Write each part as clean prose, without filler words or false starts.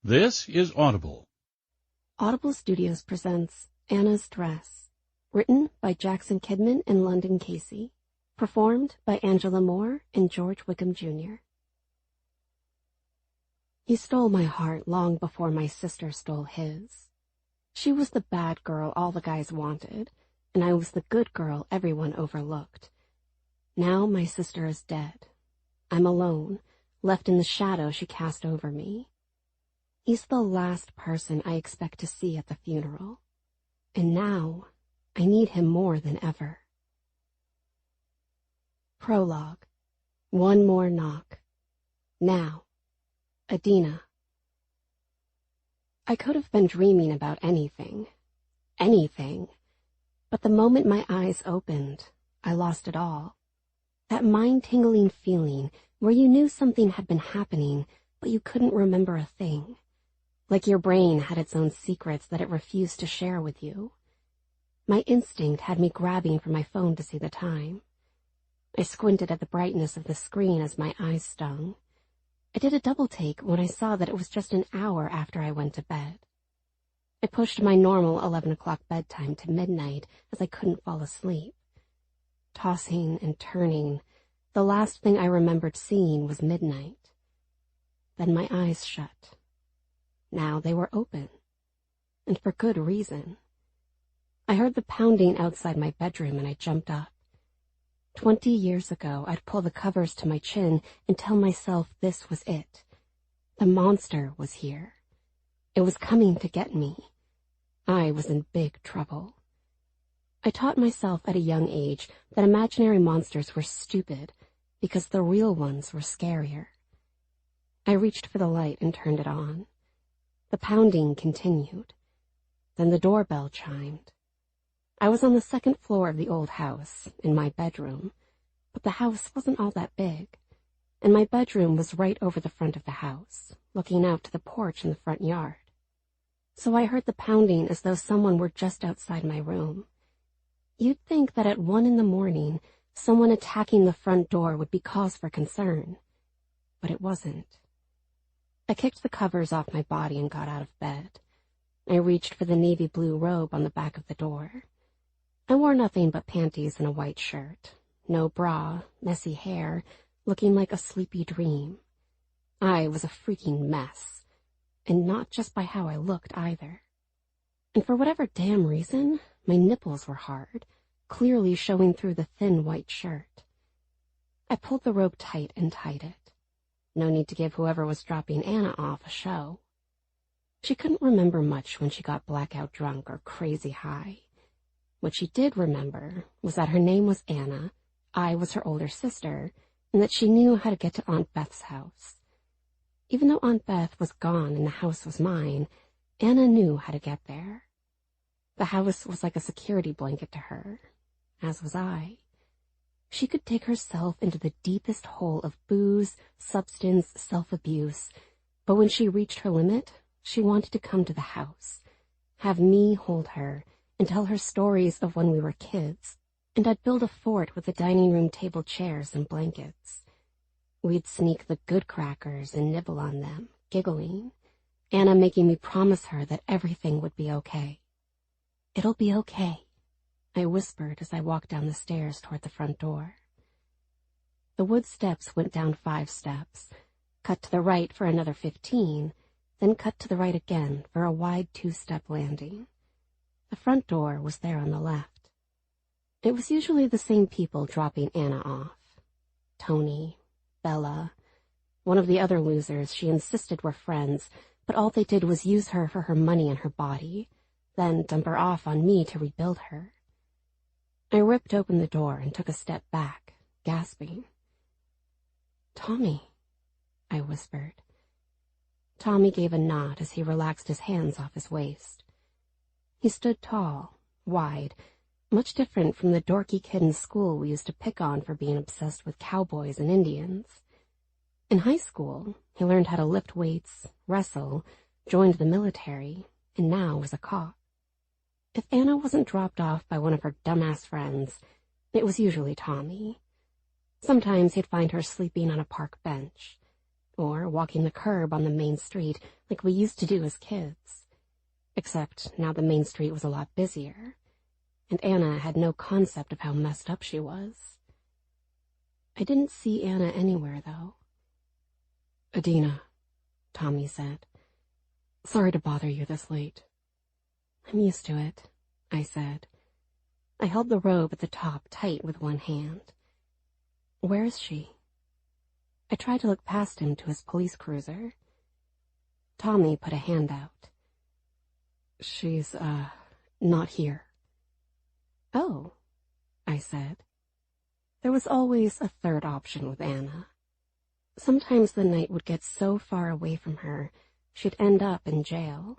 This is Audible. Audible Studios presents Anna's Dress, written by Jaxson Kidman and London Casey, performed by Angela Moore and George Wickham Jr. He stole my heart long before my sister stole his. She was the bad girl all the guys wanted, and I was the good girl everyone overlooked. Now my sister is dead. I'm alone, left in the shadow she cast over me. He's the last person I expect to see at the funeral, and now I need him more than ever. Prologue. One more knock. Now. Adina. I could have been dreaming about anything. But the moment my eyes opened, I lost it all. That mind-tingling feeling where you knew something had been happening, but you couldn't remember a thing. Like your brain had its own secrets that it refused to share with you. My instinct had me grabbing for my phone to see the time. I squinted at the brightness of the screen as my eyes stung. I did a double take when I saw that it was just an hour after I went to bed. I pushed my normal 11 o'clock bedtime to midnight as I couldn't fall asleep. Tossing and turning, the last thing I remembered seeing was midnight. Then my eyes shut. Now they were open, and for good reason. I heard the pounding outside my bedroom and I jumped up. 20 years ago, I'd pull the covers to my chin and tell myself this was it. The monster was here. It was coming to get me. I was in big trouble. I taught myself at a young age that imaginary monsters were stupid because the real ones were scarier. I reached for the light and turned it on. The pounding continued. Then the doorbell chimed. I was on the second floor of the old house, in my bedroom, but the house wasn't all that big, and my bedroom was right over the front of the house, looking out to the porch in the front yard. So I heard the pounding as though someone were just outside my room. You'd think that at 1 a.m, someone attacking the front door would be cause for concern, but it wasn't. I kicked the covers off my body and got out of bed. I reached for the navy blue robe on the back of the door. I wore nothing but panties and a white shirt. No bra, messy hair, looking like a sleepy dream. I was a freaking mess. And not just by how I looked either. And for whatever damn reason, my nipples were hard, clearly showing through the thin white shirt. I pulled the robe tight and tied it. No need to give whoever was dropping Anna off a show. She couldn't remember much when she got blackout drunk or crazy high. What she did remember was that her name was Anna, I was her older sister, and that she knew how to get to Aunt Beth's house. Even though Aunt Beth was gone and the house was mine, Anna knew how to get there. The house was like a security blanket to her, as was I. She could dig herself into the deepest hole of booze, substance, self-abuse, but when she reached her limit, she wanted to come to the house, have me hold her, and tell her stories of when we were kids, and I'd build a fort with the dining room table chairs and blankets. We'd sneak the good crackers and nibble on them, giggling, Anna making me promise her that everything would be okay. "It'll be okay," I whispered as I walked down the stairs toward the front door. The wood steps went down 5 steps, cut to the right for another 15, then cut to the right again for a wide 2-step landing. The front door was there on the left. It was usually the same people dropping Anna off. Tony, Bella, one of the other losers she insisted were friends, but all they did was use her for her money and her body, then dump her off on me to rebuild her. I ripped open the door and took a step back, gasping. "Tommy," I whispered. Tommy gave a nod as he relaxed his hands off his waist. He stood tall, wide, much different from the dorky kid in school we used to pick on for being obsessed with cowboys and Indians. In high school, he learned how to lift weights, wrestle, joined the military, and now was a cop. If Anna wasn't dropped off by one of her dumbass friends, it was usually Tommy. Sometimes he'd find her sleeping on a park bench. or walking the curb on the main street like we used to do as kids. Except now the main street was a lot busier, and Anna had no concept of how messed up she was. I didn't see Anna anywhere, though. "Adina," Tommy said. "Sorry to bother you this late." "I'm used to it," I said. I held the robe at the top tight with one hand. "Where is she?" I tried to look past him to his police cruiser. Tommy put a hand out. "She's, not here." "Oh," I said. There was always a third option with Anna. Sometimes the night would get so far away from her, she'd end up in jail,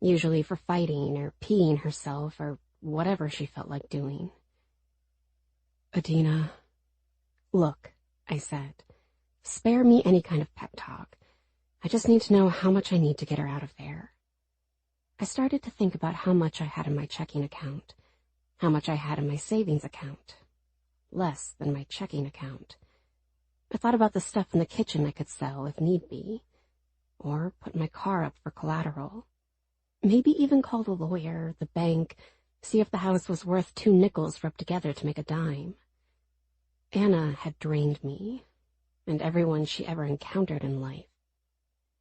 usually for fighting or peeing herself or whatever she felt like doing. "Adina." "Look," I said, "spare me any kind of pep talk. I just need to know how much I need to get her out of there." I started to think about how much I had in my checking account, how much I had in my savings account. Less than my checking account. I thought about the stuff in the kitchen I could sell if need be, or put my car up for collateral. Maybe even call the lawyer, the bank, see if the house was worth 2 nickels rubbed together to make a dime. Anna had drained me, and everyone she ever encountered in life.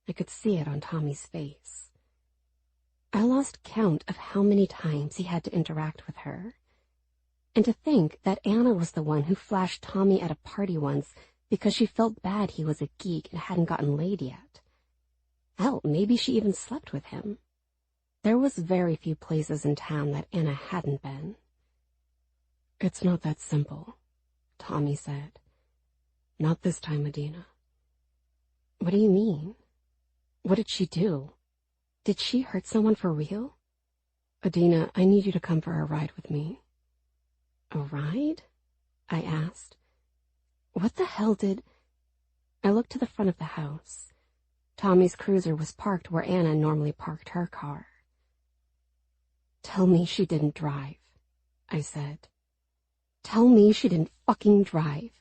I could see it on Tommy's face. I lost count of how many times he had to interact with her. And to think that Anna was the one who flashed Tommy at a party once because she felt bad he was a geek and hadn't gotten laid yet. Hell, maybe she even slept with him. There was very few places in town that Anna hadn't been. "It's not that simple," Tommy said. "Not this time, Adina." "What do you mean? What did she do? Did she hurt someone for real?" "Adina, I need you to come for a ride with me." "A ride?" I asked. What the hell did... I looked to the front of the house. Tommy's cruiser was parked where Anna normally parked her car. "Tell me she didn't drive," I said. "Tell me she didn't fucking drive.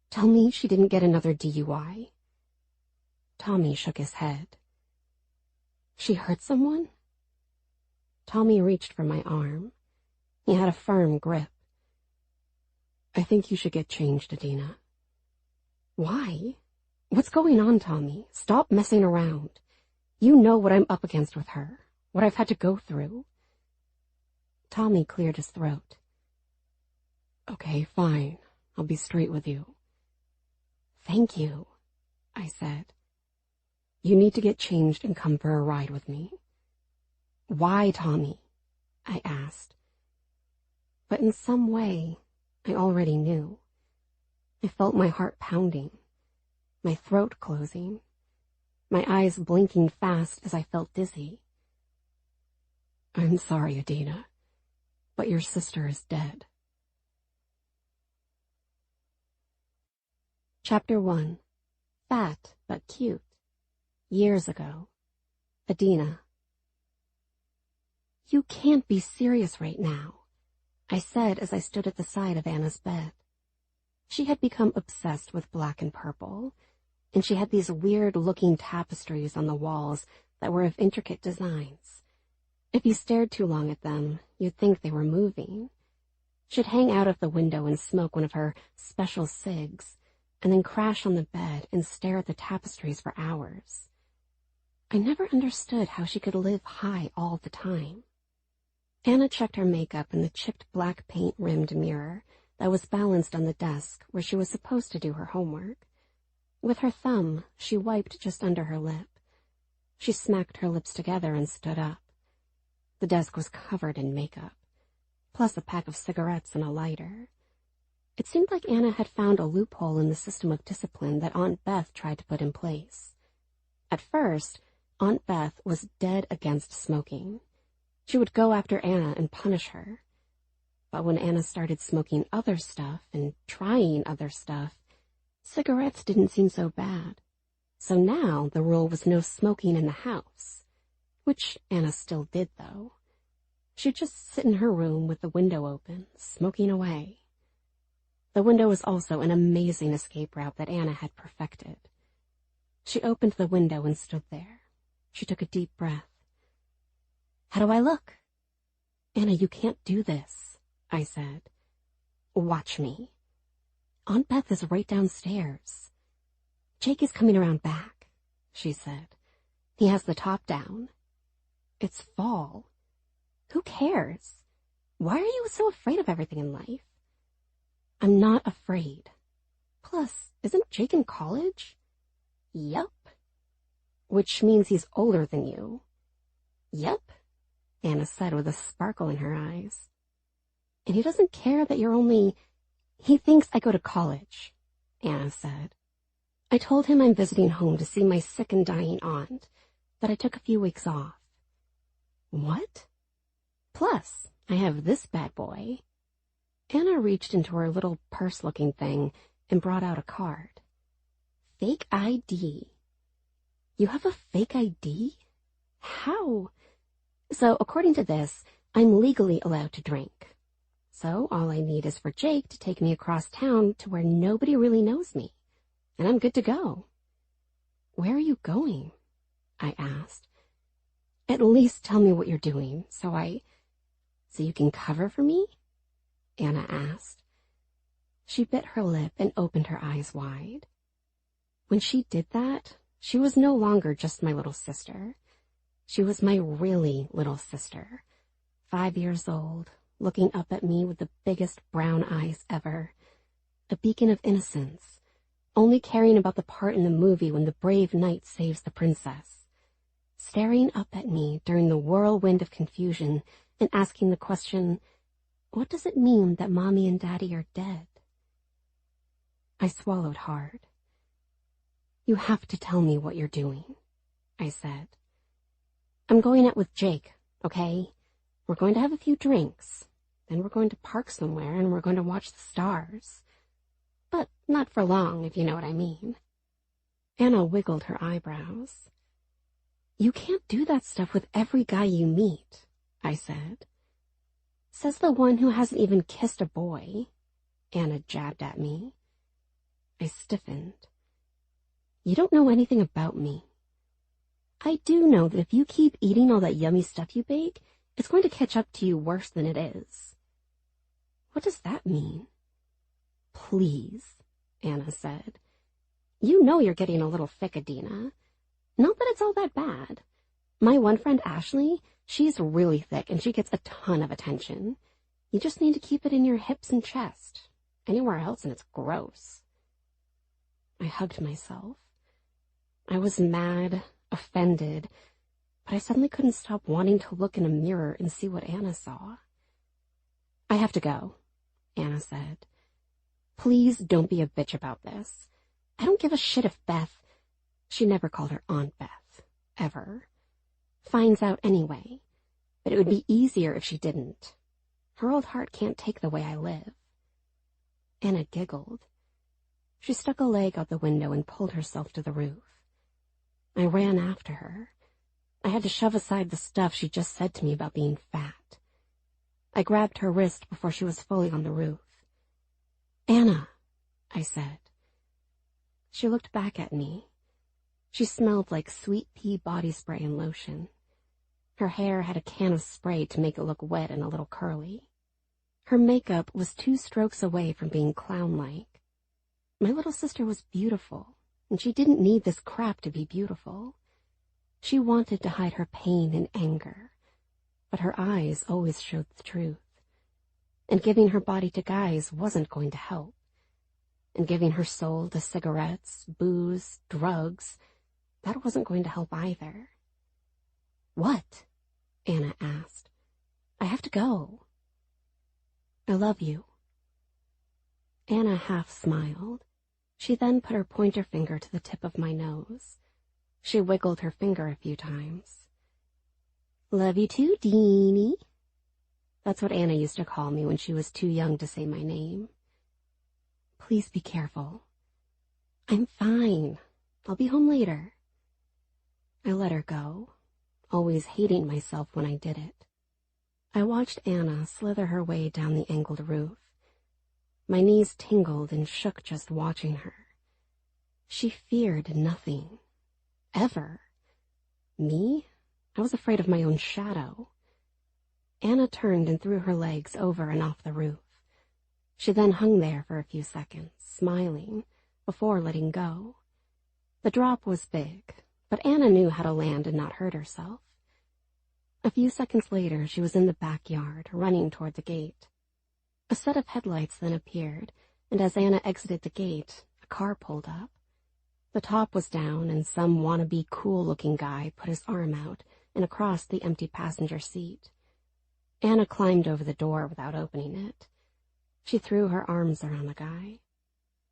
Tell me she didn't get another DUI. Tommy shook his head. "She hurt someone?" Tommy reached for my arm. He had a firm grip. "I think you should get changed, Adina." "Why? What's going on, Tommy? Stop messing around. You know what I'm up against with her, what I've had to go through." Tommy cleared his throat. "Okay, fine. I'll be straight with you." "Thank you," I said. "You need to get changed and come for a ride with me." "Why, Tommy?" I asked. But in some way, I already knew. I felt my heart pounding, my throat closing, my eyes blinking fast as I felt dizzy. "I'm sorry, Adina, but your sister is dead." Chapter 1. Fat but cute. Years ago. Adina. "You can't be serious right now," I said as I stood at the side of Anna's bed. She had become obsessed with black and purple, and she had these weird-looking tapestries on the walls that were of intricate designs. If you stared too long at them, you'd think they were moving. She'd hang out of the window and smoke one of her special cigs, and then crash on the bed and stare at the tapestries for hours. I never understood how she could live high all the time. Anna checked her makeup in the chipped black paint-rimmed mirror that was balanced on the desk where she was supposed to do her homework. With her thumb, she wiped just under her lip. She smacked her lips together and stood up. The desk was covered in makeup, plus a pack of cigarettes and a lighter. It seemed like Anna had found a loophole in the system of discipline that Aunt Beth tried to put in place. At first, Aunt Beth was dead against smoking. She would go after Anna and punish her. But when Anna started smoking other stuff and trying other stuff, cigarettes didn't seem so bad. So now the rule was no smoking in the house, which Anna still did, though. She'd just sit in her room with the window open, smoking away. The window was also an amazing escape route that Anna had perfected. She opened the window and stood there. She took a deep breath. How do I look? Anna, you can't do this, I said. Watch me. Aunt Beth is right downstairs. Jake is coming around back, she said. He has the top down. It's fall. Who cares? Why are you so afraid of everything in life? I'm not afraid. Plus, isn't Jake in college? Yup. Which means he's older than you. Yup, Anna said with a sparkle in her eyes. And he doesn't care that you're only... He thinks I go to college, Anna said. I told him I'm visiting home to see my sick and dying aunt, that I took a few weeks off. What? Plus, I have this bad boy. Anna reached into her little purse-looking thing and brought out a card. Fake ID. You have a fake ID? How? So, according to this, I'm legally allowed to drink. So, all I need is for Jake to take me across town to where nobody really knows me, and I'm good to go. Where are you going? I asked. At least tell me what you're doing, so you can cover for me? Anna asked. She bit her lip and opened her eyes wide. When she did that, she was no longer just my little sister. She was my really little sister, 5 years old, looking up at me with the biggest brown eyes ever, a beacon of innocence, only caring about the part in the movie when the brave knight saves the princess, staring up at me during the whirlwind of confusion and asking the question, what does it mean that Mommy and Daddy are dead? I swallowed hard. You have to tell me what you're doing, I said. I'm going out with Jake, okay? We're going to have a few drinks. Then we're going to park somewhere and we're going to watch the stars. But not for long, if you know what I mean. Anna wiggled her eyebrows. You can't do that stuff with every guy you meet, I said. Says the one who hasn't even kissed a boy. Anna jabbed at me. I stiffened. You don't know anything about me. I do know that if you keep eating all that yummy stuff you bake, it's going to catch up to you worse than it is. What does that mean? Please, Anna said. You know you're getting a little thick, Adina. Not that it's all that bad. My one friend Ashley, she's really thick and she gets a ton of attention. You just need to keep it in your hips and chest. Anywhere else and it's gross. I hugged myself. I was mad, offended, but I suddenly couldn't stop wanting to look in a mirror and see what Anna saw. I have to go, Anna said. Please don't be a bitch about this. I don't give a shit if Beth, she never called her Aunt Beth, ever, finds out anyway, but it would be easier if she didn't. Her old heart can't take the way I live. Anna giggled. She stuck a leg out the window and pulled herself to the roof. I ran after her. I had to shove aside the stuff she just said to me about being fat. I grabbed her wrist before she was fully on the roof. Anna, I said. She looked back at me. She smelled like sweet pea body spray and lotion. Her hair had a can of spray to make it look wet and a little curly. Her makeup was 2 strokes away from being clown-like. My little sister was beautiful, and she didn't need this crap to be beautiful. She wanted to hide her pain and anger, but her eyes always showed the truth. And giving her body to guys wasn't going to help. And giving her soul to cigarettes, booze, drugs, that wasn't going to help either. What? Anna asked. I have to go. I love you. Anna half smiled. She then put her pointer finger to the tip of my nose. She wiggled her finger a few times. Love you too, Deanie. That's what Anna used to call me when she was too young to say my name. Please be careful. I'm fine. I'll be home later. I let her go, always hating myself when I did it. I watched Anna slither her way down the angled roof. My knees tingled and shook just watching her. She feared nothing, Ever. Me? I was afraid of my own shadow. Anna turned and threw her legs over and off the roof. She then hung there for a few seconds, smiling, before letting go. The drop was big, but Anna knew how to land and not hurt herself. A few seconds later, she was in the backyard, running toward the gate. A set of headlights then appeared, and as Anna exited the gate, a car pulled up. The top was down, and some wannabe cool-looking guy put his arm out and across the empty passenger seat. Anna climbed over the door without opening it. She threw her arms around the guy.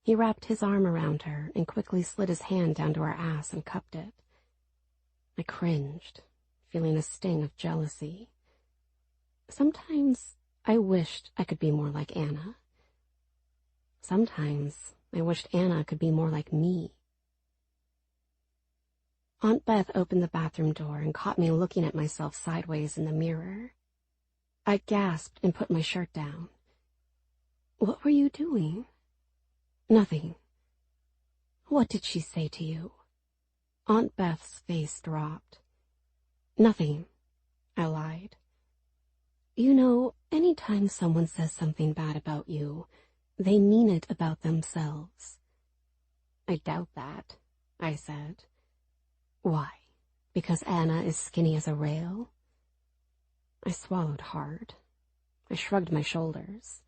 He wrapped his arm around her and quickly slid his hand down to her ass and cupped it. I cringed, feeling a sting of jealousy. Sometimes I wished I could be more like Anna. Sometimes I wished Anna could be more like me. Aunt Beth opened the bathroom door and caught me looking at myself sideways in the mirror. I gasped and put my shirt down. What were you doing? Nothing. What did she say to you? Aunt Beth's face dropped. Nothing, I lied. You know, anytime someone says something bad about you, they mean it about themselves. I doubt that, I said. Why? Because Anna is skinny as a rail? I swallowed hard. I shrugged my shoulders.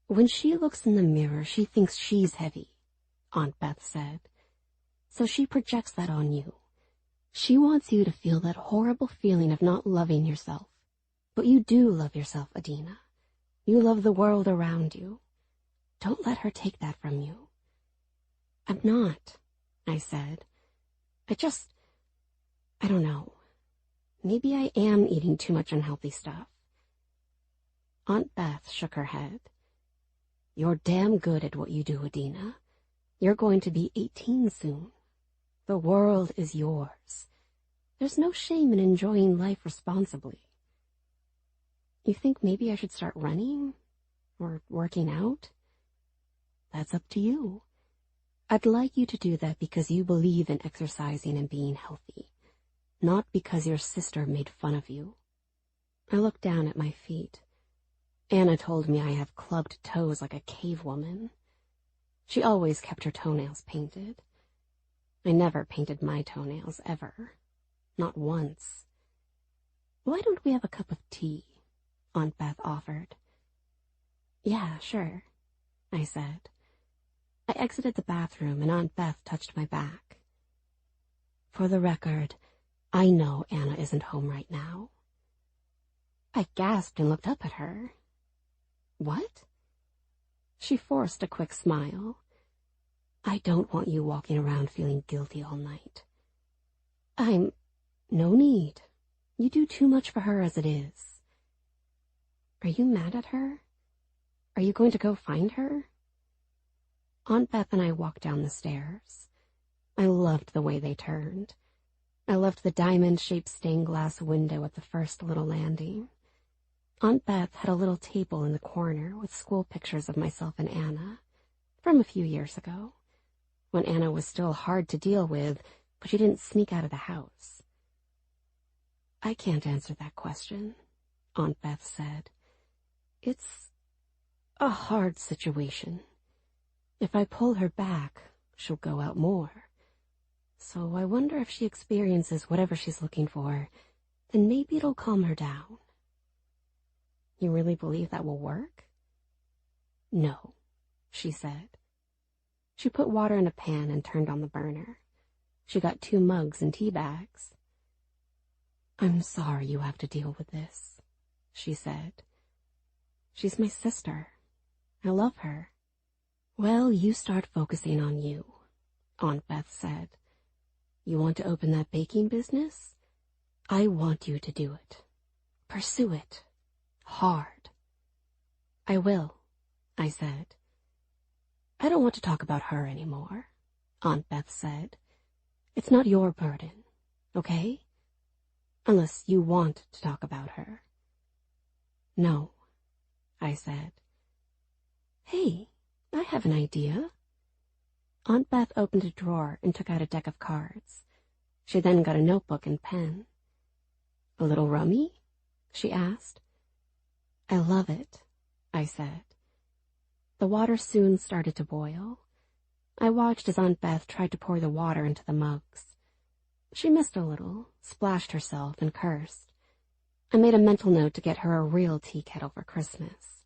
When she looks in the mirror, she thinks she's heavy, Aunt Beth said. So she projects that on you. She wants you to feel that horrible feeling of not loving yourself. But you do love yourself, Adina. You love the world around you. Don't let her take that from you. I'm not, I said. I don't know. Maybe I am eating too much unhealthy stuff. Aunt Beth shook her head. You're damn good at what you do, Adina. You're going to be 18 soon. The world is yours. There's no shame in enjoying life responsibly. You think maybe I should start running? Or working out? That's up to you. I'd like you to do that because you believe in exercising and being healthy, not because your sister made fun of you. I looked down at my feet. Anna told me I have clubbed toes like a cave woman. She always kept her toenails painted. I never painted my toenails, ever. Not once. Why don't we have a cup of tea? Aunt Beth offered. Yeah, sure, I said. I exited the bathroom and Aunt Beth touched my back. For the record, I know Anna isn't home right now. I gasped and looked up at her. What? She forced a quick smile. I don't want you walking around feeling guilty all night. No need. You do too much for her as it is. Are you mad at her? Are you going to go find her? Aunt Beth and I walked down the stairs. I loved the way they turned. I loved the diamond-shaped stained glass window at the first little landing. Aunt Beth had a little table in the corner with school pictures of myself and Anna, from a few years ago, when Anna was still hard to deal with, but she didn't sneak out of the house. I can't answer that question, Aunt Beth said. It's a hard situation. If I pull her back, she'll go out more. So I wonder if she experiences whatever she's looking for, then maybe it'll calm her down. You really believe that will work? No, she said. She put water in a pan and turned on the burner. She got 2 mugs and tea bags. I'm sorry you have to deal with this, she said. She's my sister. I love her. Well, you start focusing on you, Aunt Beth said. You want to open that baking business? I want you to do it. Pursue it. Hard. I will, I said. I don't want to talk about her anymore, Aunt Beth said. It's not your burden, okay? Unless you want to talk about her. No, I said. Hey, I have an idea. Aunt Beth opened a drawer and took out a deck of cards. She then got a notebook and pen. "A little rummy?" she asked. "I love it," I said. The water soon started to boil. I watched as Aunt Beth tried to pour the water into the mugs. She missed a little, splashed herself, and cursed. I made a mental note to get her a real tea kettle for Christmas.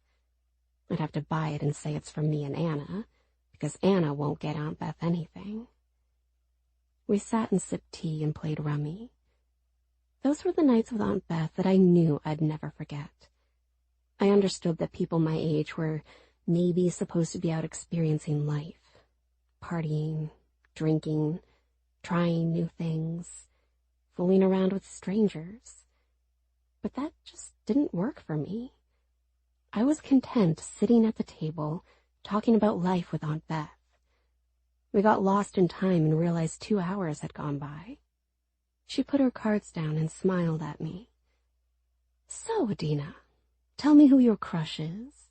I'd have to buy it and say it's for me and Anna, because Anna won't get Aunt Beth anything. We sat and sipped tea and played rummy. Those were the nights with Aunt Beth that I knew I'd never forget. I understood that people my age were maybe supposed to be out experiencing life, partying, drinking, trying new things, fooling around with strangers. But that just didn't work for me. I was content sitting at the table, talking about life with Aunt Beth. We got lost in time and realized 2 hours had gone by. She put her cards down and smiled at me. "So, Adina, tell me who your crush is."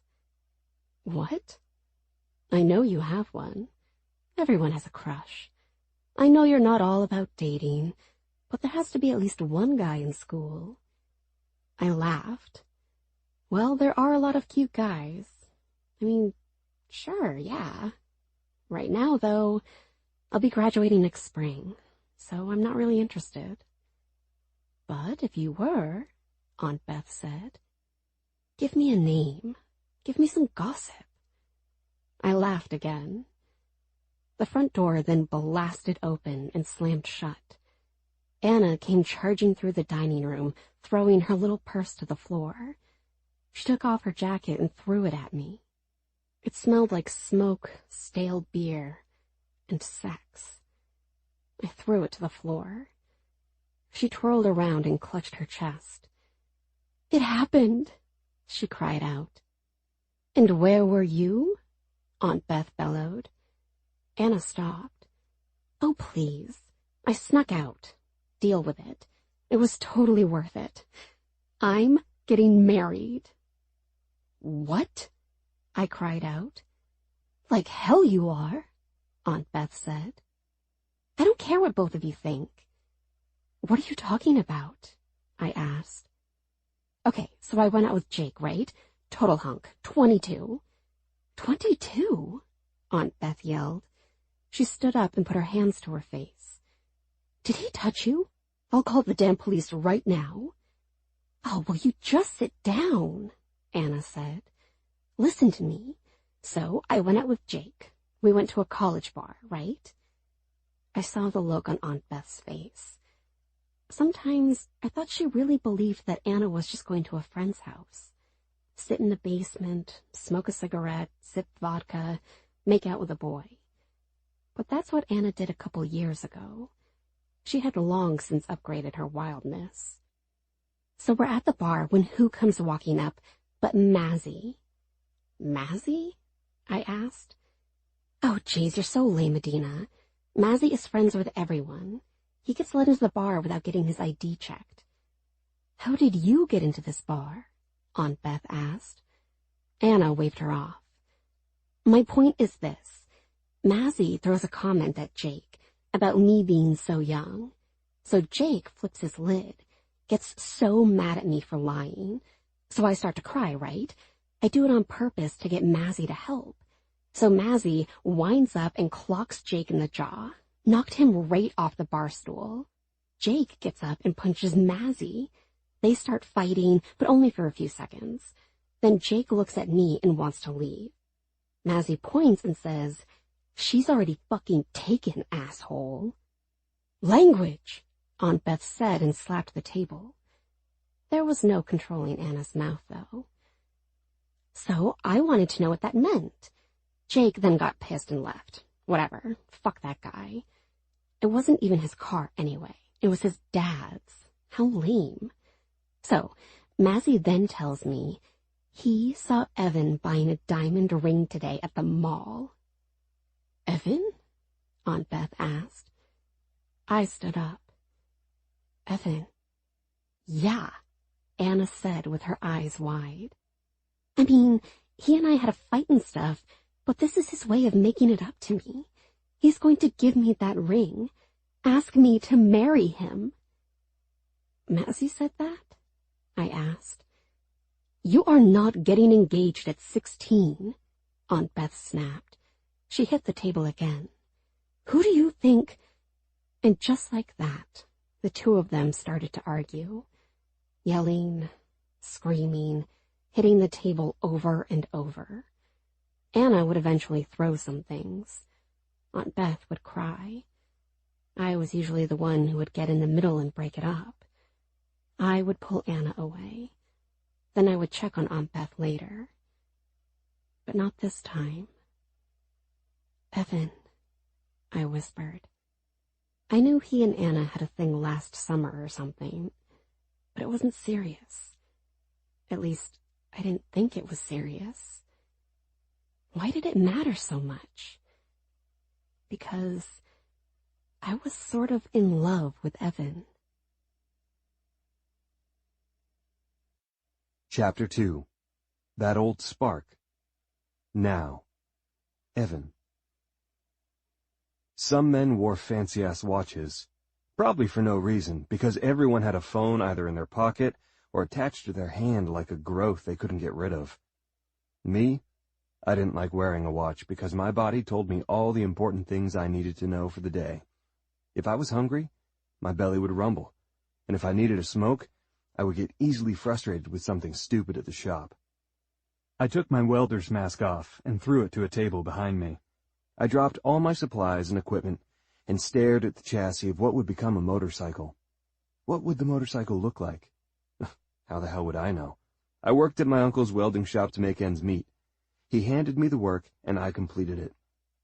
"What?" "I know you have one. Everyone has a crush. I know you're not all about dating, but there has to be at least one guy in school." I laughed. "Well, there are a lot of cute guys. I mean, sure, yeah. Right now, though, I'll be graduating next spring, so I'm not really interested." "But if you were," Aunt Beth said, "give me a name. Give me some gossip." I laughed again. The front door then blasted open and slammed shut. Anna came charging through the dining room, throwing her little purse to the floor. She took off her jacket and threw it at me. It smelled like smoke, stale beer, and sex. I threw it to the floor. She twirled around and clutched her chest. "It happened," she cried out. "And where were you?" Aunt Beth bellowed. Anna stopped. "Oh, please. I snuck out. Deal with it. It was totally worth it. I'm getting married." "What?" I cried out. "Like hell you are," Aunt Beth said. "I don't care what both of you think." "What are you talking about?" I asked. "Okay, so I went out with Jake, right? Total hunk. 22. 22? Aunt Beth yelled. She stood up and put her hands to her face. "Did he touch you? I'll call the damn police right now." "Oh, will you just sit down?" Anna said. "Listen to me. So I went out with Jake. We went to a college bar, right?" I saw the look on Aunt Beth's face. Sometimes I thought she really believed that Anna was just going to a friend's house. Sit in the basement, smoke a cigarette, sip vodka, make out with a boy. But that's what Anna did a couple years ago. She had long since upgraded her wildness. So we're at the bar when who comes walking up but Mazzy. "Mazzy?" I asked. "Oh, geez, you're so lame, Adina. Mazzy is friends with everyone. He gets let into the bar without getting his ID checked." "How did you get into this bar?" Aunt Beth asked. Anna waved her off. "My point is this. Mazzy throws a comment at Jake about me being so young. So Jake flips his lid, gets so mad at me for lying. So I start to cry, right? I do it on purpose to get Mazzy to help. So Mazzy winds up and clocks Jake in the jaw, knocked him right off the bar stool. Jake gets up and punches Mazzy. They start fighting, but only for a few seconds. Then Jake looks at me and wants to leave. Mazzy points and says, "She's already fucking taken, asshole." "Language," Aunt Beth said and slapped the table. There was no controlling Anna's mouth, though. So I wanted to know what that meant. Jake then got pissed and left. Whatever. Fuck that guy. It wasn't even his car anyway. It was his dad's. How lame. So Mazzy then tells me he saw Evan buying a diamond ring today at the mall. "Evan?" Aunt Beth asked. I stood up. "Evan?" "Yeah," Anna said with her eyes wide. "I mean, he and I had a fight and stuff, but this is his way of making it up to me. He's going to give me that ring. ask me to marry him." "Mazzy said that?" I asked. "You are not getting engaged at 16, Aunt Beth snapped. She hit the table again. "Who do you think—" And just like that, the two of them started to argue, yelling, screaming, hitting the table over and over. Anna would eventually throw some things. Aunt Beth would cry. I was usually the one who would get in the middle and break it up. I would pull Anna away. Then I would check on Aunt Beth later. But not this time. "Evan," I whispered. I knew he and Anna had a thing last summer or something, but it wasn't serious. At least, I didn't think it was serious. Why did it matter so much? Because I was sort of in love with Evan. Chapter 2. That Old Spark. Now. Evan. Some men wore fancy-ass watches, probably for no reason, because everyone had a phone either in their pocket or attached to their hand like a growth they couldn't get rid of. Me? I didn't like wearing a watch because my body told me all the important things I needed to know for the day. If I was hungry, my belly would rumble, and if I needed a smoke, I would get easily frustrated with something stupid at the shop. I took my welder's mask off and threw it to a table behind me. I dropped all my supplies and equipment and stared at the chassis of what would become a motorcycle. What would the motorcycle look like? How the hell would I know? I worked at my uncle's welding shop to make ends meet. He handed me the work, and I completed it.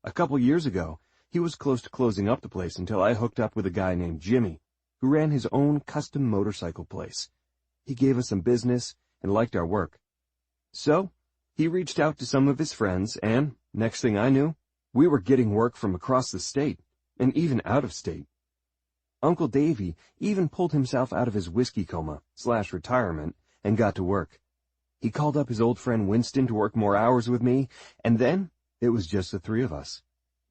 A couple years ago, he was close to closing up the place until I hooked up with a guy named Jimmy, who ran his own custom motorcycle place. He gave us some business and liked our work. So, he reached out to some of his friends, and, next thing I knew, we were getting work from across the state, and even out of state. Uncle Davy even pulled himself out of his whiskey coma/retirement and got to work. He called up his old friend Winston to work more hours with me, and then it was just the three of us.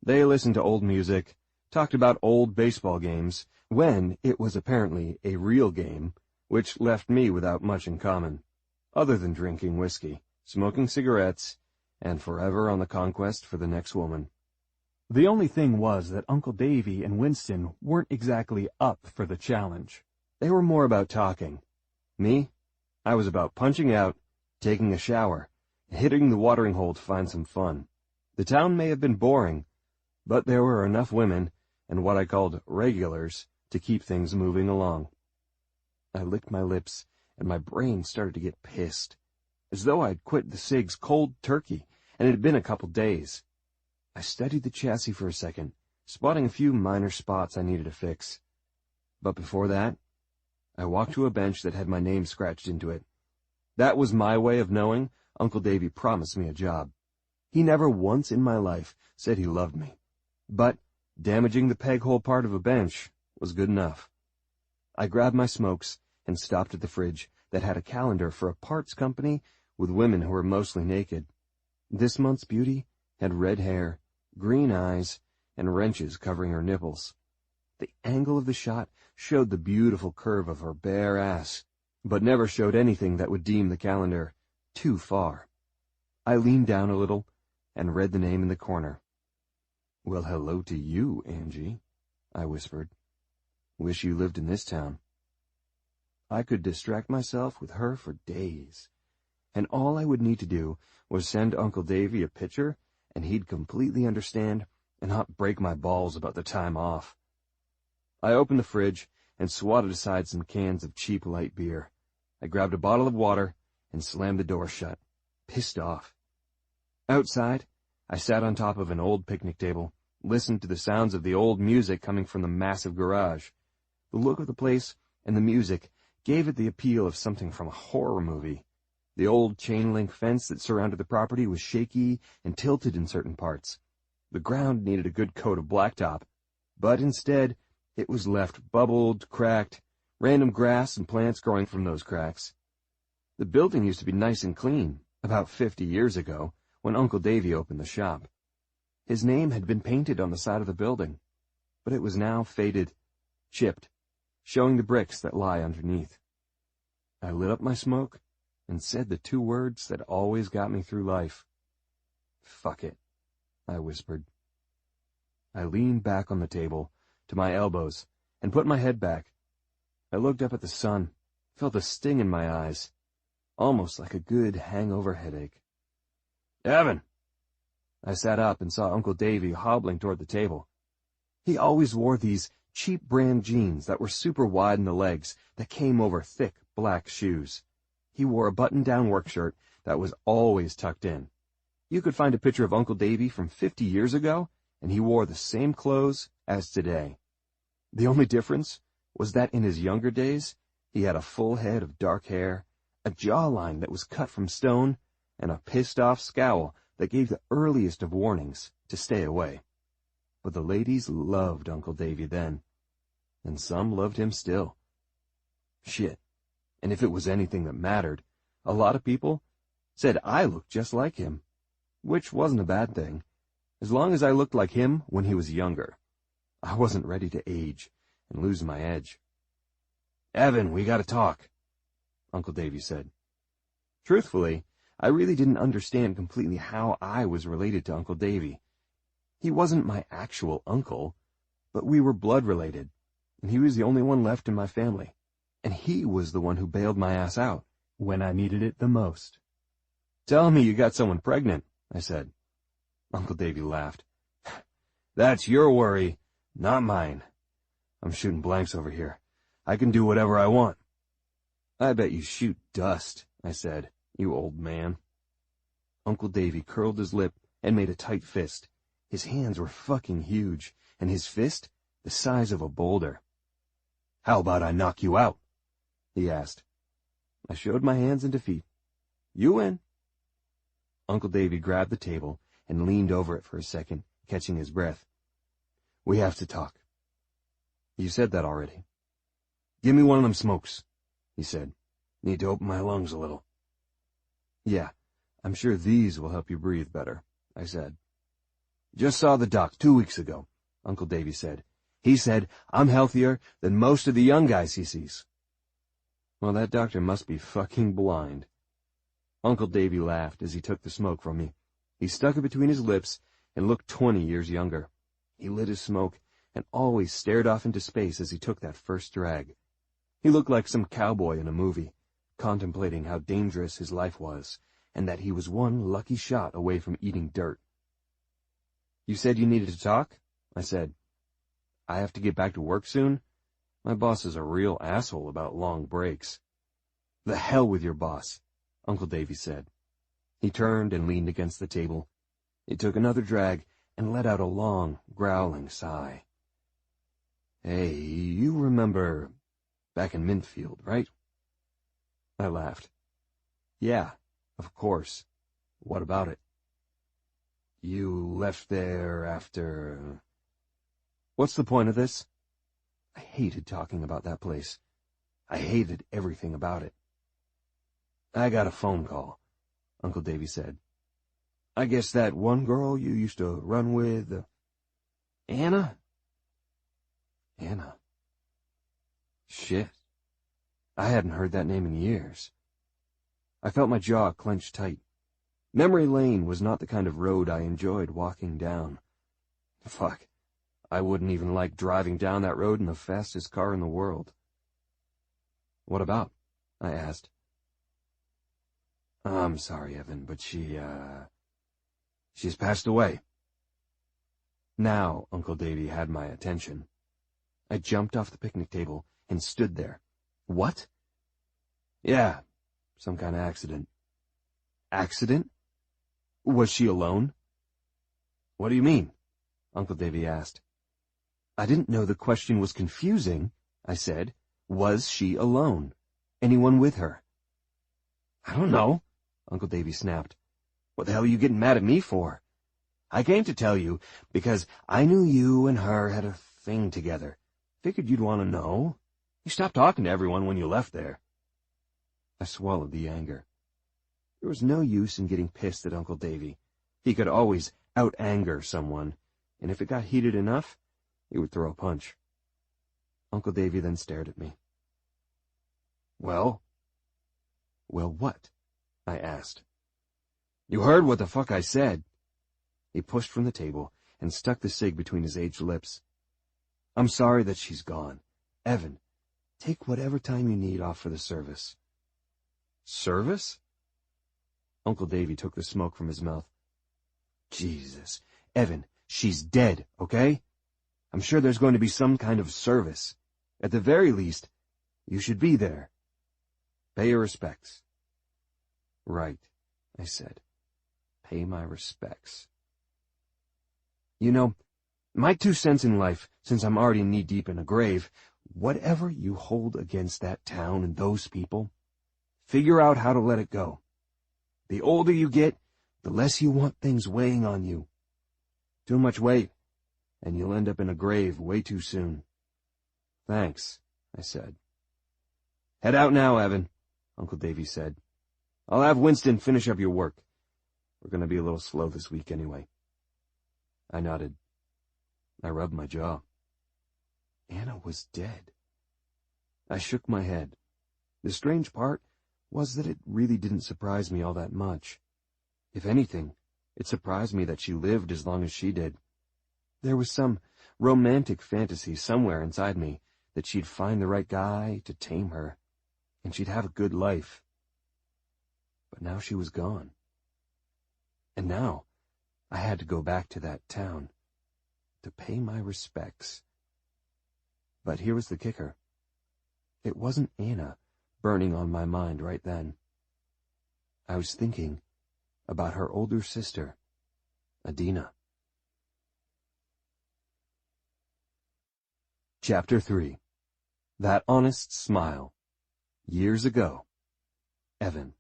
They listened to old music, talked about old baseball games, when it was apparently a real game, which left me without much in common, other than drinking whiskey, smoking cigarettes, and forever on the conquest for the next woman. The only thing was that Uncle Davy and Winston weren't exactly up for the challenge. They were more about talking. Me? I was about punching out, taking a shower, hitting the watering hole to find some fun. The town may have been boring, but there were enough women, and what I called regulars, to keep things moving along. I licked my lips, and my brain started to get pissed, as though I'd quit the cigs cold turkey, and it had been a couple days. I studied the chassis for a second, spotting a few minor spots I needed to fix. But before that, I walked to a bench that had my name scratched into it. That was my way of knowing Uncle Davy promised me a job. He never once in my life said he loved me, but damaging the peg-hole part of a bench was good enough. I grabbed my smokes and stopped at the fridge that had a calendar for a parts company with women who were mostly naked. This month's beauty had red hair, green eyes, and wrenches covering her nipples. The angle of the shot showed the beautiful curve of her bare ass, but never showed anything that would deem the calendar too far. I leaned down a little and read the name in the corner. "Well, hello to you, Angie," I whispered. "Wish you lived in this town." I could distract myself with her for days, and all I would need to do was send Uncle Davy a picture, and he'd completely understand and not break my balls about the time off. I opened the fridge and swatted aside some cans of cheap light beer. I grabbed a bottle of water and slammed the door shut, pissed off. Outside, I sat on top of an old picnic table, listened to the sounds of the old music coming from the massive garage. The look of the place and the music gave it the appeal of something from a horror movie. The old chain-link fence that surrounded the property was shaky and tilted in certain parts. The ground needed a good coat of blacktop, but instead it was left bubbled, cracked, random grass and plants growing from those cracks. The building used to be nice and clean, about 50 years ago, when Uncle Davy opened the shop. His name had been painted on the side of the building, but it was now faded chipped, showing the bricks that lie underneath. I lit up my smoke and said the two words that always got me through life. "Fuck it," I whispered. I leaned back on the table, to my elbows, and put my head back. I looked up at the sun, felt a sting in my eyes, almost like a good hangover headache. "Evan!" I sat up and saw Uncle Davy hobbling toward the table. He always wore these cheap brand jeans that were super wide in the legs that came over thick black shoes. He wore a button-down work shirt that was always tucked in. You could find a picture of Uncle Davy from 50 years ago, and he wore the same clothes as today. The only difference was that in his younger days, he had a full head of dark hair, a jawline that was cut from stone, and a pissed-off scowl that gave the earliest of warnings to stay away. But the ladies loved Uncle Davy then, and some loved him still. Shit, and if it was anything that mattered, a lot of people said I looked just like him, which wasn't a bad thing, as long as I looked like him when he was younger. I wasn't ready to age and lose my edge. "Evan, we gotta talk," Uncle Davy said. Truthfully, I really didn't understand completely how I was related to Uncle Davy. He wasn't my actual uncle, but we were blood related, and he was the only one left in my family, and he was the one who bailed my ass out when I needed it the most. "Tell me you got someone pregnant," I said. Uncle Davy laughed. "That's your worry, not mine. I'm shooting blanks over here. I can do whatever I want." "I bet you shoot dust," I said, "you old man." Uncle Davy curled his lip and made a tight fist. His hands were fucking huge, and his fist the size of a boulder. "How about I knock you out?" he asked. I showed my hands in defeat. "You win." Uncle Davy grabbed the table and leaned over it for a second, catching his breath. "We have to talk." "You said that already." "Give me one of them smokes," he said. "Need to open my lungs a little." "Yeah, I'm sure these will help you breathe better," I said. "Just saw the doc 2 weeks ago," Uncle Davy said. "He said I'm healthier than most of the young guys he sees." Well, that doctor must be fucking blind. Uncle Davy laughed as he took the smoke from me. He stuck it between his lips and looked 20 years younger. He lit his smoke and always stared off into space as he took that first drag. He looked like some cowboy in a movie, contemplating how dangerous his life was, and that he was one lucky shot away from eating dirt. "You said you needed to talk?" I said. "I have to get back to work soon. My boss is a real asshole about long breaks." "The hell with your boss," Uncle Davy said. He turned and leaned against the table. He took another drag and let out a long, growling sigh. "Hey, you remember back in Mintfield, right?" I laughed. "Yeah, of course. What about it?" "You left there after—" "What's the point of this?" I hated talking about that place. I hated everything about it. "I got a phone call," Uncle Davy said. "I guess that one girl you used to run with, Anna?" Anna. Shit. I hadn't heard that name in years. I felt my jaw clench tight. Memory Lane was not the kind of road I enjoyed walking down. Fuck. I wouldn't even like driving down that road in the fastest car in the world. "What about?" I asked. "I'm sorry, Evan, but she's passed away." Now Uncle Davy had my attention. I jumped off the picnic table and stood there. "What?" "Yeah, some kind of accident." "Accident? Was she alone?" "What do you mean?" Uncle Davy asked. I didn't know the question was confusing, I said. Was she alone? Anyone with her? "I don't know," Uncle Davy snapped. "What the hell are you getting mad at me for?" "I came to tell you because I knew you and her had a thing together. Figured you'd want to know. You stopped talking to everyone when you left there." I swallowed the anger. There was no use in getting pissed at Uncle Davy. He could always out-anger someone, and if it got heated enough, he would throw a punch. Uncle Davy then stared at me. Well? Well, what? I asked. You heard what the fuck I said. He pushed from the table and stuck the cig between his aged lips. I'm sorry that she's gone. Evan, take whatever time you need off for the service. Service? Uncle Davy took the smoke from his mouth. Jesus. Evan, she's dead, okay? I'm sure there's going to be some kind of service. At the very least, you should be there. Pay your respects. Right, I said. Pay my respects. You know, my 2 cents in life, since I'm already knee-deep in a grave, whatever you hold against that town and those people, figure out how to let it go. The older you get, the less you want things weighing on you. Too much weight, and you'll end up in a grave way too soon. Thanks, I said. Head out now, Evan, Uncle Davy said. I'll have Winston finish up your work. We're going to be a little slow this week anyway. I nodded. I rubbed my jaw. Anna was dead. I shook my head. The strange part was that it really didn't surprise me all that much. If anything, it surprised me that she lived as long as she did. There was some romantic fantasy somewhere inside me that she'd find the right guy to tame her, and she'd have a good life. But now she was gone. And now I had to go back to that town to pay my respects. But here was the kicker. It wasn't Anna burning on my mind right then. I was thinking about her older sister, Adina. Chapter 3. That Honest Smile. Years ago. Evan.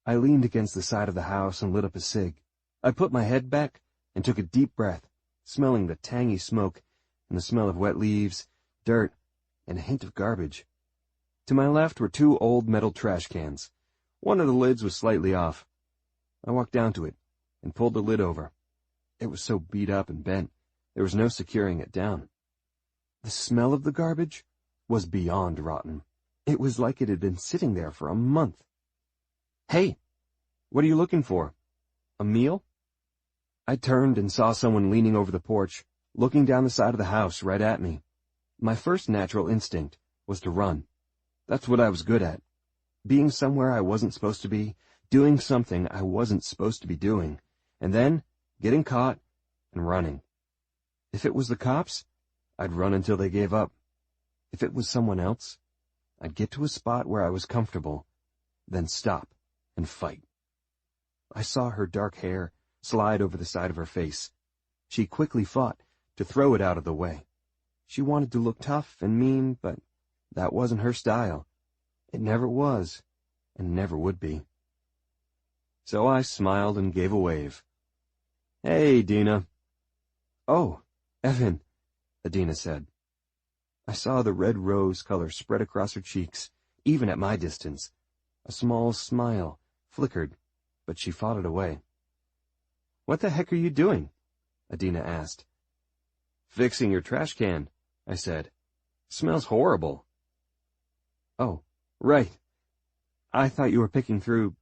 I leaned against the side of the house and lit up a cig. I put my head back and took a deep breath, smelling the tangy smoke and the smell of wet leaves, dirt, and a hint of garbage. To my left were 2 old metal trash cans. One of the lids was slightly off. I walked down to it and pulled the lid over. It was so beat up and bent, there was no securing it down. The smell of the garbage was beyond rotten. It was like it had been sitting there for a month. Hey, what are you looking for? A meal? I turned and saw someone leaning over the porch, looking down the side of the house right at me. My first natural instinct was to run. That's what I was good at. Being somewhere I wasn't supposed to be, doing something I wasn't supposed to be doing, and then getting caught and running. If it was the cops, I'd run until they gave up. If it was someone else, I'd get to a spot where I was comfortable, then stop and fight. I saw her dark hair slide over the side of her face. She quickly fought to throw it out of the way. She wanted to look tough and mean, but that wasn't her style. It never was, and never would be. So I smiled and gave a wave. Hey, Dina. Oh, Evan, Adina said. I saw the red rose color spread across her cheeks, even at my distance. A small smile flickered, but she fought it away. What the heck are you doing? Adina asked. Fixing your trash can, I said. Smells horrible. Oh, right. I thought you were picking through.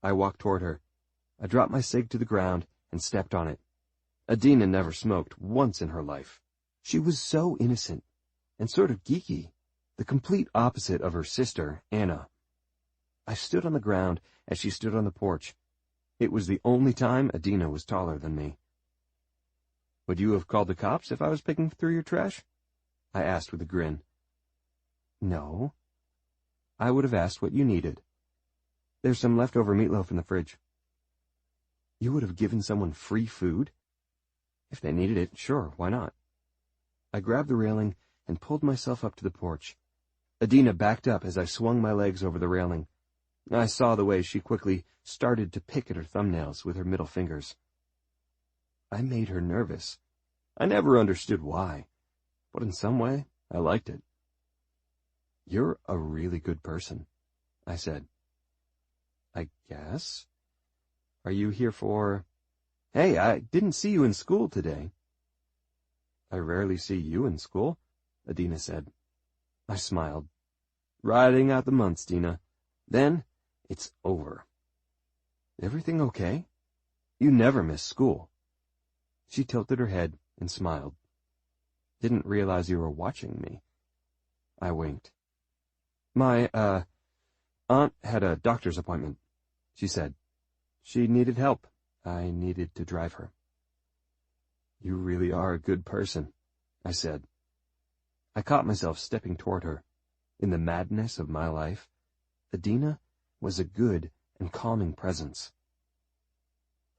I walked toward her. I dropped my cig to the ground and stepped on it. Adina never smoked once in her life. She was so innocent and sort of geeky, the complete opposite of her sister, Anna. I stood on the ground as she stood on the porch. It was the only time Adina was taller than me. Would you have called the cops if I was picking through your trash? I asked with a grin. No. I would have asked what you needed. There's some leftover meatloaf in the fridge. You would have given someone free food? If they needed it, sure, why not? I grabbed the railing and pulled myself up to the porch. Adina backed up as I swung my legs over the railing. I saw the way she quickly started to pick at her thumbnails with her middle fingers. I made her nervous. I never understood why, but in some way, I liked it. You're a really good person, I said. I guess. Are you here for... Hey, I didn't see you in school today. I rarely see you in school, Adina said. I smiled. Riding out the months, Dina. Then, it's over. Everything okay? You never miss school. She tilted her head and smiled. Didn't realize you were watching me. I winked. My, aunt had a doctor's appointment, she said. She needed help. I needed to drive her. You really are a good person, I said. I caught myself stepping toward her. In the madness of my life, Adina was a good and calming presence.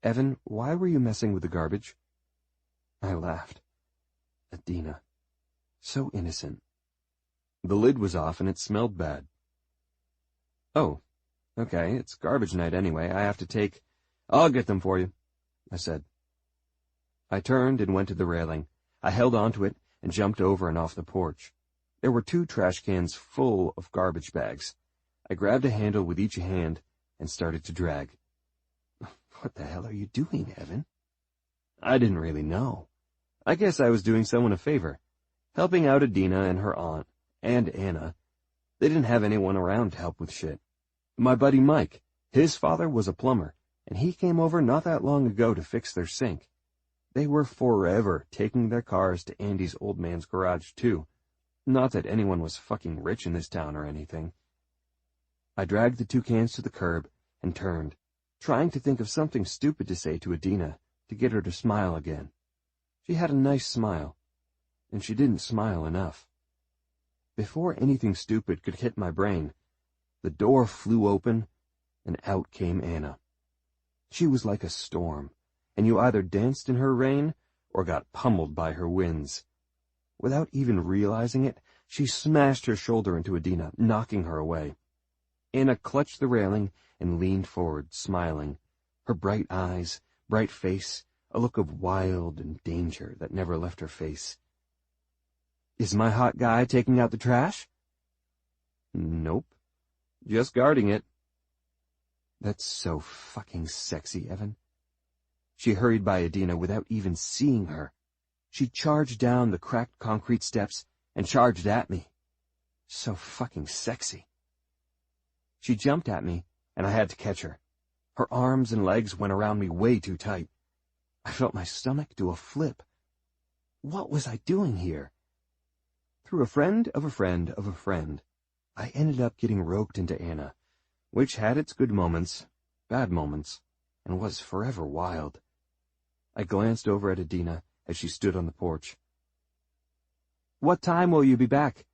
Evan, why were you messing with the garbage? I laughed. Adina. So innocent. The lid was off and it smelled bad. Oh, okay, it's garbage night anyway. I have to take... I'll get them for you, I said. I turned and went to the railing. I held onto it and jumped over and off the porch. There were 2 trash cans full of garbage bags. I grabbed a handle with each hand and started to drag. What the hell are you doing, Evan? I didn't really know. I guess I was doing someone a favor, helping out Adina and her aunt, and Anna. They didn't have anyone around to help with shit. My buddy Mike, his father was a plumber, and he came over not that long ago to fix their sink. They were forever taking their cars to Andy's old man's garage, too. Not that anyone was fucking rich in this town or anything. I dragged the 2 cans to the curb and turned, trying to think of something stupid to say to Adina to get her to smile again. She had a nice smile, and she didn't smile enough. Before anything stupid could hit my brain, the door flew open, and out came Anna. She was like a storm, and you either danced in her rain or got pummeled by her winds. Without even realizing it, she smashed her shoulder into Adina, knocking her away. Anna clutched the railing and leaned forward, smiling, her bright eyes, bright face, a look of wild and danger that never left her face. Is my hot guy taking out the trash? Nope. Just guarding it. That's so fucking sexy, Evan. She hurried by Adina without even seeing her. She charged down the cracked concrete steps and charged at me. So fucking sexy. She jumped at me, and I had to catch her. Her arms and legs went around me way too tight. I felt my stomach do a flip. What was I doing here? Through a friend of a friend of a friend, I ended up getting roped into Anna, which had its good moments, bad moments, and was forever wild. I glanced over at Adina as she stood on the porch. What time will you be back?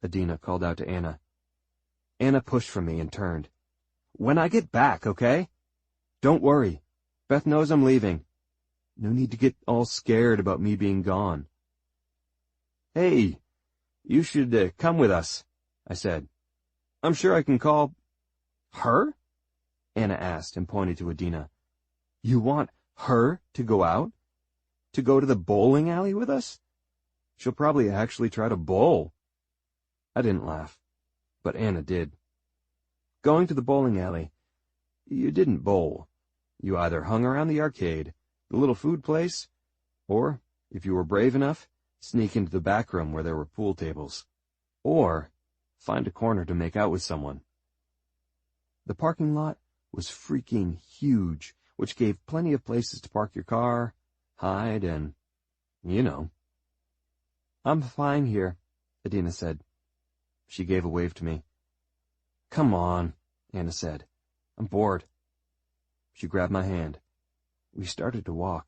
Adina called out to Anna. Anna pushed from me and turned. When I get back, okay? Don't worry. Beth knows I'm leaving. No need to get all scared about me being gone. Hey, you should come with us, I said. I'm sure I can call... Her? Anna asked and pointed to Adina. You want her to go out? To go to the bowling alley with us? She'll probably actually try to bowl. I didn't laugh, but Anna did. Going to the bowling alley, you didn't bowl. You either hung around the arcade, the little food place, or, if you were brave enough, sneak into the back room where there were pool tables, or find a corner to make out with someone. The parking lot was freaking huge, which gave plenty of places to park your car, hide, and, you know. I'm fine here, Adina said. She gave a wave to me. Come on, Anna said. I'm bored. She grabbed my hand. We started to walk.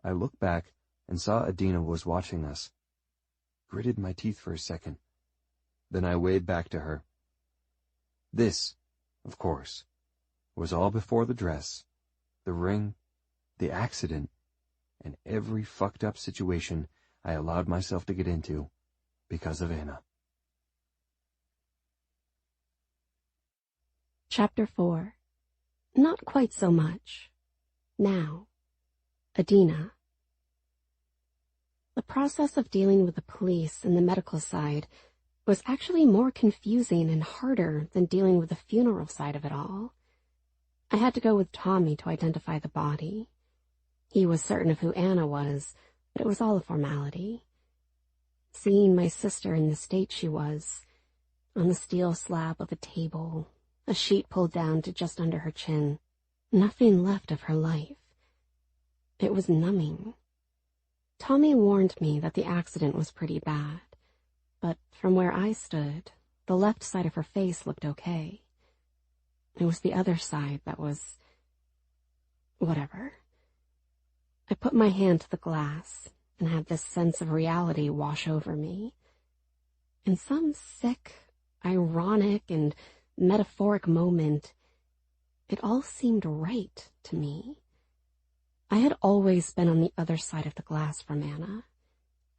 I looked back and saw Adina was watching us. Gritted my teeth for a second. Then I waved back to her. This, of course, was all before the dress, the ring, the accident, and every fucked up situation I allowed myself to get into because of Anna. Chapter 4. Not quite so much. Now. Adina. The process of dealing with the police and the medical side was actually more confusing and harder than dealing with the funeral side of it all. I had to go with Tommy to identify the body. He was certain of who Anna was, but it was all a formality. Seeing my sister in the state she was, on the steel slab of a table, a sheet pulled down to just under her chin, nothing left of her life. It was numbing. Tommy warned me that the accident was pretty bad, but from where I stood, the left side of her face looked okay. It was the other side that was... whatever. I put my hand to the glass and had this sense of reality wash over me. In some sick, ironic, and metaphoric moment, it all seemed right to me. I had always been on the other side of the glass from Anna,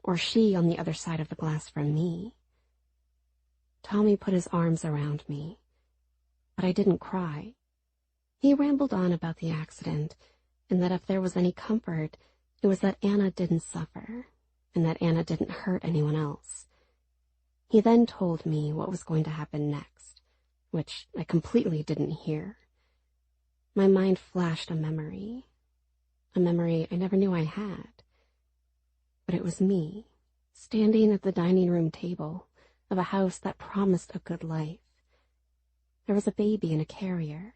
or she on the other side of the glass from me. Tommy put his arms around me, but I didn't cry. He rambled on about the accident, and that if there was any comfort, it was that Anna didn't suffer, and that Anna didn't hurt anyone else. He then told me what was going to happen next, which I completely didn't hear. My mind flashed a memory I never knew I had. But it was me, standing at the dining room table of a house that promised a good life. There was a baby in a carrier.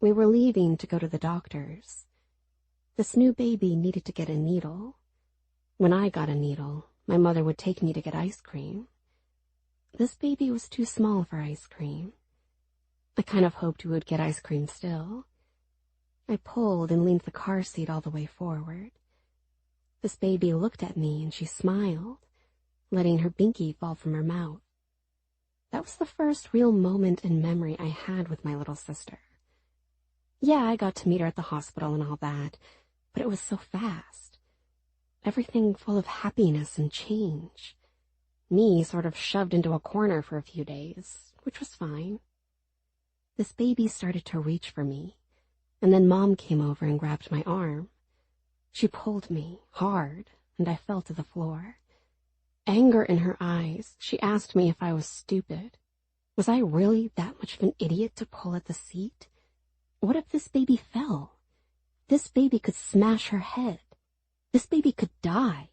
We were leaving to go to the doctor's. This new baby needed to get a needle. When I got a needle, my mother would take me to get ice cream. This baby was too small for ice cream. I kind of hoped we would get ice cream still. I pulled and leaned the car seat all the way forward. This baby looked at me and she smiled, letting her binky fall from her mouth. That was the first real moment in memory I had with my little sister. Yeah, I got to meet her at the hospital and all that, but it was so fast. Everything full of happiness and change. Me sort of shoved into a corner for a few days, which was fine. This baby started to reach for me, and then Mom came over and grabbed my arm. She pulled me hard, and I fell to the floor. Anger in her eyes, she asked me if I was stupid. Was I really that much of an idiot to pull at the seat? What if this baby fell? This baby could smash her head. This baby could die.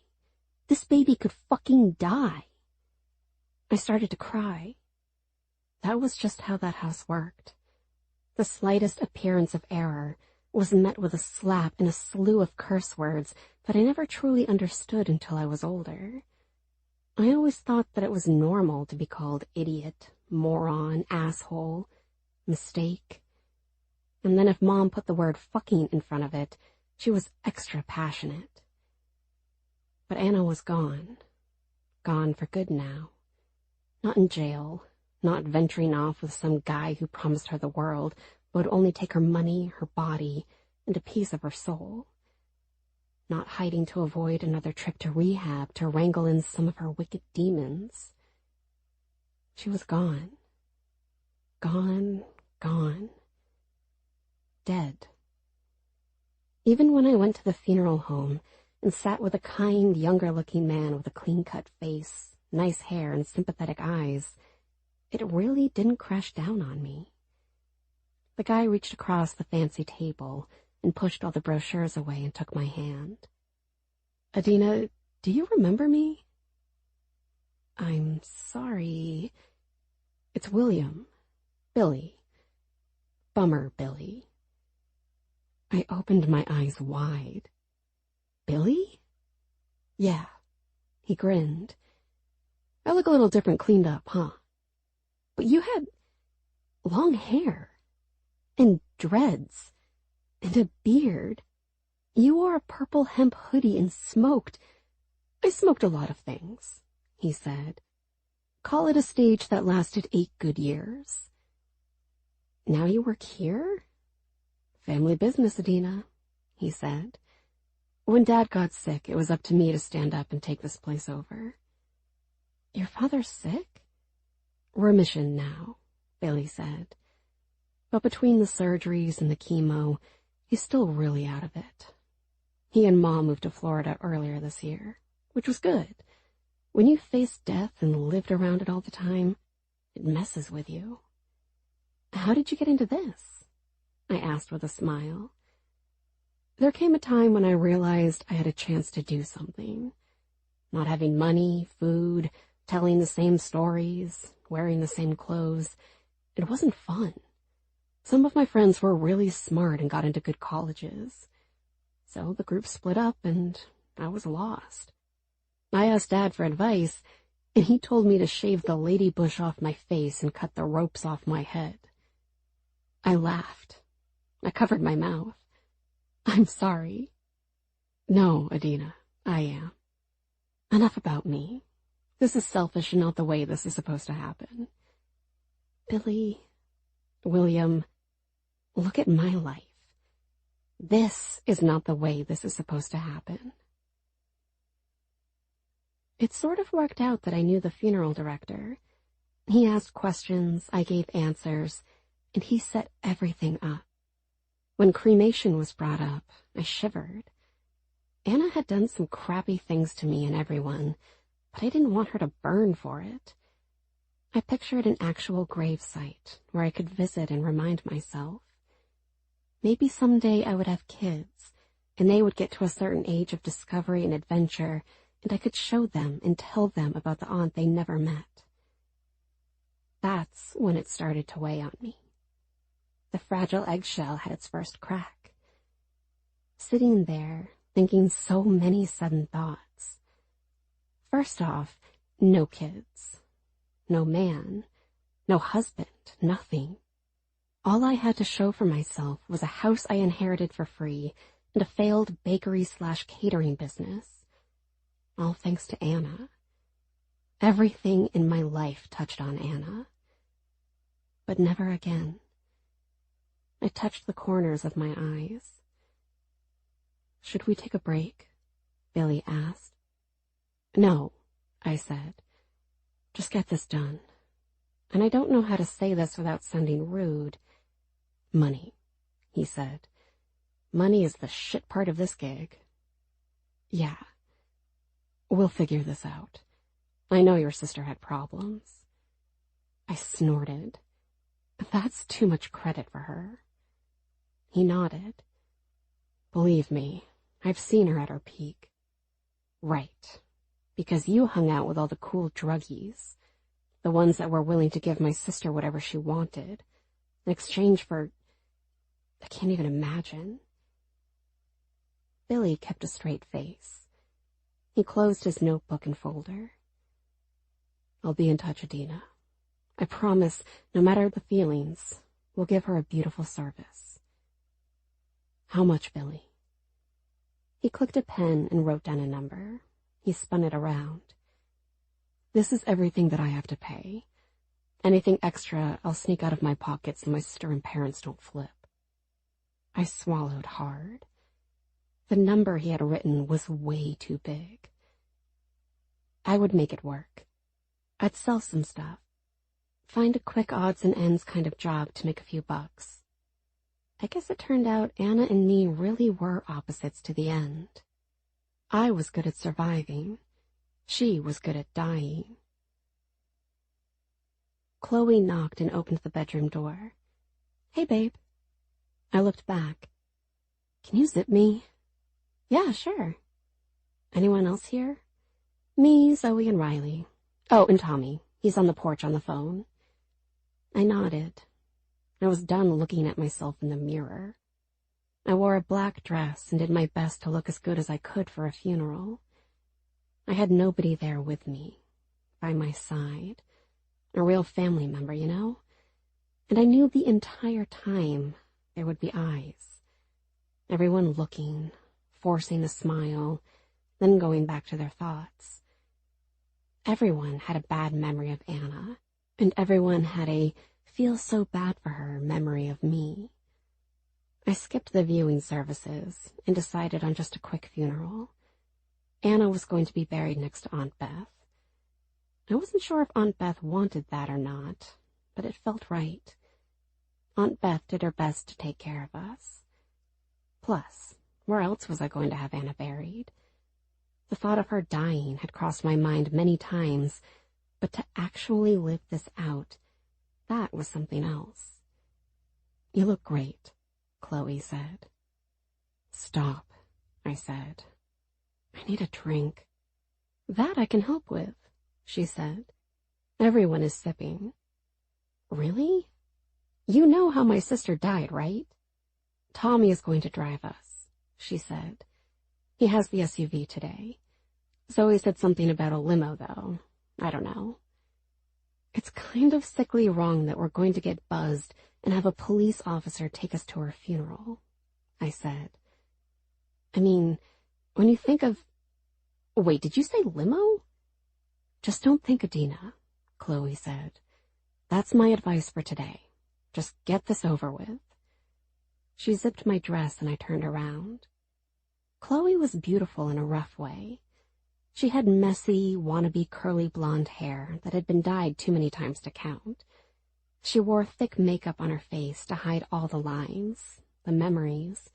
This baby could fucking die. I started to cry. That was just how that house worked. The slightest appearance of error was met with a slap and a slew of curse words that I never truly understood until I was older. I always thought that it was normal to be called idiot, moron, asshole, mistake. And then if Mom put the word fucking in front of it, she was extra passionate. But Anna was gone. Gone for good now. Not in jail, not venturing off with some guy who promised her the world, but would only take her money, her body, and a piece of her soul. Not hiding to avoid another trip to rehab to wrangle in some of her wicked demons. She was gone. Gone, gone. Dead. Even when I went to the funeral home and sat with a kind, younger-looking man with a clean-cut face, nice hair, and sympathetic eyes, it really didn't crash down on me. The guy reached across the fancy table and pushed all the brochures away and took my hand. "Adina, do you remember me?" "I'm sorry. It's William. Billy. Bummer Billy." I opened my eyes wide. "Billy?" "Yeah." He grinned. "I look a little different cleaned up, huh? But you had long hair, and dreads, and a beard. You wore a purple hemp hoodie and smoked. I smoked a lot of things," he said. "Call it a stage that lasted 8 good years. Now you work here? Family business, Adina," he said. "When Dad got sick, it was up to me to stand up and take this place over." "Your father's sick?" "Remission now," Billy said. "But between the surgeries and the chemo, he's still really out of it. He and Mom moved to Florida earlier this year, which was good. When you face death and lived around it all the time, it messes with you." "How did you get into this?" I asked with a smile. There came a time when I realized I had a chance to do something. Not having money, food, telling the same stories, wearing the same clothes. It wasn't fun. Some of my friends were really smart and got into good colleges. So the group split up and I was lost. I asked Dad for advice, and he told me to shave the lady bush off my face and cut the ropes off my head. I laughed. I covered my mouth. I'm sorry. No, Adina, I am. Enough about me. This is selfish and not the way this is supposed to happen. Billy, William, look at my life. This is not the way this is supposed to happen. It sort of worked out that I knew the funeral director. He asked questions, I gave answers, and he set everything up. When cremation was brought up, I shivered. Anna had done some crappy things to me and everyone, but I didn't want her to burn for it. I pictured an actual grave site where I could visit and remind myself. Maybe someday I would have kids, and they would get to a certain age of discovery and adventure, and I could show them and tell them about the aunt they never met. That's when it started to weigh on me. The fragile eggshell had its first crack. Sitting there, thinking so many sudden thoughts. First off, no kids. No man. No husband. Nothing. All I had to show for myself was a house I inherited for free and a failed bakery/catering business. All thanks to Anna. Everything in my life touched on Anna. But never again. I touched the corners of my eyes. Should we take a break? Billy asked. No, I said. Just get this done. And I don't know how to say this without sounding rude. Money, he said. Money is the shit part of this gig. Yeah. We'll figure this out. I know your sister had problems. I snorted. That's too much credit for her. He nodded. Believe me, I've seen her at her peak. Right. Because you hung out with all the cool druggies. The ones that were willing to give my sister whatever she wanted. In exchange for... I can't even imagine. Billy kept a straight face. He closed his notebook and folder. I'll be in touch, Adina. I promise, no matter the feelings, we'll give her a beautiful service. How much, Billy? He clicked a pen and wrote down a number. He spun it around. This is everything that I have to pay. Anything extra, I'll sneak out of my pocket so my sister and parents don't flip. I swallowed hard. The number he had written was way too big. I would make it work. I'd sell some stuff. Find a quick odds and ends kind of job to make a few bucks. I guess it turned out Anna and me really were opposites to the end. I was good at surviving. She was good at dying. Chloe knocked and opened the bedroom door. Hey, babe. I looked back. Can you zip me? Yeah, sure. Anyone else here? Me, Zoe, and Riley. Oh, and Tommy. He's on the porch on the phone. I nodded. I was done looking at myself in the mirror. I wore a black dress and did my best to look as good as I could for a funeral. I had nobody there with me, by my side. A real family member, you know? And I knew the entire time there would be eyes. Everyone looking, forcing a smile, then going back to their thoughts. Everyone had a bad memory of Anna, and everyone had a feel so bad for her memory of me. I skipped the viewing services and decided on just a quick funeral. Anna was going to be buried next to Aunt Beth. I wasn't sure if Aunt Beth wanted that or not, but it felt right. Aunt Beth did her best to take care of us. Plus, where else was I going to have Anna buried? The thought of her dying had crossed my mind many times, but to actually live this out, that was something else. You look great, Chloe said. Stop, I said. I need a drink. That I can help with, she said. Everyone is sipping. Really? You know how my sister died, right? Tommy is going to drive us, she said. He has the SUV today. Zoe said something about a limo, though. I don't know. It's kind of sickly wrong that we're going to get buzzed and have a police officer take us to her funeral, I said. I mean, when you think of... Wait, did you say limo? Just don't think, Adina, Chloe said. That's my advice for today. Just get this over with. She zipped my dress and I turned around. Chloe was beautiful in a rough way. She had messy, wannabe curly blonde hair that had been dyed too many times to count. She wore thick makeup on her face to hide all the lines, the memories,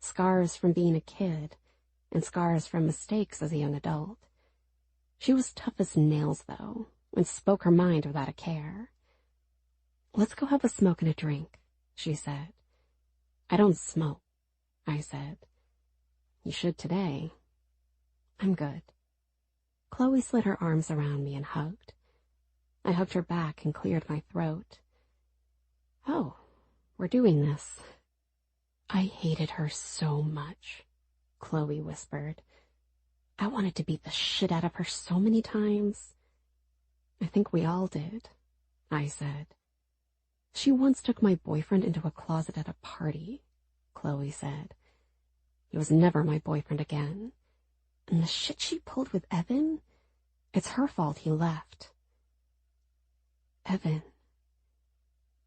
scars from being a kid, and scars from mistakes as a young adult. She was tough as nails, though, and spoke her mind without a care. Let's go have a smoke and a drink, she said. I don't smoke, I said. You should today. I'm good. Chloe slid her arms around me and hugged. I hugged her back and cleared my throat. Oh, we're doing this. I hated her so much, Chloe whispered. I wanted to beat the shit out of her so many times. I think we all did, I said. She once took my boyfriend into a closet at a party, Chloe said. He was never my boyfriend again. And the shit she pulled with Evan, it's her fault he left. Evan.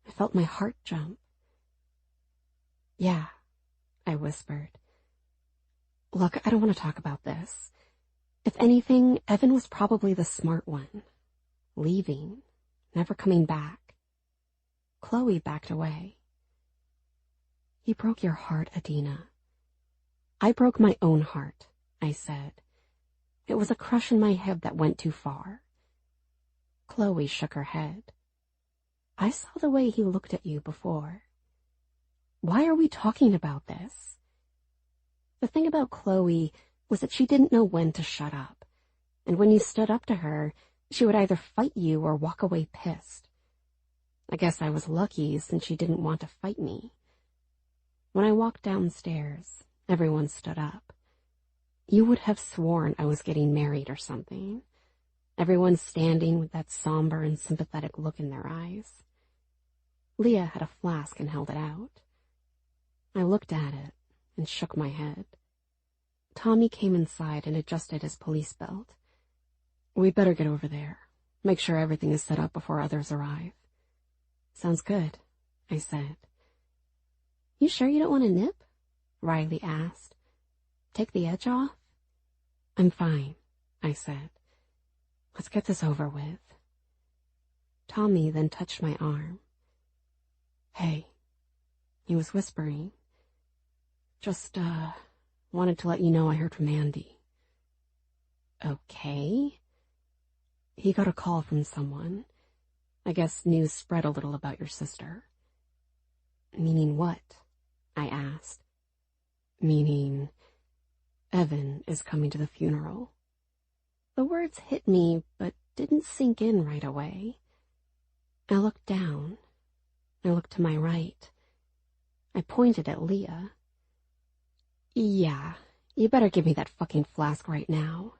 I felt my heart jump. Yeah, I whispered. Look, I don't want to talk about this. If anything, Evan was probably the smart one. Leaving, never coming back. Chloe backed away. He broke your heart, Adina. I broke my own heart, I said. It was a crush in my head that went too far. Chloe shook her head. I saw the way he looked at you before. Why are we talking about this? The thing about Chloe was that she didn't know when to shut up, and when you stood up to her, she would either fight you or walk away pissed. I guess I was lucky since she didn't want to fight me. When I walked downstairs, everyone stood up. You would have sworn I was getting married or something. Everyone standing with that somber and sympathetic look in their eyes. Leah had a flask and held it out. I looked at it and shook my head. Tommy came inside and adjusted his police belt. We'd better get over there. Make sure everything is set up before others arrive. Sounds good, I said. You sure you don't want a nip? Riley asked. Take the edge off? I'm fine, I said. Let's get this over with. Tommy then touched my arm. Hey, he was whispering. Just, wanted to let you know I heard from Andy. Okay. He got a call from someone. I guess news spread a little about your sister. Meaning what? I asked. Meaning, Evan is coming to the funeral. The words hit me, but didn't sink in right away. I looked down. I looked to my right. I pointed at Leah. Yeah, you better give me that fucking flask right now.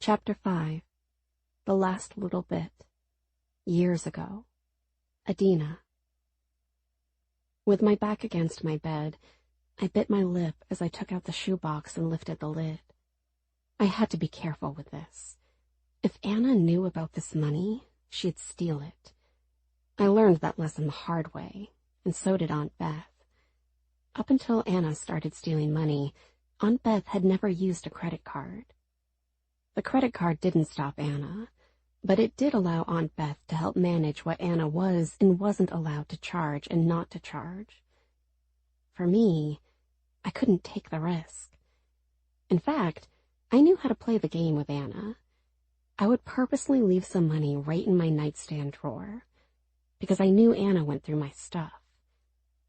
Chapter 5. The Last Little Bit. Years ago. Adina. With my back against my bed, I bit my lip as I took out the shoebox and lifted the lid. I had to be careful with this. If Anna knew about this money, she'd steal it. I learned that lesson the hard way, and so did Aunt Beth. Up until Anna started stealing money, Aunt Beth had never used a credit card. The credit card didn't stop Anna, but it did allow Aunt Beth to help manage what Anna was and wasn't allowed to charge and not to charge. For me, I couldn't take the risk. In fact, I knew how to play the game with Anna. I would purposely leave some money right in my nightstand drawer, because I knew Anna went through my stuff.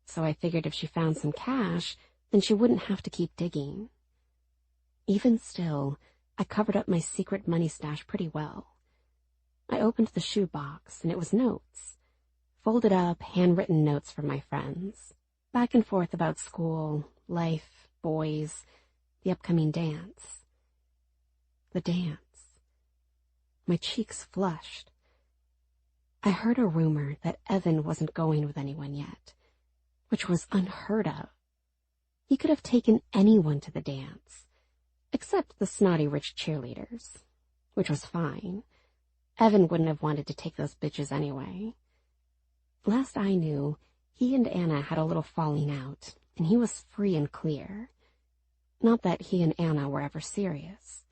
so I figured if she found some cash, then she wouldn't have to keep digging. Even still, I covered up my secret money stash pretty well. I opened the shoebox, and it was notes. Folded up, handwritten notes from my friends. Back and forth about school, life, boys, the upcoming dance. The dance. My cheeks flushed. I heard a rumor that Evan wasn't going with anyone yet, which was unheard of. He could have taken anyone to the dance, except the snotty rich cheerleaders, which was fine. Evan wouldn't have wanted to take those bitches anyway. Last I knew, he and Anna had a little falling out, and he was free and clear. Not that he and Anna were ever serious.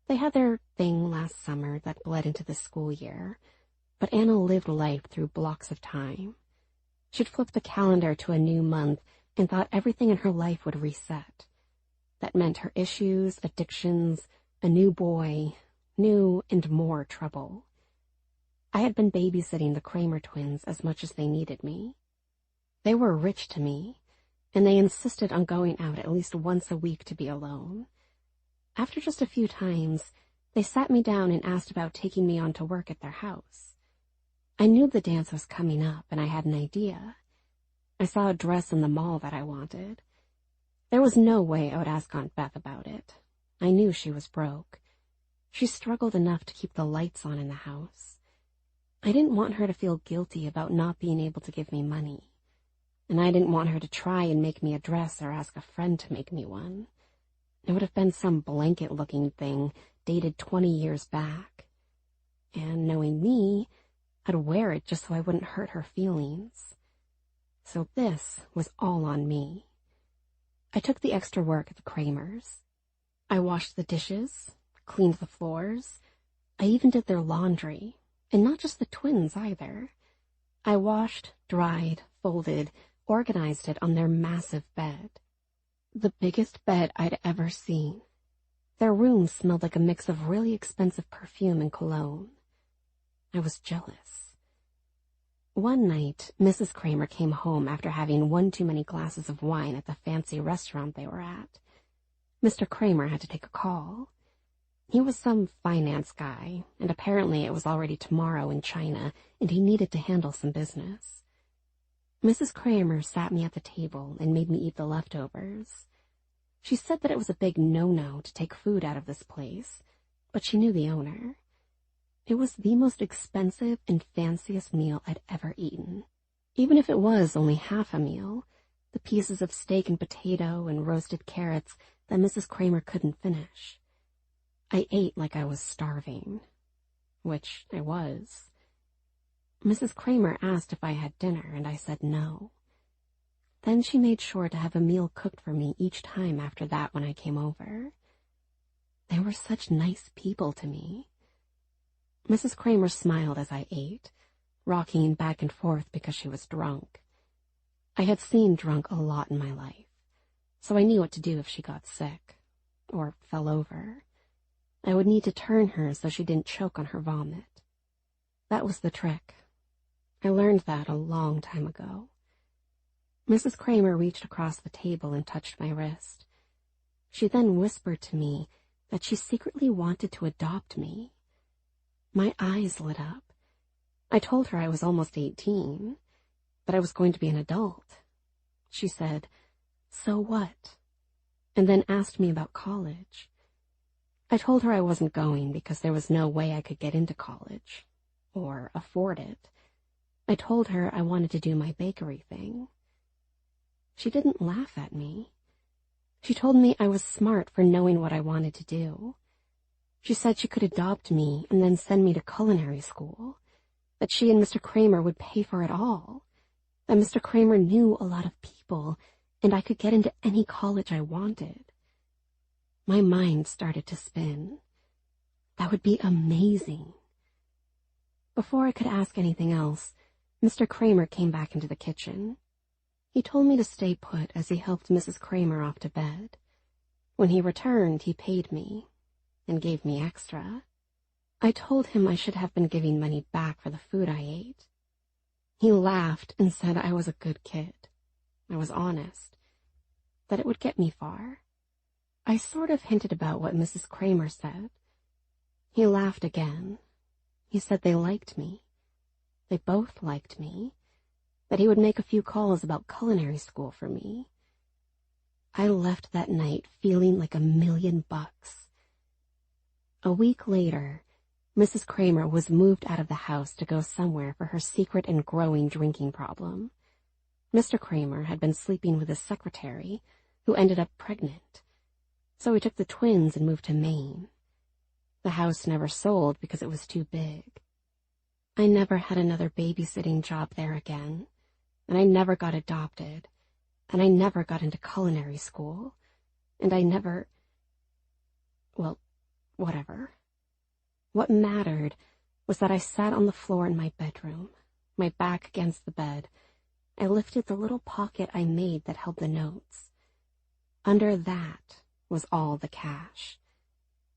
They had their thing last summer that bled into the school year, but Anna lived life through blocks of time. She'd flip the calendar to a new month and thought everything in her life would reset. That meant her issues, addictions, a new boy, new and more trouble. I had been babysitting the Kramer twins as much as they needed me. They were rich to me, and they insisted on going out at least once a week to be alone. After just a few times, they sat me down and asked about taking me on to work at their house. I knew the dance was coming up, and I had an idea. I saw a dress in the mall that I wanted. There was no way I would ask Aunt Beth about it. I knew she was broke. She struggled enough to keep the lights on in the house. I didn't want her to feel guilty about not being able to give me money. And I didn't want her to try and make me a dress or ask a friend to make me one. It would have been some blanket-looking thing dated 20 years back. And knowing me, I'd wear it just so I wouldn't hurt her feelings. So this was all on me. I took the extra work at the Kramers. I washed the dishes, cleaned the floors. I even did their laundry, and not just the twins either. I washed, dried, folded, organized it on their massive bed. The biggest bed I'd ever seen. Their room smelled like a mix of really expensive perfume and cologne. I was jealous. One night, Mrs. Kramer came home after having one too many glasses of wine at the fancy restaurant they were at. Mr. Kramer had to take a call. He was some finance guy, and apparently it was already tomorrow in China, and he needed to handle some business. Mrs. Kramer sat me at the table and made me eat the leftovers. She said that it was a big no-no to take food out of this place, but she knew the owner. It was the most expensive and fanciest meal I'd ever eaten. Even if it was only half a meal, the pieces of steak and potato and roasted carrots that Mrs. Kramer couldn't finish. I ate like I was starving, which I was. Mrs. Kramer asked if I had dinner, and I said no. Then she made sure to have a meal cooked for me each time after that when I came over. They were such nice people to me. Mrs. Kramer smiled as I ate, rocking back and forth because she was drunk. I had seen drunk a lot in my life, so I knew what to do if she got sick, or fell over. I would need to turn her so she didn't choke on her vomit. That was the trick. I learned that a long time ago. Mrs. Kramer reached across the table and touched my wrist. She then whispered to me that she secretly wanted to adopt me. My eyes lit up. I told her I was almost 18, that I was going to be an adult. She said, "So what?" and then asked me about college. I told her I wasn't going because there was no way I could get into college, or afford it. I told her I wanted to do my bakery thing. She didn't laugh at me. She told me I was smart for knowing what I wanted to do. She said she could adopt me and then send me to culinary school, that she and Mr. Kramer would pay for it all, that Mr. Kramer knew a lot of people, and I could get into any college I wanted. My mind started to spin. That would be amazing. Before I could ask anything else, Mr. Kramer came back into the kitchen. He told me to stay put as he helped Mrs. Kramer off to bed. When he returned, he paid me and gave me extra. I told him I should have been giving money back for the food I ate. He laughed and said I was a good kid. I was honest, that it would get me far. I sort of hinted about what Mrs. Kramer said. He laughed again. He said they liked me. They both liked me. That he would make a few calls about culinary school for me. I left that night feeling like $1,000,000. A week later, Mrs. Kramer was moved out of the house to go somewhere for her secret and growing drinking problem. Mr. Kramer had been sleeping with his secretary, who ended up pregnant. So he took the twins and moved to Maine. The house never sold because it was too big. I never had another babysitting job there again, and I never got adopted, and I never got into culinary school, and I never... well, whatever. What mattered was that I sat on the floor in my bedroom, my back against the bed. I lifted the little pocket I made that held the notes. Under that was all the cash.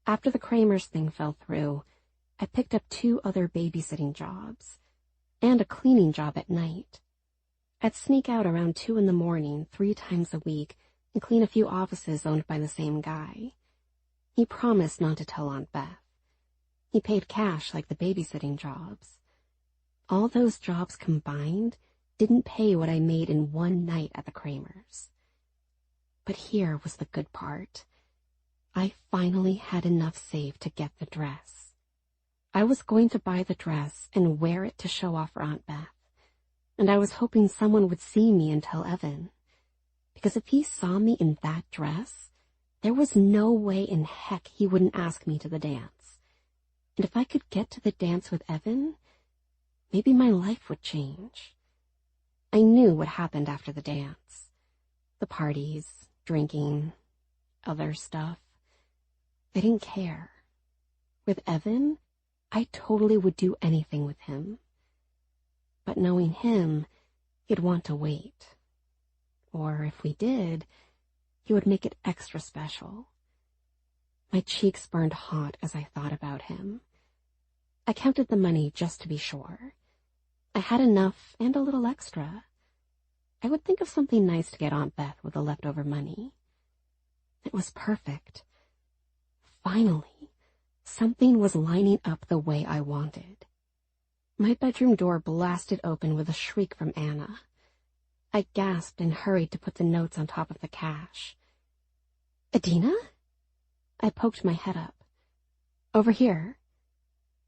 After the Kramers thing fell through, I picked up 2 other babysitting jobs, and a cleaning job at night. I'd sneak out around 2 a.m, 3 times a week, and clean a few offices owned by the same guy. He promised not to tell Aunt Beth. He paid cash like the babysitting jobs. All those jobs combined didn't pay what I made in one night at the Kramers. But here was the good part. I finally had enough saved to get the dress. I was going to buy the dress and wear it to show off for Aunt Beth, and I was hoping someone would see me and tell Evan. Because if he saw me in that dress, there was no way in heck he wouldn't ask me to the dance. And if I could get to the dance with Evan, maybe my life would change. I knew what happened after the dance. The parties, drinking, other stuff. I didn't care. With Evan, I totally would do anything with him. But knowing him, he'd want to wait. Or if we did, he would make it extra special. My cheeks burned hot as I thought about him. I counted the money just to be sure. I had enough and a little extra. I would think of something nice to get Aunt Beth with the leftover money. It was perfect. Finally, something was lining up the way I wanted. My bedroom door blasted open with a shriek from Anna. I gasped and hurried to put the notes on top of the cash. Adina? I poked my head up. Over here.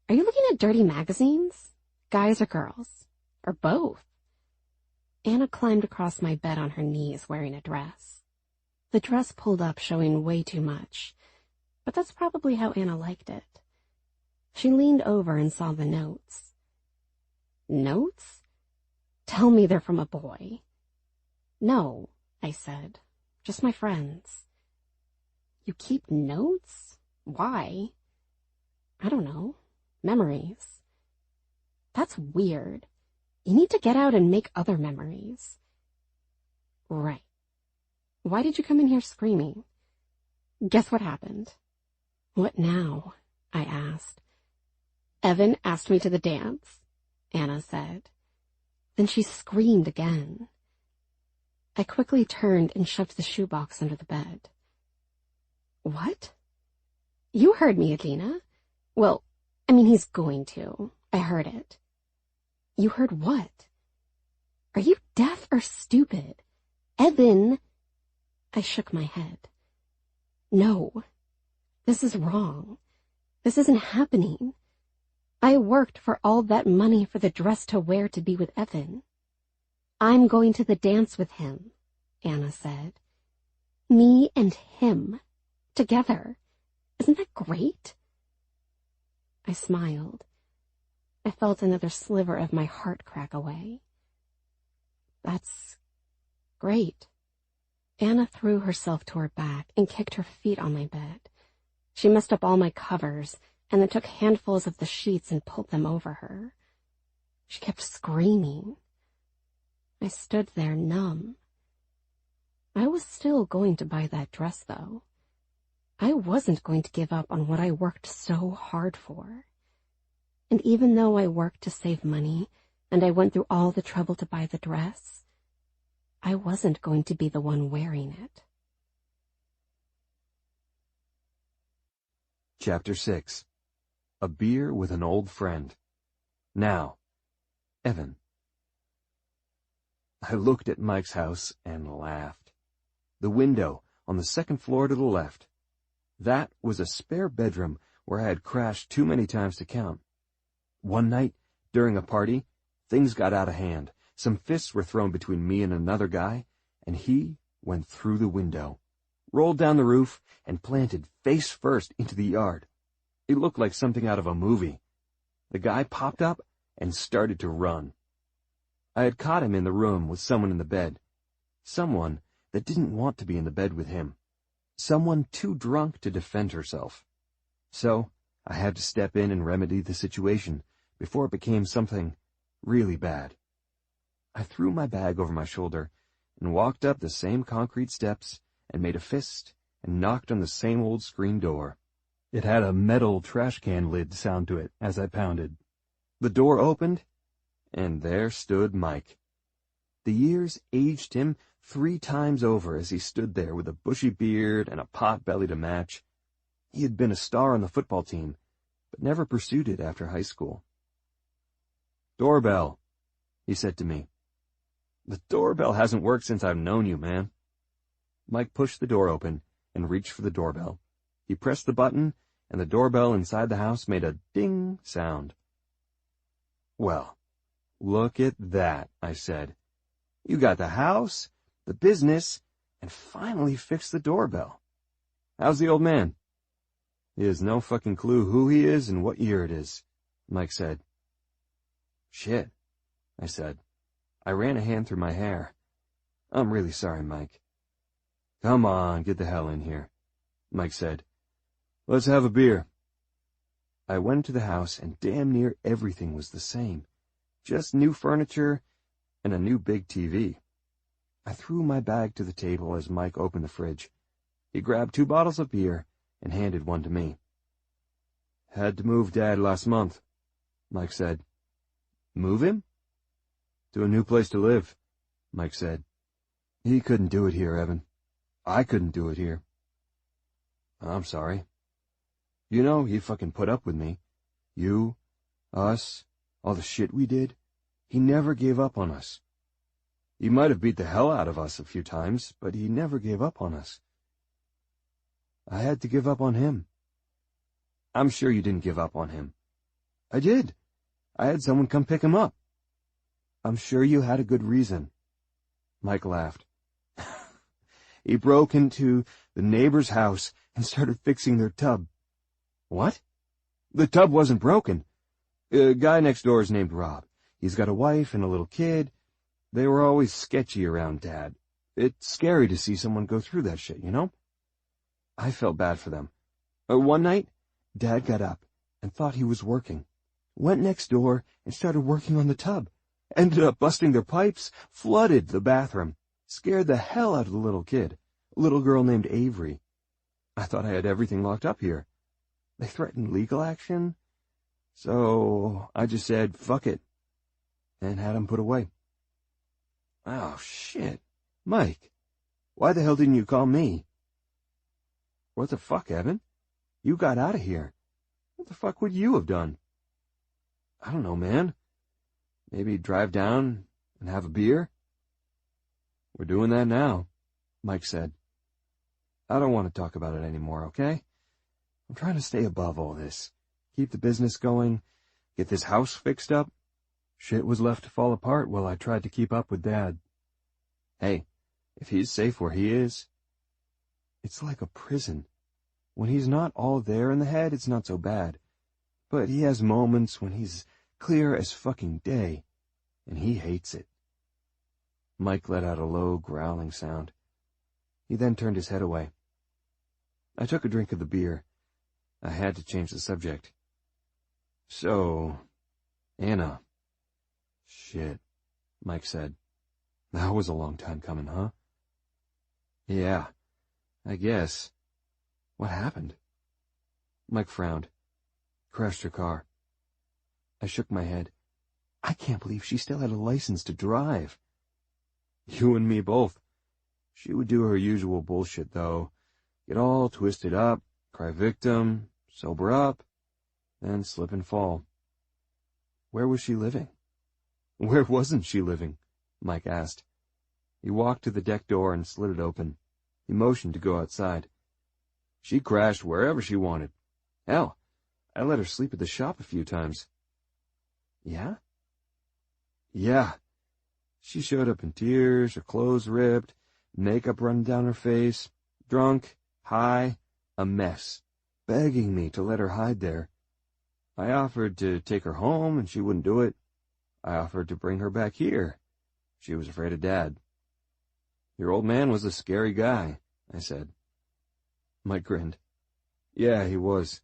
Are you looking at dirty magazines? Guys or girls? Or both? Anna climbed across my bed on her knees wearing a dress. The dress pulled up showing way too much, but that's probably how Anna liked it. She leaned over and saw the notes. Notes? Tell me they're from a boy. No, I said. Just my friends. You keep notes? Why? I don't know. Memories. That's weird. You need to get out and make other memories. Right. Why did you come in here screaming? Guess what happened? What now? I asked. Evan asked me to the dance, Anna said. Then she screamed again. I quickly turned and shoved the shoebox under the bed. What? You heard me, Adina. Well, I mean, he's going to. I heard it. You heard what? Are you deaf or stupid? Evan! I shook my head. No. This is wrong. This isn't happening. I worked for all that money for the dress to wear to be with Evan. I'm going to the dance with him, Anna said. Me and him. Together. Isn't that great? I smiled. I felt another sliver of my heart crack away. That's great. Anna threw herself to her back and kicked her feet on my bed. She messed up all my covers and then took handfuls of the sheets and pulled them over her. She kept screaming. I stood there numb. I was still going to buy that dress, though. I wasn't going to give up on what I worked so hard for. And even though I worked to save money, and I went through all the trouble to buy the dress, I wasn't going to be the one wearing it. Chapter 6. A Beer with an Old Friend. Now, Evan. I looked at Mike's house and laughed. The window on the second floor to the left. That was a spare bedroom where I had crashed too many times to count. One night, during a party, things got out of hand. Some fists were thrown between me and another guy, and he went through the window, rolled down the roof, and planted face first into the yard. It looked like something out of a movie. The guy popped up and started to run. I had caught him in the room with someone in the bed. Someone that didn't want to be in the bed with him. Someone too drunk to defend herself. So I had to step in and remedy the situation before it became something really bad. I threw my bag over my shoulder and walked up the same concrete steps and made a fist and knocked on the same old screen door. It had a metal trash can lid sound to it as I pounded. The door opened, and there stood Mike. The years aged him 3 times over as he stood there with a bushy beard and a pot belly to match. He had been a star on the football team, but never pursued it after high school. "Doorbell," he said to me. "The doorbell hasn't worked since I've known you, man." Mike pushed the door open and reached for the doorbell. He pressed the button, and the doorbell inside the house made a ding sound. "Well, look at that," I said. "You got the house, the business, and finally fixed the doorbell. How's the old man?" "He has no fucking clue who he is and what year it is," Mike said. "Shit," I said. I ran a hand through my hair. "I'm really sorry, Mike." "Come on, get the hell in here," Mike said. "Let's have a beer." I went to the house, and damn near everything was the same. Just new furniture and a new big TV. I threw my bag to the table as Mike opened the fridge. He grabbed 2 bottles of beer and handed one to me. "Had to move Dad last month," Mike said. "Move him?" "To a new place to live," Mike said. "He couldn't do it here, Evan. I couldn't do it here." "I'm sorry. You know, he fucking put up with me. You, us, all the shit we did. He never gave up on us. He might have beat the hell out of us a few times, but he never gave up on us. I had to give up on him." "I'm sure you didn't give up on him." "I did. I had someone come pick him up." "I'm sure you had a good reason." Mike laughed. "He broke into the neighbor's house and started fixing their tub." "What?" "The tub wasn't broken. A guy next door is named Rob. He's got a wife and a little kid. They were always sketchy around Dad. It's scary to see someone go through that shit, you know?" I felt bad for them. One night, Dad got up and thought he was working. Went next door and started working on the tub. Ended up busting their pipes, flooded the bathroom. Scared the hell out of the little kid, a little girl named Avery. I thought I had everything locked up here. They threatened legal action, so I just said, fuck it, and had him put away. "Oh, shit. Mike, why the hell didn't you call me?" "What the fuck, Evan? You got out of here. What the fuck would you have done?" "I don't know, man. Maybe drive down and have a beer?" "We're doing that now," Mike said. "I don't want to talk about it anymore, okay? I'm trying to stay above all this. Keep the business going, get this house fixed up. Shit was left to fall apart while I tried to keep up with Dad. Hey, if he's safe where he is, it's like a prison. When he's not all there in the head, it's not so bad. But he has moments when he's clear as fucking day, and he hates it." Mike let out a low, growling sound. He then turned his head away. I took a drink of the beer. I had to change the subject. "So, Anna." "Shit," Mike said. "That was a long time coming, huh?" "Yeah, I guess. What happened?" Mike frowned. "Crashed her car." I shook my head. I can't believe she still had a license to drive. You and me both. She would do her usual bullshit, though. Get all twisted up, cry victim, sober up, then slip and fall. Where was she living? Where wasn't she living? Mike asked. He walked to the deck door and slid it open. He motioned to go outside. She crashed wherever she wanted. Hell, I let her sleep at the shop a few times. Yeah? Yeah. She showed up in tears, her clothes ripped, makeup running down her face, drunk, high, a mess, begging me to let her hide there. I offered to take her home, and she wouldn't do it. I offered to bring her back here. She was afraid of Dad. Your old man was a scary guy, I said. Mike grinned. Yeah, he was.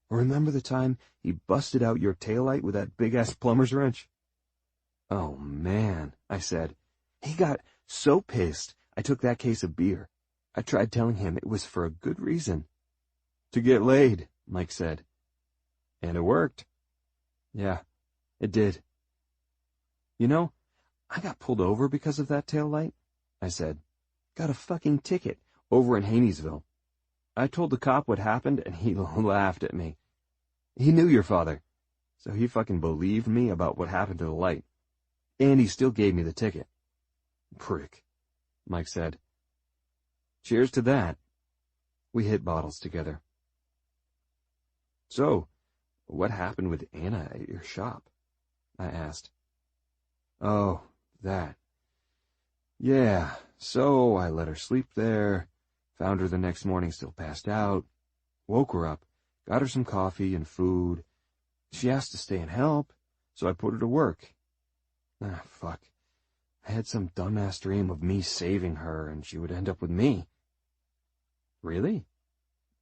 Remember the time he busted out your taillight with that big-ass plumber's wrench? Oh, man, I said. He got so pissed I took that case of beer. I tried telling him it was for a good reason. To get laid, Mike said. And it worked. Yeah, it did. You know, I got pulled over because of that taillight, I said. Got a fucking ticket over in Haney'sville. I told the cop what happened, and he laughed at me. He knew your father, so he fucking believed me about what happened to the light. And he still gave me the ticket. Prick, Mike said. Cheers to that. We hit bottles together. So, what happened with Anna at your shop? I asked. Oh, that. Yeah, so I let her sleep there, found her the next morning still passed out, woke her up, got her some coffee and food. She asked to stay and help, so I put her to work. Fuck. I had some dumbass dream of me saving her, and she would end up with me. Really?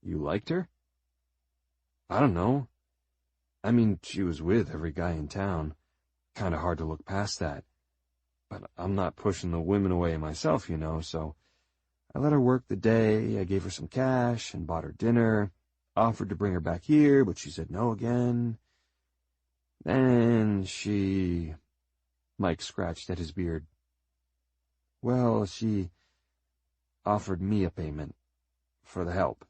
You liked her? I don't know. I mean, she was with every guy in town. Kinda hard to look past that. But I'm not pushing the women away myself, you know, so I let her work the day, I gave her some cash and bought her dinner, offered to bring her back here, but she said no again. Then she... Mike scratched at his beard. Well, she offered me a payment for the help.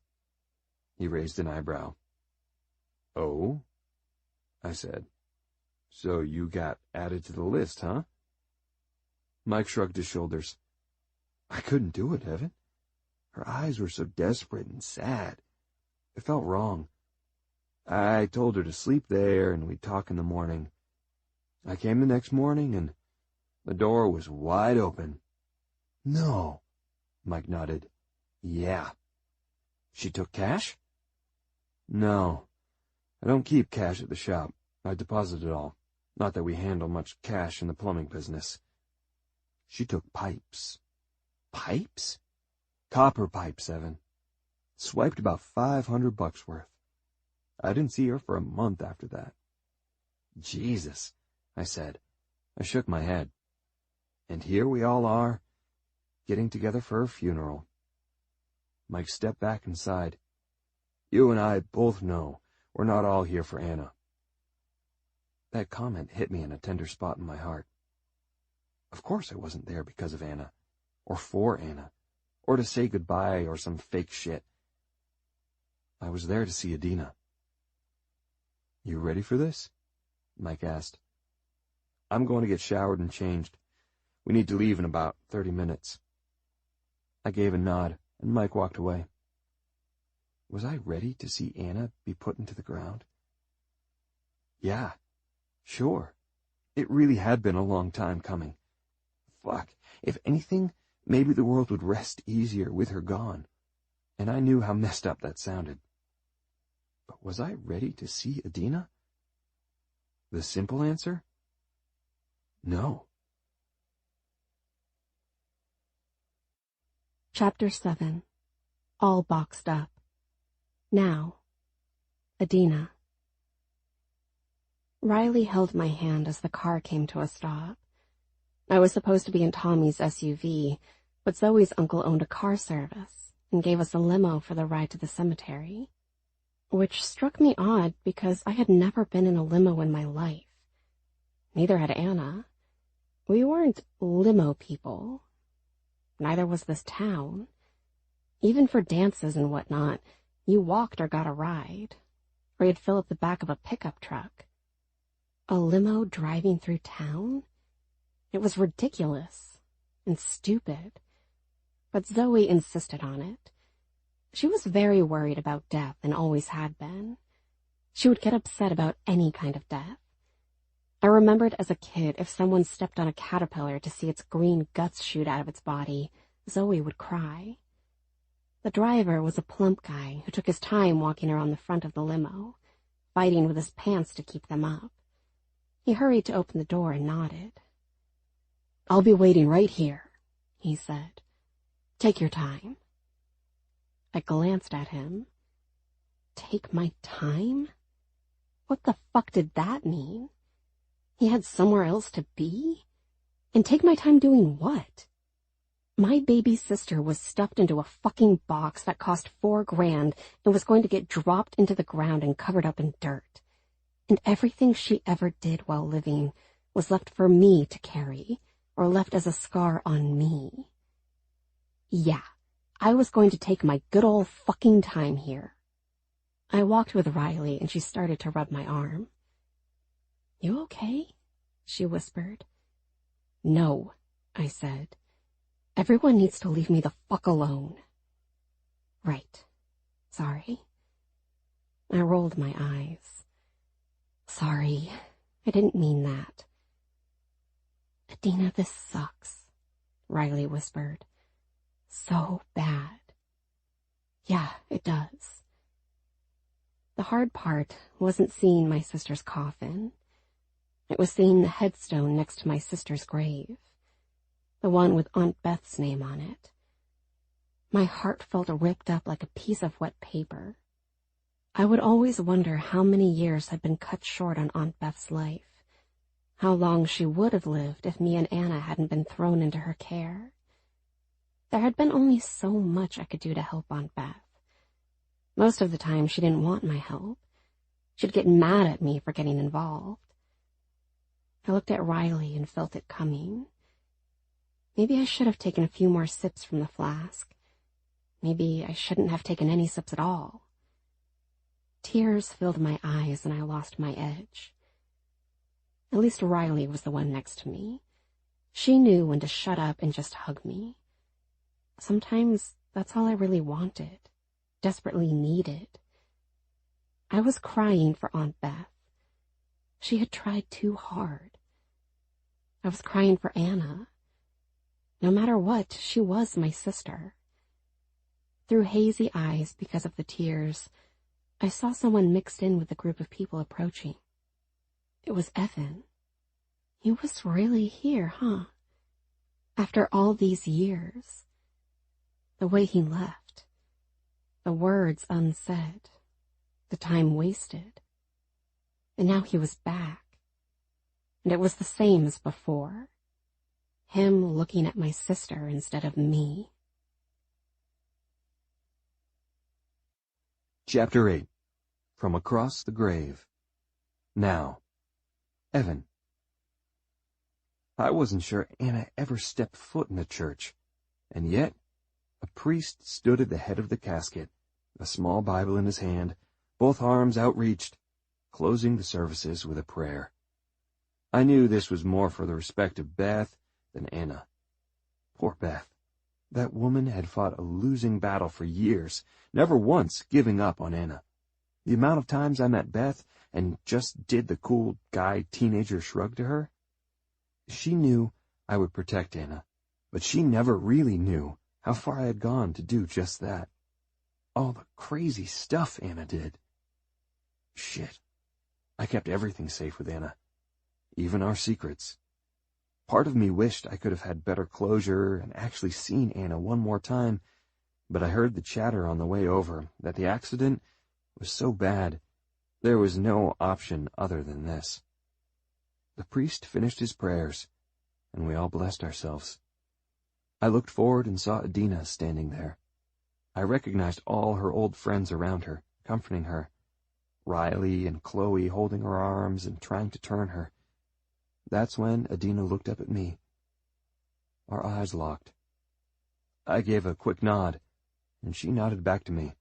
He raised an eyebrow. Oh? I said. So you got added to the list, huh? Mike shrugged his shoulders. I couldn't do it, Evan. Her eyes were so desperate and sad. It felt wrong. I told her to sleep there, and we'd talk in the morning. I came the next morning, and the door was wide open. No, Mike nodded. Yeah. She took cash? No. I don't keep cash at the shop. I deposit it all. Not that we handle much cash in the plumbing business. She took pipes. Pipes? Copper pipes, Evan. Swiped about $500 worth. I didn't see her for a month after that. Jesus, I said. I shook my head. And here we all are, getting together for her funeral. Mike stepped back and sighed. You and I both know we're not all here for Anna. That comment hit me in a tender spot in my heart. Of course I wasn't there because of Anna, or for Anna, or to say goodbye or some fake shit. I was there to see Adina. You ready for this? Mike asked. I'm going to get showered and changed. We need to leave in about 30 minutes. I gave a nod, and Mike walked away. Was I ready to see Anna be put into the ground? Yeah, sure. It really had been a long time coming. Fuck, if anything, maybe the world would rest easier with her gone. And I knew how messed up that sounded. But was I ready to see Adina? The simple answer? No. Chapter 7. All boxed up. Now. Adina. Riley held my hand as the car came to a stop. I was supposed to be in Tommy's SUV, but Zoe's uncle owned a car service and gave us a limo for the ride to the cemetery, which struck me odd because I had never been in a limo in my life. Neither had Anna. We weren't limo people. Neither was this town. Even for dances and whatnot, you walked or got a ride, or you'd fill up the back of a pickup truck. A limo driving through town? It was ridiculous and stupid, but Zoe insisted on it. She was very worried about death and always had been. She would get upset about any kind of death. I remembered as a kid, if someone stepped on a caterpillar to see its green guts shoot out of its body, Zoe would cry. The driver was a plump guy who took his time walking around the front of the limo, fighting with his pants to keep them up. He hurried to open the door and nodded. "I'll be waiting right here," he said. "Take your time." I glanced at him. Take my time? What the fuck did that mean? He had somewhere else to be? And take my time doing what? My baby sister was stuffed into a fucking box that cost $4,000 and was going to get dropped into the ground and covered up in dirt. And everything she ever did while living was left for me to carry, or left as a scar on me. Yeah, I was going to take my good old fucking time here. I walked with Riley and she started to rub my arm. "You okay?" she whispered. "No," I said. "Everyone needs to leave me the fuck alone." "Right. Sorry." I rolled my eyes. "Sorry, I didn't mean that." "Adina, this sucks," Riley whispered. "So bad." "Yeah, it does." The hard part wasn't seeing my sister's coffin. It was seeing the headstone next to my sister's grave, the one with Aunt Beth's name on it. My heart felt ripped up like a piece of wet paper. I would always wonder how many years had been cut short on Aunt Beth's life, how long she would have lived if me and Anna hadn't been thrown into her care. There had been only so much I could do to help Aunt Beth. Most of the time, she didn't want my help. She'd get mad at me for getting involved. I looked at Riley and felt it coming. Maybe I should have taken a few more sips from the flask. Maybe I shouldn't have taken any sips at all. Tears filled my eyes and I lost my edge. At least Riley was the one next to me. She knew when to shut up and just hug me. Sometimes that's all I really wanted, desperately needed. I was crying for Aunt Beth. She had tried too hard. I was crying for Anna. No matter what, she was my sister. Through hazy eyes because of the tears, I saw someone mixed in with the group of people approaching. It was Evan. He was really here, huh? After all these years. The way he left. The words unsaid. The time wasted. And now he was back. And it was the same as before. Him looking at my sister instead of me. Chapter 8. From Across the Grave. Now. Evan. I wasn't sure Anna ever stepped foot in the church, and yet a priest stood at the head of the casket, a small Bible in his hand, both arms outreached, closing the services with a prayer. I knew this was more for the respect of Beth than Anna. Poor Beth. That woman had fought a losing battle for years, never once giving up on Anna. The amount of times I met Beth and just did the cool guy teenager shrug to her. She knew I would protect Anna, but she never really knew how far I had gone to do just that. All the crazy stuff Anna did. Shit. I kept everything safe with Anna, even our secrets. Part of me wished I could have had better closure and actually seen Anna one more time, but I heard the chatter on the way over that the accident was so bad there was no option other than this. The priest finished his prayers, and we all blessed ourselves. I looked forward and saw Adina standing there. I recognized all her old friends around her, comforting her. Riley and Chloe holding her arms and trying to turn her. That's when Adina looked up at me. Our eyes locked. I gave a quick nod, and she nodded back to me.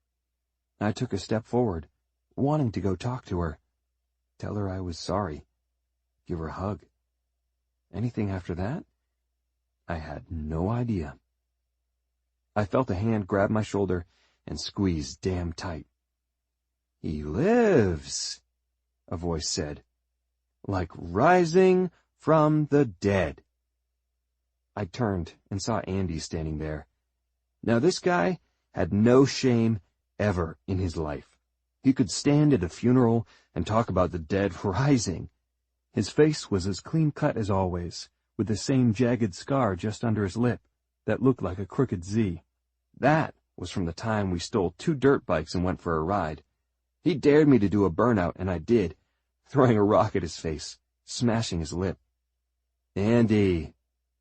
I took a step forward, wanting to go talk to her, tell her I was sorry, give her a hug. Anything after that? I had no idea. I felt a hand grab my shoulder and squeeze damn tight. "He lives," a voice said, "like rising from the dead." I turned and saw Andy standing there. Now this guy had no shame ever in his life. He could stand at a funeral and talk about the dead rising. His face was as clean-cut as always, with the same jagged scar just under his lip that looked like a crooked Z. That was from the time we stole 2 dirt bikes and went for a ride. He dared me to do a burnout, and I did, throwing a rock at his face, smashing his lip. "Andy,"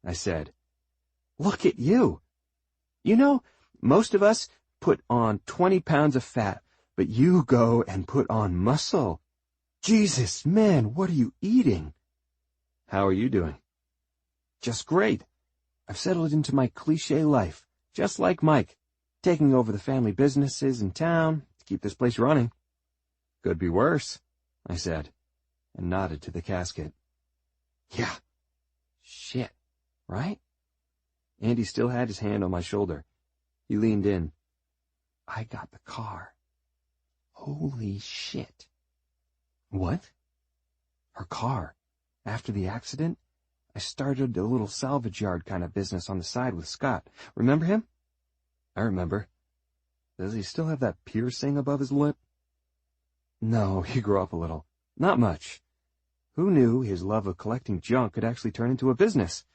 I said, "look at you. You know, most of us put on 20 pounds of fat, but you go and put on muscle. Jesus, man, what are you eating?" "How are you doing?" "Just great. I've settled into my cliché life, just like Mike, taking over the family businesses in town to keep this place running." "Could be worse," I said, and nodded to the casket. "Yeah. Shit, right?" Andy still had his hand on my shoulder. He leaned in. "I got the car. Holy shit." "What?" "Her car. After the accident, I started a little salvage yard kind of business on the side with Scott. Remember him?" "I remember. Does he still have that piercing above his lip?" "No, he grew up a little. Not much. Who knew his love of collecting junk could actually turn into a business?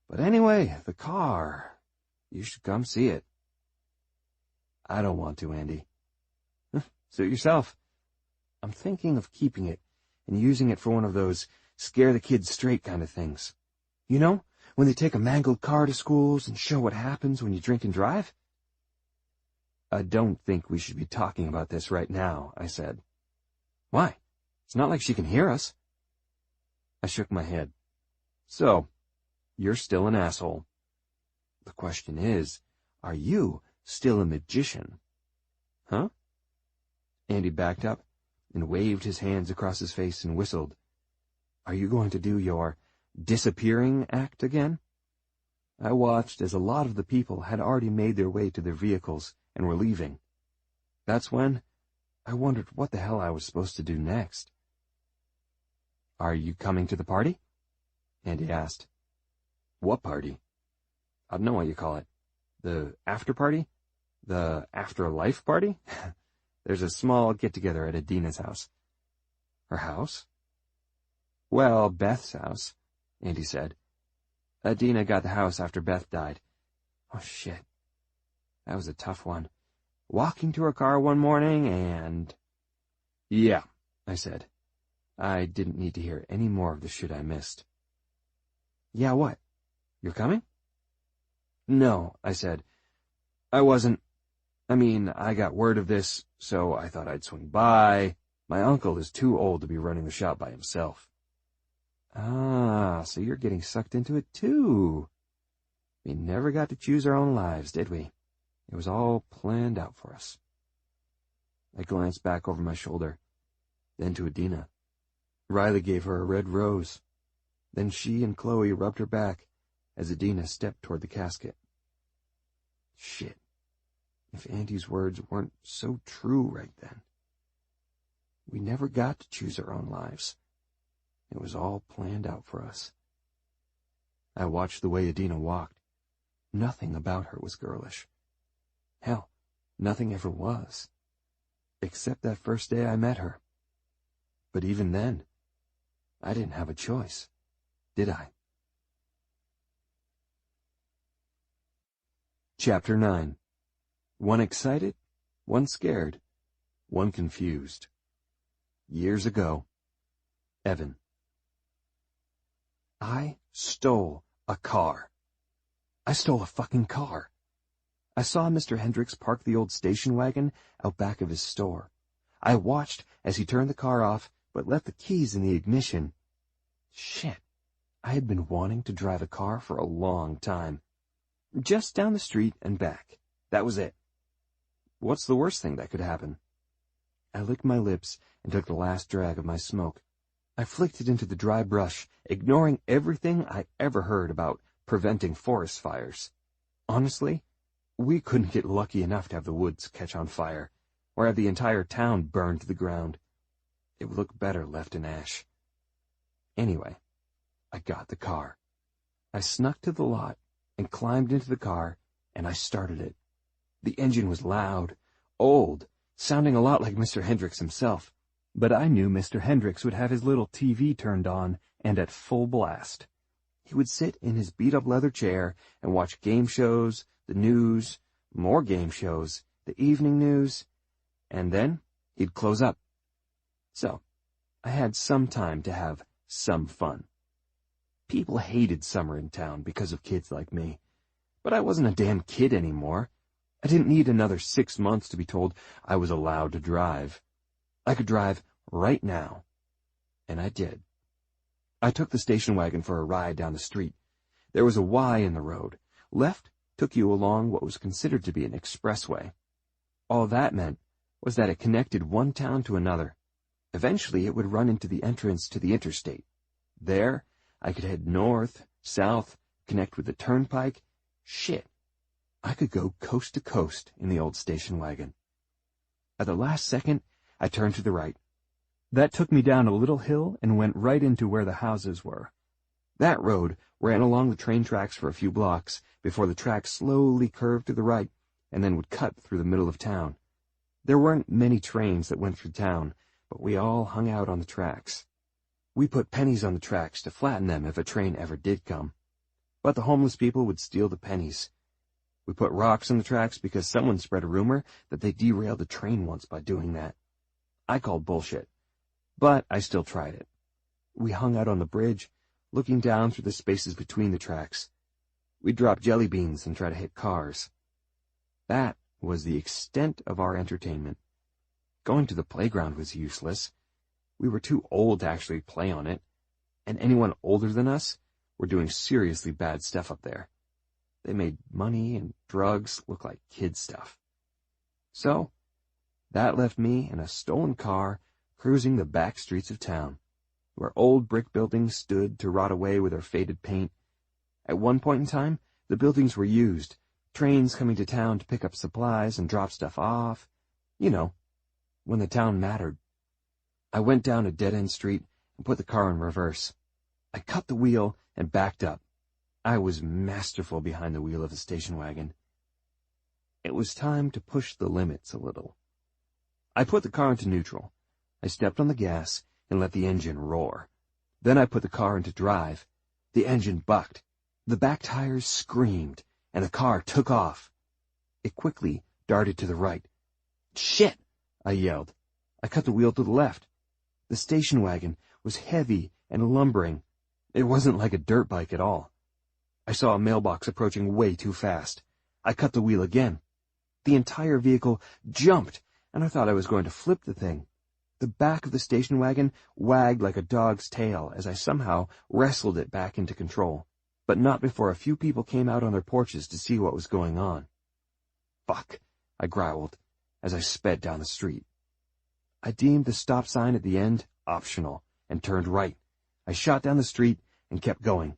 But anyway, the car. You should come see it." "I don't want to, Andy." "Suit yourself. I'm thinking of keeping it and using it for one of those scare the kids straight kind of things. You know, when they take a mangled car to schools and show what happens when you drink and drive?" "I don't think we should be talking about this right now," I said. "Why? It's not like she can hear us." I shook my head. "So, you're still an asshole. The question is, are you still a magician?" "Huh?" Andy backed up and waved his hands across his face and whistled. "Are you going to do your disappearing act again?" I watched as a lot of the people had already made their way to their vehicles and were leaving. That's when I wondered what the hell I was supposed to do next. "Are you coming to the party?" Andy asked. "What party?" "I don't know what you call it. The after party? The afterlife party?" "There's a small get-together at Adina's house." "Her house?" "Well, Beth's house," Andy said. "Adina got the house after Beth died. Oh, shit. That was a tough one. Walking to her car one morning and—" "Yeah," I said. I didn't need to hear any more of the shit I missed. "Yeah, what? You're coming?" "No," I said. I wasn't. I got word of this, so I thought I'd swing by. My uncle is too old to be running the shop by himself." "Ah, so you're getting sucked into it too. We never got to choose our own lives, did we? It was all planned out for us." I glanced back over my shoulder, then to Adina. Riley gave her a red rose. Then she and Chloe rubbed her back as Adina stepped toward the casket. Shit. If Andy's words weren't so true right then. We never got to choose our own lives. It was all planned out for us. I watched the way Adina walked. Nothing about her was girlish. Hell, nothing ever was. Except that first day I met her. But even then, I didn't have a choice, did I? Chapter 9. One excited, one scared, one confused. Years ago. Evan. I stole a car. I stole a fucking car. I saw Mr. Hendricks park the old station wagon out back of his store. I watched as he turned the car off, but left the keys in the ignition. Shit. I had been wanting to drive a car for a long time. Just down the street and back. That was it. What's the worst thing that could happen? I licked my lips and took the last drag of my smoke. I flicked it into the dry brush, ignoring everything I ever heard about preventing forest fires. Honestly, we couldn't get lucky enough to have the woods catch on fire, or have the entire town burned to the ground. It would look better left in ash. Anyway, I got the car. I snuck to the lot and climbed into the car, and I started it. The engine was loud, old, sounding a lot like Mr. Hendricks himself, but I knew Mr. Hendricks would have his little TV turned on and at full blast. He would sit in his beat-up leather chair and watch game shows, the news, more game shows, the evening news, and then he'd close up. So, I had some time to have some fun. People hated summer in town because of kids like me, but I wasn't a damn kid anymore. I didn't need another 6 months to be told I was allowed to drive. I could drive right now. And I did. I took the station wagon for a ride down the street. There was a Y in the road. Left took you along what was considered to be an expressway. All that meant was that it connected one town to another. Eventually it would run into the entrance to the interstate. There, I could head north, south, connect with the turnpike. Shit. I could go coast to coast in the old station wagon. At the last second, I turned to the right. That took me down a little hill and went right into where the houses were. That road ran along the train tracks for a few blocks before the tracks slowly curved to the right and then would cut through the middle of town. There weren't many trains that went through town, but we all hung out on the tracks. We put pennies on the tracks to flatten them if a train ever did come. But the homeless people would steal the pennies. We put rocks on the tracks because someone spread a rumor that they derailed a train once by doing that. I called bullshit, but I still tried it. We hung out on the bridge, looking down through the spaces between the tracks. We'd drop jelly beans and try to hit cars. That was the extent of our entertainment. Going to the playground was useless. We were too old to actually play on it, and anyone older than us were doing seriously bad stuff up there. They made money and drugs look like kid stuff. So, that left me in a stolen car cruising the back streets of town, where old brick buildings stood to rot away with their faded paint. At one point in time, the buildings were used, trains coming to town to pick up supplies and drop stuff off. You know, when the town mattered. I went down a dead-end street and put the car in reverse. I cut the wheel and backed up. I was masterful behind the wheel of the station wagon. It was time to push the limits a little. I put the car into neutral. I stepped on the gas and let the engine roar. Then I put the car into drive. The engine bucked. The back tires screamed, and the car took off. It quickly darted to the right. Shit! I yelled. I cut the wheel to the left. The station wagon was heavy and lumbering. It wasn't like a dirt bike at all. I saw a mailbox approaching way too fast. I cut the wheel again. The entire vehicle jumped, and I thought I was going to flip the thing. The back of the station wagon wagged like a dog's tail as I somehow wrestled it back into control, but not before a few people came out on their porches to see what was going on. Fuck, I growled as I sped down the street. I deemed the stop sign at the end optional and turned right. I shot down the street and kept going.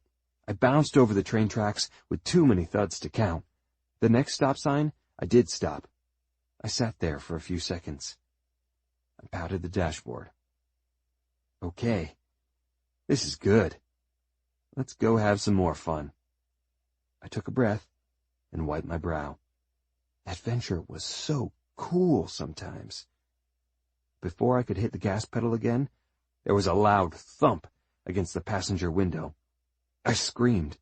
I bounced over the train tracks with too many thuds to count. The next stop sign, I did stop. I sat there for a few seconds. I patted the dashboard. Okay, this is good. Let's go have some more fun. I took a breath and wiped my brow. Adventure was so cool sometimes. Before I could hit the gas pedal again, there was a loud thump against the passenger window. I screamed.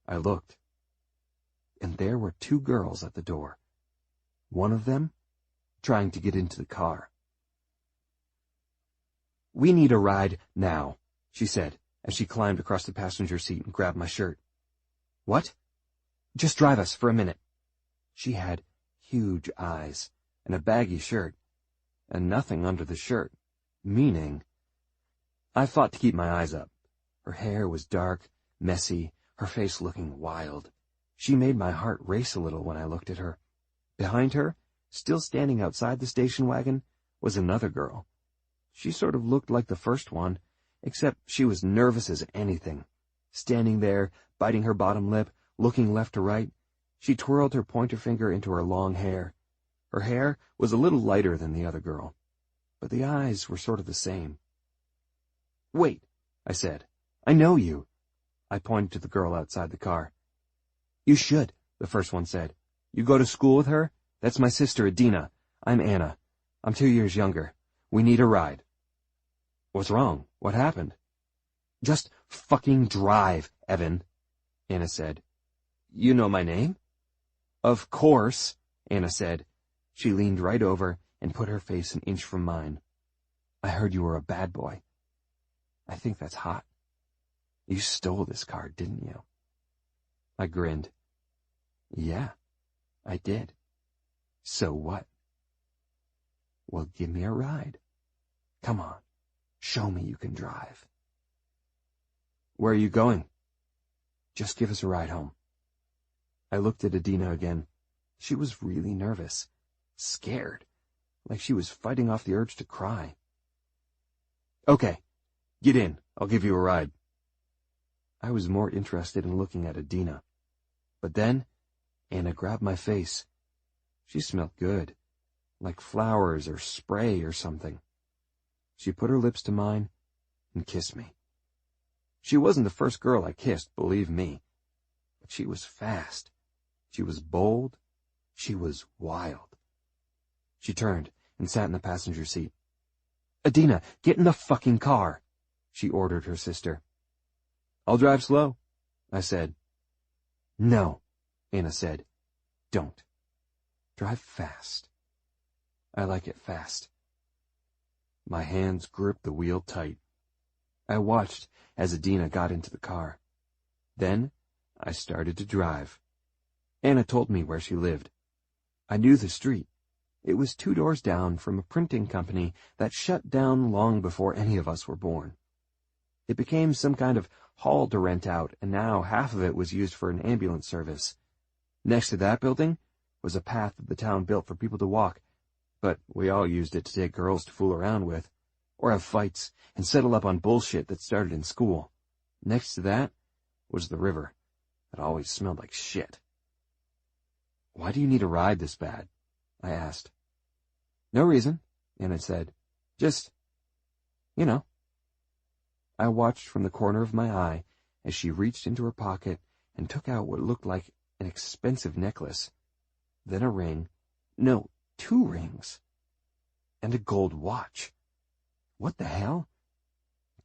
I looked, and there were two girls at the door. One of them trying to get into the car. "We need a ride now," she said, as she climbed across the passenger seat and grabbed my shirt. "What?" "Just drive us for a minute." She had huge eyes and a baggy shirt, and nothing under the shirt, meaning I fought to keep my eyes up. Her hair was dark, messy, her face looking wild. She made my heart race a little when I looked at her. Behind her, still standing outside the station wagon, was another girl. She sort of looked like the first one, except she was nervous as anything. Standing there, biting her bottom lip, looking left to right, she twirled her pointer finger into her long hair. Her hair was a little lighter than the other girl, but the eyes were sort of the same. "Wait," I said. "I know you." I pointed to the girl outside the car. "You should," the first one said. "You go to school with her? That's my sister, Adina. I'm Anna. I'm 2 years younger. We need a ride." "What's wrong? What happened?" "Just fucking drive, Evan," Anna said. "You know my name?" "Of course," Anna said. She leaned right over and put her face an inch from mine. "I heard you were a bad boy. I think that's hot. You stole this car, didn't you?" I grinned. "Yeah, I did. So what?" "Well, give me a ride. Come on, show me you can drive." "Where are you going?" "Just give us a ride home." I looked at Adina again. She was really nervous, scared, like she was fighting off the urge to cry. "Okay, get in. I'll give you a ride." I was more interested in looking at Adina. But then, Anna grabbed my face. She smelled good, like flowers or spray or something. She put her lips to mine and kissed me. She wasn't the first girl I kissed, believe me. But she was fast. She was bold. She was wild. She turned and sat in the passenger seat. "Adina, get in the fucking car," she ordered her sister. "I'll drive slow," I said. "No," Anna said. "Don't. Drive fast. I like it fast." My hands gripped the wheel tight. I watched as Adina got into the car. Then I started to drive. Anna told me where she lived. I knew the street. It was 2 doors down from a printing company that shut down long before any of us were born. It became some kind of hall to rent out, and now half of it was used for an ambulance service. Next to that building was a path that the town built for people to walk, but we all used it to take girls to fool around with, or have fights and settle up on bullshit that started in school. Next to that was the river that always smelled like shit. "Why do you need a ride this bad?" I asked. "No reason," Anna said. "Just, you know." I watched from the corner of my eye as she reached into her pocket and took out what looked like an expensive necklace, then a ring, no, 2 rings, and a gold watch. What the hell?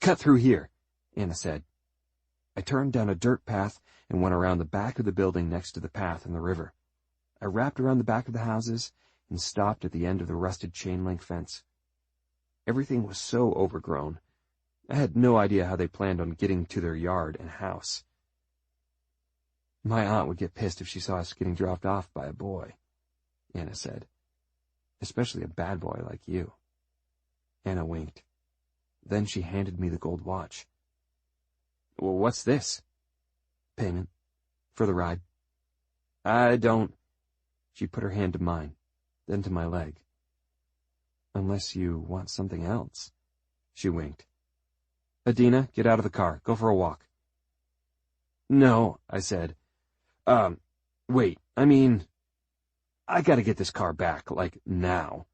"Cut through here," Anna said. I turned down a dirt path and went around the back of the building next to the path and the river. I wrapped around the back of the houses and stopped at the end of the rusted chain-link fence. Everything was so overgrown. I had no idea how they planned on getting to their yard and house. "My aunt would get pissed if she saw us getting dropped off by a boy," Anna said. "Especially a bad boy like you." Anna winked. Then she handed me the gold watch. "Well, what's this?" "Payment. For the ride." "I don't—" She put her hand to mine, then to my leg. "Unless you want something else." She winked. "Adina, get out of the car. Go for a walk." "No," I said. Wait, I gotta get this car back, like, now."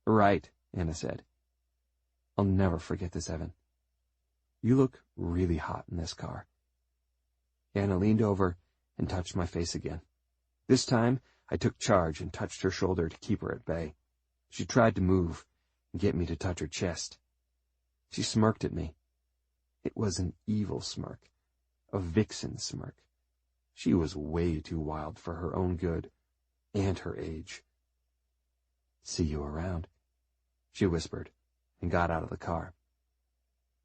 "Right," Anna said. "I'll never forget this, Evan. You look really hot in this car." Anna leaned over and touched my face again. This time, I took charge and touched her shoulder to keep her at bay. She tried to move and get me to touch her chest. She smirked at me. It was an evil smirk, a vixen smirk. She was way too wild for her own good and her age. "See you around," she whispered, and got out of the car.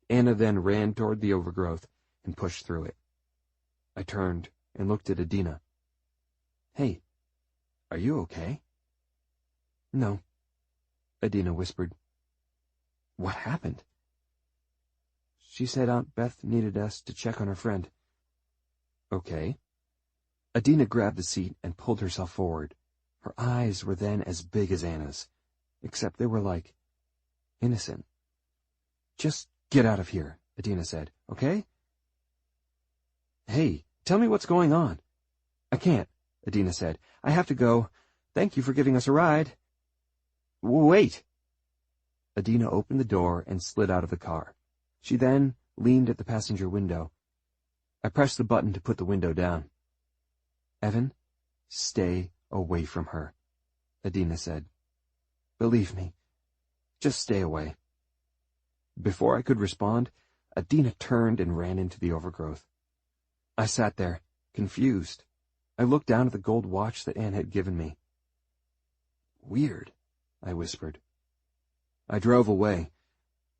Anna then ran toward the overgrowth and pushed through it. I turned and looked at Adina. "Hey, are you okay?" "No," Adina whispered. "What happened?" She said Aunt Beth needed us to check on her friend. Okay. Adina grabbed the seat and pulled herself forward. Her eyes were then as big as Anna's, except they were like innocent. Just get out of here, Adina said, okay? Hey, tell me what's going on. I can't, Adina said. I have to go. Thank you for giving us a ride. Wait. Adina opened the door and slid out of the car. She then leaned at the passenger window. I pressed the button to put the window down. Evan, stay away from her, Adina said. Believe me, just stay away. Before I could respond, Adina turned and ran into the overgrowth. I sat there, confused. I looked down at the gold watch that Anne had given me. Weird, I whispered. I drove away,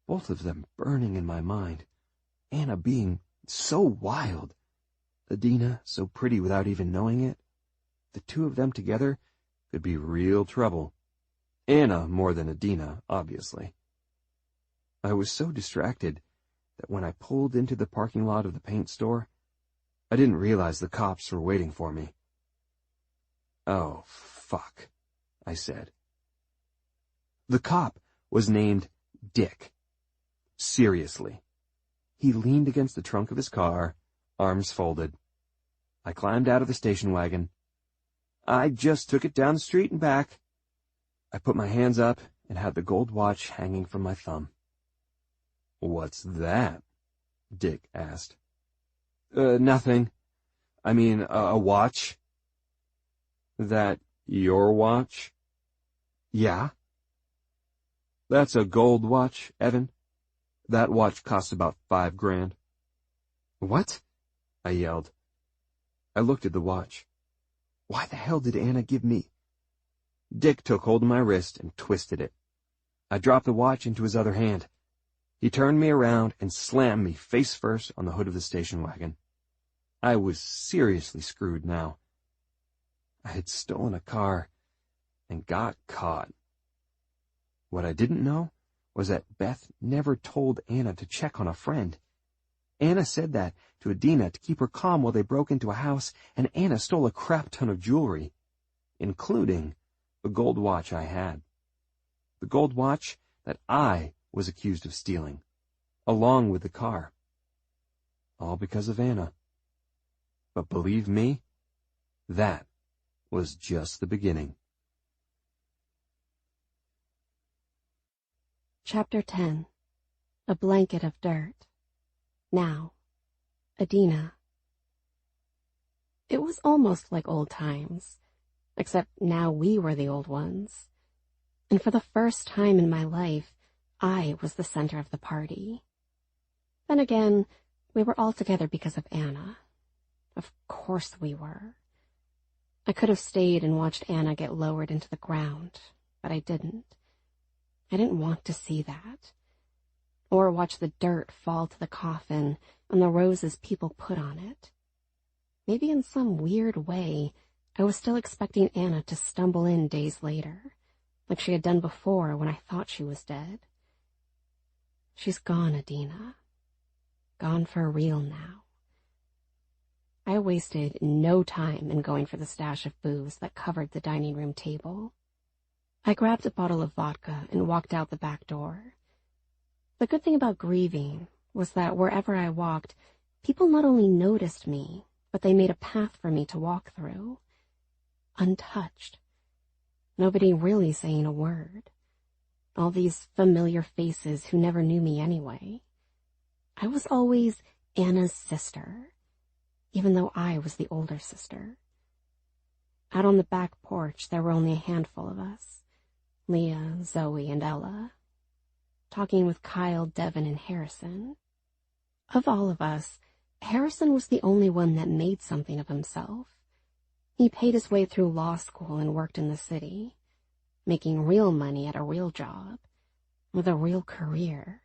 both of them burning in my mind. Anna being so wild, Adina so pretty without even knowing it. The two of them together could be real trouble. Anna more than Adina, obviously. I was so distracted that when I pulled into the parking lot of the paint store, I didn't realize the cops were waiting for me. Oh, fuck, I said. The cop was named Dick. Seriously. He leaned against the trunk of his car, arms folded. I climbed out of the station wagon. I just took it down the street and back. I put my hands up and had the gold watch hanging from my thumb. What's that? Dick asked. Nothing. I mean, a watch. That your watch? Yeah. That's a gold watch, Evan. That watch costs about $5 grand. What? I yelled. I looked at the watch. Why the hell did Anna give me? Dick took hold of my wrist and twisted it. I dropped the watch into his other hand. He turned me around and slammed me face first on the hood of the station wagon. I was seriously screwed now. I had stolen a car and got caught. What I didn't know was that Beth never told Anna to check on a friend. Anna said that to Adina to keep her calm while they broke into a house, and Anna stole a crap ton of jewelry, including the gold watch I had. The gold watch that I was accused of stealing, along with the car. All because of Anna. But believe me, that was just the beginning. Chapter 10. A Blanket of Dirt. Now, Adina. It was almost like old times, except now we were the old ones. And for the first time in my life, I was the center of the party. Then again, we were all together because of Anna. Of course we were. I could have stayed and watched Anna get lowered into the ground, but I didn't. I didn't want to see that. Or watch the dirt fall to the coffin and the roses people put on it. Maybe in some weird way, I was still expecting Anna to stumble in days later, like she had done before when I thought she was dead. She's gone, Adina. Gone for real now. I wasted no time in going for the stash of booze that covered the dining room table. I grabbed a bottle of vodka and walked out the back door. The good thing about grieving was that wherever I walked, people not only noticed me, but they made a path for me to walk through. Untouched. Nobody really saying a word. All these familiar faces who never knew me anyway. I was always Anna's sister, even though I was the older sister. Out on the back porch, there were only a handful of us. Leah, Zoe, and Ella. Talking with Kyle, Devin, and Harrison. Of all of us, Harrison was the only one that made something of himself. He paid his way through law school and worked in the city, making real money at a real job, with a real career.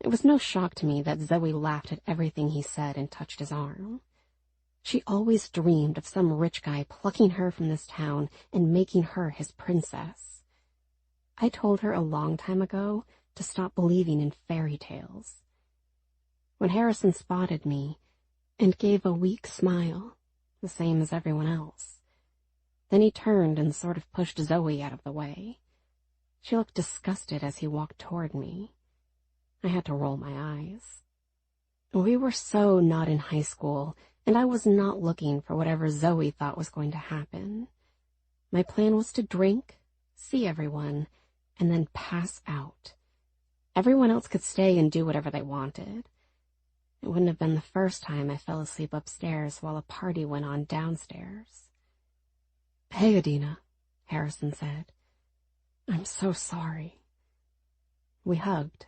It was no shock to me that Zoe laughed at everything he said and touched his arm. She always dreamed of some rich guy plucking her from this town and making her his princess. I told her a long time ago to stop believing in fairy tales. when Harrison spotted me and gave a weak smile, the same as everyone else. Then he turned and sort of pushed Zoe out of the way. She looked disgusted as he walked toward me. I had to roll my eyes. We were so not in high school, and I was not looking for whatever Zoe thought was going to happen. My plan was to drink, see everyone, and then pass out. Everyone else could stay and do whatever they wanted. It wouldn't have been the first time I fell asleep upstairs while a party went on downstairs. "Hey, Adina," Harrison said. "I'm so sorry." We hugged.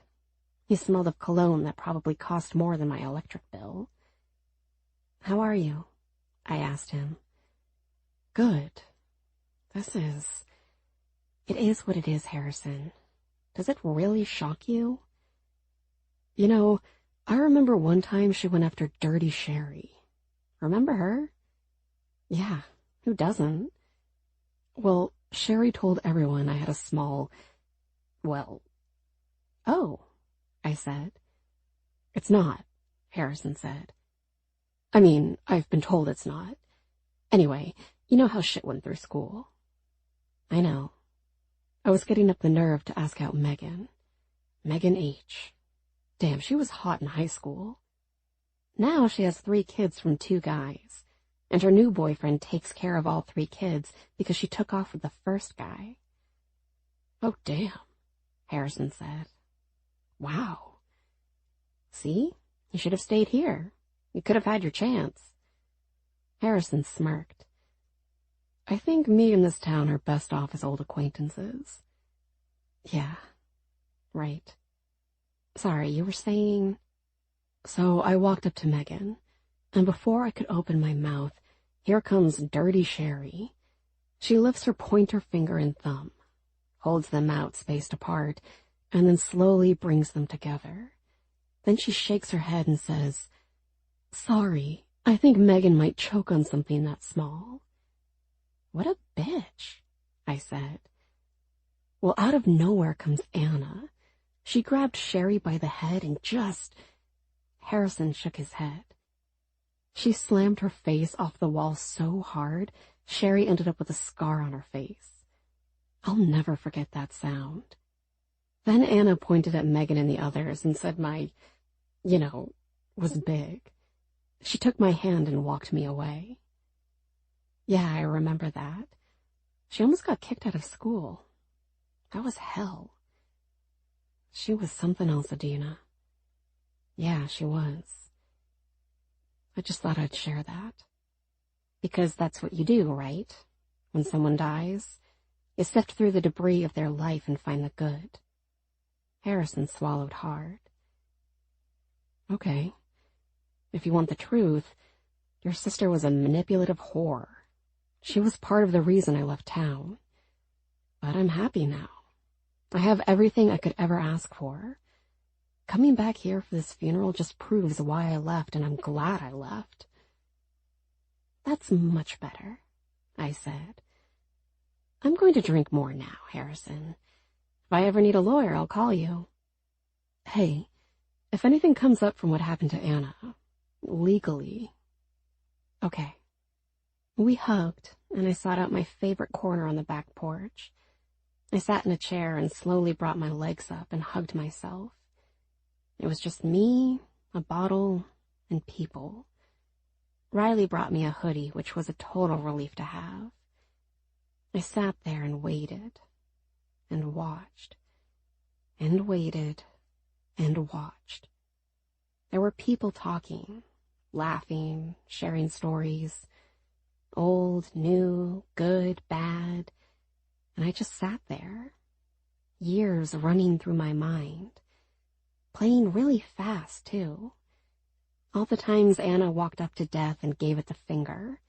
He smelled of cologne that probably cost more than my electric bill. "How are you?" I asked him. "Good. It is what it is, Harrison. Does it really shock you? You know, I remember one time she went after Dirty Sherry. Remember her? Yeah, who doesn't? Well, Sherry told everyone I had a small, Oh, I said. It's not, Harrison said. I mean, I've been told it's not. Anyway, you know how shit went through school. I know. I was getting up the nerve to ask out Megan. Megan H. Damn, she was hot in high school. Now she has 3 kids from 2 guys, and her new boyfriend takes care of all 3 kids because she took off with the first guy. Oh, damn, Harrison said. Wow. See? You should have stayed here. You could have had your chance. Harrison smirked. I think me and this town are best off as old acquaintances. Yeah, right. Sorry, you were saying... So I walked up to Megan, and before I could open my mouth, here comes Dirty Sherry. She lifts her pointer finger and thumb, holds them out spaced apart, and then slowly brings them together. Then she shakes her head and says, "Sorry, I think Megan might choke on something that small." What a bitch, I said. Well, out of nowhere comes Anna. She grabbed Sherry by the head and Harrison shook his head. She slammed her face off the wall so hard, Sherry ended up with a scar on her face. I'll never forget that sound. Then Anna pointed at Megan and the others and said was big. She took my hand and walked me away. Yeah, I remember that. She almost got kicked out of school. That was hell. She was something else, Adina. Yeah, she was. I just thought I'd share that. Because that's what you do, right? When someone dies, you sift through the debris of their life and find the good. Harrison swallowed hard. Okay. If you want the truth, your sister was a manipulative whore. She was part of the reason I left town. But I'm happy now. I have everything I could ever ask for. Coming back here for this funeral just proves why I left, and I'm glad I left. That's much better, I said. I'm going to drink more now, Harrison. If I ever need a lawyer, I'll call you. Hey, if anything comes up from what happened to Anna, legally. Okay. We hugged, and I sought out my favorite corner on the back porch. I sat in a chair and slowly brought my legs up and hugged myself. It was just me, a bottle, and people. Riley brought me a hoodie, which was a total relief to have. I sat there and waited, and watched, and waited, and watched. There were people talking, laughing, sharing stories, old, new, good, bad, and I just sat there, years running through my mind, playing really fast, too. All the times Anna walked up to death and gave it the finger.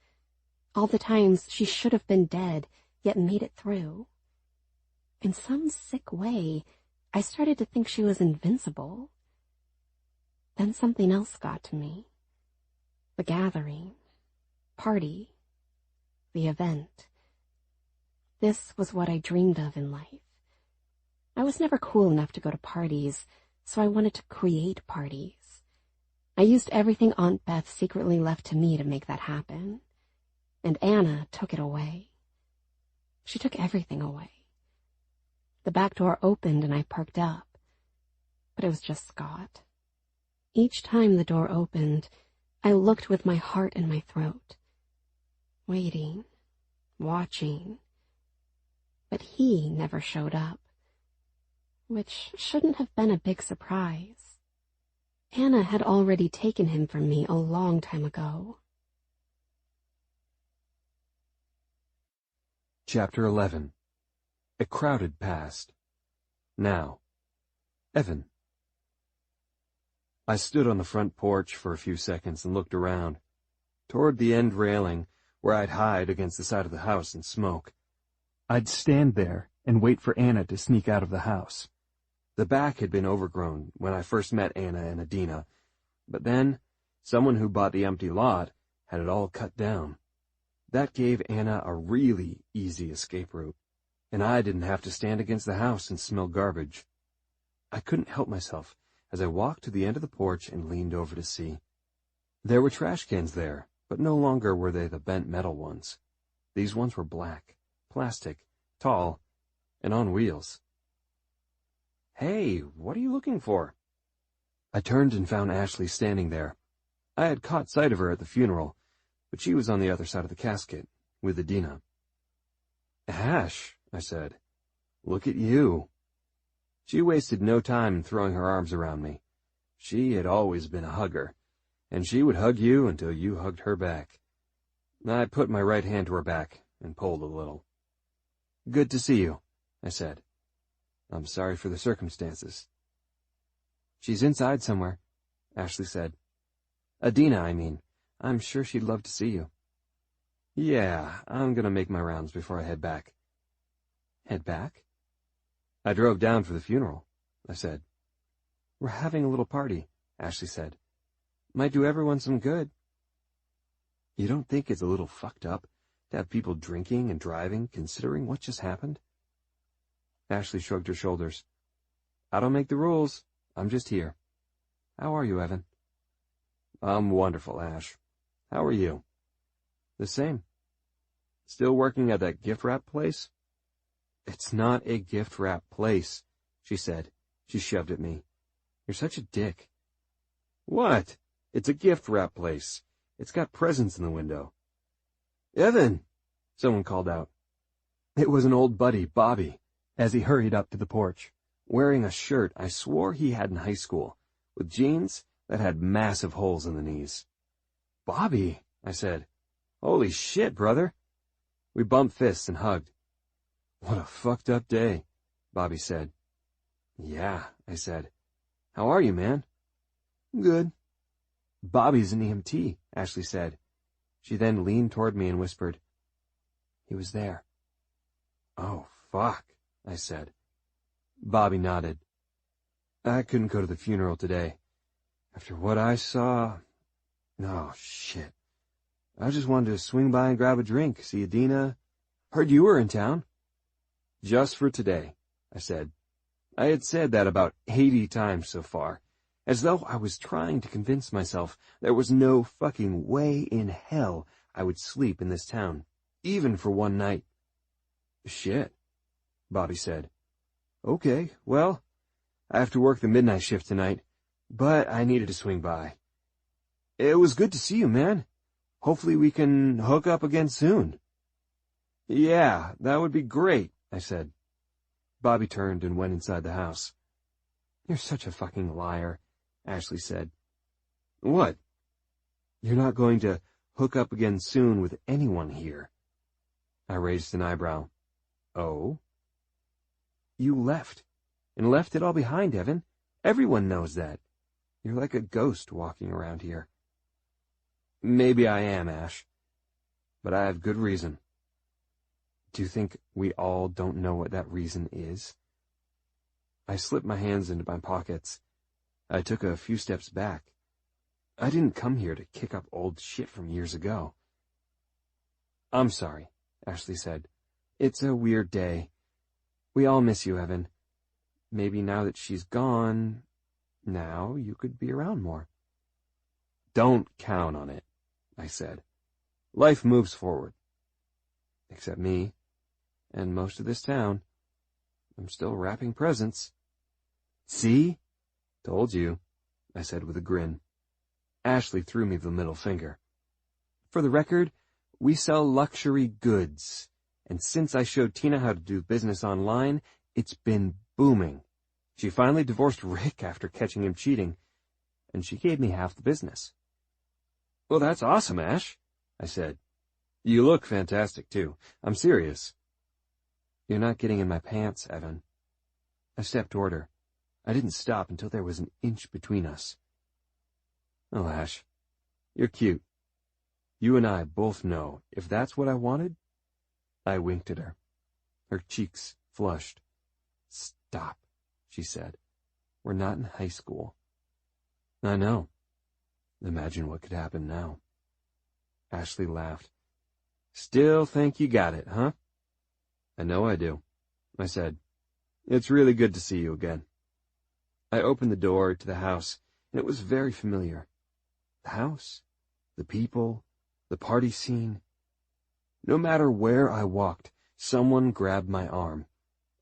All the times she should have been dead, yet made it through. In some sick way, I started to think she was invincible. Then something else got to me. The gathering, party, the event. This was what I dreamed of in life. I was never cool enough to go to parties, so I wanted to create parties. I used everything Aunt Beth secretly left to me to make that happen. And Anna took it away. She took everything away. The back door opened and I perked up. But it was just Scott. Each time the door opened, I looked with my heart in my throat. Waiting, watching. But he never showed up. Which shouldn't have been a big surprise. Anna had already taken him from me a long time ago. Chapter 11. A crowded past. Now. Evan. I stood on the front porch for a few seconds and looked around. Toward the end railing, where I'd hide against the side of the house and smoke. I'd stand there and wait for Anna to sneak out of the house. The back had been overgrown when I first met Anna and Adina, but then someone who bought the empty lot had it all cut down. That gave Anna a really easy escape route, and I didn't have to stand against the house and smell garbage. I couldn't help myself as I walked to the end of the porch and leaned over to see. There were trash cans there, but no longer were they the bent metal ones. These ones were black, plastic, tall, and on wheels. "Hey, what are you looking for?" I turned and found Ashley standing there. I had caught sight of her at the funeral, but she was on the other side of the casket, with Adina. "Ash," I said, "look at you." She wasted no time in throwing her arms around me. She had always been a hugger, and she would hug you until you hugged her back. I put my right hand to her back and pulled a little. "Good to see you," I said. "I'm sorry for the circumstances." "She's inside somewhere," Ashley said. "Adina, I mean. I'm sure she'd love to see you." "Yeah, I'm gonna make my rounds before I head back." "Head back?" "I drove down for the funeral," I said. "We're having a little party," Ashley said. "Might do everyone some good." "You don't think it's a little fucked up to have people drinking and driving, considering what just happened?" Ashley shrugged her shoulders. "I don't make the rules. I'm just here. How are you, Evan?" "I'm wonderful, Ash. How are you?" "The same." "Still working at that gift wrap place?" "It's not a gift wrap place," she said. She shoved at me. "You're such a dick." "What? It's a gift wrap place. It's got presents in the window." "Evan!" someone called out. It was an old buddy, Bobby, as he hurried up to the porch, wearing a shirt I swore he had in high school, with jeans that had massive holes in the knees. "Bobby," I said. "Holy shit, brother." We bumped fists and hugged. "What a fucked up day," Bobby said. "Yeah," I said. "How are you, man?" "Good." "Bobby's an EMT," Ashley said. She then leaned toward me and whispered, "He was there." "Oh, fuck," I said. Bobby nodded. "I couldn't go to the funeral today. After what I saw... Oh, shit. I just wanted to swing by and grab a drink, see Adina. Heard you were in town." "Just for today," I said. I had said that about 80 times so far, as though I was trying to convince myself there was no fucking way in hell I would sleep in this town, even for one night. "Shit," Bobby said. "Okay, well, I have to work the midnight shift tonight, but I needed to swing by. It was good to see you, man. Hopefully we can hook up again soon." "Yeah, that would be great," I said. Bobby turned and went inside the house. "You're such a fucking liar," Ashley said. "What?" "You're not going to hook up again soon with anyone here." I raised an eyebrow. "Oh?" "You left, and left it all behind, Evan. Everyone knows that. You're like a ghost walking around here." "Maybe I am, Ash, but I have good reason." "Do you think we all don't know what that reason is?" I slipped my hands into my pockets. I took a few steps back. I didn't come here to kick up old shit from years ago. "I'm sorry," Ashley said. "It's a weird day. We all miss you, Evan. Maybe now that she's gone, now you could be around more." Don't count on it, I said. Life moves forward. Except me, and most of this town. I'm still wrapping presents. See? Told you, I said with a grin. Ashley threw me the middle finger. For the record, we sell luxury goods, and since I showed Tina how to do business online, it's been booming. She finally divorced Rick after catching him cheating, and she gave me half the business. Well, that's awesome, Ash, I said. You look fantastic, too. I'm serious. You're not getting in my pants, Evan. I stepped toward her. I didn't stop until there was an inch between us. Oh, Ash, you're cute. You and I both know if that's what I wanted. I winked at her. Her cheeks flushed. Stop, she said. We're not in high school. I know. Imagine what could happen now. Ashley laughed. Still think you got it, huh? I know I do, I said. It's really good to see you again. I opened the door to the house, and it was very familiar. The house, the people, the party scene. No matter where I walked, someone grabbed my arm.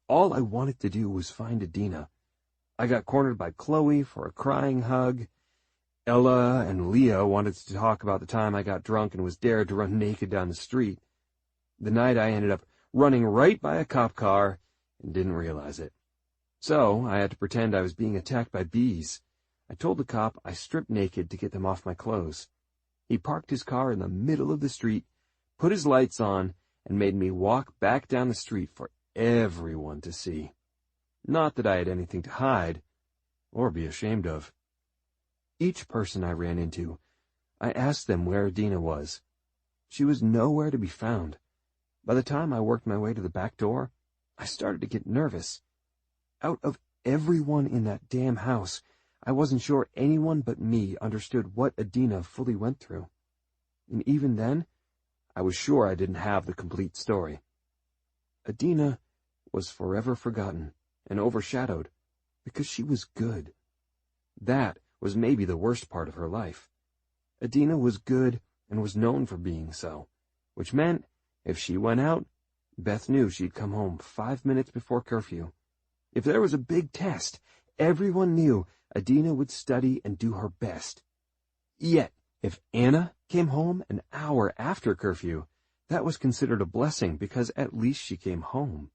All I wanted to do was find Adina. I got cornered by Chloe for a crying hug. Ella and Leah wanted to talk about the time I got drunk and was dared to run naked down the street. The night I ended up running right by a cop car and didn't realize it. So I had to pretend I was being attacked by bees. I told the cop I stripped naked to get them off my clothes. He parked his car in the middle of the street, put his lights on, and made me walk back down the street for everyone to see. Not that I had anything to hide or be ashamed of. Each person I ran into, I asked them where Adina was. She was nowhere to be found. By the time I worked my way to the back door, I started to get nervous. Out of everyone in that damn house, I wasn't sure anyone but me understood what Adina fully went through. And even then, I was sure I didn't have the complete story. Adina was forever forgotten and overshadowed because she was good. That was maybe the worst part of her life. Adina was good and was known for being so, which meant if she went out, Beth knew she'd come home 5 minutes before curfew. If there was a big test, everyone knew Adina would study and do her best. Yet, if Anna came home an hour after curfew, that was considered a blessing because at least she came home.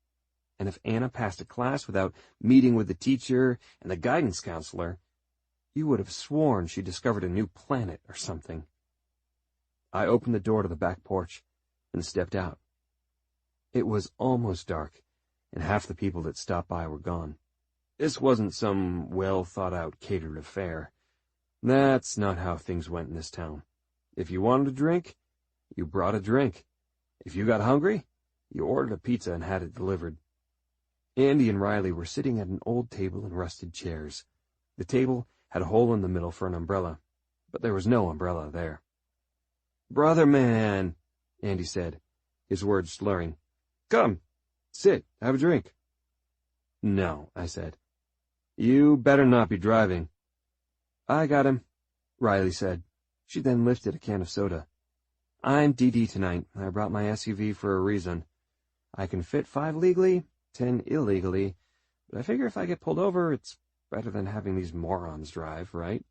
And if Anna passed a class without meeting with the teacher and the guidance counselor, you would have sworn she discovered a new planet or something. I opened the door to the back porch and stepped out. It was almost dark, and half the people that stopped by were gone. This wasn't some well-thought-out catered affair. That's not how things went in this town. If you wanted a drink, you brought a drink. If you got hungry, you ordered a pizza and had it delivered. Andy and Riley were sitting at an old table in rusted chairs. The table had a hole in the middle for an umbrella, but there was no umbrella there. "Brother man," Andy said, his words slurring. "Come, sit, have a drink." "No," I said. "You better not be driving." "I got him," Riley said. She then lifted a can of soda. "I'm DD tonight. I brought my SUV for a reason. I can fit 5 legally, 10 illegally, but I figure if I get pulled over, it's better than having these morons drive, right?"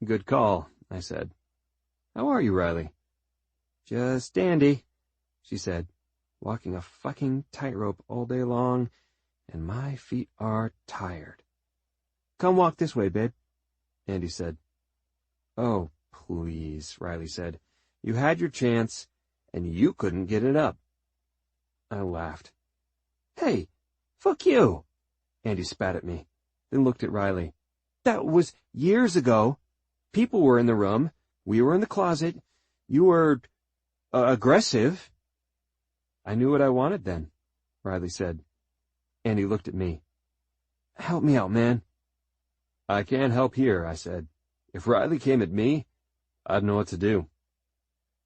"Good call," I said. "How are you, Riley?" "Just dandy," she said, "walking a fucking tightrope all day long, and my feet are tired." "Come walk this way, babe," Andy said. "Oh, please," Riley said. "You had your chance, and you couldn't get it up." I laughed. "Hey, fuck you," Andy spat at me, then looked at Riley. "That was years ago. People were in the room. We were in the closet. You were aggressive." "I knew what I wanted then," Riley said. Andy looked at me. "Help me out, man." "I can't help here," I said. "If Riley came at me, I'd know what to do."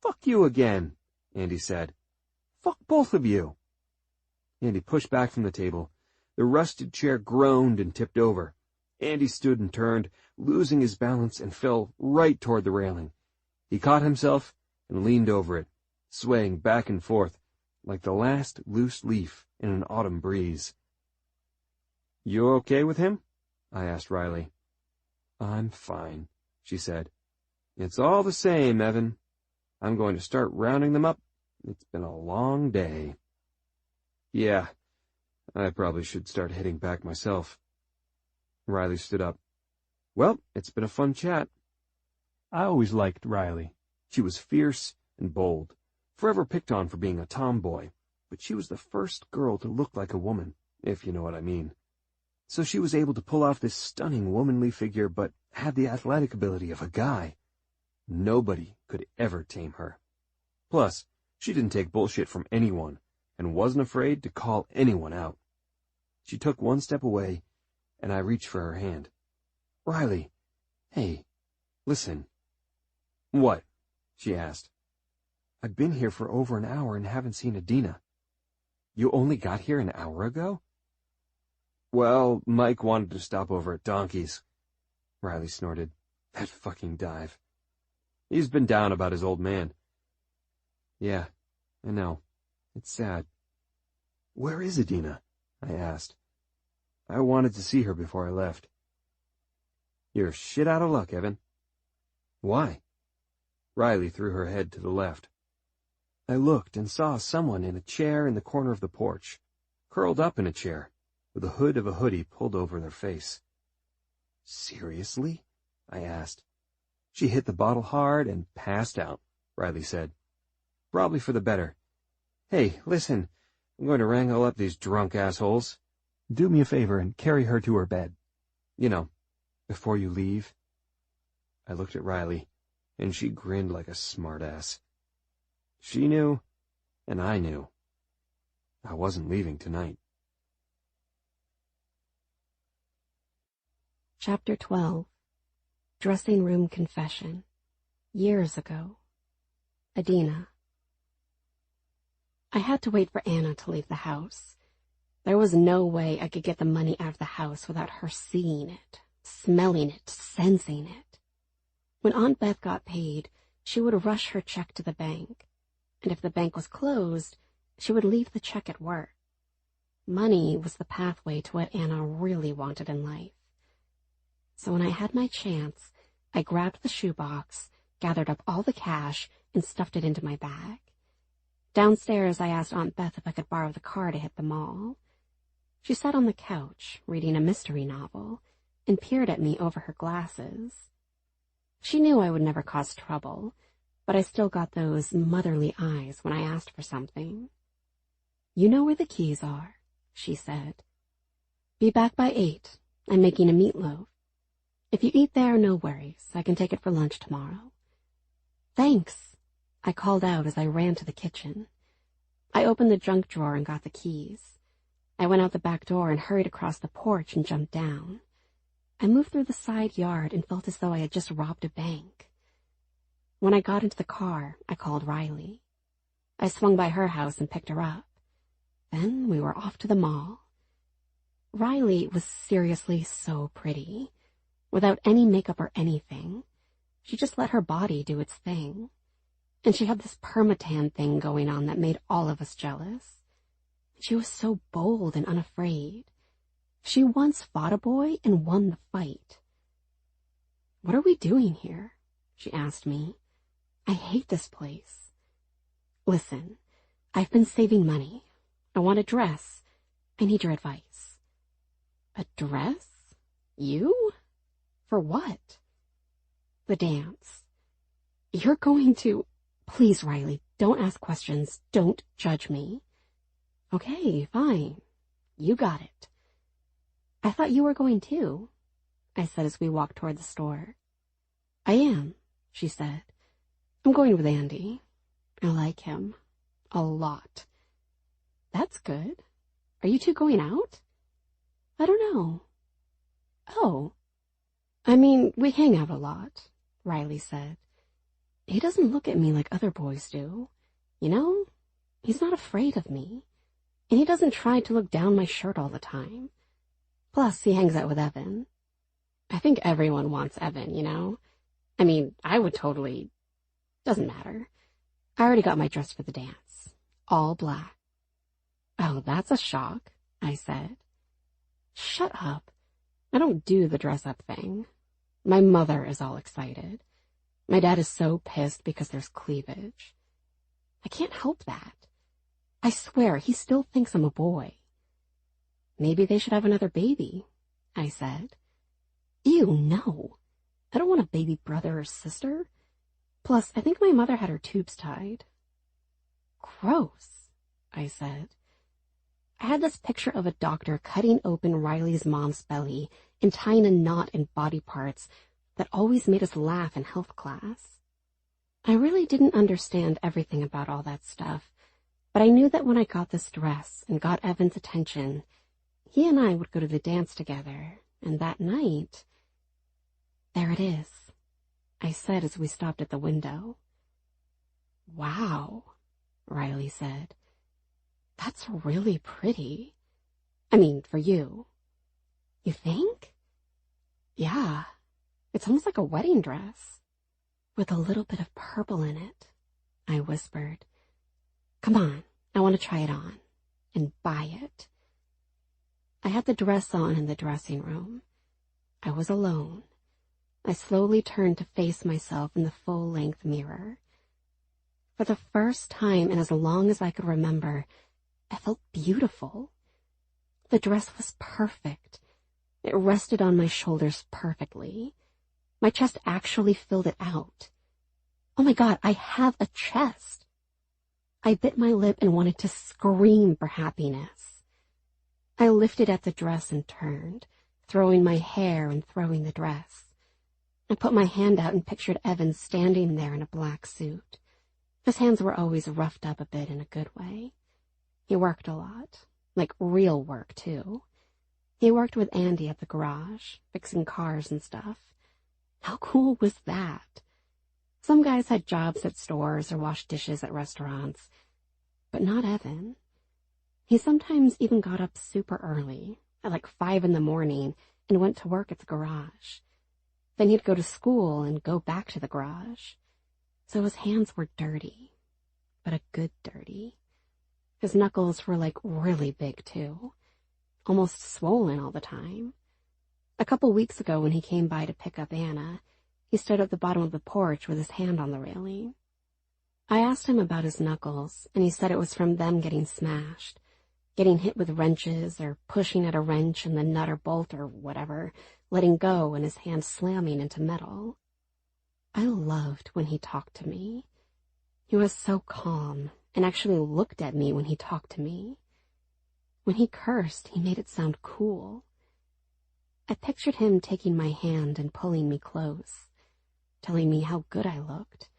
"Fuck you again," Andy said. "Fuck both of you." Andy pushed back from the table. The rusted chair groaned and tipped over. Andy stood and turned, losing his balance, and fell right toward the railing. He caught himself and leaned over it, swaying back and forth like the last loose leaf in an autumn breeze. "You okay with him?" I asked Riley. "I'm fine," she said. "It's all the same, Evan. I'm going to start rounding them up. It's been a long day." "Yeah, I probably should start heading back myself." Riley stood up. "Well, it's been a fun chat." I always liked Riley. She was fierce and bold, forever picked on for being a tomboy, but she was the first girl to look like a woman, if you know what I mean. So she was able to pull off this stunning womanly figure, but had the athletic ability of a guy. Nobody could ever tame her. Plus, she didn't take bullshit from anyone, and wasn't afraid to call anyone out. She took one step away, and I reached for her hand. "Riley, hey, listen." "What?" she asked. "I've been here for over an hour and haven't seen Adina." "You only got here an hour ago?" "Well, Mike wanted to stop over at Donkey's." Riley snorted. "That fucking dive. He's been down about his old man." "Yeah, I know. It's sad." "Where is Adina?" I asked. I wanted to see her before I left. "You're shit out of luck, Evan." "Why?" Riley threw her head to the left. I looked and saw someone in a chair in the corner of the porch, curled up in a chair, with the hood of a hoodie pulled over their face. "Seriously?" I asked. "She hit the bottle hard and passed out," Riley said. "Probably for the better. Hey, listen, I'm going to wrangle up these drunk assholes. Do me a favor and carry her to her bed. You know, before you leave." I looked at Riley, and she grinned like a smartass. She knew, and I knew. I wasn't leaving tonight. Chapter 12. Dressing Room Confession. Years ago. Adina. I had to wait for Anna to leave the house. There was no way I could get the money out of the house without her seeing it, smelling it, sensing it. When Aunt Beth got paid, she would rush her check to the bank, and if the bank was closed, she would leave the check at work. Money was the pathway to what Anna really wanted in life. So when I had my chance, I grabbed the shoebox, gathered up all the cash, and stuffed it into my bag. Downstairs, I asked Aunt Beth if I could borrow the car to hit the mall. She sat on the couch, reading a mystery novel, and peered at me over her glasses. She knew I would never cause trouble, but I still got those motherly eyes when I asked for something. "You know where the keys are," she said. "Be back by 8. I'm making a meatloaf. If you eat there, no worries. I can take it for lunch tomorrow." "Thanks," I called out as I ran to the kitchen. I opened the junk drawer and got the keys. I went out the back door and hurried across the porch and jumped down. I moved through the side yard and felt as though I had just robbed a bank. When I got into the car, I called Riley. I swung by her house and picked her up. Then we were off to the mall. Riley was seriously so pretty. Without any makeup or anything, she just let her body do its thing. And she had this permatan thing going on that made all of us jealous. She was so bold and unafraid. She once fought a boy and won the fight. "What are we doing here?" she asked me. "I hate this place." "Listen, I've been saving money. I want a dress. I need your advice." "A dress? You? For what?" "The dance. You're going to—" "Please, Riley, don't ask questions. Don't judge me." "Okay, fine. You got it." "I thought you were going too," I said as we walked toward the store. "I am," she said. "I'm going with Andy. I like him. A lot." "That's good. Are you two going out?" "I don't know." "Oh. I mean, we hang out a lot," Riley said. "He doesn't look at me like other boys do. You know, he's not afraid of me. And he doesn't try to look down my shirt all the time. Plus, he hangs out with Evan." I think everyone wants Evan, you know? I mean, I would totally... Doesn't matter. I already got my dress for the dance. All black. Oh, that's a shock, I said. Shut up. I don't do the dress-up thing. My mother is all excited. My dad is so pissed because there's cleavage. I can't help that. I swear, he still thinks I'm a boy. Maybe they should have another baby, I said. Ew, no. I don't want a baby brother or sister. Plus, I think my mother had her tubes tied. Gross, I said. I had this picture of a doctor cutting open Riley's mom's belly and tying a knot in body parts that always made us laugh in health class. I really didn't understand everything about all that stuff, but I knew that when I got this dress and got Evan's attention, he and I would go to the dance together, and that night... There it is, I said as we stopped at the window. Wow, Riley said. That's really pretty. I mean, for you. You think? Yeah, it's almost like a wedding dress. With a little bit of purple in it, I whispered. Come on, I want to try it on. And buy it. I had the dress on in the dressing room. I was alone. I slowly turned to face myself in the full-length mirror. For the first time in as long as I could remember, I felt beautiful. The dress was perfect. It rested on my shoulders perfectly. My chest actually filled it out. Oh my God, I have a chest. I bit my lip and wanted to scream for happiness. I lifted at the dress and turned, throwing my hair and throwing the dress. I put my hand out and pictured Evan standing there in a black suit. His hands were always roughed up a bit in a good way. He worked a lot, like real work, too. He worked with Andy at the garage, fixing cars and stuff. How cool was that? Some guys had jobs at stores or washed dishes at restaurants, but not Evan. He sometimes even got up super early, at like 5 a.m, and went to work at the garage. Then he'd go to school and go back to the garage. So his hands were dirty, but a good dirty. His knuckles were like really big too, almost swollen all the time. A couple weeks ago when he came by to pick up Anna, he stood at the bottom of the porch with his hand on the railing. I asked him about his knuckles, and he said it was from them getting smashed, getting hit with wrenches or pushing at a wrench and the nut or bolt or whatever, letting go and his hand slamming into metal. I loved when he talked to me. He was so calm and actually looked at me when he talked to me. When he cursed, he made it sound cool. I pictured him taking my hand and pulling me close, telling me how good I looked,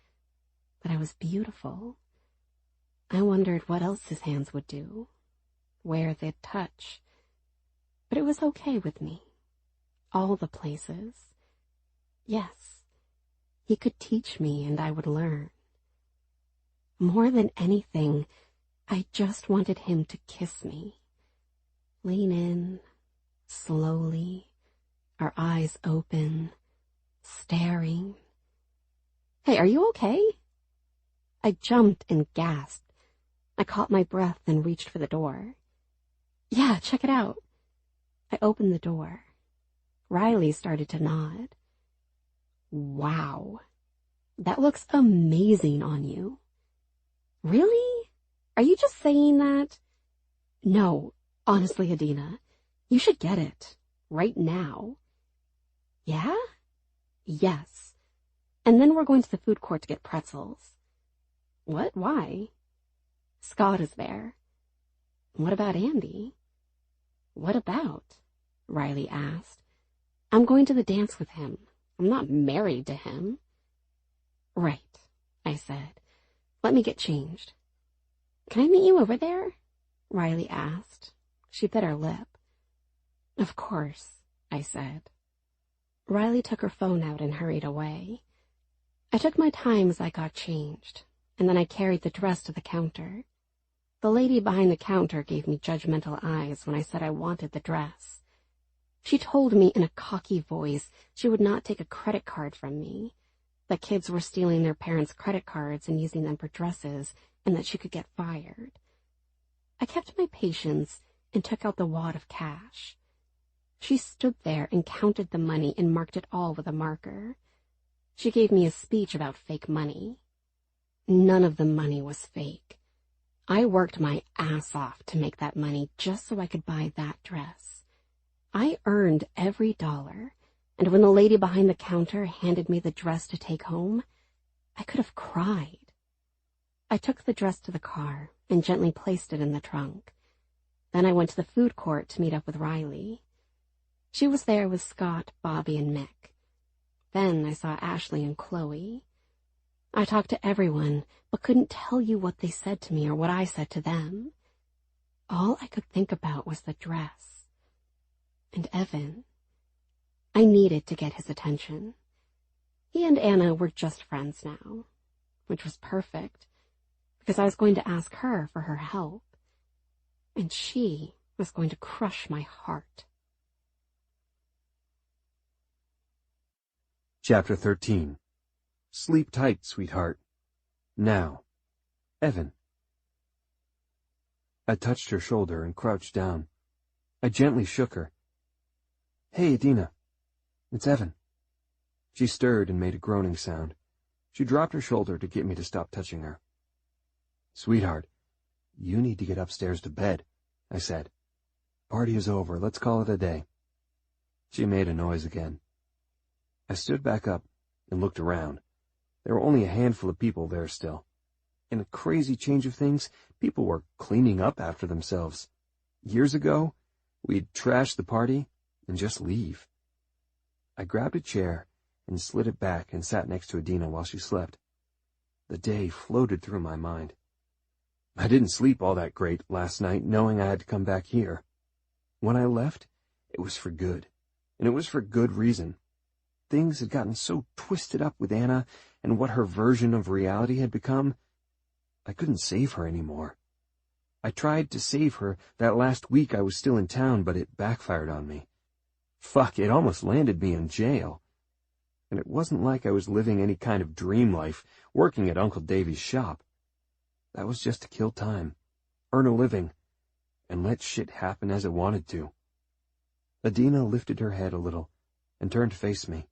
that I was beautiful. I wondered what else his hands would do, where they'd touch. But it was okay with me. All the places. Yes, he could teach me and I would learn. More than anything, I just wanted him to kiss me. Lean in, slowly, our eyes open, staring. Hey, are you okay? I jumped and gasped. I caught my breath and reached for the door. Yeah, check it out. I opened the door. Riley started to nod. Wow, that looks amazing on you. Really? Are you just saying that? No, honestly, Adina, you should get it. Right now. Yeah? Yes. And then we're going to the food court to get pretzels. What? Why? Scott is there. What about Andy? What about? Riley asked. I'm going to the dance with him. I'm not married to him. Right, I said. Let me get changed. Can I meet you over there? Riley asked. She bit her lip. Of course, I said. Riley took her phone out and hurried away. I took my time as I got changed, and then I carried the dress to the counter. The lady behind the counter gave me judgmental eyes when I said I wanted the dress. She told me in a cocky voice she would not take a credit card from me, that kids were stealing their parents' credit cards and using them for dresses, and that she could get fired. I kept my patience and took out the wad of cash. She stood there and counted the money and marked it all with a marker. She gave me a speech about fake money. None of the money was fake. I worked my ass off to make that money just so I could buy that dress. I earned every dollar, and when the lady behind the counter handed me the dress to take home, I could have cried. I took the dress to the car and gently placed it in the trunk. Then I went to the food court to meet up with Riley. She was there with Scott, Bobby, and Mick. Then I saw Ashley and Chloe. I talked to everyone, but couldn't tell you what they said to me or what I said to them. All I could think about was the dress. And Evan. I needed to get his attention. He and Anna were just friends now, which was perfect, because I was going to ask her for her help, and she was going to crush my heart. Chapter 13. Sleep tight, sweetheart. Now. Evan. I touched her shoulder and crouched down. I gently shook her. Hey, Adina. It's Evan. She stirred and made a groaning sound. She dropped her shoulder to get me to stop touching her. Sweetheart, you need to get upstairs to bed, I said. Party is over. Let's call it a day. She made a noise again. I stood back up and looked around. There were only a handful of people there still. In a crazy change of things, people were cleaning up after themselves. Years ago, we'd trash the party and just leave. I grabbed a chair and slid it back and sat next to Adina while she slept. The day floated through my mind. I didn't sleep all that great last night, knowing I had to come back here. When I left, it was for good, and it was for good reason. Things had gotten so twisted up with Anna and what her version of reality had become, I couldn't save her anymore. I tried to save her that last week I was still in town, but it backfired on me. Fuck, it almost landed me in jail. And it wasn't like I was living any kind of dream life, working at Uncle Davy's shop. That was just to kill time, earn a living, and let shit happen as it wanted to. Adina lifted her head a little and turned to face me.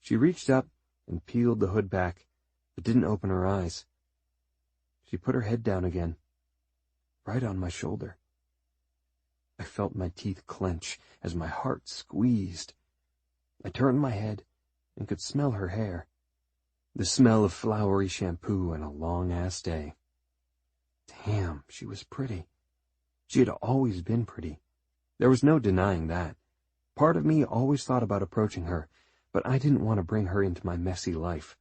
She reached up and peeled the hood back, but didn't open her eyes. She put her head down again, right on my shoulder. I felt my teeth clench as my heart squeezed. I turned my head and could smell her hair, the smell of flowery shampoo and a long-ass day. Damn, she was pretty. She had always been pretty. There was no denying that. Part of me always thought about approaching her, but I didn't want to bring her into my messy life.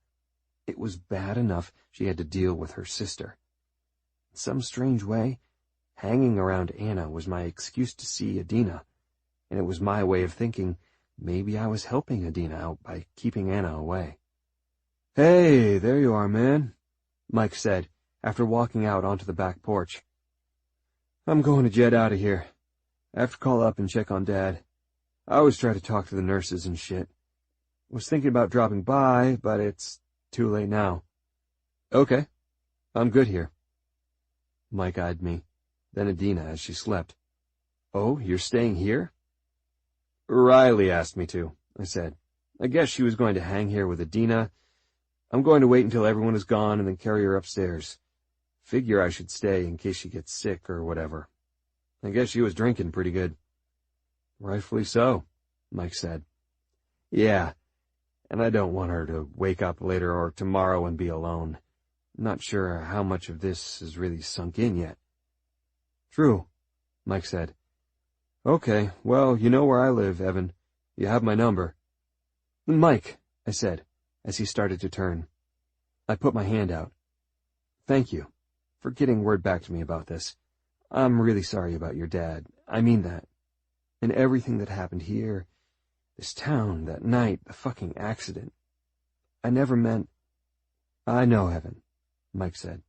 It was bad enough she had to deal with her sister. In some strange way, hanging around Anna was my excuse to see Adina, and it was my way of thinking maybe I was helping Adina out by keeping Anna away. Hey, there you are, man, Mike said, after walking out onto the back porch. I'm going to jet out of here. I have to call up and check on Dad. I always try to talk to the nurses and shit. Was thinking about dropping by, but it's too late now. Okay, I'm good here. Mike eyed me, then Adina as she slept. Oh, you're staying here? Riley asked me to, I said. I guess she was going to hang here with Adina. I'm going to wait until everyone is gone and then carry her upstairs. Figure I should stay in case she gets sick or whatever. I guess she was drinking pretty good. Rightfully so, Mike said. Yeah, and I don't want her to wake up later or tomorrow and be alone. Not sure how much of this is really sunk in yet. True, Mike said. Okay, well, you know where I live, Evan. You have my number. Mike, I said, as he started to turn. I put my hand out. Thank you for getting word back to me about this. I'm really sorry about your dad. I mean that. And everything that happened here, this town, that night, the fucking accident. I never meant... I know, Evan, Mike said.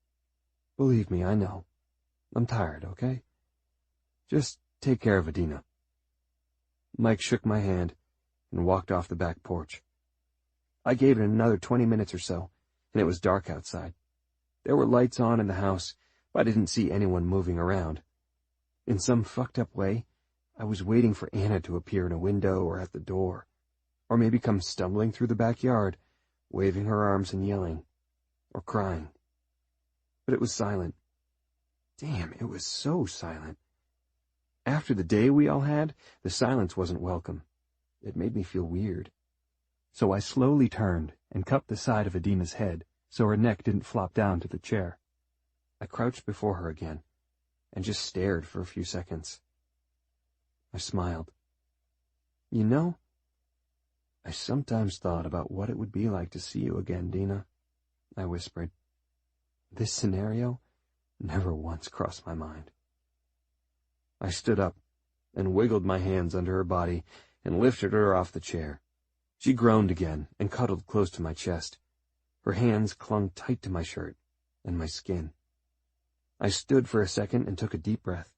Believe me, I know. I'm tired, okay? Just take care of Adina. Mike shook my hand and walked off the back porch. I gave it another 20 minutes or so, and it was dark outside. There were lights on in the house, but I didn't see anyone moving around. In some fucked up way, I was waiting for Anna to appear in a window or at the door, or maybe come stumbling through the backyard, waving her arms and yelling, or crying. But it was silent. Damn, it was so silent. After the day we all had, the silence wasn't welcome. It made me feel weird. So I slowly turned and cupped the side of Adina's head so her neck didn't flop down to the chair. I crouched before her again and just stared for a few seconds. I smiled. You know, I sometimes thought about what it would be like to see you again, Dina, I whispered. This scenario never once crossed my mind. I stood up and wiggled my hands under her body and lifted her off the chair. She groaned again and cuddled close to my chest. Her hands clung tight to my shirt and my skin. I stood for a second and took a deep breath.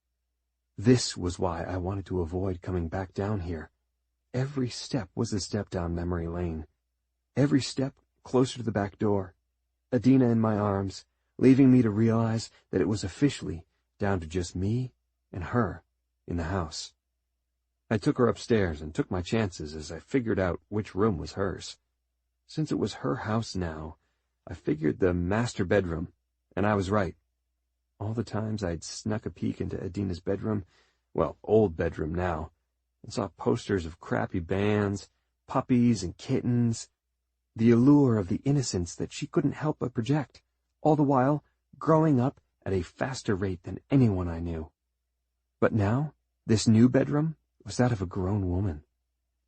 This was why I wanted to avoid coming back down here. Every step was a step down memory lane. Every step closer to the back door. Adina in my arms, leaving me to realize that it was officially down to just me and her in the house. I took her upstairs and took my chances as I figured out which room was hers. Since it was her house now, I figured the master bedroom, and I was right. All the times I'd snuck a peek into Adina's bedroom, well, old bedroom now, and saw posters of crappy bands, puppies and kittens, the allure of the innocence that she couldn't help but project, all the while growing up at a faster rate than anyone I knew. But now, this new bedroom was that of a grown woman.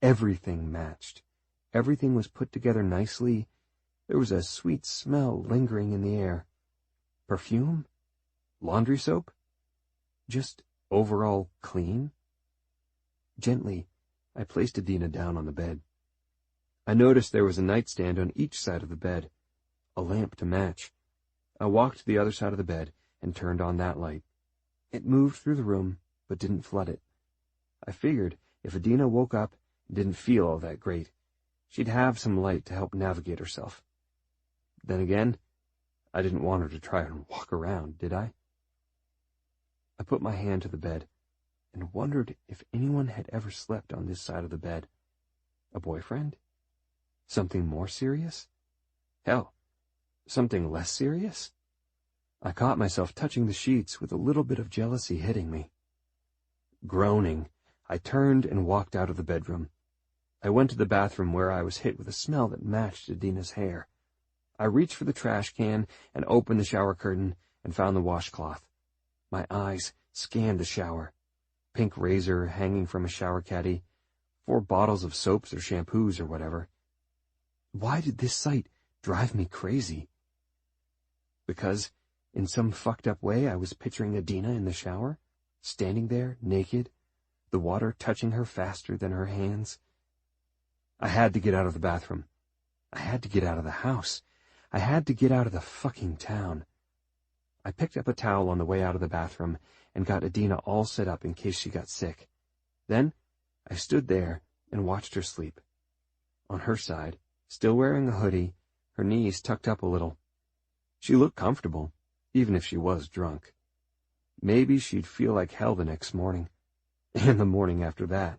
Everything matched. Everything was put together nicely. There was a sweet smell lingering in the air. Perfume? Laundry soap? Just overall clean? Gently, I placed Adina down on the bed. I noticed there was a nightstand on each side of the bed, a lamp to match. I walked to the other side of the bed and turned on that light. It moved through the room, but didn't flood it. I figured if Adina woke up and didn't feel all that great, she'd have some light to help navigate herself. Then again, I didn't want her to try and walk around, did I? I put my hand to the bed and wondered if anyone had ever slept on this side of the bed. A boyfriend? Something more serious? Hell, something less serious? I caught myself touching the sheets with a little bit of jealousy hitting me. Groaning, I turned and walked out of the bedroom. I went to the bathroom where I was hit with a smell that matched Adina's hair. I reached for the trash can and opened the shower curtain and found the washcloth. My eyes scanned the shower. Pink razor hanging from a shower caddy, 4 bottles of soaps or shampoos or whatever. Why did this sight drive me crazy? Because, in some fucked up way, I was picturing Adina in the shower, standing there, naked, the water touching her faster than her hands. I had to get out of the bathroom. I had to get out of the house. I had to get out of the fucking town. I picked up a towel on the way out of the bathroom and got Adina all set up in case she got sick. Then I stood there and watched her sleep. On her side, still wearing a hoodie, her knees tucked up a little. She looked comfortable, even if she was drunk. Maybe she'd feel like hell the next morning, and the morning after that.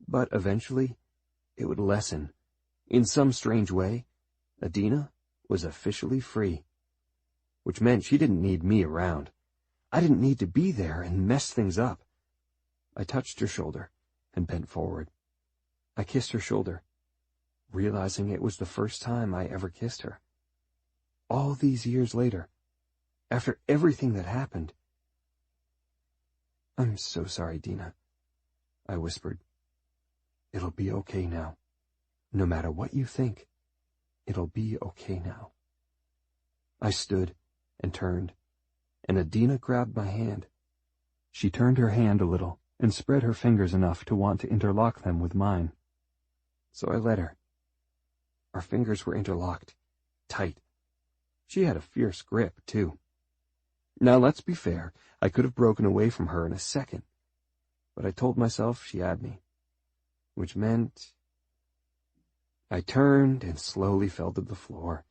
But eventually, it would lessen. In some strange way, Adina was officially free. Which meant she didn't need me around. I didn't need to be there and mess things up. I touched her shoulder and bent forward. I kissed her shoulder, realizing it was the first time I ever kissed her. All these years later, after everything that happened. "I'm so sorry, Dina," I whispered. "It'll be okay now. No matter what you think, it'll be okay now." I stood and turned, and Adina grabbed my hand. She turned her hand a little and spread her fingers enough to want to interlock them with mine. So I let her. Our fingers were interlocked, tight. She had a fierce grip, too. Now, let's be fair, I could have broken away from her in a second, but I told myself she had me. which meant... I turned and slowly fell to the floor,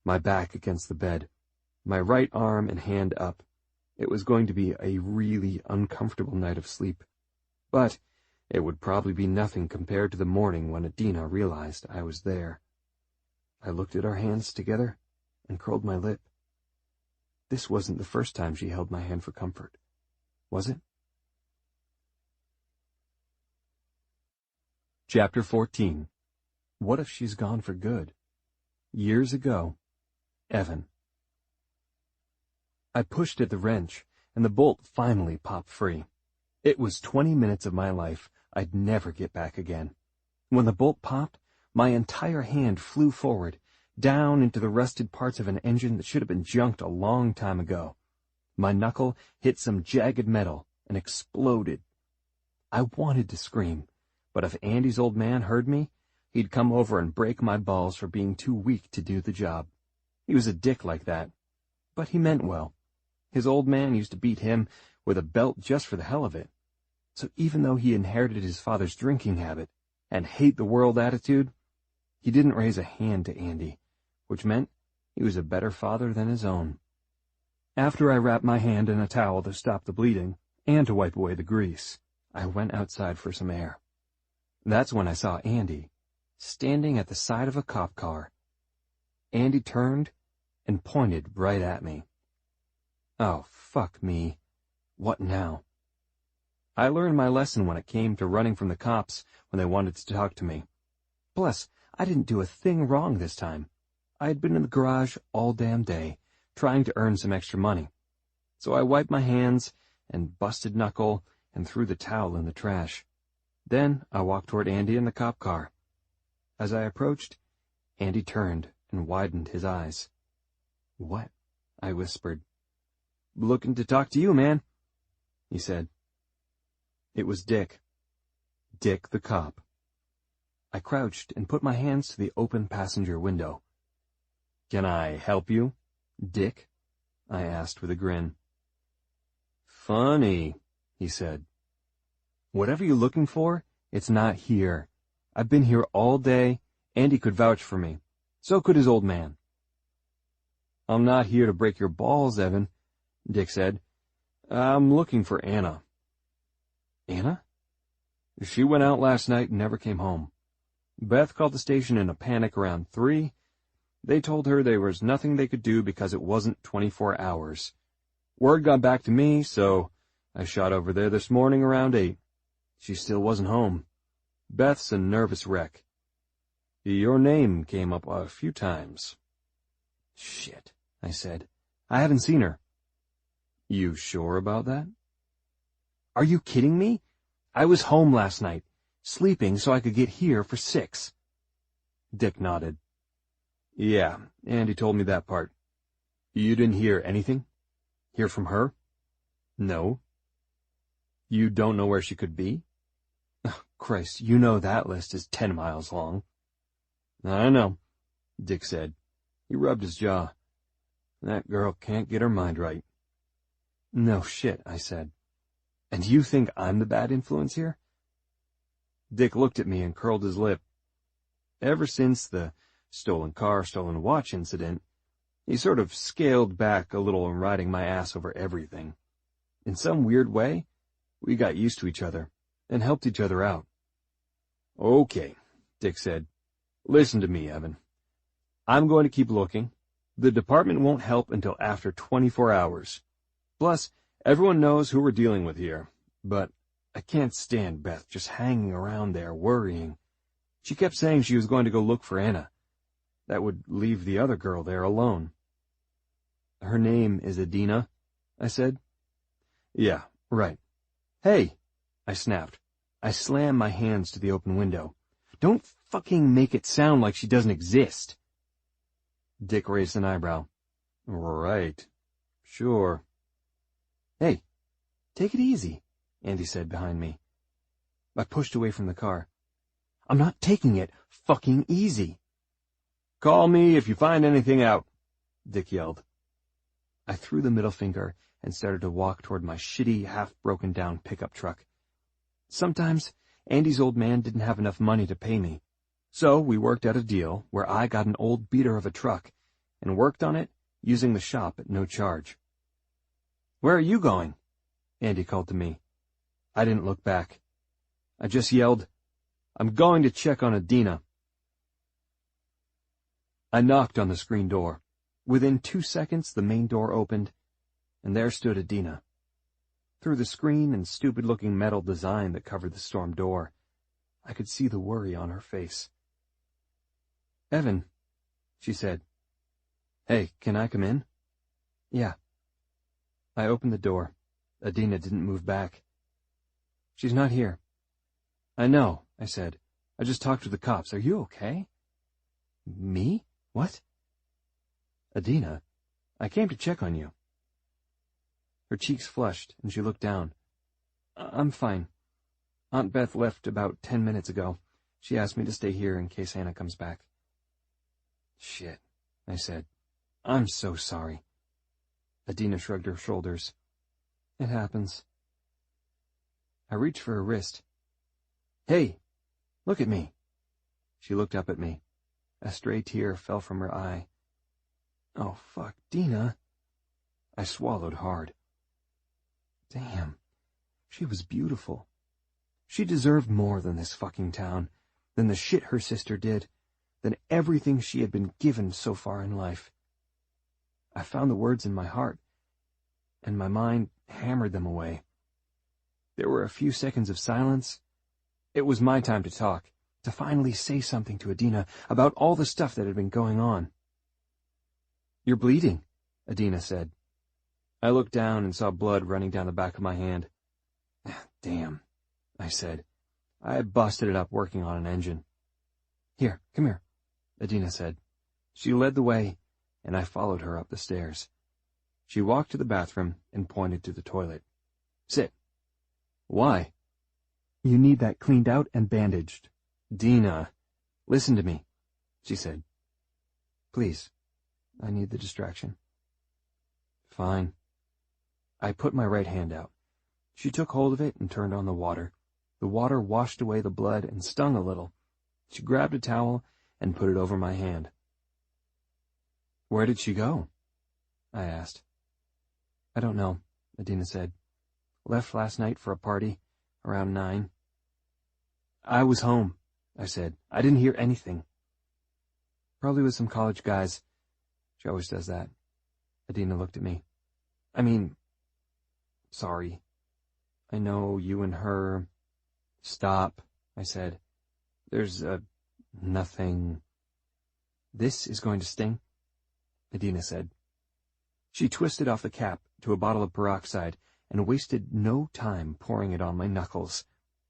my back against the bed, my right arm and hand up. It was going to be a really uncomfortable night of sleep, but it would probably be nothing compared to the morning when Adina realized I was there. I looked at our hands together and curled my lip. This wasn't the first time she held my hand for comfort, was it? Chapter 14. What if she's gone for good? Years ago, Evan. I pushed at the wrench, and the bolt finally popped free. It was 20 minutes of my life I'd never get back again. When the bolt popped, my entire hand flew forward, down into the rusted parts of an engine that should have been junked a long time ago. My knuckle hit some jagged metal and exploded. I wanted to scream, but if Andy's old man heard me, he'd come over and break my balls for being too weak to do the job. He was a dick like that, but he meant well. His old man used to beat him with a belt just for the hell of it. So even though he inherited his father's drinking habit and hate-the-world attitude, he didn't raise a hand to Andy, which meant he was a better father than his own. After I wrapped my hand in a towel to stop the bleeding and to wipe away the grease, I went outside for some air. That's when I saw Andy, standing at the side of a cop car. Andy turned and pointed right at me. Oh, fuck me. What now? I learned my lesson when it came to running from the cops when they wanted to talk to me. Plus, I didn't do a thing wrong this time. I had been in the garage all damn day, trying to earn some extra money. So I wiped my hands and busted knuckle and threw the towel in the trash. Then I walked toward Andy in the cop car. As I approached, Andy turned and widened his eyes. "What?" I whispered. "Looking to talk to you, man," he said. It was Dick. Dick the cop. I crouched and put my hands to the open passenger window. "Can I help you, Dick?" I asked with a grin. "Funny," he said. "Whatever you're looking for, it's not here. I've been here all day. Andy could vouch for me. So could his old man." "I'm not here to break your balls, Evan," Dick said. "I'm looking for Anna." "Anna?" "She went out last night and never came home. Beth called the station in a panic around 3. They told her there was nothing they could do because it wasn't 24 hours. Word got back to me, so I shot over there this morning around 8. She still wasn't home. Beth's a nervous wreck. Your name came up a few times." "Shit," I said. "I haven't seen her." "You sure about that?" "Are you kidding me? I was home last night, sleeping so I could get here for 6. Dick nodded. "Yeah, Andy told me that part. You didn't hear anything? Hear from her?" "No." "You don't know where she could be?" Oh, Christ, you know that list is 10 miles long." "I know," Dick said. He rubbed his jaw. "That girl can't get her mind right." "No shit," I said. "And you think I'm the bad influence here?" Dick looked at me and curled his lip. Ever since the stolen car, stolen watch incident, he sort of scaled back a little in riding my ass over everything. In some weird way, we got used to each other and helped each other out. "Okay," Dick said. "Listen to me, Evan. I'm going to keep looking. The department won't help until after 24 hours. Plus, everyone knows who we're dealing with here. But I can't stand Beth just hanging around there worrying. She kept saying she was going to go look for Anna. That would leave the other girl there alone." "Her name is Adina," I said. "Yeah, right. Hey," I snapped. I slammed my hands to the open window. "Don't fucking make it sound like she doesn't exist." Dick raised an eyebrow. "Right. Sure." "Hey, take it easy," Andy said behind me. I pushed away from the car. "I'm not taking it fucking easy." "Call me if you find anything out," Dick yelled. I threw the middle finger and started to walk toward my shitty, half-broken-down pickup truck. Sometimes Andy's old man didn't have enough money to pay me. So we worked out a deal where I got an old beater of a truck and worked on it using the shop at no charge. "Where are you going?" Andy called to me. I didn't look back. I just yelled, "I'm going to check on Adina." I knocked on the screen door. Within 2 seconds, the main door opened, and there stood Adina. Through the screen and stupid-looking metal design that covered the storm door, I could see the worry on her face. "Evan," she said. "Hey, can I come in?" "Yeah." I opened the door. Adina didn't move back. "She's not here." "I know," I said. "I just talked to the cops. Are you okay?" "Me? What?" "Adina, I came to check on you." Her cheeks flushed, and she looked down. "I'm fine. Aunt Beth left about 10 minutes ago. She asked me to stay here in case Hannah comes back." "Shit," I said. "I'm so sorry." Adina shrugged her shoulders. "It happens." I reached for her wrist. "Hey, look at me." She looked up at me. A stray tear fell from her eye. "Oh, fuck, Dina." I swallowed hard. Damn, she was beautiful. She deserved more than this fucking town, than the shit her sister did, than everything she had been given so far in life. I found the words in my heart, and my mind hammered them away. There were a few seconds of silence. It was my time to talk, to finally say something to Adina about all the stuff that had been going on. "You're bleeding," Adina said. I looked down and saw blood running down the back of my hand. "Damn," I said. I had busted it up working on an engine. "Here, come here," Adina said. She led the way, and I followed her up the stairs. She walked to the bathroom and pointed to the toilet. "Sit." "Why?" "You need that cleaned out and bandaged." "Dina, listen to me," she said. "Please, I need the distraction." "Fine." I put my right hand out. She took hold of it and turned on the water. The water washed away the blood and stung a little. She grabbed a towel and put it over my hand. "Where did she go?" I asked. "I don't know," Adina said. "Left last night for a party, around 9. "I was home," I said. "I didn't hear anything." "Probably with some college guys. She always does that." Adina looked at me. Sorry. I know you and her." "Stop," I said. "There's nothing." "This is going to sting," Adina said. She twisted off the cap to a bottle of peroxide and wasted no time pouring it on my knuckles.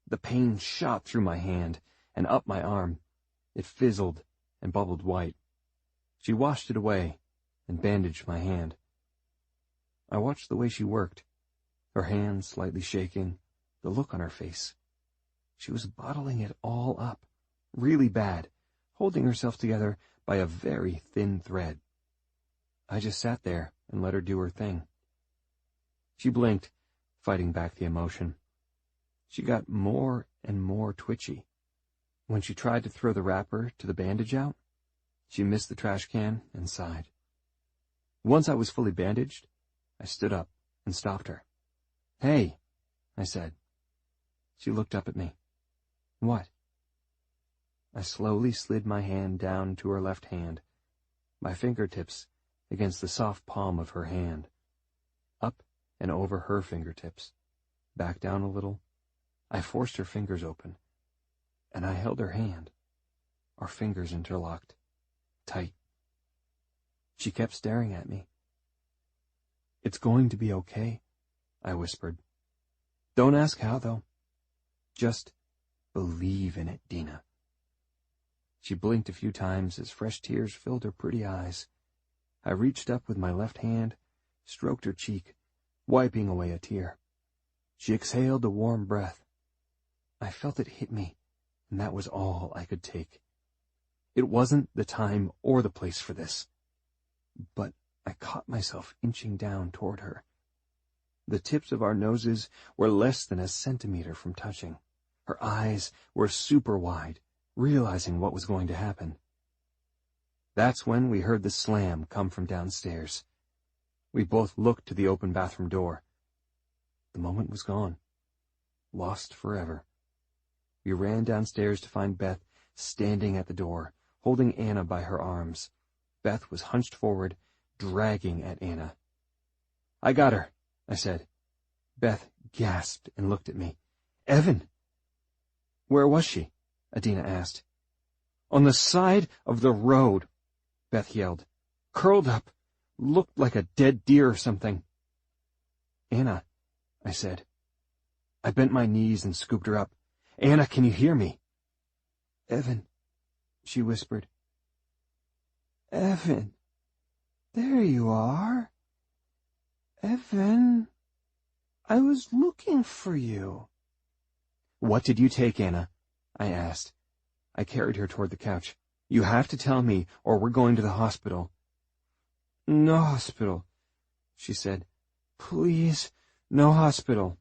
The pain shot through my hand and up my arm. It fizzled and bubbled white. She washed it away and bandaged my hand. I watched the way she worked, her hand slightly shaking, the look on her face. She was bottling it all up, really bad, holding herself together by a very thin thread. I just sat there and let her do her thing. She blinked, fighting back the emotion. She got more and more twitchy. When she tried to throw the wrapper to the bandage out, she missed the trash can and sighed. Once I was fully bandaged, I stood up and stopped her. "Hey," I said. She looked up at me. "What?" I slowly slid my hand down to her left hand, my fingertips against the soft palm of her hand, up and over her fingertips, back down a little. I forced her fingers open, and I held her hand, our fingers interlocked, tight. She kept staring at me. "It's going to be okay," I whispered. "Don't ask how, though. Just believe in it, Dina." She blinked a few times as fresh tears filled her pretty eyes. I reached up with my left hand, stroked her cheek, wiping away a tear. She exhaled a warm breath. I felt it hit me, and that was all I could take. It wasn't the time or the place for this. But I caught myself inching down toward her. The tips of our noses were less than a centimeter from touching. Her eyes were super wide, realizing what was going to happen. That's when we heard the slam come from downstairs. We both looked to the open bathroom door. The moment was gone. Lost forever. We ran downstairs to find Beth standing at the door, holding Anna by her arms. Beth was hunched forward, dragging at Anna. "I got her," I said. Beth gasped and looked at me. "Evan!" "Where was she?" Adina asked. "On the side of the road," Beth yelled. "Curled up. Looked like a dead deer or something." "Anna," I said. I bent my knees and scooped her up. "Anna, can you hear me?" "Evan," she whispered. "Evan, there you are. Evan, I was looking for you." "What did you take, Anna?" I asked. I carried her toward the couch. "You have to tell me, or we're going to the hospital." "No hospital," she said. "Please, no hospital."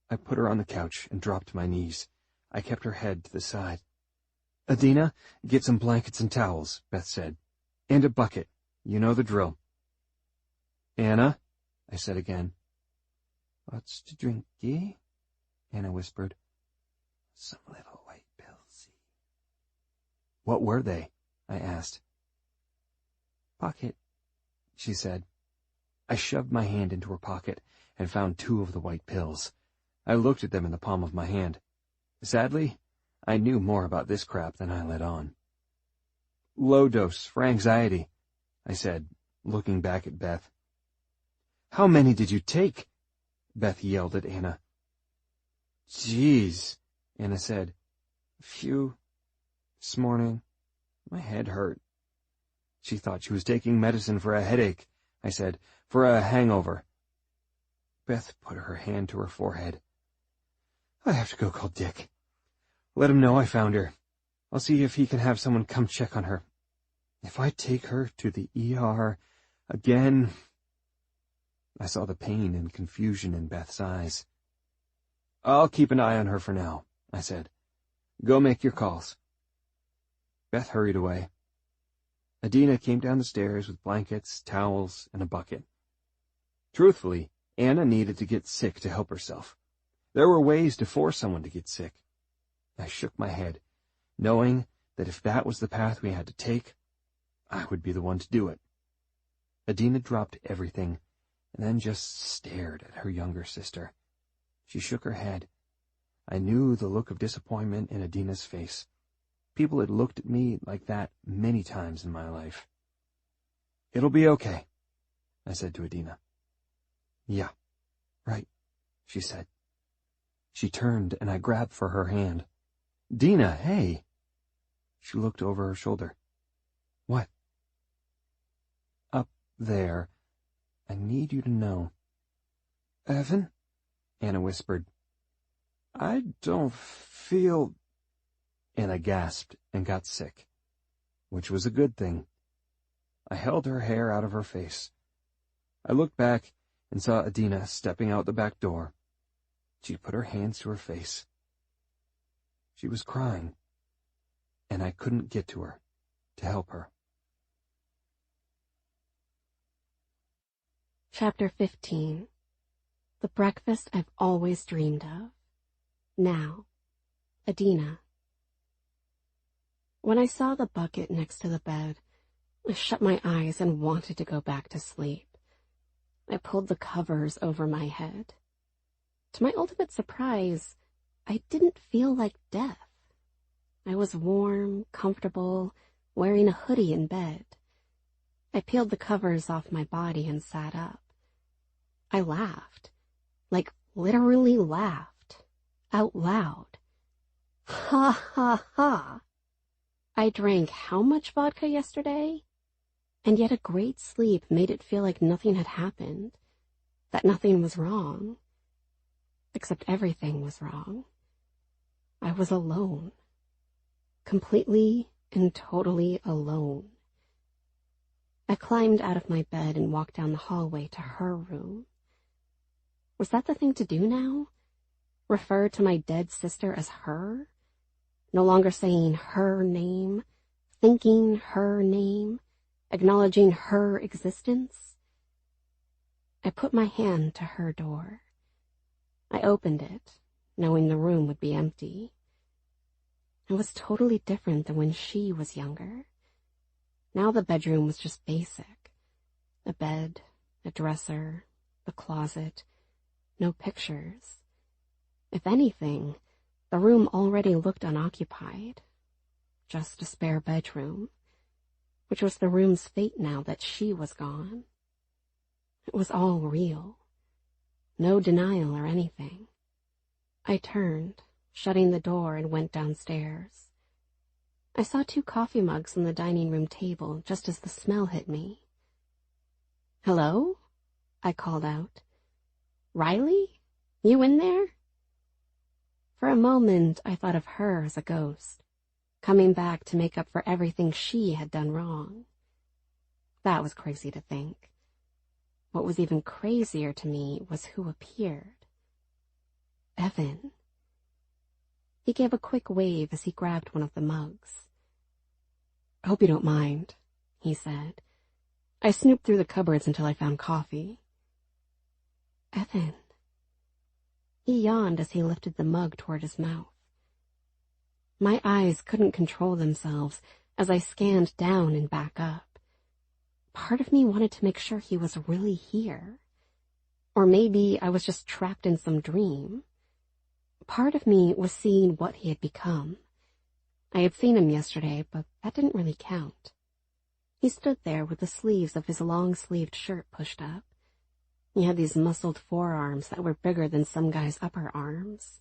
I put her on the couch and dropped to my knees. I kept her head to the side. "Adina, get some blankets and towels," Beth said. "And a bucket. You know the drill." "Anna," I said again. "What's to drinky?" Anna whispered. "Some little white pills." "What were they?" I asked. "Pocket," she said. I shoved my hand into her pocket and found 2 of the white pills. I looked at them in the palm of my hand. Sadly, I knew more about this crap than I let on. "Low dose for anxiety," I said, looking back at Beth. "How many did you take?" Beth yelled at Anna. "Geez," Anna said. "A few this morning. My head hurt." She thought she was taking medicine for a headache. I said, "For a hangover." Beth put her hand to her forehead. "I have to go call Dick. Let him know I found her. I'll see if he can have someone come check on her. If I take her to the ER again—" I saw the pain and confusion in Beth's eyes. "I'll keep an eye on her for now," I said. "Go make your calls." Beth hurried away. Adina came down the stairs with blankets, towels, and a bucket. Truthfully, Anna needed to get sick to help herself. There were ways to force someone to get sick. I shook my head, knowing that if that was the path we had to take, I would be the one to do it. Adina dropped everything and then just stared at her younger sister. She shook her head. I knew the look of disappointment in Adina's face. People had looked at me like that many times in my life. "It'll be okay," I said to Adina. "Yeah, right," she said. She turned and I grabbed for her hand. "Dina, hey!" She looked over her shoulder. "What?" "Up there. I need you to know." "Evan?" Anna whispered. "I don't feel—" Anna gasped and got sick, which was a good thing. I held her hair out of her face. I looked back and saw Adina stepping out the back door. She put her hands to her face. She was crying, and I couldn't get to her to help her. Chapter 15. The breakfast I've always dreamed of. Now, Adina. When I saw the bucket next to the bed, I shut my eyes and wanted to go back to sleep. I pulled the covers over my head. To my ultimate surprise, I didn't feel like death. I was warm, comfortable, wearing a hoodie in bed. I peeled the covers off my body and sat up. I laughed, like literally laughed, out loud. Ha ha ha! I drank how much vodka yesterday? And yet a great sleep made it feel like nothing had happened, that nothing was wrong. Except everything was wrong. I was alone. Completely and totally alone. I climbed out of my bed and walked down the hallway to her room. Was that the thing to do now? refer to my dead sister as her, no longer saying her name, thinking her name, acknowledging her existence. I put my hand to her door. I opened it, knowing the room would be empty. It was totally different than when she was younger. Now the bedroom was just basic. A bed, a dresser, the closet, no pictures. If anything, the room already looked unoccupied. Just a spare bedroom, which was the room's fate now that she was gone. It was all real. No denial or anything. I turned, shutting the door, and went downstairs. I saw 2 coffee mugs on the dining room table just as the smell hit me. "Hello?" I called out. "Riley? You in there?" For a moment, I thought of her as a ghost, coming back to make up for everything she had done wrong. That was crazy to think. What was even crazier to me was who appeared. Evan. He gave a quick wave as he grabbed one of the mugs. "I hope you don't mind," he said. "I snooped through the cupboards until I found coffee." "Evan." He yawned as he lifted the mug toward his mouth. My eyes couldn't control themselves as I scanned down and back up. Part of me wanted to make sure he was really here. Or maybe I was just trapped in some dream. Part of me was seeing what he had become. I had seen him yesterday, but that didn't really count. He stood there with the sleeves of his long-sleeved shirt pushed up. He had these muscled forearms that were bigger than some guys' upper arms.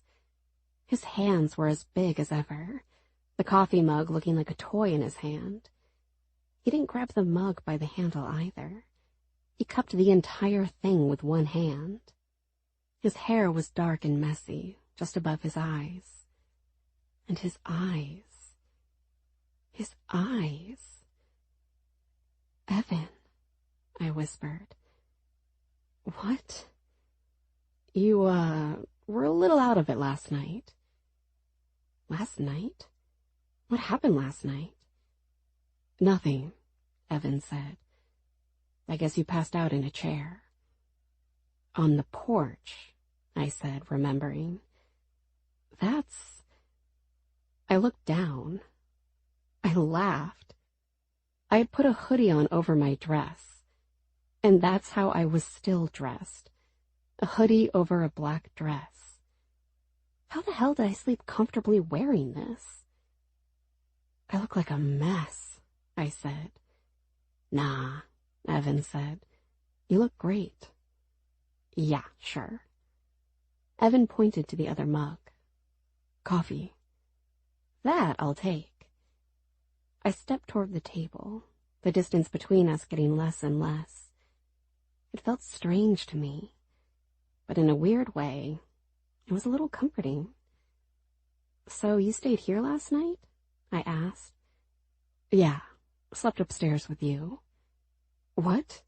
His hands were as big as ever, the coffee mug looking like a toy in his hand. He didn't grab the mug by the handle either. He cupped the entire thing with one hand. His hair was dark and messy, just above his eyes. And his eyes. His eyes. "Evan," I whispered. "What?" You, were a little out of it last night." "Last night? What happened last night?" "Nothing," Evan said. "I guess you passed out in a chair." "On the porch," I said, remembering. "That's..." I looked down. I laughed. I had put a hoodie on over my dress, and that's how I was still dressed. A hoodie over a black dress. How the hell did I sleep comfortably wearing this? "I look like a mess," I said. "Nah," Evan said. "You look great." "Yeah, sure." Evan pointed to the other mug. "Coffee." "That I'll take." I stepped toward the table, the distance between us getting less and less. It felt strange to me, but in a weird way, it was a little comforting. "So you stayed here last night?" I asked. "Yeah, slept upstairs with you." "What?"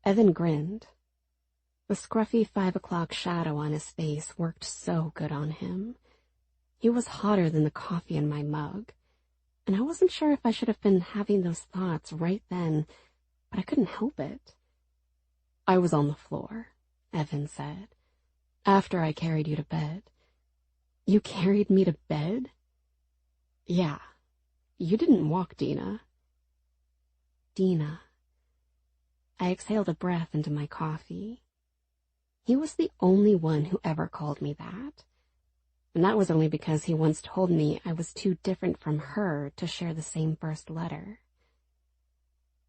Evan grinned. The scruffy 5 o'clock shadow on his face worked so good on him. He was hotter than the coffee in my mug, and I wasn't sure if I should have been having those thoughts right then, but I couldn't help it. "I was on the floor," Evan said, "after I carried you to bed." "You carried me to bed?" "Yeah. You didn't walk Dina." Dina. I exhaled a breath into my coffee. He was the only one who ever called me that. And that was only because he once told me I was too different from her to share the same first letter.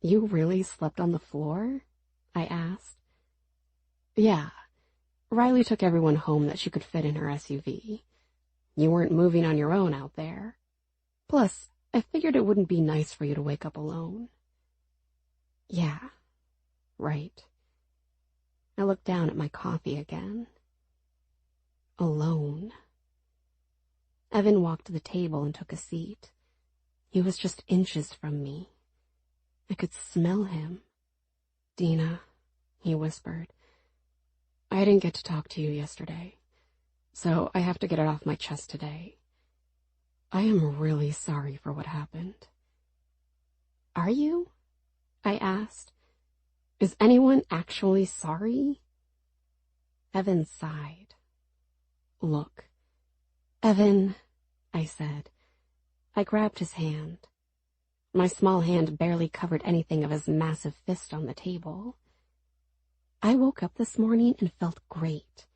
"You really slept on the floor?" I asked. "Yeah. Riley took everyone home that she could fit in her SUV. You weren't moving on your own out there. Plus, I figured it wouldn't be nice for you to wake up alone." "Yeah, right." I looked down at my coffee again. Alone. Evan walked to the table and took a seat. He was just inches from me. I could smell him. "Dina," he whispered, "I didn't get to talk to you yesterday. so I have to get it off my chest today. I am really sorry for what happened. Are you? I asked. Is anyone actually sorry? Evan sighed. Look, Evan, I said. I grabbed his hand. My small hand barely covered anything of his massive fist on the table. I woke up this morning and felt great.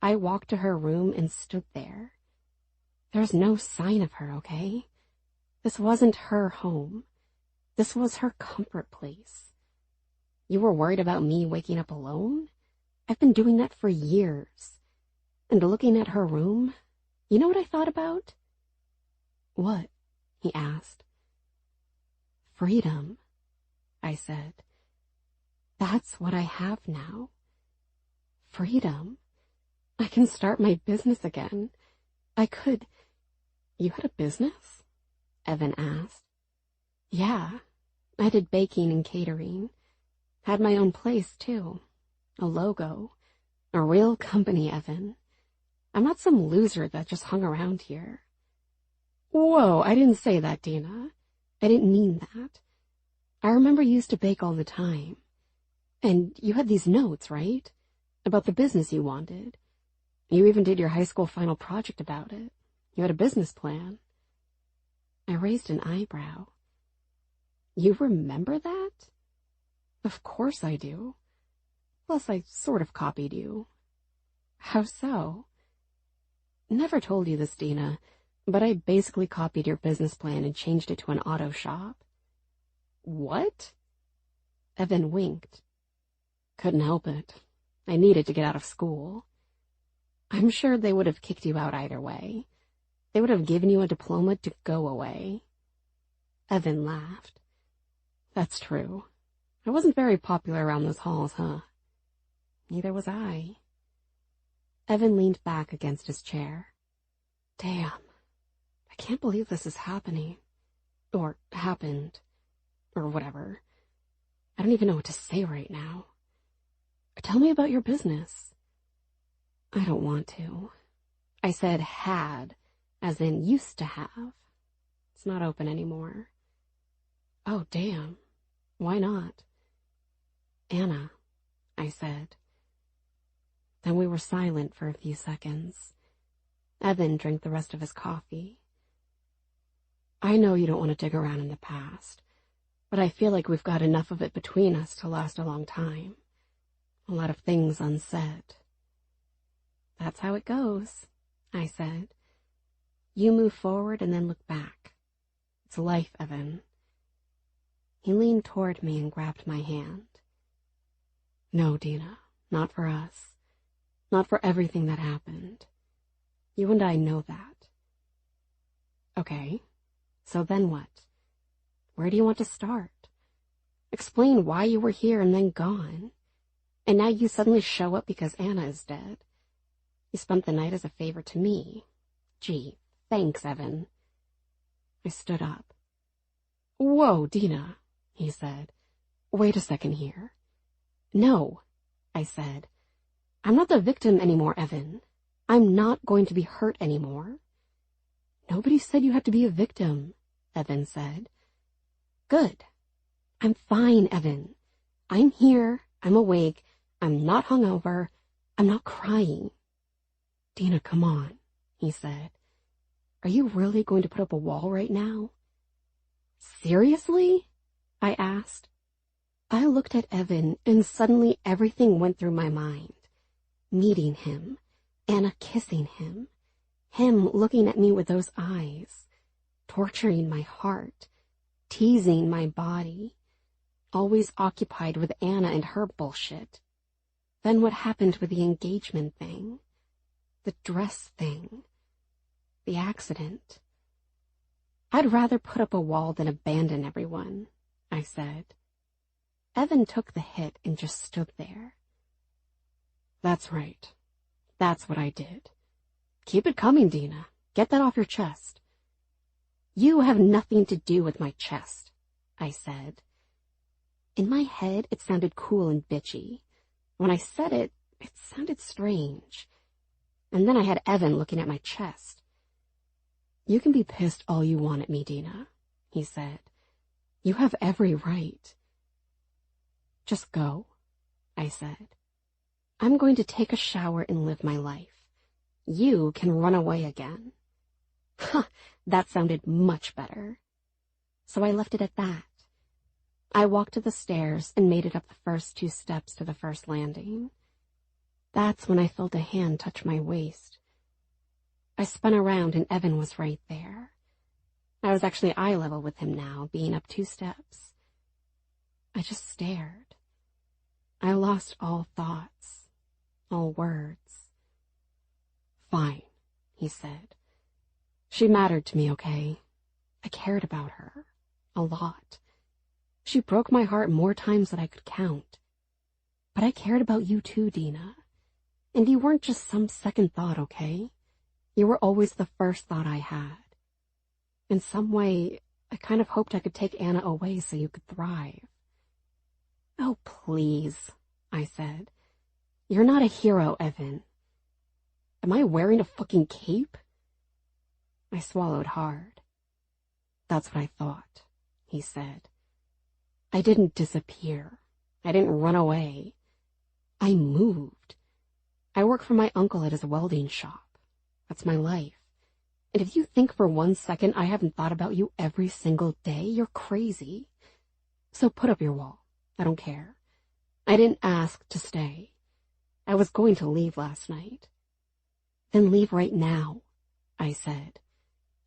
I walked to her room and stood there. There's no sign of her, okay? This wasn't her home. This was her comfort place. You were worried about me waking up alone? I've been doing that for years. And looking at her room, you know what I thought about? What? He asked. Freedom, I said. That's what I have now. Freedom. I can start my business again. I could. You had a business? Evan asked. Yeah, I did baking and catering. Had my own place, too. A logo. A real company, Evan. I'm not some loser that just hung around here. Whoa, I didn't say that, Dina. I didn't mean that. I remember you used to bake all the time. And you had these notes, right? About the business you wanted. You even did your high school final project about it. You had a business plan. I raised an eyebrow. You remember that? Of course I do. Plus, I sort of copied you. How so? Never told you this, Dina, but I basically copied your business plan and changed it to an auto shop. What? Evan winked. Couldn't help it. I needed to get out of school. I'm sure they would have kicked you out either way. They would have given you a diploma to go away. Evan laughed. That's true. I wasn't very popular around those halls, huh? Neither was I. Evan leaned back against his chair. Damn. I can't believe this is happening. Or happened. Or whatever. I don't even know what to say right now. Tell me about your business. I don't want to. I said had, as in used to have. It's not open anymore. Oh, damn. Why not? Anna, I said. Then we were silent for a few seconds. Evan drank the rest of his coffee. I know you don't want to dig around in the past, but I feel like we've got enough of it between us to last a long time. A lot of things unsaid. That's how it goes, I said. You move forward and then look back. It's life, Evan. He leaned toward me and grabbed my hand. No, Dina, not for us. Not for everything that happened. You and I know that. Okay, so then what? Where do you want to start? Explain why you were here and then gone. And now you suddenly show up because Anna is dead. You spent the night as a favor to me. Gee, thanks, Evan. I stood up. Whoa, Dina, he said. Wait a second here. No, I said. I'm not the victim anymore, Evan. I'm not going to be hurt anymore. Nobody said you had to be a victim, Evan said. Good. I'm fine, Evan. I'm here. I'm awake. I'm not hungover. I'm not crying. Dina, come on, he said. Are you really going to put up a wall right now? Seriously? I asked. I looked at Evan and suddenly everything went through my mind. Meeting him, Anna kissing him looking at me with those eyes, torturing my heart, teasing my body, always occupied with Anna and her bullshit. Then what happened with the engagement thing, the dress thing, the accident? I'd rather put up a wall than abandon everyone, I said. Evan took the hit and just stood there. That's right. That's what I did. Keep it coming, Dina. Get that off your chest. You have nothing to do with my chest, I said. In my head, it sounded cool and bitchy. When I said it, it sounded strange. And then I had Evan looking at my chest. "You can be pissed all you want at me, Dina," he said. "You have every right." "Just go," I said. "I'm going to take a shower and live my life. You can run away again." Ha! That sounded much better. So I left it at that. I walked to the stairs and made it up the first 2 steps to the first landing. That's when I felt a hand touch my waist. I spun around and Evan was right there. I was actually eye level with him now, being up 2 steps. I just stared. I lost all thoughts, all words. "Fine," he said. "She mattered to me, okay? I cared about her. A lot. She broke my heart more times than I could count. But I cared about you too, Dina. And you weren't just some second thought, okay? You were always the first thought I had. In some way, I kind of hoped I could take Anna away so you could thrive." "Oh, please," I said. "You're not a hero, Evan." "Am I wearing a fucking cape?" I swallowed hard. "That's what I thought," he said. "I didn't disappear. I didn't run away. I moved. I work for my uncle at his welding shop. That's my life. And if you think for 1 second I haven't thought about you every single day, you're crazy. So put up your wall. I don't care. I didn't ask to stay. I was going to leave last night." "Then leave right now," I said.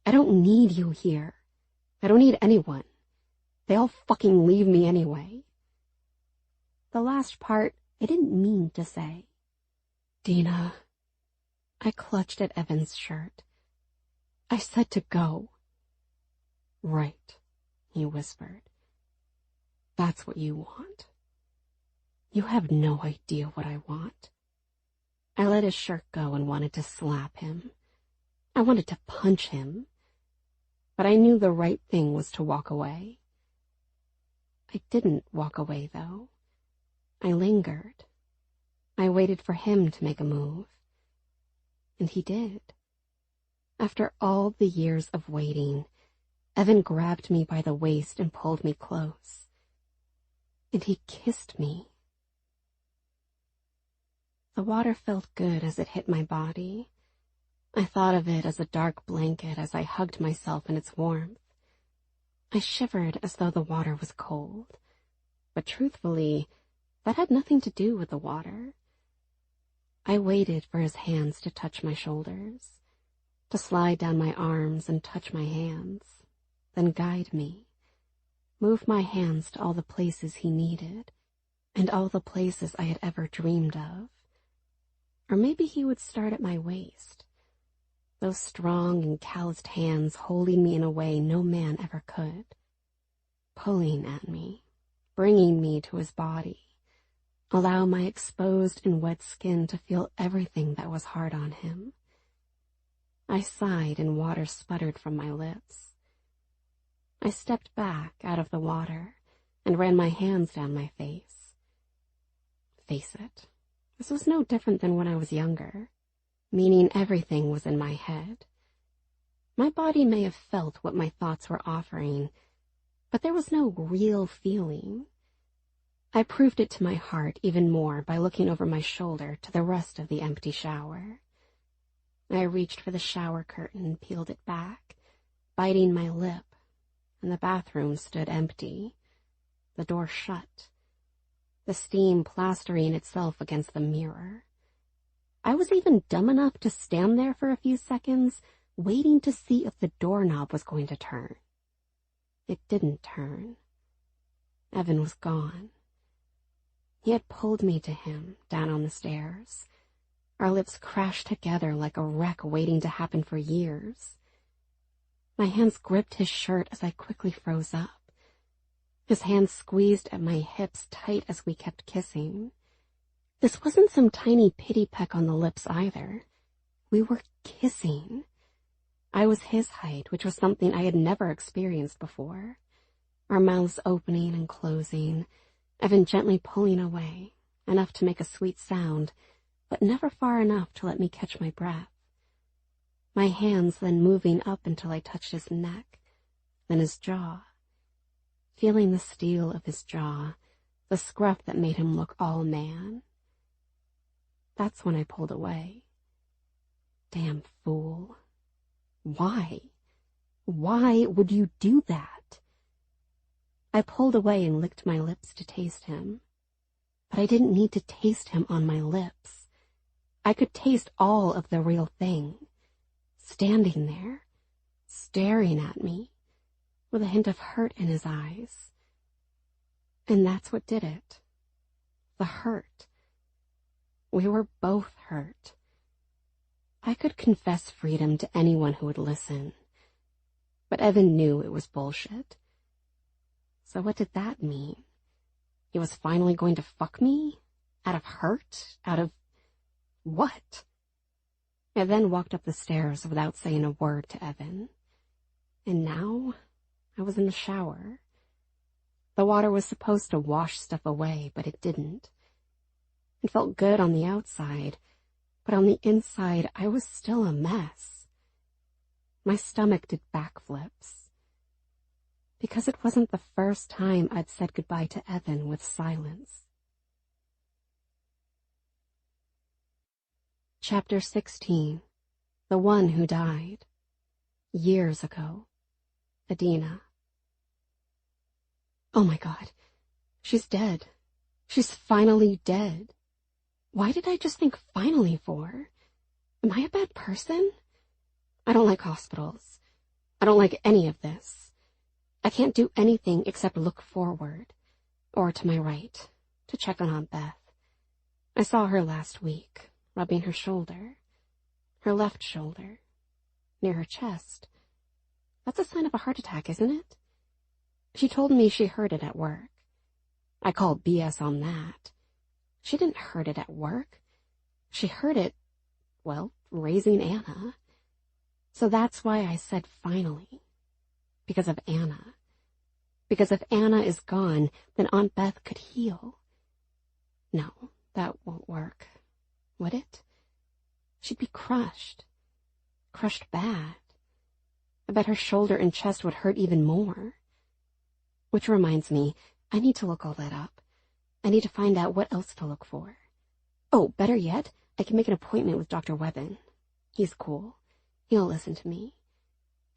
"I don't need you here. I don't need anyone. They all fucking leave me anyway." The last part I didn't mean to say. "Dina." I clutched at Evan's shirt. "I said to go." "Right," he whispered. "That's what you want." You have no idea what I want. I let his shirt go and wanted to slap him. I wanted to punch him. But I knew the right thing was to walk away. I didn't walk away, though. I lingered. I waited for him to make a move. And he did. After all the years of waiting, Evan grabbed me by the waist and pulled me close. And he kissed me. The water felt good as it hit my body. I thought of it as a dark blanket as I hugged myself in its warmth. I shivered as though the water was cold. But truthfully, that had nothing to do with the water. I waited for his hands to touch my shoulders, to slide down my arms and touch my hands, then guide me, move my hands to all the places he needed, and all the places I had ever dreamed of. Or maybe he would start at my waist, those strong and calloused hands holding me in a way no man ever could, pulling at me, bringing me to his body, allow my exposed and wet skin to feel everything that was hard on him. I sighed and water sputtered from my lips. I stepped back out of the water and ran my hands down my face. Face it, this was no different than when I was younger, meaning everything was in my head. My body may have felt what my thoughts were offering, but there was no real feeling. I proved it to my heart even more by looking over my shoulder to the rest of the empty shower. I reached for the shower curtain and peeled it back, biting my lip, and the bathroom stood empty, the door shut, the steam plastering itself against the mirror. I was even dumb enough to stand there for a few seconds, waiting to see if the doorknob was going to turn. It didn't turn. Evan was gone. He had pulled me to him down on the stairs. Our lips crashed together like a wreck waiting to happen for years. My hands gripped his shirt as I quickly froze up. His hands squeezed at my hips tight as we kept kissing. This wasn't some tiny pity peck on the lips either. We were kissing. I was his height, which was something I had never experienced before. Our mouths opening and closing, Evan gently pulling away, enough to make a sweet sound, but never far enough to let me catch my breath. My hands then moving up until I touched his neck, then his jaw. Feeling the steel of his jaw, the scruff that made him look all man. That's when I pulled away. Damn fool. Why? Why would you do that? I pulled away and licked my lips to taste him. But I didn't need to taste him on my lips. I could taste all of the real thing. Standing there, staring at me, with a hint of hurt in his eyes. And that's what did it. The hurt. We were both hurt. I could confess freedom to anyone who would listen. But Evan knew it was bullshit. So what did that mean? He was finally going to fuck me? Out of hurt? Out of what? I then walked up the stairs without saying a word to Evan. And now I was in the shower. The water was supposed to wash stuff away, but it didn't. It felt good on the outside, but on the inside I was still a mess. My stomach did backflips. Because it wasn't the first time I'd said goodbye to Evan with silence. Chapter 16. The One Who Died. Years ago. Adina. Oh my God. She's dead. She's finally dead. Why did I just think finally for? Am I a bad person? I don't like hospitals. I don't like any of this. I can't do anything except look forward, or to my right, to check on Aunt Beth. I saw her last week, rubbing her shoulder, her left shoulder, near her chest. That's a sign of a heart attack, isn't it? She told me she heard it at work. I call BS on that. She didn't heard it at work. She heard it, well, raising Anna. So that's why I said finally. Because of Anna. Because if Anna is gone, then Aunt Beth could heal. No, that won't work. Would it? She'd be crushed. Crushed bad. I bet her shoulder and chest would hurt even more. Which reminds me, I need to look all that up. I need to find out what else to look for. Oh, better yet, I can make an appointment with Dr. Webben. He's cool. He'll listen to me.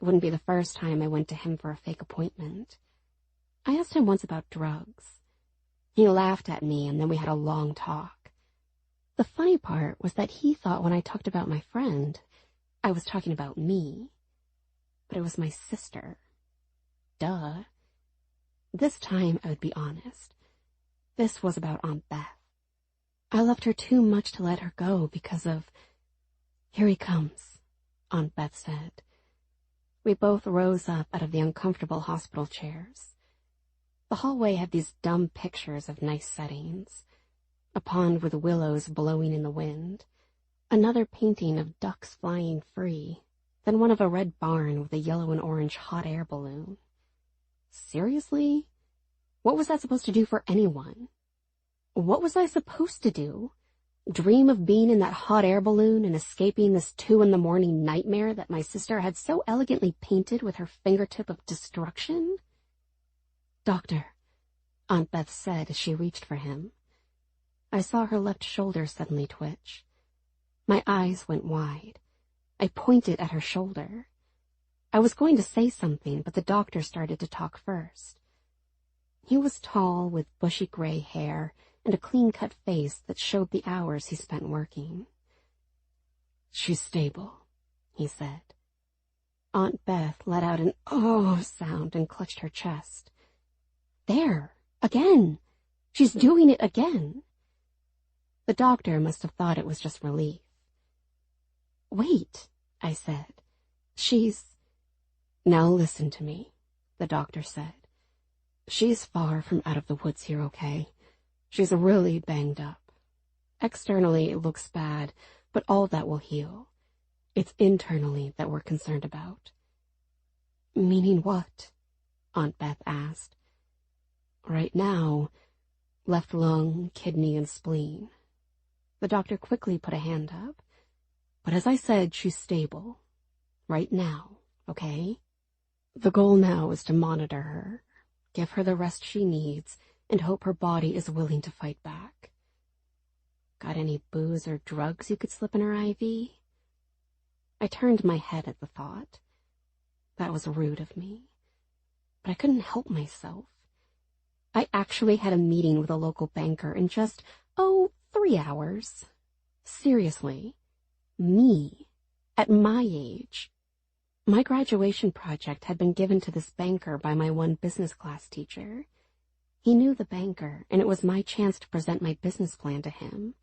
It wouldn't be the first time I went to him for a fake appointment. I asked him once about drugs. He laughed at me, and then we had a long talk. The funny part was that he thought when I talked about my friend, I was talking about me. But it was my sister. Duh. This time I would be honest. This was about Aunt Beth. I loved her too much to let her go because of... Here he comes, Aunt Beth said. We both rose up out of the uncomfortable hospital chairs. The hallway had these dumb pictures of nice settings. A pond with willows blowing in the wind. Another painting of ducks flying free. Then one of a red barn with a yellow and orange hot air balloon. Seriously? What was that supposed to do for anyone? What was I supposed to do? Dream of being in that hot air balloon and escaping this 2 a.m. nightmare that my sister had so elegantly painted with her fingertip of destruction? Doctor, Aunt Beth said as she reached for him. I saw her left shoulder suddenly twitch. My eyes went wide. I pointed at her shoulder. I was going to say something, but the doctor started to talk first. He was tall, with bushy gray hair and a clean-cut face that showed the hours he spent working. She's stable, he said. Aunt Beth let out an oh sound and clutched her chest. There, again. She's doing it again. The doctor must have thought it was just relief. Wait, I said. She's... Now listen to me, the doctor said. She's far from out of the woods here, okay? She's really banged up. Externally, it looks bad, but all that will heal. It's internally that we're concerned about. Meaning what? Aunt Beth asked. Right now, left lung, kidney, and spleen. The doctor quickly put a hand up. But as I said, she's stable. Right now, okay? The goal now is to monitor her, give her the rest she needs, and hope her body is willing to fight back. Got any booze or drugs you could slip in her IV? I turned my head at the thought. That was rude of me. But I couldn't help myself. I actually had a meeting with a local banker in just, 3 hours. Seriously. Me. At my age. My graduation project had been given to this banker by my one business class teacher. He knew the banker, and it was my chance to present my business plan to him.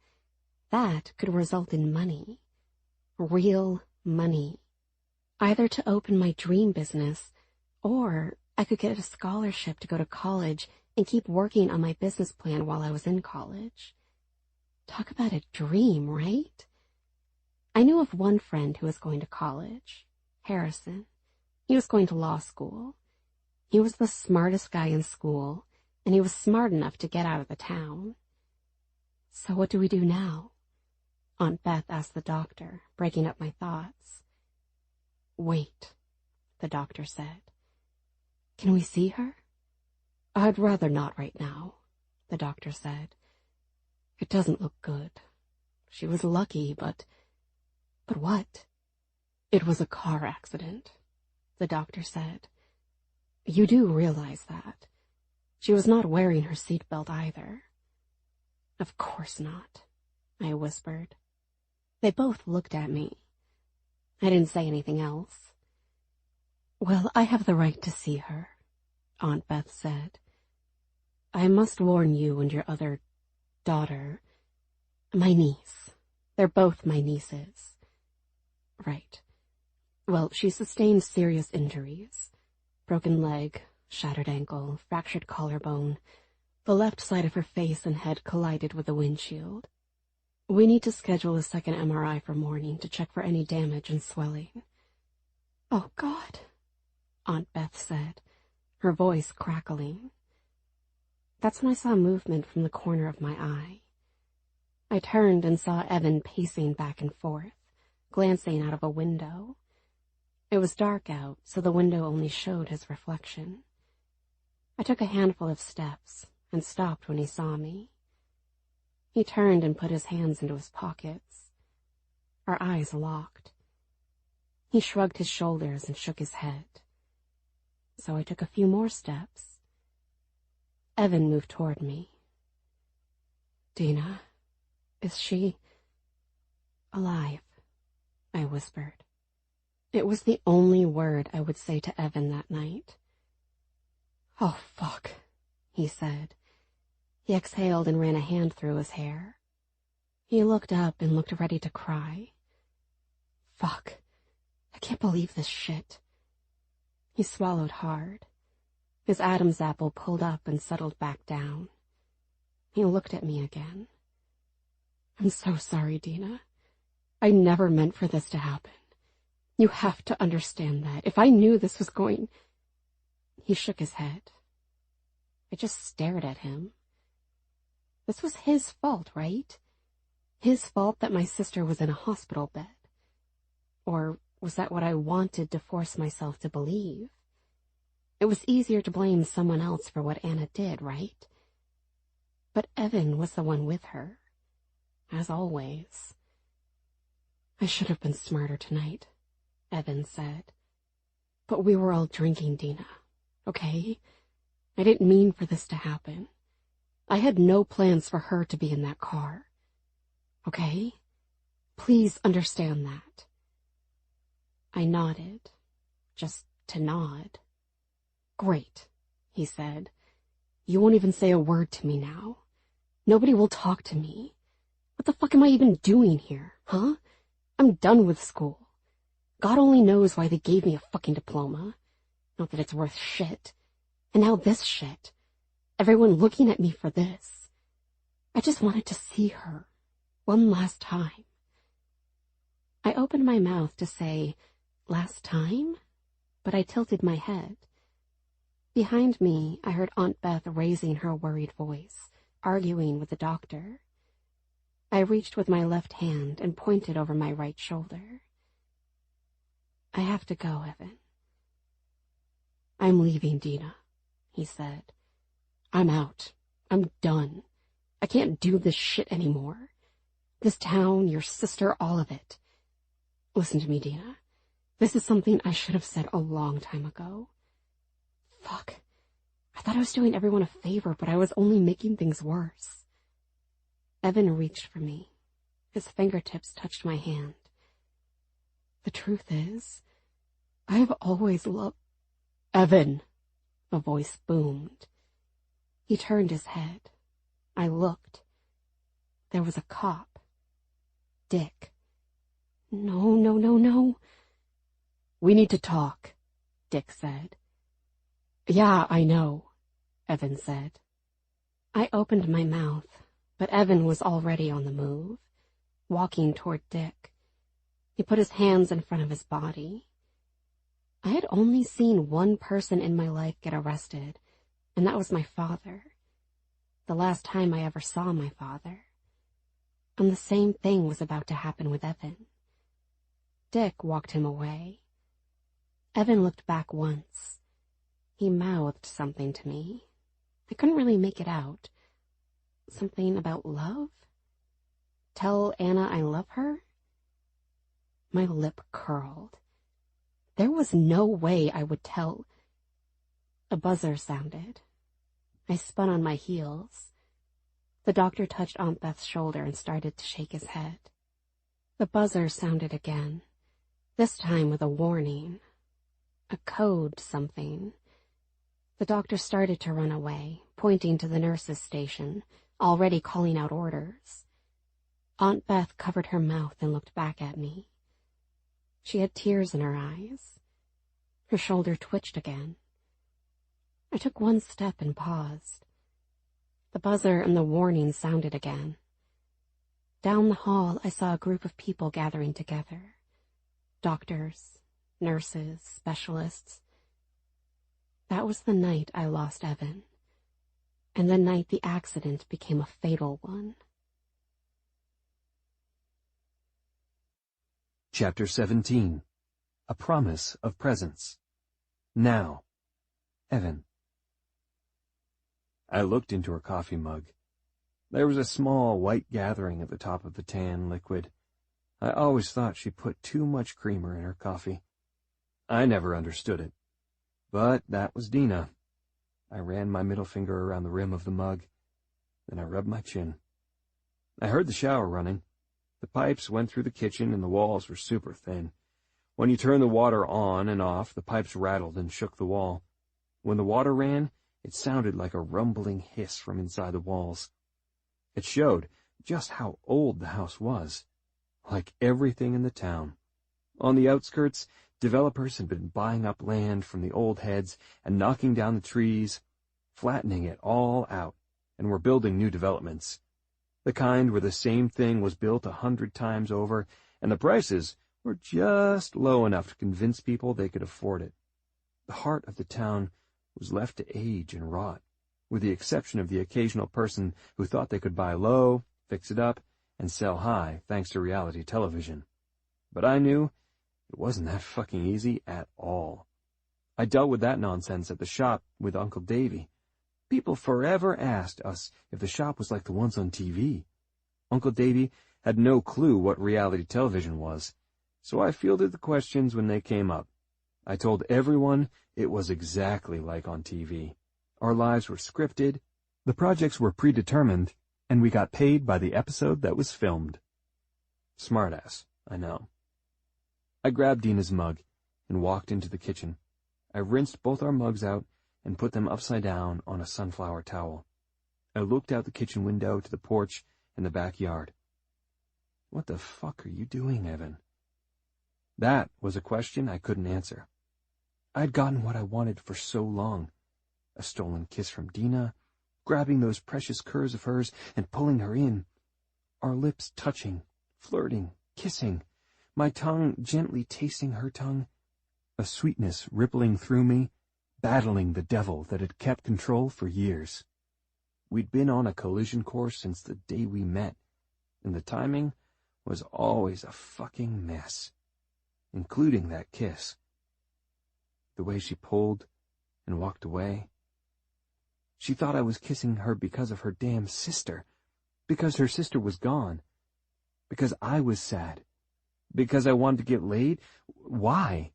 That could result in money. Real money. Either to open my dream business, or I could get a scholarship to go to college and keep working on my business plan while I was in college. Talk about a dream, right? I knew of one friend who was going to college, Harrison. He was going to law school. He was the smartest guy in school, and he was smart enough to get out of the town. So what do we do now? Aunt Beth asked the doctor, breaking up my thoughts. Wait, the doctor said. Can we see her? I'd rather not right now, the doctor said. It doesn't look good. She was lucky, but what? It was a car accident, the doctor said. You do realize that. She was not wearing her seatbelt either. Of course not, I whispered. They both looked at me. I didn't say anything else. Well, I have the right to see her, Aunt Beth said. I must warn you and your other daughter, my niece. They're both my nieces. Right. Well, she sustained serious injuries. Broken leg, shattered ankle, fractured collarbone. The left side of her face and head collided with the windshield. We need to schedule a second MRI for morning to check for any damage and swelling. Oh, God, Aunt Beth said, her voice crackling. That's when I saw movement from the corner of my eye. I turned and saw Evan pacing back and forth, glancing out of a window. It was dark out, so the window only showed his reflection. I took a handful of steps and stopped when he saw me. He turned and put his hands into his pockets. Our eyes locked. He shrugged his shoulders and shook his head. So I took a few more steps. Evan moved toward me. Dina, is she alive? I whispered. It was the only word I would say to Evan that night. Oh, fuck, he said. He exhaled and ran a hand through his hair. He looked up and looked ready to cry. Fuck, I can't believe this shit. He swallowed hard. His Adam's apple pulled up and settled back down. He looked at me again. I'm so sorry, Dina. I never meant for this to happen. You have to understand that. If I knew this was going... He shook his head. I just stared at him. This was his fault, right? His fault that my sister was in a hospital bed. Or was that what I wanted to force myself to believe? It was easier to blame someone else for what Anna did, right? But Evan was the one with her, as always. I should have been smarter tonight, Evan said. But we were all drinking, Dina, okay? I didn't mean for this to happen. I had no plans for her to be in that car. Okay? Please understand that. I nodded, just to nod. Great, he said. You won't even say a word to me now. Nobody will talk to me. What the fuck am I even doing here, huh? I'm done with school. God only knows why they gave me a fucking diploma. Not that it's worth shit. And now this shit. Everyone looking at me for this. I just wanted to see her. One last time. I opened my mouth to say, last time? But I tilted my head. Behind me, I heard Aunt Beth raising her worried voice, arguing with the doctor. I reached with my left hand and pointed over my right shoulder. I have to go, Evan. I'm leaving, Dina, he said. I'm out. I'm done. I can't do this shit anymore. This town, your sister, all of it. Listen to me, Dina. This is something I should have said a long time ago. Fuck. I thought I was doing everyone a favor, but I was only making things worse. Evan reached for me. His fingertips touched my hand. The truth is, I have always loved... Evan! A voice boomed. He turned his head. I looked. There was a cop. Dick. No, no, no, no. We need to talk, Dick said. Yeah, I know, Evan said. I opened my mouth, but Evan was already on the move, walking toward Dick. He put his hands in front of his body. I had only seen one person in my life get arrested, and that was my father. The last time I ever saw my father. And the same thing was about to happen with Evan. Dick walked him away. Evan looked back once. He mouthed something to me. I couldn't really make it out. Something about love? Tell Anna I love her? My lip curled. There was no way I would tell. A buzzer sounded. I spun on my heels. The doctor touched Aunt Beth's shoulder and started to shake his head. The buzzer sounded again, this time with a warning. A code something. The doctor started to run away, pointing to the nurse's station, already calling out orders. Aunt Beth covered her mouth and looked back at me. She had tears in her eyes. Her shoulder twitched again. I took one step and paused. The buzzer and the warning sounded again. Down the hall, I saw a group of people gathering together. Doctors, nurses, specialists. That was the night I lost Evan, and the night the accident became a fatal one. Chapter 17. A Promise of Presence. Now. Evan. I looked into her coffee mug. There was a small white gathering at the top of the tan liquid. I always thought she put too much creamer in her coffee. I never understood it. But that was Dina. I ran my middle finger around the rim of the mug. Then I rubbed my chin. I heard the shower running. The pipes went through the kitchen and the walls were super thin. When you turned the water on and off, the pipes rattled and shook the wall. When the water ran, it sounded like a rumbling hiss from inside the walls. It showed just how old the house was, like everything in the town. On the outskirts, developers had been buying up land from the old heads and knocking down the trees, flattening it all out, and were building new developments. The kind where the same thing was built 100 times over, and the prices were just low enough to convince people they could afford it. The heart of the town was left to age and rot, with the exception of the occasional person who thought they could buy low, fix it up, and sell high thanks to reality television. But I knew it wasn't that fucking easy at all. I dealt with that nonsense at the shop with Uncle Davy. People forever asked us if the shop was like the ones on TV. Uncle Davy had no clue what reality television was, so I fielded the questions when they came up. I told everyone it was exactly like on TV. Our lives were scripted, the projects were predetermined, and we got paid by the episode that was filmed. Smartass, I know. I grabbed Dina's mug and walked into the kitchen. I rinsed both our mugs out and put them upside down on a sunflower towel. I looked out the kitchen window to the porch and the backyard. What the fuck are you doing, Evan? That was a question I couldn't answer. I'd gotten what I wanted for so long. A stolen kiss from Dina, grabbing those precious curves of hers and pulling her in. Our lips touching, flirting, kissing, my tongue gently tasting her tongue, a sweetness rippling through me, battling the devil that had kept control for years. We'd been on a collision course since the day we met. and the timing was always a fucking mess, including that kiss. The way she pulled and walked away. She thought I was kissing her because of her damn sister, because her sister was gone, because I was sad, because I wanted to get laid. Why?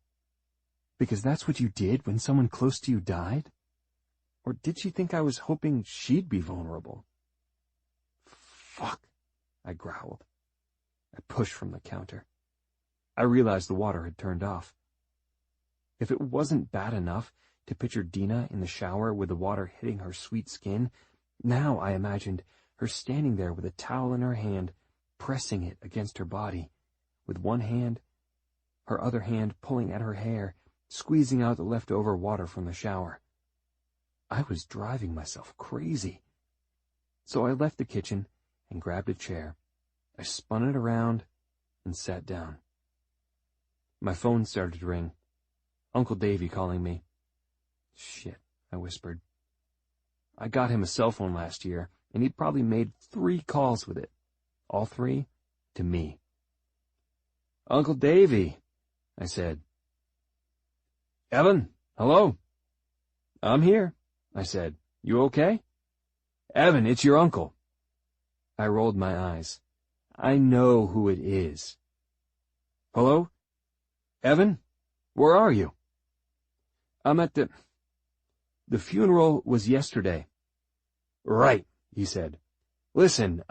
Because that's what you did when someone close to you died? Or did she think I was hoping she'd be vulnerable? Fuck, I growled. I pushed from the counter. I realized the water had turned off. If it wasn't bad enough to picture Dina in the shower with the water hitting her sweet skin, now I imagined her standing there with a towel in her hand, pressing it against her body, with one hand, her other hand pulling at her hair, squeezing out the leftover water from the shower. I was driving myself crazy. So I left the kitchen and grabbed a chair. I spun it around and sat down. My phone started to ring. Uncle Davy calling me. Shit, I whispered. I got him a cell phone last year, and he'd probably made 3 calls with it. All 3 to me. Uncle Davy, I said. Evan, hello. I'm here, I said. You okay? Evan, it's your uncle. I rolled my eyes. I know who it is. Hello? Evan? Where are you? I'm at the funeral was yesterday. Right, he said. Listen,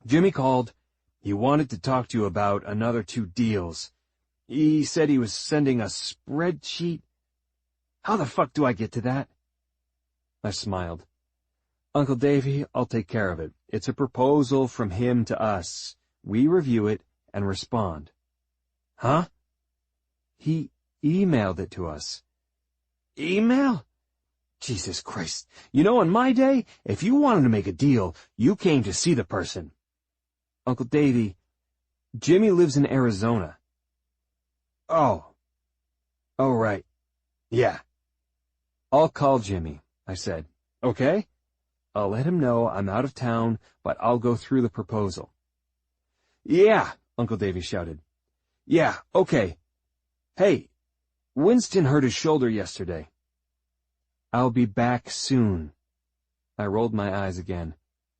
Jimmy called. He wanted to talk to you about another 2 deals. He said he was sending a spreadsheet. How the fuck do I get to that? I smiled. Uncle Davy, I'll take care of it. It's a proposal from him to us. We review it and respond. Huh? He emailed it to us. Email? Jesus Christ. You know, in my day, if you wanted to make a deal, you came to see the person. Uncle Davy, Jimmy lives in Arizona. Oh. Oh, right. Yeah. I'll call Jimmy, I said. Okay? I'll let him know I'm out of town, but I'll go through the proposal. Yeah, Uncle Davy shouted. Yeah, okay. Hey, Winston hurt his shoulder yesterday. I'll be back soon. I rolled my eyes again.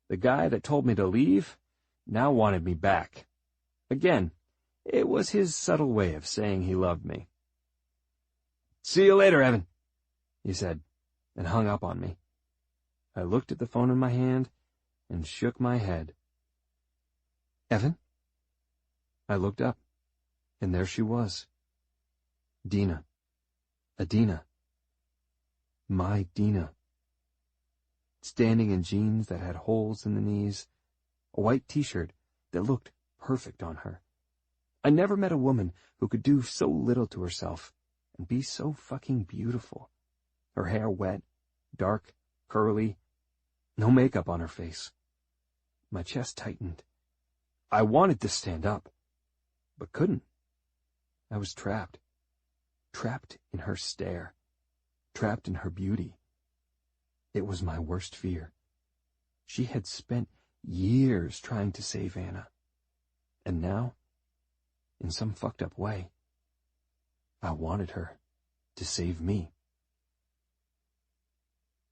The guy that told me to leave now wanted me back. Again, it was his subtle way of saying he loved me. See you later, Evan, he said, and hung up on me. I looked at the phone in my hand and shook my head. Evan? I looked up, and there she was. Dina. Adina. My Dina. Standing in jeans that had holes in the knees, a white t-shirt that looked perfect on her. I never met a woman who could do so little to herself and be so fucking beautiful. Her hair wet, dark, curly, no makeup on her face. My chest tightened. I wanted to stand up, but couldn't. I was trapped. Trapped in her stare. Trapped in her beauty. It was my worst fear. She had spent years trying to save Anna. And now, in some fucked up way, I wanted her to save me.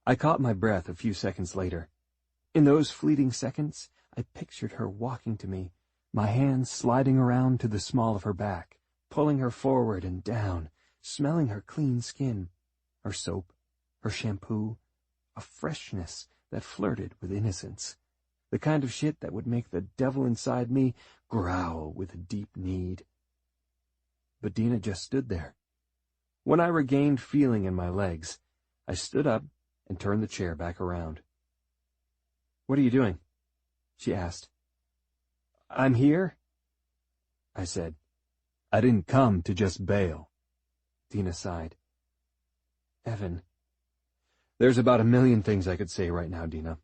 I caught my breath a few seconds later. In those fleeting seconds, I pictured her walking to me, my hands sliding around to the small of her back, pulling her forward and down, smelling her clean skin, her soap, her shampoo, a freshness that flirted with innocence, the kind of shit that would make the devil inside me growl with a deep need. But Dina just stood there. When I regained feeling in my legs, I stood up and turned the chair back around. What are you doing? She asked. I'm here, I said. I didn't come to just bail. Dina sighed. Evan, there's about 1,000,000 things I could say right now, Dina.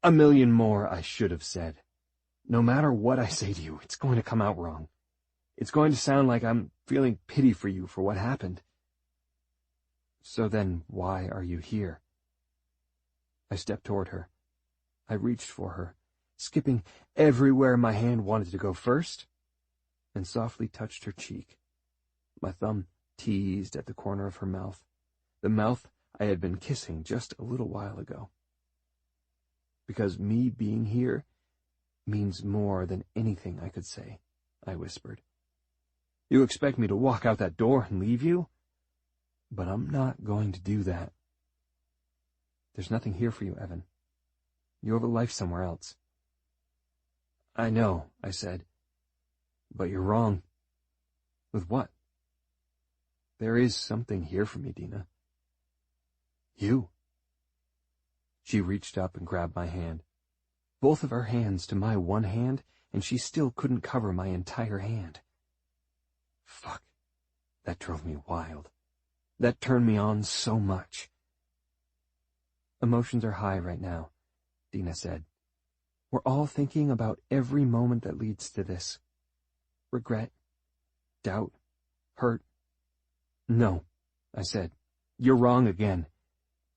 1,000,000 more I should have said. No matter what I say to you, it's going to come out wrong. It's going to sound like I'm feeling pity for you for what happened. So then, why are you here? I stepped toward her. I reached for her, skipping everywhere my hand wanted to go first, and softly touched her cheek. My thumb teased at the corner of her mouth, the mouth I had been kissing just a little while ago. Because me being here means more than anything I could say, I whispered. You expect me to walk out that door and leave you? But I'm not going to do that. There's nothing here for you, Evan. You have a life somewhere else. I know, I said. But you're wrong. With what? There is something here for me, Dina. You. She reached up and grabbed my hand. Both of her hands to my one hand, and she still couldn't cover my entire hand. Fuck. That drove me wild. That turned me on so much. Emotions are high right now, Dina said. We're all thinking about every moment that leads to this. Regret, doubt, hurt. No, I said. You're wrong again.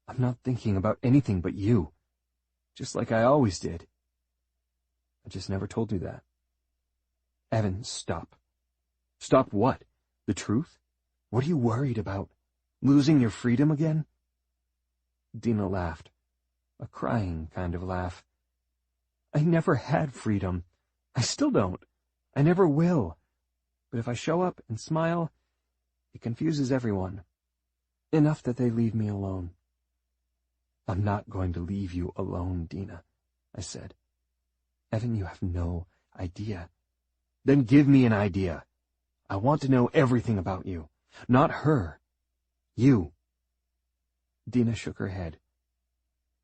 I'm not thinking about anything but you, just like I always did. I just never told you that. Evan, stop. Stop what? The truth? What are you worried about? Losing your freedom again? Dina laughed, a crying kind of laugh. I never had freedom. I still don't. I never will. But if I show up and smile, it confuses everyone. Enough that they leave me alone. I'm not going to leave you alone, Dina, I said. Evan, you have no idea. Then give me an idea. I want to know everything about you. Not her. You. Dina shook her head.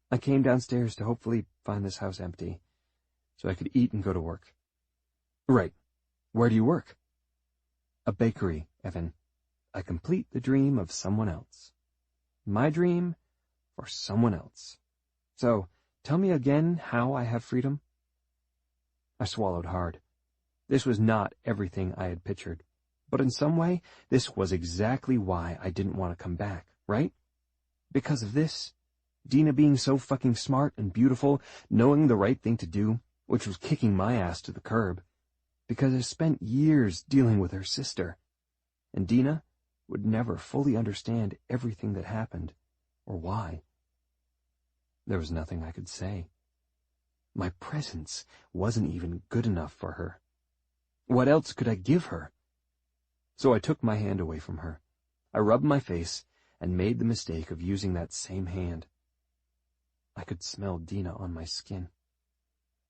I came downstairs to hopefully find this house empty, so I could eat and go to work. Right. Where do you work? A bakery, Evan. I complete the dream of someone else. My dream for someone else. So, tell me again how I have freedom? I swallowed hard. This was not everything I had pictured, but in some way, this was exactly why I didn't want to come back, right? Because of this, Dina being so fucking smart and beautiful, knowing the right thing to do, which was kicking my ass to the curb, because I spent years dealing with her sister, and Dina would never fully understand everything that happened, or why. There was nothing I could say. My presence wasn't even good enough for her. What else could I give her? So I took my hand away from her. I rubbed my face and made the mistake of using that same hand. I could smell Dina on my skin.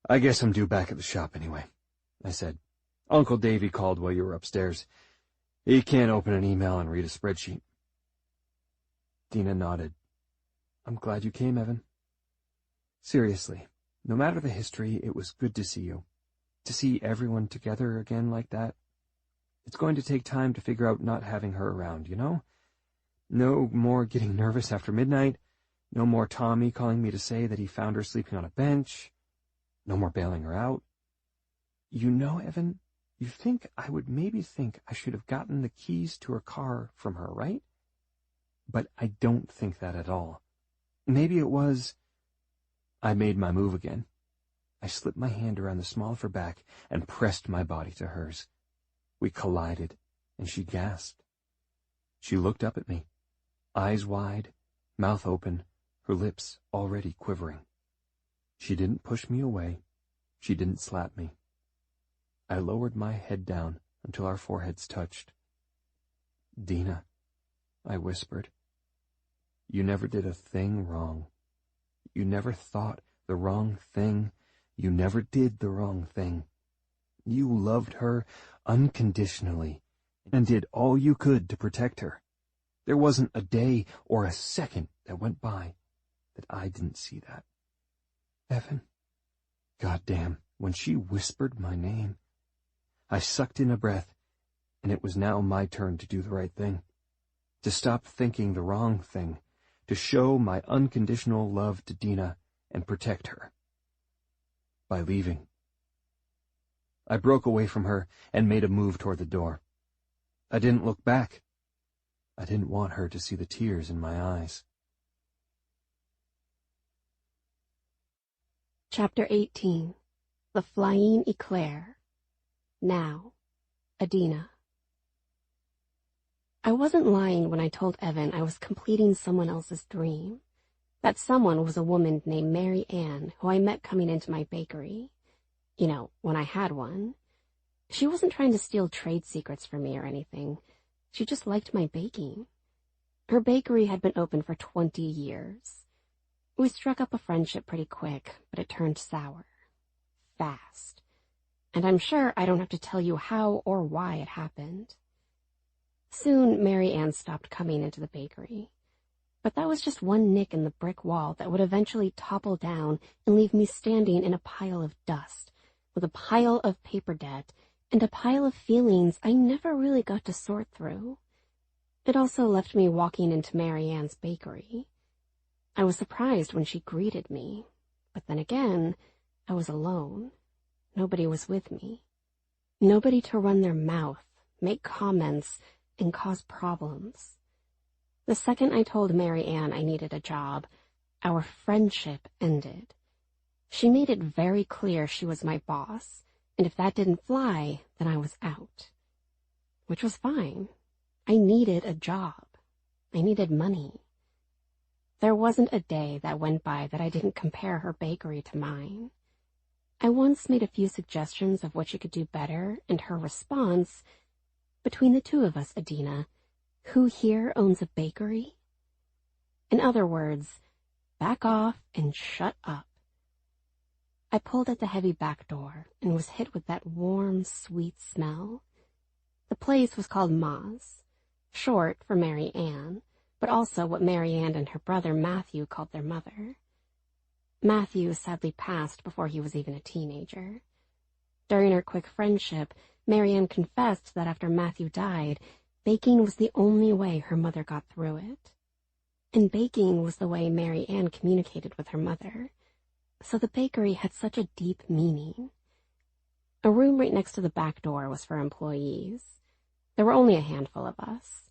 I guess I'm due back at the shop anyway, I said. Uncle Davy called while you were upstairs. He can't open an email and read a spreadsheet. Dina nodded. I'm glad you came, Evan. Seriously, no matter the history, it was good to see you. To see everyone together again like that. It's going to take time to figure out not having her around, you know? No more getting nervous after midnight. No more Tommy calling me to say that he found her sleeping on a bench. No more bailing her out. You know, Evan, you think I would maybe think I should have gotten the keys to her car from her, right? But I don't think that at all. Maybe it was... I made my move again. I slipped my hand around the small of her back and pressed my body to hers. We collided, and she gasped. She looked up at me, eyes wide, mouth open, her lips already quivering. She didn't push me away. She didn't slap me. I lowered my head down until our foreheads touched. Dina, I whispered, you never did a thing wrong. You never thought the wrong thing. You never did the wrong thing. You loved her unconditionally and did all you could to protect her. There wasn't a day or a second that went by that I didn't see that. Evan, goddamn, when she whispered my name, I sucked in a breath, and it was now my turn to do the right thing, to stop thinking the wrong thing, to show my unconditional love to Dina and protect her. By leaving. I broke away from her and made a move toward the door. I didn't look back. I didn't want her to see the tears in my eyes. Chapter 18. The Flying Eclair. Now, Adina. I wasn't lying when I told Evan I was completing someone else's dream. That someone was a woman named Mary Ann, who I met coming into my bakery. You know, when I had one. She wasn't trying to steal trade secrets from me or anything. She just liked my baking. Her bakery had been open for 20 years. We struck up a friendship pretty quick, but it turned sour. Fast. And I'm sure I don't have to tell you how or why it happened. Soon, Mary Ann stopped coming into the bakery. But that was just one nick in the brick wall that would eventually topple down and leave me standing in a pile of dust, with a pile of paper debt, and a pile of feelings I never really got to sort through. It also left me walking into Mary Ann's bakery. I was surprised when she greeted me, but then again, I was alone. Nobody was with me. Nobody to run their mouth, make comments, and cause problems. The second I told Mary Ann I needed a job, our friendship ended. She made it very clear she was my boss, and if that didn't fly, then I was out. Which was fine. I needed a job. I needed money. There wasn't a day that went by that I didn't compare her bakery to mine. I once made a few suggestions of what she could do better, and her response, "Between the two of us, Adina, who here owns a bakery?" In other words, back off and shut up. I pulled at the heavy back door and was hit with that warm, sweet smell. The place was called Ma's, short for Mary Ann, but also what Mary Ann and her brother Matthew called their mother. Matthew sadly passed before he was even a teenager. During our quick friendship, Mary Ann confessed that after Matthew died, baking was the only way her mother got through it. And baking was the way Mary Ann communicated with her mother. So the bakery had such a deep meaning. A room right next to the back door was for employees. There were only a handful of us.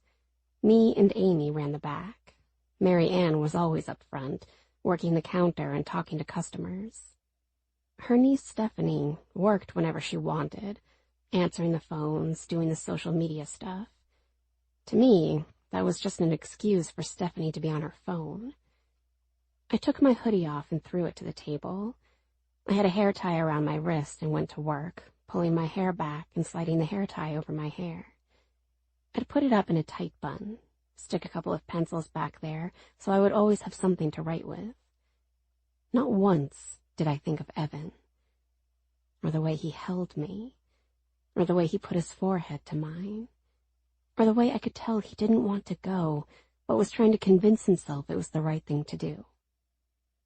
Me and Amy ran the back. Mary Ann was always up front, working the counter and talking to customers. Her niece Stephanie worked whenever she wanted, answering the phones, doing the social media stuff. To me, that was just an excuse for Stephanie to be on her phone. I took my hoodie off and threw it to the table. I had a hair tie around my wrist and went to work, pulling my hair back and sliding the hair tie over my hair. I'd put it up in a tight bun, stick a couple of pencils back there so I would always have something to write with. Not once did I think of Evan, or the way he held me, or the way he put his forehead to mine, or the way I could tell he didn't want to go, but was trying to convince himself it was the right thing to do.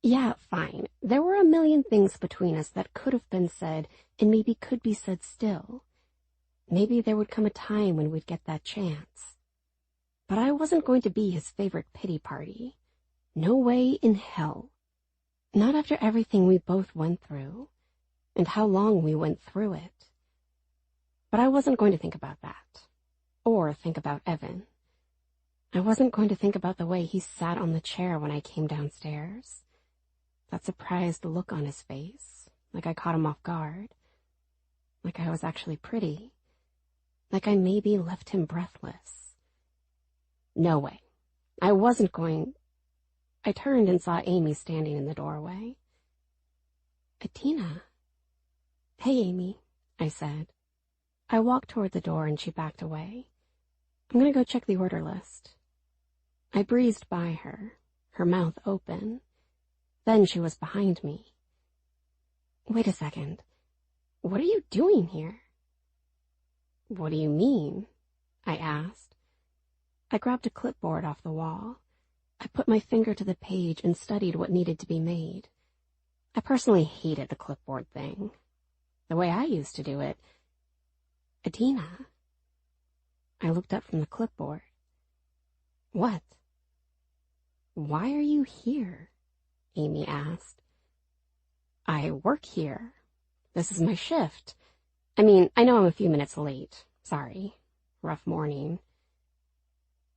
Yeah, fine. There were a million things between us that could have been said and maybe could be said still. Maybe there would come a time when we'd get that chance. But I wasn't going to be his favorite pity party. No way in hell. Not after everything we both went through, and how long we went through it. But I wasn't going to think about that, or think about Evan. I wasn't going to think about the way he sat on the chair when I came downstairs. That surprised look on his face, like I caught him off guard, like I was actually pretty, like I maybe left him breathless. No way. I wasn't going. I turned and saw Amy standing in the doorway. "Adina." "Hey, Amy," I said. I walked toward the door and she backed away. "I'm going to go check the order list." I breezed by her, her mouth open. Then she was behind me. "Wait a second. What are you doing here?" "What do you mean?" I asked. I grabbed a clipboard off the wall. I put my finger to the page and studied what needed to be made. I personally hated the clipboard thing. The way I used to do it. "Adina." I looked up from the clipboard. "What?" "Why are you here?" Amy asked. "I work here. This is my shift. I mean, I know I'm a few minutes late. Sorry. Rough morning."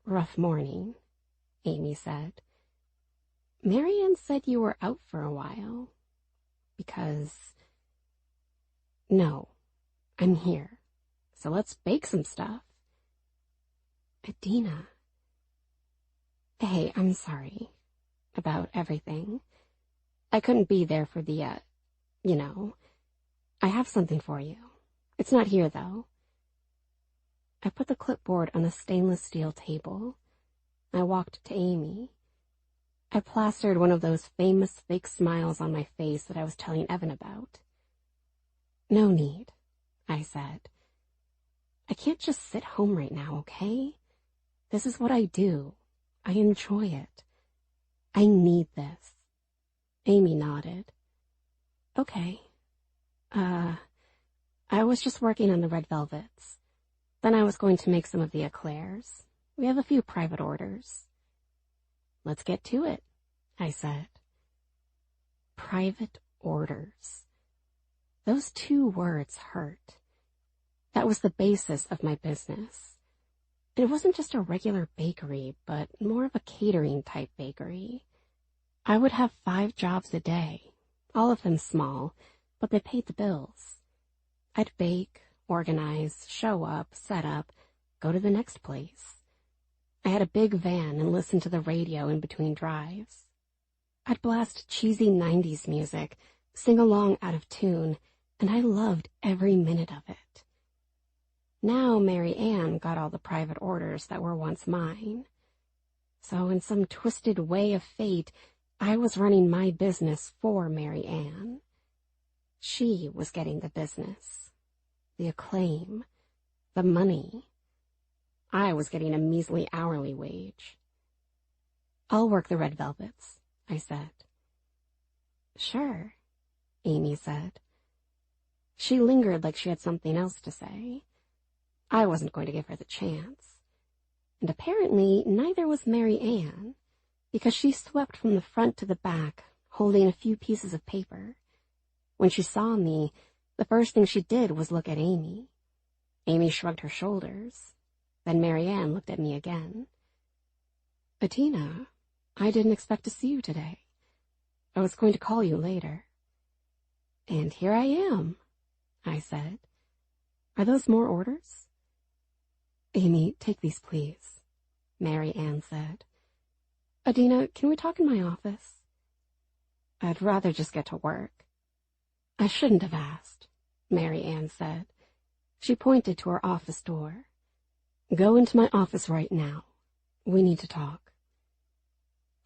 "Rough morning," Amy said. "Marianne said you were out for a while. Because No, I'm here. So let's bake some stuff. Adina. Hey, I'm sorry about everything. I couldn't be there for the, I have something for you. It's not here, though. I put the clipboard on the stainless steel table. I walked to Amy. I plastered one of those famous fake smiles on my face that I was telling Evan about. No need, I said. I can't just sit home right now, okay? This is what I do. I enjoy it. I need this. Amy nodded. Okay. I was just working on the red velvets. Then I was going to make some of the eclairs. We have a few private orders. Let's get to it, I said. Private orders. Those two words hurt. That was the basis of my business. It wasn't just a regular bakery, but more of a catering-type bakery. I would have 5 jobs a day, all of them small, but they paid the bills. I'd bake, organize, show up, set up, go to the next place. I had a big van and listened to the radio in between drives. I'd blast cheesy 90s music, sing along out of tune, and I loved every minute of it. Now Mary Ann got all the private orders that were once mine. So in some twisted way of fate, I was running my business for Mary Ann. She was getting the business, the acclaim, the money. I was getting a measly hourly wage. I'll work the red velvets, I said. Sure, Amy said. She lingered like she had something else to say. I wasn't going to give her the chance. And apparently neither was Mary Ann, because she swept from the front to the back, holding a few pieces of paper. When she saw me, the first thing she did was look at Amy. Amy shrugged her shoulders. Then Mary Ann looked at me again. Adina, I didn't expect to see you today. I was going to call you later. And here I am, I said. Are those more orders? Amy, take these, please, Mary Ann said. Adina, can we talk in my office? I'd rather just get to work. I shouldn't have asked, Mary Ann said. She pointed to her office door. Go into my office right now. We need to talk.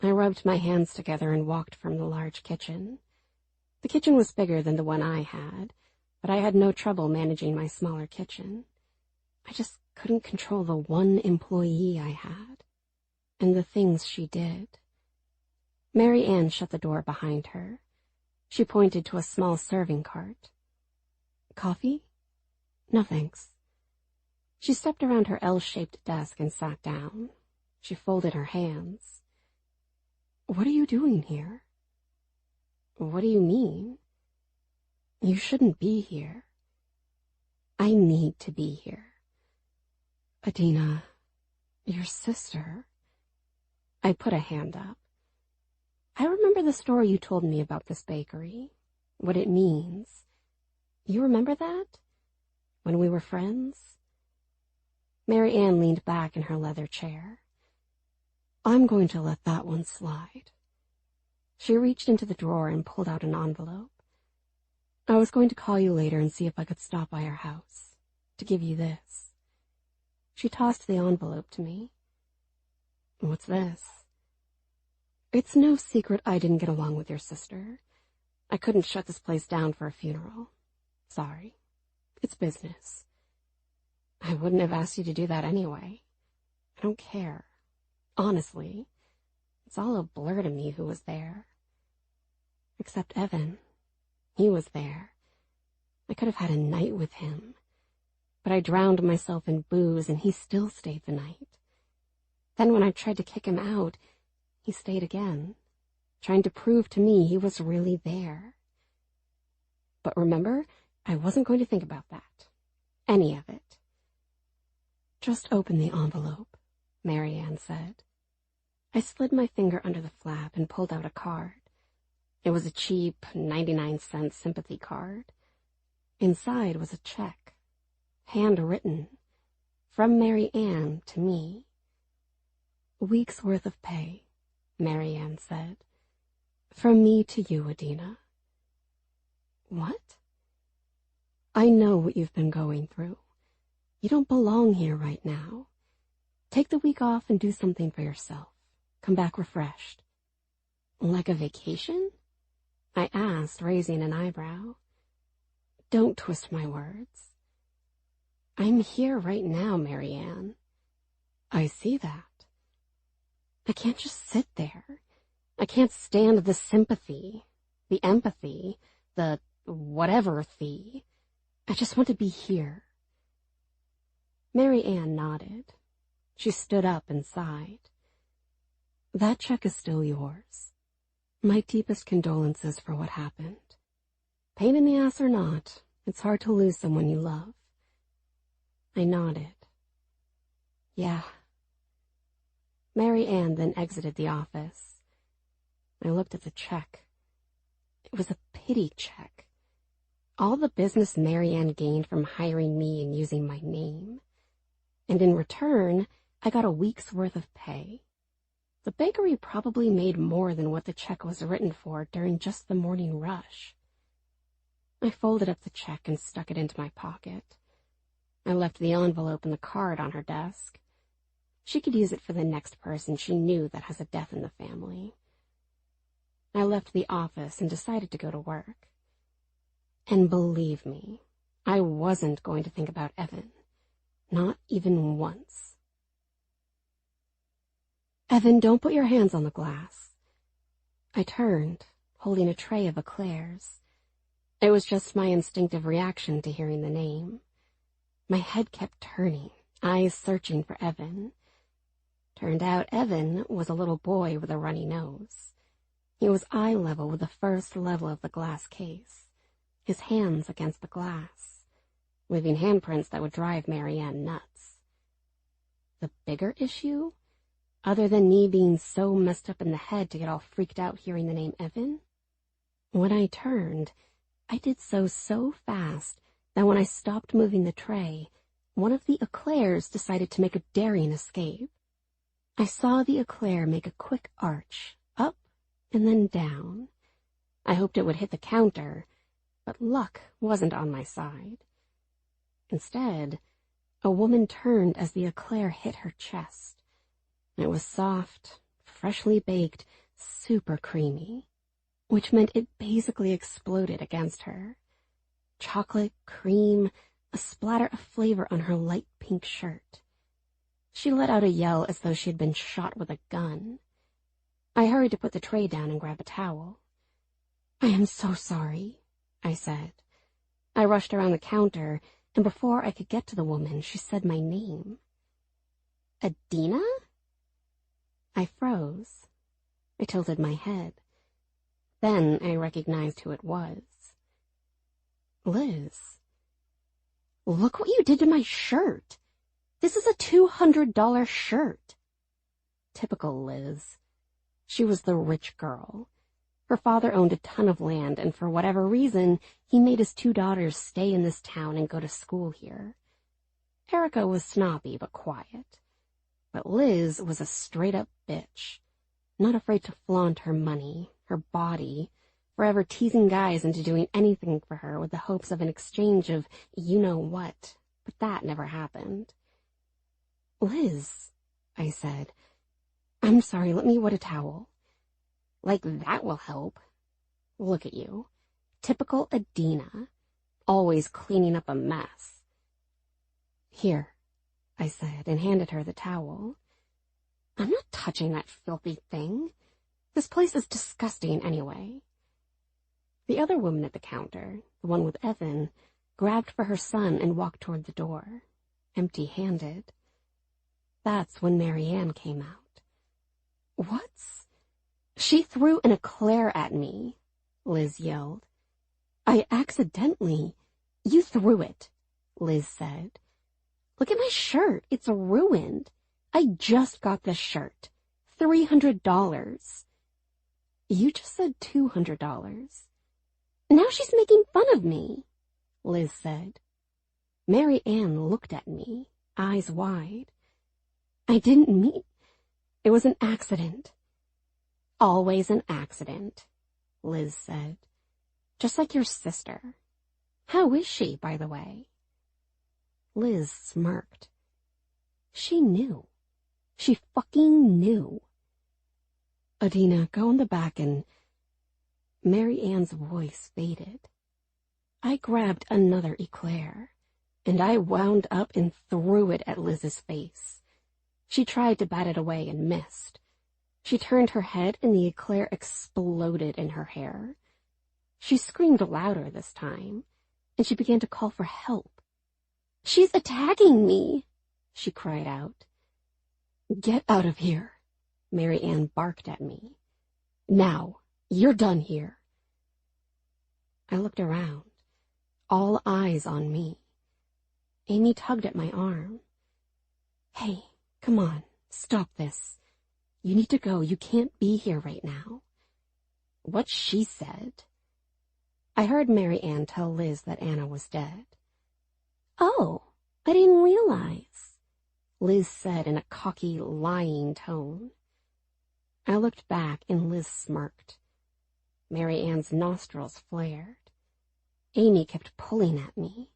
I rubbed my hands together and walked from the large kitchen. The kitchen was bigger than the one I had, but I had no trouble managing my smaller kitchen. I just couldn't control the one employee I had, and the things she did. Mary Ann shut the door behind her. She pointed to a small serving cart. Coffee? No, thanks. She stepped around her L-shaped desk and sat down. She folded her hands. What are you doing here? What do you mean? You shouldn't be here. I need to be here. Adina, your sister. I put a hand up. I remember the story you told me about this bakery, what it means. You remember that? When we were friends? Mary Ann leaned back in her leather chair. I'm going to let that one slide. She reached into the drawer and pulled out an envelope. I was going to call you later and see if I could stop by your house, to give you this. She tossed the envelope to me. What's this? It's no secret I didn't get along with your sister. I couldn't shut this place down for a funeral. Sorry. It's business. I wouldn't have asked you to do that anyway. I don't care. Honestly, it's all a blur to me who was there. Except Evan. He was there. I could have had a night with him. But I drowned myself in booze and he still stayed the night. Then when I tried to kick him out, he stayed again, trying to prove to me he was really there. But remember, I wasn't going to think about that. Any of it. Just open the envelope, Mary Ann said. I slid my finger under the flap and pulled out a card. It was a cheap 99-cent sympathy card. Inside was a check, handwritten, from Mary Ann to me. "A week's worth of pay," Mary Ann said. "From me to you, Adina." "What?" "I know what you've been going through. You don't belong here right now. Take the week off and do something for yourself. Come back refreshed." "Like a vacation?" I asked, raising an eyebrow. "Don't twist my words." "I'm here right now, Mary Ann." "I see that." "I can't just sit there. I can't stand the sympathy, the empathy, the whatever-thy. I just want to be here." Mary Ann nodded. She stood up and sighed. "That check is still yours. My deepest condolences for what happened. Pain in the ass or not, it's hard to lose someone you love." I nodded. "Yeah." Mary Ann then exited the office. I looked at the check. It was a pity check. All the business Mary Ann gained from hiring me and using my name. And in return, I got a week's worth of pay. The bakery probably made more than what the check was written for during just the morning rush. I folded up the check and stuck it into my pocket. I left the envelope and the card on her desk. She could use it for the next person she knew that has a death in the family. I left the office and decided to go to work. And believe me, I wasn't going to think about Evan. Not even once. "Evan, don't put your hands on the glass." I turned, holding a tray of eclairs. It was just my instinctive reaction to hearing the name. My head kept turning, eyes searching for Evan. Turned out Evan was a little boy with a runny nose. He was eye level with the first level of the glass case, his hands against the glass, leaving handprints that would drive Mary Ann nuts. The bigger issue? Other than me being so messed up in the head to get all freaked out hearing the name Evan? When I turned, I did so fast that when I stopped moving the tray, one of the eclairs decided to make a daring escape. I saw the eclair make a quick arch, up and then down. I hoped it would hit the counter, but luck wasn't on my side. Instead, a woman turned as the eclair hit her chest. It was soft, freshly baked, super creamy, which meant it basically exploded against her. Chocolate, cream, a splatter of flavor on her light pink shirt. She let out a yell as though she had been shot with a gun. I hurried to put the tray down and grab a towel. "I am so sorry," I said. I rushed around the counter, and before I could get to the woman, she said my name. "Adina?" I froze. I tilted my head. Then I recognized who it was. Liz. "Look what you did to my shirt. This is a $200 shirt." Typical Liz. She was the rich girl. Her father owned a ton of land, and for whatever reason, he made his 2 daughters stay in this town and go to school here. Erica was snobby but quiet. But Liz was a straight-up bitch, not afraid to flaunt her money, her body, forever teasing guys into doing anything for her with the hopes of an exchange of you-know-what, but that never happened. "Liz," I said, "I'm sorry, let me wet a towel." "Like that will help. Look at you. Typical Adina, always cleaning up a mess." "Here," I said, and handed her the towel. "I'm not touching that filthy thing. This place is disgusting anyway." The other woman at the counter, the one with Evan, grabbed for her son and walked toward the door, empty-handed. That's when Mary Ann came out. "What's—" "She threw an eclair at me," Liz yelled. "I accidentally—" "You threw it," Liz said. "Look at my shirt. It's ruined. I just got this shirt. $300. "You just said $200. Now she's making fun of me." Liz said. Mary Ann looked at me, eyes wide. I didn't mean... It was an accident. Always an accident, Liz said. Just like your sister. How is she, by the way? Liz smirked. She knew. She fucking knew. Adina, go in the back and... Mary Ann's voice faded. I grabbed another eclair, and I wound up and threw it at Liz's face. She tried to bat it away and missed. She turned her head and the eclair exploded in her hair. She screamed louder this time, and she began to call for help. She's attacking me, she cried out. Get out of here, Mary Ann barked at me. Now, you're done here. I looked around, all eyes on me. Amy tugged at my arm. Hey, come on, stop this. You need to go. You can't be here right now. What she said. I heard Mary Ann tell Liz that Anna was dead. Oh, I didn't realize, Liz said in a cocky, lying tone. I looked back and Liz smirked. Mary Ann's nostrils flared. Amy kept pulling at me.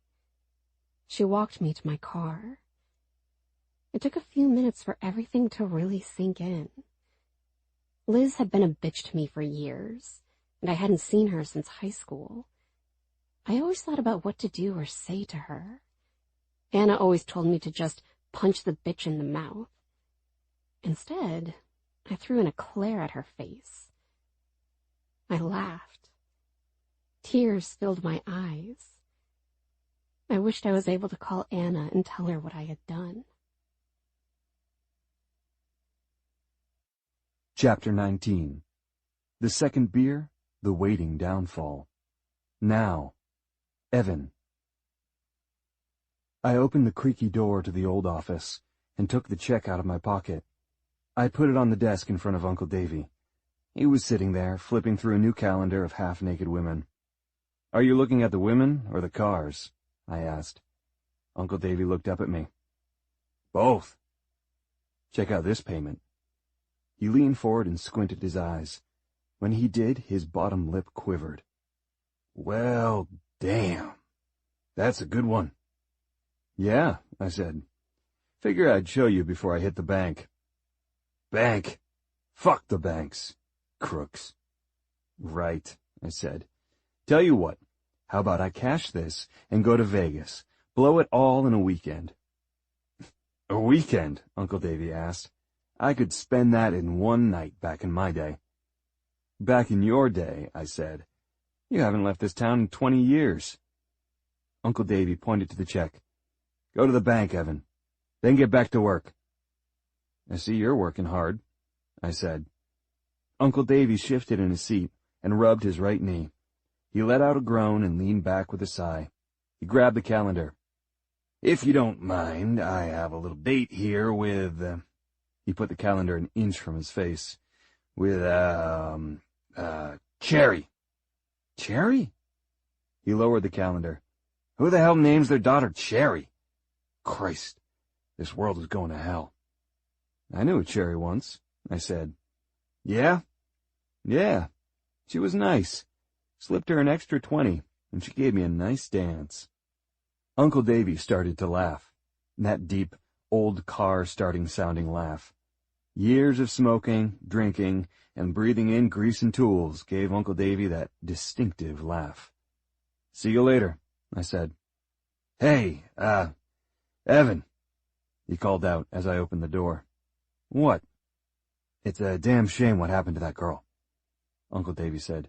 She walked me to my car. It took a few minutes for everything to really sink in. Liz had been a bitch to me for years, and I hadn't seen her since high school. I always thought about what to do or say to her. Anna always told me to just punch the bitch in the mouth. Instead, I threw an eclair at her face. I laughed. Tears filled my eyes. I wished I was able to call Anna and tell her what I had done. Chapter 19. The second beer, the waiting downfall. Now, Evan. I opened the creaky door to the old office and took the check out of my pocket. I put it on the desk in front of Uncle Davy. He was sitting there, flipping through a new calendar of half-naked women. Are you looking at the women or the cars? I asked. Uncle Davy looked up at me. Both. Check out this payment. He leaned forward and squinted his eyes. When he did, his bottom lip quivered. Well, damn. That's a good one. Yeah, I said. Figure I'd show you before I hit the bank. Bank? Fuck the banks. Crooks. Right, I said. Tell you what, how about I cash this and go to Vegas, blow it all in a weekend? A weekend? Uncle Davy asked. I could spend that in one night back in my day. Back in your day, I said. You haven't left this town in 20 years. Uncle Davy pointed to the check. Go to the bank, Evan. Then get back to work. I see you're working hard, I said. Uncle Davy shifted in his seat and rubbed his right knee. He let out a groan and leaned back with a sigh. He grabbed the calendar. If you don't mind, I have a little date here with... He put the calendar an inch from his face. With, Cherry. Cherry? He lowered the calendar. Who the hell names their daughter Cherry? Christ, this world is going to hell. I knew a Cherry once, I said. Yeah? Yeah. She was nice. Slipped her an extra 20, and she gave me a nice dance. Uncle Davy started to laugh. That deep, old car-starting sounding laugh. Years of smoking, drinking, and breathing in grease and tools gave Uncle Davy that distinctive laugh. See you later, I said. Hey, Evan, he called out as I opened the door. What? It's a damn shame what happened to that girl, Uncle Davy said.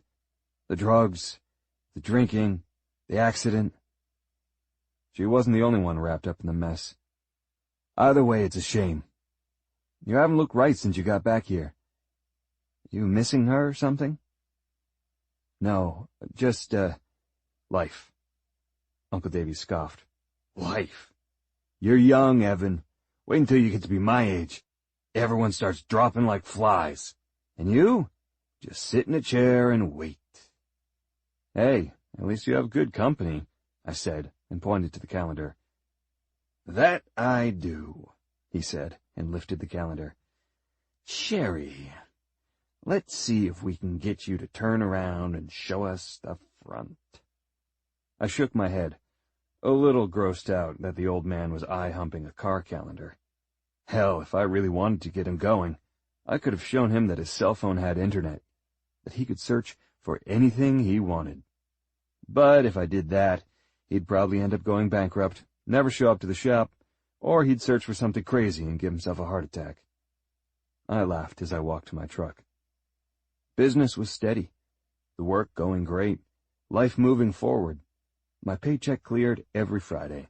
The drugs, the drinking, the accident. She wasn't the only one wrapped up in the mess. Either way, it's a shame. You haven't looked right since you got back here. You missing her or something? No, just, life. Uncle Davy scoffed. Life? You're young, Evan. Wait until you get to be my age. Everyone starts dropping like flies. And you? Just sit in a chair and wait. Hey, at least you have good company. I said, and pointed to the calendar. "That I do," he said, and lifted the calendar. "Sherry, let's see if we can get you to turn around and show us the front." I shook my head, a little grossed out that the old man was eye-humping a car calendar. Hell, if I really wanted to get him going, I could have shown him that his cell phone had internet, that he could search for anything he wanted. But if I did that, he'd probably end up going bankrupt, never show up to the shop, or he'd search for something crazy and give himself a heart attack. I laughed as I walked to my truck. Business was steady, the work going great, life moving forward. My paycheck cleared every Friday.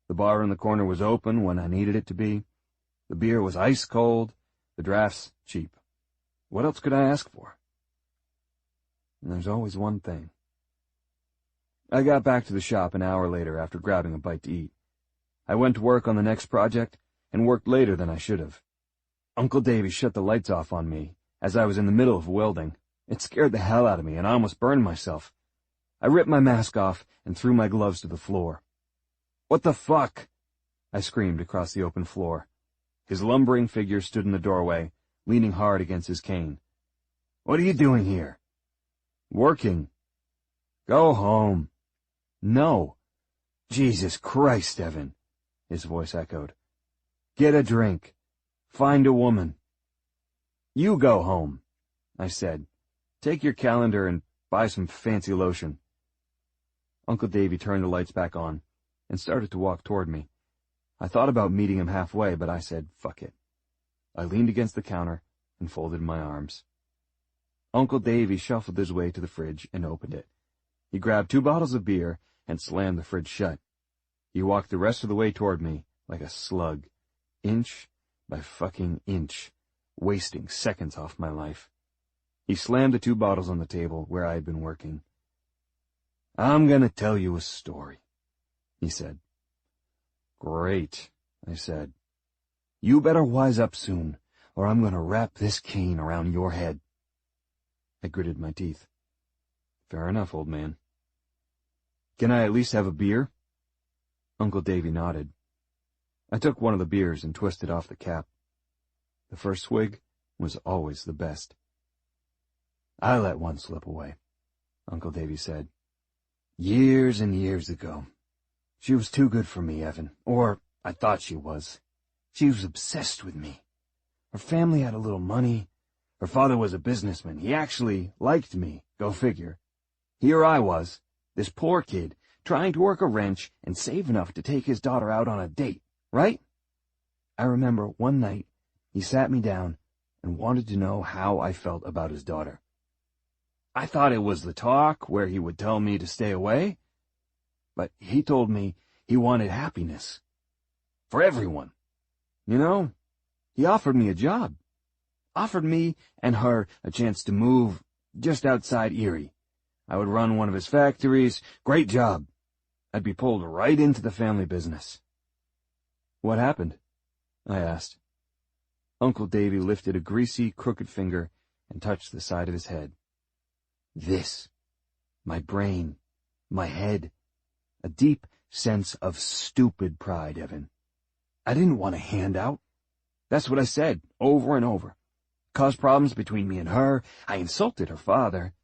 The bar in the corner was open when I needed it to be. The beer was ice cold, the drafts cheap. What else could I ask for? And there's always one thing. I got back to the shop an hour later after grabbing a bite to eat. I went to work on the next project and worked later than I should have. Uncle Davy shut the lights off on me as I was in the middle of welding. It scared the hell out of me and I almost burned myself. I ripped my mask off and threw my gloves to the floor. "What the fuck?" I screamed across the open floor. His lumbering figure stood in the doorway, leaning hard against his cane. "What are you doing here?" "Working." "Go home." "No." "Jesus Christ, Evan," his voice echoed. "Get a drink. Find a woman." "You go home," I said. "Take your calendar and buy some fancy lotion." Uncle Davy turned the lights back on and started to walk toward me. I thought about meeting him halfway, but I said, fuck it. I leaned against the counter and folded my arms. Uncle Davy shuffled his way to the fridge and opened it. He grabbed 2 bottles of beer and slammed the fridge shut. He walked the rest of the way toward me like a slug, inch by fucking inch, wasting seconds off my life. He slammed the 2 bottles on the table where I had been working. "I'm gonna tell you a story," he said. "Great," I said. "You better wise up soon, or I'm gonna wrap this cane around your head." I gritted my teeth. "Fair enough, old man." "Can I at least have a beer?" Uncle Davy nodded. I took one of the beers and twisted off the cap. The first swig was always the best. "I let one slip away," Uncle Davy said. "Years and years ago. She was too good for me, Evan. Or I thought she was. She was obsessed with me. Her family had a little money. Her father was a businessman. He actually liked me, go figure. Here I was, this poor kid, trying to work a wrench and save enough to take his daughter out on a date, right? I remember one night he sat me down and wanted to know how I felt about his daughter. I thought it was the talk where he would tell me to stay away. But he told me he wanted happiness. For everyone. You know, he offered me a job. Offered me and her a chance to move just outside Erie. I would run one of his factories. Great job. I'd be pulled right into the family business. "What happened?" I asked. Uncle Davy lifted a greasy, crooked finger and touched the side of his head. "This. My brain. My head. A deep sense of stupid pride, Evan. I didn't want a handout. That's what I said, over and over. Caused problems between me and her. I insulted her father.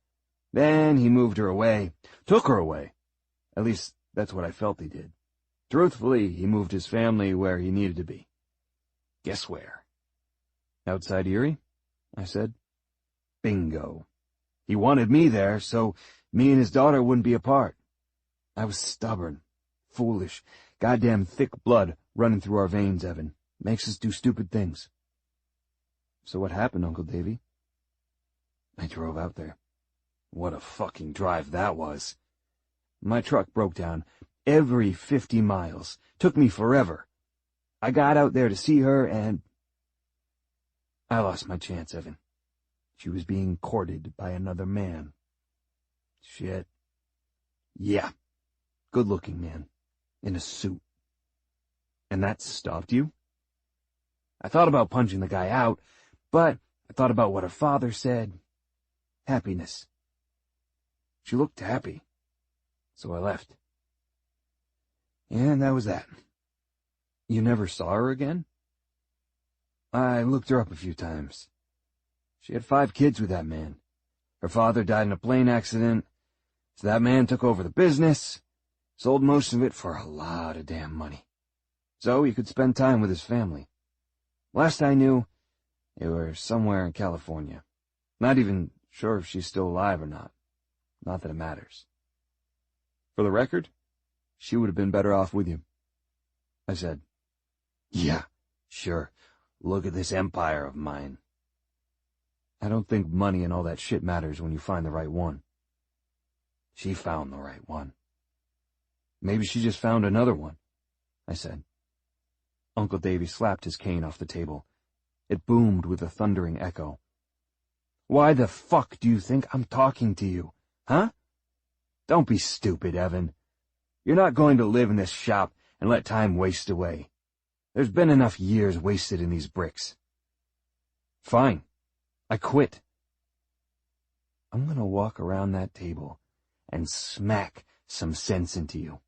Then he moved her away. Took her away. At least, that's what I felt he did. Truthfully, he moved his family where he needed to be. Guess where?" "Outside Erie?" I said. "Bingo. He wanted me there, so me and his daughter wouldn't be apart. I was stubborn, foolish, goddamn thick blood running through our veins, Evan. Makes us do stupid things." "So what happened, Uncle Davy?" I drove out there. What a fucking drive that was. My truck broke down every 50 miles. Took me forever. I got out there to see her, and I lost my chance, Evan. She was being courted by another man. Shit. Yeah. Good-looking man. In a suit. And that stopped you? I thought about punching the guy out, but I thought about what her father said. Happiness. She looked happy. So I left. And that was that. You never saw her again? I looked her up a few times. She had 5 kids with that man. Her father died in a plane accident, so that man took over the business, sold most of it for a lot of damn money. So he could spend time with his family. Last I knew, they were somewhere in California. Not even sure if she's still alive or not. Not that it matters. For the record, she would have been better off with you, I said. Yeah, sure. Look at this empire of mine. I don't think money and all that shit matters when you find the right one. She found the right one. Maybe she just found another one, I said. Uncle Davy slapped his cane off the table. It boomed with a thundering echo. Why the fuck do you think I'm talking to you, huh? Don't be stupid, Evan. You're not going to live in this shop and let time waste away. There's been enough years wasted in these bricks. Fine. I quit. I'm gonna walk around that table and smack some sense into you.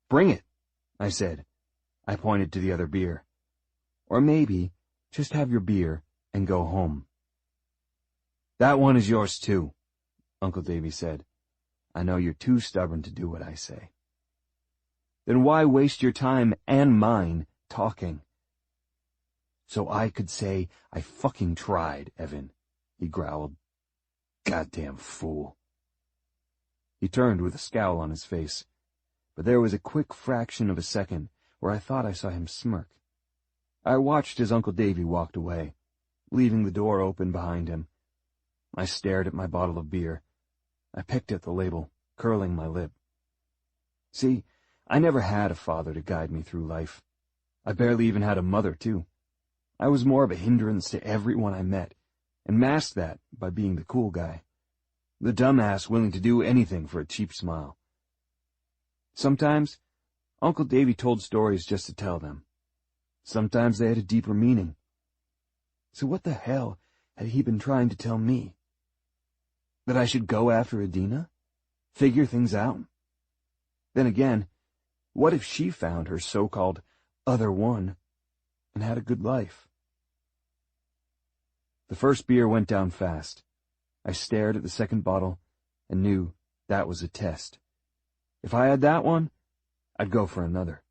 Bring it, I said. I pointed to the other beer. Or maybe just have your beer and go home. That one is yours too, Uncle Davy said. I know you're too stubborn to do what I say. Then why waste your time and mine talking? So I could say I fucking tried, Evan, he growled. Goddamn fool. He turned with a scowl on his face, but there was a quick fraction of a second where I thought I saw him smirk. I watched as Uncle Davy walked away, leaving the door open behind him. I stared at my bottle of beer. I picked at the label, curling my lip. See, I never had a father to guide me through life. I barely even had a mother, too. I was more of a hindrance to everyone I met, and masked that by being the cool guy. The dumbass willing to do anything for a cheap smile. Sometimes, Uncle Davy told stories just to tell them. Sometimes they had a deeper meaning. So what the hell had he been trying to tell me? That I should go after Adina? Figure things out? Then again, what if she found her so-called other one and had a good life? The first beer went down fast. I stared at the second bottle and knew that was a test. If I had that one, I'd go for another.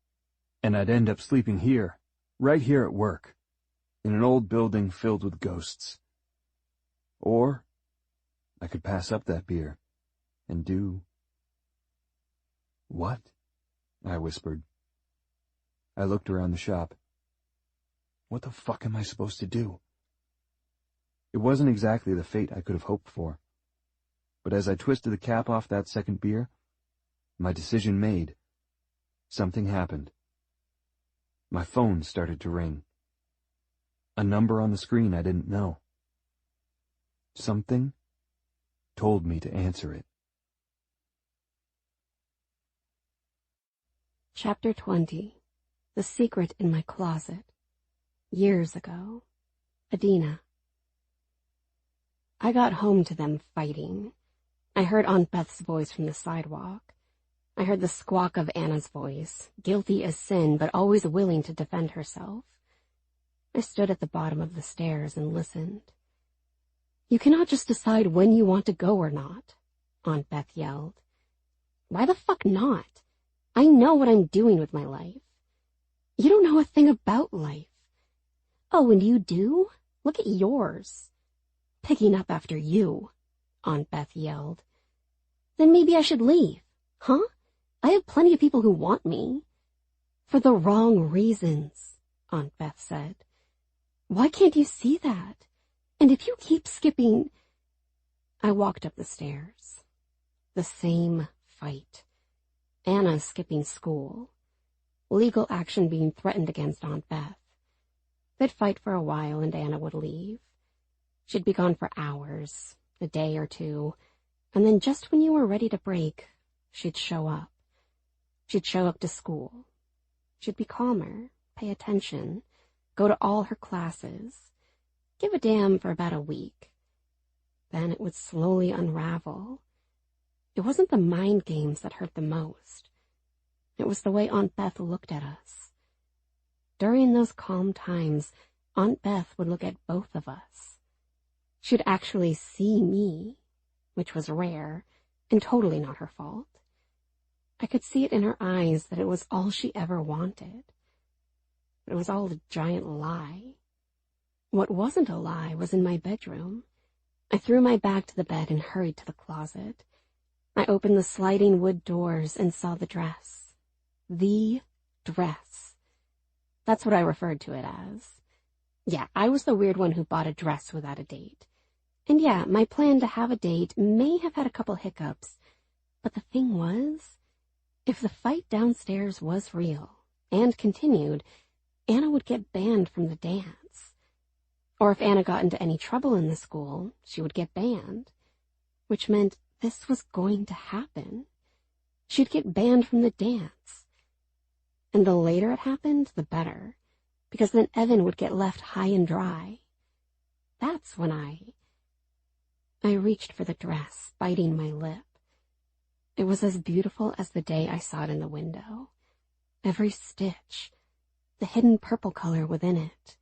And I'd end up sleeping here, right here at work, in an old building filled with ghosts. Or I could pass up that beer and do... What? I whispered. I looked around the shop. What the fuck am I supposed to do? It wasn't exactly the fate I could have hoped for. But as I twisted the cap off that second beer, my decision made, something happened. My phone started to ring. A number on the screen I didn't know. Something told me to answer it. Chapter 20. The Secret in My Closet. Years ago. Adina. I got home to them fighting. I heard Aunt Beth's voice from the sidewalk. I heard the squawk of Anna's voice, guilty as sin but always willing to defend herself. I stood at the bottom of the stairs and listened. You cannot just decide when you want to go or not, Aunt Beth yelled. Why the fuck not? I know what I'm doing with my life. You don't know a thing about life. Oh, and you do? Look at yours. Picking up after you, Aunt Beth yelled. Then maybe I should leave, huh? I have plenty of people who want me. For the wrong reasons, Aunt Beth said. Why can't you see that? And if you keep skipping... I walked up the stairs. The same fight. Anna skipping school. Legal action being threatened against Aunt Beth. They'd fight for a while and Anna would leave. She'd be gone for hours, a day or two, and then just when you were ready to break, she'd show up. She'd show up to school. She'd be calmer, pay attention, go to all her classes, give a damn for about a week. Then it would slowly unravel. It wasn't the mind games that hurt the most. It was the way Aunt Beth looked at us. During those calm times, Aunt Beth would look at both of us. She'd actually see me, which was rare and totally not her fault. I could see it in her eyes that it was all she ever wanted. But it was all a giant lie. What wasn't a lie was in my bedroom. I threw my bag to the bed and hurried to the closet. I opened the sliding wood doors and saw the dress. The dress. That's what I referred to it as. Yeah, I was the weird one who bought a dress without a date. And yeah, my plan to have a date may have had a couple hiccups, but the thing was, if the fight downstairs was real and continued, Anna would get banned from the dance. Or if Anna got into any trouble in the school, she would get banned, which meant this was going to happen. She'd get banned from the dance. And the later it happened, the better, because then Evan would get left high and dry. That's when I reached for the dress, biting my lip. It was as beautiful as the day I saw it in the window. Every stitch, the hidden purple color within it.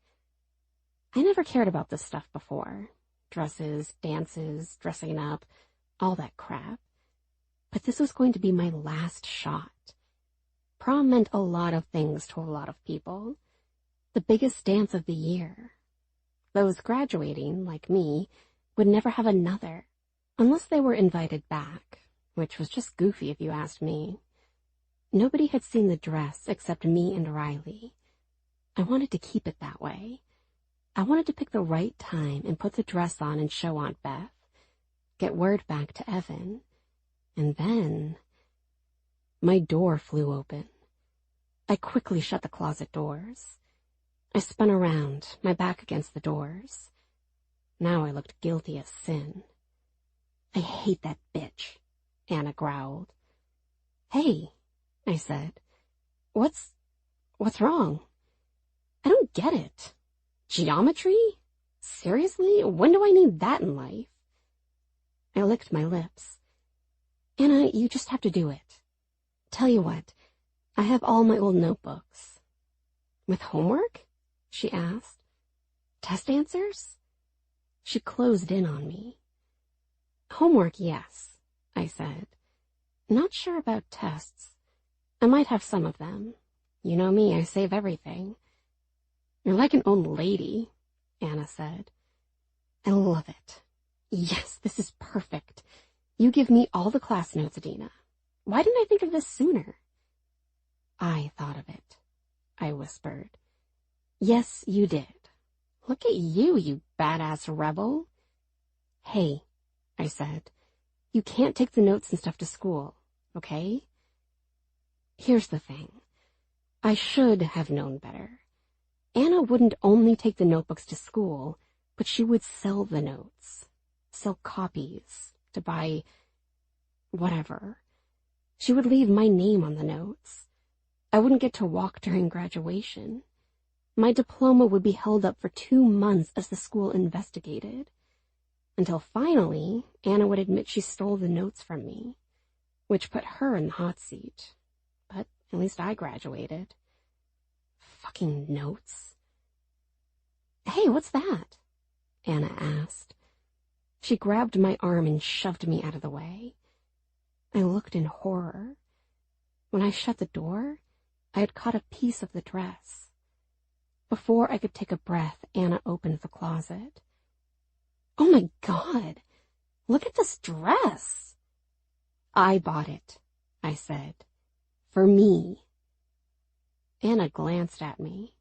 I never cared about this stuff before. Dresses, dances, dressing up, all that crap. But this was going to be my last shot. Prom meant a lot of things to a lot of people. The biggest dance of the year. Those graduating, like me, would never have another, unless they were invited back, which was just goofy if you asked me. Nobody had seen the dress except me and Riley. I wanted to keep it that way. I wanted to pick the right time and put the dress on and show Aunt Beth, get word back to Evan, and then my door flew open. I quickly shut the closet doors. I spun around, my back against the doors. Now I looked guilty as sin. I hate that bitch, Anna growled. Hey, I said, what's wrong? I don't get it. Geometry? Seriously? When do I need that in life? I licked my lips. Anna, you just have to do it. Tell you what, I have all my old notebooks. With homework? She asked. Test answers? She closed in on me. Homework, yes, I said. Not sure about tests. I might have some of them. You know me, I save everything. You're like an old lady, Anna said. I love it. Yes, this is perfect. You give me all the class notes, Adina. Why didn't I think of this sooner? I thought of it, I whispered. Yes, you did. Look at you, you badass rebel. Hey, I said, you can't take the notes and stuff to school, okay? Here's the thing. I should have known better. Anna wouldn't only take the notebooks to school, but she would sell the notes, sell copies, to buy whatever. She would leave my name on the notes. I wouldn't get to walk during graduation. My diploma would be held up for 2 months as the school investigated, until finally Anna would admit she stole the notes from me, which put her in the hot seat. But at least I graduated. Fucking notes. Hey, what's that? Anna asked. She grabbed my arm and shoved me out of the way. I looked in horror. When I shut the door, I had caught a piece of the dress. Before I could take a breath, Anna opened the closet. Oh my God, look at this dress. I bought it, I said. For me. Anna glanced at me.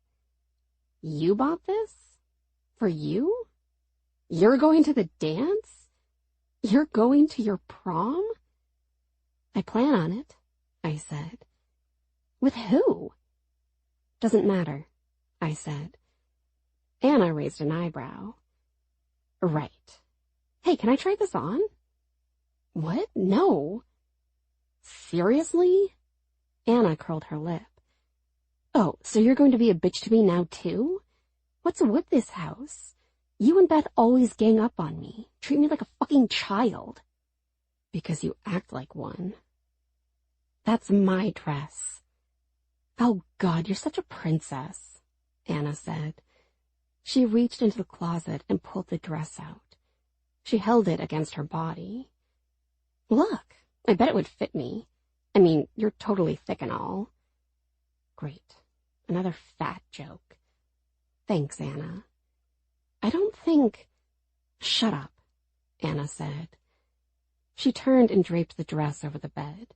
You bought this? For you? You're going to the dance? You're going to your prom? I plan on it, I said. With who? Doesn't matter, I said. Anna raised an eyebrow. Right. Hey, can I try this on? What? No. Seriously? Anna curled her lip. Oh, so you're going to be a bitch to me now, too? What's with this house? You and Beth always gang up on me, treat me like a fucking child. Because you act like one. That's my dress, "Oh, God, you're such a princess," Anna said. She reached into the closet and pulled the dress out. She held it against her body. "Look, I bet it would fit me. I mean, you're totally thick and all." Great. Another fat joke. Thanks, Anna. I don't think... Shut up, Anna said. She turned and draped the dress over the bed.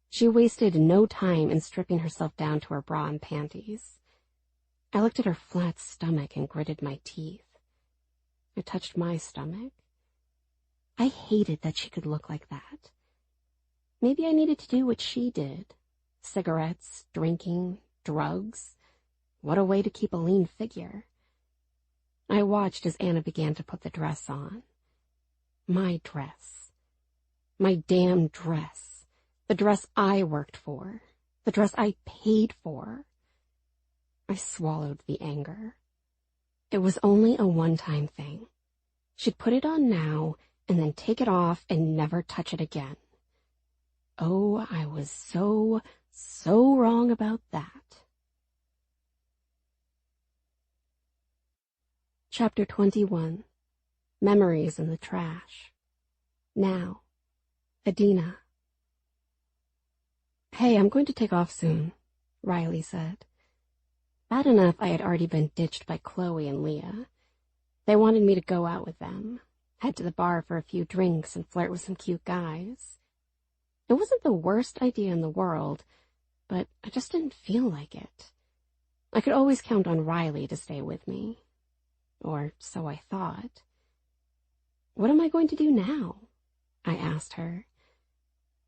She wasted no time in stripping herself down to her bra and panties. I looked at her flat stomach and gritted my teeth. I touched my stomach. I hated that she could look like that. Maybe I needed to do what she did. Cigarettes, drinking, drugs. What a way to keep a lean figure. I watched as Anna began to put the dress on. My dress. My damn dress. The dress I worked for. The dress I paid for. I swallowed the anger. It was only a one-time thing. She'd put it on now and then take it off and never touch it again. Oh, I was so wrong about that. Chapter 21. Memories in the Trash. Now. Adina. "Hey, I'm going to take off soon," Riley said. Bad enough I had already been ditched by Chloe and Leah. They wanted me to go out with them, head to the bar for a few drinks and flirt with some cute guys. It wasn't the worst idea in the world, but I just didn't feel like it. I could always count on Riley to stay with me. Or so I thought. What am I going to do now? I asked her.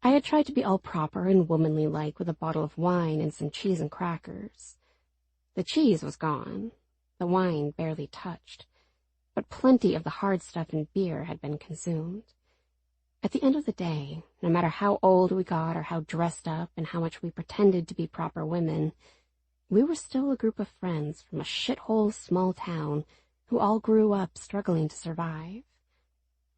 I had tried to be all proper and womanly-like with a bottle of wine and some cheese and crackers. The cheese was gone, the wine barely touched, but plenty of the hard stuff and beer had been consumed. At the end of the day, no matter how old we got or how dressed up and how much we pretended to be proper women, we were still a group of friends from a shithole small town who all grew up struggling to survive,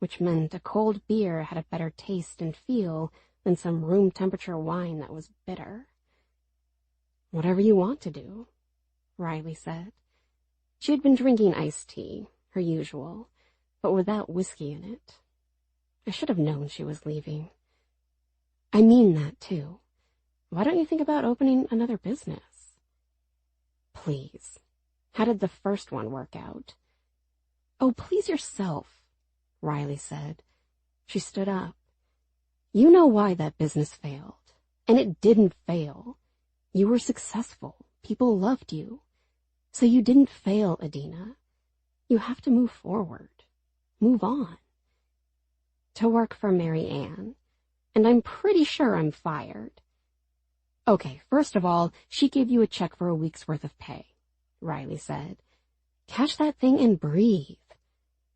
which meant a cold beer had a better taste and feel than some room-temperature wine that was bitter. "Whatever you want to do," Riley said. She had been drinking iced tea, her usual, but without whiskey in it. I should have known she was leaving. "I mean that, too. Why don't you think about opening another business?" "Please. How did the first one work out?" "Oh, please yourself," Riley said. She stood up. "You know why that business failed. And it didn't fail. You were successful. People loved you. So you didn't fail, Adina. You have to move forward. Move on. To work for Mary Ann. And I'm pretty sure I'm fired." "Okay, first of all, she gave you a check for a week's worth of pay," Riley said. "Cash that thing and breathe.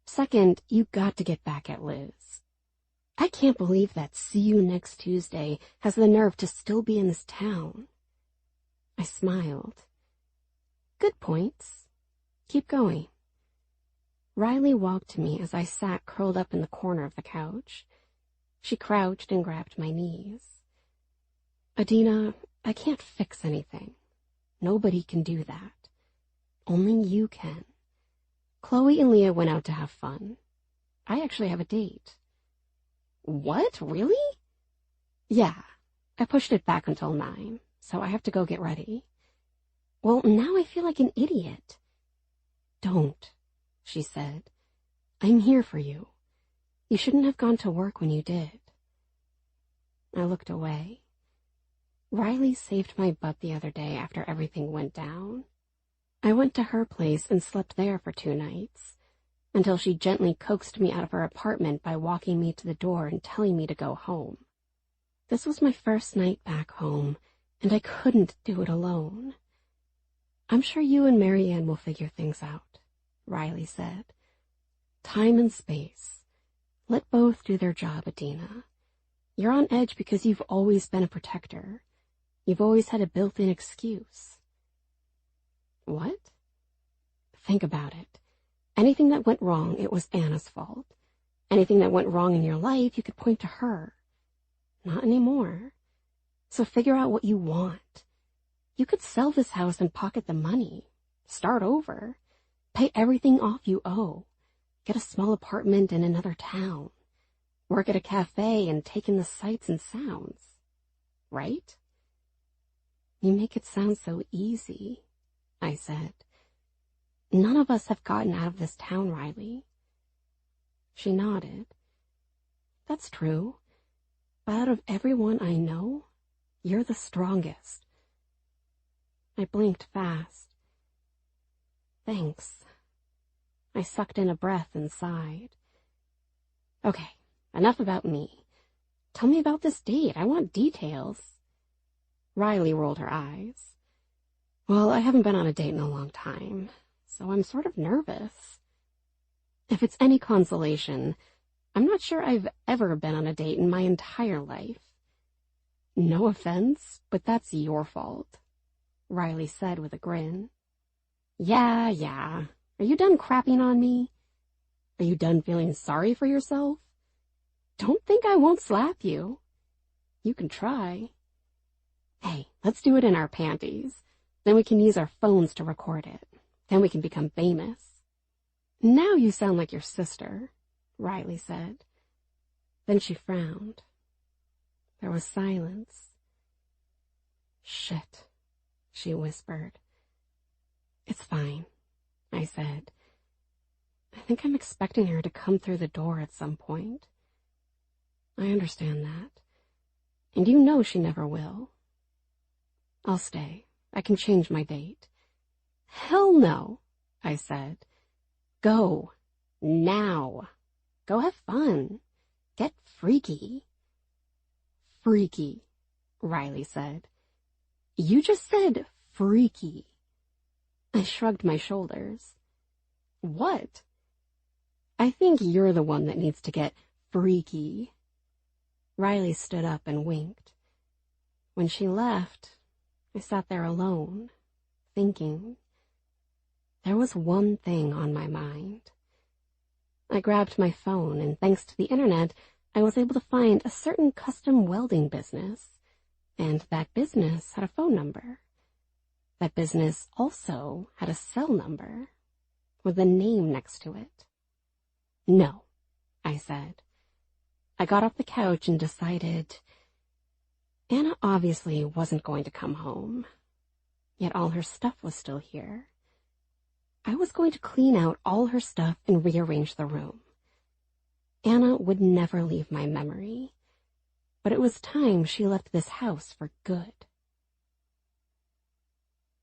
Second, you got to get back at Liz. I can't believe that See You Next Tuesday has the nerve to still be in this town." I smiled. "Good points. Keep going." Riley walked to me as I sat curled up in the corner of the couch. She crouched and grabbed my knees. "Adina, I can't fix anything. Nobody can do that. Only you can. Chloe and Leah went out to have fun. I actually have a date." "What? Really?" "Yeah. I pushed it back until 9, so I have to go get ready." "Well, now I feel like an idiot." "Don't," she said. "I'm here for you. You shouldn't have gone to work when you did." I looked away. Riley saved my butt the other day after everything went down. I went to her place and slept there for 2 nights, until she gently coaxed me out of her apartment by walking me to the door and telling me to go home. This was my first night back home, and I couldn't do it alone. "I'm sure you and Mary Ann will figure things out," Riley said. "Time and space. Let both do their job, Adina. You're on edge because you've always been a protector. You've always had a built-in excuse." "What?" "Think about it. Anything that went wrong, it was Anna's fault. Anything that went wrong in your life, you could point to her. Not anymore. So figure out what you want. You could sell this house and pocket the money. Start over. Pay everything off you owe. Get a small apartment in another town. Work at a cafe and take in the sights and sounds. Right? You make it sound so easy, I said. None of us have gotten out of this town, Riley. She nodded. That's true. But out of everyone I know, you're the strongest. I blinked fast. Thanks. I sucked in a breath and sighed. Okay, enough about me. Tell me about this date. I want details. Riley rolled her eyes. Well, I haven't been on a date in a long time, so I'm sort of nervous. If it's any consolation, I'm not sure I've ever been on a date in my entire life. No offense, but that's your fault, Riley said with a grin. Yeah. Are you done crapping on me? Are you done feeling sorry for yourself? Don't think I won't slap you. You can try. Hey, let's do it in our panties. Then we can use our phones to record it. Then we can become famous. Now you sound like your sister, Riley said. Then she frowned. There was silence. Shit, she whispered. It's fine, I said. I think I'm expecting her to come through the door at some point. I understand that. And you know she never will. I'll stay. I can change my date. Hell no, I said. Go. Now. Go have fun. Get freaky. Freaky, Riley said. You just said freaky. I shrugged my shoulders. What? I think you're the one that needs to get freaky. Riley stood up and winked. When she left, I sat there alone, thinking. There was one thing on my mind. I grabbed my phone, and thanks to the internet, I was able to find a certain custom welding business, and that business had a phone number. That business also had a cell number, with a name next to it. No, I said. I got off the couch and decided Anna obviously wasn't going to come home, yet all her stuff was still here. I was going to clean out all her stuff and rearrange the room. Anna would never leave my memory, but it was time she left this house for good.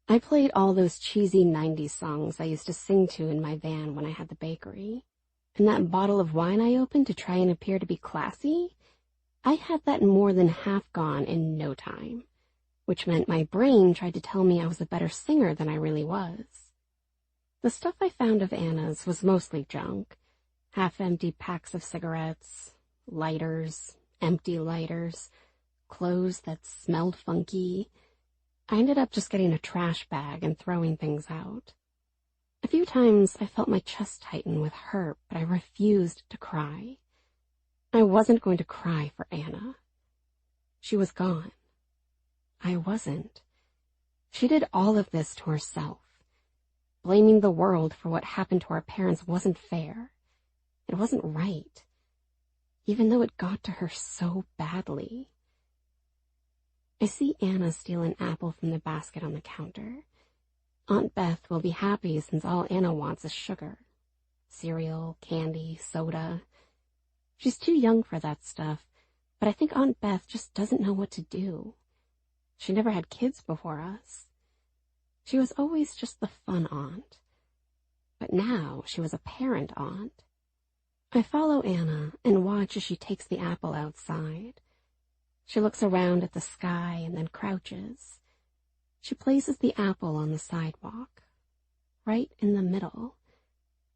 I played all those cheesy 90s songs I used to sing to in my van when I had the bakery, and that bottle of wine I opened to try and appear to be classy, I had that more than half gone in no time, which meant my brain tried to tell me I was a better singer than I really was. The stuff I found of Anna's was mostly junk, half-empty packs of cigarettes, lighters, empty lighters, clothes that smelled funky. I ended up just getting a trash bag and throwing things out. A few times I felt my chest tighten with hurt, but I refused to cry. I wasn't going to cry for Anna. She was gone. I wasn't. She did all of this to herself. Blaming the world for what happened to our parents wasn't fair. It wasn't right, even though it got to her so badly. I see Anna steal an apple from the basket on the counter. Aunt Beth will be happy since all Anna wants is sugar. Cereal, candy, soda. She's too young for that stuff, but I think Aunt Beth just doesn't know what to do. She never had kids before us. She was always just the fun aunt. But now she was a parent aunt. I follow Anna and watch as she takes the apple outside. She looks around at the sky and then crouches. She places the apple on the sidewalk, right in the middle.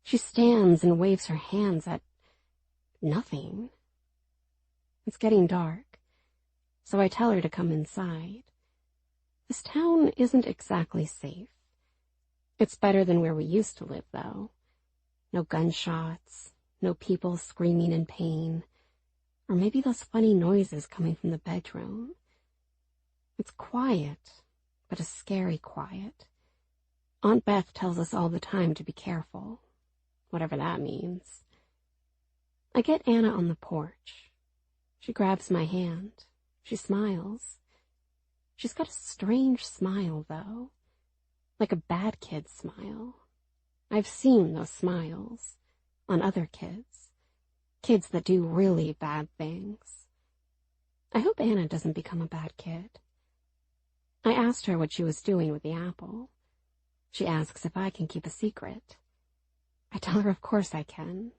She stands and waves her hands at nothing. It's getting dark, so I tell her to come inside. This town isn't exactly safe. It's better than where we used to live, though. No gunshots, no people screaming in pain, or maybe those funny noises coming from the bedroom. It's quiet, but a scary quiet. Aunt Beth tells us all the time to be careful, whatever that means. I get Anna on the porch. She grabs my hand. She smiles. She's got a strange smile, though, like a bad kid smile. I've seen those smiles on other kids, kids that do really bad things. I hope Anna doesn't become a bad kid. I asked her what she was doing with the apple. She asks if I can keep a secret. I tell her of course I can.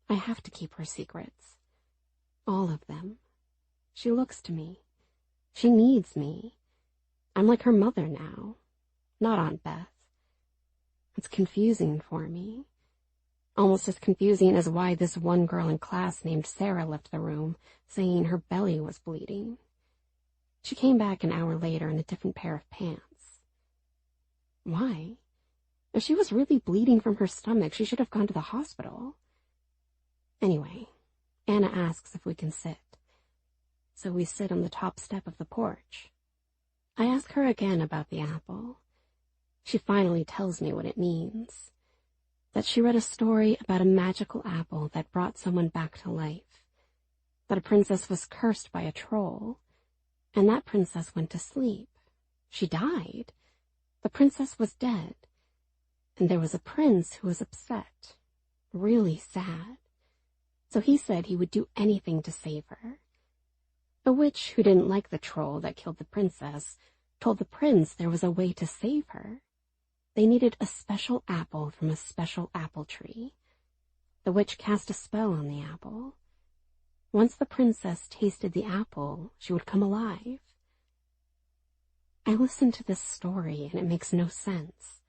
I have to keep her secrets. All of them. She looks to me. She needs me. I'm like her mother now, not Aunt Beth. It's confusing for me. Almost as confusing as why this one girl in class named Sarah left the room, saying her belly was bleeding. She came back an hour later in a different pair of pants. Why? If she was really bleeding from her stomach, she should have gone to the hospital. Anyway, Anna asks if we can sit. So we sit on the top step of the porch. I ask her again about the apple. She finally tells me what it means. That she read a story about a magical apple that brought someone back to life. That a princess was cursed by a troll. And that princess went to sleep. She died. The princess was dead. And there was a prince who was upset. Really sad. So he said he would do anything to save her. A witch who didn't like the troll that killed the princess told the prince there was a way to save her. They needed a special apple from a special apple tree. The witch cast a spell on the apple. Once the princess tasted the apple, she would come alive. I listened to this story and it makes no sense.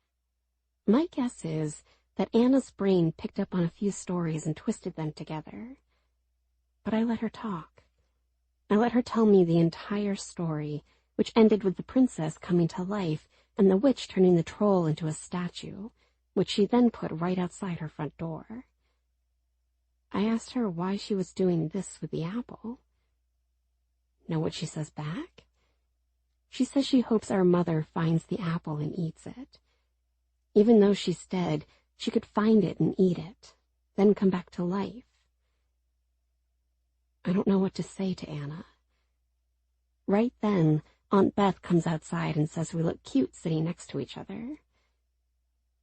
My guess is that Anna's brain picked up on a few stories and twisted them together. But I let her talk. I let her tell me the entire story, which ended with the princess coming to life and the witch turning the troll into a statue, which she then put right outside her front door. I asked her why she was doing this with the apple. Know what she says back? She says she hopes our mother finds the apple and eats it. Even though she's dead, she could find it and eat it, then come back to life. I don't know what to say to Anna. Right then, Aunt Beth comes outside and says we look cute sitting next to each other.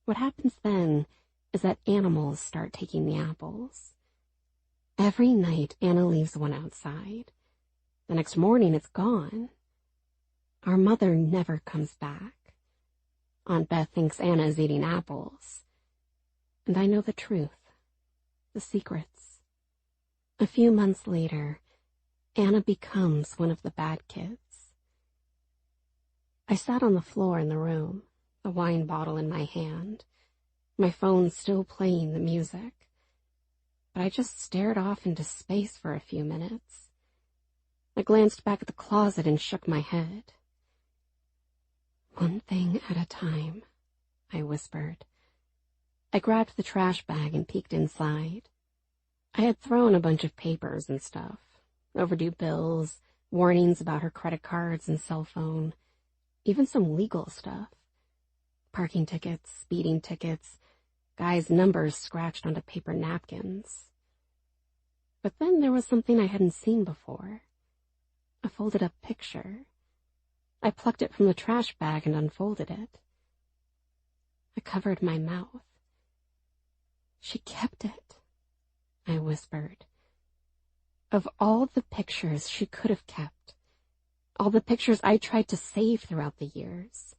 What happens then is that animals start taking the apples. Every night, Anna leaves one outside. The next morning, it's gone. Our mother never comes back. Aunt Beth thinks Anna is eating apples. And I know the truth, the secrets. A few months later, Anna becomes one of the bad kids. I sat on the floor in the room, a wine bottle in my hand, my phone still playing the music. But I just stared off into space for a few minutes. I glanced back at the closet and shook my head. One thing at a time, I whispered. I grabbed the trash bag and peeked inside. I had thrown a bunch of papers and stuff, overdue bills, warnings about her credit cards and cell phone, even some legal stuff. Parking tickets, speeding tickets, guys' numbers scratched onto paper napkins. But then there was something I hadn't seen before. A folded up picture. I plucked it from the trash bag and unfolded it. I covered my mouth. She kept it, I whispered. Of all the pictures she could have kept, all the pictures I tried to save throughout the years,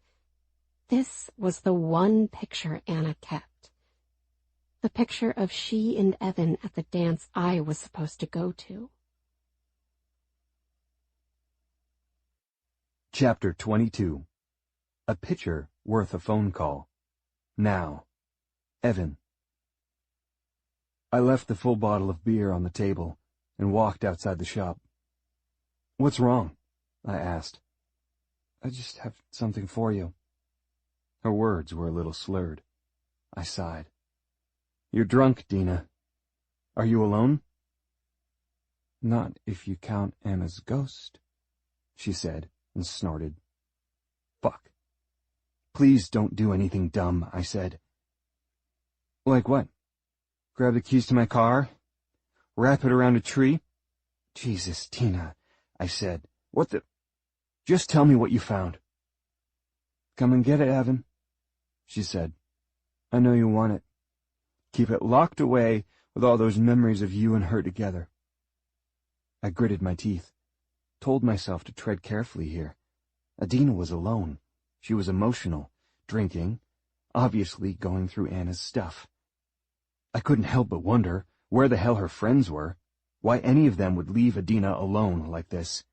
this was the one picture Anna kept. The picture of she and Evan at the dance I was supposed to go to. Chapter 22. A Picture Worth a Phone Call. Now. Evan. I left the full bottle of beer on the table and walked outside the shop. What's wrong? I asked. I just have something for you. Her words were a little slurred. I sighed. You're drunk, Dina. Are you alone? Not if you count Anna's ghost, she said and snorted. Fuck. Please don't do anything dumb, I said. Like what? Grab the keys to my car? Wrap it around a tree? Jesus, Tina, I said. What the... Just tell me what you found. Come and get it, Evan, she said. I know you want it. Keep it locked away with all those memories of you and her together. I gritted my teeth, told myself to tread carefully here. Adina was alone. She was emotional, drinking, obviously going through Anna's stuff. I couldn't help but wonder where the hell her friends were, why any of them would leave Adina alone like this.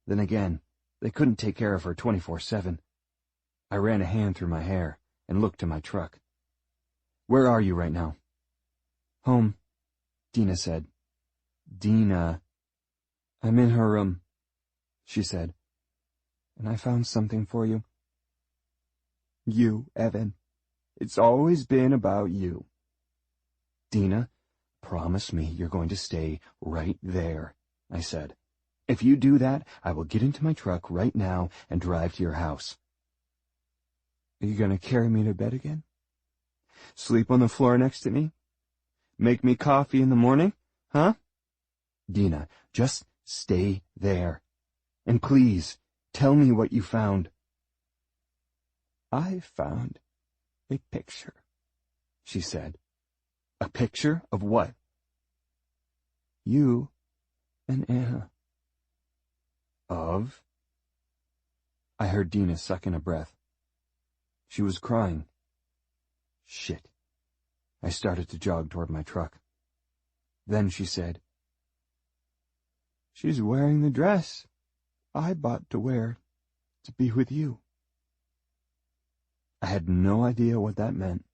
Then again, they couldn't take care of her 24/7. I ran a hand through my hair and looked to my truck. Where are you right now? Home, Dina said. Dina. I'm in her room, she said. And I found something for you. You, Evan. It's always been about you. Dina, promise me you're going to stay right there, I said. If you do that, I will get into my truck right now and drive to your house. Are you going to carry me to bed again? Sleep on the floor next to me? Make me coffee in the morning? Huh? Dina, just stay there. And please, tell me what you found. I found a picture, she said. A picture of what? You and Anna. Of? I heard Dina suck in a breath. She was crying. Shit. I started to jog toward my truck. Then she said, She's wearing the dress I bought to wear to be with you. I had no idea what that meant,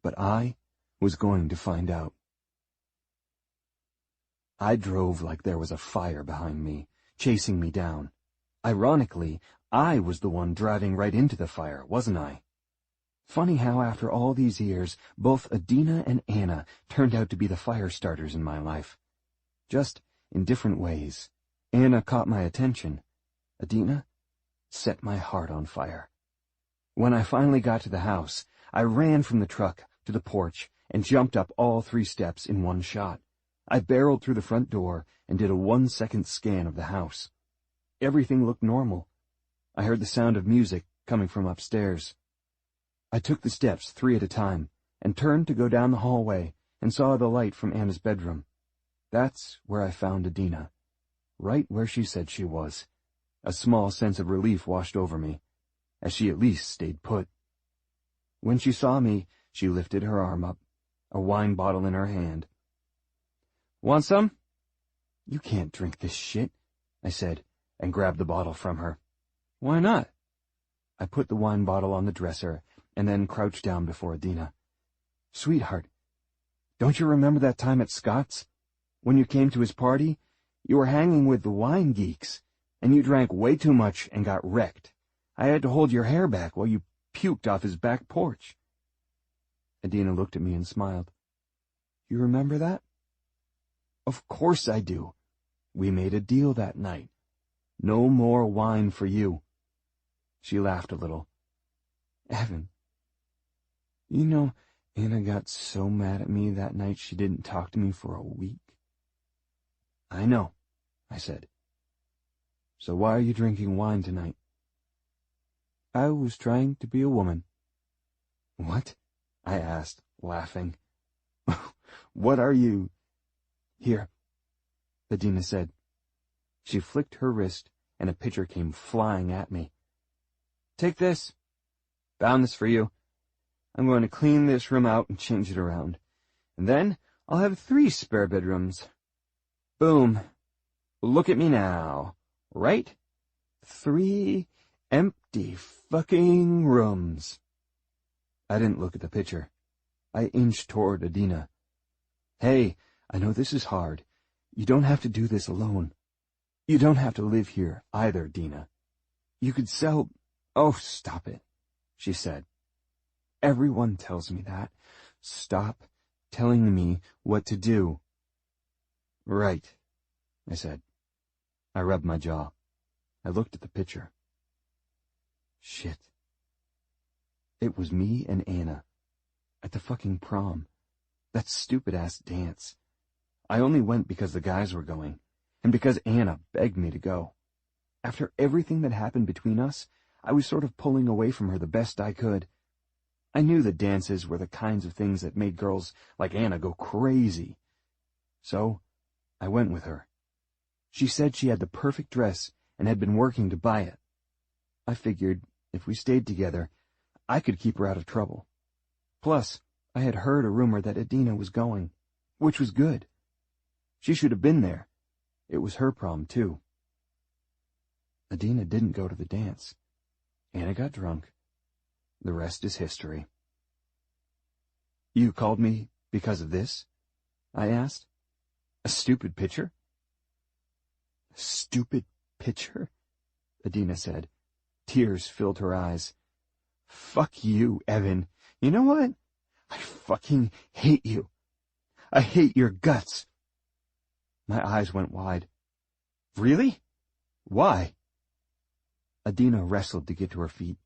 but I was going to find out. I drove like there was a fire behind me, chasing me down. Ironically, I was the one driving right into the fire, wasn't I? Funny how after all these years, both Adina and Anna turned out to be the fire starters in my life. Just in different ways. Anna caught my attention. Adina set my heart on fire. When I finally got to the house, I ran from the truck to the porch and jumped up all 3 steps in one shot. I barreled through the front door and did a 1-second scan of the house. Everything looked normal. I heard the sound of music coming from upstairs. I took the steps 3 at a time and turned to go down the hallway and saw the light from Anna's bedroom. That's where I found Adina, right where she said she was. A small sense of relief washed over me, as she at least stayed put. When she saw me, she lifted her arm up, a wine bottle in her hand. Want some? You can't drink this shit, I said, and grabbed the bottle from her. Why not? I put the wine bottle on the dresser and then crouched down before Adina. Sweetheart, don't you remember that time at Scott's? When you came to his party, you were hanging with the wine geeks, and you drank way too much and got wrecked. I had to hold your hair back while you puked off his back porch. Adina looked at me and smiled. You remember that? Of course I do. We made a deal that night. No more wine for you. She laughed a little. Evan, you know, Anna got so mad at me that night she didn't talk to me for a week. I know, I said. So why are you drinking wine tonight? I was trying to be a woman. What? I asked, laughing. What are you? Here, Adina said. She flicked her wrist, and a pitcher came flying at me. Take this. Found this for you. I'm going to clean this room out and change it around. And then I'll have 3 spare bedrooms. Boom. Look at me now. Right? 3 empty fucking rooms. I didn't look at the picture. I inched toward Adina. Hey, I know this is hard. You don't have to do this alone. You don't have to live here either, Dina. You could sell... Oh, stop it, she said. Everyone tells me that. Stop telling me what to do. Right, I said. I rubbed my jaw. I looked at the picture. Shit. It was me and Anna. At the fucking prom. That stupid-ass dance. I only went because the guys were going, and because Anna begged me to go. After everything that happened between us, I was sort of pulling away from her the best I could. I knew that dances were the kinds of things that made girls like Anna go crazy. So, I went with her. She said she had the perfect dress and had been working to buy it. I figured, if we stayed together, I could keep her out of trouble. Plus, I had heard a rumor that Adina was going, which was good. She should have been there. It was her prom, too. Adina didn't go to the dance. Anna got drunk. The rest is history. You called me because of this? I asked. A stupid picture? A stupid picture? Adina said. Tears filled her eyes. Fuck you, Evan. You know what? I fucking hate you. I hate your guts. My eyes went wide. Really? Why? Adina wrestled to get to her feet.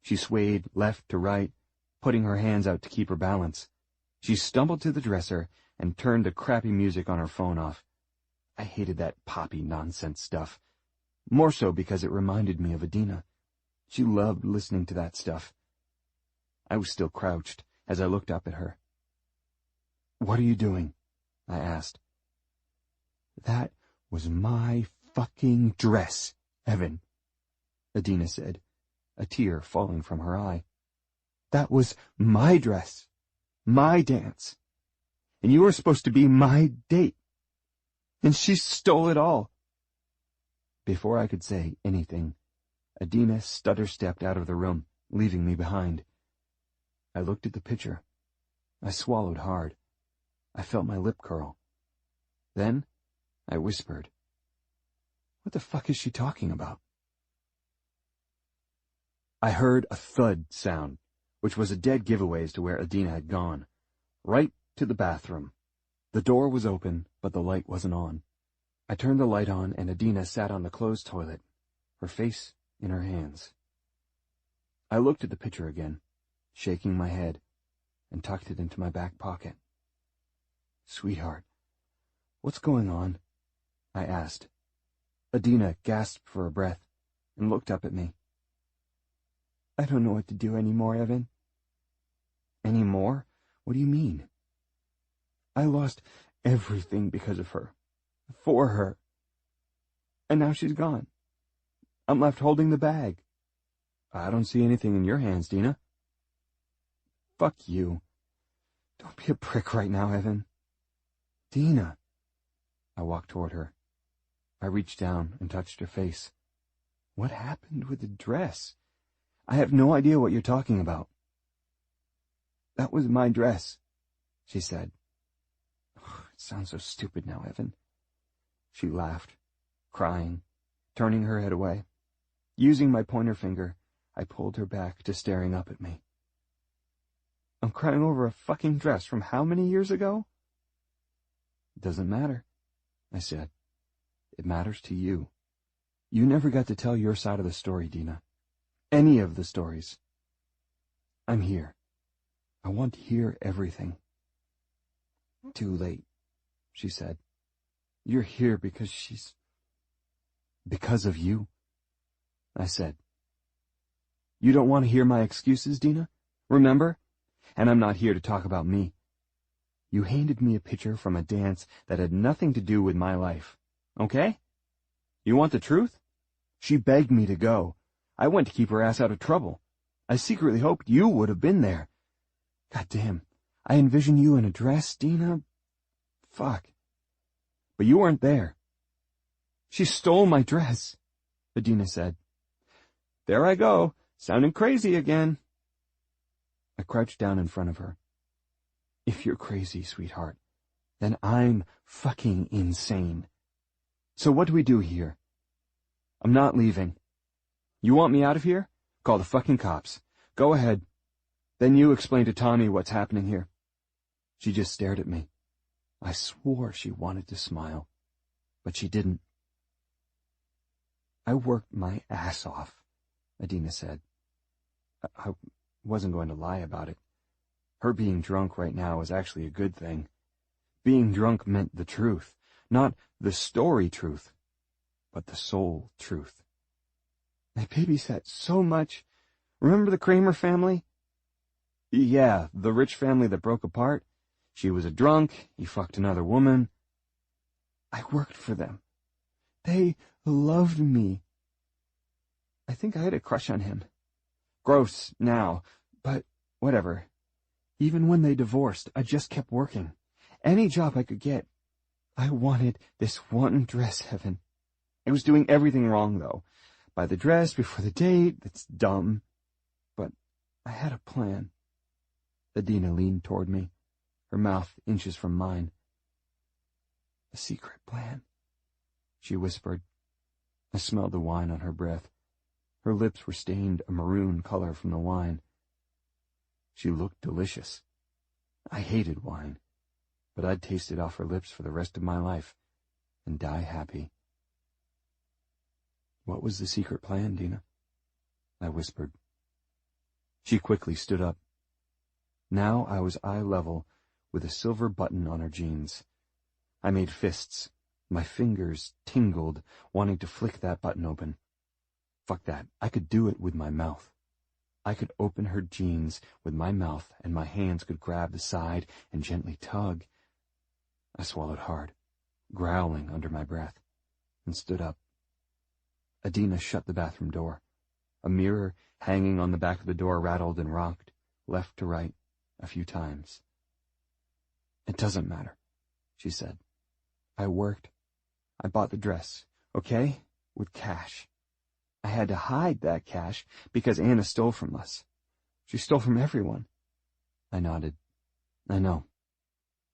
She swayed left to right, putting her hands out to keep her balance. She stumbled to the dresser and turned the crappy music on her phone off. I hated that poppy nonsense stuff. More so because it reminded me of Adina. She loved listening to that stuff. I was still crouched as I looked up at her. What are you doing? I asked. That was my fucking dress, Evan, Adina said, a tear falling from her eye. That was my dress, my dance, and you were supposed to be my date, and she stole it all. Before I could say anything, Adina stutter-stepped out of the room, leaving me behind. I looked at the picture. I swallowed hard. I felt my lip curl. Then I whispered, What the fuck is she talking about? I heard a thud sound, which was a dead giveaway as to where Adina had gone. Right to the bathroom. The door was open, but the light wasn't on. I turned the light on, and Adina sat on the closed toilet, her face in her hands. I looked at the picture again, shaking my head, and tucked it into my back pocket. Sweetheart, what's going on? I asked. Adina gasped for a breath and looked up at me. I don't know what to do anymore, Evan. Any more? What do you mean? I lost everything because of her. For her. And now she's gone. I'm left holding the bag. I don't see anything in your hands, Dina. Fuck you. Don't be a prick right now, Evan. Dina. I walked toward her. I reached down and touched her face. What happened with the dress? I have no idea what you're talking about. That was my dress, she said. It sounds so stupid now, Evan. She laughed, crying, turning her head away. Using my pointer finger, I pulled her back to staring up at me. I'm crying over a fucking dress from how many years ago? It doesn't matter, I said. It matters to you. You never got to tell your side of the story, Dina. Any of the stories. I'm here. I want to hear everything. Too late, she said. You're here because she's... Because of you, I said. You don't want to hear my excuses, Dina? Remember? And I'm not here to talk about me. You handed me a picture from a dance that had nothing to do with my life. Okay? You want the truth? She begged me to go. I went to keep her ass out of trouble. I secretly hoped you would have been there. Goddamn, I envision you in a dress, Dina. Fuck. But you weren't there. She stole my dress, Adina said. There I go, sounding crazy again. I crouched down in front of her. If you're crazy, sweetheart, then I'm fucking insane. So what do we do here? I'm not leaving. You want me out of here? Call the fucking cops. Go ahead. Then you explain to Tommy what's happening here. She just stared at me. I swore she wanted to smile, but she didn't. I worked my ass off, Adina said. wasn't going to lie about it. Her being drunk right now was actually a good thing. Being drunk meant the truth, not the story truth, but the soul truth. I babysat so much. Remember the Kramer family? Yeah, the rich family that broke apart. She was a drunk, he fucked another woman. I worked for them. They loved me. I think I had a crush on him. Gross now, but whatever. Even when they divorced, I just kept working. Any job I could get. I wanted this one dress, Evan. I was doing everything wrong, though. Buy the dress before the date, that's dumb. But I had a plan. Adina leaned toward me, her mouth inches from mine. A secret plan, she whispered. I smelled the wine on her breath. Her lips were stained a maroon color from the wine. She looked delicious. I hated wine, but I'd taste it off her lips for the rest of my life and die happy. What was the secret plan, Dina? I whispered. She quickly stood up. Now I was eye level with a silver button on her jeans. I made fists. My fingers tingled, wanting to flick that button open. Fuck that. I could do it with my mouth. I could open her jeans with my mouth, and my hands could grab the side and gently tug. I swallowed hard, growling under my breath, and stood up. Adina shut the bathroom door. A mirror hanging on the back of the door rattled and rocked, left to right, a few times. It doesn't matter, she said. I worked. I bought the dress, okay? With cash. I had to hide that cash because Anna stole from us. She stole from everyone. I nodded. I know.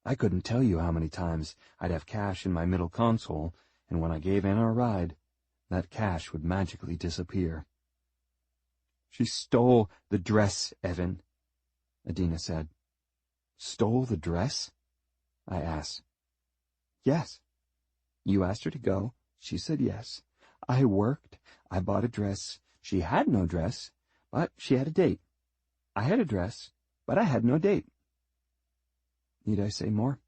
I couldn't tell you how many times I'd have cash in my middle console, and when I gave Anna a ride, that cash would magically disappear. She stole the dress, Evan, Adina said. Stole the dress? I asked. Yes. You asked her to go. She said yes. I worked. I bought a dress. She had no dress, but she had a date. I had a dress, but I had no date. Need I say more?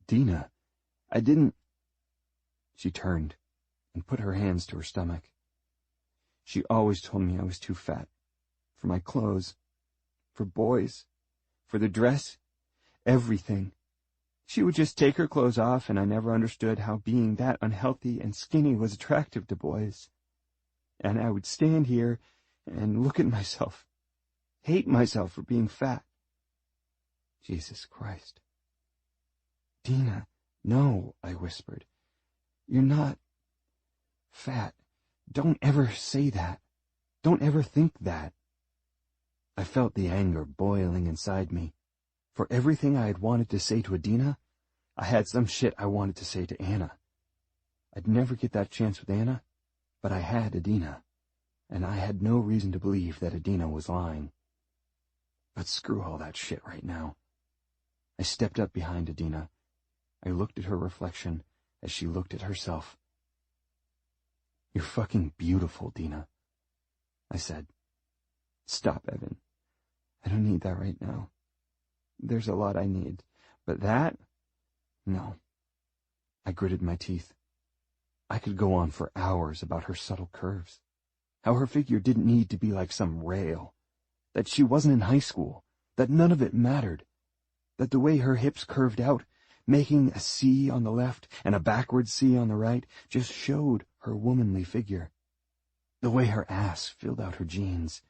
Dina, I didn't... She turned and put her hands to her stomach. She always told me I was too fat. For my clothes. For boys. For the dress. Everything. She would just take her clothes off, and I never understood how being that unhealthy and skinny was attractive to boys. And I would stand here and look at myself, hate myself for being fat. Jesus Christ. Dina, no, I whispered. You're not fat. Don't ever say that. Don't ever think that. I felt the anger boiling inside me. For everything I had wanted to say to Adina, I had some shit I wanted to say to Anna. I'd never get that chance with Anna, but I had Adina, and I had no reason to believe that Adina was lying. But screw all that shit right now. I stepped up behind Adina. I looked at her reflection as she looked at herself. You're fucking beautiful, Dina, I said. Stop, Evan. I don't need that right now. There's a lot I need, but that? No. I gritted my teeth. I could go on for hours about her subtle curves, how her figure didn't need to be like some rail, that she wasn't in high school, that none of it mattered, that the way her hips curved out, making a C on the left and a backward C on the right, just showed her womanly figure. The way her ass filled out her jeans,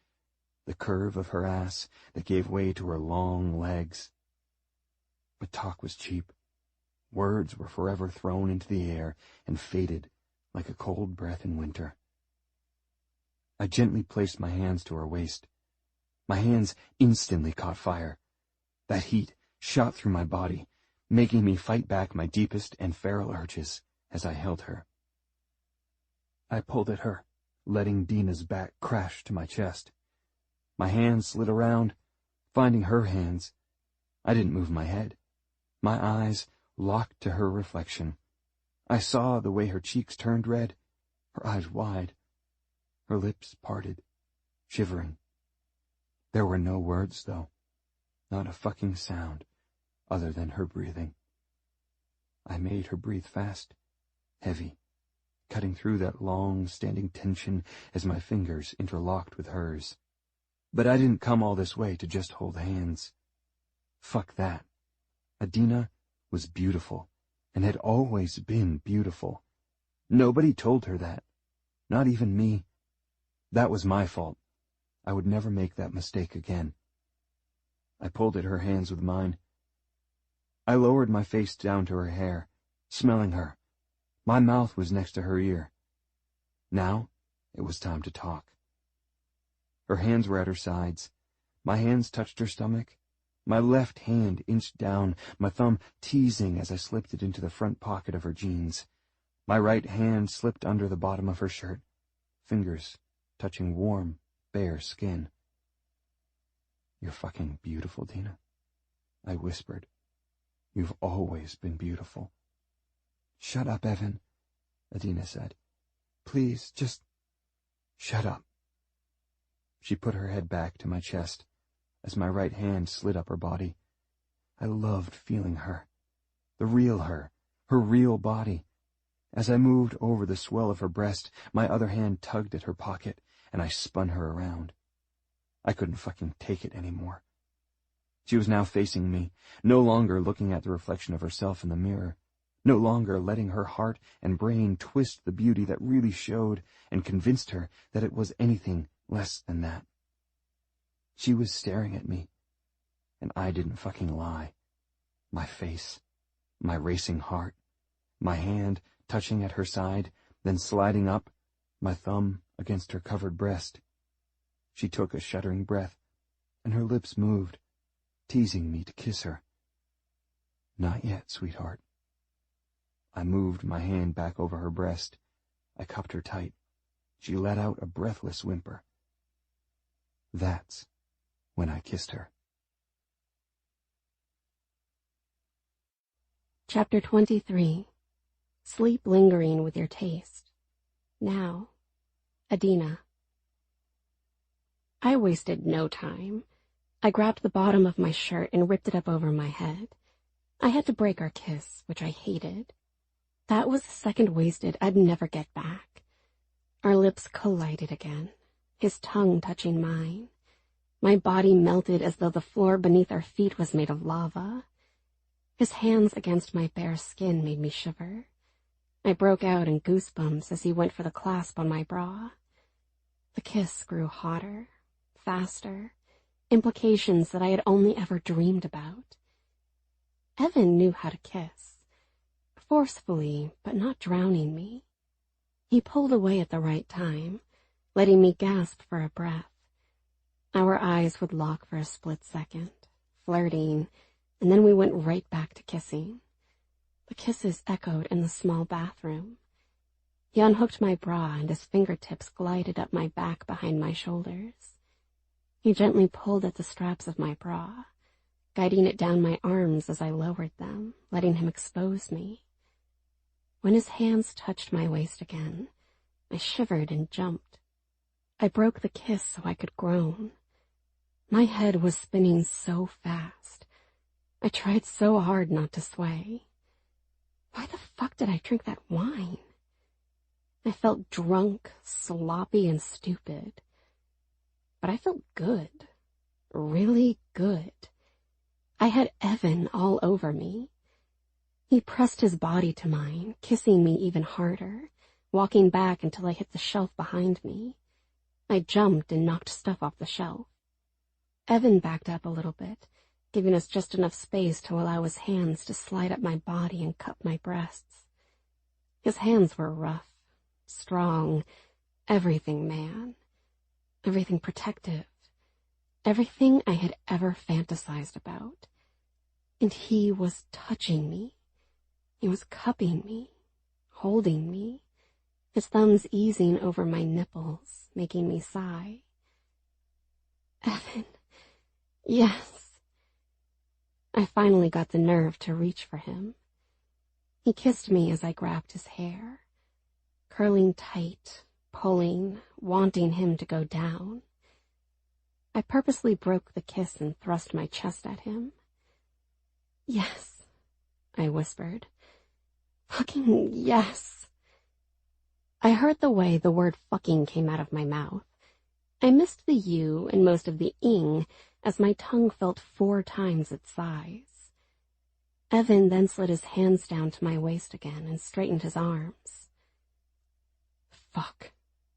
the curve of her ass that gave way to her long legs. But talk was cheap. Words were forever thrown into the air and faded like a cold breath in winter. I gently placed my hands to her waist. My hands instantly caught fire. That heat shot through my body, making me fight back my deepest and feral urges as I held her. I pulled at her, letting Dina's back crash to my chest. My hands slid around, finding her hands. I didn't move my head. My eyes locked to her reflection. I saw the way her cheeks turned red, her eyes wide, her lips parted, shivering. There were no words, though. Not a fucking sound, other than her breathing. I made her breathe fast, heavy, cutting through that long-standing tension as my fingers interlocked with hers. But I didn't come all this way to just hold hands. Fuck that. Adina was beautiful, and had always been beautiful. Nobody told her that. Not even me. That was my fault. I would never make that mistake again. I pulled at her hands with mine. I lowered my face down to her hair, smelling her. My mouth was next to her ear. Now it was time to talk. Her hands were at her sides. My hands touched her stomach. My left hand inched down, my thumb teasing as I slipped it into the front pocket of her jeans. My right hand slipped under the bottom of her shirt, fingers touching warm, bare skin. "You're fucking beautiful, Dina," I whispered. "You've always been beautiful." "Shut up, Evan," Adina said. "Please, just shut up." She put her head back to my chest as my right hand slid up her body. I loved feeling her, the real her real body. As I moved over the swell of her breast, my other hand tugged at her pocket, and I spun her around. I couldn't fucking take it anymore. She was now facing me, no longer looking at the reflection of herself in the mirror, no longer letting her heart and brain twist the beauty that really showed and convinced her that it was anything less than that. She was staring at me, and I didn't fucking lie. My face, my racing heart, my hand touching at her side, then sliding up, my thumb against her covered breast. She took a shuddering breath, and her lips moved, teasing me to kiss her. "Not yet, sweetheart." I moved my hand back over her breast. I cupped her tight. She let out a breathless whimper. That's when I kissed her. Chapter 23. Sleep lingering with your taste. Now, Adina. I wasted no time. I grabbed the bottom of my shirt and ripped it up over my head. I had to break our kiss, which I hated. That was the second wasted I'd never get back. Our lips collided again, his tongue touching mine. My body melted as though the floor beneath our feet was made of lava. His hands against my bare skin made me shiver. I broke out in goosebumps as he went for the clasp on my bra. The kiss grew hotter, faster, implications that I had only ever dreamed about. Evan knew how to kiss, forcefully but not drowning me. He pulled away at the right time, letting me gasp for a breath. Our eyes would lock for a split second, flirting, and then we went right back to kissing. The kisses echoed in the small bathroom. He unhooked my bra and his fingertips glided up my back behind my shoulders. He gently pulled at the straps of my bra, guiding it down my arms as I lowered them, letting him expose me. When his hands touched my waist again, I shivered and jumped. I broke the kiss so I could groan. My head was spinning so fast. I tried so hard not to sway. Why the fuck did I drink that wine? I felt drunk, sloppy, and stupid. But I felt good. Really good. I had Evan all over me. He pressed his body to mine, kissing me even harder, walking back until I hit the shelf behind me. I jumped and knocked stuff off the shelf. Evan backed up a little bit, giving us just enough space to allow his hands to slide up my body and cup my breasts. His hands were rough, strong, everything man, everything protective, everything I had ever fantasized about. And he was touching me. He was cupping me, holding me, his thumbs easing over my nipples, making me sigh. Evan, yes. I finally got the nerve to reach for him. He kissed me as I grabbed his hair, curling tight, pulling, wanting him to go down. I purposely broke the kiss and thrust my chest at him. Yes, I whispered. Fucking yes. I heard the way the word fucking came out of my mouth. I missed the U and most of the ing as my tongue felt 4 times its size. Evan then slid his hands down to my waist again and straightened his arms. Fuck,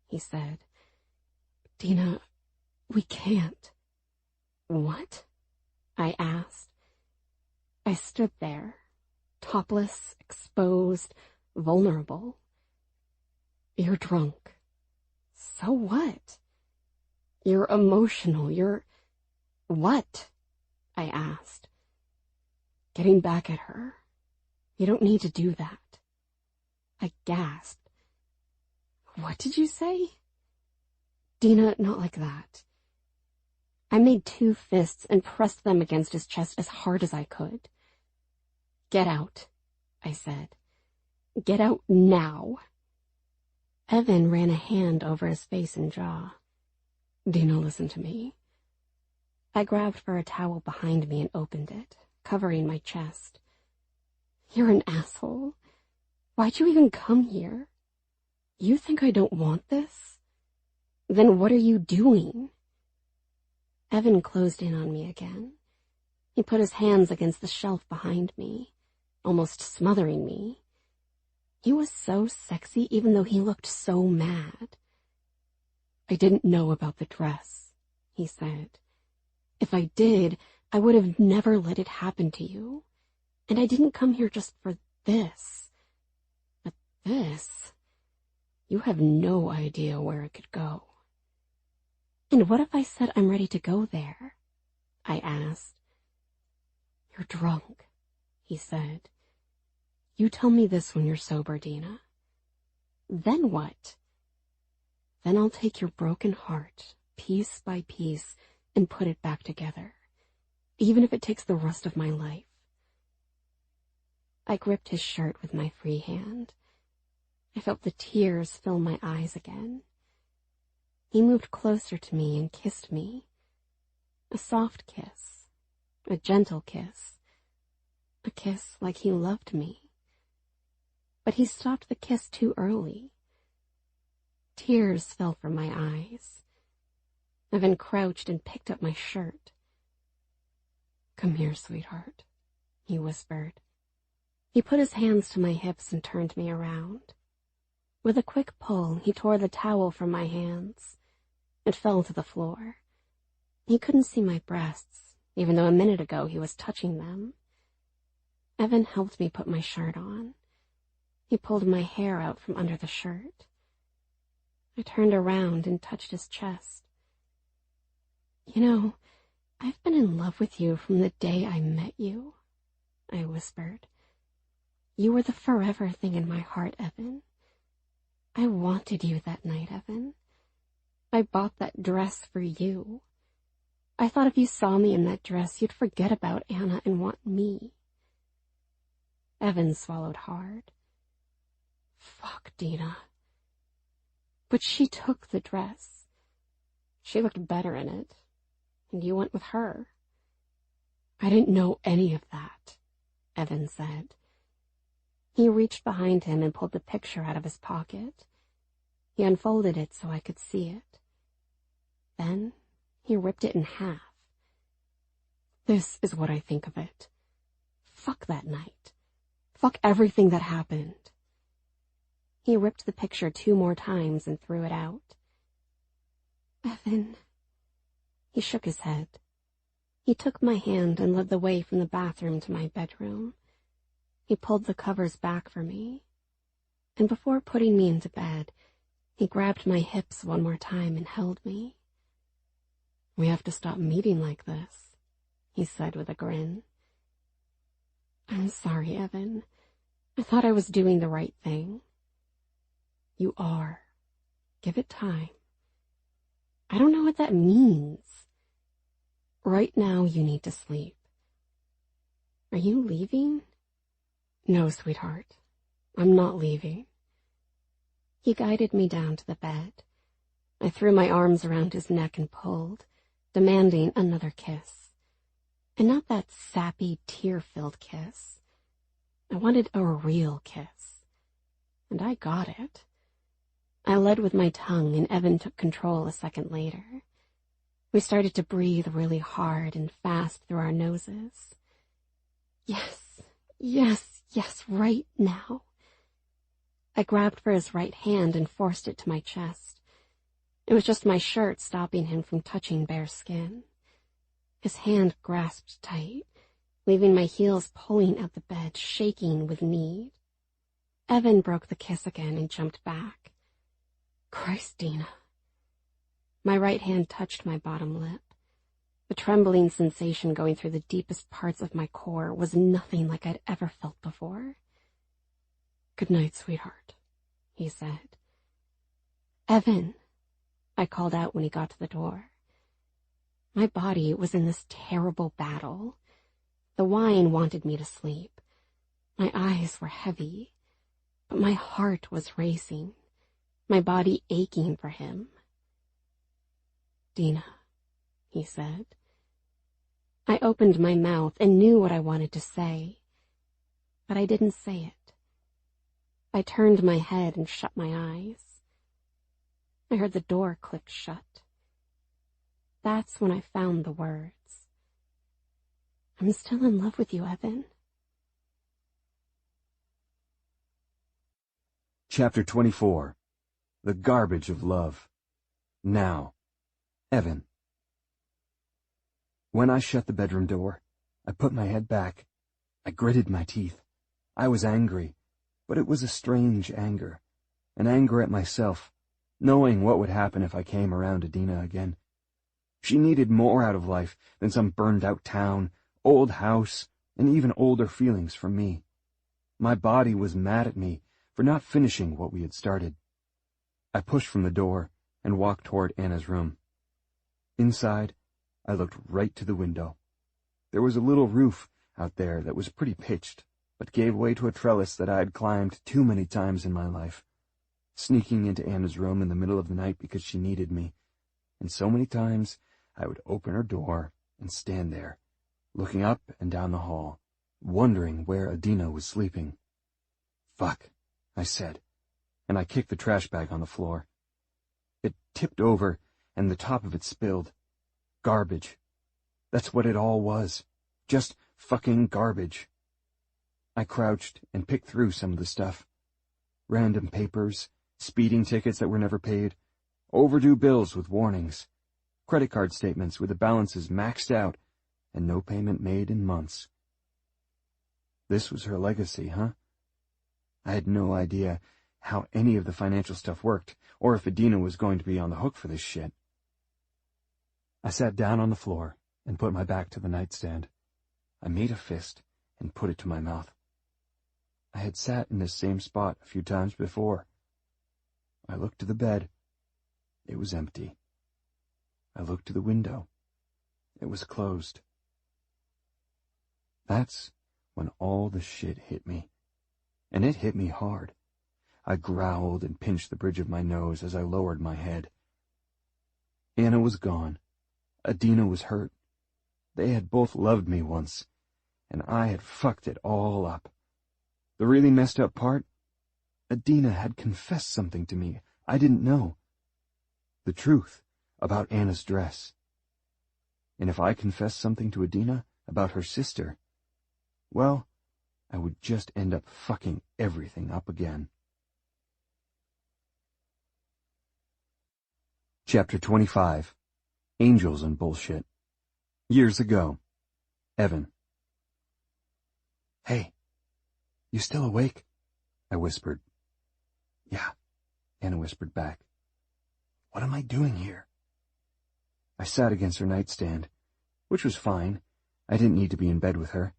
he said. Dina, we can't. What? I asked. I stood there, topless, exposed, vulnerable. You're drunk. So what? You're emotional. You're... What? I asked. Getting back at her. You don't need to do that. I gasped. What did you say? Dina, not like that. I made 2 fists and pressed them against his chest as hard as I could. Get out, I said. Get out now. Evan ran a hand over his face and jaw. Dina, listen to me. I grabbed for a towel behind me and opened it, covering my chest. You're an asshole. Why'd you even come here? You think I don't want this? Then what are you doing? Evan closed in on me again. He put his hands against the shelf behind me, almost smothering me. He was so sexy even though he looked so mad. I didn't know about the dress, he said. If I did, I would have never let it happen to you. And I didn't come here just for this. But this, you have no idea where it could go. And what if I said I'm ready to go there? I asked. You're drunk, he said. You tell me this when you're sober, Dina. Then what? Then I'll take your broken heart, piece by piece, and put it back together, even if it takes the rest of my life. I gripped his shirt with my free hand. I felt the tears fill my eyes again. He moved closer to me and kissed me. A soft kiss, a gentle kiss, a kiss like he loved me. But he stopped the kiss too early. Tears fell from my eyes. Evan crouched and picked up my shirt. Come here, sweetheart, he whispered. He put his hands to my hips and turned me around. With a quick pull, he tore the towel from my hands. It fell to the floor. He couldn't see my breasts, even though a minute ago he was touching them. Evan helped me put my shirt on. He pulled my hair out from under the shirt. I turned around and touched his chest. You know, I've been in love with you from the day I met you, I whispered. You were the forever thing in my heart, Evan. I wanted you that night, Evan. I bought that dress for you. I thought if you saw me in that dress, you'd forget about Anna and want me. Evan swallowed hard. Fuck, Dina. But she took the dress. She looked better in it, and you went with her. I didn't know any of that, Evan said. He reached behind him and pulled the picture out of his pocket. He unfolded it so I could see it. Then he ripped it in half. This is what I think of it. Fuck that night. Fuck everything that happened. He ripped the picture 2 more times and threw it out. Evan. He shook his head. He took my hand and led the way from the bathroom to my bedroom. He pulled the covers back for me. And before putting me into bed, he grabbed my hips one more time and held me. We have to stop meeting like this, he said with a grin. I'm sorry, Evan. I thought I was doing the right thing. You are. Give it time. I don't know what that means. Right now you need to sleep. Are you leaving? No, sweetheart. I'm not leaving. He guided me down to the bed. I threw my arms around his neck and pulled. demanding another kiss. And not that sappy, tear-filled kiss. I wanted a real kiss. And I got it. I led with my tongue, and Evan took control a second later. We started to breathe really hard and fast through our noses. Yes, yes, yes, right now. I grabbed for his right hand and forced it to my chest. It was just my shirt stopping him from touching bare skin. His hand grasped tight, leaving my heels pulling at the bed, shaking with need. Evan broke the kiss again and jumped back. Christ, Dina. My right hand touched my bottom lip. The trembling sensation going through the deepest parts of my core was nothing like I'd ever felt before. Good night, sweetheart, he said. Evan, I called out when he got to the door. My body was in this terrible battle. The wine wanted me to sleep. My eyes were heavy, but my heart was racing, my body aching for him. Dina, he said. I opened my mouth and knew what I wanted to say, but I didn't say it. I turned my head and shut my eyes. I heard the door click shut. That's when I found the words. I'm still in love with you, Evan. Chapter 24. The Garbage of Love. Now. Evan. When I shut the bedroom door, I put my head back. I gritted my teeth. I was angry, but it was a strange anger. An anger at myself, knowing what would happen if I came around to Dina again. She needed more out of life than some burned-out town, old house, and even older feelings from me. My body was mad at me for not finishing what we had started. I pushed from the door and walked toward Anna's room. Inside, I looked right to the window. There was a little roof out there that was pretty pitched, but gave way to a trellis that I had climbed too many times in my life, sneaking into Anna's room in the middle of the night because she needed me, and so many times I would open her door and stand there, looking up and down the hall, wondering where Adina was sleeping. Fuck, I said, and I kicked the trash bag on the floor. It tipped over, and the top of it spilled. Garbage. That's what it all was. Just fucking garbage. I crouched and picked through some of the stuff. Random papers, speeding tickets that were never paid, overdue bills with warnings, credit card statements with the balances maxed out, and no payment made in months. This was her legacy, huh? I had no idea how any of the financial stuff worked, or if Adina was going to be on the hook for this shit. I sat down on the floor and put my back to the nightstand. I made a fist and put it to my mouth. I had sat in this same spot a few times before. I looked to the bed. It was empty. I looked to the window. It was closed. That's when all the shit hit me. And it hit me hard. I growled and pinched the bridge of my nose as I lowered my head. Anna was gone. Adina was hurt. They had both loved me once, and I had fucked it all up. The really messed up part? Adina had confessed something to me I didn't know. The truth about Anna's dress. And if I confessed something to Adina about her sister, well, I would just end up fucking everything up again. Chapter 25. Angels and Bullshit. Years ago. Evan. Hey, you still awake? I whispered. Yeah, Anna whispered back. What am I doing here? I sat against her nightstand, which was fine. I didn't need to be in bed with her.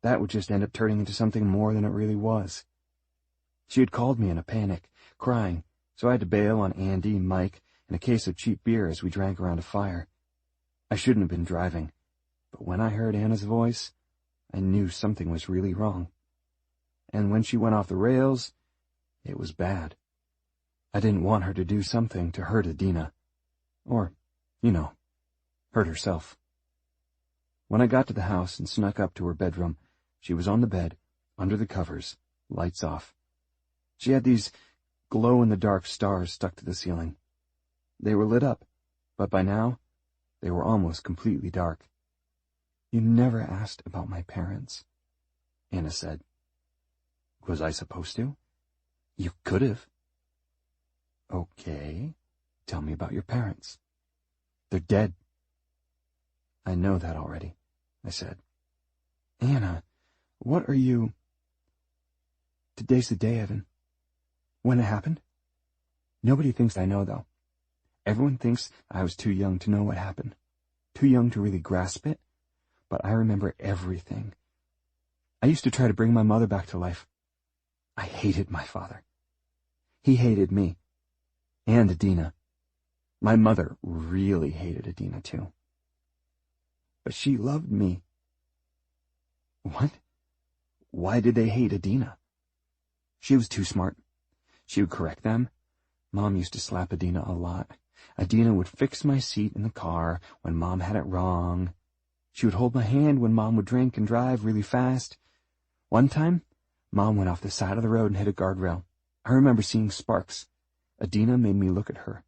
That would just end up turning into something more than it really was. She had called me in a panic, crying, so I had to bail on Andy, Mike, and a case of cheap beer as we drank around a fire. I shouldn't have been driving, but when I heard Anna's voice, I knew something was really wrong. And when she went off the rails, it was bad. I didn't want her to do something to hurt Adina. Or, you know, hurt herself. When I got to the house and snuck up to her bedroom, she was on the bed, under the covers, lights off. She had these glow-in-the-dark stars stuck to the ceiling. They were lit up, but by now, they were almost completely dark. "You never asked about my parents," Anna said. "Was I supposed to?" "You could have." "Okay, tell me about your parents." "They're dead." "I know that already," I said. "Anna, what are you—" "Today's the day, Evan. When it happened? Nobody thinks I know, though. Everyone thinks I was too young to know what happened, too young to really grasp it, but I remember everything. I used to try to bring my mother back to life. I hated my father. He hated me. And Adina. My mother really hated Adina, too. But she loved me." "What? Why did they hate Adina?" "She was too smart. She would correct them. Mom used to slap Adina a lot. Adina would fix my seat in the car when Mom had it wrong. She would hold my hand when Mom would drink and drive really fast. One time, Mom went off the side of the road and hit a guardrail. I remember seeing sparks. Adina made me look at her.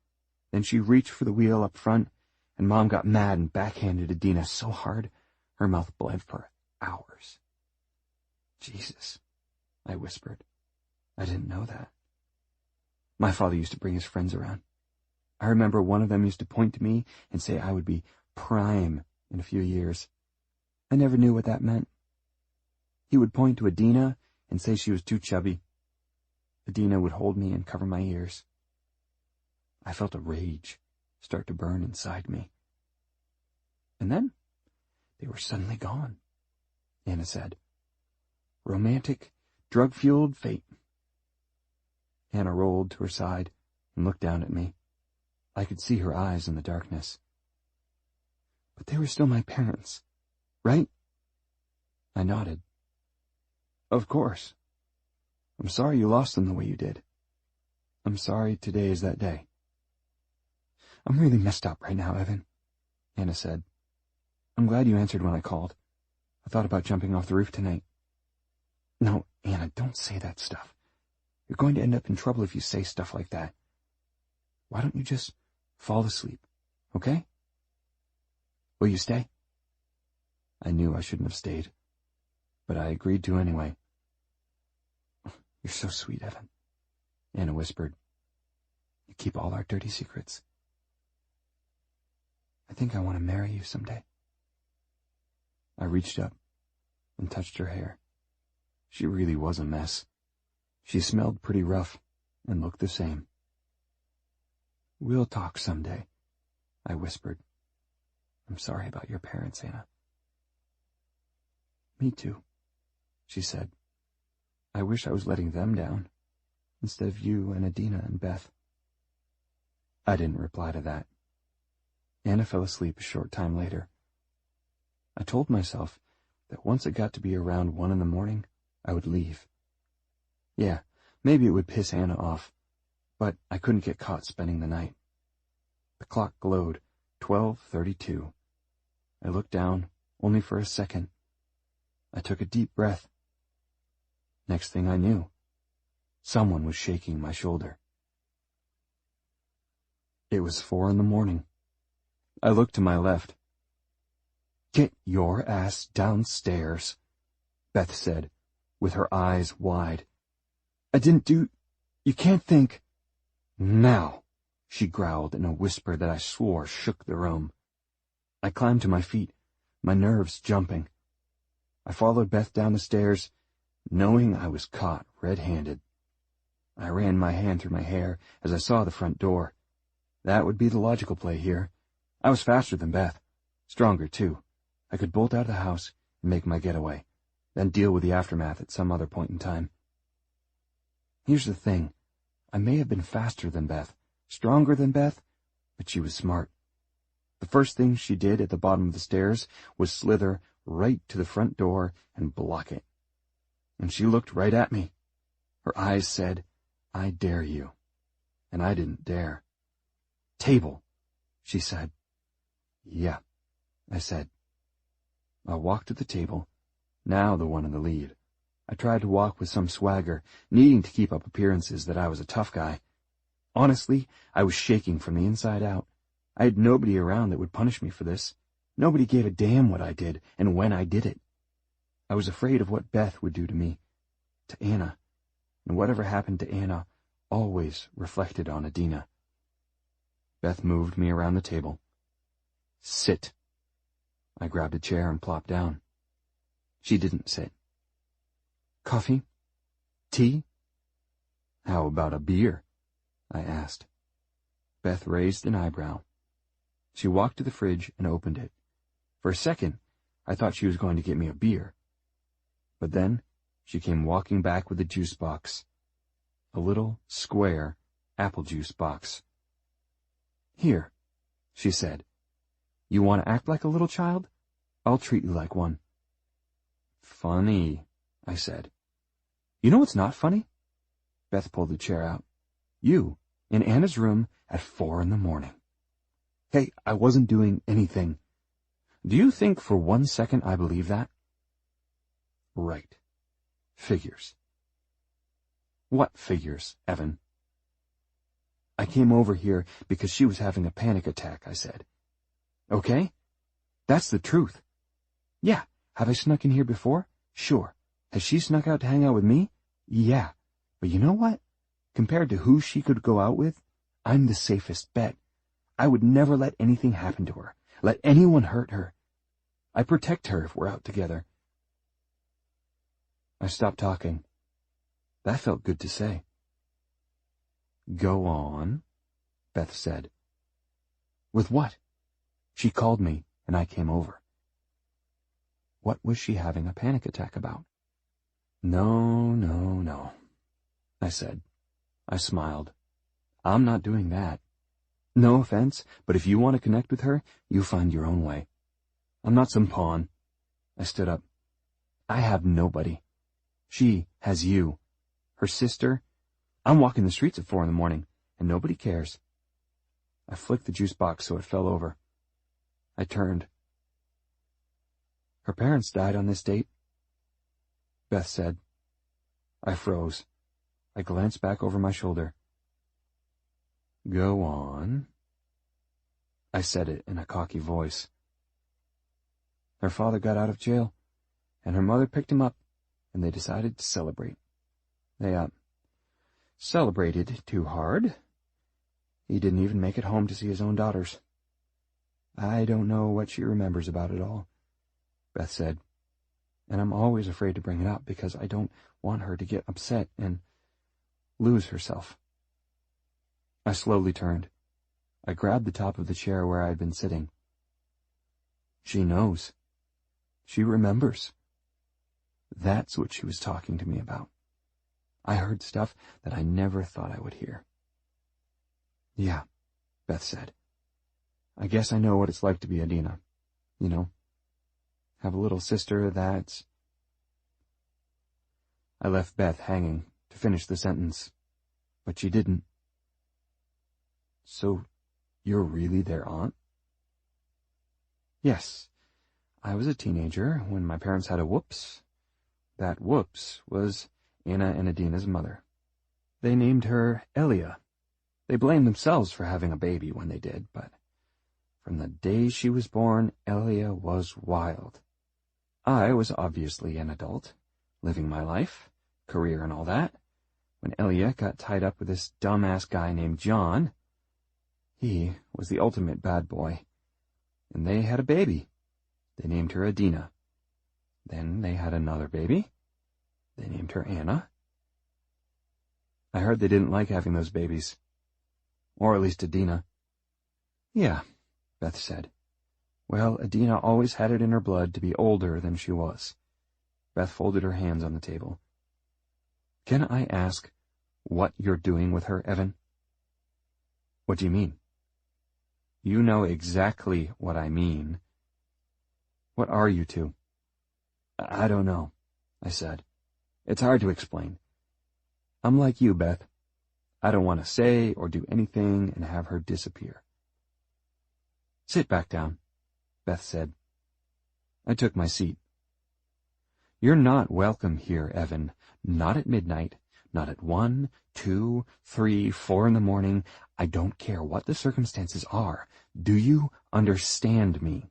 Then she reached for the wheel up front, and Mom got mad and backhanded Adina so hard her mouth bled for hours." "Jesus," I whispered. "I didn't know that." "My father used to bring his friends around. I remember one of them used to point to me and say I would be prime in a few years. I never knew what that meant. He would point to Adina and say she was too chubby. Adina would hold me and cover my ears. I felt a rage start to burn inside me. And then they were suddenly gone," Anna said. "Romantic, drug-fueled fate." Anna rolled to her side and looked down at me. I could see her eyes in the darkness. "But they were still my parents, right?" I nodded. "Of course. I'm sorry you lost them the way you did. I'm sorry today is that day." "I'm really messed up right now, Evan," Anna said. "I'm glad you answered when I called. I thought about jumping off the roof tonight." "No, Anna, don't say that stuff. You're going to end up in trouble if you say stuff like that. Why don't you just fall asleep, okay? Will you stay?" I knew I shouldn't have stayed, but I agreed to anyway. "You're so sweet, Evan," Anna whispered. "You keep all our dirty secrets. I think I want to marry you someday." I reached up and touched her hair. She really was a mess. She smelled pretty rough and looked the same. "We'll talk someday," I whispered. "I'm sorry about your parents, Anna." "Me too," she said. "I wish I was letting them down, instead of you and Adina and Beth." I didn't reply to that. Anna fell asleep a short time later. I told myself that once it got to be around 1 a.m, I would leave. Yeah, maybe it would piss Anna off, but I couldn't get caught spending the night. The clock glowed 12:32. I looked down, only for a second. I took a deep breath. Next thing I knew, someone was shaking my shoulder. It was 4 a.m. I looked to my left. "Get your ass downstairs," Beth said, with her eyes wide. "I didn't do... You can't think..." "Now," she growled in a whisper that I swore shook the room. I climbed to my feet, my nerves jumping. I followed Beth down the stairs, knowing I was caught red-handed. I ran my hand through my hair as I saw the front door. That would be the logical play here. I was faster than Beth, stronger too. I could bolt out of the house and make my getaway, then deal with the aftermath at some other point in time. Here's the thing. I may have been faster than Beth, stronger than Beth, but she was smart. The first thing she did at the bottom of the stairs was slither right to the front door and block it. And she looked right at me. Her eyes said, "I dare you." And I didn't dare. "Table," she said. Yeah, I said. I walked to the table, now the one in the lead. I tried to walk with some swagger, needing to keep up appearances that I was a tough guy. Honestly, I was shaking from the inside out. I had nobody around that would punish me for this. Nobody gave a damn what I did and when I did it. I was afraid of what Beth would do to me, to Anna, and whatever happened to Anna always reflected on Adina. Beth moved me around the table. Sit. I grabbed a chair and plopped down. She didn't sit. Coffee? Tea? How about a beer? I asked. Beth raised an eyebrow. She walked to the fridge and opened it. For a second, I thought she was going to get me a beer. But then, she came walking back with a juice box. A little, square, apple juice box. Here, she said. You want to act like a little child? I'll treat you like one. Funny, I said. You know what's not funny? Beth pulled the chair out. You, in Anna's room at 4 a.m. Hey, I wasn't doing anything. Do you think for 1 second I believe that? Right. Figures. What figures, Evan? I came over here because she was having a panic attack, I said. Okay? That's the truth. Yeah. Have I snuck in here before? Sure. Has she snuck out to hang out with me? Yeah. But you know what? Compared to who she could go out with, I'm the safest bet. I would never let anything happen to her. Let anyone hurt her. I protect her if we're out together. I stopped talking. That felt good to say. Go on, Beth said. With what? She called me, and I came over. What was she having a panic attack about? No, I said. I smiled. I'm not doing that. No offense, but if you want to connect with her, you find your own way. I'm not some pawn. I stood up. I have nobody. She has you. Her sister. I'm walking the streets at 4 a.m, and nobody cares. I flicked the juice box so it fell over. I turned. Her parents died on this date, Beth said. I froze. I glanced back over my shoulder. Go on. I said it in a cocky voice. Her father got out of jail, and her mother picked him up, and they decided to celebrate. They, celebrated too hard. He didn't even make it home to see his own daughters. I don't know what she remembers about it all, Beth said, and I'm always afraid to bring it up because I don't want her to get upset and lose herself. I slowly turned. I grabbed the top of the chair where I had been sitting. She knows. She remembers. That's what she was talking to me about. I heard stuff that I never thought I would hear. Yeah, Beth said. I guess I know what it's like to be Adina. You know, have a little sister that's... I left Beth hanging to finish the sentence, but she didn't. So, you're really their aunt? Yes. I was a teenager when my parents had a whoops. That whoops was Anna and Adina's mother. They named her Elia. They blamed themselves for having a baby when they did, but from the day she was born, Elia was wild. I was obviously an adult, living my life, career and all that, when Elia got tied up with this dumbass guy named John. He was the ultimate bad boy, and they had a baby. They named her Adina. Then they had another baby. They named her Anna. I heard they didn't like having those babies. Or at least Adina. Yeah, Beth said. Well, Adina always had it in her blood to be older than she was. Beth folded her hands on the table. Can I ask what you're doing with her, Evan? What do you mean? You know exactly what I mean. What are you two? I don't know, I said. It's hard to explain. I'm like you, Beth. I don't want to say or do anything and have her disappear. Sit back down, Beth said, I took my seat. "You're not welcome here, Evan. Not at midnight. Not at 1, 2, 3, 4 in the morning. I don't care what the circumstances are. Do you understand me?"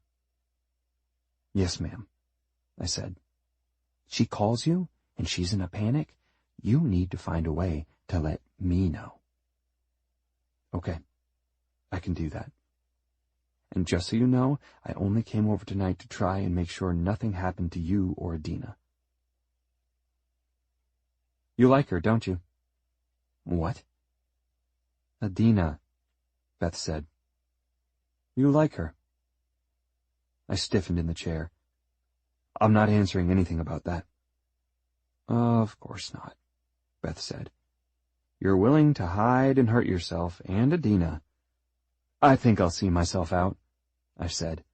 "Yes, ma'am," I said. "She calls you, and she's in a panic. You need to find a way to let me know." "Okay, I can do that. And just so you know, I only came over tonight to try and make sure nothing happened to you or Adina." "You like her, don't you?" "What?" "Adina," Beth said. "You like her." I stiffened in the chair. "I'm not answering anything about that." "Of course not," Beth said. "You're willing to hide and hurt yourself and Adina." "I think I'll see myself out," I said.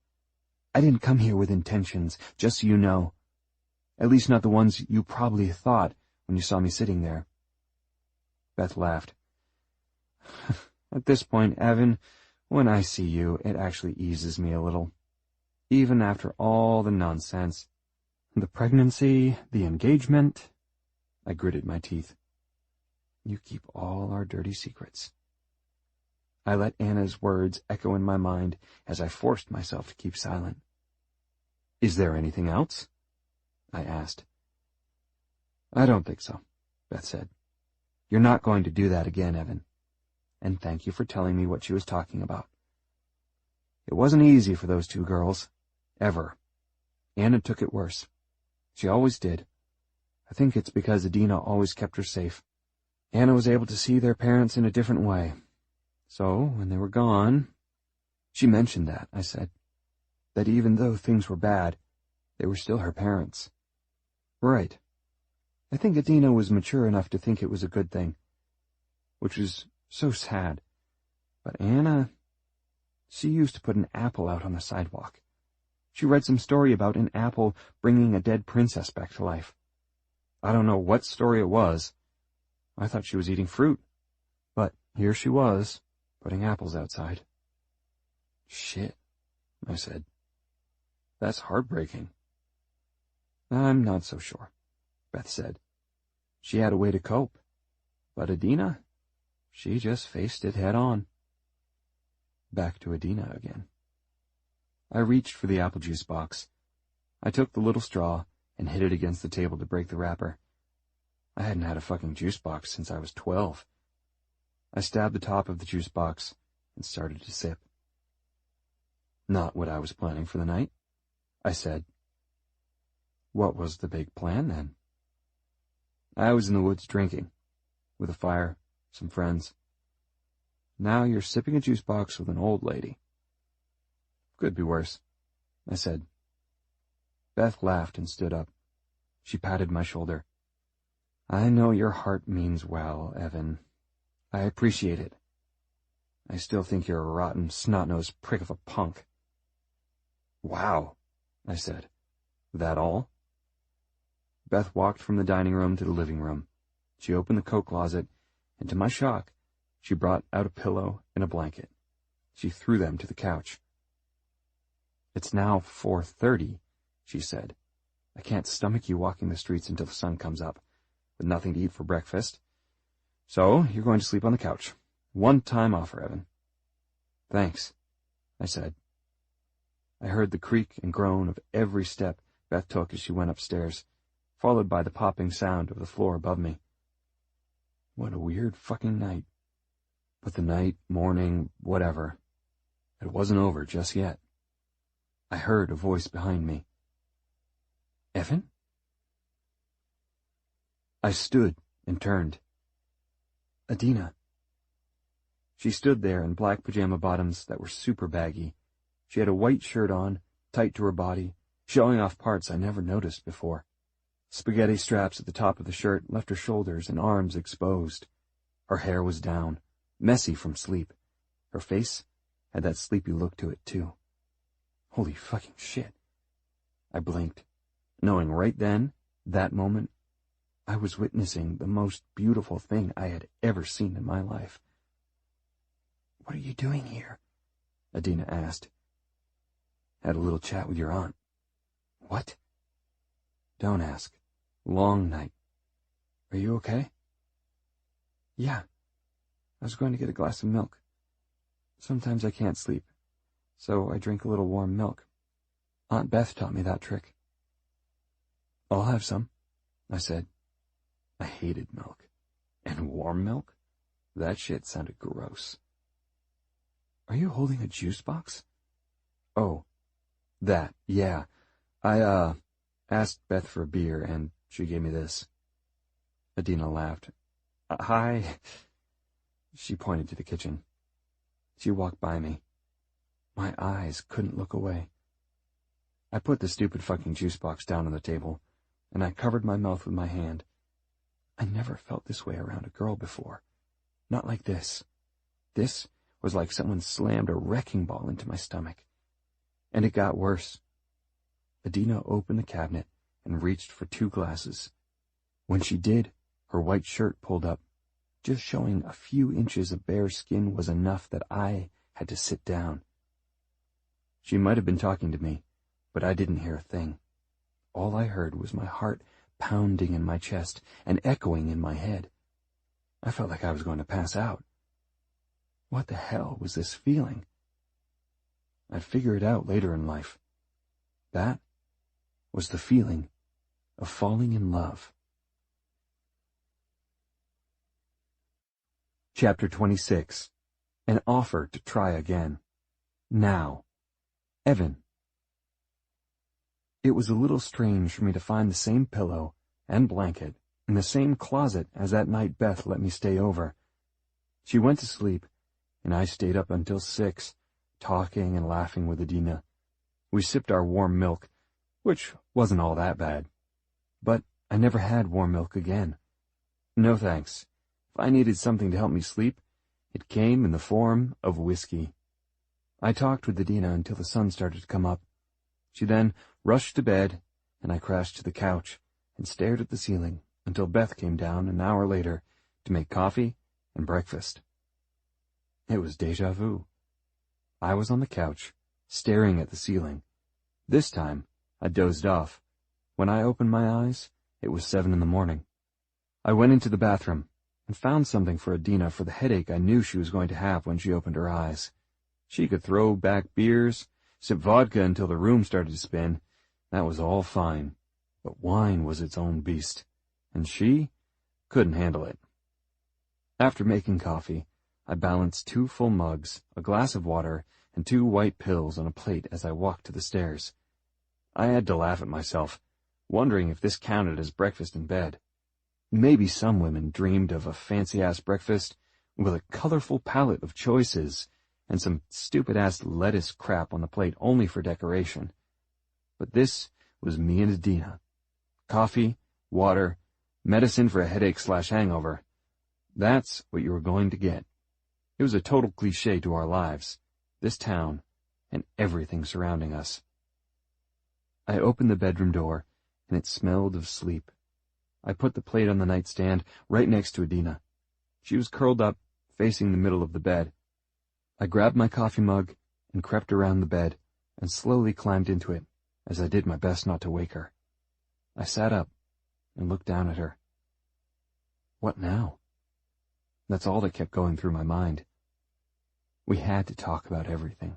"I didn't come here with intentions, just so you know. At least not the ones you probably thought when you saw me sitting there." Beth laughed. "At this point, Evan, when I see you, it actually eases me a little. Even after all the nonsense. The pregnancy, the engagement." I gritted my teeth. "You keep all our dirty secrets." I let Anna's words echo in my mind as I forced myself to keep silent. "Is there anything else?" I asked. "I don't think so," Beth said. "You're not going to do that again, Evan. And thank you for telling me what she was talking about. It wasn't easy for those two girls. Ever. Anna took it worse. She always did. I think it's because Adina always kept her safe. Anna was able to see their parents in a different way. So, when they were gone—" "She mentioned that," I said. "That even though things were bad, they were still her parents." "Right. I think Adina was mature enough to think it was a good thing. Which was so sad. But Anna, she used to put an apple out on the sidewalk. She read some story about an apple bringing a dead princess back to life. I don't know what story it was. I thought she was eating fruit. But here she was, putting apples outside." "Shit," I said. "That's heartbreaking." "I'm not so sure," Beth said. "She had a way to cope. But Adina, she just faced it head on." Back to Adina again. I reached for the apple juice box. I took the little straw and hit it against the table to break the wrapper. I hadn't had a fucking juice box since I was 12. I stabbed the top of the juice box and started to sip. "Not what I was planning for the night," I said. "What was the big plan, then?" "I was in the woods drinking, with a fire, some friends. Now you're sipping a juice box with an old lady." "Could be worse," I said. Beth laughed and stood up. She patted my shoulder. "I know your heart means well, Evan. I appreciate it. I still think you're a rotten, snot-nosed prick of a punk." "Wow," I said. "That all?" Beth walked from the dining room to the living room. She opened the coat closet, and to my shock, she brought out a pillow and a blanket. She threw them to the couch. "It's now 4:30, she said. "I can't stomach you walking the streets until the sun comes up, with nothing to eat for breakfast. So you're going to sleep on the couch. One-time offer, Evan." "Thanks," I said. I heard the creak and groan of every step Beth took as she went upstairs, followed by the popping sound of the floor above me. What a weird fucking night. But the night, morning, whatever, it wasn't over just yet. I heard a voice behind me. "Evan?" I stood and turned. Adina. She stood there in black pajama bottoms that were super baggy. She had a white shirt on, tight to her body, showing off parts I never noticed before. Spaghetti straps at the top of the shirt left her shoulders and arms exposed. Her hair was down, messy from sleep. Her face had that sleepy look to it, too. Holy fucking shit. I blinked, knowing right then, that moment, I was witnessing the most beautiful thing I had ever seen in my life. "What are you doing here?" Adina asked. "Had a little chat with your aunt." What? Don't ask. Long night. Are you okay? Yeah. I was going to get a glass of milk. Sometimes I can't sleep, so I drink a little warm milk. Aunt Beth taught me that trick. I'll have some, I said. I hated milk. And warm milk? That shit sounded gross. Are you holding a juice box? Oh, that, yeah. I, asked Beth for a beer, and she gave me this. Adina laughed. Hi. She pointed to the kitchen. She walked by me. My eyes couldn't look away. I put the stupid fucking juice box down on the table, and I covered my mouth with my hand. I never felt this way around a girl before. Not like this. This was like someone slammed a wrecking ball into my stomach. And it got worse. Adina opened the cabinet and reached for 2 glasses. When she did, her white shirt pulled up. Just showing a few inches of bare skin was enough that I had to sit down. She might have been talking to me, but I didn't hear a thing. All I heard was my heart pounding in my chest and echoing in my head. I felt like I was going to pass out. What the hell was this feeling? I'd figure it out later in life. That was the feeling of falling in love. Chapter 26. An offer to try again. Now. Evan. It was a little strange for me to find the same pillow and blanket in the same closet as that night Beth let me stay over. She went to sleep, and I stayed up until 6, talking and laughing with Adina. We sipped our warm milk, which wasn't all that bad. But I never had warm milk again. No thanks. If I needed something to help me sleep, it came in the form of whiskey. I talked with Adina until the sun started to come up. She then rushed to bed, and I crashed to the couch and stared at the ceiling until Beth came down an hour later to make coffee and breakfast. It was déjà vu. I was on the couch, staring at the ceiling. This time, I dozed off. When I opened my eyes, it was 7 in the morning. I went into the bathroom and found something for Adina for the headache I knew she was going to have when she opened her eyes. She could throw back beers, sip vodka until the room started to spin. That was all fine. But wine was its own beast, and she couldn't handle it. After making coffee, I balanced 2 full mugs, a glass of water, and 2 white pills on a plate as I walked to the stairs. I had to laugh at myself, wondering if this counted as breakfast in bed. Maybe some women dreamed of a fancy-ass breakfast with a colorful palette of choices and some stupid-ass lettuce crap on the plate only for decoration. But this was me and Adina. Coffee, water, medicine for a headache/hangover. That's what you were going to get. It was a total cliché to our lives, this town, and everything surrounding us. I opened the bedroom door, and it smelled of sleep. I put the plate on the nightstand right next to Adina. She was curled up, facing the middle of the bed. I grabbed my coffee mug and crept around the bed and slowly climbed into it as I did my best not to wake her. I sat up and looked down at her. What now? That's all that kept going through my mind. We had to talk about everything,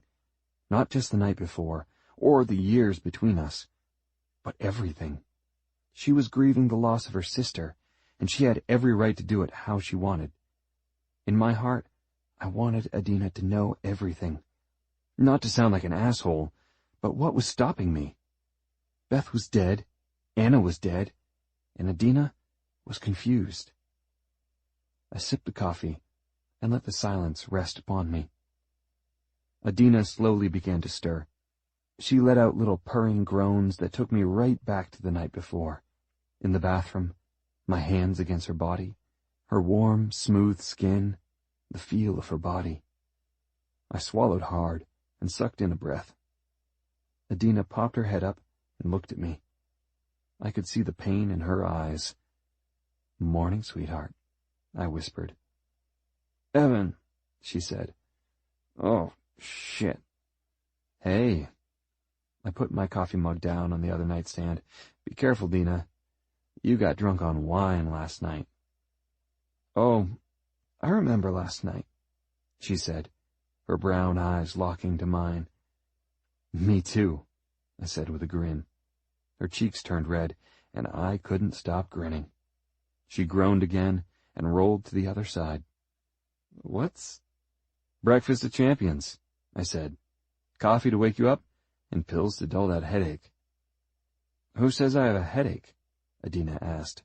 not just the night before or the years between us, but everything. She was grieving the loss of her sister, and she had every right to do it how she wanted. In my heart, I wanted Adina to know everything. Not to sound like an asshole, but what was stopping me? Beth was dead, Anna was dead, and Adina was confused. I sipped the coffee and let the silence rest upon me. Adina slowly began to stir. She let out little purring groans that took me right back to the night before. In the bathroom, my hands against her body, her warm, smooth skin, the feel of her body. I swallowed hard and sucked in a breath. Adina popped her head up and looked at me. I could see the pain in her eyes. "Morning, sweetheart," I whispered. "Evan," she said. "Oh, shit." "Hey." I put my coffee mug down on the other nightstand. Be careful, Dina. You got drunk on wine last night. Oh, I remember last night, she said, her brown eyes locking to mine. Me too, I said with a grin. Her cheeks turned red, and I couldn't stop grinning. She groaned again and rolled to the other side. What's... Breakfast of champions, I said. Coffee to wake you up, and pills to dull that headache. Who says I have a headache? Adina asked.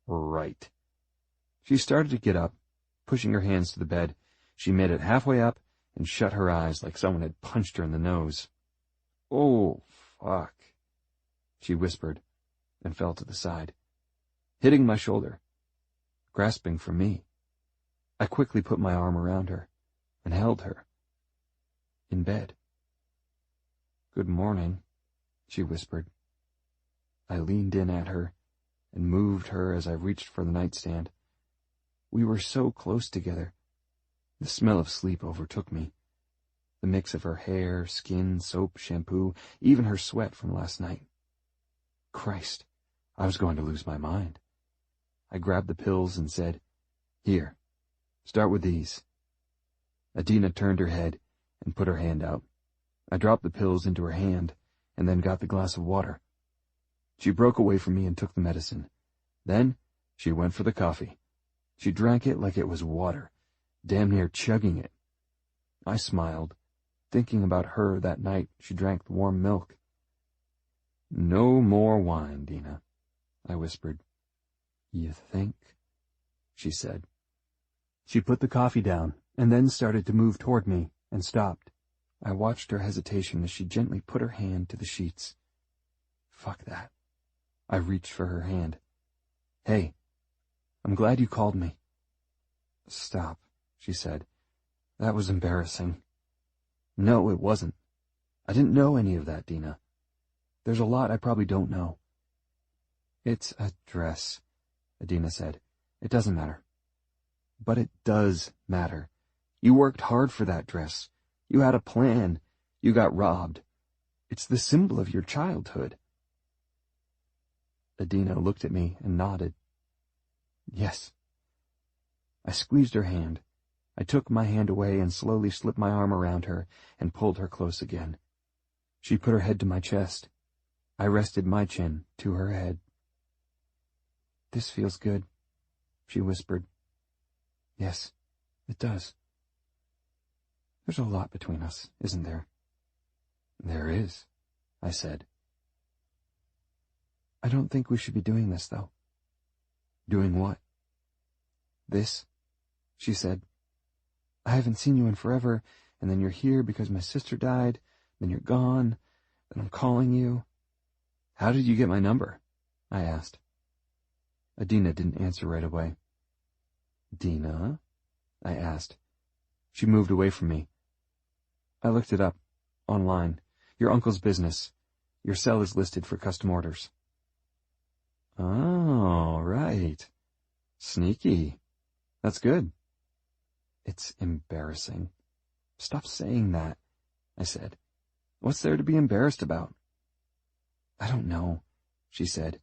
Right. She started to get up, pushing her hands to the bed. She made it halfway up and shut her eyes like someone had punched her in the nose. Oh, fuck, she whispered, and fell to the side, hitting my shoulder, grasping for me. I quickly put my arm around her and held her. In bed. Good morning, she whispered. I leaned in at her and moved her as I reached for the nightstand. We were so close together. The smell of sleep overtook me. The mix of her hair, skin, soap, shampoo, even her sweat from last night. Christ, I was going to lose my mind. I grabbed the pills and said, Here, start with these. Adina turned her head and put her hand out. I dropped the pills into her hand and then got the glass of water. She broke away from me and took the medicine. Then she went for the coffee. She drank it like it was water, damn near chugging it. I smiled, thinking about her that night she drank the warm milk. No more wine, Dina, I whispered. You think? She said. She put the coffee down and then started to move toward me and stopped. I watched her hesitation as she gently put her hand to the sheets. Fuck that. I reached for her hand. Hey, I'm glad you called me. Stop, she said. That was embarrassing. No, it wasn't. I didn't know any of that, Dina. There's a lot I probably don't know. It's a dress, Adina said. It doesn't matter. But it does matter. You worked hard for that dress. You had a plan. You got robbed. It's the symbol of your childhood. Adina looked at me and nodded. Yes. I squeezed her hand. I took my hand away and slowly slipped my arm around her and pulled her close again. She put her head to my chest. I rested my chin to her head. This feels good, she whispered. Yes, it does. There's a lot between us, isn't there? There is, I said. I don't think we should be doing this, though. Doing what? This, she said. I haven't seen you in forever, and then you're here because my sister died, then you're gone, then I'm calling you. How did you get my number? I asked. Adina didn't answer right away. Dina? I asked. She moved away from me. I looked it up, online. Your uncle's business. Your cell is listed for custom orders. Oh, right. Sneaky. That's good. It's embarrassing. Stop saying that, I said. What's there to be embarrassed about? I don't know, she said.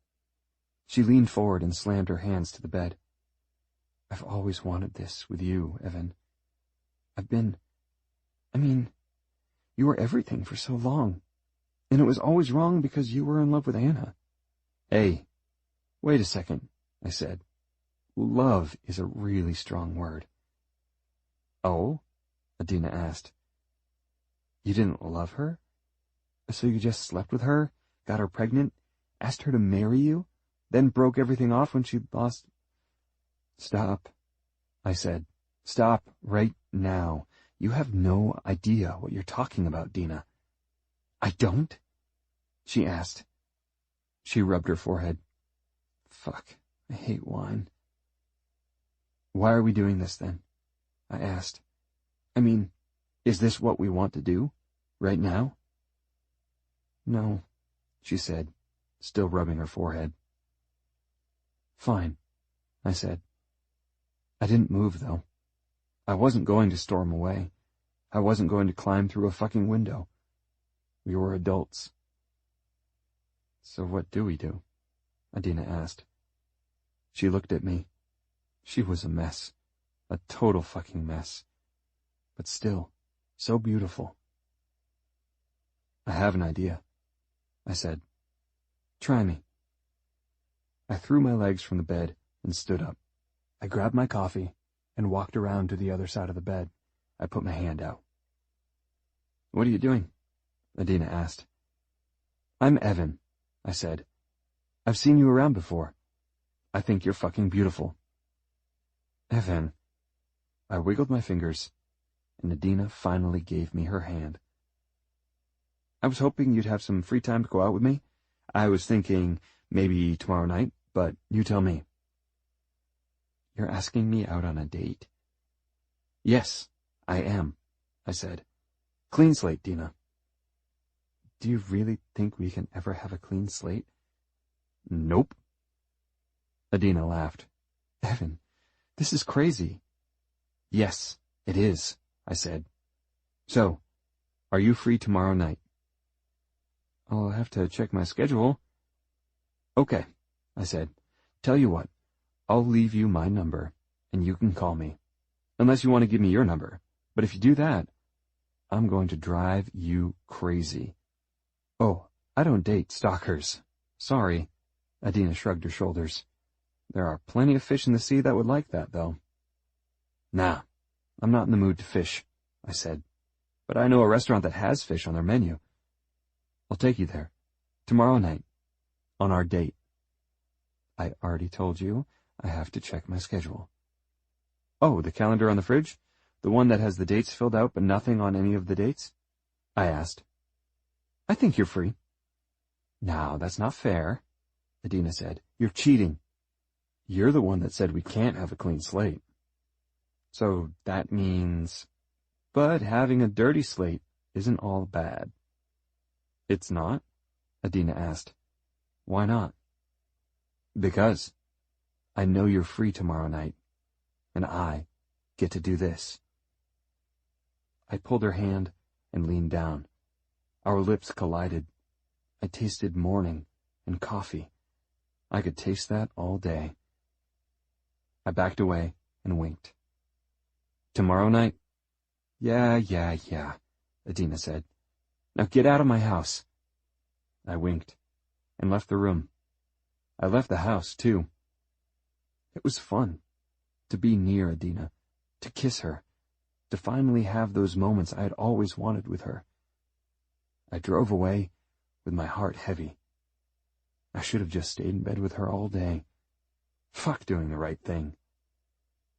She leaned forward and slammed her hands to the bed. I've always wanted this with you, Evan. You were everything for so long, and it was always wrong because you were in love with Anna. Hey, wait a second, I said. Love is a really strong word. Oh? Adina asked. You didn't love her? So you just slept with her, got her pregnant, asked her to marry you, then broke everything off when she lost... Stop, I said. Stop right now. You have no idea what you're talking about, Dina. I don't? She asked. She rubbed her forehead. Fuck, I hate wine. Why are we doing this then? I asked. Is this what we want to do? Right now? No, she said, still rubbing her forehead. Fine, I said. I didn't move, though. I wasn't going to storm away. I wasn't going to climb through a fucking window. We were adults. So what do we do? Adina asked. She looked at me. She was a mess. A total fucking mess. But still, so beautiful. I have an idea, I said. Try me. I threw my legs from the bed and stood up. I grabbed my coffee and walked around to the other side of the bed. I put my hand out. What are you doing? Adina asked. I'm Evan, I said. I've seen you around before. I think you're fucking beautiful. Evan. I wiggled my fingers, and Adina finally gave me her hand. I was hoping you'd have some free time to go out with me. I was thinking maybe tomorrow night, but you tell me. You're asking me out on a date? Yes, I am, I said. Clean slate, Dina. Do you really think we can ever have a clean slate? Nope. Adina laughed. Evan, this is crazy. Yes, it is, I said. So, are you free tomorrow night? I'll have to check my schedule. Okay, I said. Tell you what, I'll leave you my number, and you can call me. Unless you want to give me your number. But if you do that, I'm going to drive you crazy. Oh, I don't date stalkers. Sorry. Adina shrugged her shoulders. There are plenty of fish in the sea that would like that, though. Nah, I'm not in the mood to fish, I said. But I know a restaurant that has fish on their menu. I'll take you there. Tomorrow night. On our date. I already told you I have to check my schedule. Oh, the calendar on the fridge? The one that has the dates filled out but nothing on any of the dates? I asked. I think you're free. Now, that's not fair, Adina said. You're cheating. You're the one that said we can't have a clean slate. So that means... But having a dirty slate isn't all bad. It's not? Adina asked. Why not? Because I know you're free tomorrow night, and I get to do this. I pulled her hand and leaned down. Our lips collided. I tasted morning and coffee. I could taste that all day. I backed away and winked. Tomorrow night? Yeah, Adina said. Now get out of my house. I winked and left the room. I left the house, too. It was fun to be near Adina, to kiss her, to finally have those moments I had always wanted with her. I drove away with my heart heavy. I should have just stayed in bed with her all day. Fuck doing the right thing.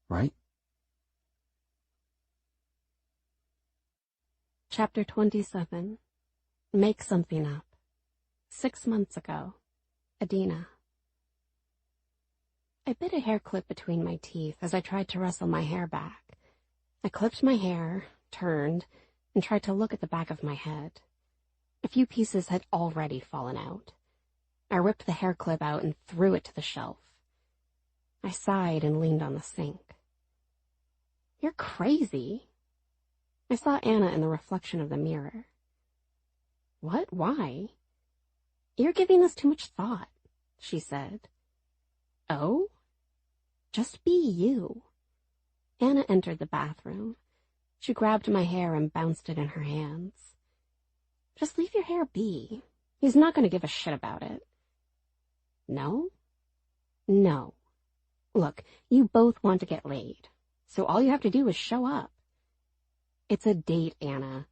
Right? Chapter 27. Make something up. 6 months ago. Adina. I bit a hair clip between my teeth as I tried to wrestle my hair back. I clipped my hair, turned, and tried to look at the back of my head. A few pieces had already fallen out. I ripped the hair clip out and threw it to the shelf. I sighed and leaned on the sink. You're crazy. I saw Anna in the reflection of the mirror. What? Why? You're giving this too much thought, she said. Oh? Just be you. Anna entered the bathroom. She grabbed my hair and bounced it in her hands. Just leave your hair be. He's not going to give a shit about it. No? No. Look, you both want to get laid, so all you have to do is show up. It's a date, Anna.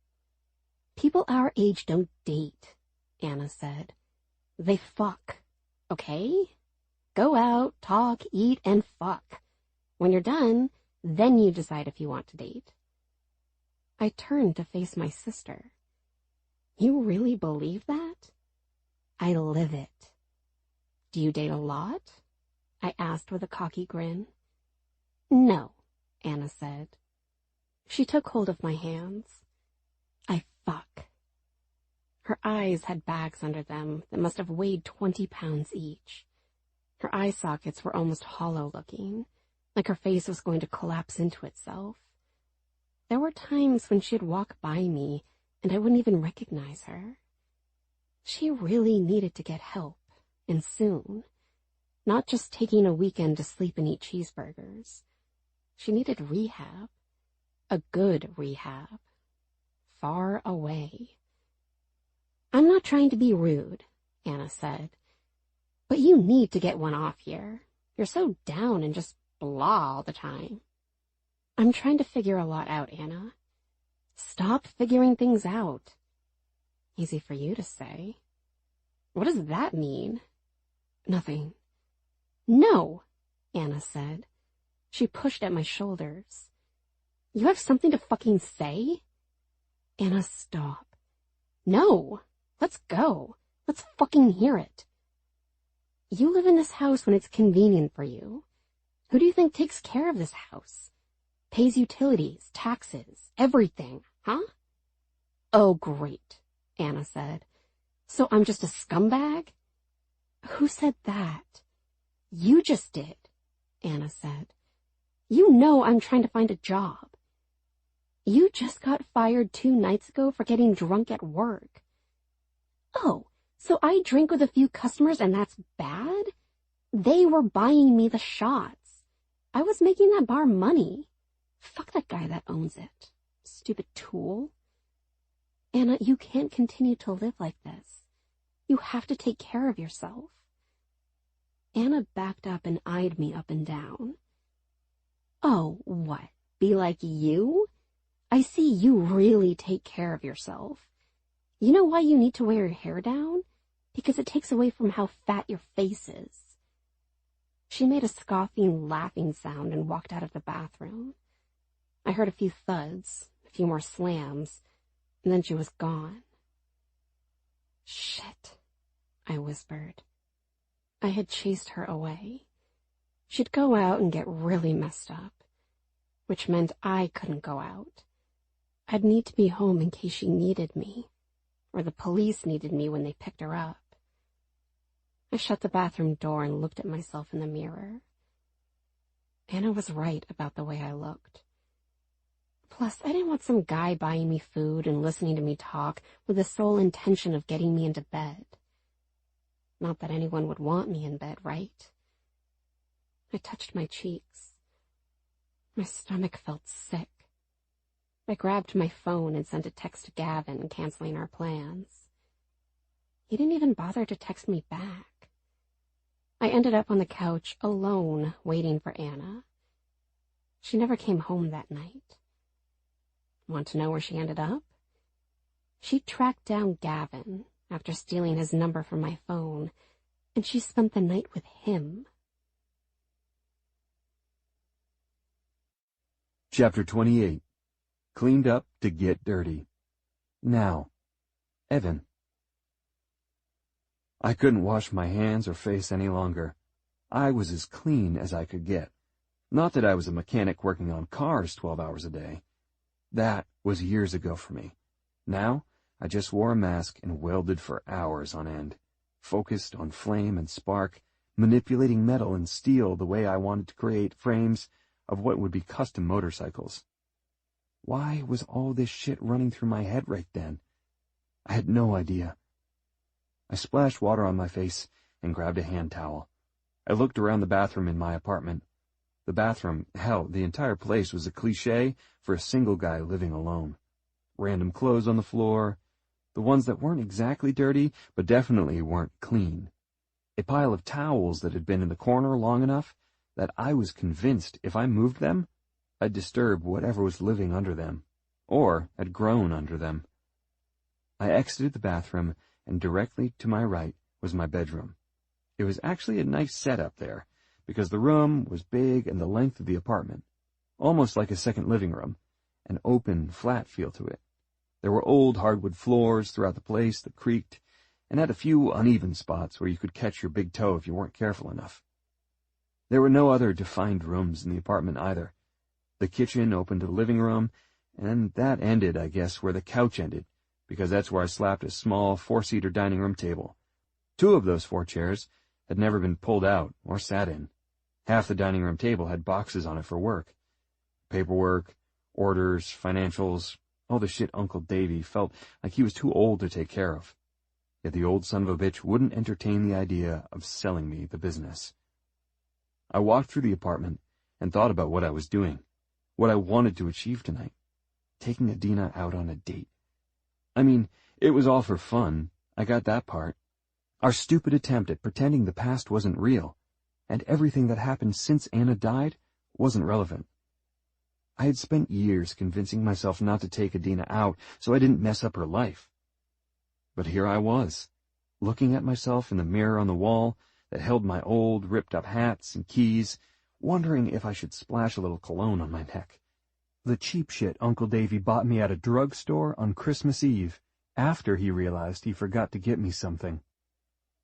People our age don't date, Anna said. They fuck, okay? Go out, talk, eat, and fuck. When you're done, then you decide if you want to date. I turned to face my sister. You really believe that? I live it. Do you date a lot? I asked with a cocky grin. No, Anna said. She took hold of my hands. I fuck. Her eyes had bags under them that must have weighed 20 pounds each. Her eye sockets were almost hollow-looking, like her face was going to collapse into itself. There were times when she'd walk by me and I wouldn't even recognize her. She really needed to get help, and soon. Not just taking a weekend to sleep and eat cheeseburgers. She needed rehab. A good rehab. Far away. "I'm not trying to be rude," Anna said, "but you need to get one off here. You're so down and just blah all the time." "I'm trying to figure a lot out, Anna." "Stop figuring things out." "Easy for you to say." "What does that mean?" "Nothing." "No," Anna said. She pushed at my shoulders. "You have something to fucking say?" "Anna, stop." "No, let's go. Let's fucking hear it." "You live in this house when it's convenient for you. Who do you think takes care of this house? Pays utilities, taxes, everything, huh?" "Oh, great," Anna said. "So I'm just a scumbag?" "Who said that?" "You just did," Anna said. "You know I'm trying to find a job. You just got fired 2 nights ago for getting drunk at work." "Oh, so I drink with a few customers and that's bad?" "They were buying me the shots. I was making that bar money. Fuck that guy that owns it. Stupid tool." "Anna, you can't continue to live like this. You have to take care of yourself." Anna backed up and eyed me up and down. "Oh, what? Be like you? I see you really take care of yourself. You know why you need to wear your hair down? Because it takes away from how fat your face is." She made a scoffing, laughing sound and walked out of the bathroom. I heard a few thuds, a few more slams, and then she was gone. "Shit," I whispered. I had chased her away. She'd go out and get really messed up, which meant I couldn't go out. I'd need to be home in case she needed me, or the police needed me when they picked her up. I shut the bathroom door and looked at myself in the mirror. Anna was right about the way I looked. Plus, I didn't want some guy buying me food and listening to me talk with the sole intention of getting me into bed. Not that anyone would want me in bed, right? I touched my cheeks. My stomach felt sick. I grabbed my phone and sent a text to Gavin canceling our plans. He didn't even bother to text me back. I ended up on the couch alone waiting for Anna. She never came home that night. Want to know where she ended up? She tracked down Gavin after stealing his number from my phone, and she spent the night with him. Chapter 28. Cleaned up to get dirty. Now, Evan. I couldn't wash my hands or face any longer. I was as clean as I could get. Not that I was a mechanic working on cars 12 hours a day. That was years ago for me. Now, I just wore a mask and welded for hours on end, focused on flame and spark, manipulating metal and steel the way I wanted to create frames of what would be custom motorcycles. Why was all this shit running through my head right then? I had no idea. I splashed water on my face and grabbed a hand towel. I looked around the bathroom in my apartment. The bathroom, hell, the entire place was a cliché for a single guy living alone. Random clothes on the floor, the ones that weren't exactly dirty, but definitely weren't clean. A pile of towels that had been in the corner long enough that I was convinced if I moved them, I'd disturb whatever was living under them, or had grown under them. I exited the bathroom, and directly to my right was my bedroom. It was actually a nice setup there, because the room was big and the length of the apartment, almost like a second living room, an open, flat feel to it. There were old hardwood floors throughout the place that creaked, and had a few uneven spots where you could catch your big toe if you weren't careful enough. There were no other defined rooms in the apartment either. The kitchen opened to the living room, and that ended, I guess, where the couch ended, because that's where I slapped a small 4-seater dining room table. 2 of those 4 chairs had never been pulled out or sat in. Half the dining room table had boxes on it for work. Paperwork, orders, financials, All the shit Uncle Davy felt like he was too old to take care of. Yet the old son of a bitch wouldn't entertain the idea of selling me the business. I walked through the apartment and thought about what I was doing, what I wanted to achieve tonight. Taking Adina out on a date. I mean, it was all for fun. I got that part. Our stupid attempt at pretending the past wasn't real, and everything that happened since Anna died wasn't relevant. I had spent years convincing myself not to take Adina out so I didn't mess up her life. But here I was, looking at myself in the mirror on the wall that held my old, ripped-up hats and keys, wondering if I should splash a little cologne on my neck. The cheap shit Uncle Davy bought me at a drugstore on Christmas Eve, after he realized he forgot to get me something.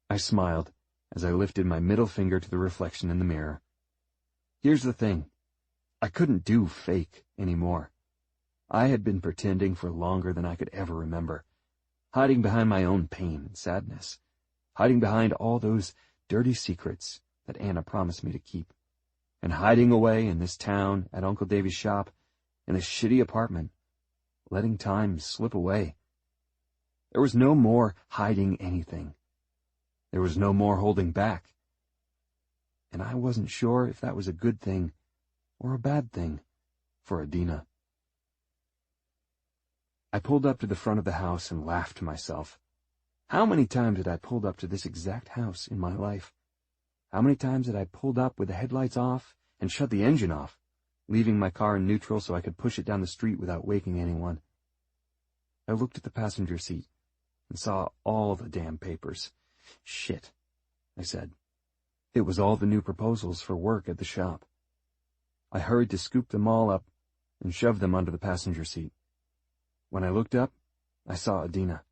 I smiled as I lifted my middle finger to the reflection in the mirror. Here's the thing. I couldn't do fake anymore. I had been pretending for longer than I could ever remember, hiding behind my own pain and sadness, hiding behind all those dirty secrets that Anna promised me to keep, and hiding away in this town at Uncle Davy's shop, in a shitty apartment, letting time slip away. There was no more hiding anything. There was no more holding back. And I wasn't sure if that was a good thing or a bad thing for Adina. I pulled up to the front of the house and laughed to myself. How many times had I pulled up to this exact house in my life? How many times had I pulled up with the headlights off and shut the engine off, leaving my car in neutral so I could push it down the street without waking anyone? I looked at the passenger seat and saw all the damn papers. Shit, I said. It was all the new proposals for work at the shop. I hurried to scoop them all up and shove them under the passenger seat. When I looked up, I saw Adina.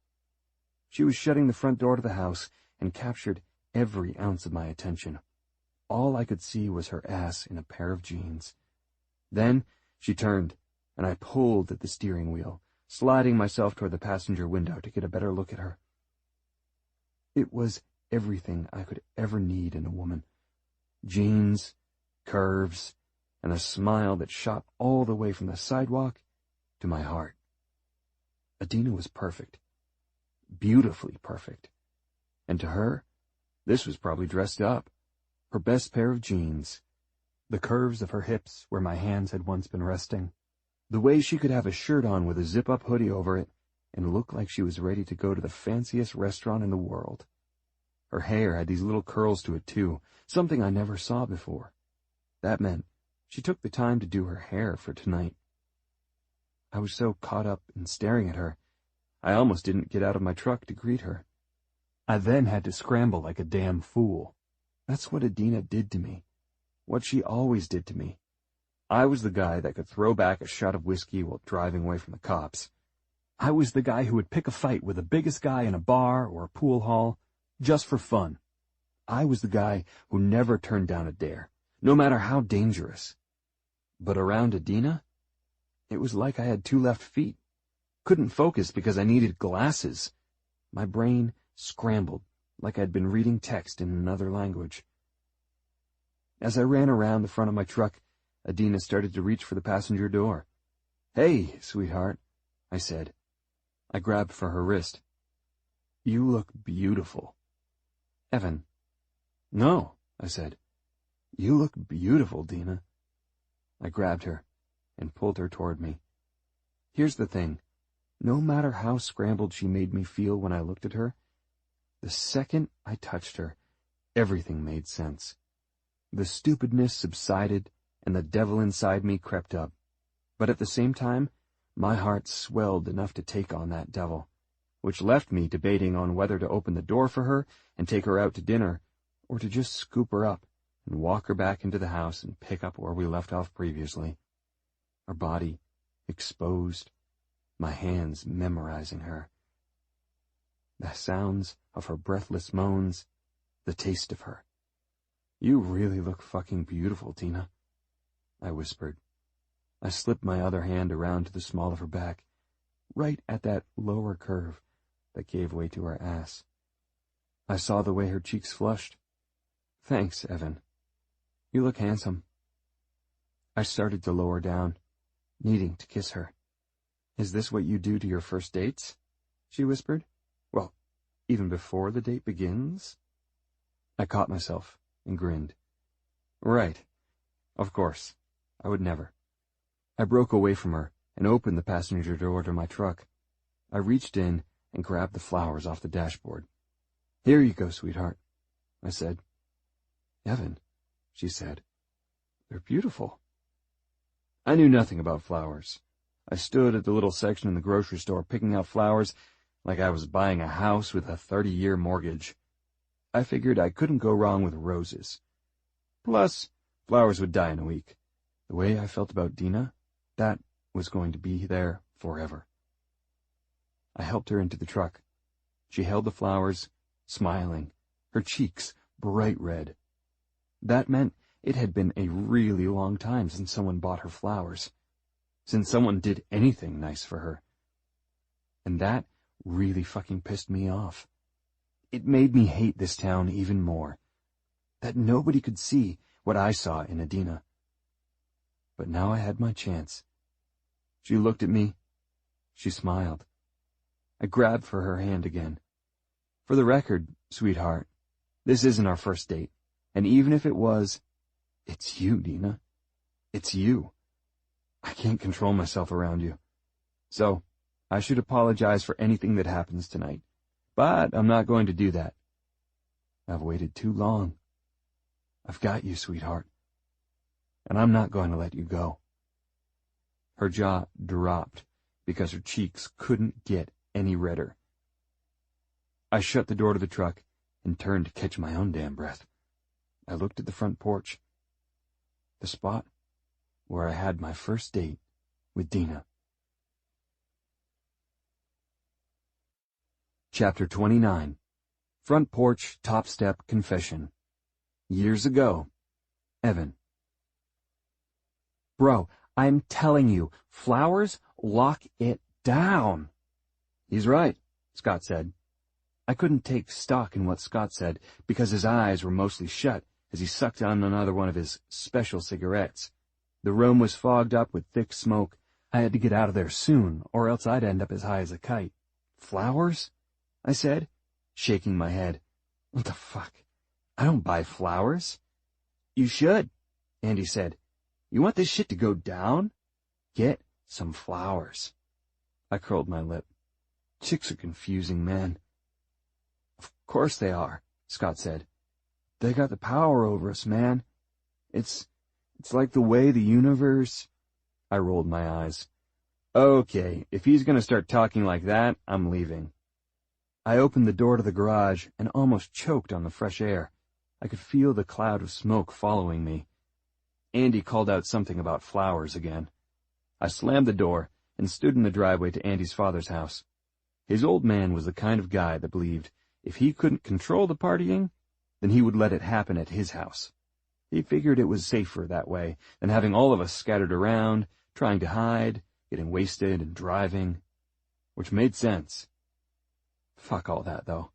She was shutting the front door to the house and captured every ounce of my attention. All I could see was her ass in a pair of jeans. Then she turned, and I pulled at the steering wheel, sliding myself toward the passenger window to get a better look at her. It was everything I could ever need in a woman. Jeans, curves, and a smile that shot all the way from the sidewalk to my heart. Adina was perfect. Beautifully perfect. And to her, this was probably dressed up. Her best pair of jeans. The curves of her hips where my hands had once been resting. The way she could have a shirt on with a zip-up hoodie over it and look like she was ready to go to the fanciest restaurant in the world. Her hair had these little curls to it, too, something I never saw before. That meant she took the time to do her hair for tonight. I was so caught up in staring at her, I almost didn't get out of my truck to greet her. I then had to scramble like a damn fool. That's what Adina did to me. What she always did to me. I was the guy that could throw back a shot of whiskey while driving away from the cops. I was the guy who would pick a fight with the biggest guy in a bar or a pool hall, just for fun. I was the guy who never turned down a dare, no matter how dangerous. But around Adina, it was like I had two left feet. Couldn't focus because I needed glasses. My brain scrambled like I'd been reading text in another language. As I ran around the front of my truck, Adina started to reach for the passenger door. "Hey, sweetheart," I said. I grabbed for her wrist. "You look beautiful." "Evan." "No," I said. "You look beautiful, Dina." I grabbed her and pulled her toward me. Here's the thing. No matter how scrambled she made me feel when I looked at her, the second I touched her, everything made sense. The stupidness subsided and the devil inside me crept up. But at the same time, my heart swelled enough to take on that devil, which left me debating on whether to open the door for her and take her out to dinner, or to just scoop her up and walk her back into the house and pick up where we left off previously. Her body exposed, my hands memorizing her. The sounds of her breathless moans, the taste of her. "You really look fucking beautiful, Tina," I whispered. I slipped my other hand around to the small of her back, right at that lower curve that gave way to her ass. I saw the way her cheeks flushed. "Thanks, Evan. You look handsome." I started to lower down, needing to kiss her. Is this what you do to your first dates? She whispered. Well, even before the date begins? I caught myself and grinned. Right. Of course. I would never. I broke away from her and opened the passenger door to my truck. I reached in and grabbed the flowers off the dashboard. Here you go, sweetheart, I said. Evan, she said. They're beautiful. I knew nothing about flowers. I stood at the little section in the grocery store picking out flowers like I was buying a house with a 30-year mortgage. I figured I couldn't go wrong with roses. Plus, flowers would die in a week. The way I felt about Dina, that was going to be there forever. I helped her into the truck. She held the flowers, smiling, her cheeks bright red. That meant it had been a really long time since someone bought her flowers, since someone did anything nice for her. And that really fucking pissed me off. It made me hate this town even more, that nobody could see what I saw in Adina. But now I had my chance. She looked at me. She smiled. I grabbed for her hand again. For the record, sweetheart, this isn't our first date, and even if it was, it's you, Dina. It's you. I can't control myself around you. So, I should apologize for anything that happens tonight, but I'm not going to do that. I've waited too long. I've got you, sweetheart, and I'm not going to let you go. Her jaw dropped because her cheeks couldn't get any redder. I shut the door to the truck and turned to catch my own damn breath. I looked at the front porch, the spot where I had my first date with Dina. Chapter 29. Front Porch Top Step Confession. Years ago. Evan. Bro, I'm telling you, flowers lock it down. He's right, Scott said. I couldn't take stock in what Scott said because his eyes were mostly shut as he sucked on another one of his special cigarettes. The room was fogged up with thick smoke. I had to get out of there soon, or else I'd end up as high as a kite. Flowers? I said, shaking my head. What the fuck? I don't buy flowers. You should, Andy said. You want this shit to go down? Get some flowers. I curled my lip. Chicks are confusing, man. Of course they are, Scott said. They got the power over us, man. It's like the way the universe... I rolled my eyes. Okay, if he's gonna start talking like that, I'm leaving. I opened the door to the garage and almost choked on the fresh air. I could feel the cloud of smoke following me. Andy called out something about flowers again. I slammed the door and stood in the driveway to Andy's father's house. His old man was the kind of guy that believed if he couldn't control the partying, then he would let it happen at his house. He figured it was safer that way than having all of us scattered around, trying to hide, getting wasted and driving, which made sense. Fuck all that, though.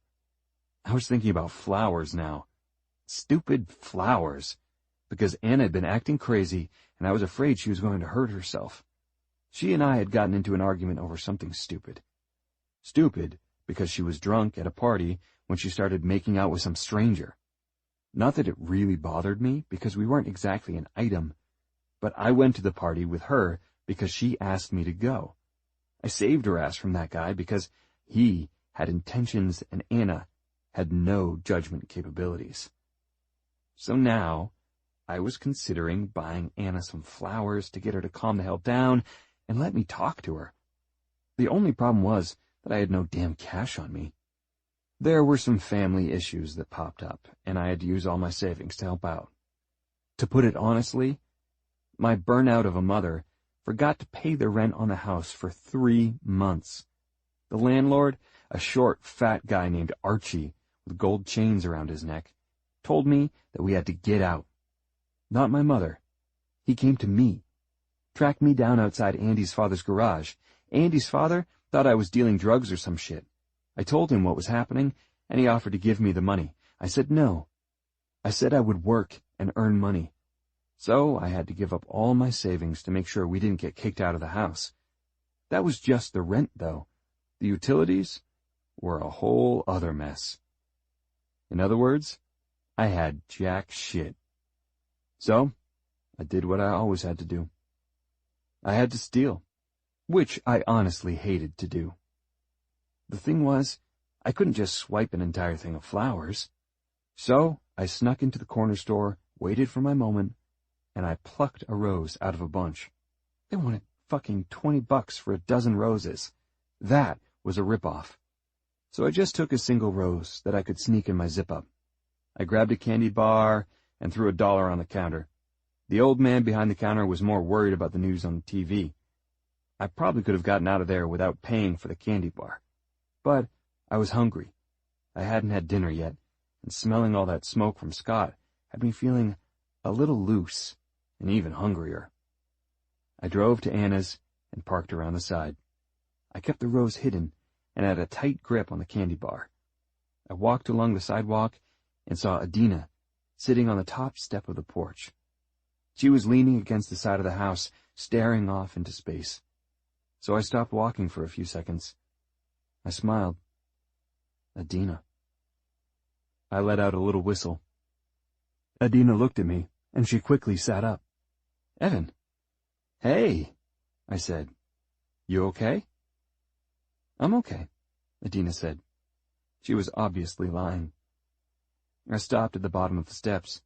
I was thinking about flowers now. Stupid flowers. Because Anna had been acting crazy, and I was afraid she was going to hurt herself. She and I had gotten into an argument over something stupid. Stupid because she was drunk at a party when she started making out with some stranger. Not that it really bothered me, because we weren't exactly an item, but I went to the party with her because she asked me to go. I saved her ass from that guy because he had intentions and Anna had no judgment capabilities. So now, I was considering buying Anna some flowers to get her to calm the hell down and let me talk to her. The only problem was that I had no damn cash on me. There were some family issues that popped up, and I had to use all my savings to help out. To put it honestly, my burnout of a mother forgot to pay the rent on the house for 3 months. The landlord, a short, fat guy named Archie with gold chains around his neck, told me that we had to get out. Not my mother. He came to me, tracked me down outside Andy's father's garage. Andy's father thought I was dealing drugs or some shit. I told him what was happening, and he offered to give me the money. I said no. I said I would work and earn money. So I had to give up all my savings to make sure we didn't get kicked out of the house. That was just the rent, though. The utilities were a whole other mess. In other words, I had jack shit. So, I did what I always had to do. I had to steal, which I honestly hated to do. The thing was, I couldn't just swipe an entire thing of flowers. So, I snuck into the corner store, waited for my moment, and I plucked a rose out of a bunch. They wanted fucking $20 for a dozen roses. That was a ripoff. So I just took a single rose that I could sneak in my zip-up. I grabbed a candy bar and threw $1 on the counter. The old man behind the counter was more worried about the news on the TV. I probably could have gotten out of there without paying for the candy bar. But I was hungry. I hadn't had dinner yet, and smelling all that smoke from Scott had me feeling a little loose and even hungrier. I drove to Anna's and parked around the side. I kept the rose hidden and had a tight grip on the candy bar. I walked along the sidewalk and saw Adina sitting on the top step of the porch. She was leaning against the side of the house, staring off into space. So I stopped walking for a few seconds. I smiled. Adina. I let out a little whistle. Adina looked at me, and she quickly sat up. Evan. Hey, I said. You okay? I'm okay, Adina said. She was obviously lying. I stopped at the bottom of the steps.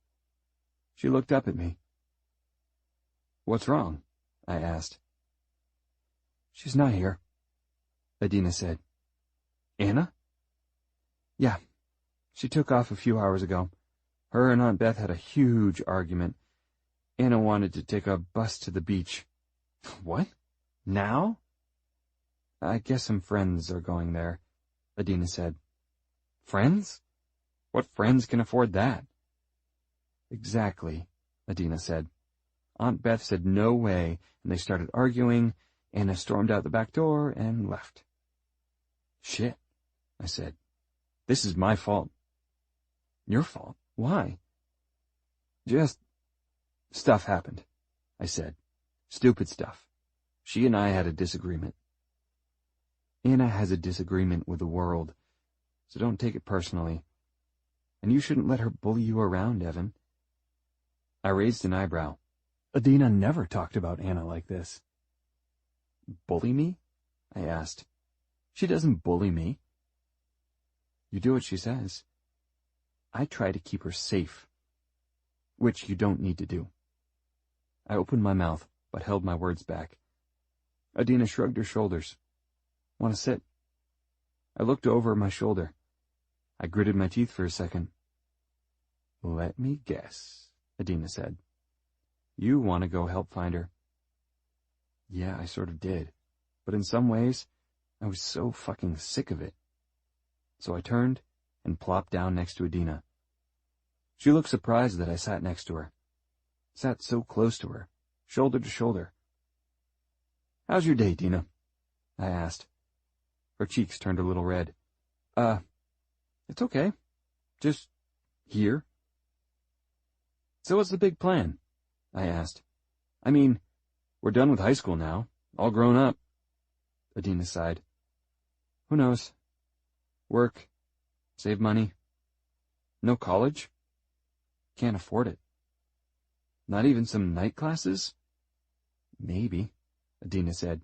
She looked up at me. What's wrong? I asked. She's not here, Adina said. Anna? Yeah, she took off a few hours ago. Her and Aunt Beth had a huge argument. Anna wanted to take a bus to the beach. What? Now? I guess some friends are going there, Adina said. Friends? What friends can afford that? Exactly, Adina said. Aunt Beth said no way, and they started arguing. Anna stormed out the back door and left. Shit, I said. This is my fault. Your fault? Why? Just stuff happened, I said. Stupid stuff. She and I had a disagreement. Anna has a disagreement with the world, so don't take it personally. And you shouldn't let her bully you around, Evan. I raised an eyebrow. Adina never talked about Anna like this. Bully me? I asked. She doesn't bully me. You do what she says. I try to keep her safe, which you don't need to do. I opened my mouth, but held my words back. Adina shrugged her shoulders. Want to sit? I looked over my shoulder. I gritted my teeth for a second. Let me guess, Adina said. You want to go help find her. Yeah, I sort of did. But in some ways, I was so fucking sick of it. So I turned and plopped down next to Adina. She looked surprised that I sat next to her. Sat so close to her, shoulder to shoulder. How's your day, Dina? I asked. Her cheeks turned a little red. It's okay. Just here. So what's the big plan? I asked. I mean, we're done with high school now, all grown up. Adina sighed. Who knows? Work. Save money. No college? Can't afford it. Not even some night classes? Maybe, Adina said.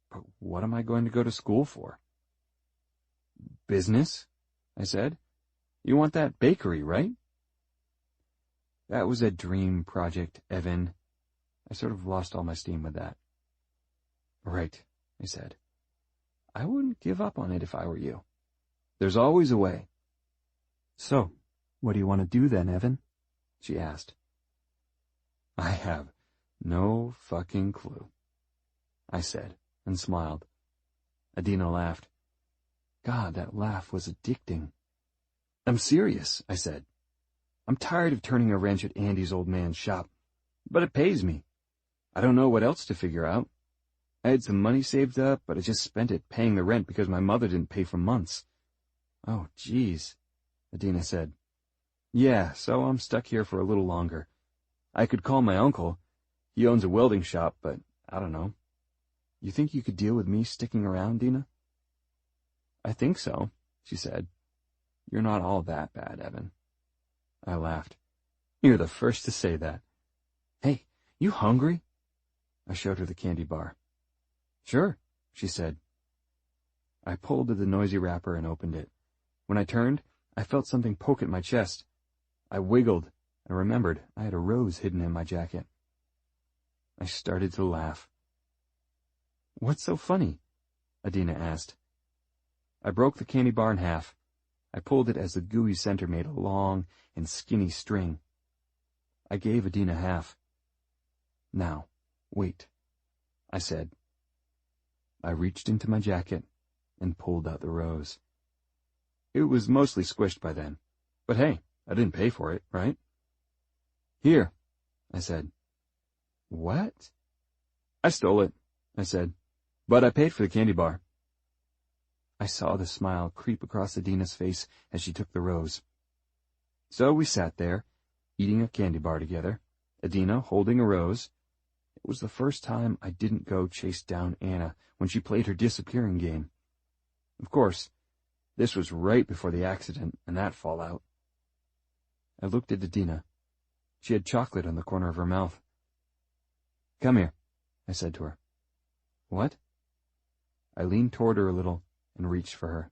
But what am I going to go to school for? Business, I said. You want that bakery, right? That was a dream project, Evan. I sort of lost all my steam with that. Right, I said. I wouldn't give up on it if I were you. There's always a way. So, what do you want to do then, Evan? She asked. I have no fucking clue, I said, and smiled. Adina laughed. God, that laugh was addicting. I'm serious, I said. I'm tired of turning a wrench at Andy's old man's shop, but it pays me. I don't know what else to figure out. I had some money saved up, but I just spent it paying the rent because my mother didn't pay for months. Oh, geez, Adina said. Yeah, so I'm stuck here for a little longer. I could call my uncle. He owns a welding shop, but I don't know. You think you could deal with me sticking around, Dina? I think so, she said. You're not all that bad, Evan. I laughed. You're the first to say that. Hey, you hungry? I showed her the candy bar. Sure, she said. I pulled at the noisy wrapper and opened it. When I turned, I felt something poke at my chest. I wiggled and remembered I had a rose hidden in my jacket. I started to laugh. What's so funny? Adina asked. I broke the candy bar in half. I pulled it as the gooey center made a long and skinny string. I gave Adina half. Now, wait, I said. I reached into my jacket and pulled out the rose. It was mostly squished by then. But hey, I didn't pay for it, right? Here, I said. What? I stole it, I said. But I paid for the candy bar. I saw the smile creep across Adina's face as she took the rose. So we sat there, eating a candy bar together, Adina holding a rose. It was the first time I didn't go chase down Anna when she played her disappearing game. Of course, this was right before the accident and that fallout. I looked at Adina. She had chocolate on the corner of her mouth. Come here, I said to her. What? I leaned toward her a little and reached for her.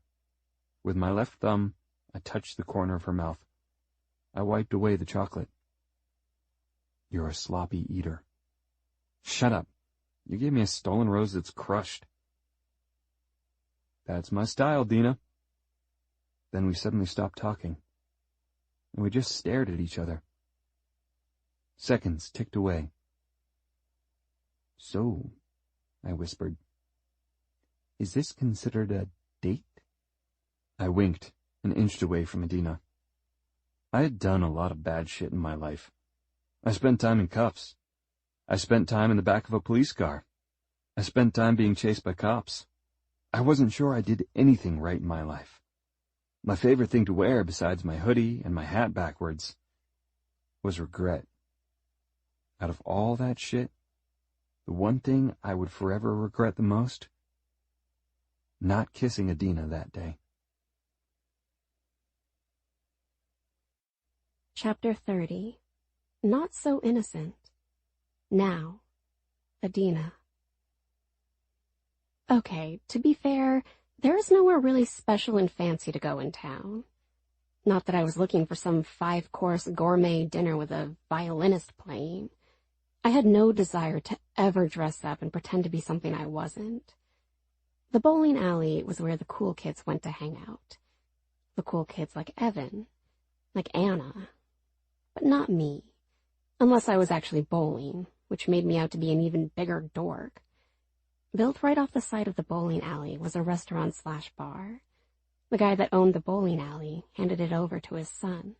With my left thumb, I touched the corner of her mouth. I wiped away the chocolate. You're a sloppy eater. Shut up. You gave me a stolen rose that's crushed. That's my style, Dina. Then we suddenly stopped talking, and we just stared at each other. Seconds ticked away. So, I whispered, is this considered a date? I winked and inched away from Adina. I had done a lot of bad shit in my life. I spent time in cuffs. I spent time in the back of a police car. I spent time being chased by cops. I wasn't sure I did anything right in my life. My favorite thing to wear, besides my hoodie and my hat backwards, was regret. Out of all that shit, the one thing I would forever regret the most? Not kissing Adina that day. Chapter 30. Not so innocent. Now, Adina. Okay, to be fair, there is nowhere really special and fancy to go in town. Not that I was looking for some 5-course gourmet dinner with a violinist playing. I had no desire to ever dress up and pretend to be something I wasn't. The bowling alley was where the cool kids went to hang out. The cool kids like Evan, like Anna. But not me. Unless I was actually bowling, which made me out to be an even bigger dork. Built right off the side of the bowling alley was a restaurant/bar. The guy that owned the bowling alley handed it over to his son.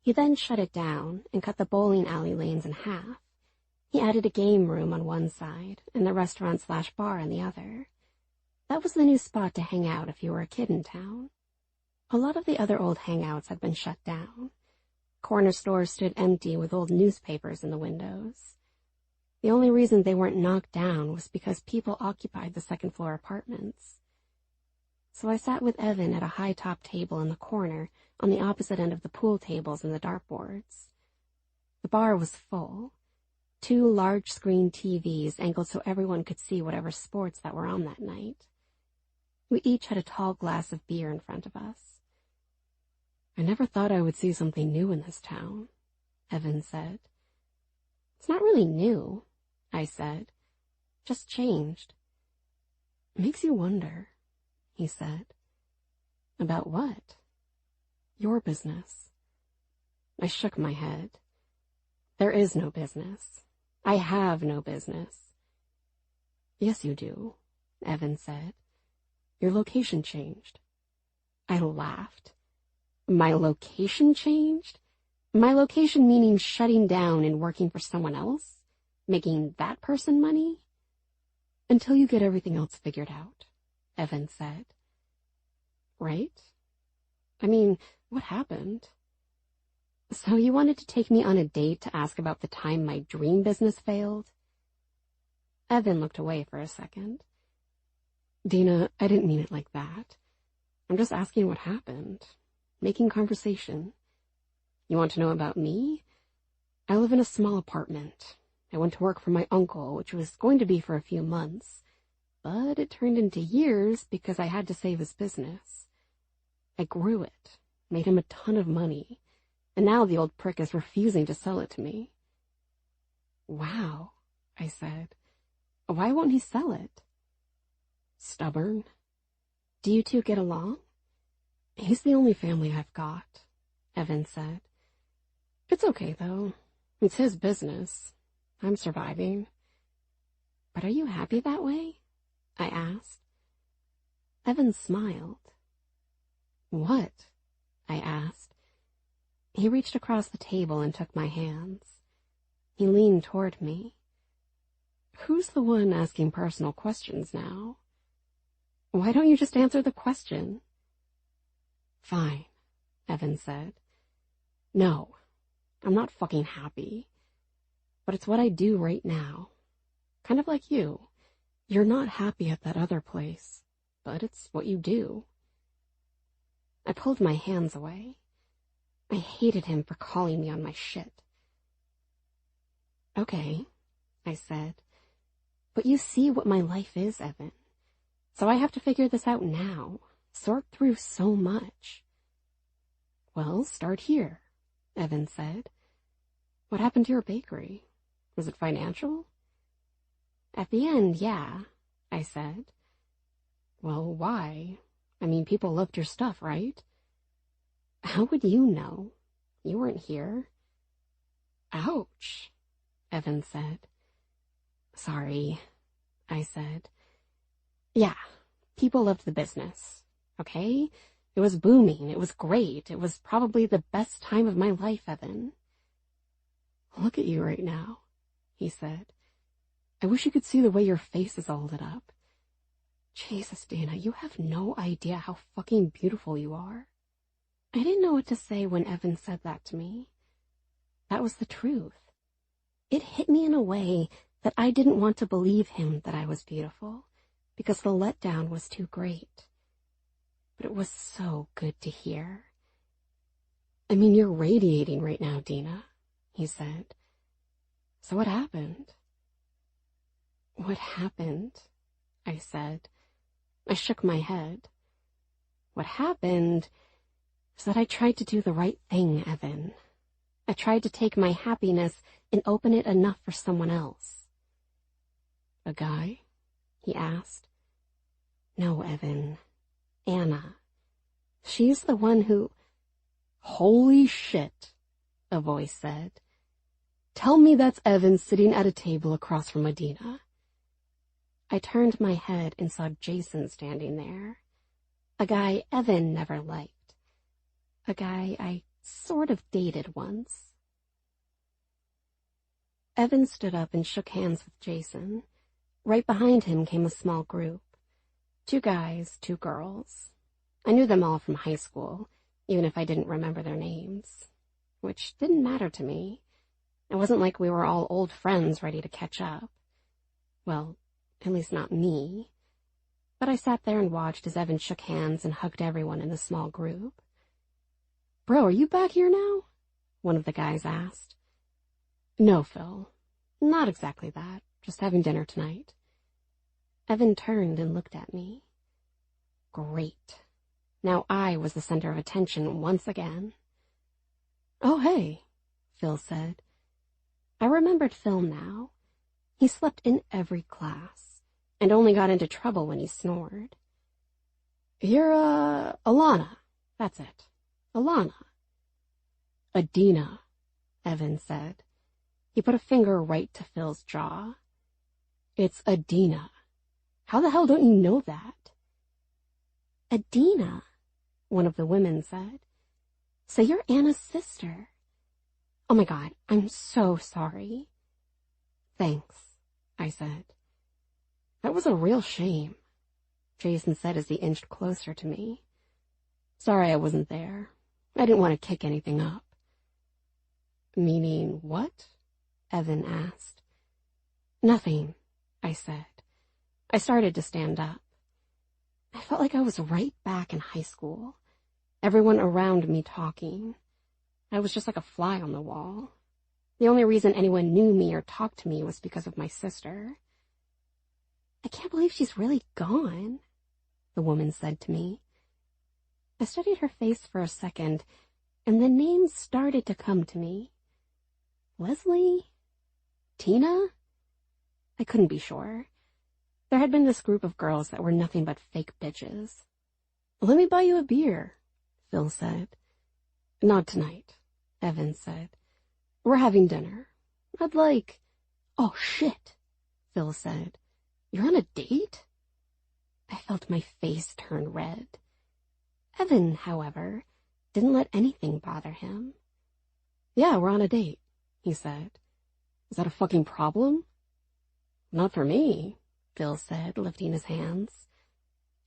He then shut it down and cut the bowling alley lanes in half. He added a game room on one side and the restaurant/bar on the other. That was the new spot to hang out if you were a kid in town. A lot of the other old hangouts had been shut down. Corner stores stood empty with old newspapers in the windows. The only reason they weren't knocked down was because people occupied the second-floor apartments. So I sat with Evan at a high-top table in the corner on the opposite end of the pool tables and the dartboards. The bar was full. 2 large-screen TVs angled so everyone could see whatever sports that were on that night. We each had a tall glass of beer in front of us. I never thought I would see something new in this town, Evan said. It's not really new, I said. Just changed. Makes you wonder, he said. About what? Your business. I shook my head. There is no business. I have no business. Yes, you do, Evan said. Your location changed. I laughed. My location changed? My location meaning shutting down and working for someone else? Making that person money? Until you get everything else figured out, Evan said. Right? I mean, what happened? So you wanted to take me on a date to ask about the time my dream business failed? Evan looked away for a second. Dina, I didn't mean it like that. I'm just asking what happened. Making conversation. You want to know about me? I live in a small apartment. I went to work for my uncle, which was going to be for a few months, but it turned into years because I had to save his business. I grew it, made him a ton of money, and now the old prick is refusing to sell it to me. Wow, I said. Why won't he sell it? Stubborn. Do you two get along? He's the only family I've got, Evan said. It's okay, though. It's his business. I'm surviving. But are you happy that way? I asked. Evan smiled. What? I asked. He reached across the table and took my hands. He leaned toward me. Who's the one asking personal questions now? Why don't you just answer the question? Fine, Evan said. No, I'm not fucking happy. But it's what I do right now. Kind of like you. You're not happy at that other place, but it's what you do. I pulled my hands away. I hated him for calling me on my shit. Okay, I said. But you see what my life is, Evan. So I have to figure this out now. Sort through so much. Well, start here, Evan said. What happened to your bakery? Was it financial? At the end, yeah, I said. Well, why? I mean, people loved your stuff, right? How would you know? You weren't here. Ouch, Evan said. Sorry, I said. Yeah, people loved the business, okay? It was booming. It was great. It was probably the best time of my life, Evan. Look at you right now, he said. I wish you could see the way your face is all lit up. Jesus, Dana, you have no idea how fucking beautiful you are. I didn't know what to say when Evan said that to me. That was the truth. It hit me in a way that I didn't want to believe him that I was beautiful, because the letdown was too great. But it was so good to hear. I mean, you're radiating right now, Dina, he said. So what happened? What happened? I said. I shook my head. What happened is that I tried to do the right thing, Evan. I tried to take my happiness and open it enough for someone else. A guy? He asked. No, Evan. Anna. She's the one who... Holy shit, a voice said. Tell me that's Evan sitting at a table across from Medina. I turned my head and saw Jaxson standing there. A guy Evan never liked. A guy I sort of dated once. Evan stood up and shook hands with Jaxson. Right behind him came a small group. 2 guys, 2 girls. I knew them all from high school, even if I didn't remember their names. Which didn't matter to me. It wasn't like we were all old friends ready to catch up. Well, at least not me. But I sat there and watched as Evan shook hands and hugged everyone in the small group. Bro, are you back here now? One of the guys asked. No, Phil. Not exactly that. Just having dinner tonight. Evan turned and looked at me. Great. Now I was the center of attention once again. Oh, hey, Phil said. I remembered Phil now. He slept in every class, and only got into trouble when he snored. You're, Alana. That's it. Alana. Adina, Evan said. He put a finger right to Phil's jaw. It's Adina. How the hell don't you know that? Adina, one of the women said. So you're Anna's sister. Oh my God, I'm so sorry. Thanks, I said. That was a real shame, Jaxson said as he inched closer to me. Sorry I wasn't there. I didn't want to kick anything up. Meaning what? Evan asked. Nothing, I said. I started to stand up. I felt like I was right back in high school. Everyone around me talking. I was just like a fly on the wall. The only reason anyone knew me or talked to me was because of my sister. I can't believe she's really gone, the woman said to me. I studied her face for a second, and the names started to come to me. Leslie? Tina? I couldn't be sure. There had been this group of girls that were nothing but fake bitches. Let me buy you a beer, Phil said. Not tonight, Evan said. We're having dinner. I'd like... Oh, shit, Phil said. You're on a date? I felt my face turn red. Evan, however, didn't let anything bother him. Yeah, we're on a date, he said. Is that a fucking problem? Not for me, Phil said, lifting his hands.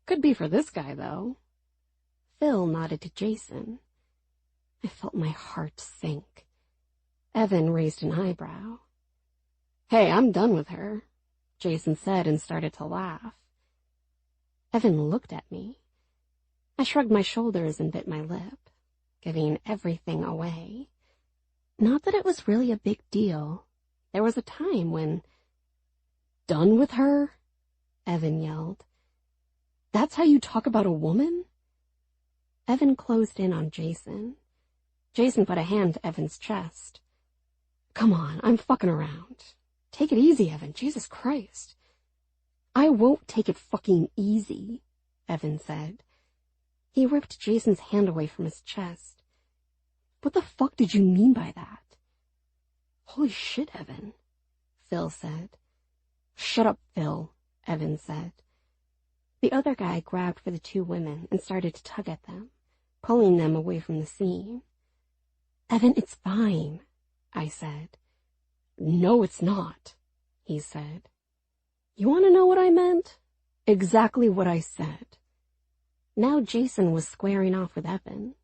Could be for this guy, though. Phil nodded to Jaxson. I felt my heart sink. Evan raised an eyebrow. Hey, I'm done with her, Jaxson said and started to laugh. Evan looked at me. I shrugged my shoulders and bit my lip, giving everything away. Not that it was really a big deal. There was a time when... Done with her? Evan yelled. That's how you talk about a woman? Evan closed in on Jaxson. Jaxson put a hand to Evan's chest. Come on, I'm fucking around. Take it easy, Evan. Jesus Christ. I won't take it fucking easy, Evan said. He ripped Jaxson's hand away from his chest. What the fuck did you mean by that? Holy shit, Evan, Phil said. Shut up, Phil, Evan said. The other guy grabbed for the two women and started to tug at them, pulling them away from the scene. Evan, it's fine, I said. No, it's not, he said. You want to know what I meant? Exactly what I said. Now Jaxson was squaring off with Evan.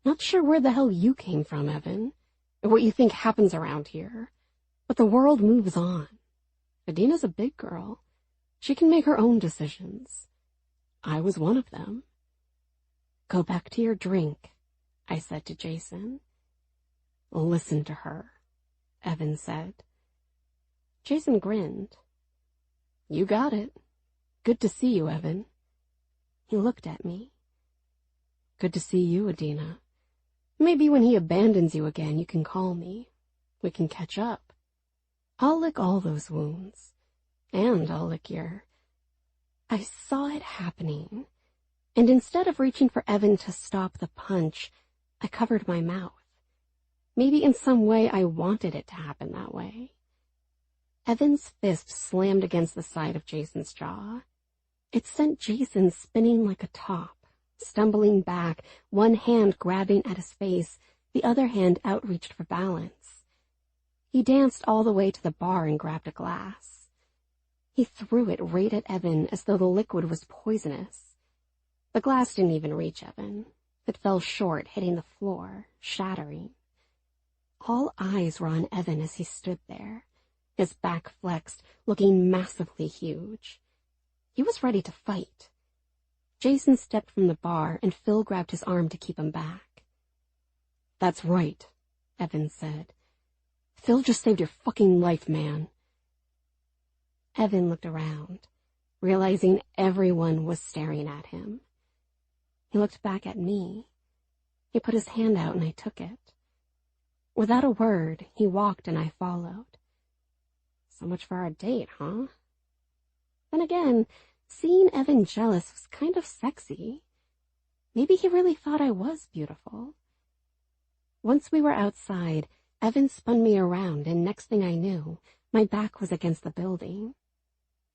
Not sure where the hell you came from, Evan, or what you think happens around here, but the world moves on. Adina's a big girl. She can make her own decisions. I was one of them. Go back to your drink, I said to Jaxson. Listen to her, Evan said. Jaxson grinned. You got it. Good to see you, Evan. He looked at me. Good to see you, Adina. Maybe when he abandons you again, you can call me. We can catch up. I'll lick all those wounds. And I'll lick your... I saw it happening. And instead of reaching for Evan to stop the punch, I covered my mouth. Maybe in some way I wanted it to happen that way. Evan's fist slammed against the side of Jaxson's jaw. It sent Jaxson spinning like a top, stumbling back, one hand grabbing at his face, the other hand outreached for balance. He danced all the way to the bar and grabbed a glass. He threw it right at Evan as though the liquid was poisonous. The glass didn't even reach Evan. It fell short, hitting the floor, shattering. All eyes were on Evan as he stood there, his back flexed, looking massively huge. He was ready to fight. Jaxson stepped from the bar, and Phil grabbed his arm to keep him back. That's right, Evan said. Phil just saved your fucking life, man. Evan looked around, realizing everyone was staring at him. He looked back at me. He put his hand out and I took it. Without a word, he walked and I followed. So much for our date, huh? Then again, seeing Evan jealous was kind of sexy. Maybe he really thought I was beautiful. Once we were outside, Evan spun me around, and next thing I knew, my back was against the building.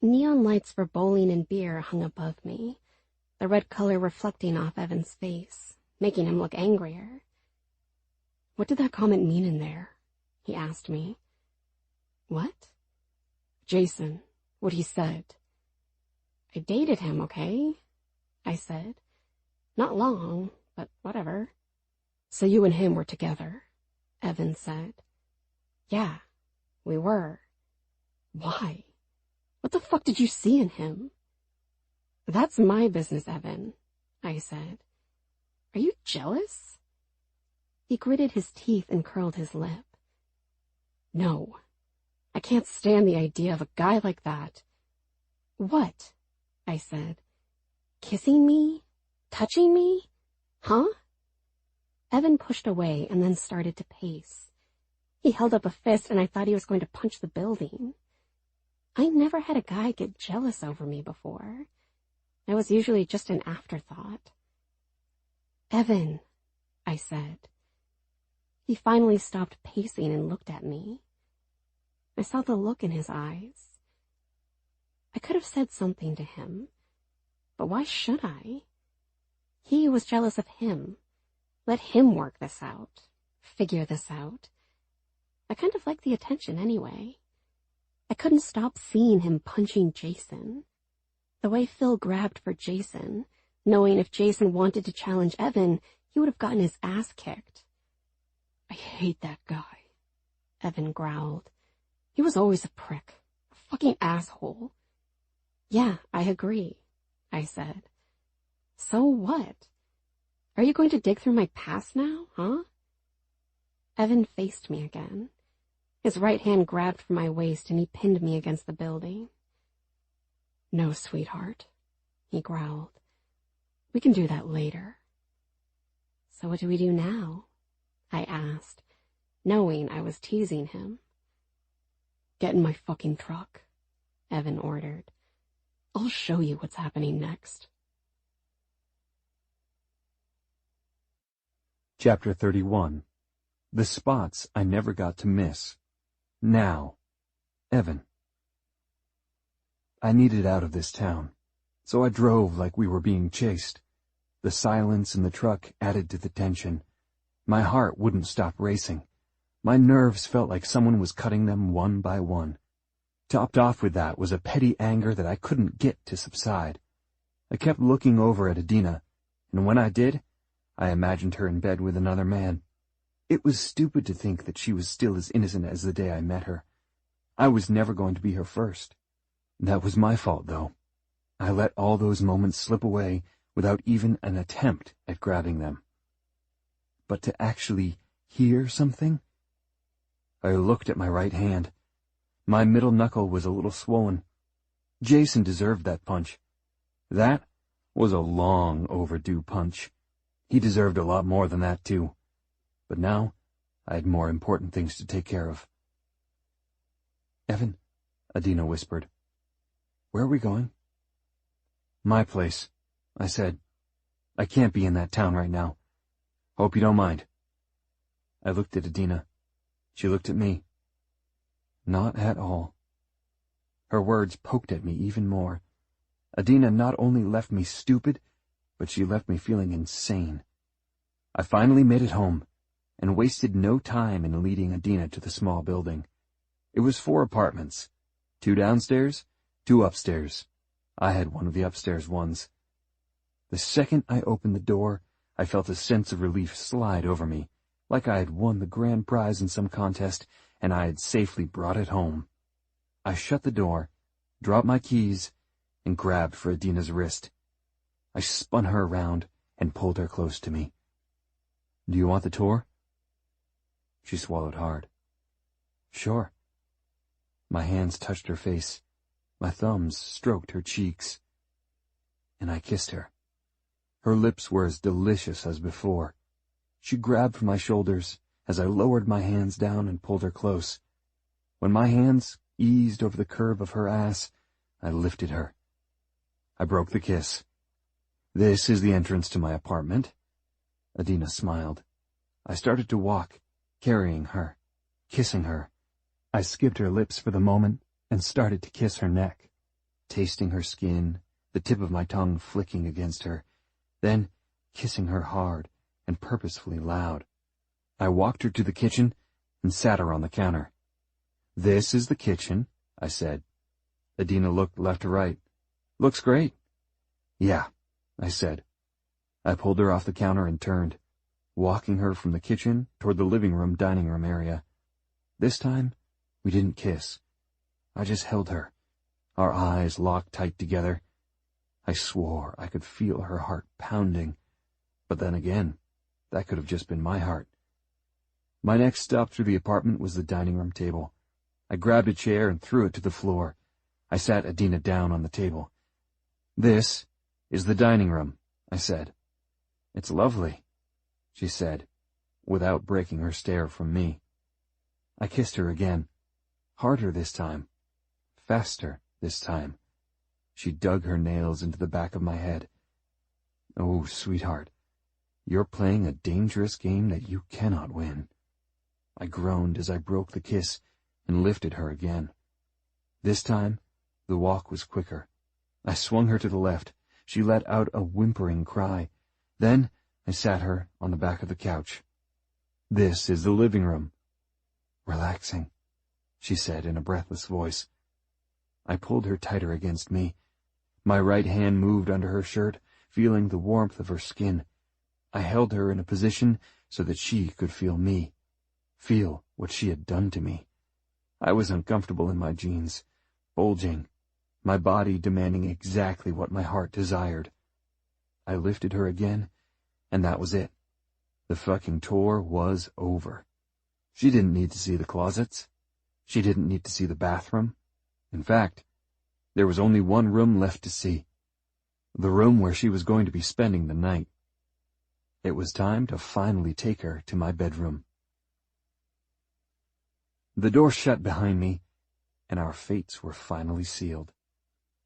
Neon lights for bowling and beer hung above me, the red color reflecting off Evan's face, making him look angrier. What did that comment mean in there? He asked me. What? Jaxson, what he said. I dated him, okay? I said. Not long, but whatever. So you and him were together, Evan said. Yeah, we were. Why? What the fuck did you see in him? That's my business, Evan, I said. Are you jealous? He gritted his teeth and curled his lip. No, I can't stand the idea of a guy like that. What? I said. Kissing me? Touching me? Huh? Evan pushed away and then started to pace. He held up a fist and I thought he was going to punch the building. I never had a guy get jealous over me before. I was usually just an afterthought. Evan, I said. He finally stopped pacing and looked at me. I saw the look in his eyes. I could have said something to him, but why should I? He was jealous of him. Let him work this out, figure this out. I kind of liked the attention anyway. I couldn't stop seeing him punching Jaxson. The way Phil grabbed for Jaxson, knowing if Jaxson wanted to challenge Evan, he would have gotten his ass kicked. I hate that guy, Evan growled. He was always a prick, a fucking asshole. Yeah, I agree, I said. So what? Are you going to dig through my past now, huh? Evan faced me again. His right hand grabbed for my waist and he pinned me against the building. No, sweetheart, he growled. We can do that later. So what do we do now? I asked, knowing I was teasing him. Get in my fucking truck, Evan ordered. I'll show you what's happening next. Chapter 31. The spots I never got to miss. Now. Evan. I needed out of this town, so I drove like we were being chased. The silence in the truck added to the tension. My heart wouldn't stop racing. My nerves felt like someone was cutting them one by one. Topped off with that was a petty anger that I couldn't get to subside. I kept looking over at Adina, and when I did, I imagined her in bed with another man. It was stupid to think that she was still as innocent as the day I met her. I was never going to be her first. That was my fault, though. I let all those moments slip away without even an attempt at grabbing them. But to actually hear something? I looked at my right hand. My middle knuckle was a little swollen. Jaxson deserved that punch. That was a long overdue punch. He deserved a lot more than that, too. But now, I had more important things to take care of. Evan, Adina whispered. Where are we going? My place, I said. I can't be in that town right now. Hope you don't mind. I looked at Adina. She looked at me. Not at all. Her words poked at me even more. Adina not only left me stupid, but she left me feeling insane. I finally made it home, and wasted no time in leading Adina to the small building. It was 4 apartments, 2 downstairs, 2 upstairs. I had one of the upstairs ones. The second I opened the door, I felt a sense of relief slide over me, like I had won the grand prize in some contest, and I had safely brought it home. I shut the door, dropped my keys, and grabbed for Adina's wrist. I spun her around and pulled her close to me. Do you want the tour? She swallowed hard. Sure. My hands touched her face. My thumbs stroked her cheeks. And I kissed her. Her lips were as delicious as before. She grabbed for my shoulders as I lowered my hands down and pulled her close. When my hands eased over the curve of her ass, I lifted her. I broke the kiss. This is the entrance to my apartment. Adina smiled. I started to walk, carrying her, kissing her. I skipped her lips for the moment and started to kiss her neck, tasting her skin, the tip of my tongue flicking against her, then kissing her hard and purposefully loud. I walked her to the kitchen and sat her on the counter. This is the kitchen, I said. Adina looked left to right. Looks great. Yeah, I said. I pulled her off the counter and turned, walking her from the kitchen toward the living room dining room area. This time, we didn't kiss. I just held her, our eyes locked tight together. I swore I could feel her heart pounding, but then again, that could have just been my heart. My next stop through the apartment was the dining room table. I grabbed a chair and threw it to the floor. I sat Adina down on the table. "This is the dining room," I said. "It's lovely," she said, without breaking her stare from me. I kissed her again, harder this time, faster this time. She dug her nails into the back of my head. "Oh, sweetheart, you're playing a dangerous game that you cannot win." I groaned as I broke the kiss and lifted her again. This time, the walk was quicker. I swung her to the left. She let out a whimpering cry. Then I sat her on the back of the couch. "This is the living room." "Relaxing," she said in a breathless voice. I pulled her tighter against me. My right hand moved under her shirt, feeling the warmth of her skin. I held her in a position so that she could feel me, feel what she had done to me. I was uncomfortable in my jeans, bulging, my body demanding exactly what my heart desired. I lifted her again, and that was it. The fucking tour was over. She didn't need to see the closets. She didn't need to see the bathroom. In fact, there was only one room left to see. The room where she was going to be spending the night. It was time to finally take her to my bedroom. The door shut behind me, and our fates were finally sealed.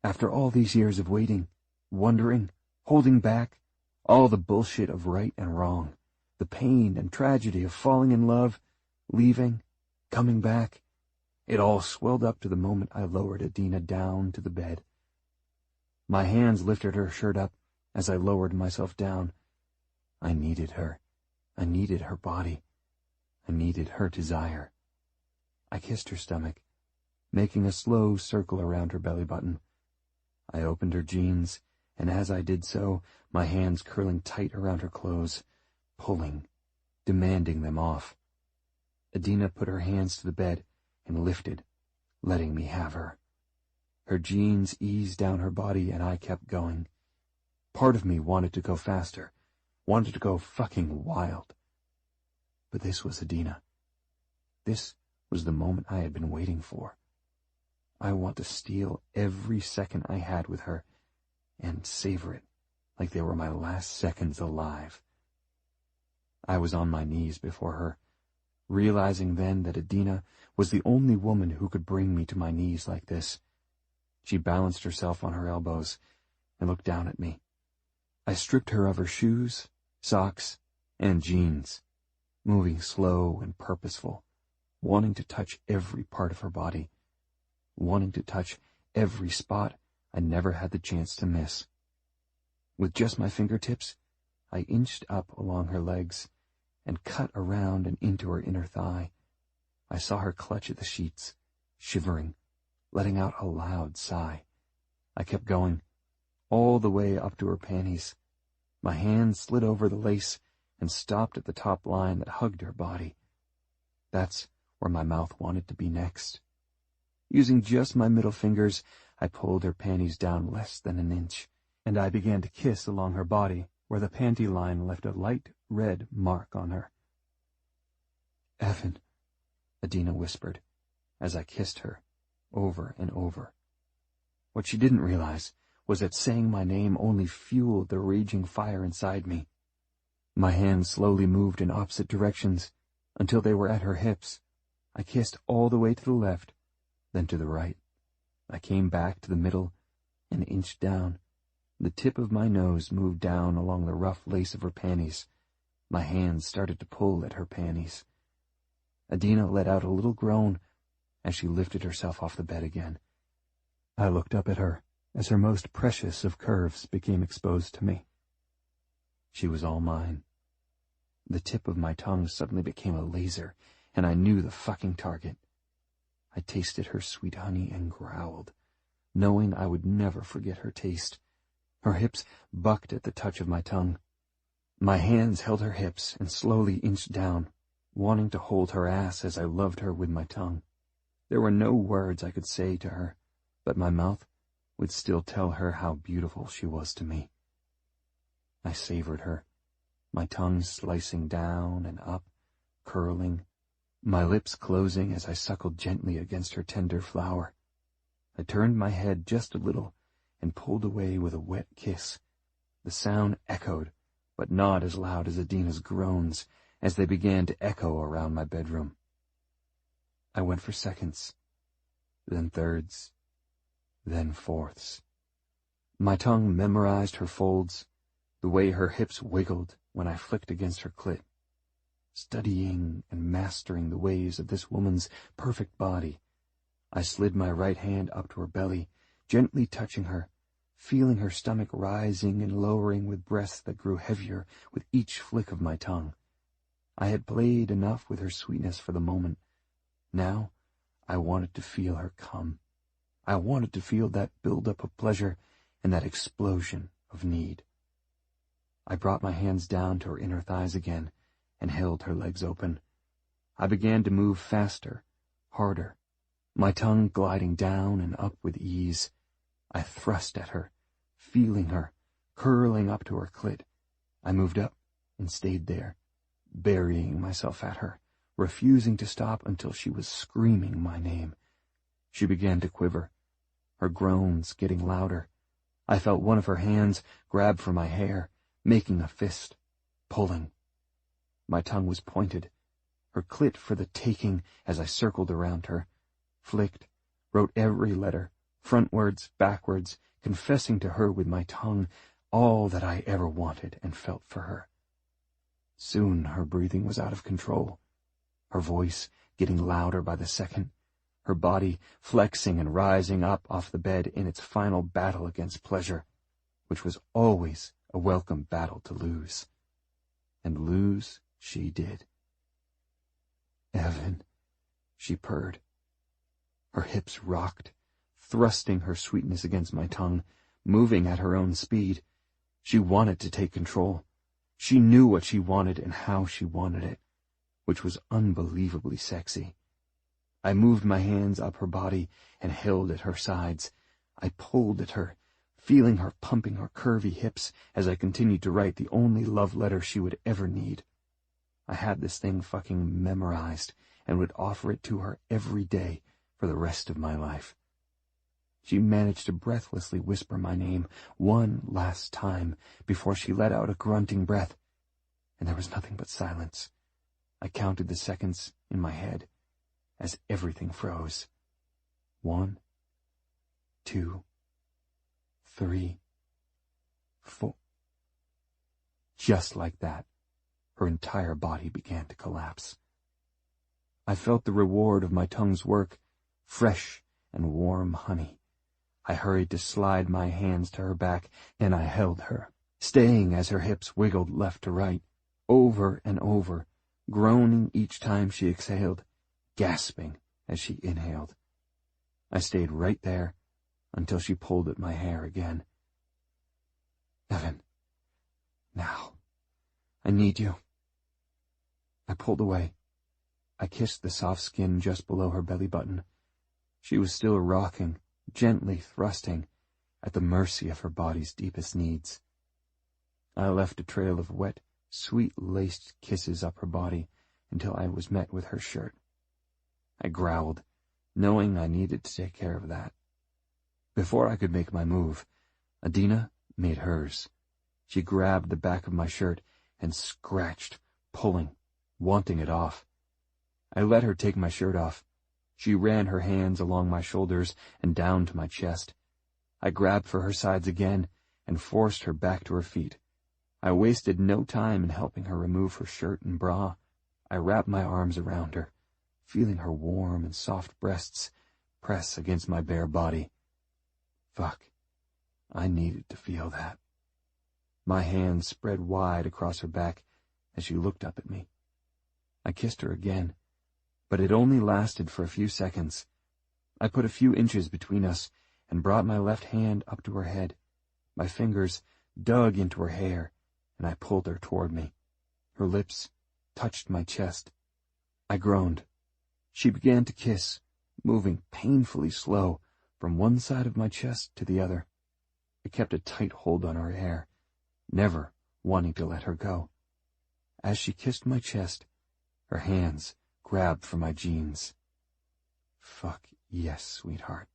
After all these years of waiting, wondering, holding back, all the bullshit of right and wrong, the pain and tragedy of falling in love, leaving, coming back, it all swelled up to the moment I lowered Adina down to the bed. My hands lifted her shirt up as I lowered myself down. I needed her. I needed her body. I needed her desire. I kissed her stomach, making a slow circle around her belly button. I opened her jeans, and as I did so, my hands curling tight around her clothes, pulling, demanding them off. Adina put her hands to the bed and lifted, letting me have her. Her jeans eased down her body, and I kept going. Part of me wanted to go faster, wanted to go fucking wild. But this was Adina. This was the moment I had been waiting for. I want to steal every second I had with her and savor it like they were my last seconds alive. I was on my knees before her, realizing then that Adina was the only woman who could bring me to my knees like this. She balanced herself on her elbows and looked down at me. I stripped her of her shoes, socks, and jeans, moving slow and purposeful, wanting to touch every part of her body, wanting to touch every spot I never had the chance to miss. With just my fingertips, I inched up along her legs and cut around and into her inner thigh. I saw her clutch at the sheets, shivering, letting out a loud sigh. I kept going, all the way up to her panties. My hand slid over the lace and stopped at the top line that hugged her body. That's where my mouth wanted to be next. Using just my middle fingers, I pulled her panties down less than an inch, and I began to kiss along her body, where the panty line left a light red mark on her. "Evan," Adina whispered, as I kissed her, over and over. What she didn't realize was that saying my name only fueled the raging fire inside me. My hands slowly moved in opposite directions until they were at her hips. I kissed all the way to the left, then to the right. I came back to the middle and inched down. The tip of my nose moved down along the rough lace of her panties. My hands started to pull at her panties. Adina let out a little groan as she lifted herself off the bed again. I looked up at her as her most precious of curves became exposed to me. She was all mine. The tip of my tongue suddenly became a laser, and I knew the fucking target. I tasted her sweet honey and growled, knowing I would never forget her taste. Her hips bucked at the touch of my tongue. My hands held her hips and slowly inched down, wanting to hold her ass as I loved her with my tongue. There were no words I could say to her, but my mouth would still tell her how beautiful she was to me. I savored her, my tongue slicing down and up, curling, my lips closing as I suckled gently against her tender flower. I turned my head just a little and pulled away with a wet kiss. The sound echoed, but not as loud as Adina's groans as they began to echo around my bedroom. I went for seconds, then thirds, then fourths. My tongue memorized her folds, the way her hips wiggled when I flicked against her clit, studying and mastering the ways of this woman's perfect body. I slid my right hand up to her belly, gently touching her, feeling her stomach rising and lowering with breaths that grew heavier with each flick of my tongue. I had played enough with her sweetness for the moment. Now I wanted to feel her come. I wanted to feel that build-up of pleasure and that explosion of need. I brought my hands down to her inner thighs again and held her legs open. I began to move faster, harder, my tongue gliding down and up with ease. I thrust at her, feeling her, curling up to her clit. I moved up and stayed there, burying myself at her, refusing to stop until she was screaming my name. She began to quiver, her groans getting louder. I felt one of her hands grab for my hair, making a fist, pulling. My tongue was pointed, her clit for the taking as I circled around her, flicked, wrote every letter, frontwards, backwards, confessing to her with my tongue all that I ever wanted and felt for her. Soon her breathing was out of control, her voice getting louder by the second, her body flexing and rising up off the bed in its final battle against pleasure, which was always a welcome battle to lose. And lose she did. "Evan," she purred. Her hips rocked, thrusting her sweetness against my tongue, moving at her own speed. She wanted to take control. She knew what she wanted and how she wanted it, which was unbelievably sexy. I moved my hands up her body and held at her sides. I pulled at her, feeling her pumping her curvy hips as I continued to write the only love letter she would ever need. I had this thing fucking memorized and would offer it to her every day for the rest of my life. She managed to breathlessly whisper my name one last time before she let out a grunting breath, and there was nothing but silence. I counted the seconds in my head as everything froze. 1, 2, 3, 4. Just like that, her entire body began to collapse. I felt the reward of my tongue's work, fresh and warm honey. I hurried to slide my hands to her back, and I held her, staying as her hips wiggled left to right, over and over, groaning each time she exhaled, gasping as she inhaled. I stayed right there until she pulled at my hair again. "Evan, now, I need you." I pulled away. I kissed the soft skin just below her belly button. She was still rocking, gently thrusting, at the mercy of her body's deepest needs. I left a trail of wet, sweet-laced kisses up her body until I was met with her shirt. I growled, knowing I needed to take care of that. Before I could make my move, Adina made hers. She grabbed the back of my shirt and scratched, pulling, wanting it off. I let her take my shirt off. She ran her hands along my shoulders and down to my chest. I grabbed for her sides again and forced her back to her feet. I wasted no time in helping her remove her shirt and bra. I wrapped my arms around her, feeling her warm and soft breasts press against my bare body. Fuck, I needed to feel that. My hands spread wide across her back as she looked up at me. I kissed her again, but it only lasted for a few seconds. I put a few inches between us and brought my left hand up to her head. My fingers dug into her hair, and I pulled her toward me. Her lips touched my chest. I groaned. She began to kiss, moving painfully slow, from one side of my chest to the other. I kept a tight hold on her hair, never wanting to let her go. As she kissed my chest, her hands grabbed for my jeans. Fuck yes, sweetheart.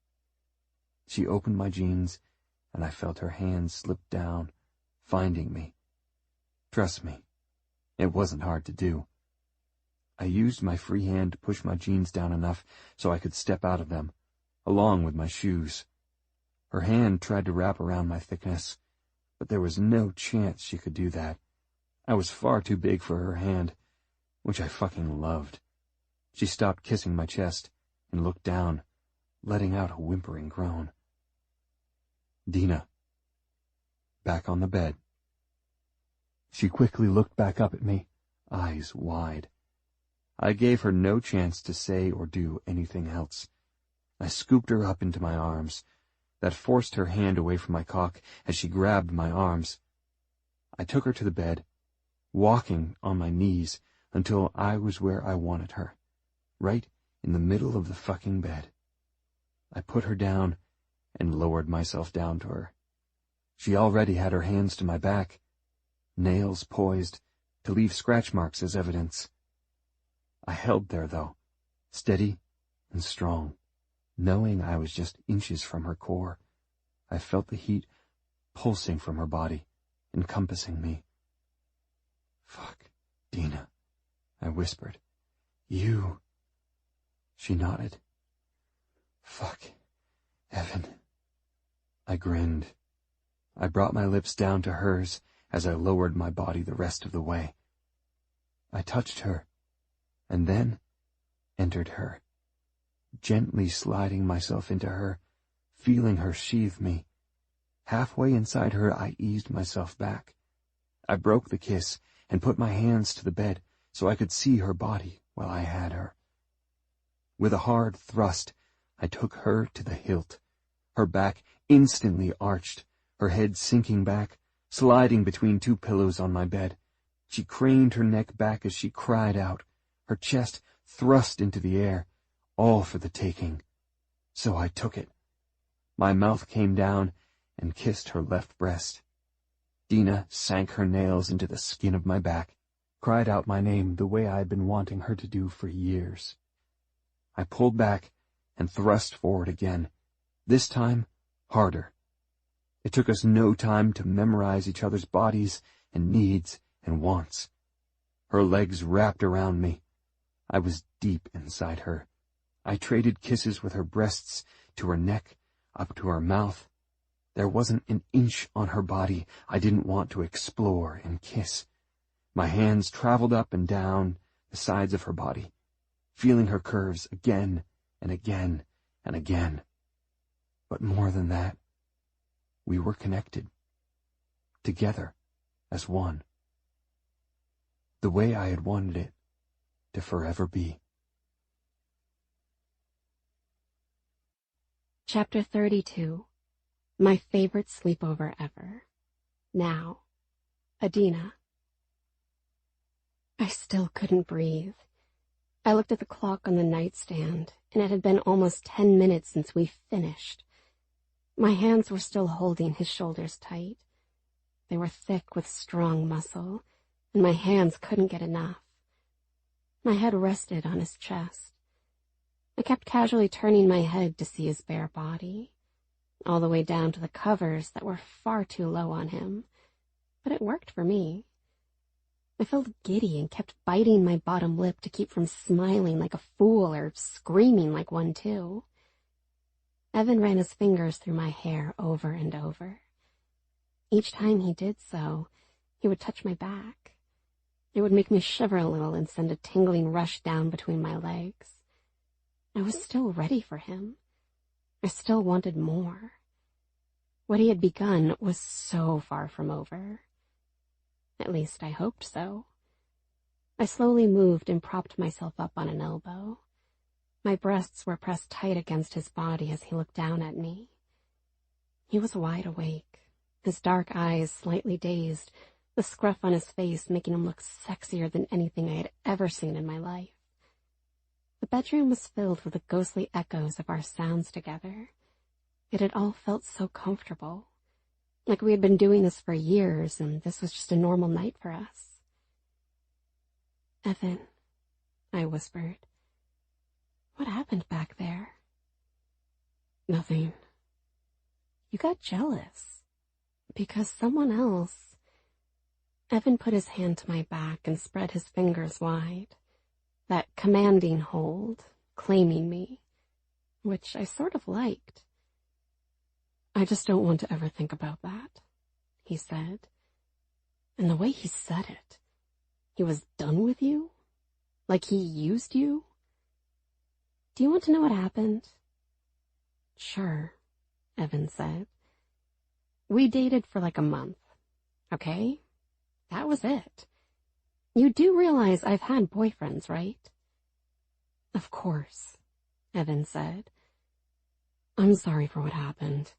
She opened my jeans, and I felt her hands slip down, finding me. Trust me, it wasn't hard to do. I used my free hand to push my jeans down enough so I could step out of them, along with my shoes. Her hand tried to wrap around my thickness, but there was no chance she could do that. I was far too big for her hand, which I fucking loved. She stopped kissing my chest and looked down, letting out a whimpering groan. Dina. Back on the bed. She quickly looked back up at me, eyes wide. I gave her no chance to say or do anything else. I scooped her up into my arms. That forced her hand away from my cock as she grabbed my arms. I took her to the bed, walking on my knees until I was where I wanted her, right in the middle of the fucking bed. I put her down and lowered myself down to her. She already had her hands to my back, nails poised to leave scratch marks as evidence. I held there, though, steady and strong, knowing I was just inches from her core. I felt the heat pulsing from her body, encompassing me. Fuck, Dina, I whispered. You. She nodded. Fuck, Evan. I grinned. I brought my lips down to hers as I lowered my body the rest of the way. I touched her, and then entered her, gently sliding myself into her, feeling her sheathe me. Halfway inside her, I eased myself back. I broke the kiss and put my hands to the bed so I could see her body while I had her. With a hard thrust, I took her to the hilt. Her back instantly arched, her head sinking back, sliding between two pillows on my bed. She craned her neck back as she cried out, her chest thrust into the air, all for the taking. So I took it. My mouth came down and kissed her left breast. Dina sank her nails into the skin of my back, cried out my name the way I had been wanting her to do for years. I pulled back and thrust forward again, this time harder. It took us no time to memorize each other's bodies and needs and wants. Her legs wrapped around me. I was deep inside her. I traded kisses with her breasts to her neck, up to her mouth. There wasn't an inch on her body I didn't want to explore and kiss. My hands traveled up and down the sides of her body, feeling her curves again and again and again. But more than that, we were connected, together as one, the way I had wanted it to forever be. Chapter 32. My favorite sleepover ever. Now, Adina. I still couldn't breathe. I looked at the clock on the nightstand, and it had been almost 10 minutes since we finished. My hands were still holding his shoulders tight. They were thick with strong muscle, and my hands couldn't get enough. My head rested on his chest. I kept casually turning my head to see his bare body, all the way down to the covers that were far too low on him, but it worked for me. I felt giddy and kept biting my bottom lip to keep from smiling like a fool or screaming like one too. Evan ran his fingers through my hair over and over. Each time he did so, he would touch my back. It would make me shiver a little and send a tingling rush down between my legs. I was still ready for him. I still wanted more. What he had begun was so far from over. At least I hoped so. I slowly moved and propped myself up on an elbow. My breasts were pressed tight against his body as he looked down at me. He was wide awake, his dark eyes slightly dazed, the scruff on his face making him look sexier than anything I had ever seen in my life. The bedroom was filled with the ghostly echoes of our sounds together, It had all felt so comfortable, like we had been doing this for years and this was just a normal night for us. "Evan," I whispered. "What happened back there?" "Nothing." "You got jealous. Because someone else—" Evan put his hand to my back and spread his fingers wide. That commanding hold, claiming me, which I sort of liked. "I just don't want to ever think about that," he said. And the way he said it, he was done with you? Like he used you? "Do you want to know what happened?" "Sure," Evan said. "We dated for like a month, okay? That was it. You do realize I've had boyfriends, right?" "Of course," Evan said. "I'm sorry for what happened.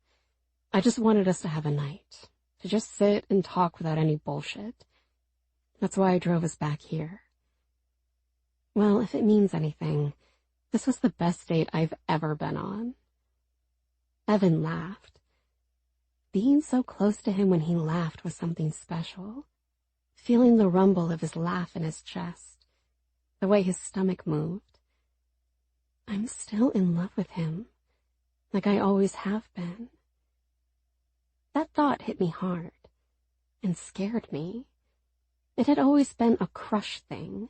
I just wanted us to have a night, to just sit and talk without any bullshit. That's why I drove us back here." "Well, if it means anything, this was the best date I've ever been on." Evan laughed. Being so close to him when he laughed was something special. Feeling the rumble of his laugh in his chest, the way his stomach moved. I'm still in love with him, like I always have been. That thought hit me hard and scared me. It had always been a crush thing,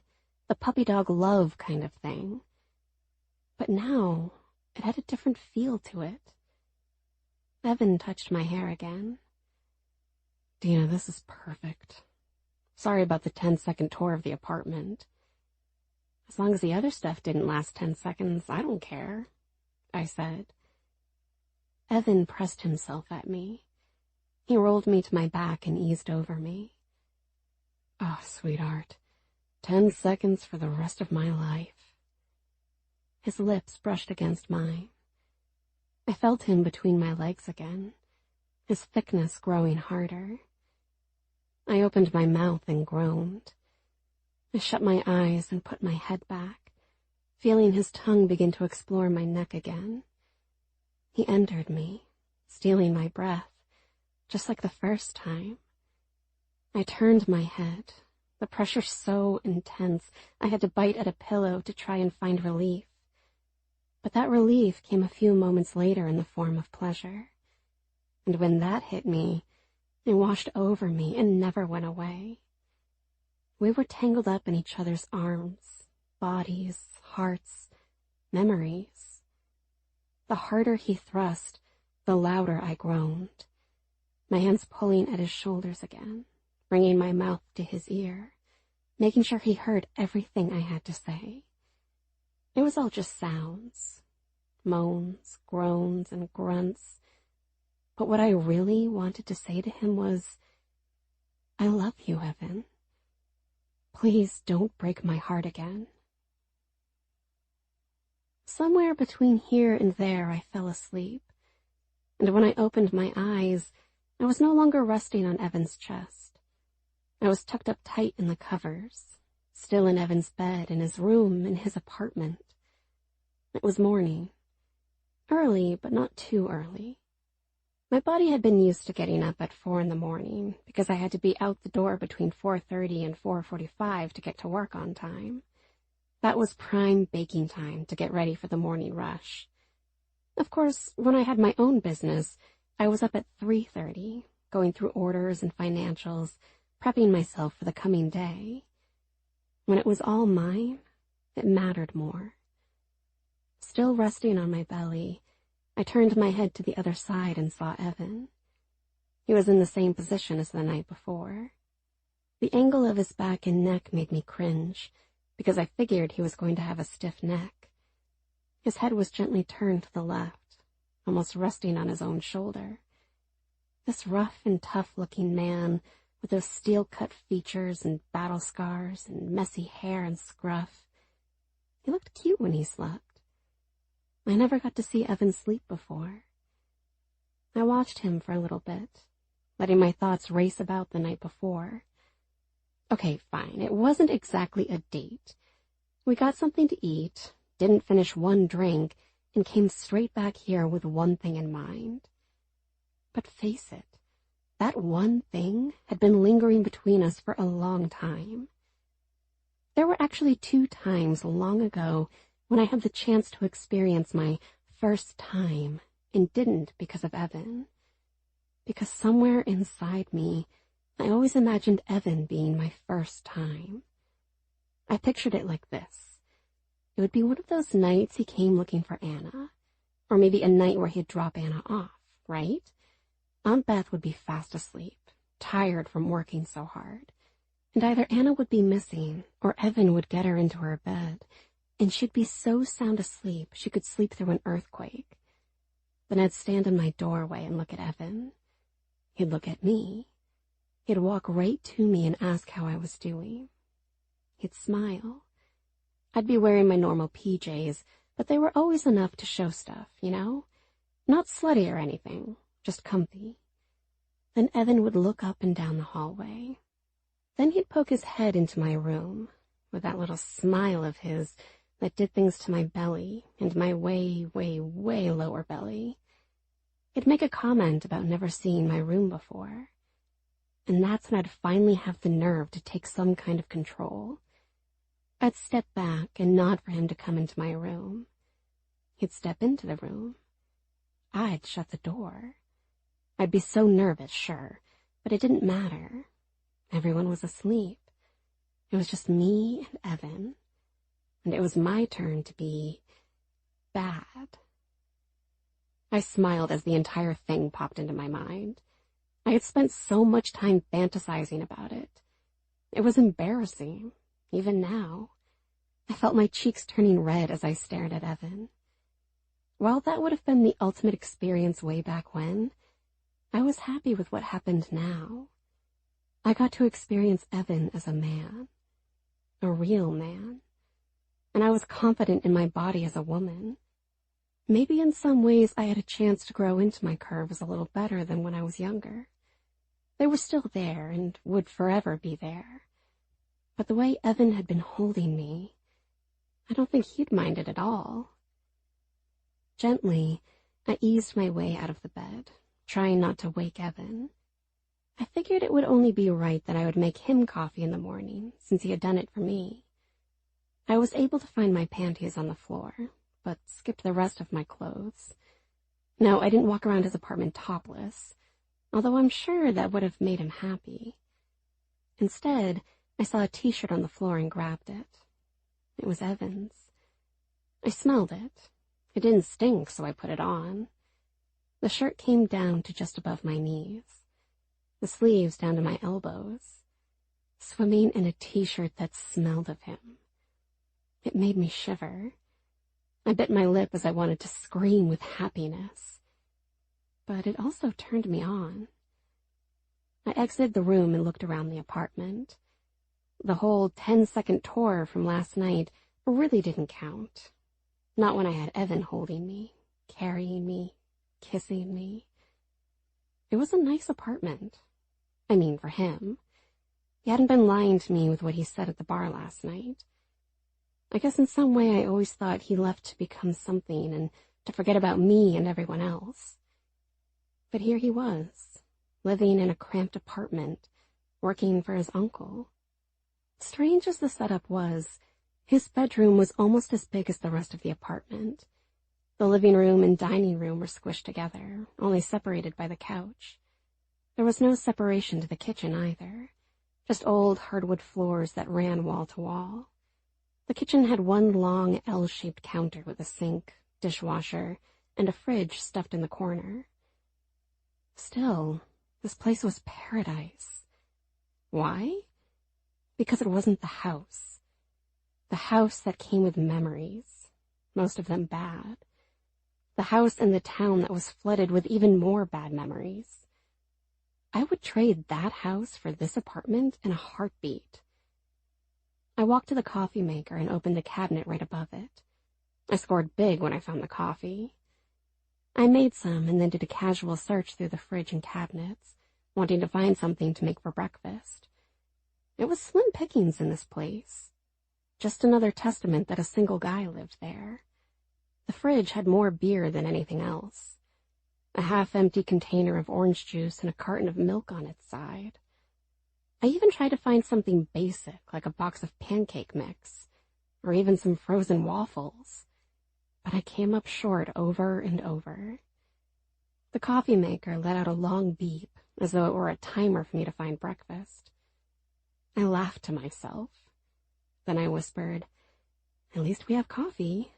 the puppy dog love kind of thing. But now it had a different feel to it. Evan touched my hair again. "Dina, this is perfect. Sorry about the 10-second tour of the apartment." "As long as the other stuff didn't last 10 seconds, I don't care," I said. Evan pressed himself at me. He rolled me to my back and eased over me. "Oh, sweetheart, 10 seconds for the rest of my life." His lips brushed against mine. I felt him between my legs again, his thickness growing harder. I opened my mouth and groaned. I shut my eyes and put my head back, feeling his tongue begin to explore my neck again. He entered me, stealing my breath, just like the first time. I turned my head, the pressure so intense I had to bite at a pillow to try and find relief. But that relief came a few moments later in the form of pleasure. And when that hit me, it washed over me and never went away. We were tangled up in each other's arms, bodies, hearts, memories. The harder he thrust, the louder I groaned, my hands pulling at his shoulders again, bringing my mouth to his ear, making sure he heard everything I had to say. It was all just sounds, moans, groans, and grunts. But what I really wanted to say to him was, "I love you, Evan. Please don't break my heart again." Somewhere between here and there I fell asleep, and when I opened my eyes, I was no longer resting on Evan's chest. I was tucked up tight in the covers, still in Evan's bed, in his room, in his apartment. It was morning. Early, but not too early. My body had been used to getting up at 4 a.m. because I had to be out the door between 4:30 and 4:45 to get to work on time. That was prime baking time to get ready for the morning rush. Of course, when I had my own business, I was up at 3:30, going through orders and financials, prepping myself for the coming day. When it was all mine, it mattered more. Still resting on my belly, I turned my head to the other side and saw Evan. He was in the same position as the night before. The angle of his back and neck made me cringe, because I figured he was going to have a stiff neck. His head was gently turned to the left, almost resting on his own shoulder. This rough and tough-looking man, with those steel-cut features and battle scars and messy hair and scruff, he looked cute when he slept. I never got to see Evan sleep before. I watched him for a little bit, letting my thoughts race about the night before. Okay, fine, it wasn't exactly a date. We got something to eat, didn't finish one drink, and came straight back here with one thing in mind. But face it, that one thing had been lingering between us for a long time. There were actually 2 times long ago when I had the chance to experience my first time and didn't because of Evan. Because somewhere inside me, I always imagined Evan being my first time. I pictured it like this. It would be one of those nights he came looking for Anna, or maybe a night where he'd drop Anna off, right? Aunt Beth would be fast asleep, tired from working so hard, and either Anna would be missing or Evan would get her into her bed, and she'd be so sound asleep she could sleep through an earthquake. Then I'd stand in my doorway and look at Evan. He'd look at me. He'd walk right to me and ask how I was doing. He'd smile. I'd be wearing my normal PJs, but they were always enough to show stuff, you know? Not slutty or anything, just comfy. Then Evan would look up and down the hallway. Then he'd poke his head into my room, with that little smile of his that did things to my belly and my way, way, way lower belly. He'd make a comment about never seeing my room before. And that's when I'd finally have the nerve to take some kind of control. I'd step back and nod for him to come into my room. He'd step into the room. I'd shut the door. I'd be so nervous, sure, but it didn't matter. Everyone was asleep. It was just me and Evan. And it was my turn to be bad. I smiled as the entire thing popped into my mind. I had spent so much time fantasizing about it. It was embarrassing, even now. I felt my cheeks turning red as I stared at Evan. While that would have been the ultimate experience way back when, I was happy with what happened now. I got to experience Evan as a man. A real man. And I was confident in my body as a woman. Maybe in some ways I had a chance to grow into my curves a little better than when I was younger. They were still there and would forever be there. But the way Evan had been holding me, I don't think he'd mind it at all. Gently, I eased my way out of the bed, trying not to wake Evan. I figured it would only be right that I would make him coffee in the morning, since he had done it for me. I was able to find my panties on the floor, but skipped the rest of my clothes. No, I didn't walk around his apartment topless, although I'm sure that would have made him happy. Instead, I saw a t-shirt on the floor and grabbed it. It was Evan's. I smelled it. It didn't stink, so I put it on. The shirt came down to just above my knees, the sleeves down to my elbows, swimming in a t-shirt that smelled of him. It made me shiver. I bit my lip as I wanted to scream with happiness. But it also turned me on. I exited the room and looked around the apartment. The whole 10-second tour from last night really didn't count. Not when I had Evan holding me, carrying me, kissing me. It was a nice apartment. I mean, for him. He hadn't been lying to me with what he said at the bar last night. I guess in some way I always thought he left to become something and to forget about me and everyone else. But here he was, living in a cramped apartment, working for his uncle. Strange as the setup was, his bedroom was almost as big as the rest of the apartment. The living room and dining room were squished together, only separated by the couch. There was no separation to the kitchen either, just old hardwood floors that ran wall to wall. The kitchen had one long L-shaped counter with a sink, dishwasher, and a fridge stuffed in the corner. Still, this place was paradise. Why? Because it wasn't the house. The house that came with memories, most of them bad. The house in the town that was flooded with even more bad memories. I would trade that house for this apartment in a heartbeat. I walked to the coffee maker and opened the cabinet right above it. I scored big when I found the coffee. I made some and then did a casual search through the fridge and cabinets, wanting to find something to make for breakfast. It was slim pickings in this place. Just another testament that a single guy lived there. The fridge had more beer than anything else. A half-empty container of orange juice and a carton of milk on its side. I even tried to find something basic, like a box of pancake mix, or even some frozen waffles, but I came up short over and over. The coffee maker let out a long beep, as though it were a timer for me to find breakfast. I laughed to myself. Then I whispered, "At least we have coffee."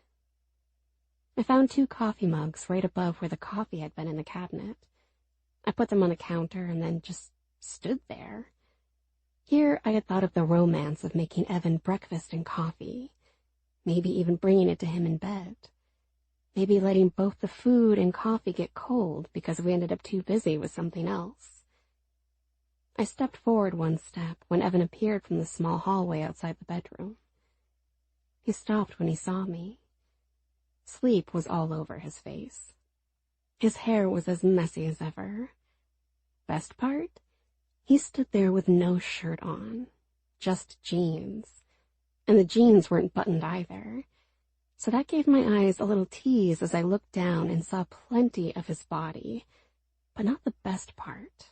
I found 2 coffee mugs right above where the coffee had been in the cabinet. I put them on the counter and then just stood there. Here I had thought of the romance of making Evan breakfast and coffee, maybe even bringing it to him in bed, maybe letting both the food and coffee get cold because we ended up too busy with something else. I stepped forward 1 step when Evan appeared from the small hallway outside the bedroom. He stopped when he saw me. Sleep was all over his face. His hair was as messy as ever. Best part? He stood there with no shirt on, just jeans. And the jeans weren't buttoned either. So that gave my eyes a little tease as I looked down and saw plenty of his body, but not the best part.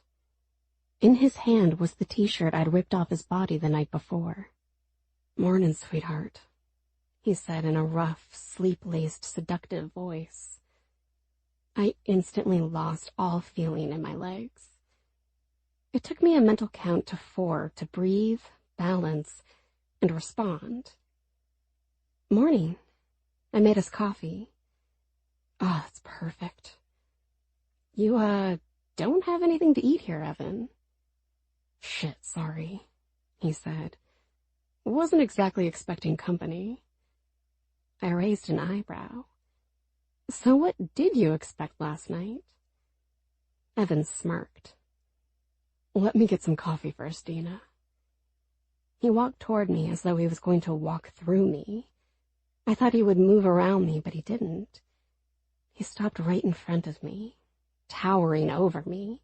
In his hand was the t-shirt I'd ripped off his body the night before. "Mornin', sweetheart," he said in a rough, sleep-laced, seductive voice. I instantly lost all feeling in my legs. It took me a mental count to 4 to breathe, balance, and respond. "Morning. I made us coffee." "Oh, that's perfect." You, don't have anything to eat here, Evan." "Shit, sorry," he said. "Wasn't exactly expecting company." I raised an eyebrow. "So what did you expect last night?" Evan smirked. "Let me get some coffee first, Dina." He walked toward me as though he was going to walk through me. I thought he would move around me, but he didn't. He stopped right in front of me, towering over me.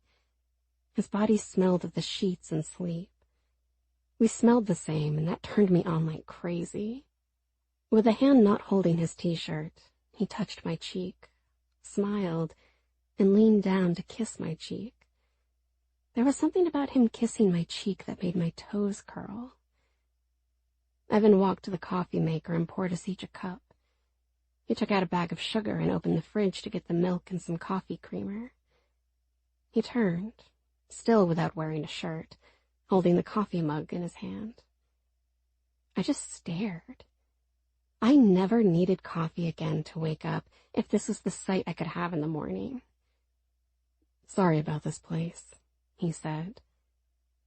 His body smelled of the sheets and sleep. We smelled the same, and that turned me on like crazy. With a hand not holding his t-shirt, he touched my cheek, smiled, and leaned down to kiss my cheek. There was something about him kissing my cheek that made my toes curl. Evan walked to the coffee maker and poured us each a cup. He took out a bag of sugar and opened the fridge to get the milk and some coffee creamer. He turned, still without wearing a shirt, holding the coffee mug in his hand. I just stared. I never needed coffee again to wake up if this was the sight I could have in the morning. "Sorry about this place," he said.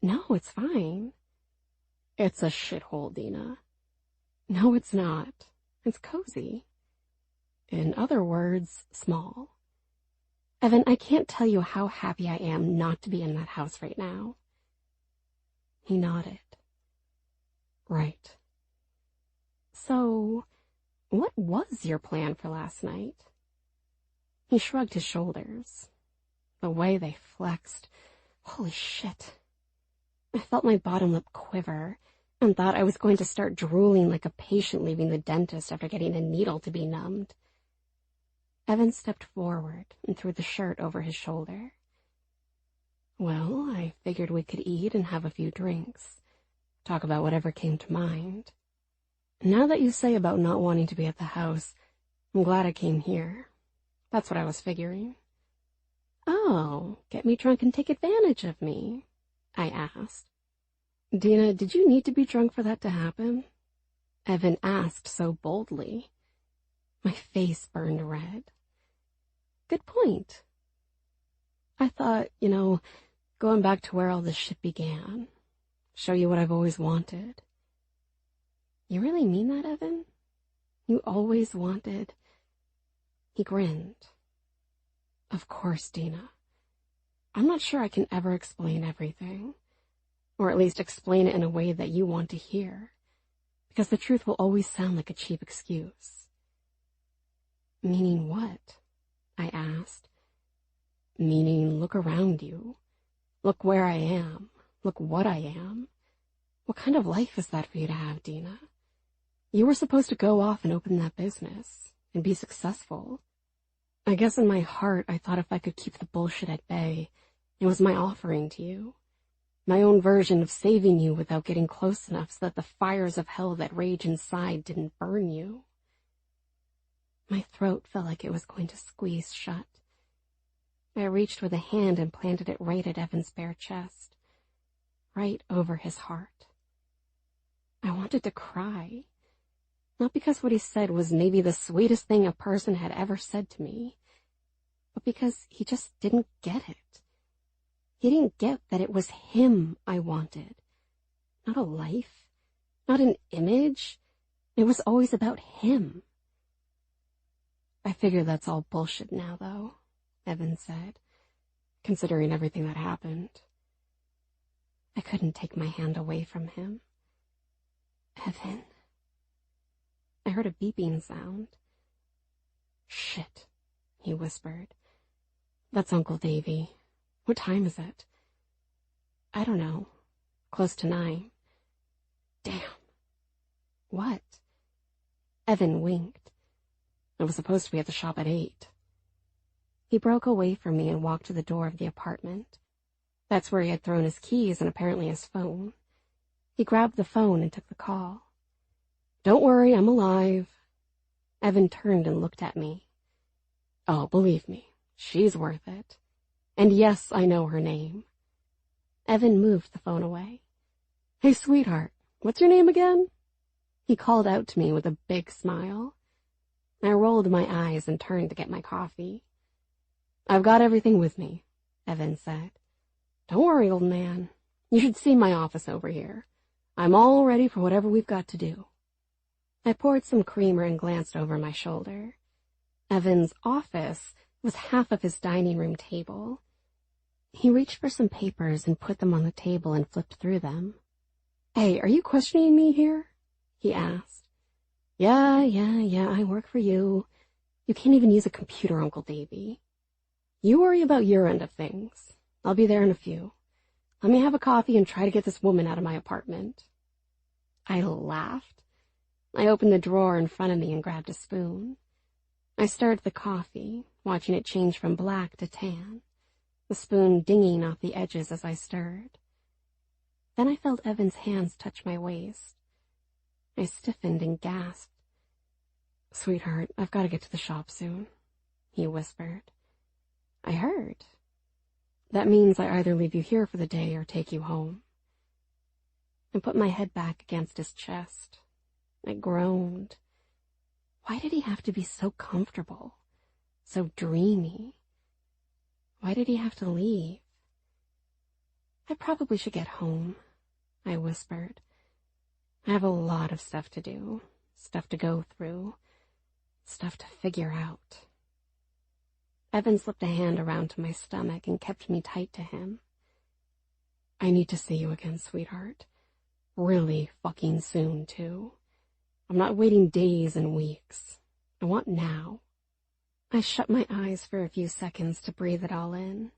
"No, it's fine." "It's a shithole, Dina." "No, it's not. It's cozy." In other words, small. Evan, I can't tell you how happy I am not to be in that house right now. He nodded. "Right. So, what was your plan for last night?" He shrugged his shoulders. The way they flexed. Holy shit. I felt my bottom lip quiver and thought I was going to start drooling like a patient leaving the dentist after getting a needle to be numbed. Evan stepped forward and threw the shirt over his shoulder. "Well, I figured we could eat and have a few drinks, talk about whatever came to mind. Now that you say about not wanting to be at the house, I'm glad I came here. That's what I was figuring." "Oh, get me drunk and take advantage of me?" I asked. "Dina, did you need to be drunk for that to happen?" Evan asked so boldly. My face burned red. "Good point." I thought, going back to where all this shit began, show you what I've always wanted." "You really mean that, Evan? You always wanted?" He grinned. "Of course, Dina. I'm not sure I can ever explain everything, or at least explain it in a way that you want to hear, because the truth will always sound like a cheap excuse." "Meaning what?" I asked. "Meaning, look around you. Look where I am. Look what I am. What kind of life is that for you to have, Dina? You were supposed to go off and open that business. and be successful. I guess in my heart I thought if I could keep the bullshit at bay, it was my offering to you. My own version of saving you without getting close enough so that the fires of hell that rage inside didn't burn you. My throat felt like it was going to squeeze shut. I reached with a hand and planted it right at Evan's bare chest, right over his heart. I wanted to cry, not because what he said was maybe the sweetest thing a person had ever said to me, but because he just didn't get it. He didn't get that it was him I wanted, not a life, not an image. It was always about him. I figure that's all bullshit now, though, Evan said, considering everything that happened. I couldn't take my hand away from him. Evan. I heard a beeping sound. Shit, he whispered. That's Uncle Davy. What time is it? I don't know. Close to 9. Damn. What? Evan winked. I was supposed to be at the shop at 8. He broke away from me and walked to the door of the apartment. That's where he had thrown his keys and apparently his phone. He grabbed the phone and took the call. Don't worry, I'm alive. Evan turned and looked at me. Oh, believe me, she's worth it. And yes, I know her name. Evan moved the phone away. Hey, sweetheart, what's your name again? He called out to me with a big smile. I rolled my eyes and turned to get my coffee. I've got everything with me, Evan said. Don't worry, old man. You should see my office over here. I'm all ready for whatever we've got to do. I poured some creamer and glanced over my shoulder. Evan's office was half of his dining room table. He reached for some papers and put them on the table and flipped through them. Hey, are you questioning me here? He asked. Yeah, I work for you. You can't even use a computer, Uncle Davy. You worry about your end of things. I'll be there in a few. Let me have a coffee and try to get this woman out of my apartment. I laughed. I opened the drawer in front of me and grabbed a spoon. I stirred the coffee, watching it change from black to tan, the spoon dinging off the edges as I stirred. Then I felt Evan's hands touch my waist. I stiffened and gasped. Sweetheart, I've got to get to the shop soon, he whispered. I heard. That means I either leave you here for the day or take you home. I put my head back against his chest. I groaned. Why did he have to be so comfortable, so dreamy? Why did he have to leave? I probably should get home, I whispered. I have a lot of stuff to do, stuff to go through, stuff to figure out. Evan slipped a hand around to my stomach and kept me tight to him. I need to see you again, sweetheart. Really fucking soon, too. I'm not waiting days and weeks. I want now. I shut my eyes for a few seconds to breathe it all in.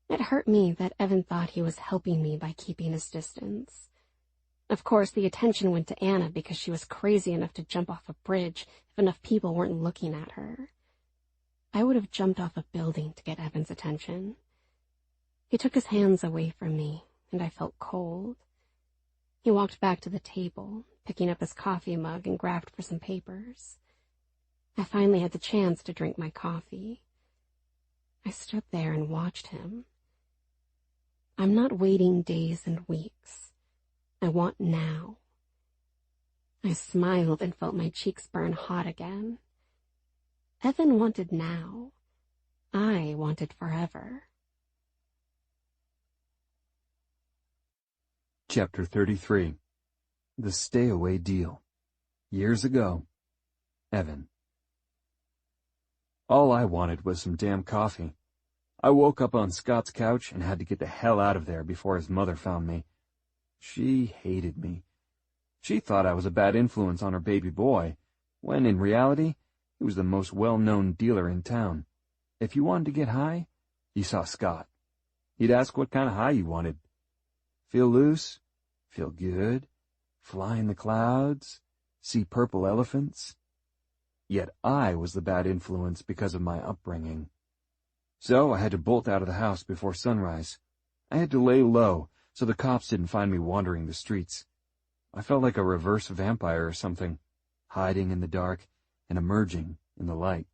It hurt me that Evan thought he was helping me by keeping his distance. Of course, the attention went to Anna because she was crazy enough to jump off a bridge if enough people weren't looking at her. I would have jumped off a building to get Evan's attention. He took his hands away from me, and I felt cold. He walked back to the table, picking up his coffee mug and grabbed for some papers. I finally had the chance to drink my coffee. I stood there and watched him. I'm not waiting days and weeks. I want now. I smiled and felt my cheeks burn hot again. Evan wanted now. I wanted forever. Chapter 33. The Stay-Away Deal. Years ago. Evan. All I wanted was some damn coffee. I woke up on Scott's couch and had to get the hell out of there before his mother found me. She hated me. She thought I was a bad influence on her baby boy, when in reality, he was the most well-known dealer in town. If you wanted to get high, you saw Scott. He'd ask what kind of high you wanted. Feel loose? Feel good? Fly in the clouds? See purple elephants? Yet I was the bad influence because of my upbringing. So I had to bolt out of the house before sunrise. I had to lay low so the cops didn't find me wandering the streets. I felt like a reverse vampire or something, hiding in the dark and emerging in the light.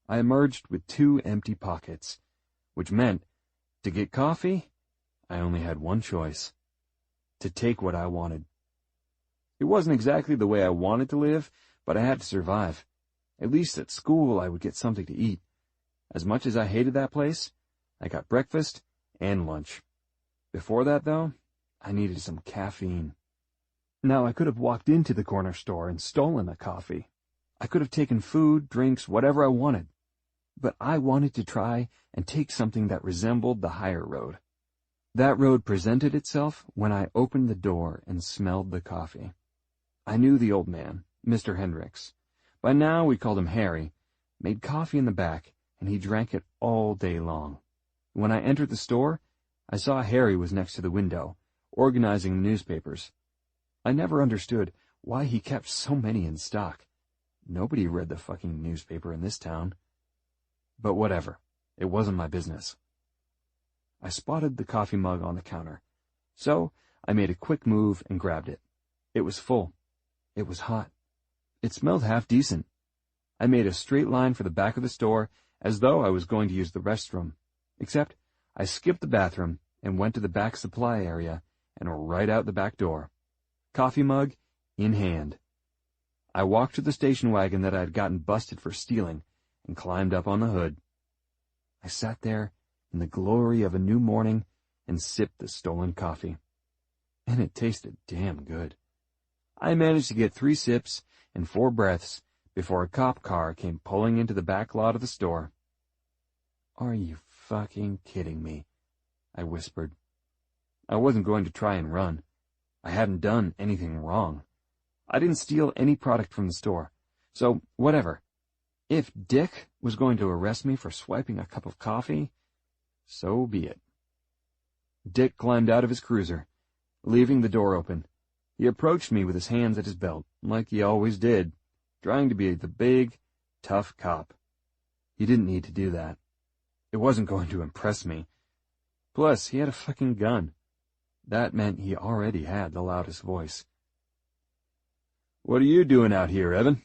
I emerged with 2 empty pockets, which meant, to get coffee, I only had one choice: to take what I wanted. It wasn't exactly the way I wanted to live, but I had to survive. At least at school I would get something to eat. As much as I hated that place, I got breakfast and lunch. Before that, though, I needed some caffeine. Now, I could have walked into the corner store and stolen a coffee. I could have taken food, drinks, whatever I wanted. But I wanted to try and take something that resembled the higher road. That road presented itself when I opened the door and smelled the coffee. I knew the old man, Mr. Hendricks. By now we called him Harry, made coffee in the back, and he drank it all day long. When I entered the store, I saw Harry was next to the window, organizing the newspapers. I never understood why he kept so many in stock. Nobody read the fucking newspaper in this town. But whatever, it wasn't my business. I spotted the coffee mug on the counter, so I made a quick move and grabbed it. It was full. It was hot. It smelled half decent. I made a straight line for the back of the store as though I was going to use the restroom, except I skipped the bathroom and went to the back supply area and right out the back door, coffee mug in hand. I walked to the station wagon that I had gotten busted for stealing and climbed up on the hood. I sat there in the glory of a new morning and sipped the stolen coffee. And it tasted damn good. I managed to get 3 sips and 4 breaths before a cop car came pulling into the back lot of the store. "Are you fucking kidding me?" I whispered. I wasn't going to try and run. I hadn't done anything wrong. I didn't steal any product from the store. So, whatever. If Dick was going to arrest me for swiping a cup of coffee, so be it. Dick climbed out of his cruiser, leaving the door open. He approached me with his hands at his belt, like he always did, trying to be the big, tough cop. He didn't need to do that. It wasn't going to impress me. Plus, he had a fucking gun. That meant he already had the loudest voice. "What are you doing out here, Evan?"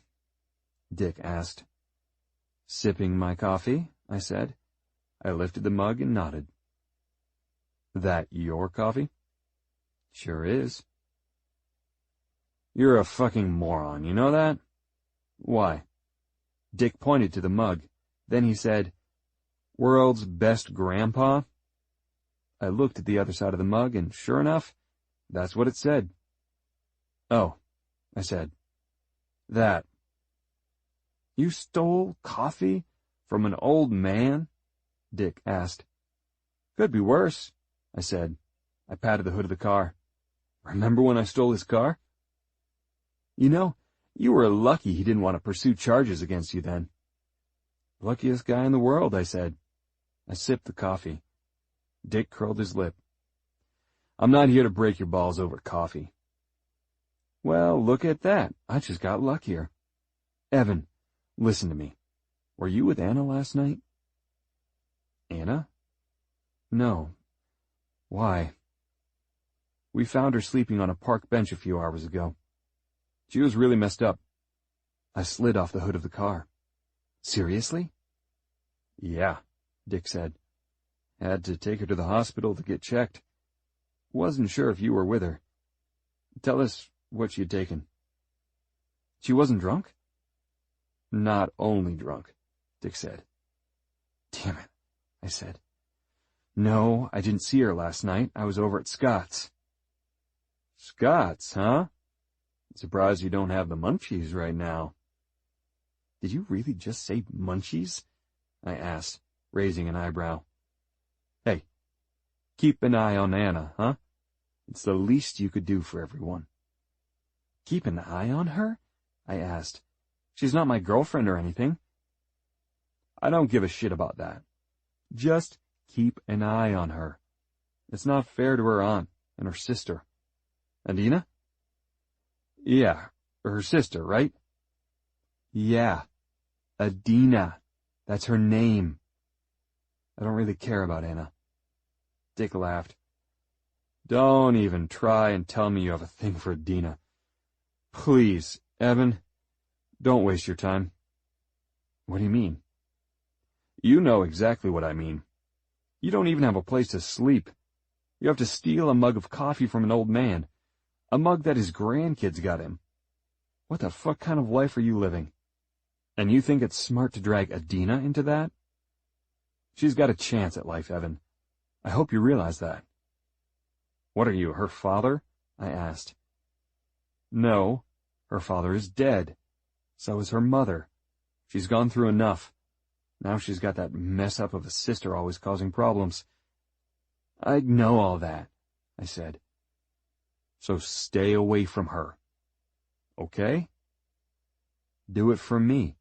Dick asked. "Sipping my coffee," I said. I lifted the mug and nodded. "That your coffee?" "Sure is." "You're a fucking moron, you know that?" "Why?" Dick pointed to the mug. Then he said, "World's best grandpa?" I looked at the other side of the mug, and sure enough, that's what it said. "Oh," I said. "That." "You stole coffee from an old man?" Dick asked. "Could be worse," I said. I patted the hood of the car. "Remember when I stole his car?" "You know, you were lucky he didn't want to pursue charges against you then." "Luckiest guy in the world," I said. I sipped the coffee. Dick curled his lip. "I'm not here to break your balls over coffee." "Well, look at that. I just got luckier." "Evan, listen to me. Were you with Anna last night?" "Anna?" "No. Why?" "We found her sleeping on a park bench a few hours ago. She was really messed up." I slid off the hood of the car. "Seriously?" "Yeah," Dick said. "Had to take her to the hospital to get checked. Wasn't sure if you were with her. Tell us what she had taken." "She wasn't drunk?" "Not only drunk," Dick said. "Damn it," I said. "No, I didn't see her last night. I was over at Scott's." "Scott's, huh? Surprised you don't have the munchies right now." "Did you really just say munchies?" I asked, raising an eyebrow. "Hey, keep an eye on Anna, huh? It's the least you could do for everyone." "Keep an eye on her?" I asked. "She's not my girlfriend or anything." "I don't give a shit about that. Just keep an eye on her. It's not fair to her aunt and her sister." "Adina?" "Yeah, her sister, right?" Yeah, Adina. That's her name. I don't really care about Anna. Dick laughed. Don't even try and tell me you have a thing for Adina. Please, Evan, don't waste your time. What do you mean? You know exactly what I mean. You don't even have a place to sleep. You have to steal a mug of coffee from an old man. A mug that his grandkids got him. What the fuck kind of life are you living? And you think it's smart to drag Adina into that? She's got a chance at life, Evan. I hope you realize that. What are you, her father? I asked. No, her father is dead. So is her mother. She's gone through enough. Now she's got that mess up of a sister always causing problems. I know all that, I said. So stay away from her. Okay? Do it for me.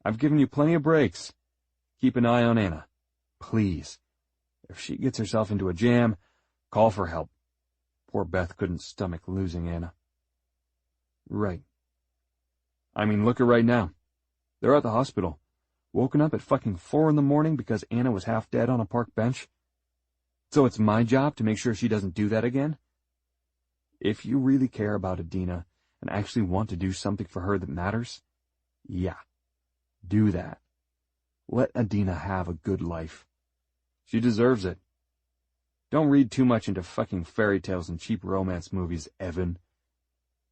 I've given you plenty of breaks. Keep an eye on Anna. Please. If she gets herself into a jam, call for help. Poor Beth couldn't stomach losing Anna. Right. I mean, look at right now. They're at the hospital. Woken up at fucking 4 a.m. because Anna was half dead on a park bench. So it's my job to make sure she doesn't do that again? If you really care about Adina and actually want to do something for her that matters, yeah, do that. Let Adina have a good life. She deserves it. Don't read too much into fucking fairy tales and cheap romance movies, Evan.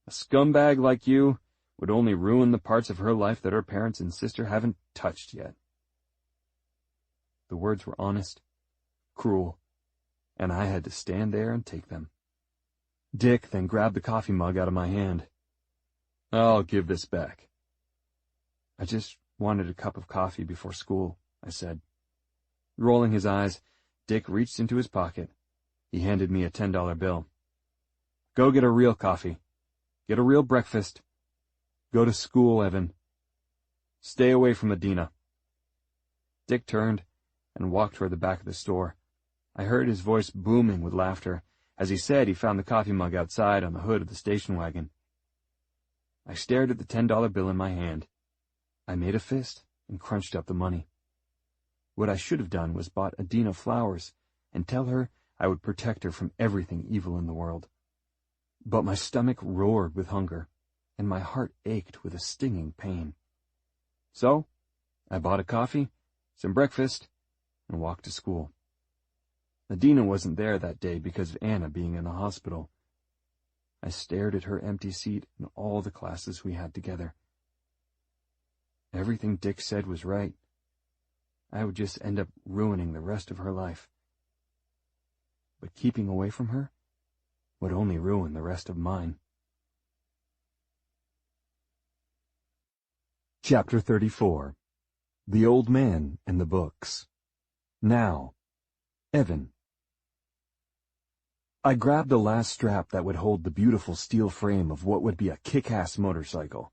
A scumbag like you would only ruin the parts of her life that her parents and sister haven't touched yet. The words were honest, cruel, and I had to stand there and take them. Dick then grabbed the coffee mug out of my hand. I'll give this back. I just wanted a cup of coffee before school, I said. Rolling his eyes, Dick reached into his pocket. He handed me a $10 bill. Go get a real coffee. Get a real breakfast. Go to school, Evan. Stay away from Adina. Dick turned and walked toward the back of the store. I heard his voice booming with laughter as he said he found the coffee mug outside on the hood of the station wagon. I stared at the $10 bill in my hand. I made a fist and crunched up the money. What I should have done was bought Adina flowers and tell her I would protect her from everything evil in the world. But my stomach roared with hunger, and my heart ached with a stinging pain. So, I bought a coffee, some breakfast, and walked to school. Adina wasn't there that day because of Anna being in the hospital. I stared at her empty seat in all the classes we had together. Everything Dick said was right. I would just end up ruining the rest of her life. But keeping away from her would only ruin the rest of mine. Chapter 34. The Old Man and the Books. Now, Evan. I grabbed the last strap that would hold the beautiful steel frame of what would be a kick-ass motorcycle.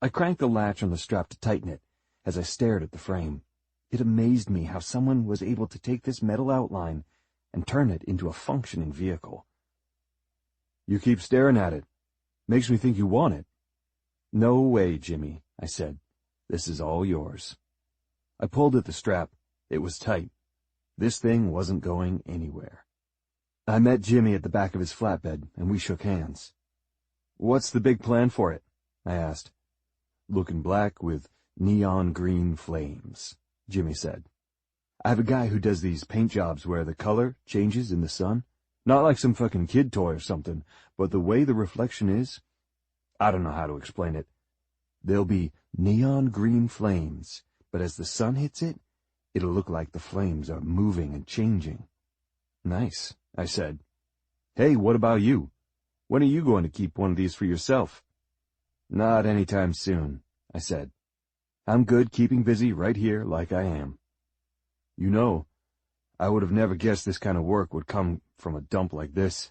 I cranked the latch on the strap to tighten it as I stared at the frame. It amazed me how someone was able to take this metal outline and turn it into a functioning vehicle. You keep staring at it. Makes me think you want it. No way, Jimmy, I said. This is all yours. I pulled at the strap. It was tight. This thing wasn't going anywhere. I met Jimmy at the back of his flatbed, and we shook hands. What's the big plan for it? I asked. Looking black with neon green flames, Jimmy said. I have a guy who does these paint jobs where the color changes in the sun. Not like some fucking kid toy or something, but the way the reflection is, I don't know how to explain it. There'll be neon green flames, but as the sun hits it, it'll look like the flames are moving and changing. Nice, I said. Hey, what about you? When are you going to keep one of these for yourself? Not anytime soon, I said. I'm good keeping busy right here like I am. You know, I would have never guessed this kind of work would come from a dump like this.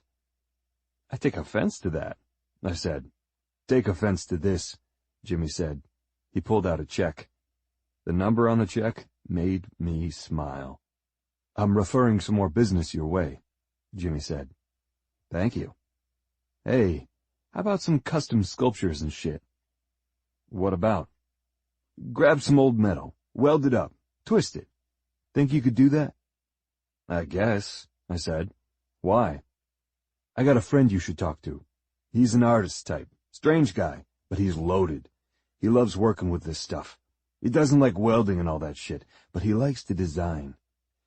I take offense to that, I said. Take offense to this, Jimmy said. He pulled out a check. The number on the check made me smile. I'm referring some more business your way, Jimmy said. Thank you. Hey, how about some custom sculptures and shit? What about? Grab some old metal, weld it up, twist it. Think you could do that? I guess, I said. Why? I got a friend you should talk to. He's an artist type, strange guy, but he's loaded. He loves working with this stuff. He doesn't like welding and all that shit, but he likes to design.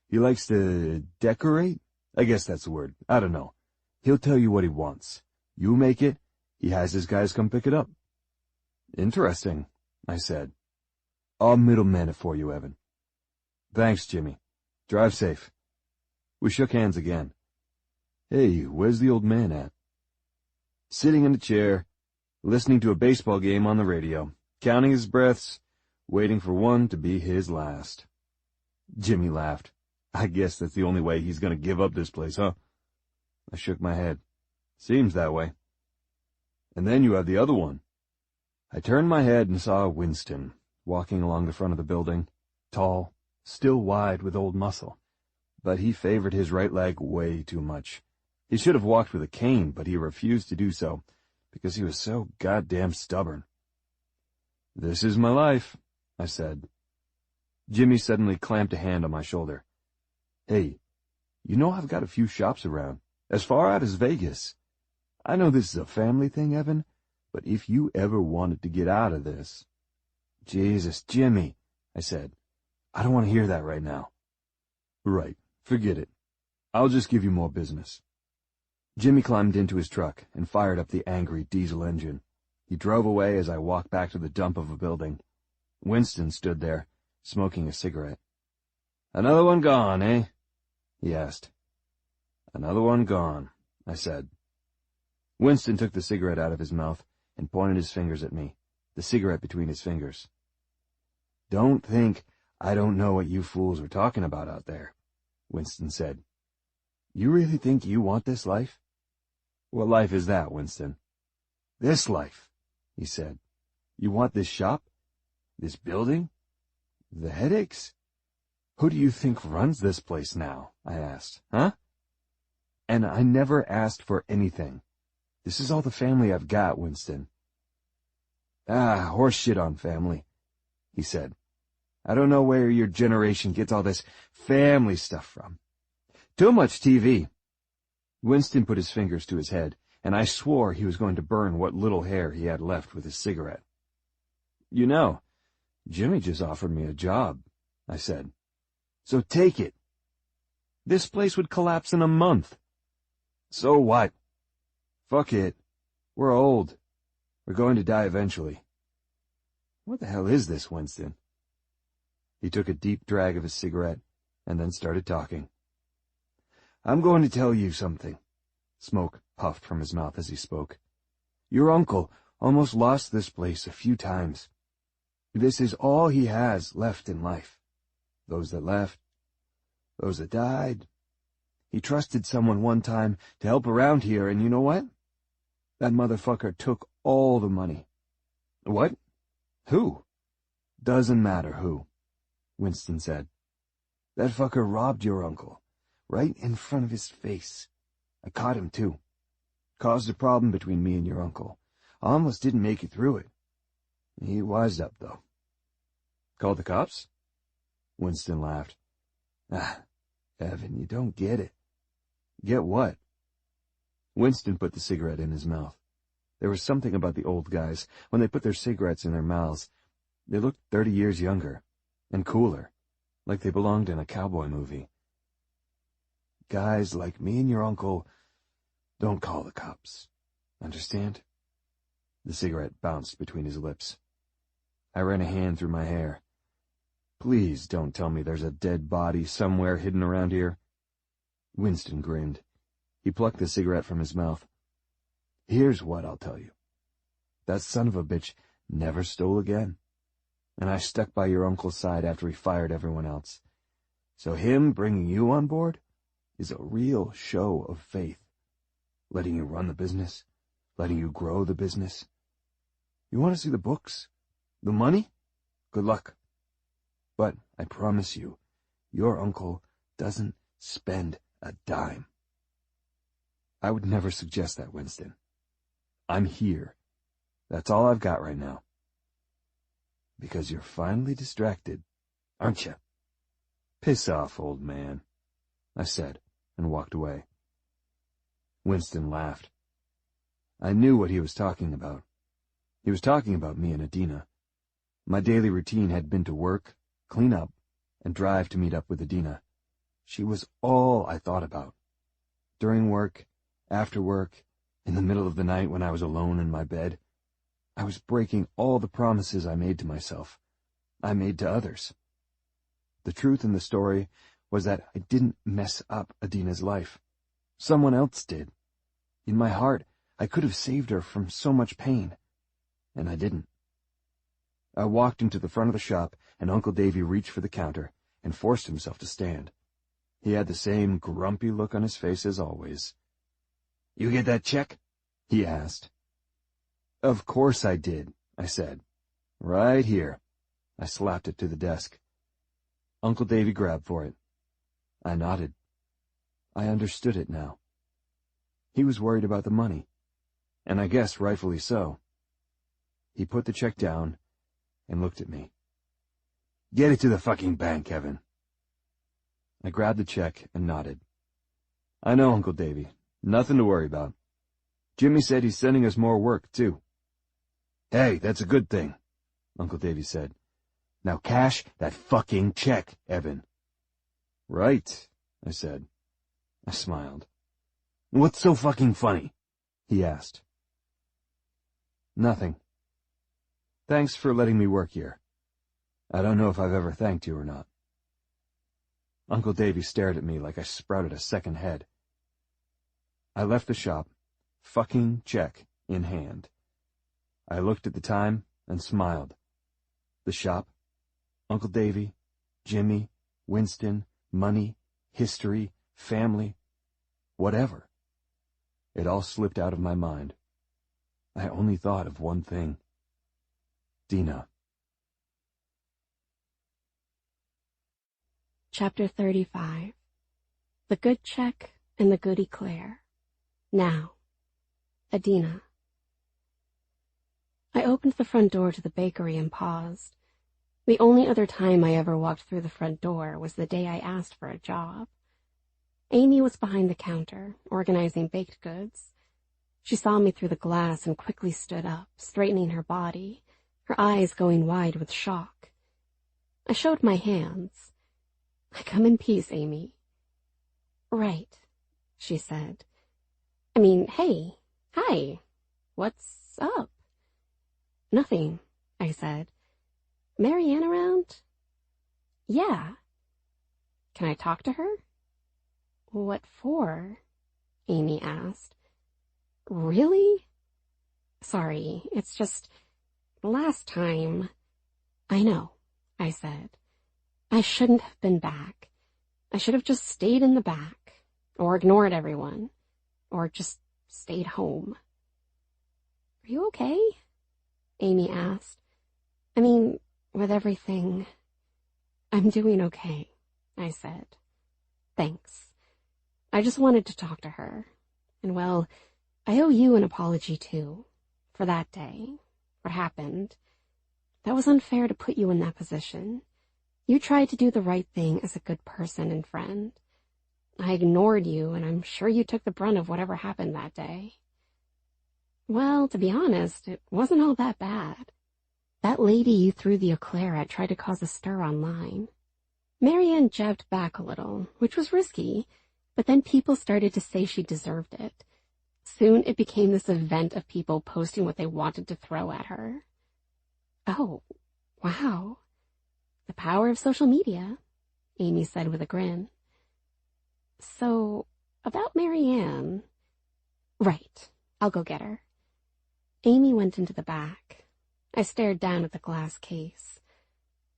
He likes to decorate? I guess that's the word. I don't know. He'll tell you what he wants. You make it, he has his guys come pick it up. Interesting, I said. I'll middleman it for you, Evan. Thanks, Jimmy. Drive safe. We shook hands again. Hey, where's the old man at? Sitting in a chair, listening to a baseball game on the radio, counting his breaths, waiting for one to be his last. Jimmy laughed. I guess that's the only way he's going to give up this place, huh? I shook my head. Seems that way. And then you have the other one. I turned my head and saw Winston walking along the front of the building, tall, still wide with old muscle. But he favored his right leg way too much. He should have walked with a cane, but he refused to do so, because he was so goddamn stubborn. This is my life, I said. Jimmy suddenly clamped a hand on my shoulder. Hey, you know I've got a few shops around, as far out as Vegas. I know this is a family thing, Evan, but if you ever wanted to get out of this... Jesus, Jimmy, I said. I don't want to hear that right now. Right, forget it. I'll just give you more business. Jimmy climbed into his truck and fired up the angry diesel engine. He drove away as I walked back to the dump of a building. Winston stood there, smoking a cigarette. Another one gone, eh? He asked. Another one gone, I said. Winston took the cigarette out of his mouth and pointed his fingers at me, the cigarette between his fingers. Don't think I don't know what you fools are talking about out there, Winston said. You really think you want this life? What life is that, Winston? This life, he said. You want this shop? This building? The headaches? Who do you think runs this place now? I asked. Huh? And I never asked for anything. This is all the family I've got, Winston. Ah, horse shit on family, he said. I don't know where your generation gets all this family stuff from. Too much TV. Winston put his fingers to his head, and I swore he was going to burn what little hair he had left with his cigarette. You know, Jimmy just offered me a job, I said. So take it. This place would collapse in a month. So what? Fuck it. We're old. We're going to die eventually. What the hell is this, Winston? He took a deep drag of his cigarette and then started talking. I'm going to tell you something. Smoke puffed from his mouth as he spoke. Your uncle almost lost this place a few times. This is all he has left in life. Those that left, those that died. He trusted someone one time to help around here, and you know what? That motherfucker took all the money. What? Who? Doesn't matter who, Winston said. That fucker robbed your uncle, right in front of his face. I caught him, too. Caused a problem between me and your uncle. Almost didn't make it through it. He wised up, though. Called the cops? Winston laughed. Ah, Evan, you don't get it. Get what? Winston put the cigarette in his mouth. There was something about the old guys. When they put their cigarettes in their mouths, they looked 30 years younger and cooler, like they belonged in a cowboy movie. Guys like me and your uncle don't call the cops. Understand? The cigarette bounced between his lips. I ran a hand through my hair. Please don't tell me there's a dead body somewhere hidden around here. Winston grinned. He plucked the cigarette from his mouth. Here's what I'll tell you. That son of a bitch never stole again. And I stuck by your uncle's side after he fired everyone else. So him bringing you on board is a real show of faith. Letting you run the business, letting you grow the business. You want to see the books? The money? Good luck. But I promise you, your uncle doesn't spend a dime. I would never suggest that, Winston. I'm here. That's all I've got right now. Because you're finally distracted, aren't you? Piss off, old man, I said, and walked away. Winston laughed. I knew what he was talking about. He was talking about me and Adina. My daily routine had been to work, clean up, and drive to meet up with Adina. She was all I thought about. During work, after work, in the middle of the night when I was alone in my bed, I was breaking all the promises I made to myself, I made to others. The truth in the story was that I didn't mess up Adina's life. Someone else did. In my heart, I could have saved her from so much pain, and I didn't. I walked into the front of the shop, and Uncle Davy reached for the counter and forced himself to stand. He had the same grumpy look on his face as always. "You get that check?" he asked. "Of course I did," I said. "Right here." I slapped it to the desk. Uncle Davy grabbed for it. I nodded. I understood it now. He was worried about the money, and I guess rightfully so. He put the check down and looked at me. "Get it to the fucking bank, Evan." I grabbed the check and nodded. "I know, Uncle Davy. Nothing to worry about. Jimmy said he's sending us more work, too." "Hey, that's a good thing," Uncle Davy said. "Now cash that fucking check, Evan." "Right," I said. I smiled. "What's so fucking funny?" he asked. "Nothing. Thanks for letting me work here. I don't know if I've ever thanked you or not." Uncle Davy stared at me like I sprouted a second head. I left the shop, fucking check in hand. I looked at the time and smiled. The shop, Uncle Davy, Jimmy, Winston, money, history, family, whatever. It all slipped out of my mind. I only thought of one thing. Dina. Chapter 35. The Good Check and the Good Eclair. Now. Adina. I opened the front door to the bakery and paused. The only other time I ever walked through the front door was the day I asked for a job. Amy was behind the counter, organizing baked goods. She saw me through the glass and quickly stood up, straightening her body, her eyes going wide with shock. I showed my hands. "I come in peace, Amy." "Right," she said. Hey, hi, what's up?" "Nothing," I said. "Marianne around?" "Yeah." "Can I talk to her?" "What for?" Amy asked. "Really?" "Sorry, it's just, last time—" "I know," I said. "I shouldn't have been back. I should have just stayed in the back, or ignored everyone, or just stayed home." "Are you okay?" Amy asked. With everything. "I'm doing okay," I said. "Thanks. I just wanted to talk to her. And well, I owe you an apology too. For that day. What happened. That was unfair to put you in that position. You tried to do the right thing as a good person and friend. I ignored you, and I'm sure you took the brunt of whatever happened that day." "Well, to be honest, it wasn't all that bad. That lady you threw the eclair at tried to cause a stir online. Marianne jabbed back a little, which was risky, but then people started to say she deserved it. Soon it became this event of people posting what they wanted to throw at her." "Oh, wow. The power of social media," Amy said with a grin. "So, about Marianne." "Right, I'll go get her." Amy went into the back. I stared down at the glass case.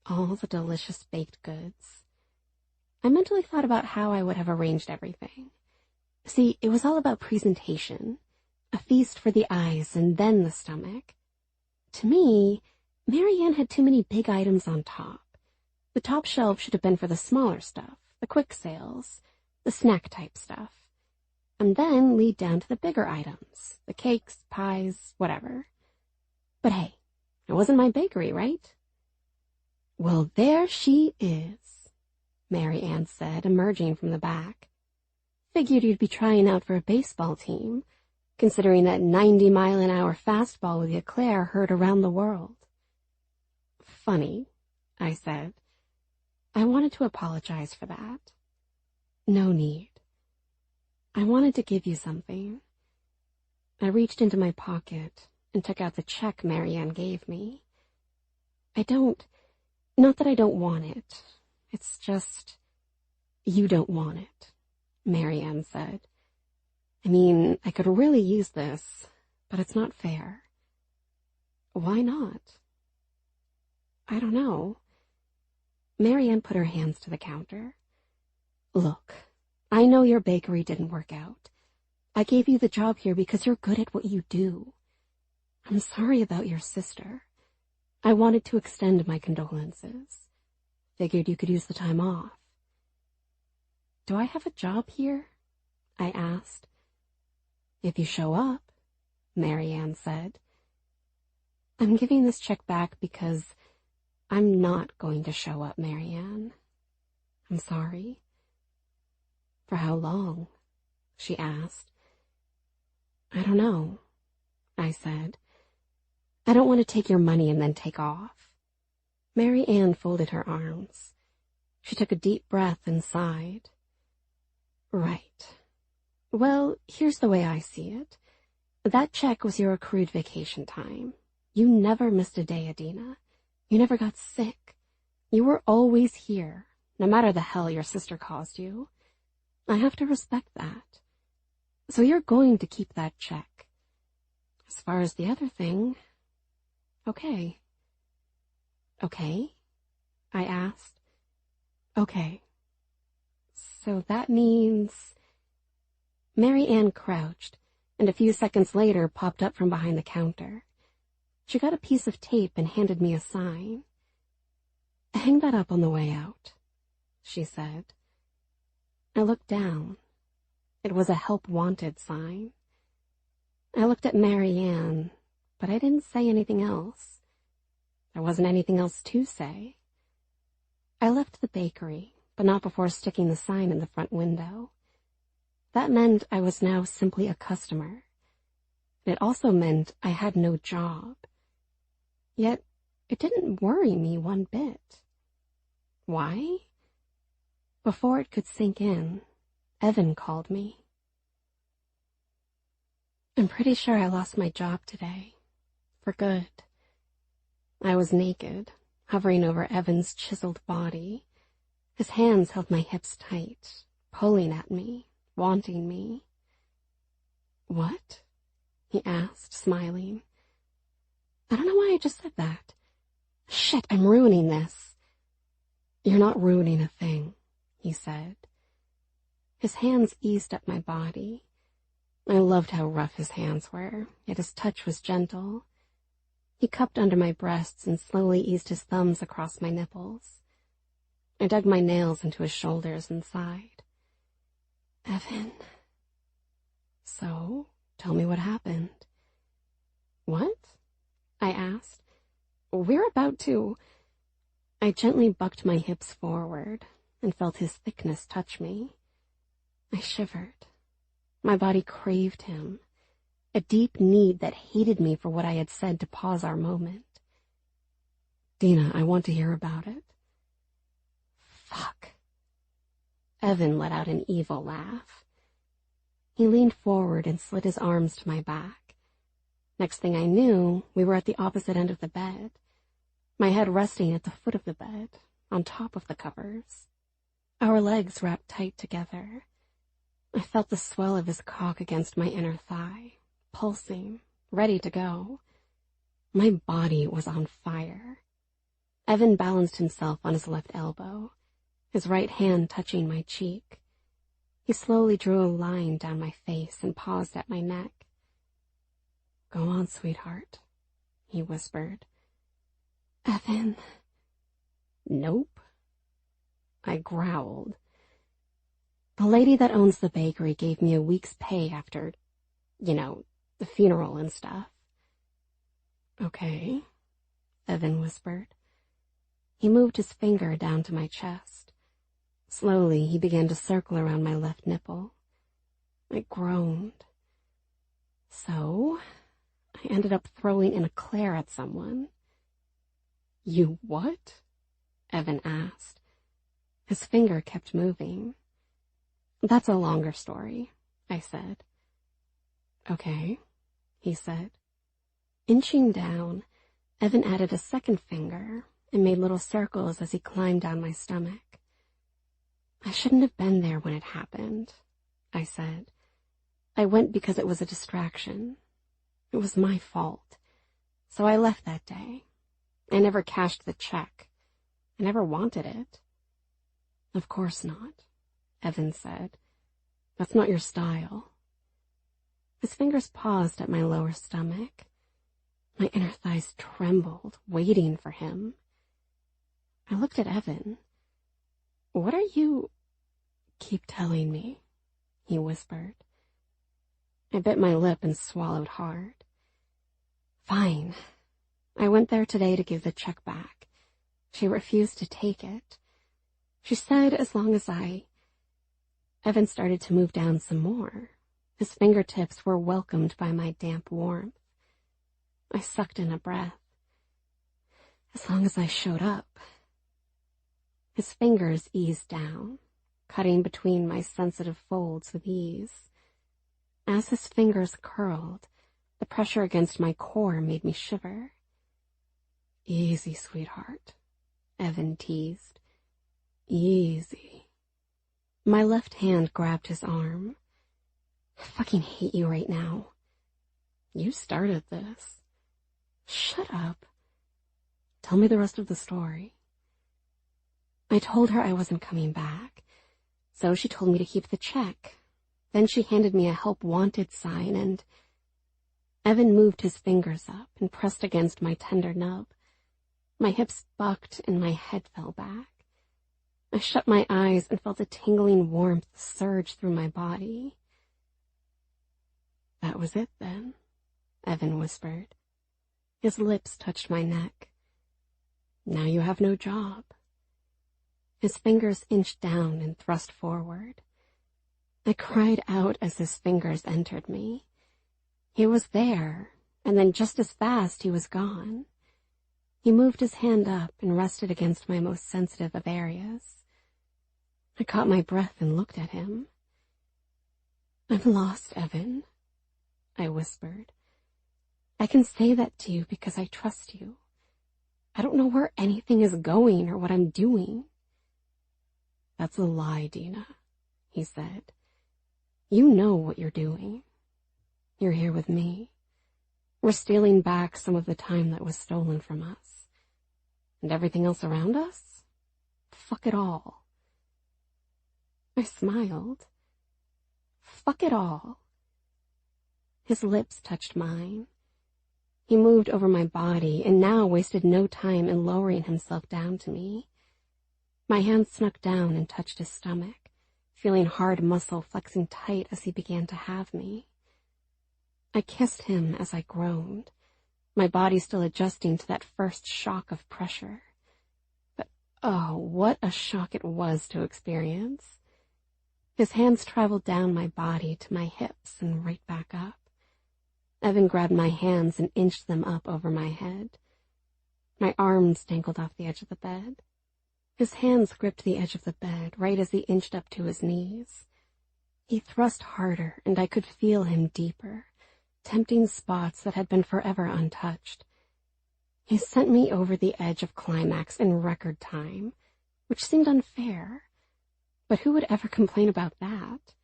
All the delicious baked goods. I mentally thought about how I would have arranged everything. See, it was all about presentation. A feast for the eyes and then the stomach. To me, Marianne had too many big items on top. The top shelf should have been for the smaller stuff, the quick sales, the snack-type stuff. And then lead down to the bigger items, the cakes, pies, whatever. But hey, it wasn't my bakery, right? Well, there she is, Mary Ann said, emerging from the back. Figured you'd be trying out for a baseball team, considering that 90-mile-an-hour fastball with Eclair heard around the world. Funny, I said. I wanted to apologize for that. No need. I wanted to give you something. I reached into my pocket and took out the check Mary Ann gave me. Not that I don't want it. It's just, you don't want it, Mary Ann said. I mean, I could really use this, but it's not fair. Why not? I don't know. Mary Ann put her hands to the counter. Look, I know your bakery didn't work out. I gave you the job here because you're good at what you do. I'm sorry about your sister. I wanted to extend my condolences. Figured you could use the time off. Do I have a job here? I asked. If you show up, Mary Ann said. I'm giving this check back because I'm not going to show up, Mary Ann. I'm sorry. For how long? She asked. I don't know, I said. I don't want to take your money and then take off. Mary Ann folded her arms. She took a deep breath and sighed. Right. Well, here's the way I see it. That check was your accrued vacation time. You never missed a day, Adina. You never got sick. You were always here, no matter the hell your sister caused you. I have to respect that. So you're going to keep that check. As far as the other thing, okay. Okay? I asked. Okay. So that means... Mary Ann crouched, and a few seconds later popped up from behind the counter. She got a piece of tape and handed me a sign. Hang that up on the way out, she said. I looked down. It was a help wanted sign. I looked at Mary Ann, but I didn't say anything else. There wasn't anything else to say. I left the bakery, but not before sticking the sign in the front window. That meant I was now simply a customer. It also meant I had no job. Yet it didn't worry me one bit. Why? Before it could sink in, Evan called me. I'm pretty sure I lost my job today. For good. I was naked, hovering over Evan's chiseled body. His hands held my hips tight, pulling at me, wanting me. What? He asked, smiling. I don't know why I just said that. Shit, I'm ruining this. You're not ruining a thing, he said. His hands eased up my body. I loved how rough his hands were, yet his touch was gentle. He cupped under my breasts and slowly eased his thumbs across my nipples. I dug my nails into his shoulders and sighed. Evan. So, tell me what happened. What? I asked. We're about to... I gently bucked my hips forward and felt his thickness touch me. I shivered. My body craved him, a deep need that hated me for what I had said to pause our moment. Dina, I want to hear about it. Fuck. Evan let out an evil laugh. He leaned forward and slid his arms to my back. Next thing I knew, we were at the opposite end of the bed, my head resting at the foot of the bed, on top of the covers. Our legs wrapped tight together. I felt the swell of his cock against my inner thigh, pulsing, ready to go. My body was on fire. Evan balanced himself on his left elbow, his right hand touching my cheek. He slowly drew a line down my face and paused at my neck. Go on, sweetheart, he whispered. Evan. Nope. I growled. The lady that owns the bakery gave me a week's pay after, the funeral and stuff. Okay, Evan whispered. He moved his finger down to my chest. Slowly, he began to circle around my left nipple. I groaned. So, I ended up throwing an eclair at someone. You what? Evan asked. His finger kept moving. That's a longer story, I said. Okay, he said. Inching down, Evan added a second finger and made little circles as he climbed down my stomach. I shouldn't have been there when it happened, I said. I went because it was a distraction. It was my fault. So I left that day. I never cashed the check. I never wanted it. Of course not, Evan said. That's not your style. His fingers paused at my lower stomach. My inner thighs trembled, waiting for him. I looked at Evan. What are you... Keep telling me, he whispered. I bit my lip and swallowed hard. Fine. I went there today to give the check back. She refused to take it. She said as long as Evan started to move down some more. His fingertips were welcomed by my damp warmth. I sucked in a breath. As long as I showed up. His fingers eased down, cutting between my sensitive folds with ease. As his fingers curled, the pressure against my core made me shiver. Easy, sweetheart, Evan teased. Easy. My left hand grabbed his arm. I fucking hate you right now. You started this. Shut up. Tell me the rest of the story. I told her I wasn't coming back, so she told me to keep the check. Then she handed me a help wanted sign and... Evan moved his fingers up and pressed against my tender nub. My hips bucked and my head fell back. I shut my eyes and felt a tingling warmth surge through my body. That was it then, Evan whispered. His lips touched my neck. Now you have no job. His fingers inched down and thrust forward. I cried out as his fingers entered me. He was there, and then just as fast he was gone. He moved his hand up and rested against my most sensitive of areas. I caught my breath and looked at him. I'm lost, Evan, I whispered. I can say that to you because I trust you. I don't know where anything is going or what I'm doing. That's a lie, Dina, he said. You know what you're doing. You're here with me. We're stealing back some of the time that was stolen from us. And everything else around us? Fuck it all. I smiled. Fuck it all. His lips touched mine. He moved over my body and now wasted no time in lowering himself down to me. My hand snuck down and touched his stomach, feeling hard muscle flexing tight as he began to have me. I kissed him as I groaned, my body still adjusting to that first shock of pressure. But oh, what a shock it was to experience. His hands traveled down my body to my hips and right back up. Evan grabbed my hands and inched them up over my head. My arms dangled off the edge of the bed. His hands gripped the edge of the bed right as he inched up to his knees. He thrust harder, and I could feel him deeper, tempting spots that had been forever untouched. He sent me over the edge of climax in record time, which seemed unfair. But who would ever complain about that?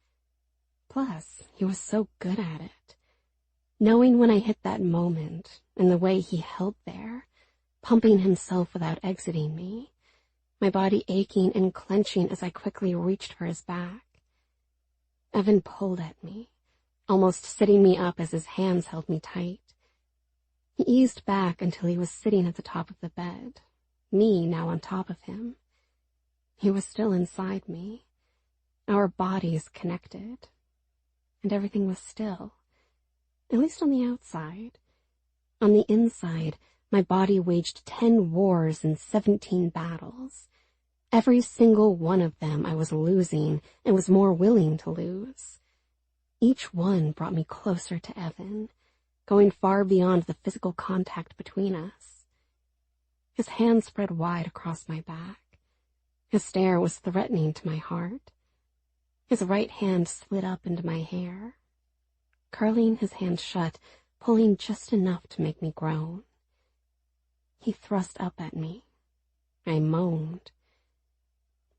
Plus, he was so good at it. Knowing when I hit that moment, and the way he held there, pumping himself without exiting me, my body aching and clenching as I quickly reached for his back. Evan pulled at me, almost sitting me up as his hands held me tight. He eased back until he was sitting at the top of the bed, me now on top of him. He was still inside me, our bodies connected, and everything was still, at least on the outside. On the inside, My body waged 10 wars and 17 battles. Every single one of them I was losing and was more willing to lose. Each one brought me closer to Evan, going far beyond the physical contact between us. His hand spread wide across my back. His stare was threatening to my heart. His right hand slid up into my hair, curling his hand shut, pulling just enough to make me groan. He thrust up at me. I moaned.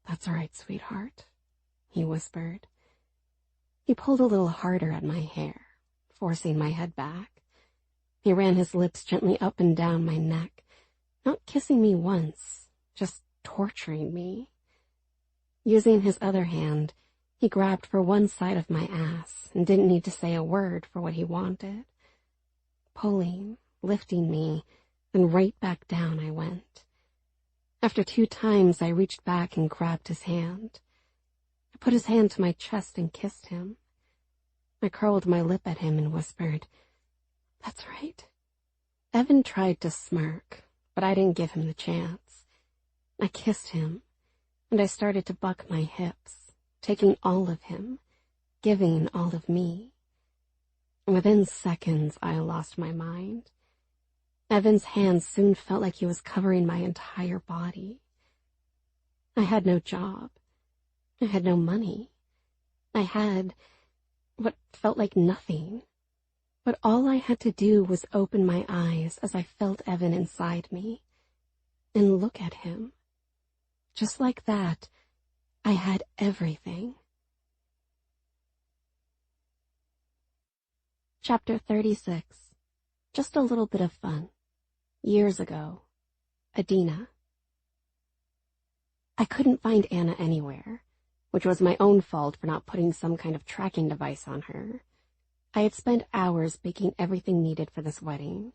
"That's all right, sweetheart," he whispered. He pulled a little harder at my hair, forcing my head back. He ran his lips gently up and down my neck, not kissing me once, just torturing me. Using his other hand, he grabbed for one side of my ass and didn't need to say a word for what he wanted. Pulling, lifting me, then right back down I went. After 2 times, I reached back and grabbed his hand. I put his hand to my chest and kissed him. I curled my lip at him and whispered, "That's right." Evan tried to smirk, but I didn't give him the chance. I kissed him, and I started to buck my hips, taking all of him, giving all of me. Within seconds, I lost my mind. Evan's hand soon felt like he was covering my entire body. I had no job. I had no money. I had what felt like nothing. But all I had to do was open my eyes as I felt Evan inside me and look at him. Just like that, I had everything. Chapter 36. Just a little bit of fun. Years ago. Adina. I couldn't find Anna anywhere, which was my own fault for not putting some kind of tracking device on her. I had spent hours baking everything needed for this wedding.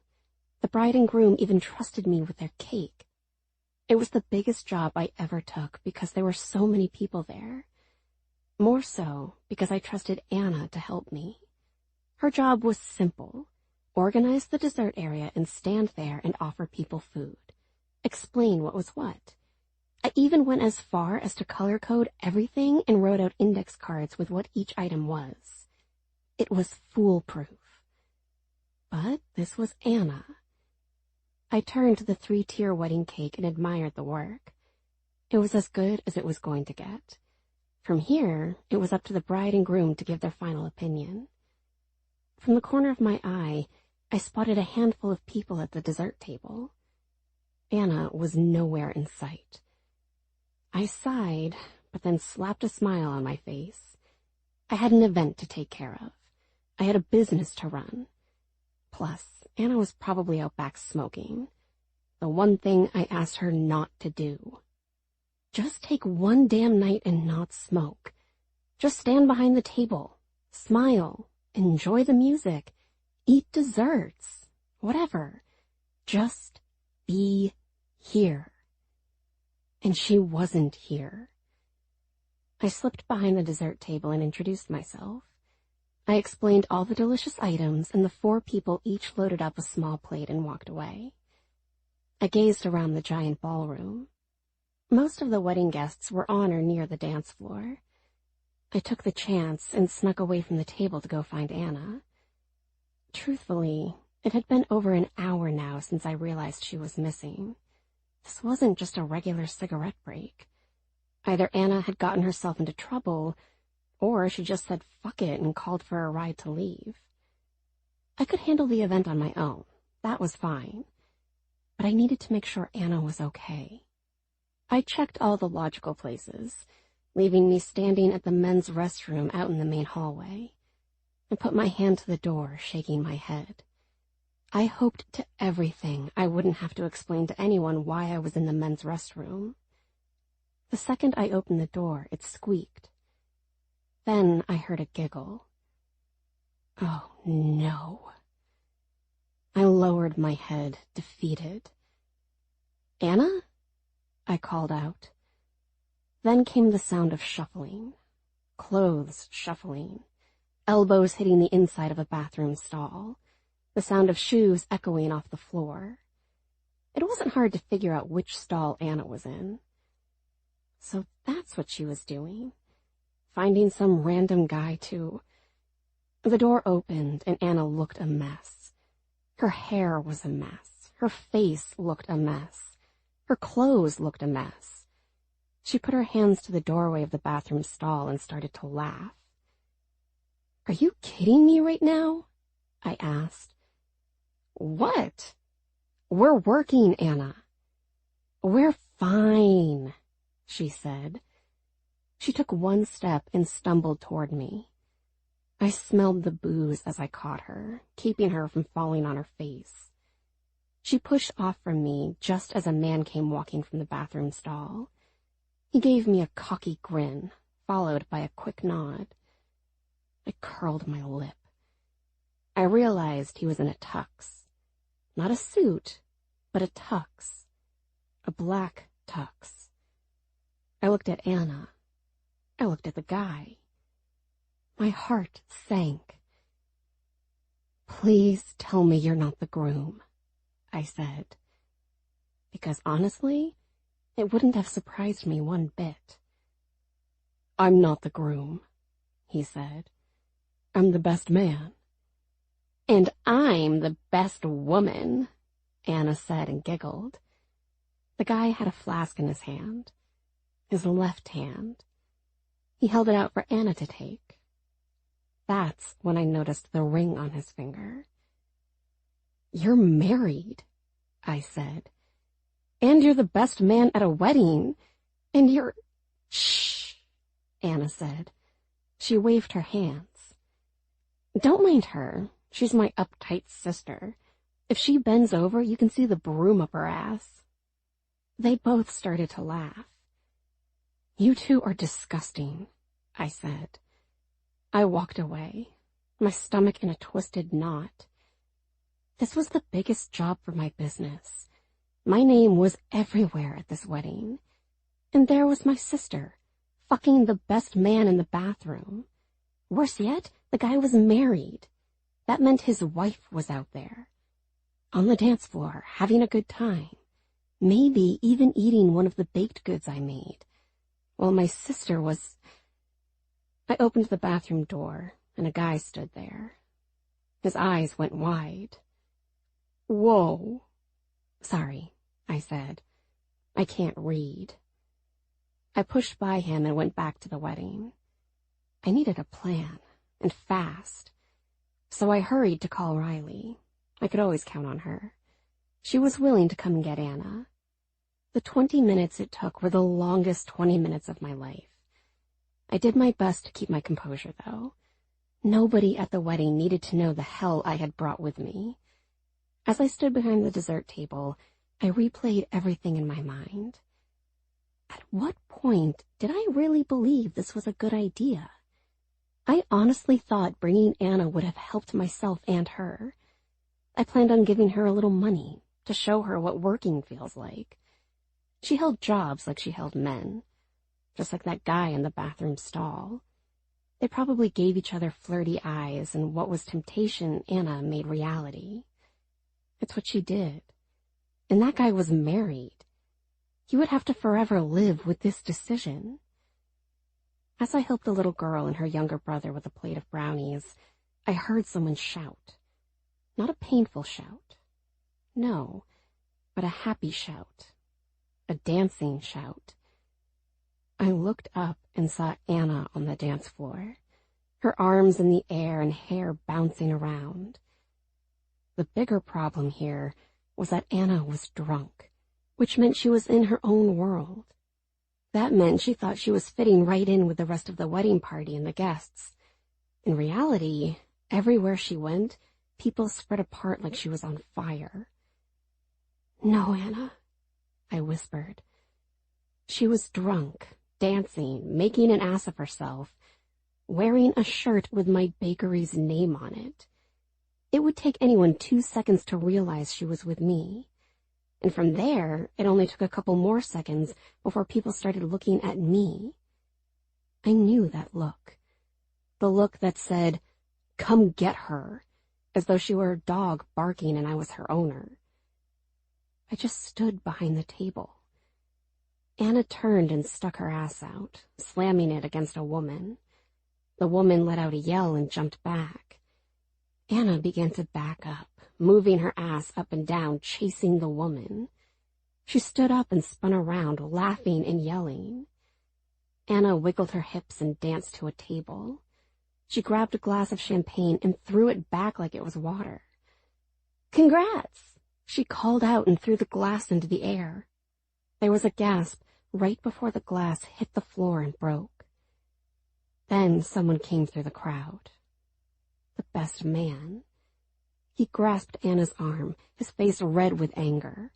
The bride and groom even trusted me with their cake. It was the biggest job I ever took because there were so many people there. More so because I trusted Anna to help me. Her job was simple. Organize the dessert area and stand there and offer people food. Explain what was what. I even went as far as to color code everything and wrote out index cards with what each item was. It was foolproof. But this was Anna. I turned to the 3-tier wedding cake and admired the work. It was as good as it was going to get. From here, it was up to the bride and groom to give their final opinion. From the corner of my eye, I spotted a handful of people at the dessert table. Anna was nowhere in sight. I sighed, but then slapped a smile on my face. I had an event to take care of. I had a business to run. Plus, Anna was probably out back smoking. The one thing I asked her not to do. Just take one damn night and not smoke. Just stand behind the table. Smile. Enjoy the music. Eat desserts. Whatever. Just be here. And she wasn't here. I slipped behind the dessert table and introduced myself. I explained all the delicious items, and the 4 people each loaded up a small plate and walked away. I gazed around the giant ballroom. Most of the wedding guests were on or near the dance floor. I took the chance and snuck away from the table to go find Anna. Truthfully, it had been over an hour now since I realized she was missing. This wasn't just a regular cigarette break. Either Anna had gotten herself into trouble, or she just said fuck it and called for a ride to leave. I could handle the event on my own. That was fine. But I needed to make sure Anna was okay. I checked all the logical places, leaving me standing at the men's restroom out in the main hallway. I put my hand to the door, shaking my head. I hoped to everything I wouldn't have to explain to anyone why I was in the men's restroom. The second I opened the door, it squeaked. Then I heard a giggle. Oh, no. I lowered my head, defeated. "Anna?" I called out. Then came the sound of shuffling. Clothes shuffling. Elbows hitting the inside of a bathroom stall. The sound of shoes echoing off the floor. It wasn't hard to figure out which stall Anna was in. So that's what she was doing. Finding some random guy to... The door opened and Anna looked a mess. Her hair was a mess. Her face looked a mess. Her clothes looked a mess. She put her hands to the doorway of the bathroom stall and started to laugh. "Are you kidding me right now?" I asked. "What?" "We're working, Anna." "We're fine," she said. She took one step and stumbled toward me. I smelled the booze as I caught her, keeping her from falling on her face. She pushed off from me just as a man came walking from the bathroom stall. He gave me a cocky grin, followed by a quick nod. I curled my lip. I realized he was in a tux. Not a suit, but a tux. A black tux. I looked at Anna. I looked at the guy. My heart sank. "Please tell me you're not the groom," I said. Because honestly, it wouldn't have surprised me one bit. "I'm not the groom," he said. "I'm the best man." "And I'm the best woman," Anna said and giggled. The guy had a flask in his hand, his left hand. He held it out for Anna to take. That's when I noticed the ring on his finger. "You're married," I said. "And you're the best man at a wedding. And you're..." "Shh," Anna said. She waved her hands. "Don't mind her. She's my uptight sister. If she bends over, you can see the broom up her ass." They both started to laugh. "You two are disgusting," I said. I walked away, my stomach in a twisted knot. This was the biggest job for my business. My name was everywhere at this wedding. And there was my sister, fucking the best man in the bathroom. Worse yet, the guy was married. That meant his wife was out there, on the dance floor, having a good time, maybe even eating one of the baked goods I made, while my sister was... I opened the bathroom door, and a guy stood there. His eyes went wide. "Whoa." "Sorry," I said. "I can't read." I pushed by him and went back to the wedding. I needed a plan, and fast. So I hurried to call Riley. I could always count on her. She was willing to come and get Anna. The 20 minutes it took were the longest 20 minutes of my life. I did my best to keep my composure, though. Nobody at the wedding needed to know the hell I had brought with me. As I stood behind the dessert table, I replayed everything in my mind. At what point did I really believe this was a good idea? I honestly thought bringing Anna would have helped myself and her. I planned on giving her a little money to show her what working feels like. She held jobs like she held men, just like that guy in the bathroom stall. They probably gave each other flirty eyes, and what was temptation, Anna made reality. It's what she did. And that guy was married. He would have to forever live with this decision. As I helped the little girl and her younger brother with a plate of brownies, I heard someone shout. Not a painful shout. No, but a happy shout. A dancing shout. I looked up and saw Anna on the dance floor, her arms in the air and hair bouncing around. The bigger problem here was that Anna was drunk, which meant she was in her own world. That meant she thought she was fitting right in with the rest of the wedding party and the guests. In reality, everywhere she went, people spread apart like she was on fire. "No, Anna," I whispered. She was drunk, dancing, making an ass of herself, wearing a shirt with my bakery's name on it. It would take anyone 2 seconds to realize she was with me. And from there, it only took a couple more seconds before people started looking at me. I knew that look. The look that said, "Come get her," as though she were a dog barking and I was her owner. I just stood behind the table. Anna turned and stuck her ass out, slamming it against a woman. The woman let out a yell and jumped back. Anna began to back up, moving her ass up and down, chasing the woman. She stood up and spun around, laughing and yelling. Anna wiggled her hips and danced to a table. She grabbed a glass of champagne and threw it back like it was water. "Congrats!" she called out and threw the glass into the air. There was a gasp right before the glass hit the floor and broke. Then someone came through the crowd. The best man. He grasped Anna's arm, his face red with anger.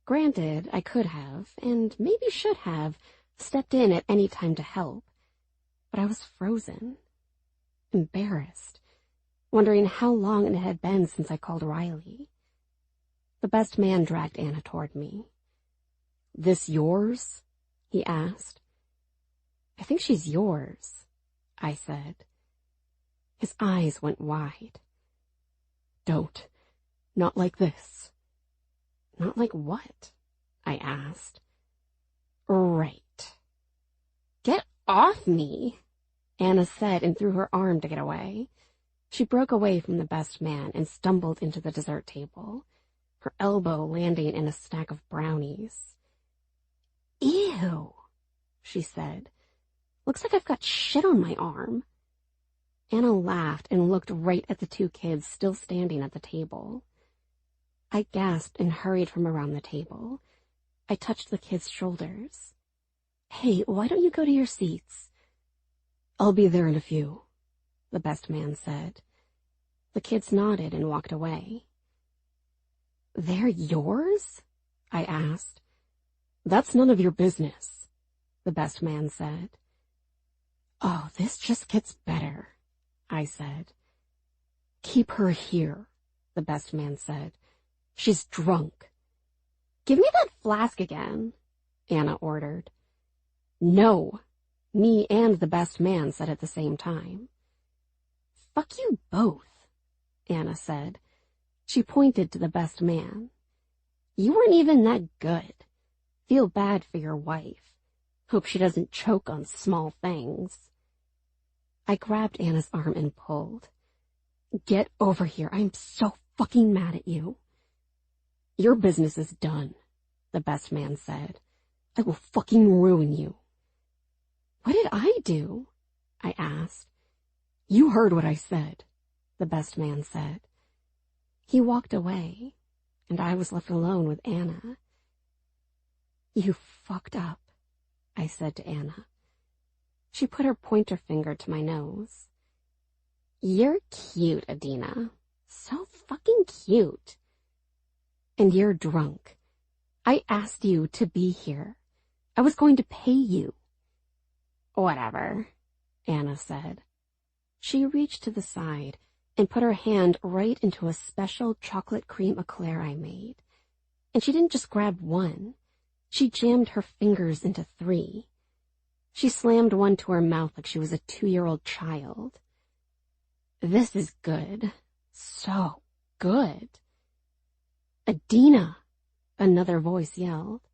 Granted, I could have, and maybe should have, stepped in at any time to help, but I was frozen, embarrassed, wondering how long it had been since I called Riley. The best man dragged Anna toward me. "This yours?" he asked. "I think she's yours," I said. His eyes went wide. "Don't. Not like this." "Not like what?" I asked. "Right." "Get off me," Anna said and threw her arm to get away. She broke away from the best man and stumbled into the dessert table, her elbow landing in a stack of brownies. "Ew," she said. "Looks like I've got shit on my arm." Anna laughed and looked right at the two kids still standing at the table. I gasped and hurried from around the table. I touched the kids' shoulders. "Hey, why don't you go to your seats?" "I'll be there in a few," the best man said. The kids nodded and walked away. "They're yours?" I asked. "That's none of your business," the best man said. "Oh, this just gets better," I said. "Keep her here," the best man said. "She's drunk." "Give me that flask again," Anna ordered. "No," me and the best man said at the same time. "Fuck you both," Anna said. She pointed to the best man. "You weren't even that good. Feel bad for your wife. Hope she doesn't choke on small things." I grabbed Anna's arm and pulled. "Get over here. I'm so fucking mad at you." "Your business is done," the best man said. "I will fucking ruin you." "What did I do?" I asked. "You heard what I said," the best man said. He walked away, and I was left alone with Anna. "You fucked up," I said to Anna. She put her pointer finger to my nose. "You're cute, Adina. So fucking cute. And you're drunk. I asked you to be here. I was going to pay you." "Whatever," Anna said. She reached to the side and put her hand right into a special chocolate cream eclair I made. And she didn't just grab one. She jammed her fingers into 3. She slammed one to her mouth like she was a 2-year-old child. "This is good. So good." "Adina," another voice yelled.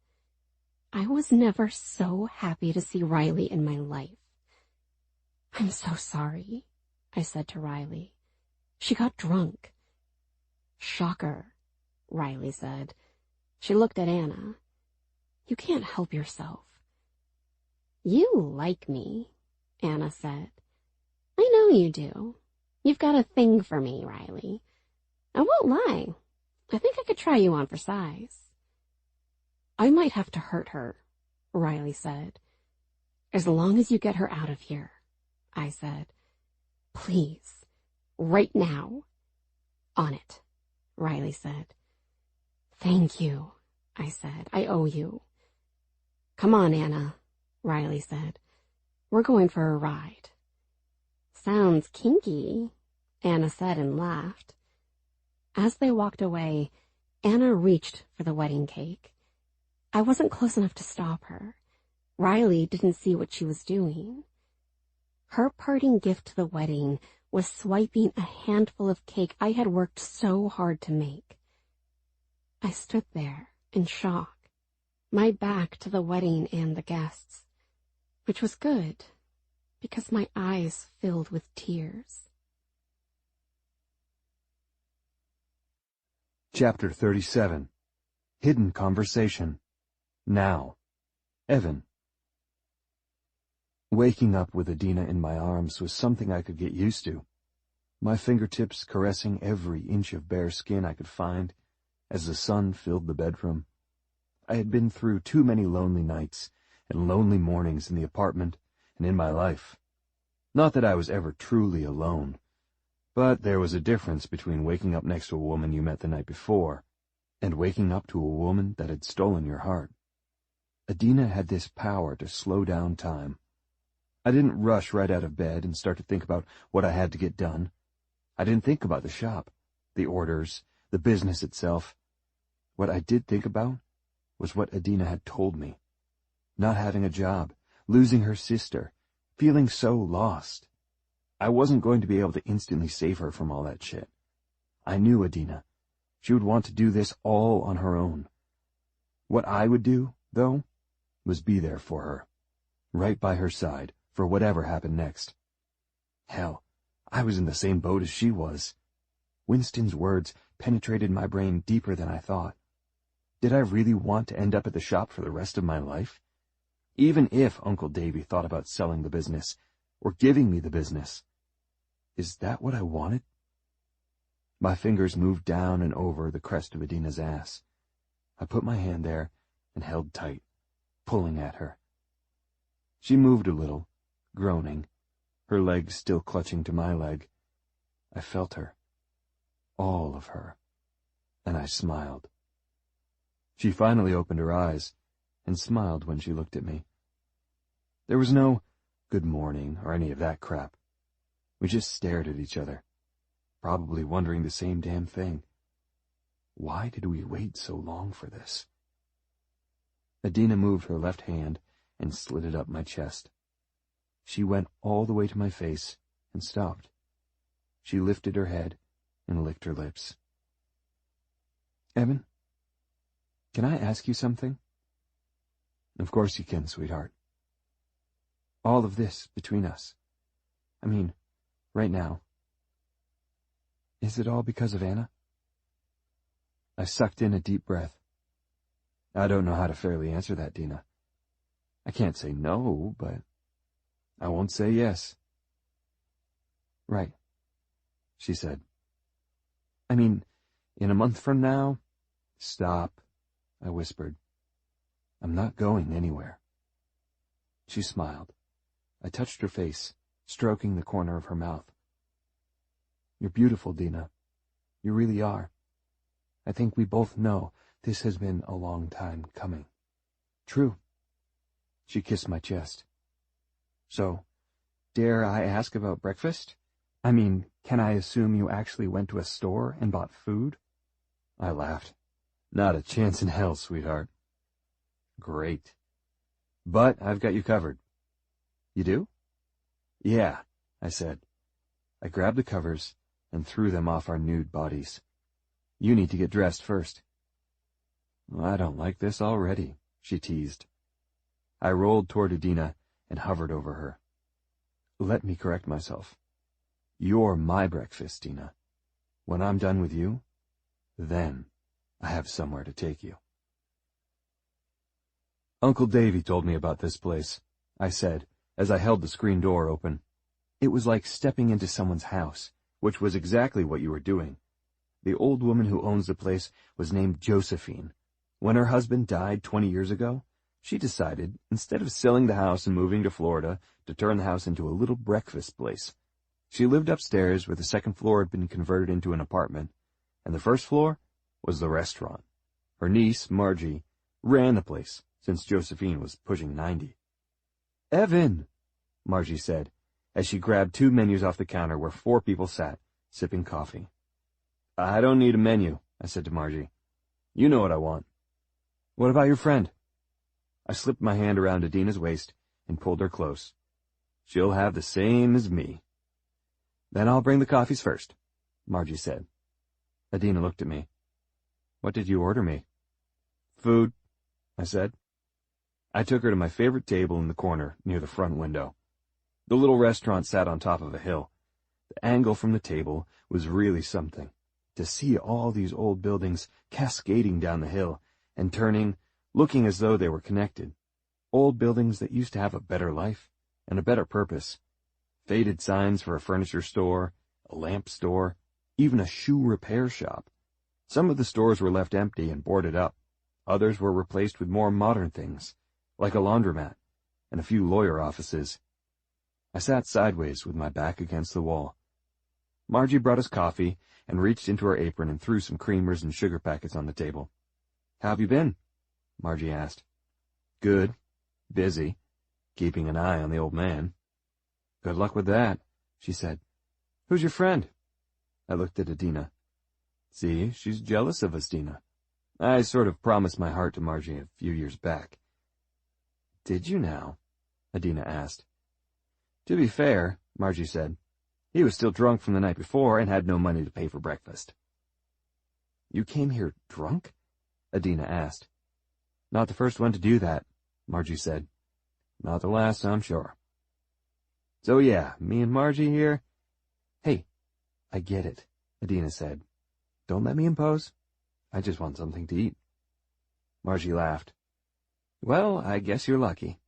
I was never so happy to see Riley in my life. "I'm so sorry," I said to Riley. "She got drunk." "Shocker," Riley said. She looked at Anna. "You can't help yourself." "You like me," Anna said. "I know you do. You've got a thing for me, Riley. I won't lie. I think I could try you on for size." "I might have to hurt her," Riley said. "As long as you get her out of here," I said. "Please, right now." "On it," Riley said. "Thank you," I said. "I owe you." "Come on, Anna," Riley said. "We're going for a ride." "Sounds kinky," Anna said and laughed. As they walked away, Anna reached for the wedding cake. I wasn't close enough to stop her. Riley didn't see what she was doing. Her parting gift to the wedding was swiping a handful of cake I had worked so hard to make. I stood there in shock, my back to the wedding and the guests, which was good, because my eyes filled with tears. Chapter 37. Hidden Conversation. Now. Evan. Waking up with Adina in my arms was something I could get used to, my fingertips caressing every inch of bare skin I could find as the sun filled the bedroom. I had been through too many lonely nights and lonely mornings in the apartment and in my life. Not that I was ever truly alone, but there was a difference between waking up next to a woman you met the night before and waking up to a woman that had stolen your heart. Adina had this power to slow down time. I didn't rush right out of bed and start to think about what I had to get done. I didn't think about the shop, the orders, the business itself. What I did think about was what Adina had told me. Not having a job, losing her sister, feeling so lost. I wasn't going to be able to instantly save her from all that shit. I knew Adina. She would want to do this all on her own. What I would do, though, was be there for her, right by her side, for whatever happened next. Hell, I was in the same boat as she was. Winston's words penetrated my brain deeper than I thought. Did I really want to end up at the shop for the rest of my life? Even if Uncle Davy thought about selling the business, or giving me the business. Is that what I wanted? My fingers moved down and over the crest of Adina's ass. I put my hand there and held tight, pulling at her. She moved a little, groaning, her legs still clutching to my leg. I felt her, all of her, and I smiled. She finally opened her eyes and smiled when she looked at me. There was no good morning or any of that crap. We just stared at each other, probably wondering the same damn thing. Why did we wait so long for this? Adina moved her left hand and slid it up my chest. She went all the way to my face and stopped. She lifted her head and licked her lips. Evan, can I ask you something? Of course you can, sweetheart. All of this between us. I mean, right now. Is it all because of Anna? I sucked in a deep breath. I don't know how to fairly answer that, Dina. I can't say no, but I won't say yes. Right, she said. I mean, in a month from now? Stop, I whispered. I'm not going anywhere. She smiled. I touched her face, stroking the corner of her mouth. You're beautiful, Dina. You really are. I think we both know this has been a long time coming. True. She kissed my chest. So, dare I ask about breakfast? I mean, can I assume you actually went to a store and bought food? I laughed. Not a chance in hell, sweetheart. Great. But I've got you covered. You do? Yeah, I said. I grabbed the covers and threw them off our nude bodies. You need to get dressed first. I don't like this already, she teased. I rolled toward Adina and hovered over her. Let me correct myself. You're my breakfast, Dina. When I'm done with you, then I have somewhere to take you. Uncle Davy told me about this place, I said, as I held the screen door open. It was like stepping into someone's house, which was exactly what you were doing. The old woman who owns the place was named Josephine. When her husband died 20 years ago, she decided, instead of selling the house and moving to Florida, to turn the house into a little breakfast place. She lived upstairs where the second floor had been converted into an apartment, and the first floor was the restaurant. Her niece, Margie, ran the place, since Josephine was pushing 90. Evan, Margie said, as she grabbed 2 menus off the counter where 4 people sat, sipping coffee. I don't need a menu, I said to Margie. You know what I want. What about your friend? I slipped my hand around Adina's waist and pulled her close. She'll have the same as me. Then I'll bring the coffees first, Margie said. Adina looked at me. What did you order me? Food, I said. I took her to my favorite table in the corner near the front window. The little restaurant sat on top of a hill. The angle from the table was really something. To see all these old buildings cascading down the hill and turning, looking as though they were connected. Old buildings that used to have a better life and a better purpose. Faded signs for a furniture store, a lamp store, even a shoe repair shop. Some of the stores were left empty and boarded up. Others were replaced with more modern things, like a laundromat and a few lawyer offices. I sat sideways with my back against the wall. Margie brought us coffee and reached into her apron and threw some creamers and sugar packets on the table. "How have you been?" Margie asked. "Good. Busy. Keeping an eye on the old man." "Good luck with that," she said. "Who's your friend?" I looked at Adina. See, she's jealous of us, Dina. I sort of promised my heart to Margie a few years back. "Did you now?" Adina asked. "To be fair," Margie said, "he was still drunk from the night before and had no money to pay for breakfast." "You came here drunk?" Adina asked. "Not the first one to do that," Margie said. "Not the last, I'm sure." "So yeah, me and Margie here." "Hey, I get it," Adina said. "Don't let me impose. I just want something to eat." Margie laughed. "Well, I guess you're lucky."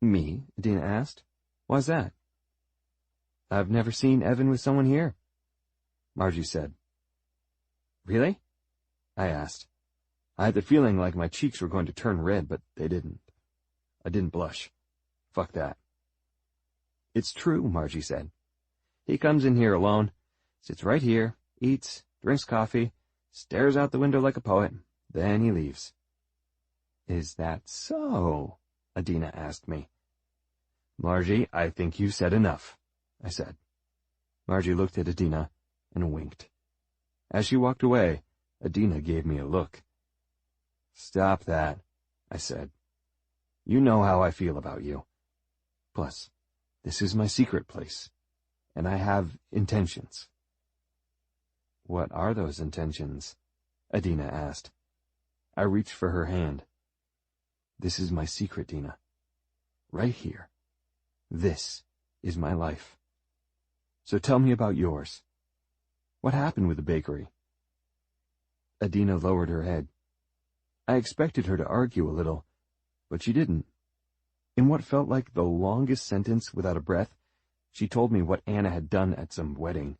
"Me?" Adina asked. "Why's that?" "I've never seen Evan with someone here," Margie said. "Really?" I asked. I had the feeling like my cheeks were going to turn red, but they didn't. I didn't blush. Fuck that. "It's true," Margie said. "He comes in here alone, sits right here, eats, drinks coffee, stares out the window like a poet, then he leaves." "Is that so?" Adina asked me. "Margie, I think you've said enough," I said. Margie looked at Adina and winked. As she walked away, Adina gave me a look. "Stop that," I said. "You know how I feel about you. Plus, this is my secret place, and I have intentions." "What are those intentions?" Adina asked. I reached for her hand. "This is my secret, Dina. Right here. This is my life. So tell me about yours. What happened with the bakery?" Adina lowered her head. I expected her to argue a little, but she didn't. In what felt like the longest sentence without a breath, she told me what Anna had done at some wedding.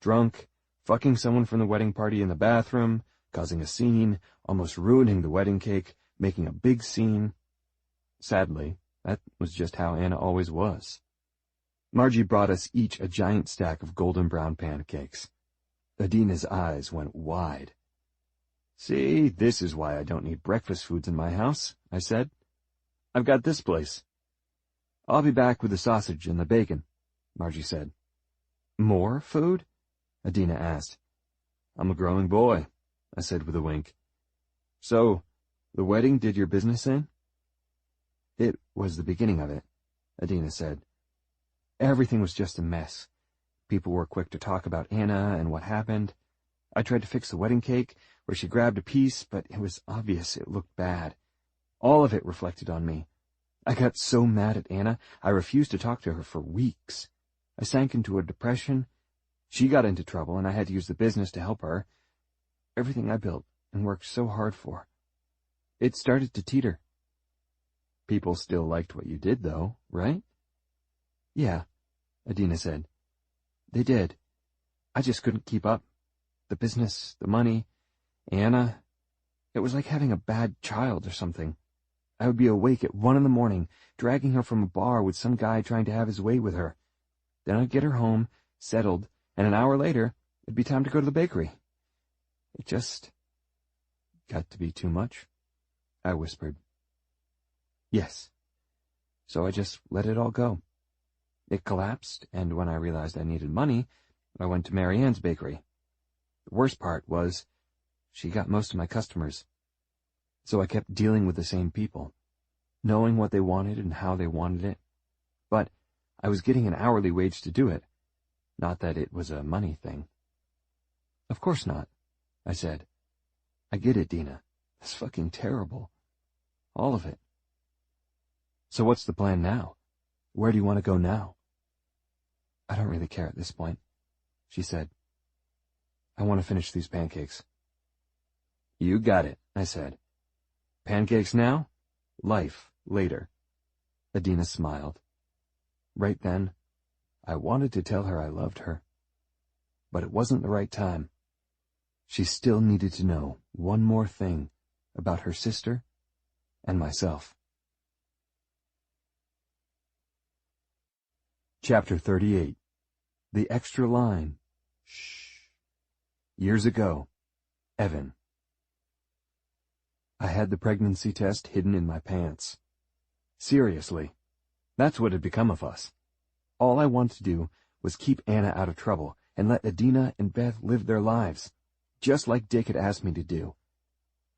Drunk, fucking someone from the wedding party in the bathroom, causing a scene, almost ruining the wedding cake, making a big scene. Sadly, that was just how Anna always was. Margie brought us each a giant stack of golden brown pancakes. Adina's eyes went wide. "See, this is why I don't need breakfast foods in my house," I said. "I've got this place." "I'll be back with the sausage and the bacon," Margie said. "More food?" Adina asked. "I'm a growing boy," I said with a wink. "So, the wedding did your business in?" "It was the beginning of it," Adina said. "Everything was just a mess. People were quick to talk about Anna and what happened. I tried to fix the wedding cake, where she grabbed a piece, but it was obvious it looked bad. All of it reflected on me. I got so mad at Anna, I refused to talk to her for weeks. I sank into a depression. She got into trouble, and I had to use the business to help her. Everything I built and worked so hard for. It started to teeter." "People still liked what you did, though, right?" "Yeah," Adina said. "They did. I just couldn't keep up. The business, the money, Anna. It was like having a bad child or something. I would be awake at 1 a.m, dragging her from a bar with some guy trying to have his way with her. Then I'd get her home, settled, and an hour later, it'd be time to go to the bakery. It just got to be too much," I whispered. "Yes. So I just let it all go. It collapsed, and when I realized I needed money, I went to Mary Ann's bakery. The worst part was, she got most of my customers. So I kept dealing with the same people, knowing what they wanted and how they wanted it. But I was getting an hourly wage to do it. Not that it was a money thing." "Of course not," I said. I get it, Dina. It's fucking terrible. All of it. So what's the plan now? Where do you want to go now? I don't really care at this point, she said. I want to finish these pancakes. You got it, I said. Pancakes now? Life later. Adina smiled. Right then, I wanted to tell her I loved her. But it wasn't the right time. She still needed to know one more thing about her sister and myself. Chapter 38. The Extra Line. Shh. Years ago, Evan. I had the pregnancy test hidden in my pants. Seriously, that's what had become of us. All I wanted to do was keep Anna out of trouble and let Adina and Beth live their lives, just like Dick had asked me to do.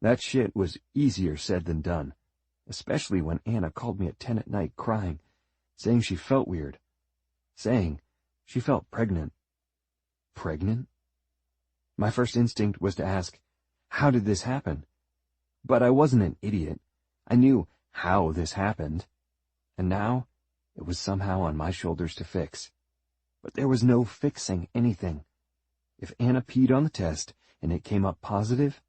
That shit was easier said than done, especially when Anna called me at 10 at night crying, saying she felt weird, saying she felt pregnant. Pregnant? My first instinct was to ask, how did this happen? But I wasn't an idiot. I knew how this happened. And now, it was somehow on my shoulders to fix. But there was no fixing anything. If Anna peed on the test and it came up positive,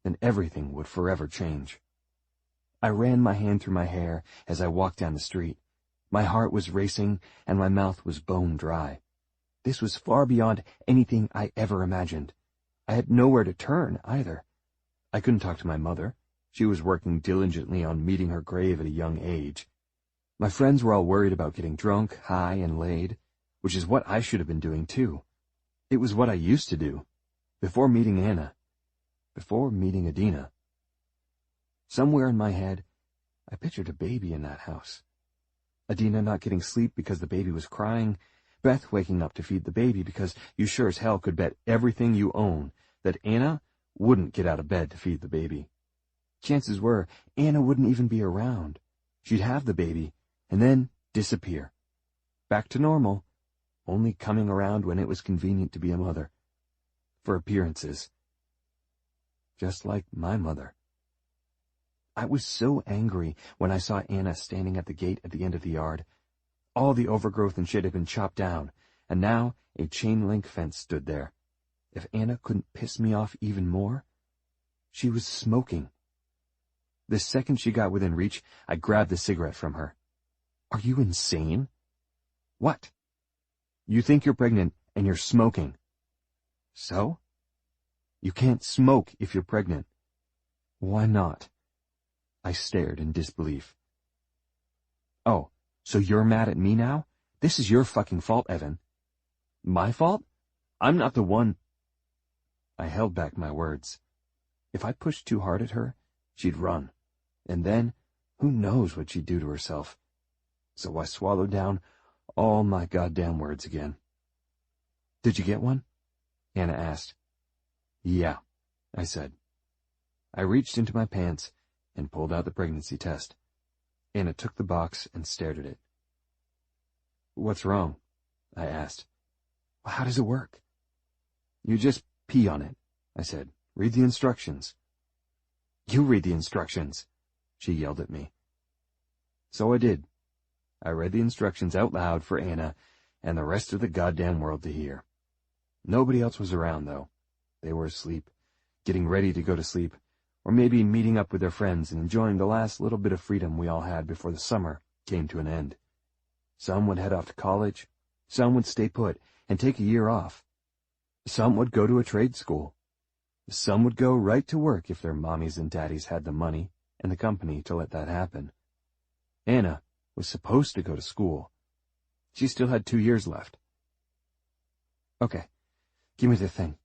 then everything would forever change. I ran my hand through my hair as I walked down the street. My heart was racing and my mouth was bone dry. This was far beyond anything I ever imagined. I had nowhere to turn, either. I couldn't talk to my mother. She was working diligently on meeting her grave at a young age. My friends were all worried about getting drunk, high, and laid, which is what I should have been doing, too. It was what I used to do, before meeting Anna, before meeting Adina. Somewhere in my head, I pictured a baby in that house. Adina not getting sleep because the baby was crying, Beth waking up to feed the baby because you sure as hell could bet everything you own that Anna wouldn't get out of bed to feed the baby. Chances were Anna wouldn't even be around. She'd have the baby and then disappear. Back to normal, only coming around when it was convenient to be a mother. For appearances. Just like my mother. I was so angry when I saw Anna standing at the gate at the end of the yard. All the overgrowth and shit had been chopped down, and now a chain-link fence stood there. If Anna couldn't piss me off even more, she was smoking. The second she got within reach, I grabbed the cigarette from her. Are you insane? What? You think you're pregnant and you're smoking. So? You can't smoke if you're pregnant. Why not? I stared in disbelief. Oh, so you're mad at me now? This is your fucking fault, Evan. My fault? I'm not the one. I held back my words. If I pushed too hard at her, she'd run. And then, who knows what she'd do to herself. So I swallowed down all my goddamn words again. Did you get one? Anna asked. Yeah, I said. I reached into my pants and pulled out the pregnancy test. Anna took the box and stared at it. What's wrong? I asked. How does it work? You just pee on it, I said. Read the instructions. You read the instructions, she yelled at me. So I did. I read the instructions out loud for Anna and the rest of the goddamn world to hear. Nobody else was around, though. They were asleep, getting ready to go to sleep, or maybe meeting up with their friends and enjoying the last little bit of freedom we all had before the summer came to an end. Some would head off to college, some would stay put and take a year off. Some would go to a trade school. Some would go right to work if their mommies and daddies had the money and the company to let that happen. Anna was supposed to go to school. She still had 2 years left. Okay, give me the thing,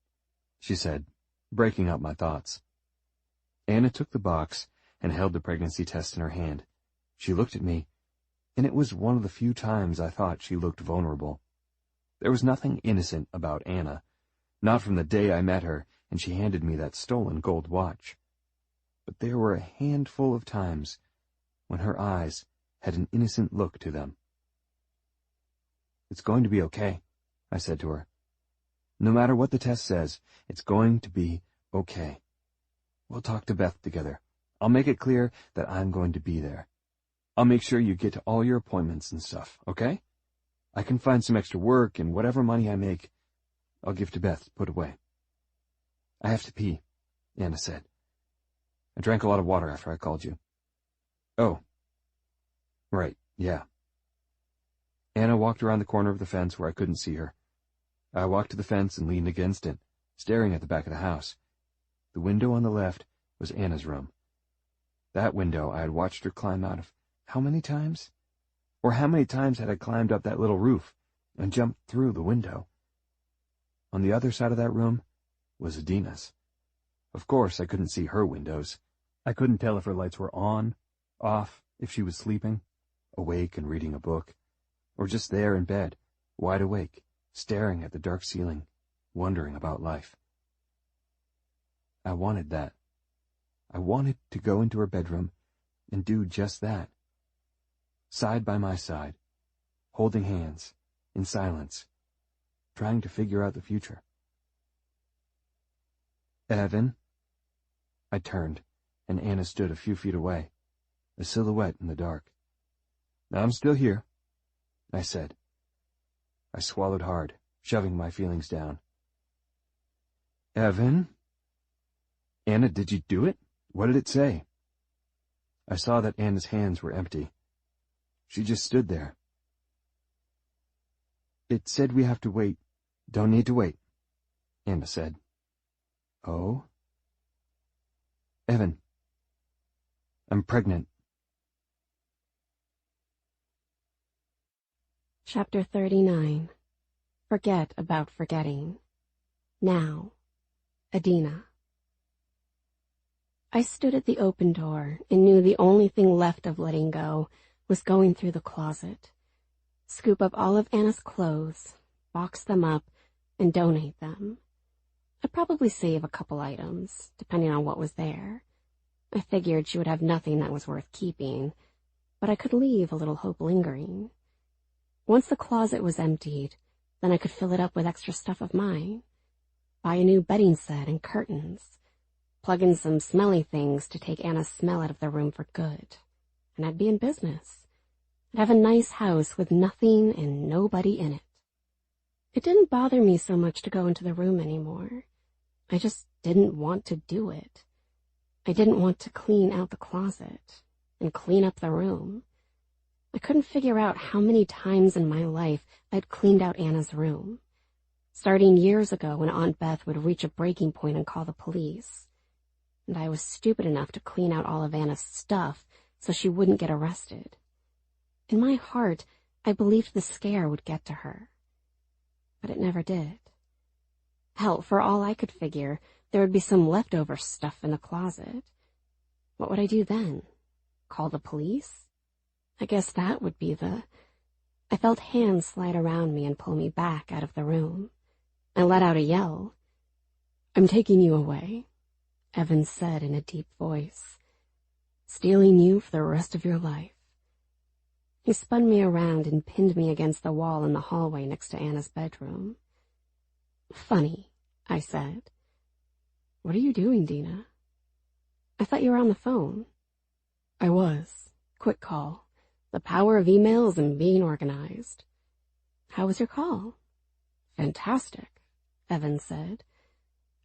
she said, breaking up my thoughts. Anna took the box and held the pregnancy test in her hand. She looked at me, and it was one of the few times I thought she looked vulnerable. There was nothing innocent about Anna, not from the day I met her and she handed me that stolen gold watch. But there were a handful of times when her eyes had an innocent look to them. It's going to be okay, I said to her. No matter what the test says, it's going to be okay. We'll talk to Beth together. I'll make it clear that I'm going to be there. I'll make sure you get to all your appointments and stuff, okay? I can find some extra work, and whatever money I make, I'll give to Beth to put away. I have to pee, Anna said. I drank a lot of water after I called you. Oh. Right, yeah. Anna walked around the corner of the fence where I couldn't see her. I walked to the fence and leaned against it, staring at the back of the house. The window on the left was Anna's room. That window I had watched her climb out of how many times? Or how many times had I climbed up that little roof and jumped through the window? On the other side of that room was Adina's. Of course, I couldn't see her windows. I couldn't tell if her lights were on, off, if she was sleeping, awake and reading a book, or just there in bed, wide awake, staring at the dark ceiling, wondering about life. I wanted that. I wanted to go into her bedroom and do just that. Side by my side, holding hands, in silence, trying to figure out the future. Evan? I turned, and Anna stood a few feet away, a silhouette in the dark. I'm still here, I said. I swallowed hard, shoving my feelings down. Evan? Anna, did you do it? What did it say? I saw that Anna's hands were empty. She just stood there. It said we have to wait. Don't need to wait, Anna said. Oh? Evan, I'm pregnant. Chapter 39. Forget about forgetting. Now, Adina. I stood at the open door and knew the only thing left of letting go was going through the closet, scoop up all of Anna's clothes, box them up, and donate them. I'd probably save a couple items, depending on what was there. I figured she would have nothing that was worth keeping, but I could leave a little hope lingering. Once the closet was emptied, then I could fill it up with extra stuff of mine, buy a new bedding set and curtains, plug in some smelly things to take Anna's smell out of the room for good, and I'd be in business. I'd have a nice house with nothing and nobody in it. It didn't bother me so much to go into the room anymore. I just didn't want to do it. I didn't want to clean out the closet and clean up the room. I couldn't figure out how many times in my life I'd cleaned out Anna's room, starting years ago when Aunt Beth would reach a breaking point and call the police. And I was stupid enough to clean out all of Anna's stuff so she wouldn't get arrested. In my heart, I believed the scare would get to her. But it never did. Hell, for all I could figure, there would be some leftover stuff in the closet. What would I do then? Call the police? I guess that would be I felt hands slide around me and pull me back out of the room. I let out a yell. I'm taking you away, Evan said in a deep voice. Stealing you for the rest of your life. He spun me around and pinned me against the wall in the hallway next to Anna's bedroom. Funny, I said. What are you doing, Dina? I thought you were on the phone. I was. Quick call. The power of emails and being organized. How was your call? Fantastic, Evan said.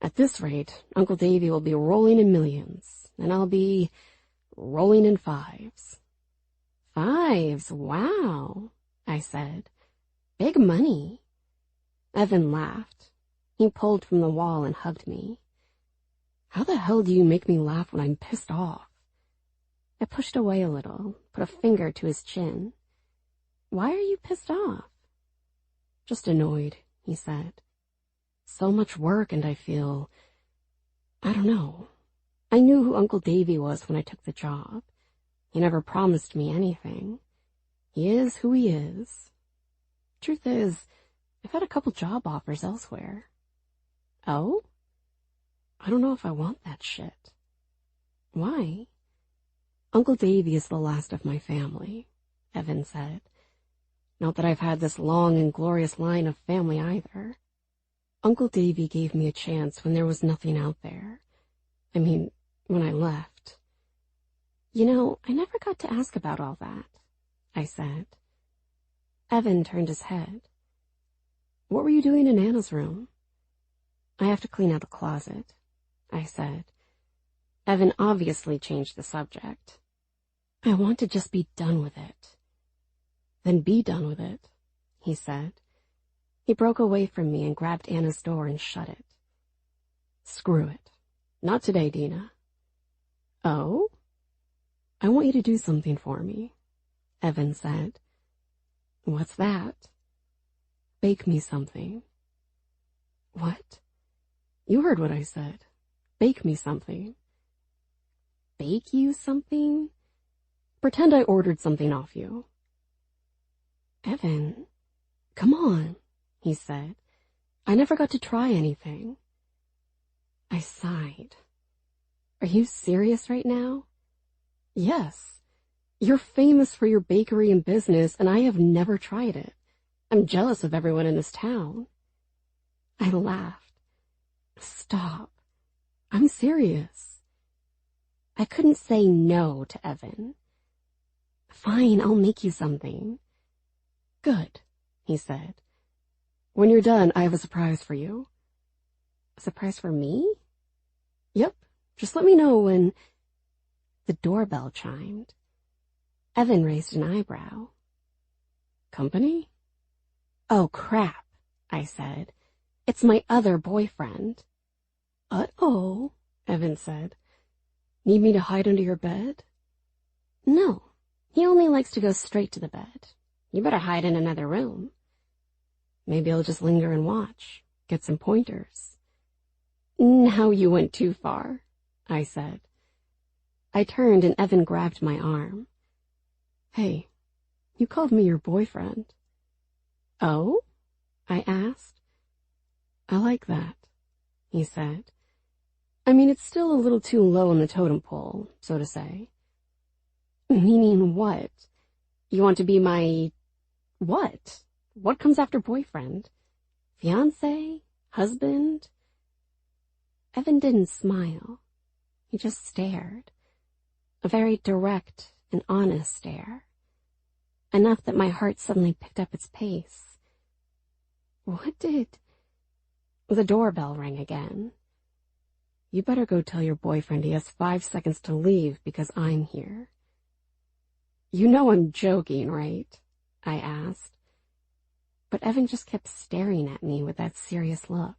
At this rate, Uncle Davy will be rolling in millions, and I'll be rolling in fives. Fives? Wow, I said. Big money. Evan laughed. He pulled from the wall and hugged me. How the hell do you make me laugh when I'm pissed off? I pushed away a little, put a finger to his chin. Why are you pissed off? Just annoyed, he said. So much work and I feel, I don't know. I knew who Uncle Davy was when I took the job. He never promised me anything. He is who he is. Truth is, I've had a couple job offers elsewhere. Oh? I don't know if I want that shit. Why? Uncle Davy is the last of my family, Evan said. Not that I've had this long and glorious line of family either. Uncle Davy gave me a chance when there was nothing out there. I mean, when I left. You know, I never got to ask about all that, I said. Evan turned his head. What were you doing in Anna's room? I have to clean out the closet, I said. Evan obviously changed the subject. I want to just be done with it. Then be done with it, he said. He broke away from me and grabbed Anna's door and shut it. Screw it. Not today, Dina. Oh? I want you to do something for me, Evan said. What's that? Bake me something. What? You heard what I said. Bake me something. Bake you something? Pretend I ordered something off you. Evan, come on, he said. I never got to try anything. I sighed. Are you serious right now? Yes. You're famous for your bakery and business, and I have never tried it. I'm jealous of everyone in this town. I laughed. Stop. I'm serious. I couldn't say no to Evan. Fine, I'll make you something. Good, he said. When you're done, I have a surprise for you. A surprise for me? Yep, just let me know when... The doorbell chimed. Evan raised an eyebrow. Company? Oh, crap, I said. It's my other boyfriend. Uh-oh, Evan said. Need me to hide under your bed? No, he only likes to go straight to the bed. You better hide in another room. Maybe I'll just linger and watch, get some pointers. Now you went too far, I said. I turned and Evan grabbed my arm. Hey, you called me your boyfriend. Oh? I asked. I like that, he said. I mean, it's still a little too low on the totem pole, so to say. Meaning what? You want to be my... what? What comes after boyfriend? Fiancé? Husband? Evan didn't smile. He just stared. A very direct and honest stare. Enough that my heart suddenly picked up its pace. What did... The doorbell rang again. You better go tell your boyfriend he has 5 seconds to leave because I'm here. You know I'm joking, right? I asked. But Evan just kept staring at me with that serious look.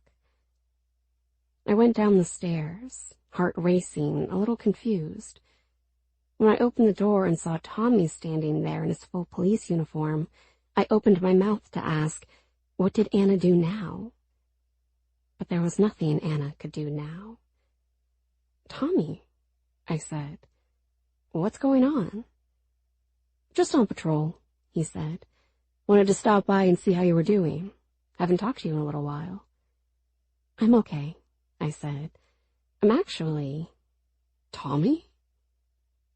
I went down the stairs, heart racing, a little confused. When I opened the door and saw Tommy standing there in his full police uniform, I opened my mouth to ask, what did Anna do now? But there was nothing Anna could do now. Tommy, I said, what's going on? Just on patrol, he said. Wanted to stop by and see how you were doing. Haven't talked to you in a little while. I'm okay, I said. I'm actually... Tommy?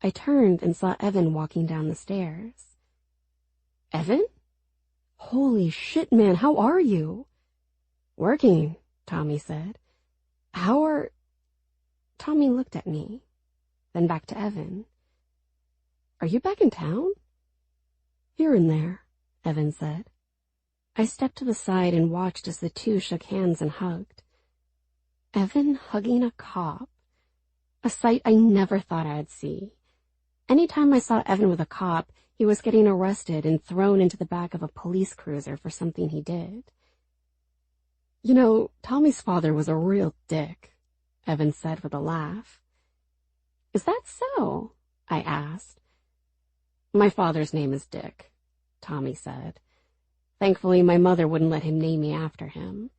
I turned and saw Evan walking down the stairs. Evan? Holy shit, man, how are you? Working, Tommy said. How are... Tommy looked at me, then back to Evan. Are you back in town? Here and there, Evan said. I stepped to the side and watched as the two shook hands and hugged. Evan hugging a cop? A sight I never thought I'd see. Anytime I saw Evan with a cop, he was getting arrested and thrown into the back of a police cruiser for something he did. You know, Tommy's father was a real dick, Evan said with a laugh. Is that so? I asked. My father's name is Dick, Tommy said. Thankfully, my mother wouldn't let him name me after him.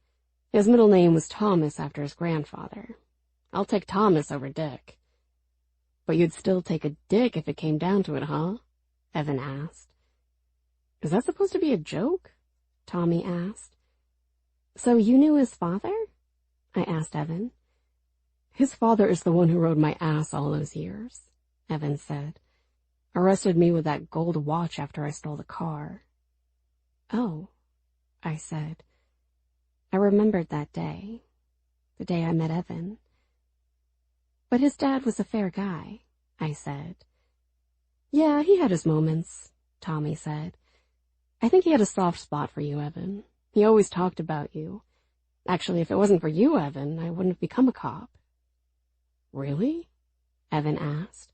His middle name was Thomas after his grandfather. I'll take Thomas over Dick. But you'd still take a dick if it came down to it, huh? Evan asked. Is that supposed to be a joke? Tommy asked. So you knew his father? I asked Evan. His father is the one who rode my ass all those years, Evan said. Arrested me with that gold watch after I stole the car. Oh, I said. I remembered that day, the day I met Evan. But his dad was a fair guy, I said. Yeah, he had his moments, Tommy said. I think he had a soft spot for you, Evan. He always talked about you. Actually, if it wasn't for you, Evan, I wouldn't have become a cop. Really? Evan asked.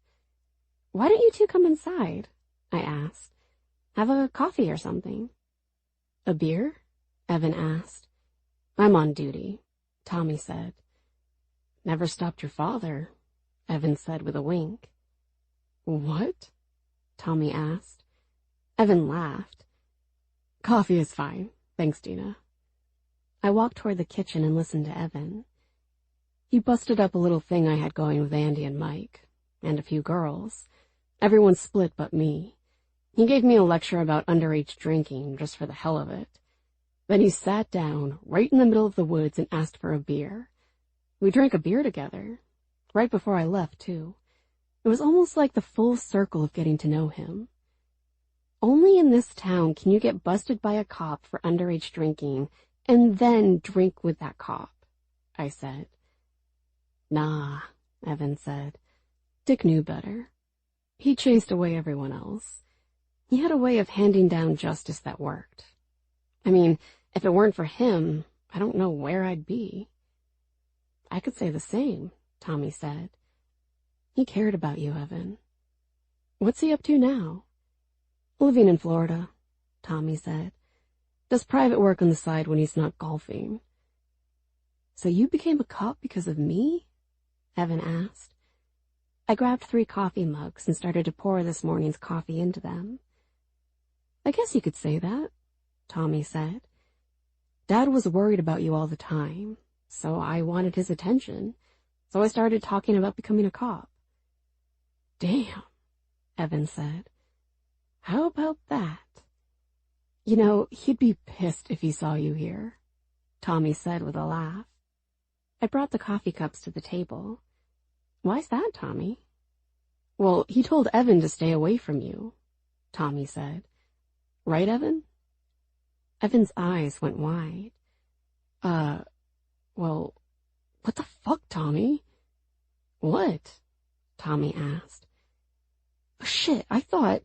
Why don't you two come inside? I asked. Have a coffee or something. A beer? Evan asked. I'm on duty, Tommy said. Never stopped your father, Evan said with a wink. What? Tommy asked. Evan laughed. Coffee is fine. Thanks, Dina. I walked toward the kitchen and listened to Evan. He busted up a little thing I had going with Andy and Mike, and a few girls. Everyone split but me. He gave me a lecture about underage drinking, just for the hell of it. Then he sat down, right in the middle of the woods, and asked for a beer. We drank a beer together, right before I left, too. It was almost like the full circle of getting to know him. Only in this town can you get busted by a cop for underage drinking and then drink with that cop, I said. Nah, Evan said. Dick knew better. He chased away everyone else. He had a way of handing down justice that worked. I mean, if it weren't for him, I don't know where I'd be. I could say the same, Tommy said. He cared about you, Evan. What's he up to now? Living in Florida, Tommy said. Does private work on the side when he's not golfing. So you became a cop because of me? Evan asked. I grabbed 3 coffee mugs and started to pour this morning's coffee into them. I guess you could say that, Tommy said. Dad was worried about you all the time, so I wanted his attention, so I started talking about becoming a cop. Damn, Evan said. How about that? You know, he'd be pissed if he saw you here, Tommy said with a laugh. I brought the coffee cups to the table. Why's that, Tommy? Well, he told Evan to stay away from you, Tommy said. Right, Evan? Evan's eyes went wide. Well, what the fuck, Tommy? What? Tommy asked. Oh, shit, that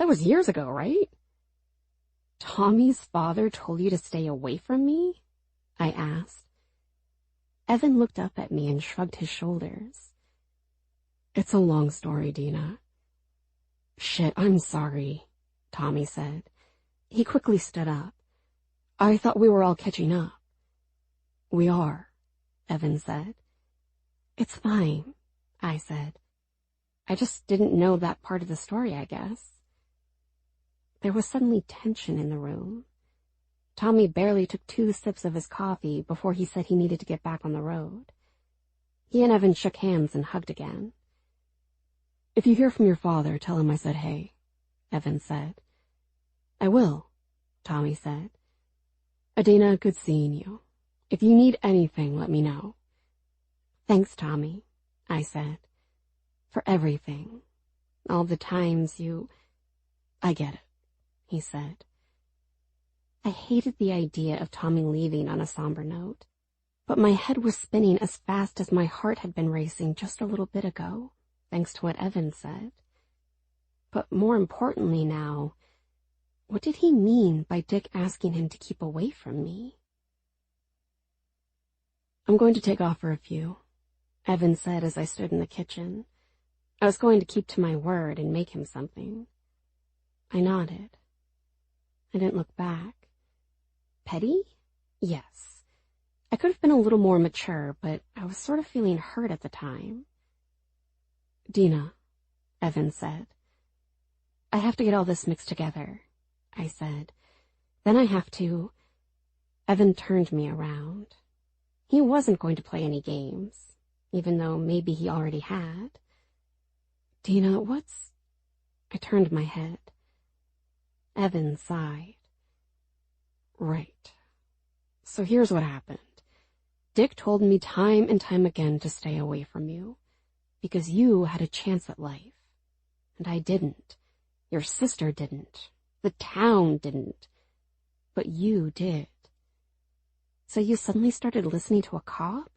was years ago, right? Tommy's father told you to stay away from me? I asked. Evan looked up at me and shrugged his shoulders. It's a long story, Dina. Shit, I'm sorry, Tommy said. He quickly stood up. I thought we were all catching up. We are, Evan said. It's fine, I said. I just didn't know that part of the story, I guess. There was suddenly tension in the room. Tommy barely took 2 sips of his coffee before he said he needed to get back on the road. He and Evan shook hands and hugged again. If you hear from your father, tell him I said hey, Evan said. I will, Tommy said. Adina, good seeing you. If you need anything, let me know. Thanks, Tommy, I said. For everything. All the times you... I get it, he said. I hated the idea of Tommy leaving on a somber note, but my head was spinning as fast as my heart had been racing just a little bit ago, thanks to what Evan said. But more importantly now, what did he mean by Dick asking him to keep away from me? I'm going to take off for a few, Evan said as I stood in the kitchen. I was going to keep to my word and make him something. I nodded. I didn't look back. Petty? Yes. I could have been a little more mature, but I was sort of feeling hurt at the time. Dina, Evan said. I have to get all this mixed together, I said. Then I have to... Evan turned me around. He wasn't going to play any games, even though maybe he already had. Dina, what's... I turned my head. Evan sighed. Right. So here's what happened. Dick told me time and time again to stay away from you, because you had a chance at life. And I didn't. Your sister didn't. The town didn't. But you did. So you suddenly started listening to a cop?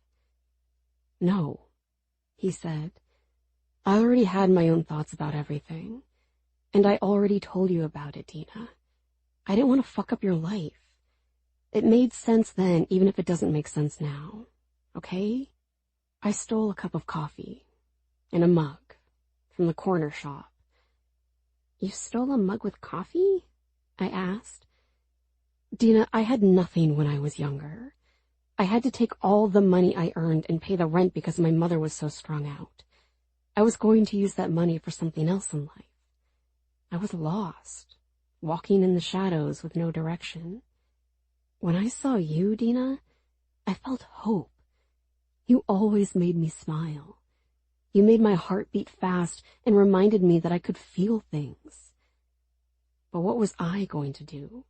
No, he said. I already had my own thoughts about everything. And I already told you about it, Dina. I didn't want to fuck up your life. It made sense then, even if it doesn't make sense now. Okay? I stole a cup of coffee and a mug from the corner shop. You stole a mug with coffee? I asked. Dina, I had nothing when I was younger. I had to take all the money I earned and pay the rent because my mother was so strung out. I was going to use that money for something else in life. I was lost, walking in the shadows with no direction. When I saw you, Dina, I felt hope. You always made me smile. You made my heart beat fast and reminded me that I could feel things. But what was I going to do?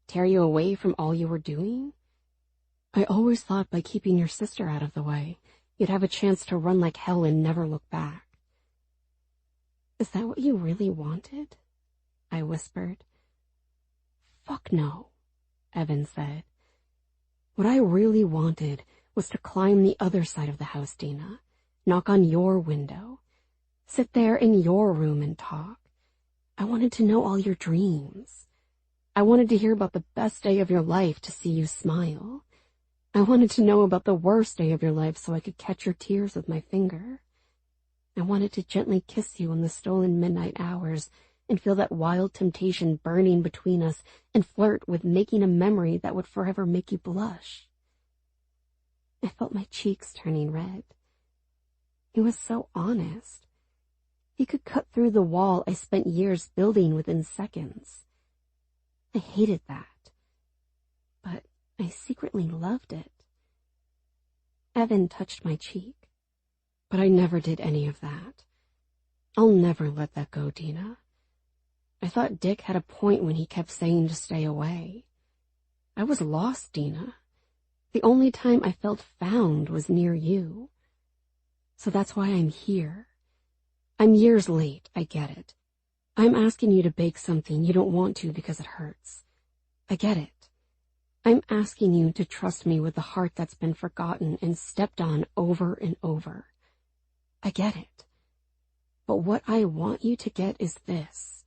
Tear you away from all you were doing? I always thought by keeping your sister out of the way, you'd have a chance to run like hell and never look back. Is that what you really wanted? I whispered. Fuck no, Evan said. What I really wanted was to climb the other side of the house, Dina, knock on your window, sit there in your room and talk. I wanted to know all your dreams. I wanted to hear about the best day of your life to see you smile. I wanted to know about the worst day of your life so I could catch your tears with my finger. I wanted to gently kiss you in the stolen midnight hours and feel that wild temptation burning between us and flirt with making a memory that would forever make you blush. I felt my cheeks turning red. He was so honest. He could cut through the wall I spent years building within seconds. I hated that, but I secretly loved it. Evan touched my cheek, but I never did any of that. I'll never let that go, Dina. I thought Dick had a point when he kept saying to stay away. I was lost, Dina. The only time I felt found was near you. So that's why I'm here. I'm years late, I get it. I'm asking you to bake something you don't want to because it hurts. I get it. I'm asking you to trust me with the heart that's been forgotten and stepped on over and over. I get it. But what I want you to get is this.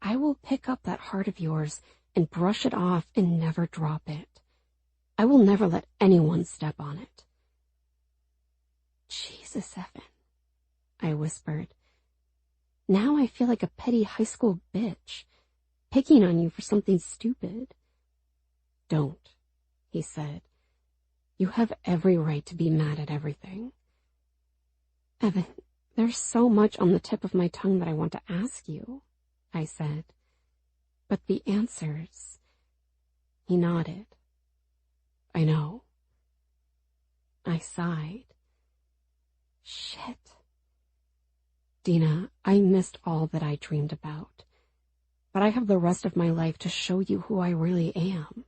I will pick up that heart of yours and brush it off and never drop it. I will never let anyone step on it. Jesus, Evan, I whispered. Now I feel like a petty high school bitch, picking on you for something stupid. Don't, he said. You have every right to be mad at everything. Evan, there's so much on the tip of my tongue that I want to ask you, I said. But the answers... He nodded. I know. I sighed. Shit. Dina, I missed all that I dreamed about. But I have the rest of my life to show you who I really am.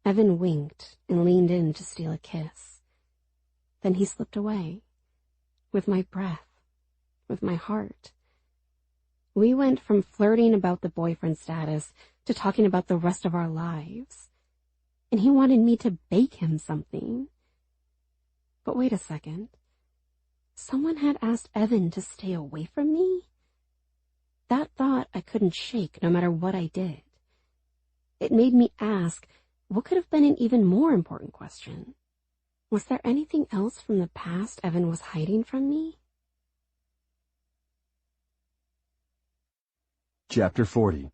Evan winked and leaned in to steal a kiss. Then he slipped away. With my breath. With my heart. We went from flirting about the boyfriend status to talking about the rest of our lives. And he wanted me to bake him something. But wait a second. Someone had asked Evan to stay away from me? That thought I couldn't shake no matter what I did. It made me ask what could have been an even more important question. Was there anything else from the past Evan was hiding from me? Chapter 40.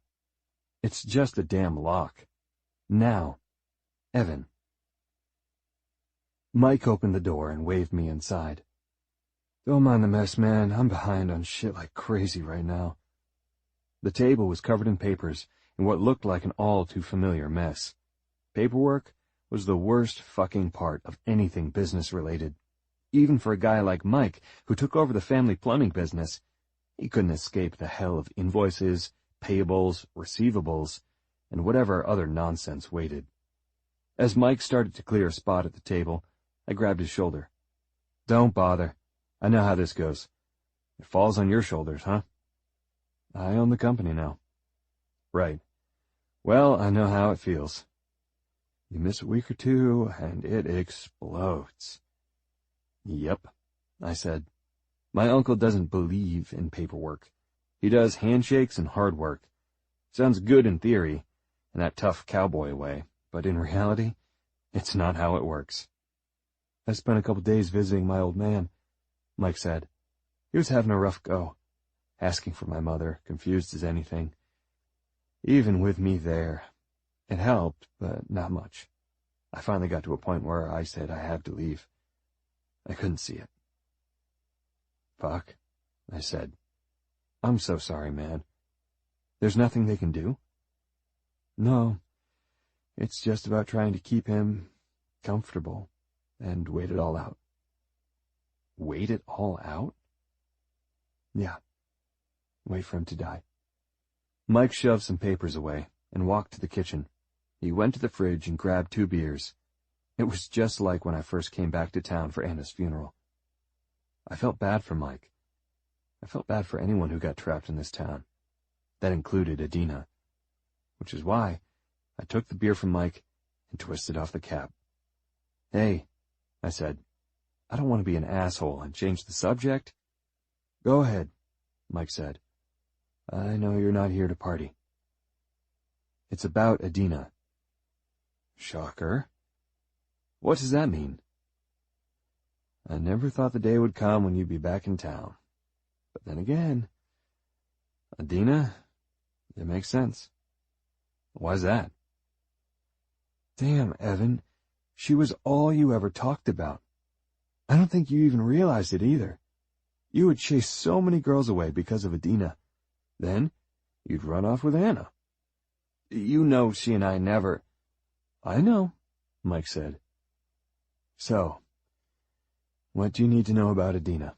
It's just a damn lock. Now. Evan. Mike opened the door and waved me inside. Don't mind the mess, man. I'm behind on shit like crazy right now. The table was covered in papers in what looked like an all-too-familiar mess. Paperwork was the worst fucking part of anything business-related. Even for a guy like Mike, who took over the family plumbing business, he couldn't escape the hell of invoices, payables, receivables, and whatever other nonsense waited. As Mike started to clear a spot at the table, I grabbed his shoulder. Don't bother. I know how this goes. It falls on your shoulders, huh? I own the company now. Right. Well, I know how it feels. You miss a week or two, and it explodes. Yep. I said. My uncle doesn't believe in paperwork. He does handshakes and hard work. Sounds good in theory, in that tough cowboy way, but in reality, it's not how it works. I spent a couple days visiting my old man, Mike said. He was having a rough go, asking for my mother, confused as anything. Even with me there, it helped, but not much. I finally got to a point where I said I had to leave. I couldn't see it. Fuck, I said. I'm so sorry, man. There's nothing they can do? No, it's just about trying to keep him comfortable and wait it all out. Wait it all out? Yeah. Wait for him to die. Mike shoved some papers away and walked to the kitchen. He went to the fridge and grabbed 2 beers. It was just like when I first came back to town for Anna's funeral. I felt bad for Mike. I felt bad for anyone who got trapped in this town. That included Adina. Which is why I took the beer from Mike and twisted off the cap. Hey, I said, I don't want to be an asshole and change the subject. Go ahead, Mike said. I know you're not here to party. It's about Adina. Shocker. What does that mean? I never thought the day would come when you'd be back in town. But then again, Adina, it makes sense. Why's that? Damn, Evan, she was all you ever talked about. I don't think you even realized it either. You would chase so many girls away because of Adina. Then, you'd run off with Anna. You know she and I never... I know, Mike said. So, what do you need to know about Adina?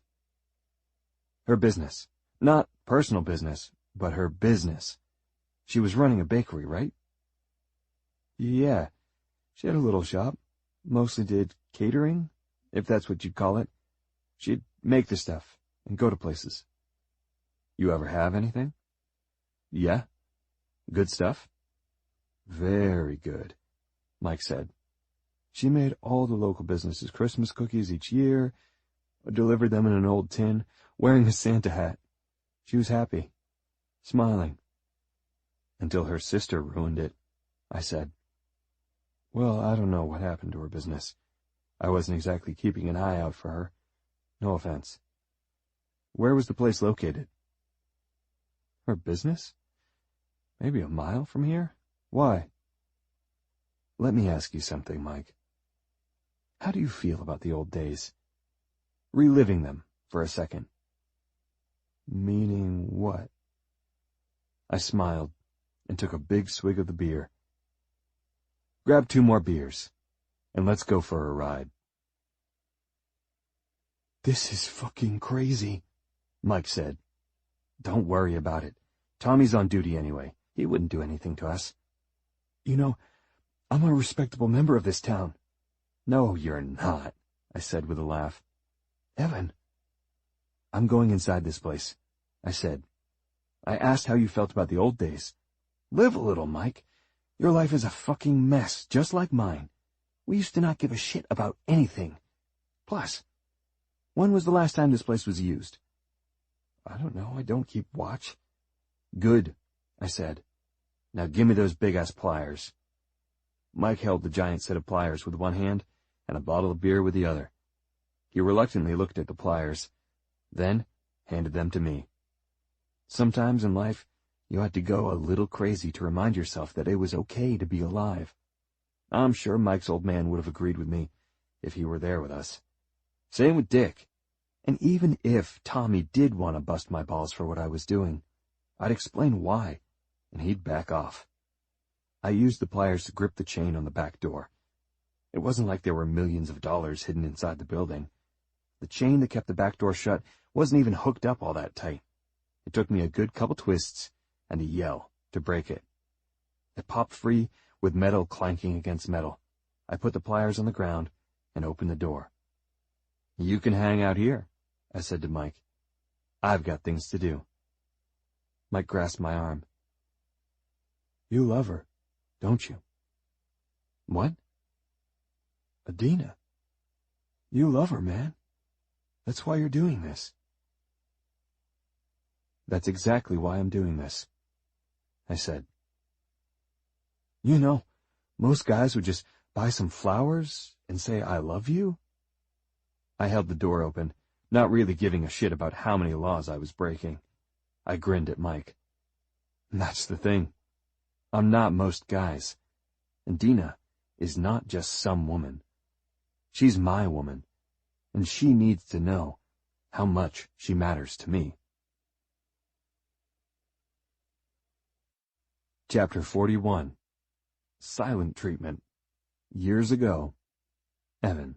Her business. Not personal business, but her business. She was running a bakery, right? Yeah, she had a little shop. Mostly did catering, if that's what you'd call it. She'd make the stuff and go to places. You ever have anything? Yeah. Good stuff? Very good, Mike said. She made all the local businesses Christmas cookies each year, delivered them in an old tin, wearing a Santa hat. She was happy, smiling. Until her sister ruined it, I said. Well, I don't know what happened to her business. I wasn't exactly keeping an eye out for her. No offense. Where was the place located? Her business? Maybe a mile from here? Why? Let me ask you something, Mike. How do you feel about the old days? Reliving them for a second. Meaning what? I smiled and took a big swig of the beer. Grab 2 more beers, and let's go for a ride. This is fucking crazy, Mike said. Don't worry about it. Tommy's on duty anyway. He wouldn't do anything to us. You know, I'm a respectable member of this town. No, you're not, I said with a laugh. Evan. I'm going inside this place, I said. I asked how you felt about the old days. Live a little, Mike. Your life is a fucking mess, just like mine. We used to not give a shit about anything. Plus, when was the last time this place was used? I don't know. I don't keep watch. Good, I said. Now give me those big-ass pliers. Mike held the giant set of pliers with one hand and a bottle of beer with the other. He reluctantly looked at the pliers, then handed them to me. Sometimes in life, you had to go a little crazy to remind yourself that it was okay to be alive. I'm sure Mike's old man would have agreed with me if he were there with us. Same with Dick. And even if Tommy did want to bust my balls for what I was doing, I'd explain why, and he'd back off. I used the pliers to grip the chain on the back door. It wasn't like there were millions of dollars hidden inside the building. The chain that kept the back door shut wasn't even hooked up all that tight. It took me a good couple twists and a yell to break it. It popped free with metal clanking against metal. I put the pliers on the ground and opened the door. You can hang out here, I said to Mike. I've got things to do. Mike grasped my arm. You love her, don't you? What? Adina. You love her, man. That's why you're doing this. That's exactly why I'm doing this, I said. You know, most guys would just buy some flowers and say, I love you. I held the door open, not really giving a shit about how many laws I was breaking. I grinned at Mike. That's the thing. I'm not most guys. And Dina is not just some woman. She's my woman, and she needs to know how much she matters to me. Chapter 41. Silent Treatment. Years ago. Evan.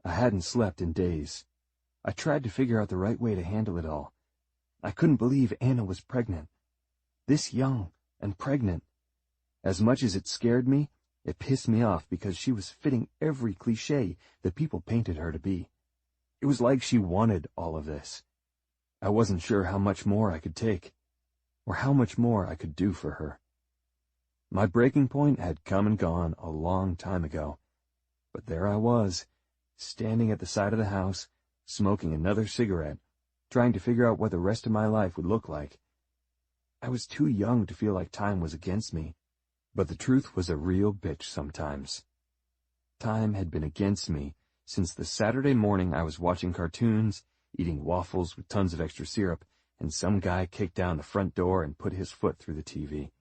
I hadn't slept in days. I tried to figure out the right way to handle it all. I couldn't believe Anna was pregnant. This young and pregnant. As much as it scared me, it pissed me off because she was fitting every cliché that people painted her to be. It was like she wanted all of this. I wasn't sure how much more I could take, or how much more I could do for her. My breaking point had come and gone a long time ago, but there I was, standing at the side of the house, smoking another cigarette, trying to figure out what the rest of my life would look like. I was too young to feel like time was against me, but the truth was a real bitch sometimes. Time had been against me since the Saturday morning I was watching cartoons, eating waffles with tons of extra syrup, and some guy kicked down the front door and put his foot through the TV.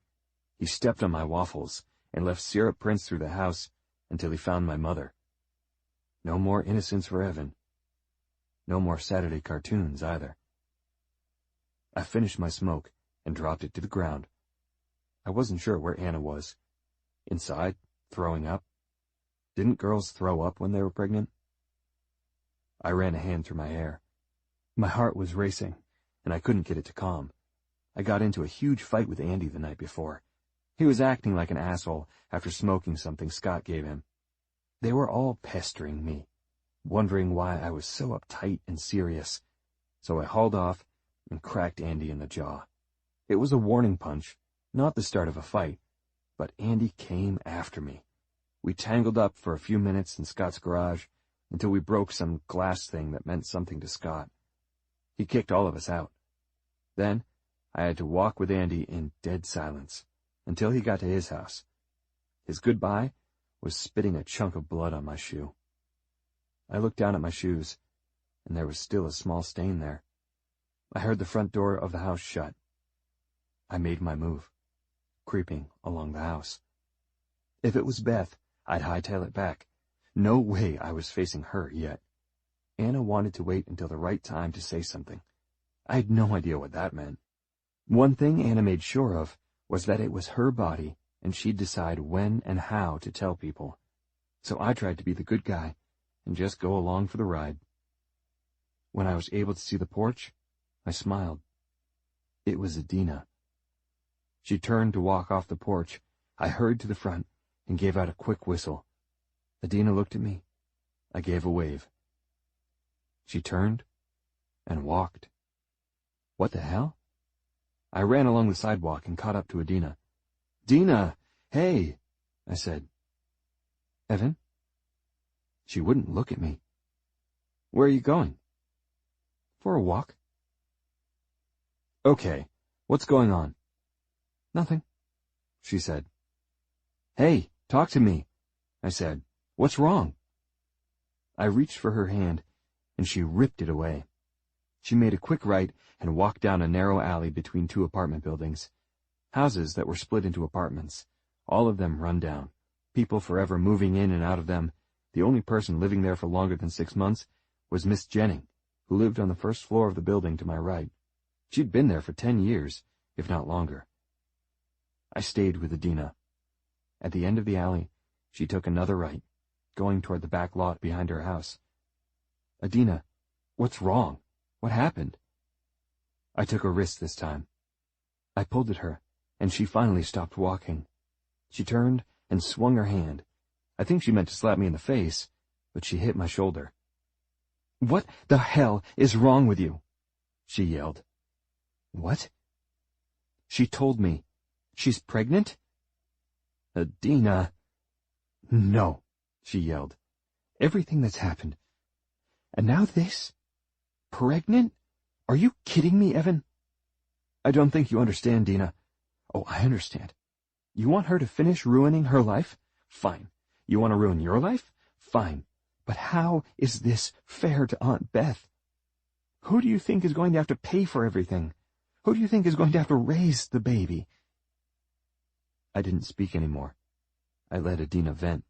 He stepped on my waffles and left syrup prints through the house until he found my mother. No more innocence for Evan. No more Saturday cartoons either. I finished my smoke and dropped it to the ground. I wasn't sure where Anna was. Inside, throwing up. Didn't girls throw up when they were pregnant? I ran a hand through my hair. My heart was racing, and I couldn't get it to calm. I got into a huge fight with Andy the night before. He was acting like an asshole after smoking something Scott gave him. They were all pestering me, wondering why I was so uptight and serious. So I hauled off and cracked Andy in the jaw. It was a warning punch, not the start of a fight, but Andy came after me. We tangled up for a few minutes in Scott's garage until we broke some glass thing that meant something to Scott. He kicked all of us out. Then I had to walk with Andy in dead silence until he got to his house. His goodbye was spitting a chunk of blood on my shoe. I looked down at my shoes, and there was still a small stain there. I heard the front door of the house shut. I made my move, creeping along the house. If it was Beth, I'd hightail it back. No way I was facing her yet. Anna wanted to wait until the right time to say something. I had no idea what that meant. One thing Anna made sure of was that it was her body, and she'd decide when and how to tell people. So I tried to be the good guy and just go along for the ride. When I was able to see the porch, I smiled. It was Adina. She turned to walk off the porch. I hurried to the front and gave out a quick whistle. Adina looked at me. I gave a wave. She turned and walked. What the hell? I ran along the sidewalk and caught up to Adina. Dina, hey, I said. Evan? She wouldn't look at me. Where are you going? For a walk. Okay, what's going on? Nothing, she said. Hey, talk to me, I said. What's wrong? I reached for her hand, and she ripped it away. She made a quick right and walked down a narrow alley between two apartment buildings. Houses that were split into apartments, all of them run down, people forever moving in and out of them. The only person living there for longer than 6 months was Miss Jennings, who lived on the first floor of the building to my right. She'd been there for 10 years, if not longer. I stayed with Adina. At the end of the alley, she took another right, going toward the back lot behind her house. Adina, what's wrong? What happened? I took a risk this time. I pulled at her, and she finally stopped walking. She turned and swung her hand. I think she meant to slap me in the face, but she hit my shoulder. What the hell is wrong with you? She yelled. What? She told me. She's pregnant? Adina. No, she yelled. Everything that's happened. And now this? Pregnant? Are you kidding me, Evan? I don't think you understand, Dina. Oh, I understand. You want her to finish ruining her life? Fine. You want to ruin your life? Fine. But how is this fair to Aunt Beth? Who do you think is going to have to pay for everything? Who do you think is going to have to raise the baby? I didn't speak anymore. I let Adina vent.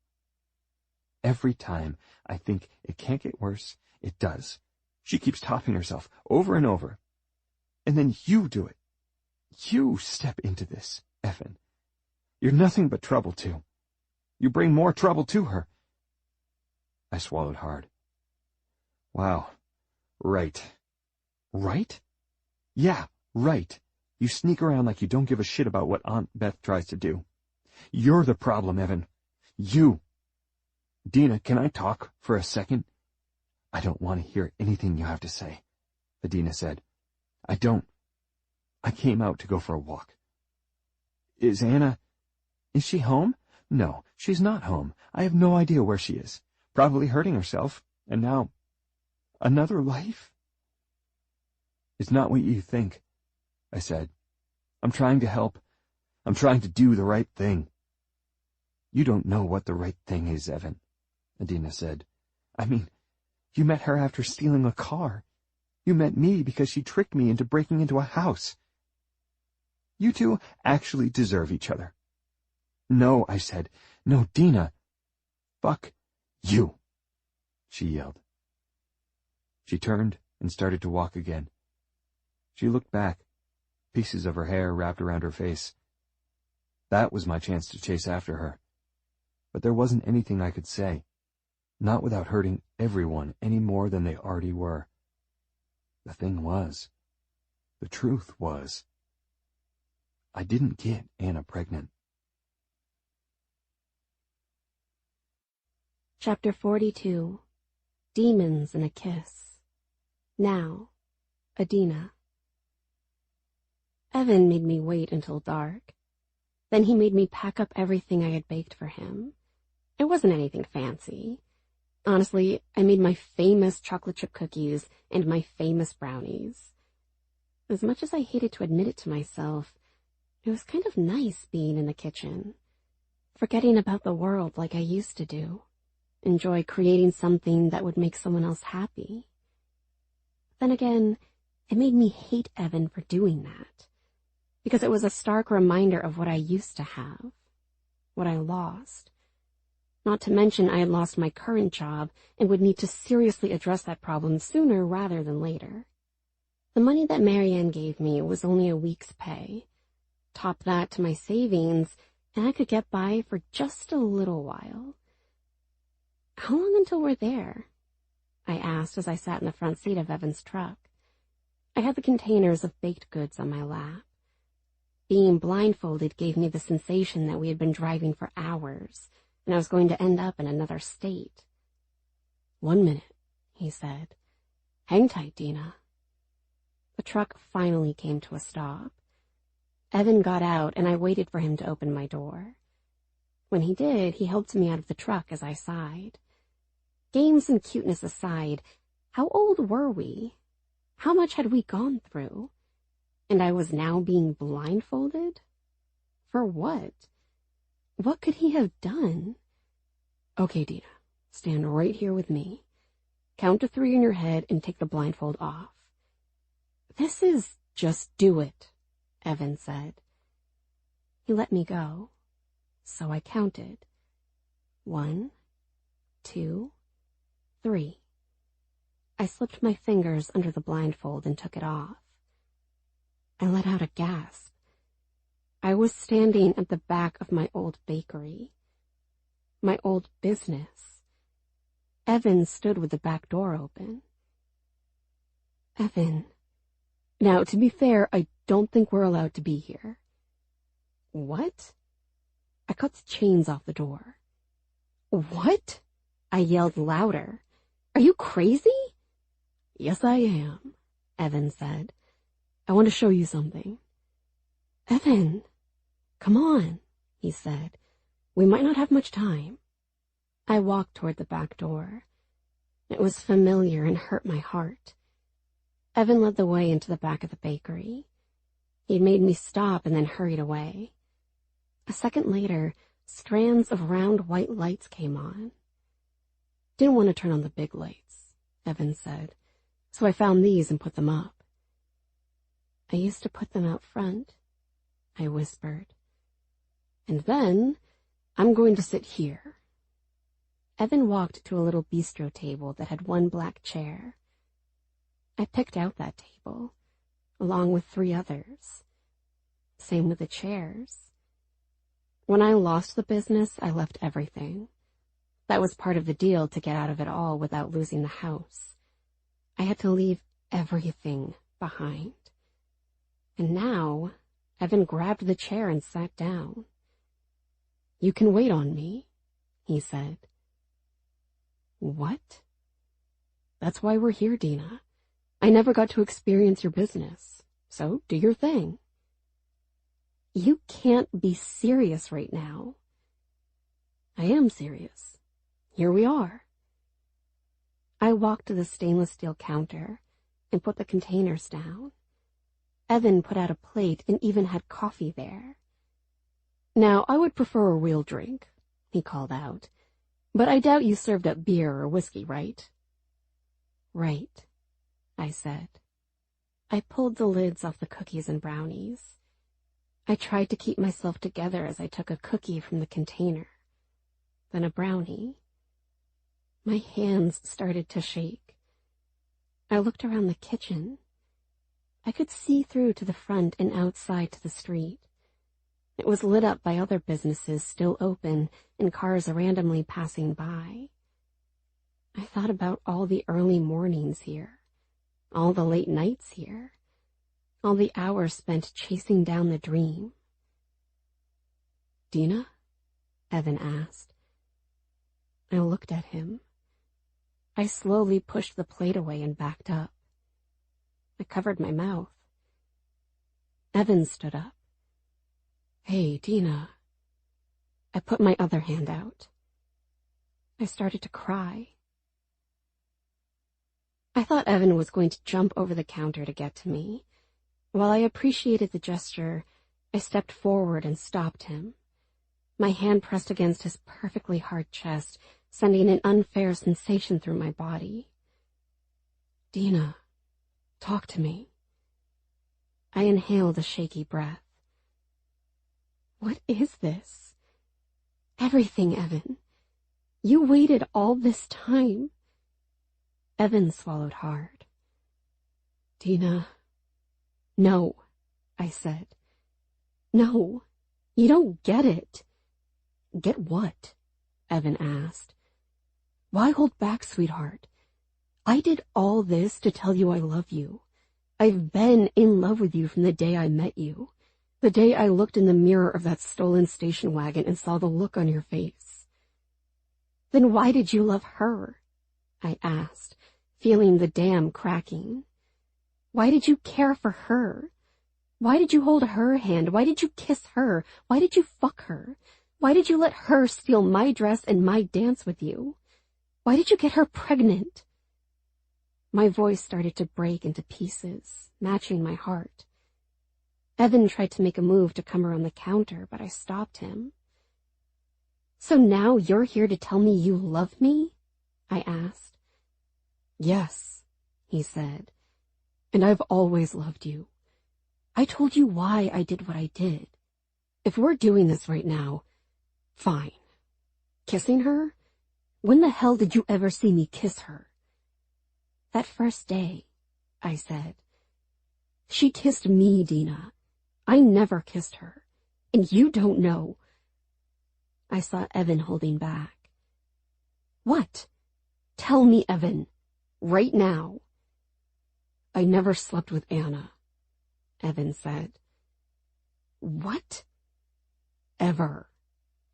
Every time I think it can't get worse, it does. She keeps topping herself over and over. And then you do it. You step into this, Evan. You're nothing but trouble, too. You bring more trouble to her. I swallowed hard. Wow. Right. Right? Yeah, right. You sneak around like you don't give a shit about what Aunt Beth tries to do. You're the problem, Evan. You. Dina, can I talk for a second? I don't want to hear anything you have to say, Adina said. I don't. I came out to go for a walk. Is she home? No, she's not home. I have no idea where she is. Probably hurting herself. And now, another life? It's not what you think, I said. I'm trying to help. I'm trying to do the right thing. You don't know what the right thing is, Evan, Adina said. I mean, you met her after stealing a car. You met me because she tricked me into breaking into a house. You two actually deserve each other. No, I said. No, Dina. Fuck you, she yelled. She turned and started to walk again. She looked back, pieces of her hair wrapped around her face. That was my chance to chase after her. But there wasn't anything I could say, not without hurting everyone any more than they already were. The thing was, the truth was, I didn't get Anna pregnant. Chapter 42. Demons in a Kiss. Now, Adina. Evan made me wait until dark. Then he made me pack up everything I had baked for him. It wasn't anything fancy. Honestly, I made my famous chocolate chip cookies and my famous brownies. As much as I hated to admit it to myself, it was kind of nice being in the kitchen, forgetting about the world like I used to do. Enjoy creating something that would make someone else happy. Then again, it made me hate Evan for doing that, because it was a stark reminder of what I used to have, what I lost. Not to mention I had lost my current job and would need to seriously address that problem sooner rather than later. The money that Marianne gave me was only a week's pay. Top that to my savings, and I could get by for just a little while. How long until we're there? I asked as I sat in the front seat of Evan's truck. I had the containers of baked goods on my lap. Being blindfolded gave me the sensation that we had been driving for hours, and I was going to end up in another state. 1 minute, he said. Hang tight, Dina. The truck finally came to a stop. Evan got out, and I waited for him to open my door. When he did, he helped me out of the truck as I sighed. Games and cuteness aside, how old were we? How much had we gone through? And I was now being blindfolded? For what? What could he have done? Okay, Dina, stand right here with me. Count to 3 in your head and take the blindfold off. This is just do it, Evan said. He let me go, so I counted. 1, 2, 3. I slipped my fingers under the blindfold and took it off. I let out a gasp. I was standing at the back of my old bakery, my old business. Evan stood with the back door open. Evan. Now, to be fair, I don't think we're allowed to be here. What? I cut the chains off the door. What? I yelled louder. Are you crazy? Yes, I am, Evan said. I want to show you something. Evan, come on, he said. We might not have much time. I walked toward the back door. It was familiar and hurt my heart. Evan led the way into the back of the bakery. He'd made me stop and then hurried away. A second later, strands of round white lights came on. "Didn't want to turn on the big lights," Evan said, "so I found these and put them up." "I used to put them out front," I whispered. "And then I'm going to sit here." Evan walked to a little bistro table that had one black chair. I picked out that table, along with 3 others. Same with the chairs. When I lost the business, I left everything. That was part of the deal to get out of it all without losing the house. I had to leave everything behind. And now, Evan grabbed the chair and sat down. "You can wait on me," he said. "What?" "That's why we're here, Dina. I never got to experience your business, so do your thing." "You can't be serious right now." "I am serious. Here we are." I walked to the stainless steel counter and put the containers down. Evan put out a plate and even had coffee there. "Now, I would prefer a real drink," he called out. "But I doubt you served up beer or whiskey, right?" "Right," I said. I pulled the lids off the cookies and brownies. I tried to keep myself together as I took a cookie from the container, then a brownie. My hands started to shake. I looked around the kitchen. I could see through to the front and outside to the street. It was lit up by other businesses still open and cars randomly passing by. I thought about all the early mornings here, all the late nights here, all the hours spent chasing down the dream. "Dina?" Evan asked. I looked at him. I slowly pushed the plate away and backed up. I covered my mouth. Evan stood up. "Hey, Dina." I put my other hand out. I started to cry. I thought Evan was going to jump over the counter to get to me. While I appreciated the gesture, I stepped forward and stopped him. My hand pressed against his perfectly hard chest, sending an unfair sensation through my body. "Dina, talk to me." I inhaled a shaky breath. "What is this?" "Everything, Evan. You waited all this time." Evan swallowed hard. "Dina." "No," I said. "No, you don't get it." "Get what?" Evan asked. "Why hold back, sweetheart? I did all this to tell you I love you. I've been in love with you from the day I met you, the day I looked in the mirror of that stolen station wagon and saw the look on your face." "Then why did you love her?" I asked, feeling the dam cracking. "Why did you care for her? Why did you hold her hand? Why did you kiss her? Why did you fuck her? Why did you let her steal my dress and my dance with you? Why did you get her pregnant?" My voice started to break into pieces, matching my heart. Evan tried to make a move to come around the counter, but I stopped him. "So now you're here to tell me you love me?" I asked. "Yes," he said, "and I've always loved you. I told you why I did what I did. If we're doing this right now, fine. Kissing her? When the hell did you ever see me kiss her?" "That first day," I said. "She kissed me, Dina. I never kissed her. And you don't know." I saw Evan holding back. "What? Tell me, Evan. Right now." "I never slept with Anna," Evan said. "What?" "Ever,"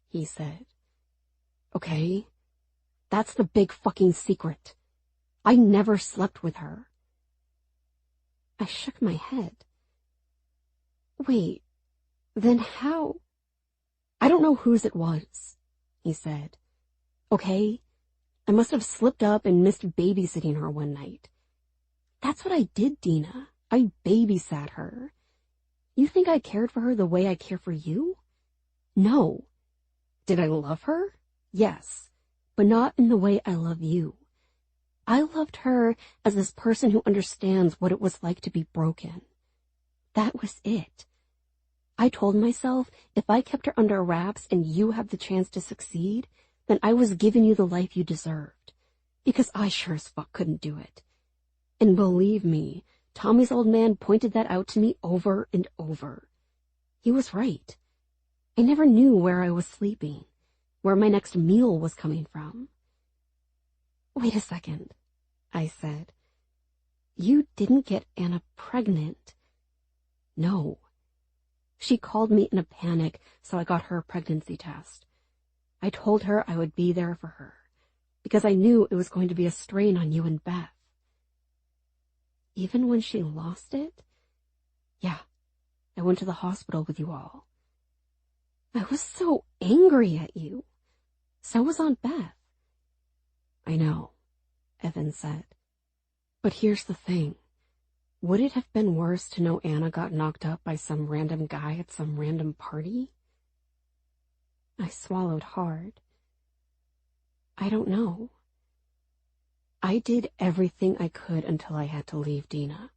he said. "Okay, that's the big fucking secret. I never slept with her." I shook my head. "Wait, then how?" "I don't know whose it was," he said. "Okay? I must have slipped up and missed babysitting her one night. That's what I did, Dina. I babysat her. You think I cared for her the way I care for you? No. Did I love her? Yes, but not in the way I love you. I loved her as this person who understands what it was like to be broken. That was it. I told myself if I kept her under wraps and you had the chance to succeed, then I was giving you the life you deserved. Because I sure as fuck couldn't do it. And believe me, Tommy's old man pointed that out to me over and over. He was right. I never knew where I was sleeping, where my next meal was coming from. Wait a second, I said. You didn't get Anna pregnant. No. She called me in a panic, so I got her a pregnancy test. I told her I would be there for her, because I knew it was going to be a strain on you and Beth. Even when she lost it? Yeah, I went to the hospital with you all. I was so angry at you. So was Aunt Beth. I know, Evan said. But here's the thing. Would it have been worse to know Anna got knocked up by some random guy at some random party? I swallowed hard. I don't know. I did everything I could until I had to leave Dina.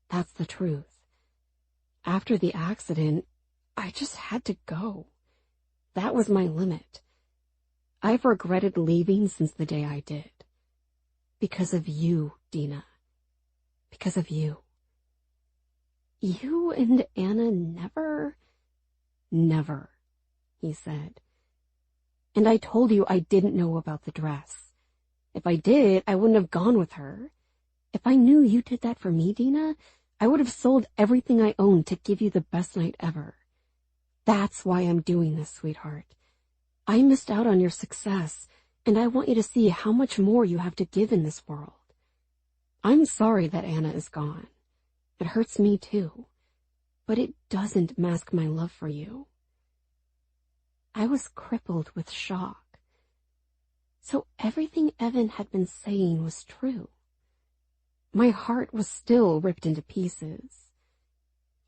That's the truth. After the accident, I just had to go. That was my limit. I've regretted leaving since the day I did. Because of you, Dina. Because of you. You and Anna never... Never, he said. And I told you I didn't know about the dress. If I did, I wouldn't have gone with her. If I knew you did that for me, Dina, I would have sold everything I owned to give you the best night ever. That's why I'm doing this, sweetheart. I missed out on your success, and I want you to see how much more you have to give in this world. I'm sorry that Anna is gone. It hurts me too, but it doesn't mask my love for you. I was crippled with shock. So everything Evan had been saying was true. My heart was still ripped into pieces.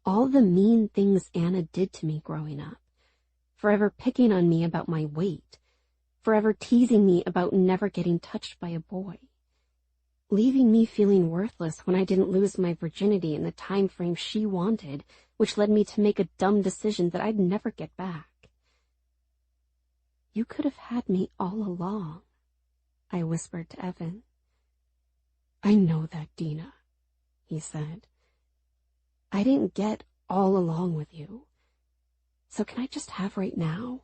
All the mean things Anna did to me growing up, forever picking on me about my weight, forever teasing me about never getting touched by a boy, leaving me feeling worthless when I didn't lose my virginity in the time frame she wanted, which led me to make a dumb decision that I'd never get back. You could have had me all along, I whispered to Evan. I know that, Dina, he said. I didn't get all along with you. So can I just have right now?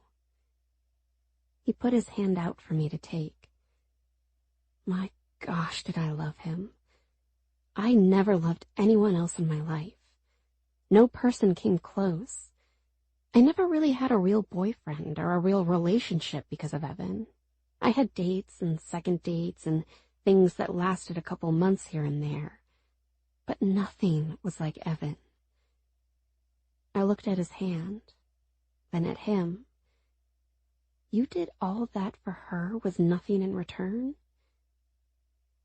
He put his hand out for me to take. My gosh, did I love him. I never loved anyone else in my life. No person came close. I never really had a real boyfriend or a real relationship because of Evan. I had dates and second dates and things that lasted a couple months here and there. But nothing was like Evan. I looked at his hand, then at him. You did all that for her with nothing in return?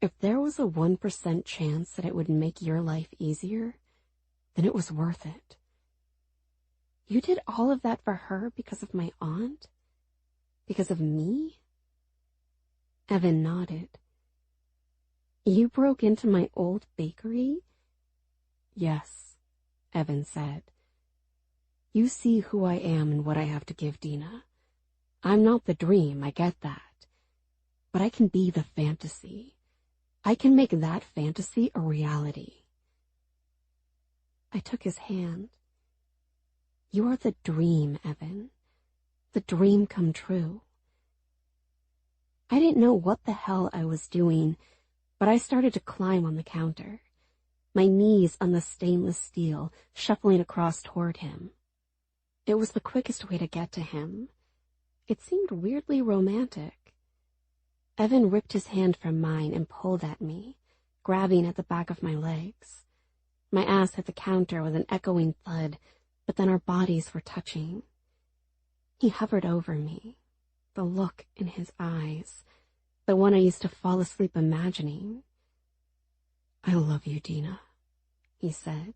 If there was a 1% chance that it would make your life easier, then it was worth it. You did all of that for her because of my aunt? Because of me? Evan nodded. You broke into my old bakery? Yes, Evan said. You see who I am and what I have to give, Dina. I'm not the dream, I get that. But I can be the fantasy. I can make that fantasy a reality. I took his hand. You are the dream, Evan. The dream come true. I didn't know what the hell I was doing, but I started to climb on the counter, my knees on the stainless steel, shuffling across toward him. It was the quickest way to get to him. It seemed weirdly romantic. Evan ripped his hand from mine and pulled at me, grabbing at the back of my legs. My ass hit the counter with an echoing thud, but then our bodies were touching. He hovered over me, the look in his eyes, the one I used to fall asleep imagining. "I love you, Dina," he said.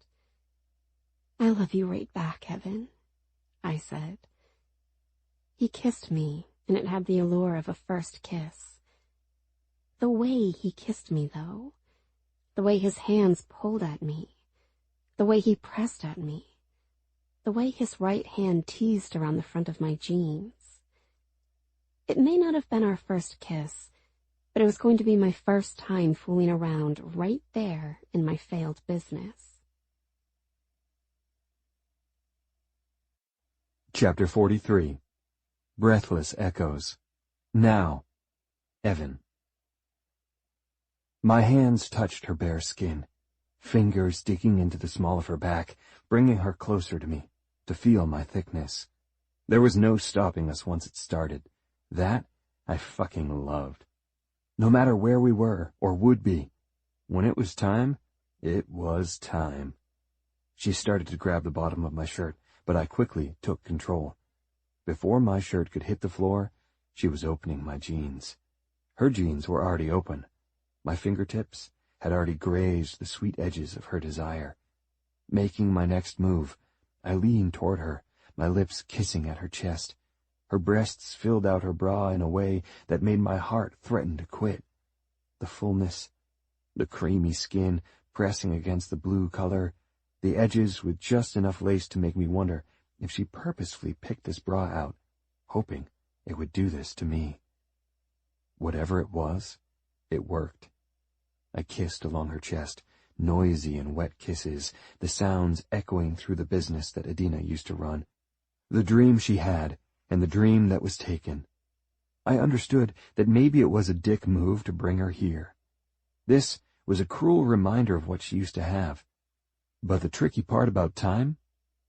"I love you right back, Evan," I said. He kissed me, and it had the allure of a first kiss. The way he kissed me, though, the way his hands pulled at me, the way he pressed at me, the way his right hand teased around the front of my jeans. It may not have been our first kiss, but it was going to be my first time fooling around right there in my failed business. Chapter 43. Breathless Echoes. Now, Evan. My hands touched her bare skin, fingers digging into the small of her back, bringing her closer to me, to feel my thickness. There was no stopping us once it started. That I fucking loved. No matter where we were, or would be, when it was time, it was time. She started to grab the bottom of my shirt, but I quickly took control. Before my shirt could hit the floor, she was opening my jeans. Her jeans were already open. My fingertips had already grazed the sweet edges of her desire. Making my next move, I leaned toward her, my lips kissing at her chest. Her breasts filled out her bra in a way that made my heart threaten to quit. The fullness, the creamy skin pressing against the blue color, the edges with just enough lace to make me wonder if she purposefully picked this bra out, hoping it would do this to me. Whatever it was, it worked. I kissed along her chest, noisy and wet kisses, the sounds echoing through the business that Adina used to run. The dream she had, and the dream that was taken. I understood that maybe it was a dick move to bring her here. This was a cruel reminder of what she used to have. But the tricky part about time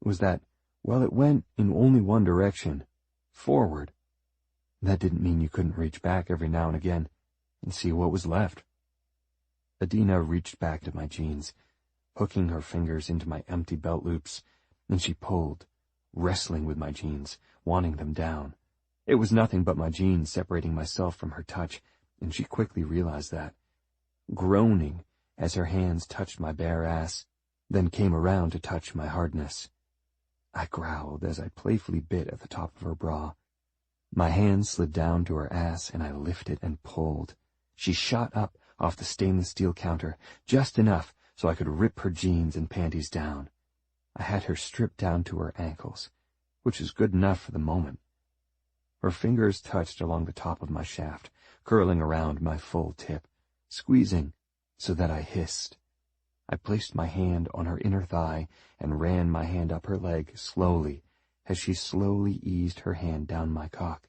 was that, well, it went in only one direction, forward. That didn't mean you couldn't reach back every now and again and see what was left. Adina reached back to my jeans, hooking her fingers into my empty belt loops, and she pulled, wrestling with my jeans, wanting them down. It was nothing but my jeans separating myself from her touch, and she quickly realized that. Groaning as her hands touched my bare ass, then came around to touch my hardness. I growled as I playfully bit at the top of her bra. My hand slid down to her ass, and I lifted and pulled. She shot up off the stainless steel counter, just enough so I could rip her jeans and panties down. I had her stripped down to her ankles, which was good enough for the moment. Her fingers touched along the top of my shaft, curling around my full tip, squeezing so that I hissed. I placed my hand on her inner thigh and ran my hand up her leg slowly as she slowly eased her hand down my cock,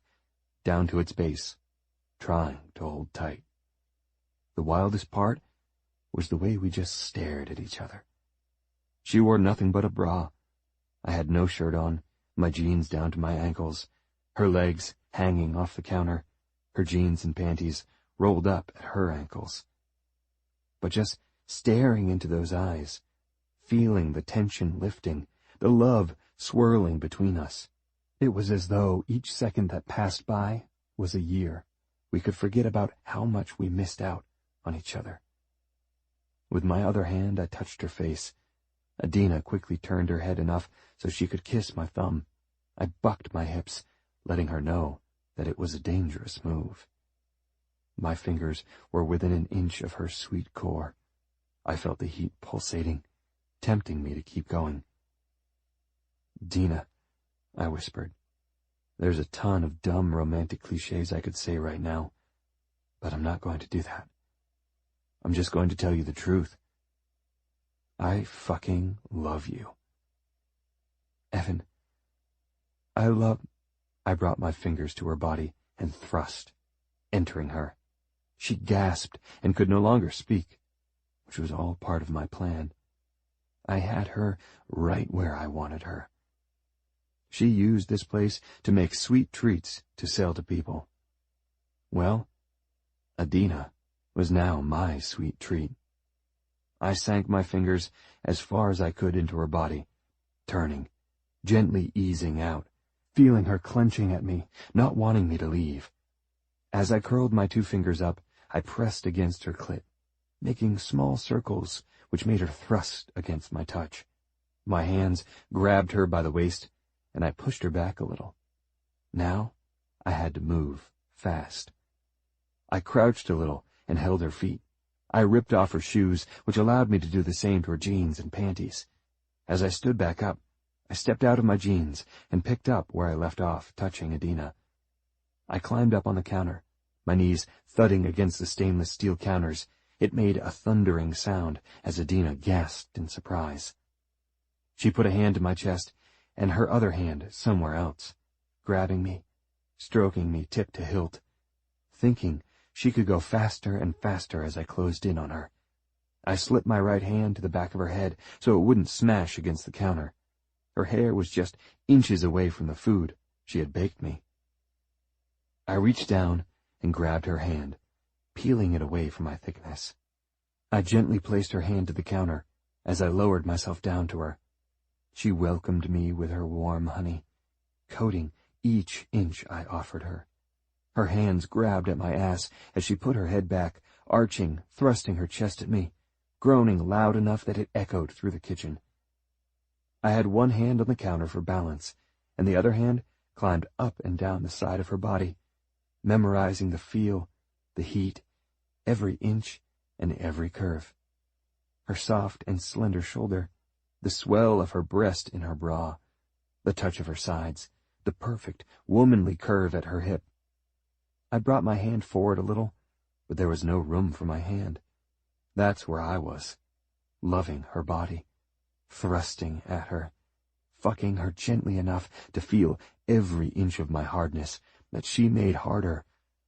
down to its base, trying to hold tight. The wildest part was the way we just stared at each other. She wore nothing but a bra. I had no shirt on, my jeans down to my ankles, her legs hanging off the counter, her jeans and panties rolled up at her ankles. But just staring into those eyes, feeling the tension lifting, the love swirling between us, it was as though each second that passed by was a year. We could forget about how much we missed out on each other. With my other hand, I touched her face. Adina quickly turned her head enough so she could kiss my thumb. I bucked my hips, letting her know that it was a dangerous move. My fingers were within an inch of her sweet core. I felt the heat pulsating, tempting me to keep going. "Dina," I whispered. "There's a ton of dumb romantic cliches I could say right now, but I'm not going to do that. I'm just going to tell you the truth. I fucking love you. Evan, I brought my fingers to her body and thrust, entering her. She gasped and could no longer speak, which was all part of my plan. I had her right where I wanted her. She used this place to make sweet treats to sell to people. Well, Adina was now my sweet treat. I sank my fingers as far as I could into her body, turning, gently easing out, feeling her clenching at me, not wanting me to leave. As I curled my 2 fingers up, I pressed against her clit, making small circles which made her thrust against my touch. My hands grabbed her by the waist, and I pushed her back a little. Now I had to move fast. I crouched a little and held her feet. I ripped off her shoes, which allowed me to do the same to her jeans and panties. As I stood back up, I stepped out of my jeans and picked up where I left off, touching Adina. I climbed up on the counter, my knees thudding against the stainless steel counters. It made a thundering sound as Adina gasped in surprise. She put a hand to my chest and her other hand somewhere else, grabbing me, stroking me tip to hilt, thinking she could go faster and faster as I closed in on her. I slipped my right hand to the back of her head so it wouldn't smash against the counter. Her hair was just inches away from the food she had baked me. I reached down and grabbed her hand, peeling it away from my thickness. I gently placed her hand to the counter as I lowered myself down to her. She welcomed me with her warm honey, coating each inch I offered her. Her hands grabbed at my ass as she put her head back, arching, thrusting her chest at me, groaning loud enough that it echoed through the kitchen. I had one hand on the counter for balance, and the other hand climbed up and down the side of her body, memorizing the feel, the heat, every inch and every curve. Her soft and slender shoulder, the swell of her breast in her bra, the touch of her sides, the perfect, womanly curve at her hip. I brought my hand forward a little, but there was no room for my hand. That's where I was, loving her body, thrusting at her, fucking her gently enough to feel every inch of my hardness that she made harder,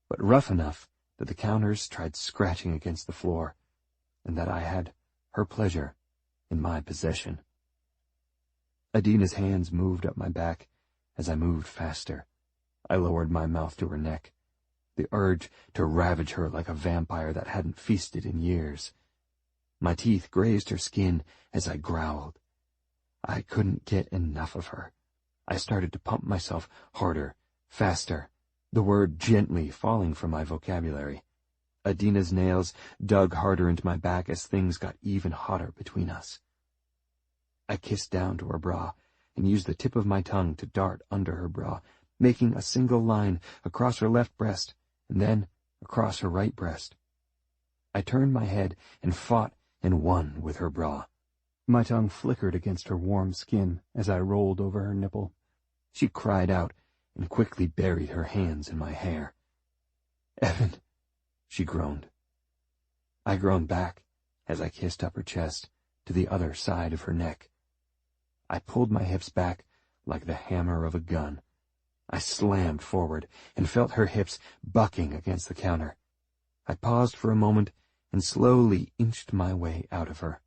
but rough enough that the counters tried scratching against the floor, and that I had her pleasure in my possession. Adina's hands moved up my back as I moved faster. I lowered my mouth to her neck, the urge to ravage her like a vampire that hadn't feasted in years. My teeth grazed her skin as I growled. I couldn't get enough of her. I started to pump myself harder, faster, the word gently falling from my vocabulary. Adina's nails dug harder into my back as things got even hotter between us. I kissed down to her bra and used the tip of my tongue to dart under her bra, making a single line across her left breast and then across her right breast. I turned my head and fought and won with her bra. My tongue flickered against her warm skin as I rolled over her nipple. She cried out and quickly buried her hands in my hair. "Evan," she groaned. I groaned back as I kissed up her chest to the other side of her neck. I pulled my hips back like the hammer of a gun. I slammed forward and felt her hips bucking against the counter. I paused for a moment and slowly inched my way out of her,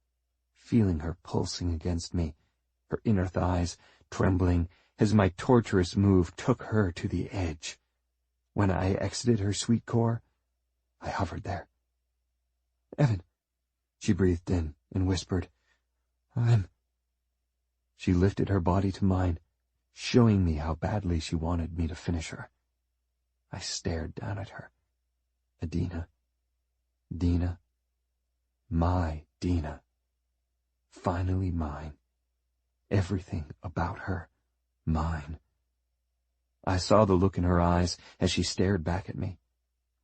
feeling her pulsing against me, her inner thighs trembling as my torturous move took her to the edge. When I exited her sweet core, I hovered there. "Evan," she breathed in and whispered, She lifted her body to mine, showing me how badly she wanted me to finish her. I stared down at her. Adina. Dina. My Dina. Finally mine. Everything about her, mine. I saw the look in her eyes as she stared back at me,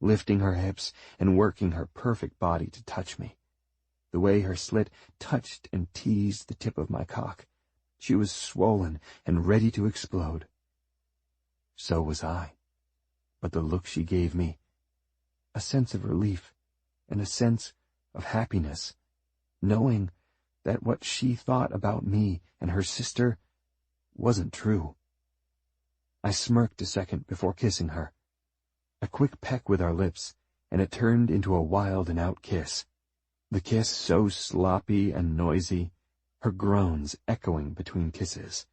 lifting her hips and working her perfect body to touch me. The way her slit touched and teased the tip of my cock. She was swollen and ready to explode. So was I. But the look she gave me, a sense of relief and a sense of happiness, knowing that what she thought about me and her sister wasn't true. I smirked a second before kissing her. A quick peck with our lips, and it turned into a wild and out kiss. The kiss so sloppy and noisy, her groans echoing between kisses.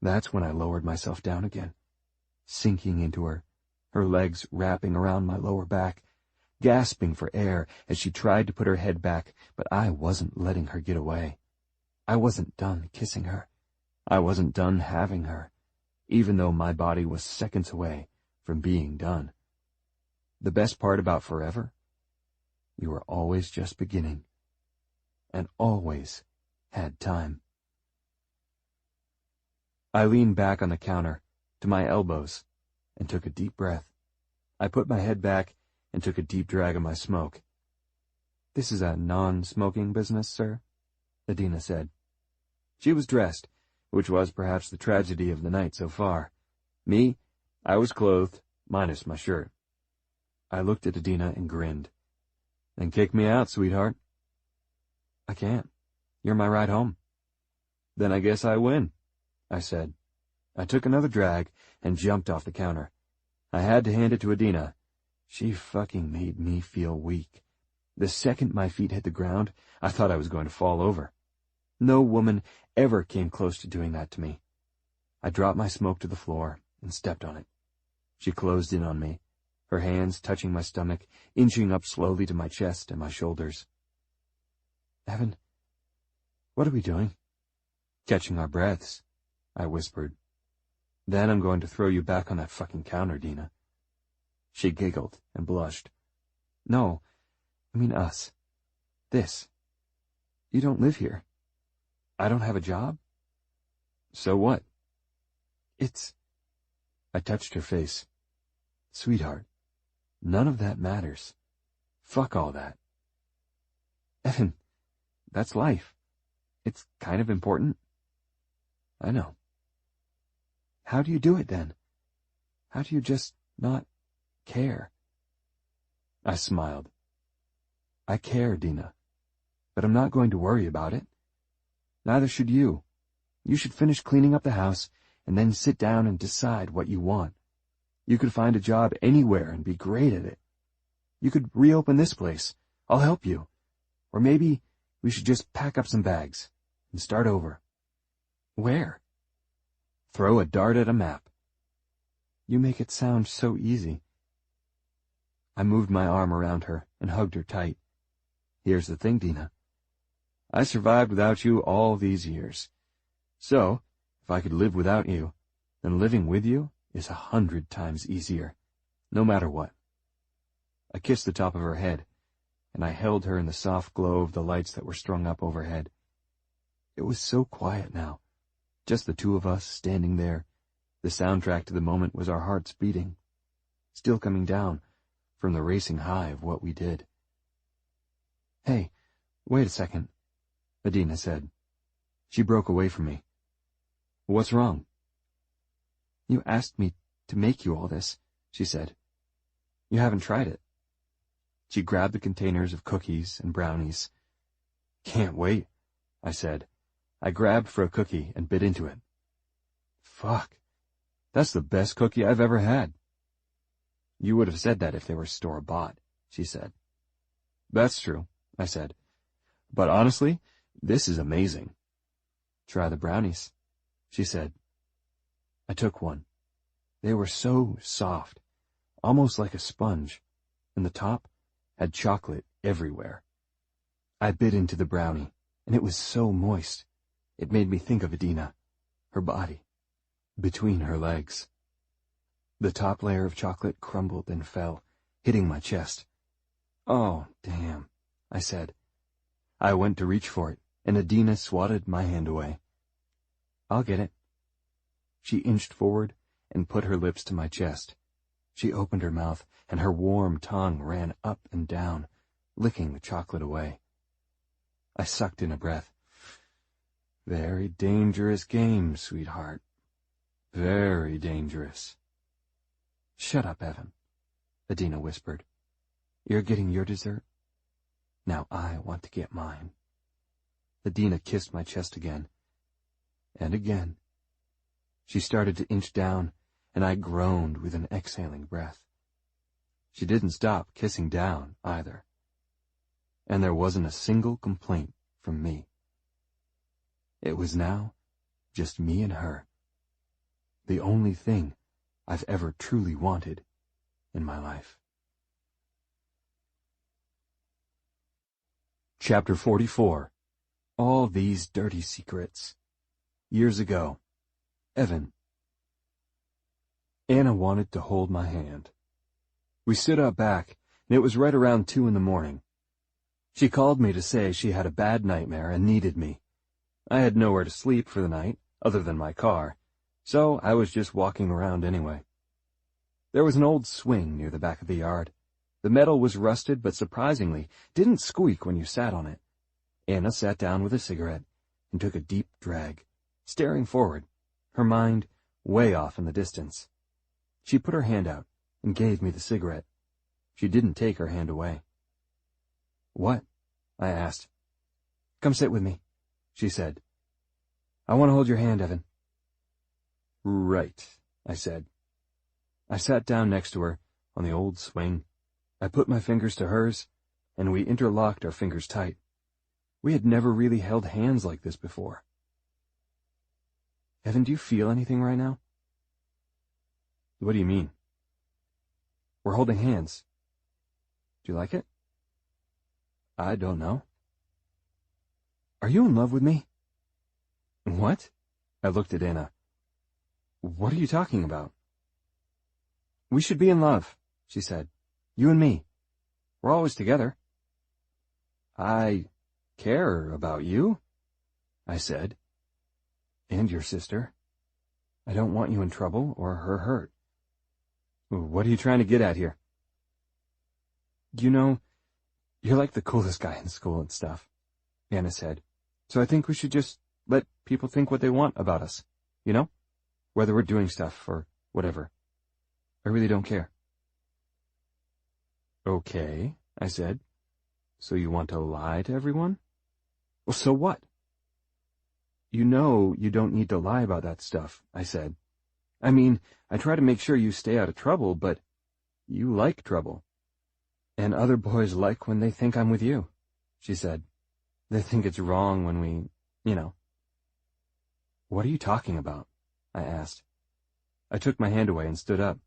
That's when I lowered myself down again, sinking into her, her legs wrapping around my lower back, gasping for air as she tried to put her head back, but I wasn't letting her get away. I wasn't done kissing her. I wasn't done having her, even though my body was seconds away from being done. The best part about forever? You were always just beginning, and always had time. I leaned back on the counter, to my elbows, and took a deep breath. I put my head back and took a deep drag of my smoke. "This is a non-smoking business, sir?" Adina said. She was dressed, which was perhaps the tragedy of the night so far. Me, I was clothed, minus my shirt. I looked at Adina and grinned. "Then kick me out, sweetheart." "I can't. You're my ride home." "Then I guess I win," I said. I took another drag and jumped off the counter. I had to hand it to Adina. She fucking made me feel weak. The second my feet hit the ground, I thought I was going to fall over. No woman ever came close to doing that to me. I dropped my smoke to the floor and stepped on it. She closed in on me, her hands touching my stomach, inching up slowly to my chest and my shoulders. "Evan, what are we doing?" "Catching our breaths," I whispered. "Then I'm going to throw you back on that fucking counter, Dina." She giggled and blushed. "No, I mean us. This. You don't live here. I don't have a job." "So what?" I touched her face. "Sweetheart, none of that matters. Fuck all that." "Evan, that's life. It's kind of important." "I know." "How do you do it, then? How do you just not care?" I smiled. "I care, Dina, but I'm not going to worry about it. Neither should you. You should finish cleaning up the house and then sit down and decide what you want. You could find a job anywhere and be great at it. You could reopen this place. I'll help you. Or maybe we should just pack up some bags and start over." "Where?" "Throw a dart at a map." "You make it sound so easy." I moved my arm around her and hugged her tight. "Here's the thing, Dina. I survived without you all these years. So, if I could live without you, then living with you is 100 times easier, no matter what." I kissed the top of her head, and I held her in the soft glow of the lights that were strung up overhead. It was so quiet now, just the two of us standing there. The soundtrack to the moment was our hearts beating, still coming down from the racing high of what we did. "Hey, wait a second," Adina said. She broke away from me. "What's wrong?" "You asked me to make you all this," she said. "You haven't tried it." She grabbed the containers of cookies and brownies. "Can't wait," I said. I grabbed for a cookie and bit into it. "Fuck, that's the best cookie I've ever had." "You would have said that if they were store-bought," she said. "That's true," I said. "But honestly, this is amazing." "Try the brownies," she said. I took one. They were so soft, almost like a sponge, and the top had chocolate everywhere. I bit into the brownie, and it was so moist. It made me think of Adina, her body, between her legs. The top layer of chocolate crumbled and fell, hitting my chest. "Oh, damn," I said. I went to reach for it, and Adina swatted my hand away. "I'll get it." She inched forward and put her lips to my chest. She opened her mouth, and her warm tongue ran up and down, licking the chocolate away. I sucked in a breath. "Very dangerous game, sweetheart. Very dangerous." "Shut up, Evan," Adina whispered. "You're getting your dessert. Now I want to get mine." Adina kissed my chest again. And again. She started to inch down, and I groaned with an exhaling breath. She didn't stop kissing down, either. And there wasn't a single complaint from me. It was now just me and her. The only thing I've ever truly wanted in my life. Chapter 44. All These Dirty Secrets. Years ago. Evan. Anna wanted to hold my hand. We stood up back, and it was right around 2 in the morning. She called me to say she had a bad nightmare and needed me. I had nowhere to sleep for the night, other than my car, so I was just walking around anyway. There was an old swing near the back of the yard. The metal was rusted, but surprisingly, didn't squeak when you sat on it. Anna sat down with a cigarette and took a deep drag, staring forward, her mind way off in the distance. She put her hand out and gave me the cigarette. She didn't take her hand away. "What?" I asked. "Come sit with me," she said. "I want to hold your hand, Evan." "Right," I said. I sat down next to her on the old swing. I put my fingers to hers, and we interlocked our fingers tight. We had never really held hands like this before. "Evan, do you feel anything right now?" "What do you mean?" "We're holding hands. Do you like it?" "I don't know." "Are you in love with me?" "What?" I looked at Anna. "What are you talking about?" "We should be in love," she said. "You and me. We're always together." "I care about you," I said. "And your sister. I don't want you in trouble or her hurt." "What are you trying to get at here?" "You know, you're like the coolest guy in school and stuff," Anna said. "So I think we should just let people think what they want about us, you know? Whether we're doing stuff or whatever. I really don't care." "Okay," I said. "So you want to lie to everyone?" "Well, so what?" "You know you don't need to lie about that stuff," I said. "I mean, I try to make sure you stay out of trouble, but you like trouble. And other boys like when they think I'm with you," she said. "They think it's wrong when we, you know." "What are you talking about?" I asked. I took my hand away and stood up.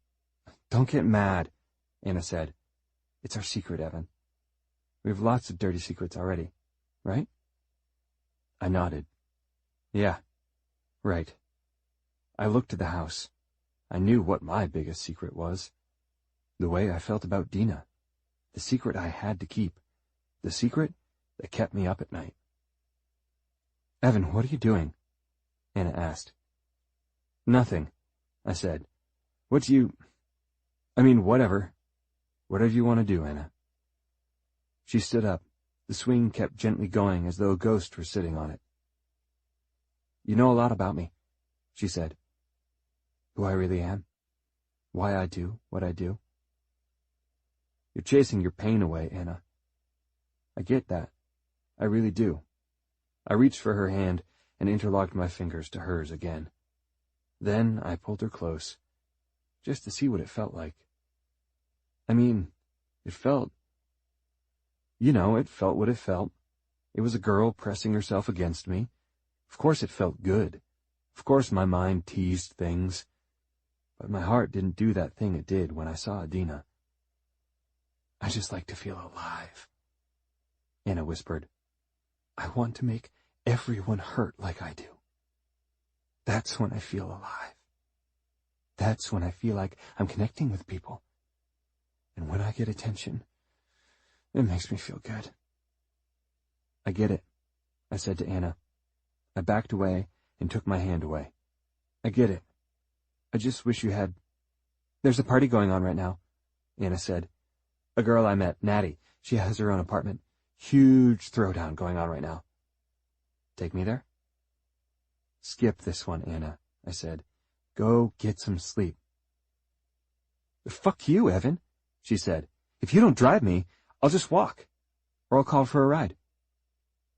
"Don't get mad," Anna said. "It's our secret, Evan. We have lots of dirty secrets already, right?" I nodded. "Yeah, right." I looked at the house. I knew what my biggest secret was. The way I felt about Dina. The secret I had to keep. The secret that kept me up at night. "Evan, what are you doing?" Anna asked. "Nothing," I said. Whatever. Whatever you want to do, Anna." She stood up. The swing kept gently going as though a ghost were sitting on it. "You know a lot about me," she said. "Who I really am. Why I do what I do." "You're chasing your pain away, Anna. I get that. I really do." I reached for her hand and interlocked my fingers to hers again. Then I pulled her close, just to see what it felt like. It felt... it felt what it felt. It was a girl pressing herself against me. Of course it felt good. Of course my mind teased things. But my heart didn't do that thing it did when I saw Adina. "I just like to feel alive," Anna whispered. "I want to make everyone hurt like I do. That's when I feel alive. That's when I feel like I'm connecting with people. And when I get attention, it makes me feel good." "I get it," I said to Anna. I backed away and took my hand away. "I get it. I just wish you had—" "There's a party going on right now," Anna said. "A girl I met, Natty. She has her own apartment. Huge throwdown going on right now. Take me there?" "Skip this one, Anna," I said. "Go get some sleep." "Fuck you, Evan," she said. "If you don't drive me, I'll just walk. Or I'll call for a ride.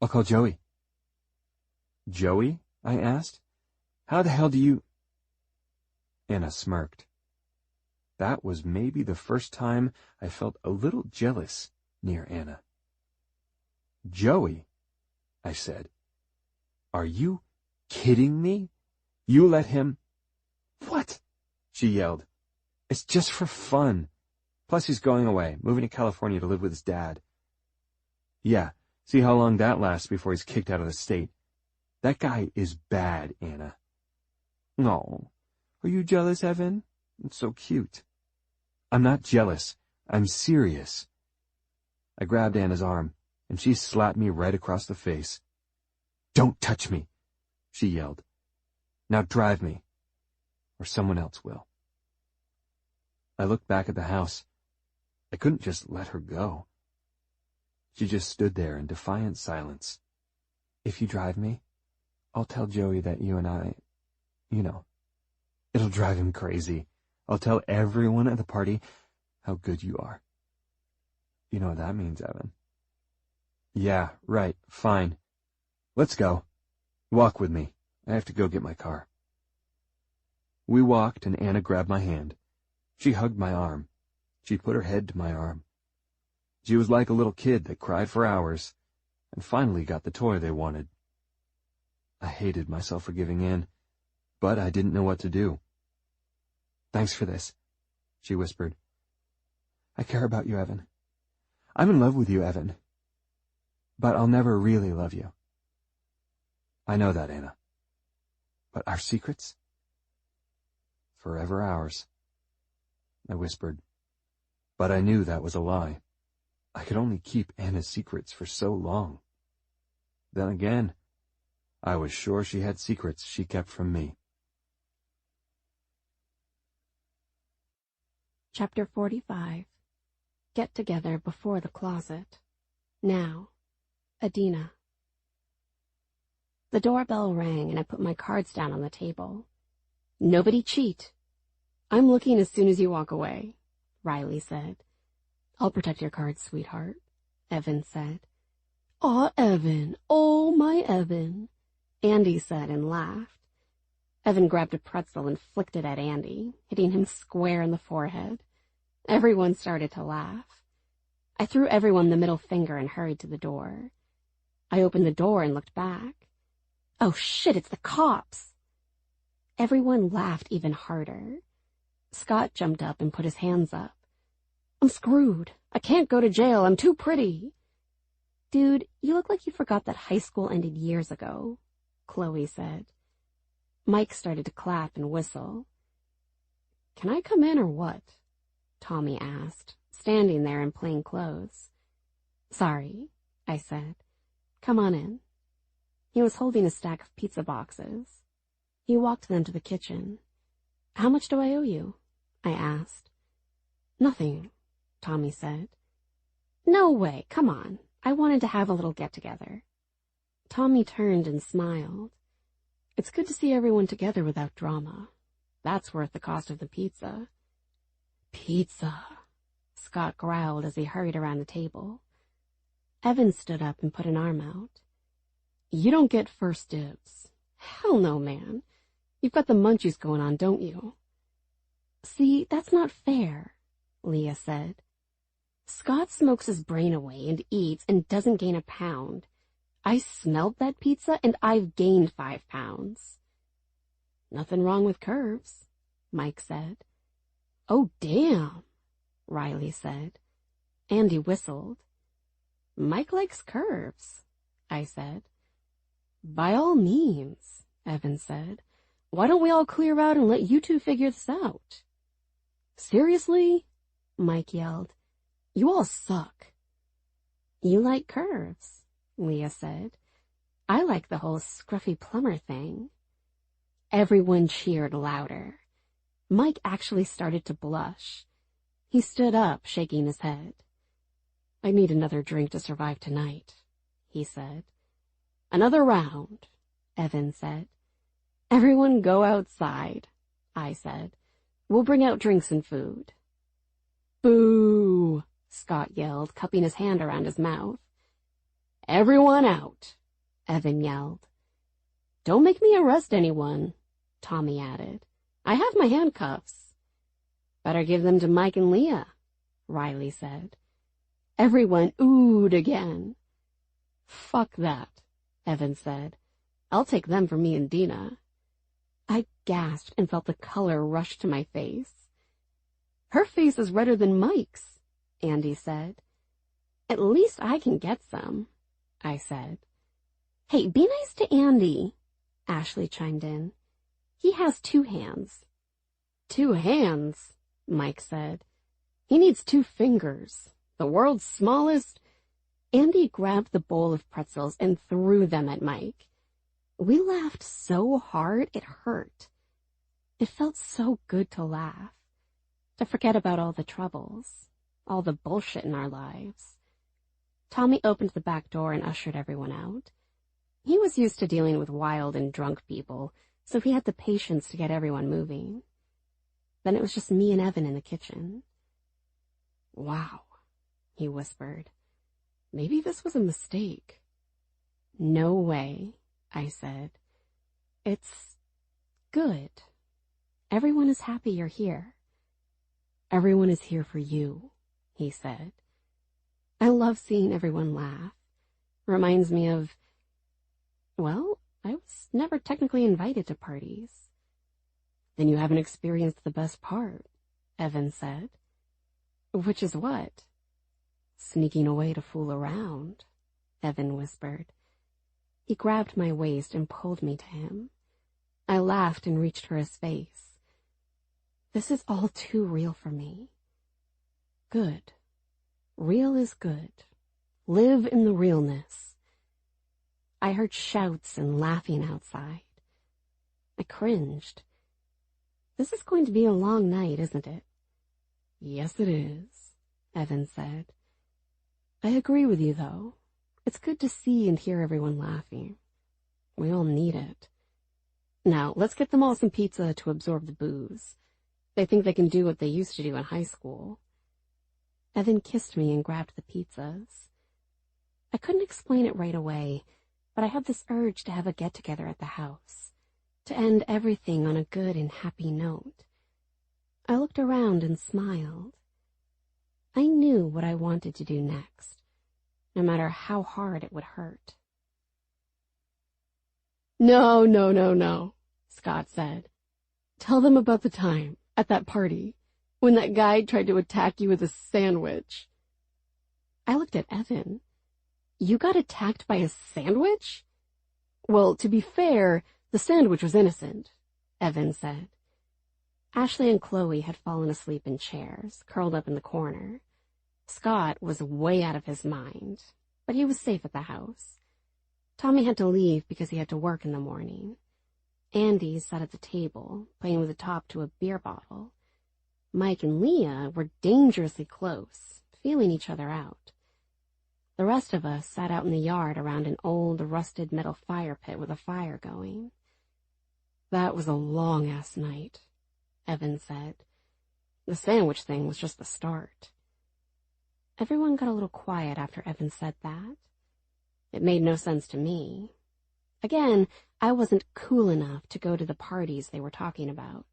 I'll call Joey." "Joey?" I asked. "How the hell do you—" Anna smirked. That was maybe the first time I felt a little jealous near Anna. "Joey?" I said. "Are you kidding me? You let him—" "What?" she yelled. "It's just for fun. Plus he's going away, moving to California to live with his dad." "Yeah, see how long that lasts before he's kicked out of the state. That guy is bad, Anna." "No. Are you jealous, Evan? It's so cute." "I'm not jealous. I'm serious. I grabbed Anna's arm, and she slapped me right across the face. Don't touch me, she yelled. Now drive me, or someone else will. I looked back at the house. I couldn't just let her go. She just stood there in defiant silence. If you drive me, I'll tell Joey that you and I, it'll drive him crazy. I'll tell everyone at the party how good you are. You know what that means, Evan. Yeah, right, fine. Let's go. Walk with me. I have to go get my car. We walked, and Anna grabbed my hand. She hugged my arm. She put her head to my arm. She was like a little kid that cried for hours, and finally got the toy they wanted. I hated myself for giving in, but I didn't know what to do. Thanks for this, she whispered. I care about you, Evan. I'm in love with you, Evan. But I'll never really love you. I know that, Anna. But our secrets? Forever ours, I whispered. But I knew that was a lie. I could only keep Anna's secrets for so long. Then again, I was sure she had secrets she kept from me. Chapter 45. Get together before the closet. Now, Adina. The doorbell rang and I put my cards down on the table. Nobody cheat. I'm looking as soon as you walk away, Riley said. I'll protect your cards, sweetheart, Evan said. Aw, Evan, oh my Evan, Andy said and laughed. Evan grabbed a pretzel and flicked it at Andy, hitting him square in the forehead. Everyone started to laugh. I threw everyone the middle finger and hurried to the door. I opened the door and looked back. Oh shit, it's the cops! Everyone laughed even harder. Scott jumped up and put his hands up. I'm screwed. I can't go to jail. I'm too pretty. Dude, you look like you forgot that high school ended years ago, Chloe said. Mike started to clap and whistle. Can I come in or what? Tommy asked, standing there in plain clothes. Sorry, I said. Come on in. He was holding a stack of pizza boxes. He walked them to the kitchen. How much do I owe you? I asked. Nothing, Tommy said. No way, come on. I wanted to have a little get-together. Tommy turned and smiled. It's good to see everyone together without drama. That's worth the cost of the pizza. Pizza, Scott growled as he hurried around the table. Evan stood up and put an arm out. You don't get first dibs. Hell no, man. You've got the munchies going on, don't you? See, that's not fair, Leah said. Scott smokes his brain away and eats and doesn't gain a pound. I smelled that pizza and I've gained 5 pounds. Nothing wrong with curves, Mike said. Oh, damn, Riley said. Andy whistled. Mike likes curves, I said. By all means, Evan said. Why don't we all clear out and let you two figure this out? Seriously? Mike yelled. You all suck. You like curves, Leah said. I like the whole scruffy plumber thing. Everyone cheered louder. Mike actually started to blush. He stood up, shaking his head. I need another drink to survive tonight, he said. Another round, Evan said. Everyone go outside, I said. We'll bring out drinks and food. Boo, Scott yelled, cupping his hand around his mouth. Everyone out, Evan yelled. Don't make me arrest anyone, Tommy added. I have my handcuffs. Better give them to Mike and Leah, Riley said. Everyone oohed again. Fuck that, Evan said. I'll take them for me and Dina. I gasped and felt the color rush to my face. Her face is redder than Mike's, Andy said. At least I can get some, I said. Hey, be nice to Andy, Ashley chimed in. He has 2 hands. 2 hands, Mike said. He needs 2 fingers. The world's smallest. Andy grabbed the bowl of pretzels and threw them at Mike. We laughed so hard it hurt. It felt so good to laugh, to forget about all the troubles, all the bullshit in our lives. Tommy opened the back door and ushered everyone out. He was used to dealing with wild and drunk people, so he had the patience to get everyone moving. Then it was just me and Evan in the kitchen. "Wow," he whispered. "Maybe this was a mistake." "No way," I said. "It's good. Everyone is happy you're here." "Everyone is here for you," he said. I love seeing everyone laugh. Reminds me of, well, I was never technically invited to parties. "Then you haven't experienced the best part," Evan said. "Which is what?" "Sneaking away to fool around," Evan whispered. He grabbed my waist and pulled me to him. I laughed and reached for his face. This is all too real for me. Good. Real is good. Live in the realness. I heard shouts and laughing outside. I cringed. This is going to be a long night, isn't it? "Yes, it is," Evan said. "I agree with you, though. It's good to see and hear everyone laughing. We all need it. Now, let's get them all some pizza to absorb the booze. They think they can do what they used to do in high school." Evan kissed me and grabbed the pizzas. I couldn't explain it right away, but I had this urge to have a get-together at the house, to end everything on a good and happy note. I looked around and smiled. I knew what I wanted to do next, no matter how hard it would hurt. No, Scott said. "Tell them about the time, at that party, when that guy tried to attack you with a sandwich." I looked at Evan. "You got attacked by a sandwich?" "Well, to be fair, the sandwich was innocent," Evan said. Ashley and Chloe had fallen asleep in chairs, curled up in the corner. Scott was way out of his mind, but he was safe at the house. Tommy had to leave because he had to work in the morning. Andy sat at the table, playing with the top to a beer bottle. Mike and Leah were dangerously close, feeling each other out. The rest of us sat out in the yard around an old, rusted metal fire pit with a fire going. "That was a long-ass night," Evan said. "The sandwich thing was just the start." Everyone got a little quiet after Evan said that. It made no sense to me. Again, I wasn't cool enough to go to the parties they were talking about.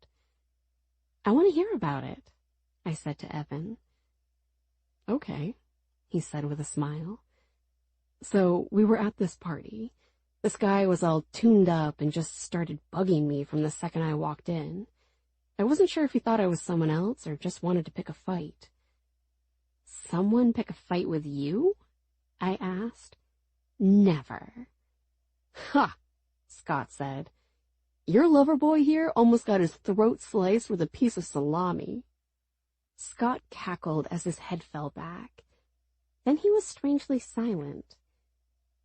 "I want to hear about it," I said to Evan. "Okay," he said with a smile. "So we were at this party. This guy was all tuned up and just started bugging me from the second I walked in. I wasn't sure if he thought I was someone else or just wanted to pick a fight." "Someone pick a fight with you?" I asked. "Never." "Ha," Scott said. "Your lover boy here almost got his throat sliced with a piece of salami." Scott cackled as his head fell back. Then he was strangely silent.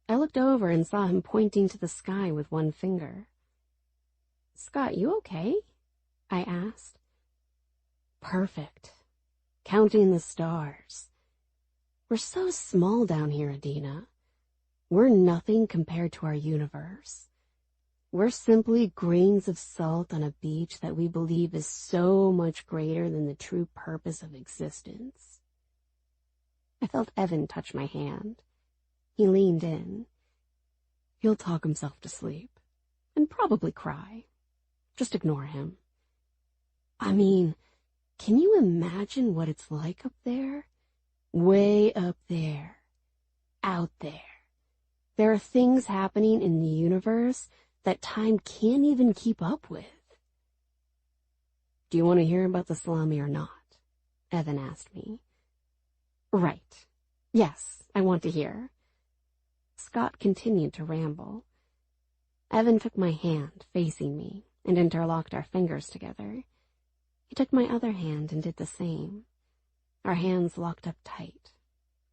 I looked over and saw him pointing to the sky with one finger. "Scott, you okay?" I asked. "Perfect. Counting the stars. We're so small down here, Adina. We're nothing compared to our universe. We're simply grains of salt on a beach that we believe is so much greater than the true purpose of existence." I felt Evan touch my hand. He leaned in. "He'll talk himself to sleep, and probably cry. Just ignore him. I mean, can you imagine what it's like up there? Way up there. Out there. There are things happening in the universe that time can't even keep up with." "Do you want to hear about the salami or not?" Evan asked me. "Right. Yes, I want to hear." Scott continued to ramble. Evan took my hand, facing me, and interlocked our fingers together. He took my other hand and did the same. our hands locked up tight,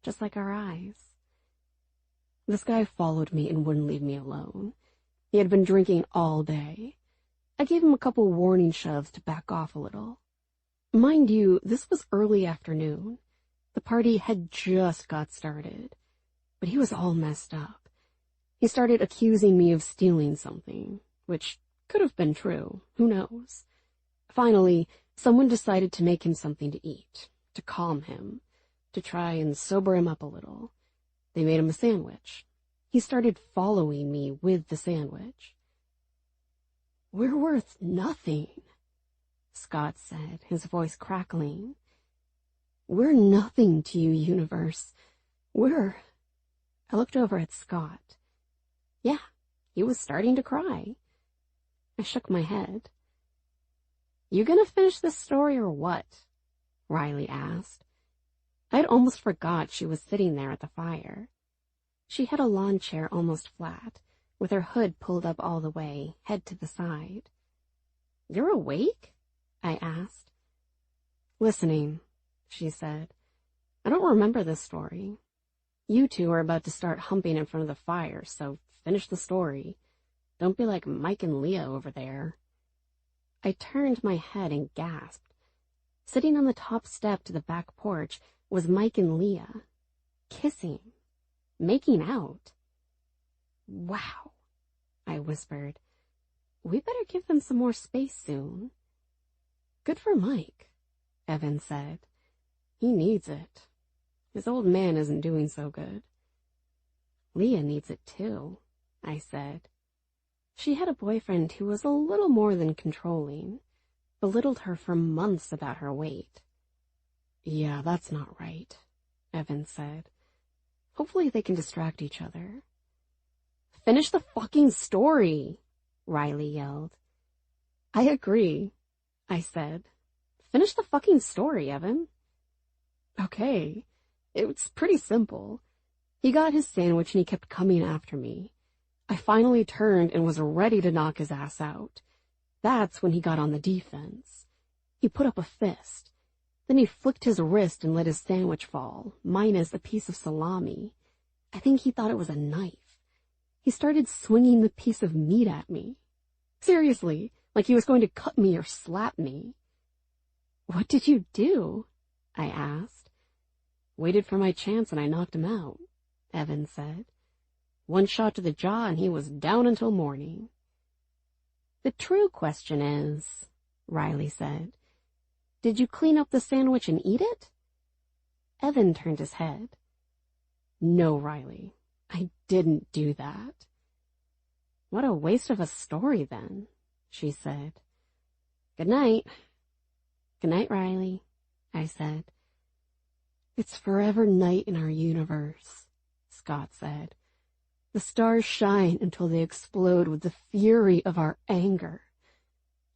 just like our eyes. This guy followed me and wouldn't leave me alone. He had been drinking all day. I gave him a couple warning shoves to back off a little. Mind you, this was early afternoon. The party had just got started, but he was all messed up. He started accusing me of stealing something, which could have been true, who knows. Finally, someone decided to make him something to eat, to calm him, to try and sober him up a little. They made him a sandwich. He started following me with the sandwich. "We're worth nothing," Scott said, his voice crackling. "We're nothing to you, universe. I looked over at Scott. Yeah, he was starting to cry. I shook my head. "You gonna finish this story or what?" Riley asked. I'd almost forgot she was sitting there at the fire. She had a lawn chair almost flat, with her hood pulled up all the way, head to the side. "You're awake?" I asked. "Listening," she said. "I don't remember this story. You two are about to start humping in front of the fire, so finish the story. Don't be like Mike and Leah over there." I turned my head and gasped. Sitting on the top step to the back porch was Mike and Leah, kissing, making out. "Wow," I whispered. "We better give them some more space soon." "Good for Mike," Evan said. "He needs it. His old man isn't doing so good." "Leah needs it too," I said. She had a boyfriend who was a little more than controlling, belittled her for months about her weight. "Yeah, that's not right," Evan said. "Hopefully they can distract each other." "Finish the fucking story," Riley yelled. "I agree," I said. "Finish the fucking story, Evan." "Okay, it's pretty simple. He got his sandwich and he kept coming after me. I finally turned and was ready to knock his ass out. That's when he got on the defense. He put up a fist. Then he flicked his wrist and let his sandwich fall, minus a piece of salami. I think he thought it was a knife. He started swinging the piece of meat at me. Seriously, like he was going to cut me or slap me. "What did you do?" I asked. "Waited for my chance and I knocked him out," Evan said. "One shot to the jaw and he was down until morning." "The true question is," Riley said, "did you clean up the sandwich and eat it?" Evan turned his head. "No, Riley, I didn't do that." "What a waste of a story then," she said. "Good night." "Good night, Riley," I said. "It's forever night in our universe," Scott said. "The stars shine until they explode with the fury of our anger.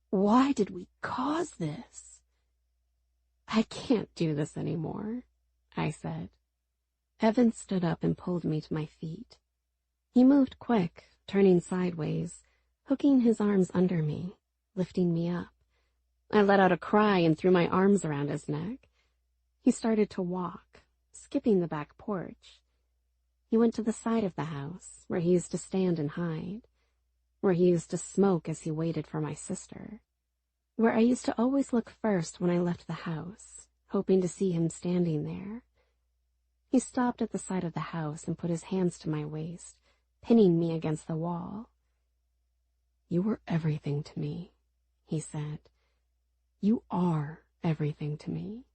Why did we cause this?" "I can't do this anymore," I said. Evan stood up and pulled me to my feet. He moved quick, turning sideways, hooking his arms under me, lifting me up. I let out a cry and threw my arms around his neck. He started to walk, skipping the back porch. He went to the side of the house, where he used to stand and hide, where he used to smoke as he waited for my sister, where I used to always look first when I left the house, hoping to see him standing there. He stopped at the side of the house and put his hands to my waist, pinning me against the wall. "You were everything to me," he said. "You are everything to me."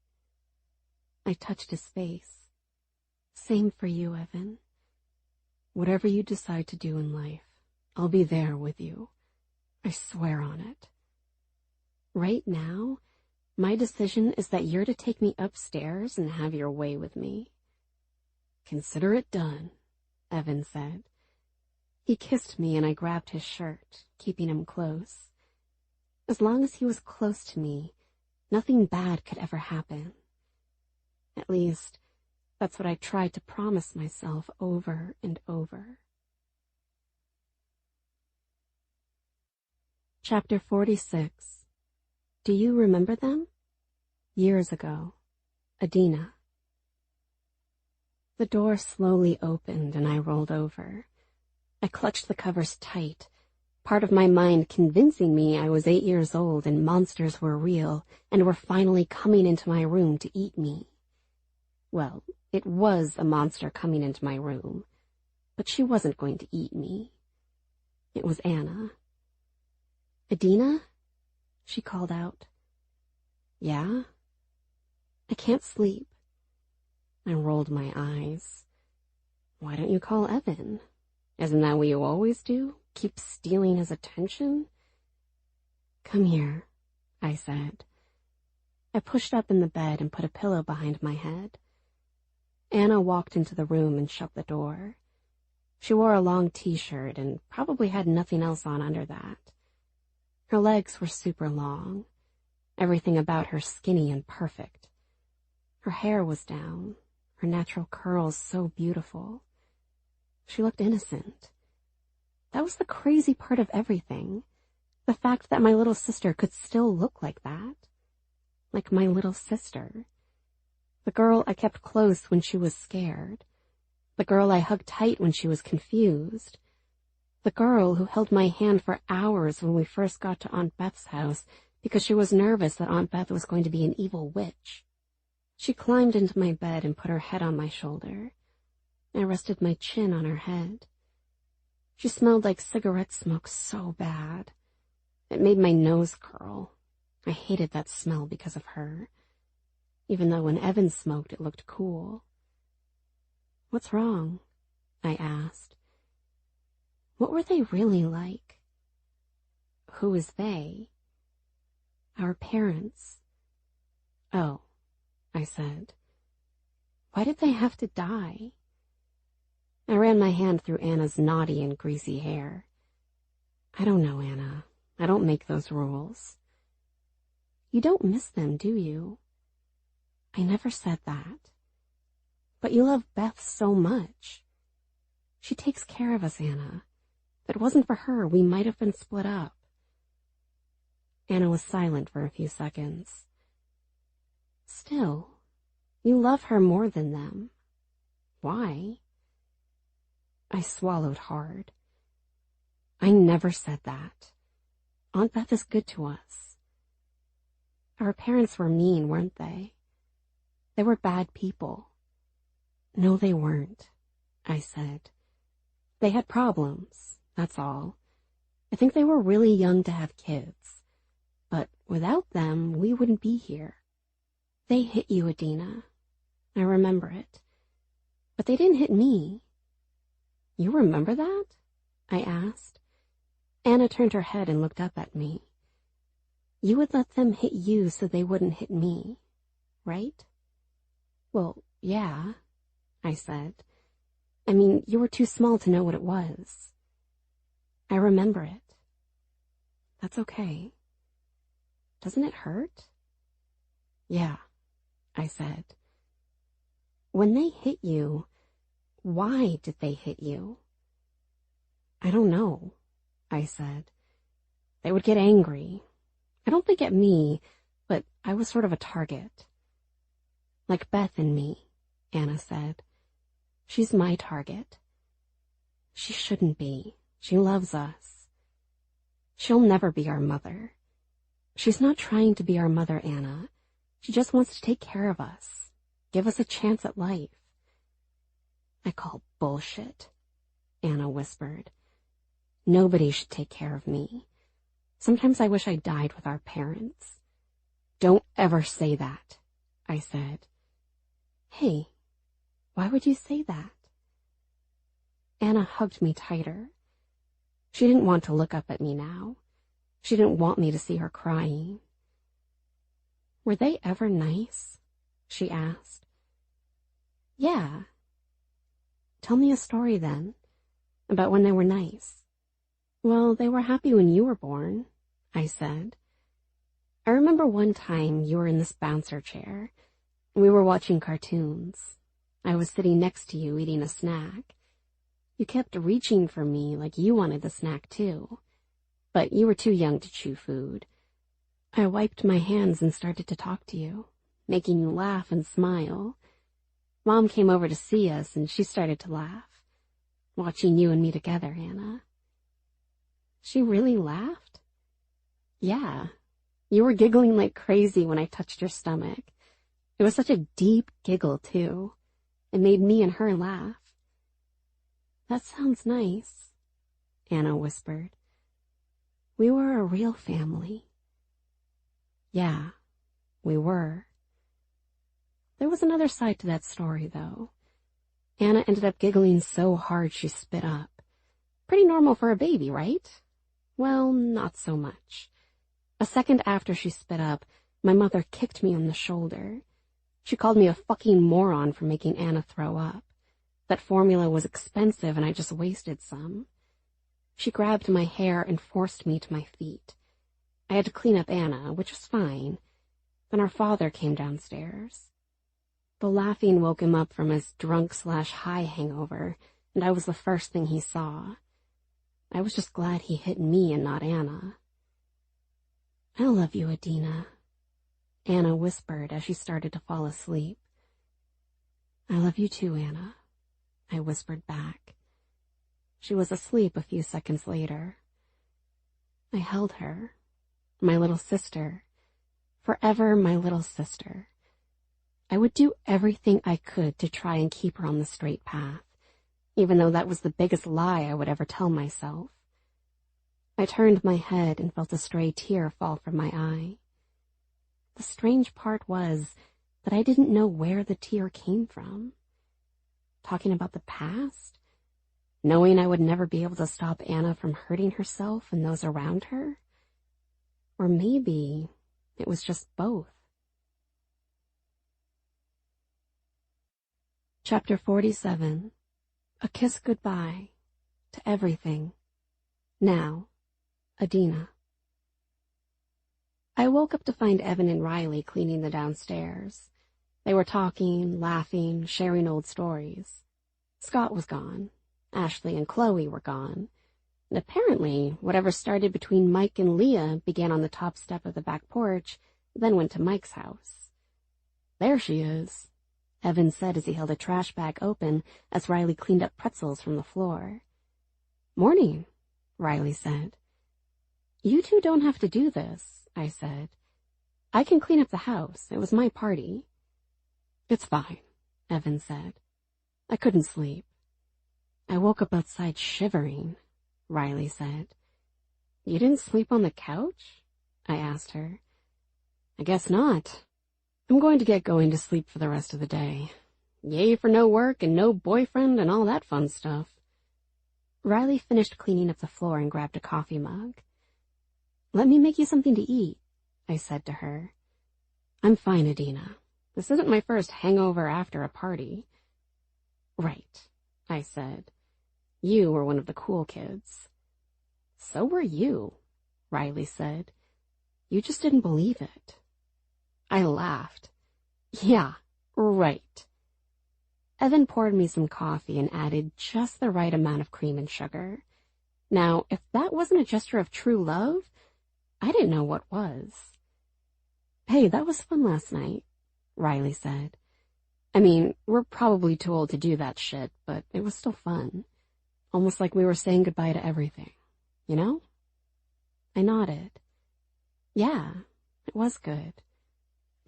I touched his face. "Same for you, Evan. Whatever you decide to do in life, I'll be there with you. I swear on it. Right now, my decision is that you're to take me upstairs and have your way with me." "Consider it done," Evan said. He kissed me and I grabbed his shirt, keeping him close. As long as he was close to me, nothing bad could ever happen. At least, that's what I tried to promise myself over and over. Chapter 46. Do you remember them? Years ago. Adina. The door slowly opened and I rolled over. I clutched the covers tight, part of my mind convincing me I was 8 years old and monsters were real and were finally coming into my room to eat me. Well, it was a monster coming into my room, but she wasn't going to eat me. It was Anna. "Adina?" she called out. "Yeah?" "I can't sleep." I rolled my eyes. "Why don't you call Evan? Isn't that what you always do? Keep stealing his attention?" "Come here," I said. I pushed up in the bed and put a pillow behind my head. Anna walked into the room and shut the door. She wore a long t-shirt and probably had nothing else on under that. Her legs were super long, everything about her skinny and perfect. Her hair was down, her natural curls so beautiful. She looked innocent. That was the crazy part of everything, the fact that my little sister could still look like that. Like my little sister. The girl I kept close when she was scared. The girl I hugged tight when she was confused. The girl who held my hand for hours when we first got to Aunt Beth's house because she was nervous that Aunt Beth was going to be an evil witch. She climbed into my bed and put her head on my shoulder. I rested my chin on her head. She smelled like cigarette smoke so bad. It made my nose curl. I hated that smell because of her. Even though when Evan smoked, it looked cool. "What's wrong?" I asked. What were they really like? Who is they? Our parents. "Oh," I said. "Why did they have to die?" I ran my hand through Anna's knotty and greasy hair. "I don't know, Anna. I don't make those rules." "You don't miss them, do you?" "I never said that." "But you love Beth so much." "She takes care of us, Anna. If it wasn't for her, we might have been split up." Anna was silent for a few seconds. "Still, you love her more than them. Why?" I swallowed hard. "I never said that. Aunt Beth is good to us." "Our parents were mean, weren't they? They were bad people." "No, they weren't," I said. "They had problems, that's all. I think they were really young to have kids. But without them, we wouldn't be here. They hit you, Adina. I remember it. But they didn't hit me." "You remember that?" I asked. Anna turned her head and looked up at me. "You would let them hit you so they wouldn't hit me, right?" "Well, yeah," I said. "I mean, you were too small to know what it was." "I remember it." "That's okay. Doesn't it hurt?" "Yeah," I said. "When they hit you, why did they hit you?" "I don't know," I said. "They would get angry. I don't think at me, but I was sort of a target." "Like Beth and me," Anna said. "She's my target." "She shouldn't be. She loves us." "She'll never be our mother." "She's not trying to be our mother, Anna. She just wants to take care of us. Give us a chance at life." "I call bullshit," Anna whispered. "Nobody should take care of me. Sometimes I wish I died with our parents." "Don't ever say that," I said. "Hey, why would you say that?" Anna hugged me tighter. She didn't want to look up at me now. She didn't want me to see her crying. "Were they ever nice?" she asked. "Yeah." "Tell me a story then, about when they were nice." "Well, they were happy when you were born," I said. "I remember one time you were in this bouncer chair, and we were watching cartoons. I was sitting next to you eating a snack. You kept reaching for me like you wanted the snack too, but you were too young to chew food. I wiped my hands and started to talk to you. making you laugh and smile. Mom came over to see us, and she started to laugh, watching you and me together, Anna. She really laughed? Yeah. You were giggling like crazy when I touched your stomach. It was such a deep giggle, too. It made me and her laugh. That sounds nice, Anna whispered. We were a real family. Yeah, we were. There was another side to that story, though. Anna ended up giggling so hard she spit up. Pretty normal for a baby, right? Well, not so much. A second after she spit up, my mother kicked me on the shoulder. She called me a fucking moron for making Anna throw up. That formula was expensive and I just wasted some. She grabbed my hair and forced me to my feet. I had to clean up Anna, which was fine. Then our father came downstairs. The laughing woke him up from his drunk/high hangover, and I was the first thing he saw. I was just glad he hit me and not Anna. I love you, Adina, Anna whispered as she started to fall asleep. I love you too, Anna, I whispered back. She was asleep a few seconds later. I held her, my little sister, forever my little sister. I would do everything I could to try and keep her on the straight path, even though that was the biggest lie I would ever tell myself. I turned my head and felt a stray tear fall from my eye. The strange part was that I didn't know where the tear came from. Talking about the past? Knowing I would never be able to stop Anna from hurting herself and those around her? Or maybe it was just both. Chapter 47. A Kiss Goodbye to Everything. Now, Adina. I woke up to find Evan and Riley cleaning the downstairs. They were talking, laughing, sharing old stories. Scott was gone. Ashley and Chloe were gone. And apparently, whatever started between Mike and Leah began on the top step of the back porch, then went to Mike's house. There she is, Evan said as he held a trash bag open as Riley cleaned up pretzels from the floor. Morning, Riley said. You two don't have to do this, I said. I can clean up the house. It was my party. It's fine, Evan said. I couldn't sleep. I woke up outside shivering, Riley said. You didn't sleep on the couch? I asked her. I guess not. I'm going to get going to sleep for the rest of the day. Yay for no work and no boyfriend and all that fun stuff. Riley finished cleaning up the floor and grabbed a coffee mug. Let me make you something to eat, I said to her. I'm fine, Adina. This isn't my first hangover after a party. Right, I said. You were one of the cool kids. So were you, Riley said. You just didn't believe it. I laughed. Yeah, right. Evan poured me some coffee and added just the right amount of cream and sugar. Now, if that wasn't a gesture of true love, I didn't know what was. Hey, that was fun last night, Riley said. I mean, we're probably too old to do that shit, but it was still fun. Almost like we were saying goodbye to everything, you know? I nodded. Yeah, it was good.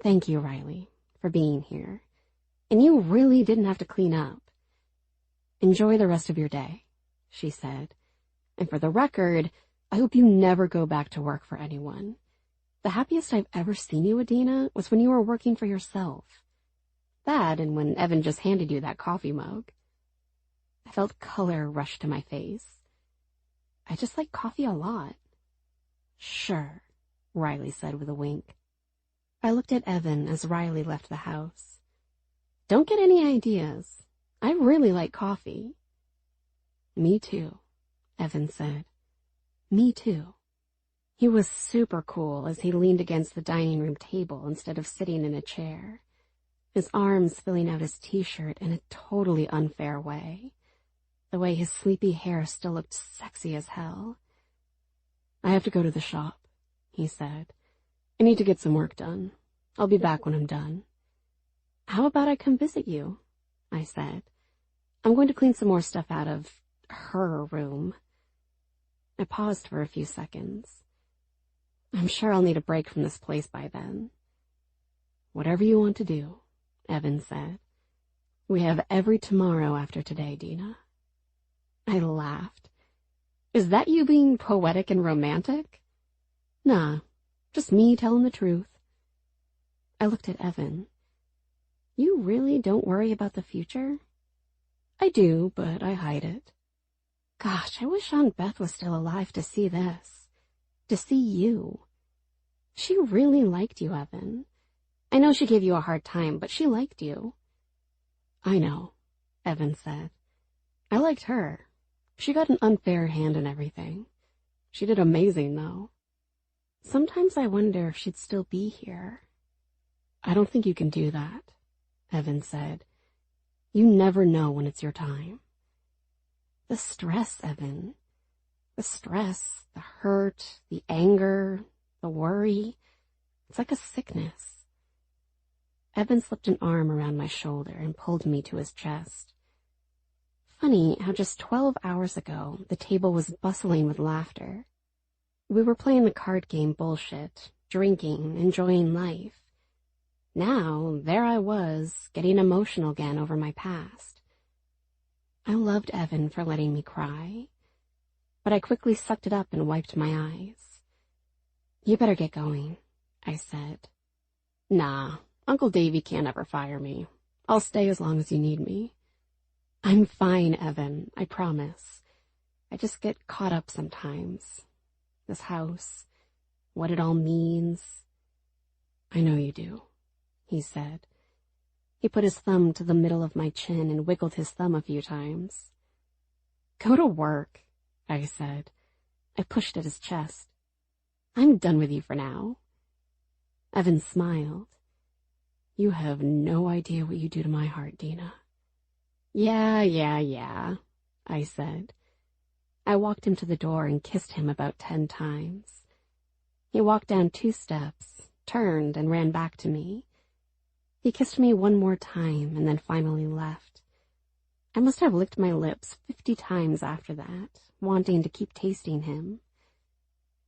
Thank you, Riley, for being here. And you really didn't have to clean up. Enjoy the rest of your day, she said. And for the record, I hope you never go back to work for anyone. The happiest I've ever seen you, Adina, was when you were working for yourself. That and when Evan just handed you that coffee mug. I felt color rush to my face. I just like coffee a lot. Sure, Riley said with a wink. I looked at Evan as Riley left the house. Don't get any ideas. I really like coffee. Me too, Evan said. Me too. He was super cool as he leaned against the dining room table instead of sitting in a chair, his arms filling out his t-shirt in a totally unfair way. The way his sleepy hair still looked sexy as hell. I have to go to the shop, he said. I need to get some work done. I'll be back when I'm done. How about I come visit you? I said. I'm going to clean some more stuff out of her room. I paused for a few seconds. I'm sure I'll need a break from this place by then. Whatever you want to do, Evan said. We have every tomorrow after today, Dina. I laughed. Is that you being poetic and romantic? Nah, just me telling the truth. I looked at Evan. You really don't worry about the future? I do, but I hide it. Gosh, I wish Aunt Beth was still alive to see this. To see you. She really liked you, Evan. I know she gave you a hard time, but she liked you. I know, Evan said. I liked her. She got an unfair hand in everything. She did amazing, though. Sometimes I wonder if she'd still be here. I don't think you can do that, Evan said. You never know when it's your time. The stress, Evan. The stress, the hurt, the anger, the worry. It's like a sickness. Evan slipped an arm around my shoulder and pulled me to his chest. Funny how just 12 hours ago, the table was bustling with laughter. We were playing the card game bullshit, drinking, enjoying life. Now, there I was, getting emotional again over my past. I loved Evan for letting me cry, but I quickly sucked it up and wiped my eyes. You better get going, I said. Nah, Uncle Davy can't ever fire me. I'll stay as long as you need me. I'm fine, Evan, I promise. I just get caught up sometimes. This house, what it all means. I know you do, he said. He put his thumb to the middle of my chin and wiggled his thumb a few times. Go to work, I said. I pushed at his chest. I'm done with you for now. Evan smiled. You have no idea what you do to my heart, Dina. Yeah, I said. I walked him to the door and kissed him about 10 times. He walked down 2 steps, turned, and ran back to me. He kissed me one more time and then finally left. I must have licked my lips 50 times after that, wanting to keep tasting him.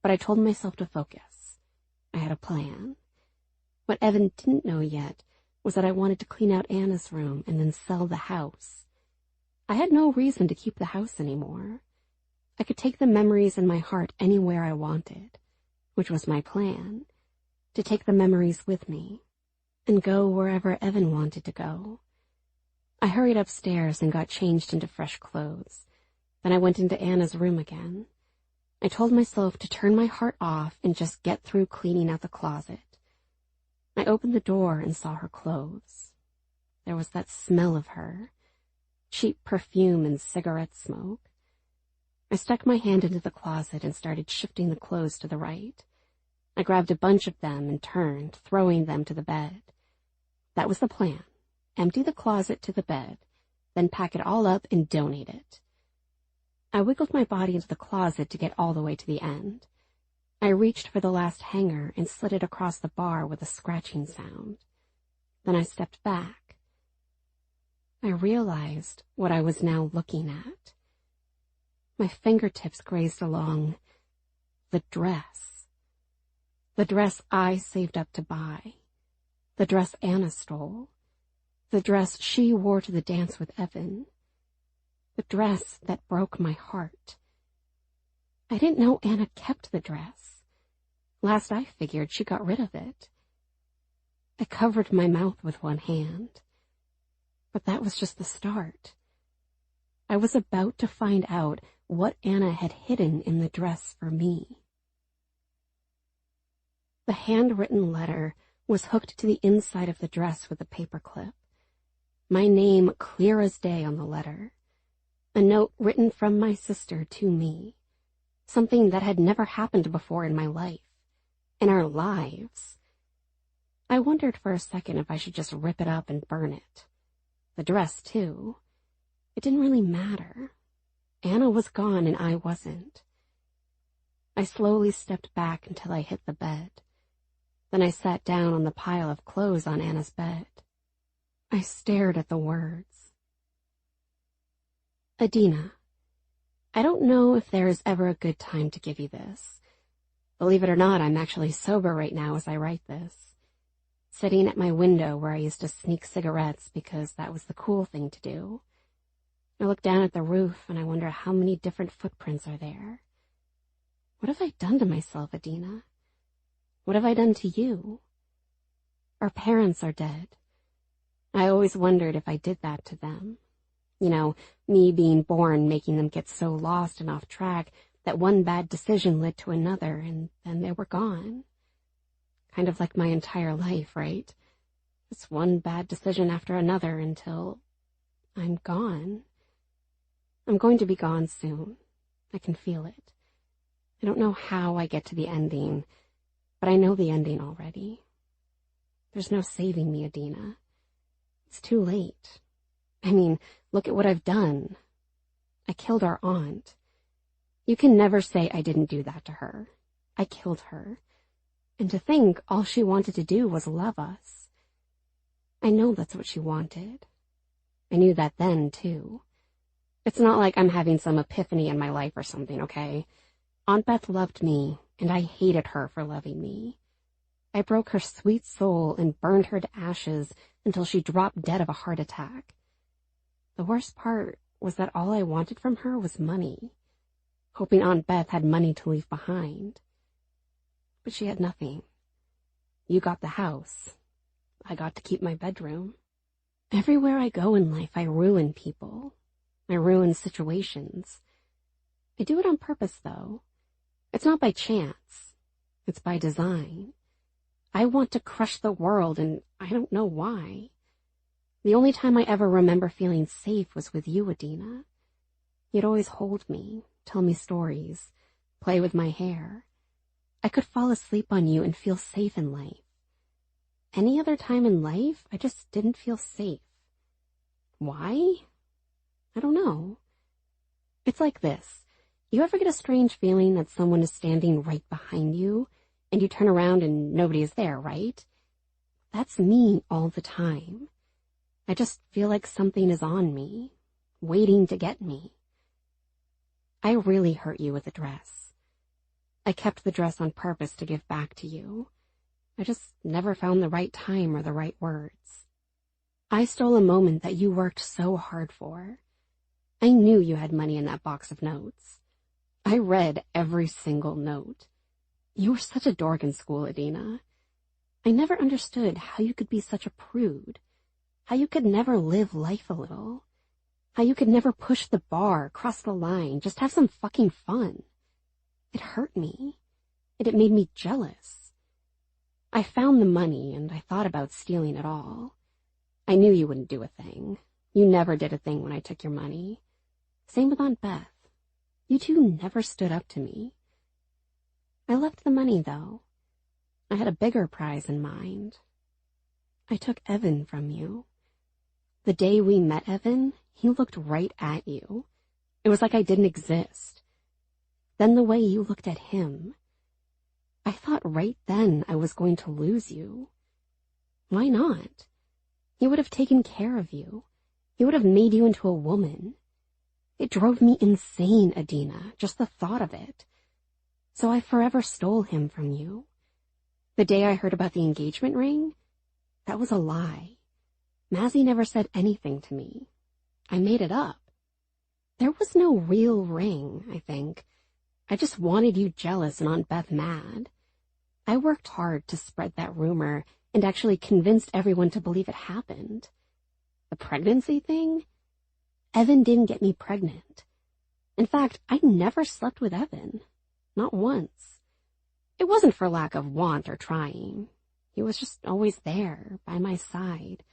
But I told myself to focus. I had a plan. What Evan didn't know yet was that I wanted to clean out Anna's room and then sell the house. I had no reason to keep the house anymore. I could take the memories in my heart anywhere I wanted, which was my plan, to take the memories with me and go wherever Evan wanted to go. I hurried upstairs and got changed into fresh clothes. Then I went into Anna's room again. I told myself to turn my heart off and just get through cleaning out the closet. I opened the door and saw her clothes. There was that smell of her, cheap perfume and cigarette smoke. I stuck my hand into the closet and started shifting the clothes to the right. I grabbed a bunch of them and turned, throwing them to the bed. That was the plan. Empty the closet to the bed, then pack it all up and donate it. I wiggled my body into the closet to get all the way to the end. I reached for the last hanger and slid it across the bar with a scratching sound. Then I stepped back. I realized what I was now looking at. My fingertips grazed along the dress. The dress I saved up to buy. The dress Anna stole. The dress she wore to the dance with Evan. The dress that broke my heart. I didn't know Anna kept the dress. Last I figured, she got rid of it. I covered my mouth with one hand. But that was just the start. I was about to find out what Anna had hidden in the dress for me. The handwritten letter was hooked to the inside of the dress with a paperclip. My name clear as day on the letter. A note written from my sister to me. Something that had never happened before in my life. In our lives. I wondered for a second if I should just rip it up and burn it. The dress, too. It didn't really matter. Anna was gone and I wasn't. I slowly stepped back until I hit the bed. Then I sat down on the pile of clothes on Anna's bed. I stared at the words. Adina, I don't know if there is ever a good time to give you this. Believe it or not, I'm actually sober right now as I write this. Sitting at my window where I used to sneak cigarettes because that was the cool thing to do. I look down at the roof and I wonder how many different footprints are there. What have I done to myself, Adina? What have I done to you? Our parents are dead. I always wondered if I did that to them. You know, me being born making them get so lost and off track that one bad decision led to another and then they were gone. Kind of like my entire life, right? It's one bad decision after another until I'm gone. I'm going to be gone soon. I can feel it. I don't know how I get to the ending, but I know the ending already. There's no saving me, Adina. It's too late. I mean, look at what I've done. I killed our aunt. You can never say I didn't do that to her. I killed her. And to think all she wanted to do was love us. I know that's what she wanted. I knew that then, too. It's not like I'm having some epiphany in my life or something, okay? Aunt Beth loved me, and I hated her for loving me. I broke her sweet soul and burned her to ashes until she dropped dead of a heart attack. The worst part was that all I wanted from her was money, hoping Aunt Beth had money to leave behind. But she had nothing. You got the house. I got to keep my bedroom. Everywhere I go in life, I ruin people. I ruin situations. I do it on purpose, though. It's not by chance. It's by design. I want to crush the world, and I don't know why. The only time I ever remember feeling safe was with you, Adina. You'd always hold me, tell me stories, play with my hair. I could fall asleep on you and feel safe in life. Any other time in life, I just didn't feel safe. Why? I don't know. It's like this. You ever get a strange feeling that someone is standing right behind you, and you turn around and nobody is there, right? That's me all the time. I just feel like something is on me, waiting to get me. I really hurt you with the dress. I kept the dress on purpose to give back to you. I just never found the right time or the right words. I stole a moment that you worked so hard for. I knew you had money in that box of notes. I read every single note. You were such a dork in school, Adina. I never understood how you could be such a prude, how you could never live life a little, how you could never push the bar, cross the line, just have some fucking fun. It hurt me, and it made me jealous. I found the money, and I thought about stealing it all. I knew you wouldn't do a thing. You never did a thing when I took your money. Same with Aunt Beth. You two never stood up to me. I left the money, though. I had a bigger prize in mind. I took Evan from you. The day we met Evan, he looked right at you. It was like I didn't exist. Then the way you looked at him. I thought right then I was going to lose you. Why not? He would have taken care of you. He would have made you into a woman. It drove me insane, Adina, just the thought of it. So I forever stole him from you. The day I heard about the engagement ring, that was a lie. Mazzy never said anything to me. I made it up. There was no real ring, I think. I just wanted you jealous and Aunt Beth mad. I worked hard to spread that rumor and actually convinced everyone to believe it happened. The pregnancy thing? Evan didn't get me pregnant. In fact, I never slept with Evan. Not once. It wasn't for lack of want or trying. He was just always there, by my side,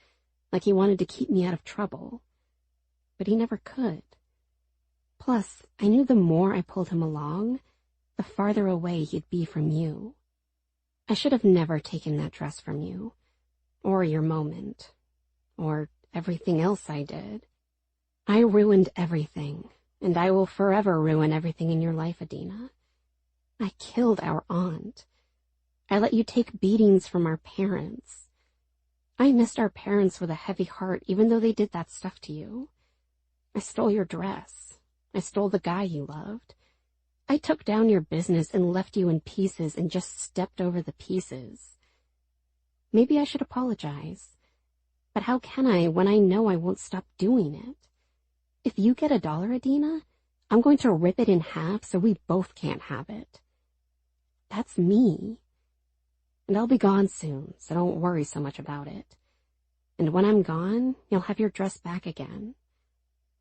like he wanted to keep me out of trouble. But he never could. Plus, I knew the more I pulled him along, the farther away he'd be from you. I should have never taken that dress from you, or your moment, or everything else I did. I ruined everything, and I will forever ruin everything in your life, Adina. I killed our aunt. I let you take beatings from our parents. I missed our parents with a heavy heart even though they did that stuff to you. I stole your dress. I stole the guy you loved. I took down your business and left you in pieces and just stepped over the pieces. Maybe I should apologize. But how can I when I know I won't stop doing it? If you get $1, Adina, I'm going to rip it in half so we both can't have it. That's me. And I'll be gone soon, so don't worry so much about it. And when I'm gone, you'll have your dress back again.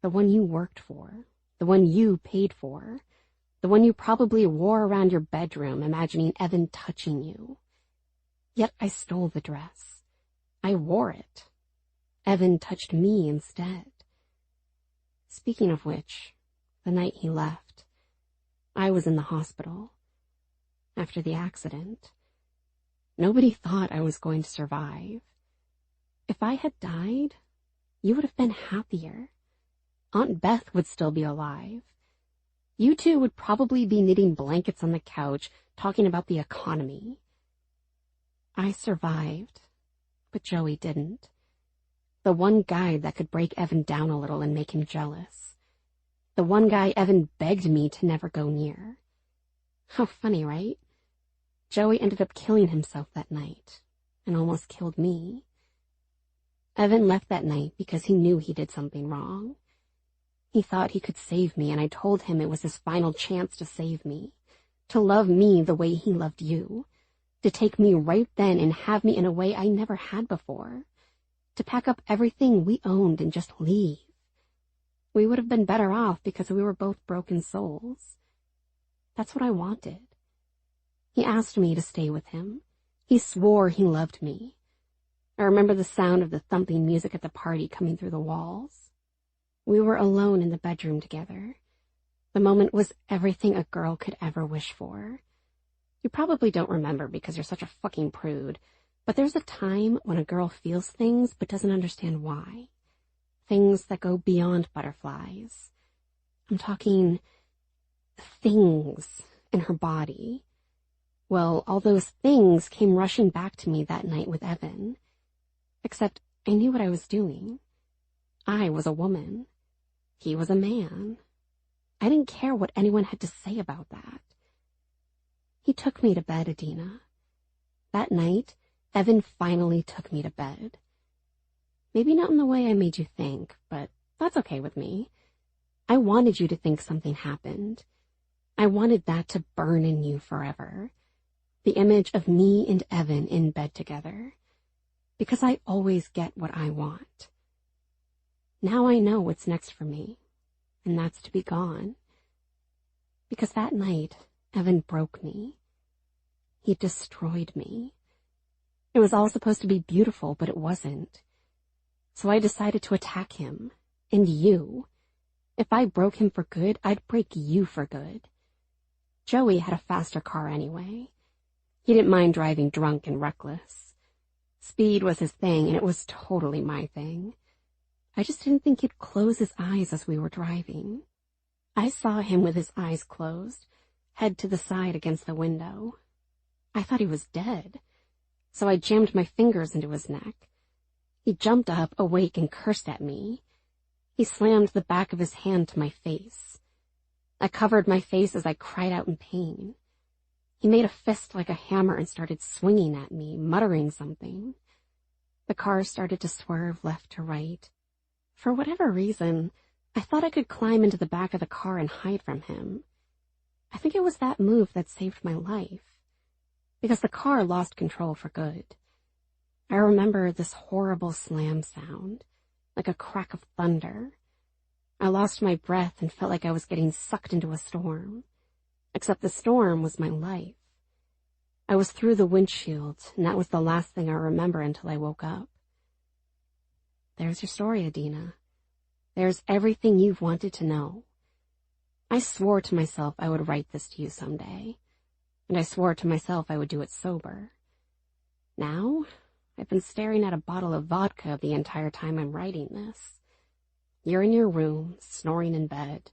The one you worked for, the one you paid for, the one you probably wore around your bedroom imagining Evan touching you. Yet I stole the dress. I wore it. Evan touched me instead. Speaking of which, the night he left, I was in the hospital. After the accident. Nobody thought I was going to survive. If I had died, you would have been happier. Aunt Beth would still be alive. You two would probably be knitting blankets on the couch, talking about the economy. I survived, but Joey didn't. The one guy that could break Evan down a little and make him jealous. The one guy Evan begged me to never go near. How funny, right? Joey ended up killing himself that night and almost killed me. Evan left that night because he knew he did something wrong. He thought he could save me, and I told him it was his final chance to save me, to love me the way he loved you, to take me right then and have me in a way I never had before, to pack up everything we owned and just leave. We would have been better off because we were both broken souls. That's what I wanted. He asked me to stay with him. He swore he loved me. I remember the sound of the thumping music at the party coming through the walls. We were alone in the bedroom together. The moment was everything a girl could ever wish for. You probably don't remember because you're such a fucking prude, but there's a time when a girl feels things but doesn't understand why. Things that go beyond butterflies. I'm talking things in her body. Well, all those things came rushing back to me that night with Evan. Except I knew what I was doing. I was a woman. He was a man. I didn't care what anyone had to say about that. He took me to bed, Adina. That night, Evan finally took me to bed. Maybe not in the way I made you think, but that's okay with me. I wanted you to think something happened. I wanted that to burn in you forever. The image of me and Evan in bed together. Because I always get what I want. Now I know what's next for me, and that's to be gone. Because that night, Evan broke me. He destroyed me. It was all supposed to be beautiful, but it wasn't. So I decided to attack him, and you. If I broke him for good, I'd break you for good. Joey had a faster car anyway. He didn't mind driving drunk and reckless. Speed was his thing, and it was totally my thing. I just didn't think he'd close his eyes as we were driving. I saw him with his eyes closed, head to the side against the window. I thought he was dead, so I jammed my fingers into his neck. He jumped up, awake, and cursed at me. He slammed the back of his hand to my face. I covered my face as I cried out in pain. He made a fist like a hammer and started swinging at me, muttering something. The car started to swerve left to right. For whatever reason, I thought I could climb into the back of the car and hide from him. I think it was that move that saved my life, because the car lost control for good. I remember this horrible slam sound, like a crack of thunder. I lost my breath and felt like I was getting sucked into a storm. Except the storm was my life. I was through the windshield, and that was the last thing I remember until I woke up. There's your story, Adina. There's everything you've wanted to know. I swore to myself I would write this to you someday, and I swore to myself I would do it sober. Now, I've been staring at a bottle of vodka the entire time I'm writing this. You're in your room, snoring in bed.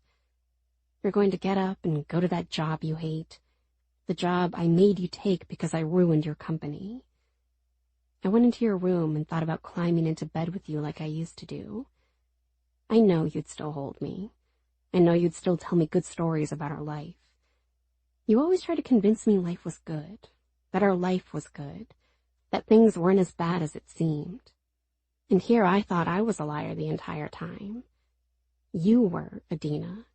You're going to get up and go to that job you hate, the job I made you take because I ruined your company. I went into your room and thought about climbing into bed with you like I used to do. I know you'd still hold me. I know you'd still tell me good stories about our life. You always try to convince me life was good, that our life was good, that things weren't as bad as it seemed. And here I thought I was a liar the entire time. You were, Adina.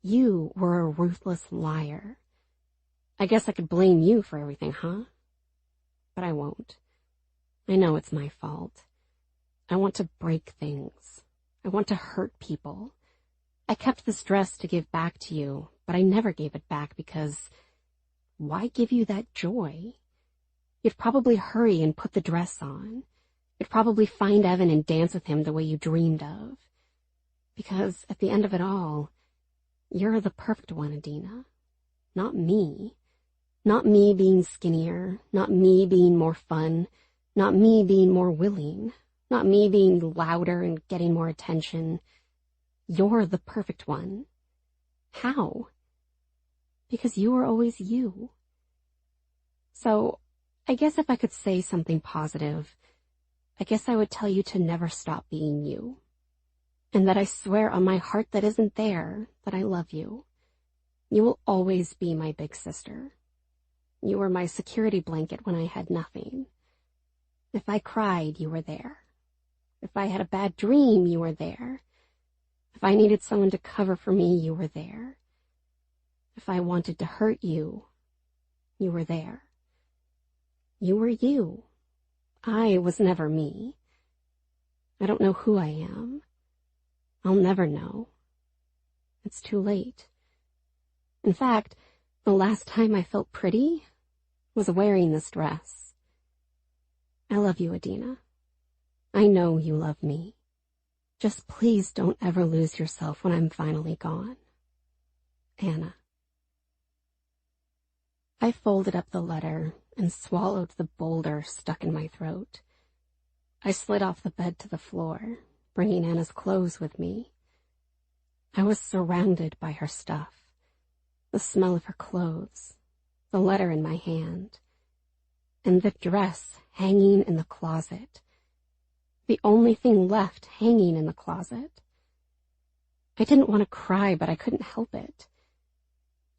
You were a ruthless liar. I guess I could blame you for everything, huh? But I won't. I know it's my fault. I want to break things. I want to hurt people. I kept this dress to give back to you, but I never gave it back because why give you that joy? You'd probably hurry and put the dress on. You'd probably find Evan and dance with him the way you dreamed of. Because at the end of it all, you're the perfect one, Adina. Not me. Not me being skinnier. Not me being more fun. Not me being more willing. Not me being louder and getting more attention. You're the perfect one. How? Because you were always you. So, I guess if I could say something positive, I guess I would tell you to never stop being you. And that I swear on my heart that isn't there that I love you. You will always be my big sister. You were my security blanket when I had nothing. If I cried, you were there. If I had a bad dream, you were there. If I needed someone to cover for me, you were there. If I wanted to hurt you, you were there. You were you. I was never me. I don't know who I am. I'll never know. It's too late. In fact, the last time I felt pretty was wearing this dress. I love you, Adina. I know you love me. Just please don't ever lose yourself when I'm finally gone. Anna. I folded up the letter and swallowed the boulder stuck in my throat. I slid off the bed to the floor, bringing Anna's clothes with me. I was surrounded by her stuff, the smell of her clothes, the letter in my hand, and the dress hanging in the closet, the only thing left hanging in the closet. I didn't want to cry, but I couldn't help it.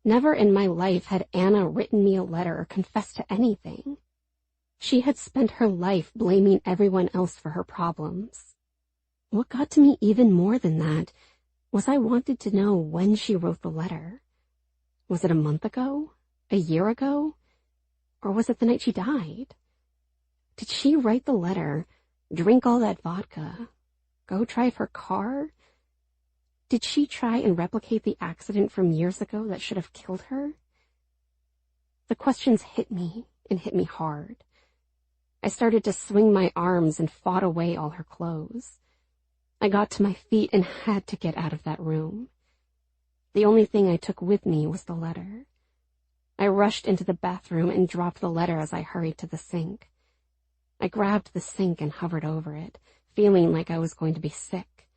Never in my life had Anna written me a letter or confessed to anything. She had spent her life blaming everyone else for her problems. What got to me even more than that was I wanted to know when she wrote the letter. Was it a month ago? A year ago? Or was it the night she died? Did she write the letter, drink all that vodka, go drive her car? Did she try and replicate the accident from years ago that should have killed her? The questions hit me, and hit me hard. I started to swing my arms and fought away all her clothes. I got to my feet and had to get out of that room. The only thing I took with me was the letter. I rushed into the bathroom and dropped the letter as I hurried to the sink. I grabbed the sink and hovered over it, feeling like I was going to be sick.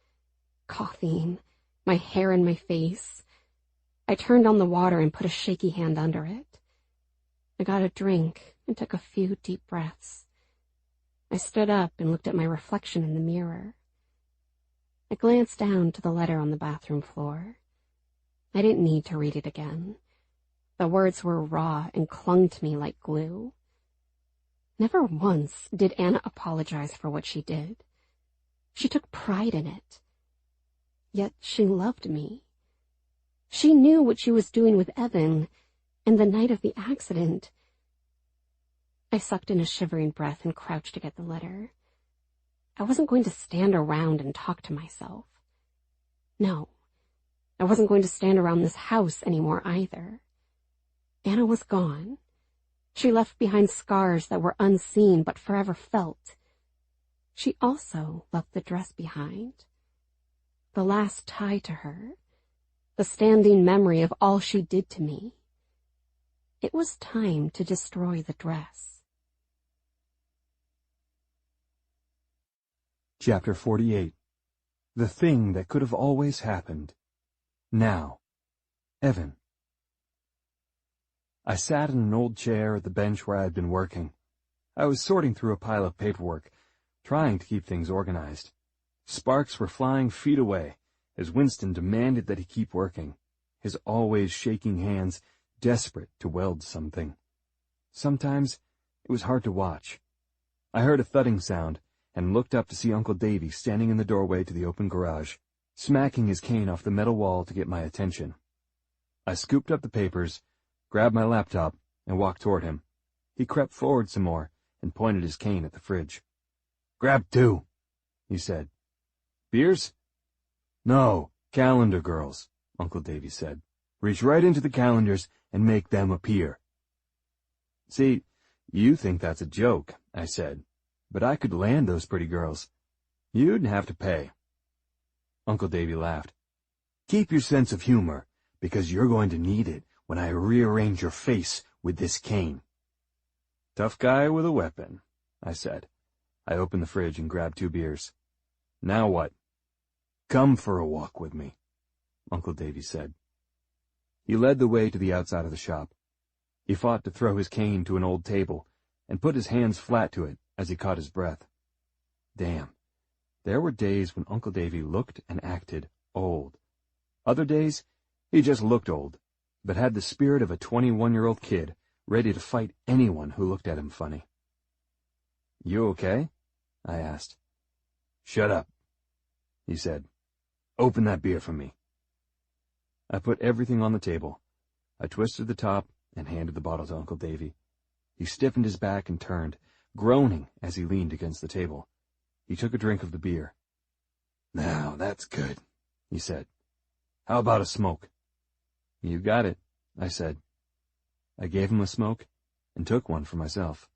Coughing, my hair in my face. I turned on the water and put a shaky hand under it. I got a drink and took a few deep breaths. I stood up and looked at my reflection in the mirror. I glanced down to the letter on the bathroom floor. I didn't need to read it again. The words were raw and clung to me like glue. Never once did Anna apologize for what she did. She took pride in it. Yet she loved me. She knew what she was doing with Evan, and the night of the accident. I sucked in a shivering breath and crouched to get the letter. I wasn't going to stand around and talk to myself. No, I wasn't going to stand around this house anymore either. Anna was gone. She left behind scars that were unseen but forever felt. She also left the dress behind. The last tie to her, the standing memory of all she did to me. It was time to destroy the dress. Chapter 48. The thing that could have always happened. Now. Evan. I sat in an old chair at the bench where I had been working. I was sorting through a pile of paperwork, trying to keep things organized. Sparks were flying feet away as Winston demanded that he keep working, his always shaking hands desperate to weld something. Sometimes it was hard to watch. I heard a thudding sound and looked up to see Uncle Davy standing in the doorway to the open garage, smacking his cane off the metal wall to get my attention. I scooped up the papers, grabbed my laptop, and walked toward him. He crept forward some more and pointed his cane at the fridge. "Grab two," he said. "Beers?" "No, calendar girls," Uncle Davy said. "Reach right into the calendars and make them appear." "See, you think that's a joke," I said, "but I could land those pretty girls. You'd have to pay." Uncle Davy laughed. "Keep your sense of humor, because you're going to need it when I rearrange your face with this cane." "Tough guy with a weapon," I said. I opened the fridge and grabbed 2 beers. "Now what?" "Come for a walk with me," Uncle Davy said. He led the way to the outside of the shop. He fought to throw his cane to an old table and put his hands flat to it as he caught his breath. Damn, there were days when Uncle Davy looked and acted old. Other days, he just looked old, but had the spirit of a 21-year-old kid ready to fight anyone who looked at him funny. "You okay?" I asked. "Shut up," he said. "Open that beer for me." I put everything on the table. I twisted the top and handed the bottle to Uncle Davy. He stiffened his back and turned, groaning as he leaned against the table. He took a drink of the beer. "Now, that's good," he said. "How about a smoke?" "You got it," I said. I gave him a smoke and took one for myself.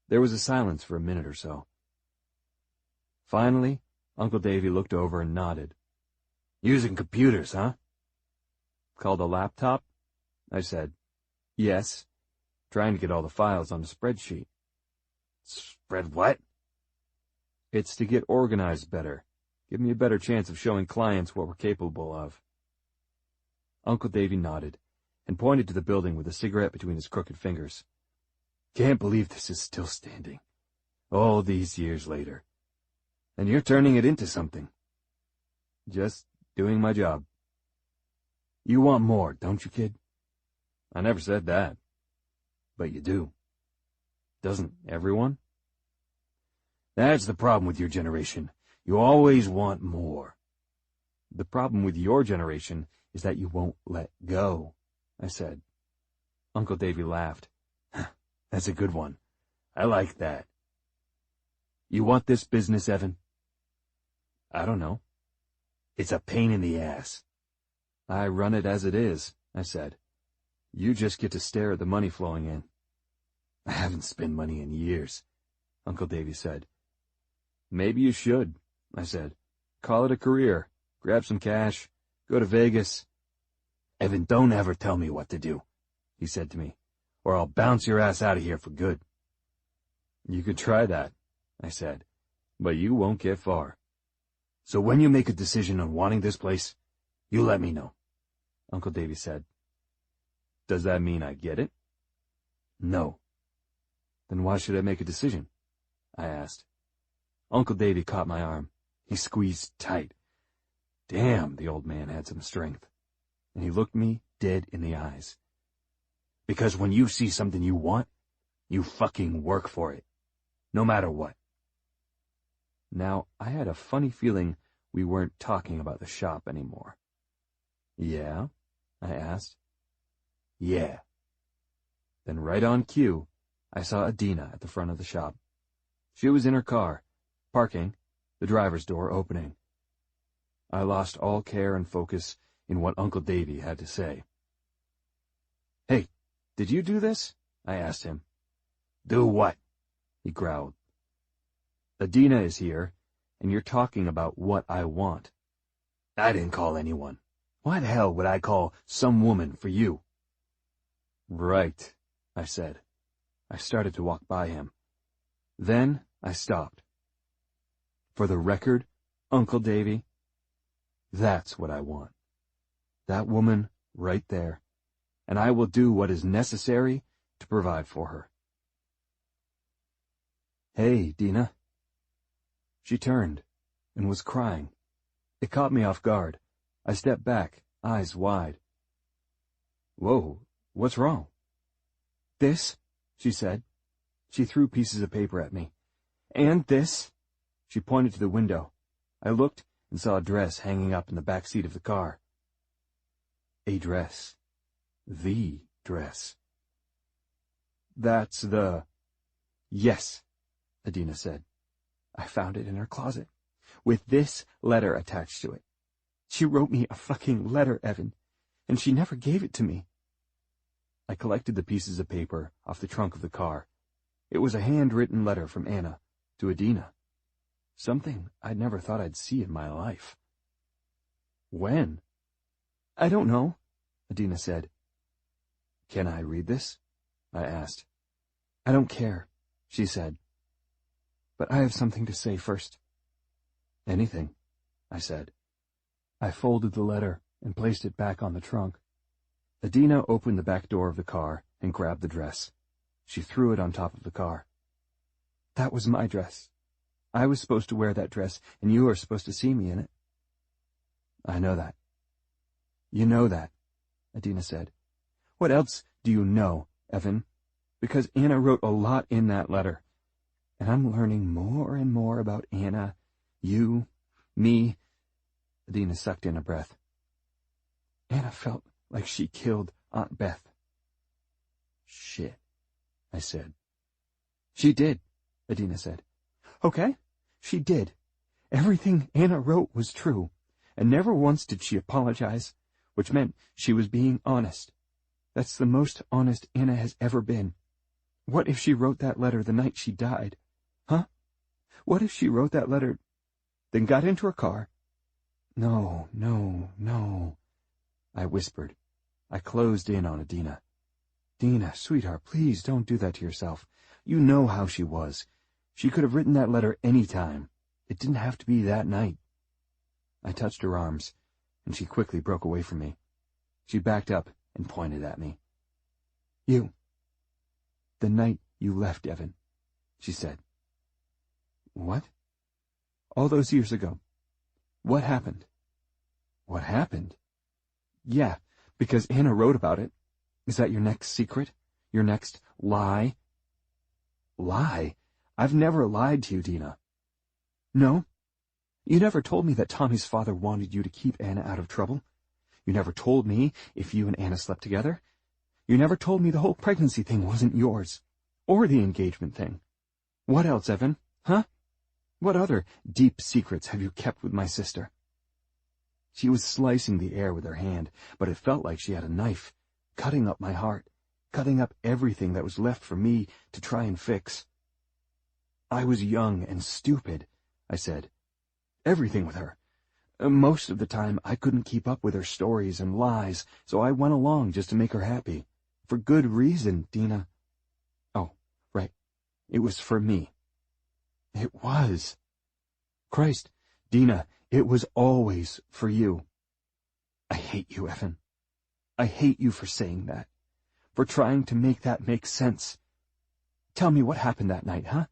There was a silence for a minute or so. Finally, Uncle Davy looked over and nodded. "Using computers, huh?" "Called a laptop?" I said. "Yes. Trying to get all the files on a spreadsheet." "Spread what?" "It's to get organized better. Give me a better chance of showing clients what we're capable of." Uncle Davy nodded and pointed to the building with a cigarette between his crooked fingers. "Can't believe this is still standing, all these years later. And you're turning it into something." "Just doing my job." "You want more, don't you, kid?" "I never said that." "But you do." "Doesn't everyone?" "That's the problem with your generation. You always want more." "The problem with your generation is that you won't let go," I said. Uncle Davy laughed. "That's a good one. I like that. You want this business, Evan?" "I don't know." "It's a pain in the ass." "I run it as it is," I said. "You just get to stare at the money flowing in." "I haven't spent money in years," Uncle Davy said. "Maybe you should," I said. "Call it a career. Grab some cash. Go to Vegas." "Evan, don't ever tell me what to do," he said to me, "or I'll bounce your ass out of here for good." "You could try that," I said, "but you won't get far." "So when you make a decision on wanting this place, you let me know," Uncle Davy said. "Does that mean I get it?" "No." "Then why should I make a decision?" I asked. Uncle Davy caught my arm. He squeezed tight. Damn, the old man had some strength. And he looked me dead in the eyes. "Because when you see something you want, you fucking work for it. No matter what." Now, I had a funny feeling we weren't talking about the shop anymore. "Yeah?" I asked. "Yeah." Then right on cue, I saw Adina at the front of the shop. She was in her car, parking, the driver's door opening. I lost all care and focus in what Uncle Davy had to say. "Hey, did you do this?" I asked him. "Do what?" he growled. "Adina is here, and you're talking about what I want." "I didn't call anyone. Why the hell would I call some woman for you?" "Right," I said. I started to walk by him. Then I stopped. For the record, Uncle Davy, that's what I want. That woman right there, and I will do what is necessary to provide for her. "Hey, Dina." She turned and was crying. It caught me off guard. I stepped back, eyes wide. "Whoa, what's wrong?" "This," she said. She threw pieces of paper at me. "And this." She pointed to the window. I looked and saw a dress hanging up in the back seat of the car. A dress. The dress. "That's the—" "Yes," Adina said. "I found it in her closet, with this letter attached to it. She wrote me a fucking letter, Evan, and she never gave it to me." I collected the pieces of paper off the trunk of the car. It was a handwritten letter from Anna to Adina. Something I'd never thought I'd see in my life. "When?" "I don't know," Adina said. "Can I read this?" I asked. "I don't care," she said. "But I have something to say first." "Anything," I said. I folded the letter and placed it back on the trunk. Adina opened the back door of the car and grabbed the dress. She threw it on top of the car. "That was my dress. I was supposed to wear that dress, and you were supposed to see me in it." "I know that." "You know that," Adina said. "What else do you know, Evan? Because Anna wrote a lot in that letter. And I'm learning more and more about Anna, you, me." Adina sucked in a breath. "Anna felt like she killed Aunt Beth." "Shit," I said. "She did," Adina said. "Okay, she did. Everything Anna wrote was true, and never once did she apologize, which meant she was being honest. That's the most honest Anna has ever been. What if she wrote that letter the night she died? Huh? What if she wrote that letter, then got into her car?" "No, no, no," I whispered. I closed in on Adina. "Dina, sweetheart, please don't do that to yourself. You know how she was. She could have written that letter any time. It didn't have to be that night." I touched her arms, and she quickly broke away from me. She backed up and pointed at me. The night you left, Evan," she said. "What?" "All those years ago. What happened?" "What happened?" "Yeah, because Anna wrote about it. Is that your next secret? Your next lie?" "Lie? I've never lied to you, Dina." "No? You never told me that Tommy's father wanted you to keep Anna out of trouble. You never told me if you and Anna slept together. You never told me the whole pregnancy thing wasn't yours, or the engagement thing. What else, Evan? Huh? What other deep secrets have you kept with my sister?" She was slicing the air with her hand, but it felt like she had a knife, cutting up my heart, cutting up everything that was left for me to try and fix. "I was young and stupid," I said. "Everything with her. Most of the time I couldn't keep up with her stories and lies, so I went along just to make her happy. For good reason, Dina." "Oh, right. It was for me." "It was." "Christ, Dina, it was always for you." "I hate you, Evan. I hate you for saying that, for trying to make that make sense. Tell me what happened that night, huh?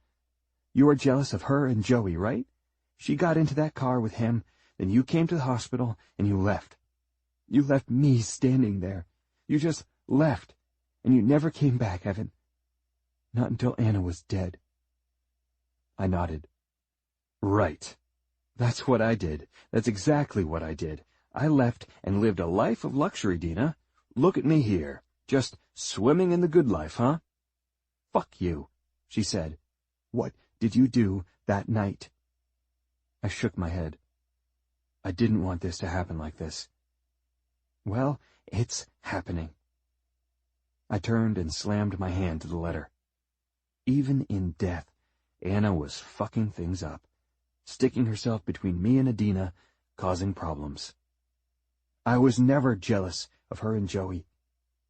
You were jealous of her and Joey, right? She got into that car with him, then you came to the hospital and you left. You left me standing there. You just left, and you never came back, Evan. Not until Anna was dead." I nodded. "Right. That's what I did. That's exactly what I did. I left and lived a life of luxury, Dina. Look at me here, just swimming in the good life, huh?" "Fuck you," she said. "What did you do that night?" I shook my head. I didn't want this to happen like this. Well, it's happening. I turned and slammed my hand to the letter. Even in death, Anna was fucking things up, sticking herself between me and Adina, causing problems. "I was never jealous of her and Joey,"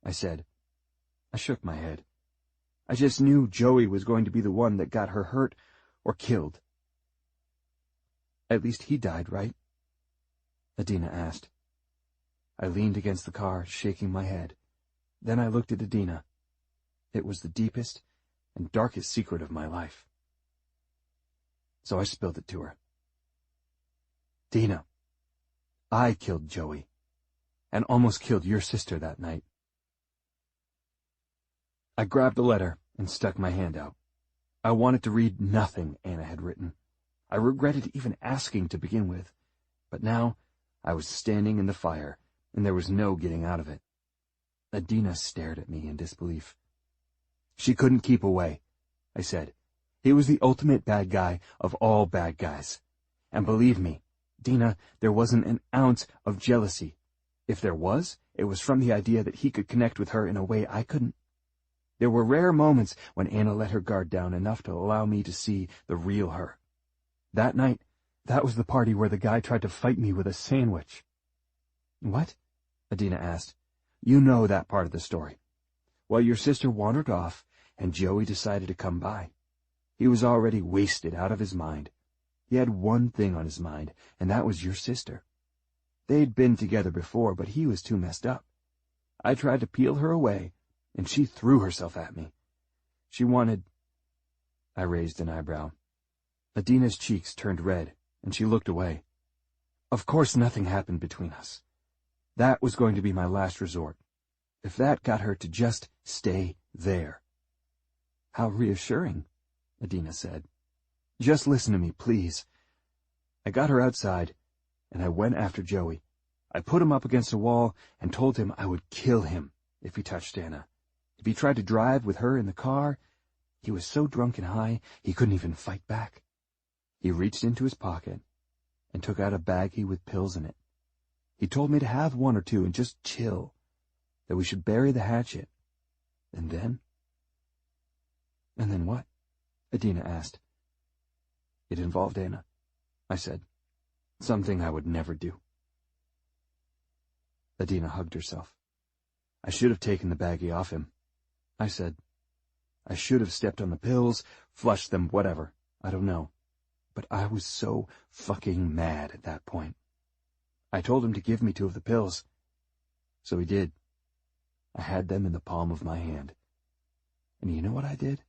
I said. I shook my head. "I just knew Joey was going to be the one that got her hurt or killed." "At least he died, right?" Adina asked. I leaned against the car, shaking my head. Then I looked at Adina. It was the deepest and darkest secret of my life. so I spilled it to her. Dina, I killed Joey, and almost killed your sister that night. I grabbed the letter and stuck my hand out. I wanted to read nothing Anna had written. I regretted even asking to begin with, but now I was standing in the fire, and there was no getting out of it. Adina stared at me in disbelief. She couldn't keep away, I said. He was the ultimate bad guy of all bad guys. And believe me, Dina, there wasn't an ounce of jealousy. If there was, it was from the idea that he could connect with her in a way I couldn't. There were rare moments when Anna let her guard down enough to allow me to see the real her. That night, that was the party where the guy tried to fight me with a sandwich. What? Adina asked. You know that part of the story. Well, your sister wandered off, and Joey decided to come by. He was already wasted out of his mind. He had one thing on his mind, and that was your sister. They'd been together before, but he was too messed up. I tried to peel her away, and she threw herself at me. She wanted... I raised an eyebrow. Adina's cheeks turned red, and she looked away. Of course nothing happened between us. That was going to be my last resort. If that got her to just stay there. How reassuring, Adina said. Just listen to me, please. I got her outside, and I went after Joey. I put him up against a wall and told him I would kill him if he touched Anna. If he tried to drive with her in the car, he was so drunk and high he couldn't even fight back. He reached into his pocket and took out a baggie with pills in it. He told me to have one or two and just chill, that we should bury the hatchet. And then? And then what? Adina asked. It involved Anna, I said. Something I would never do. Adina hugged herself. I should have taken the baggie off him, I said. I should have stepped on the pills, flushed them, whatever. I don't know. But I was so fucking mad at that point. I told him to give me 2 of the pills. So he did. I had them in the palm of my hand. And you know what I did?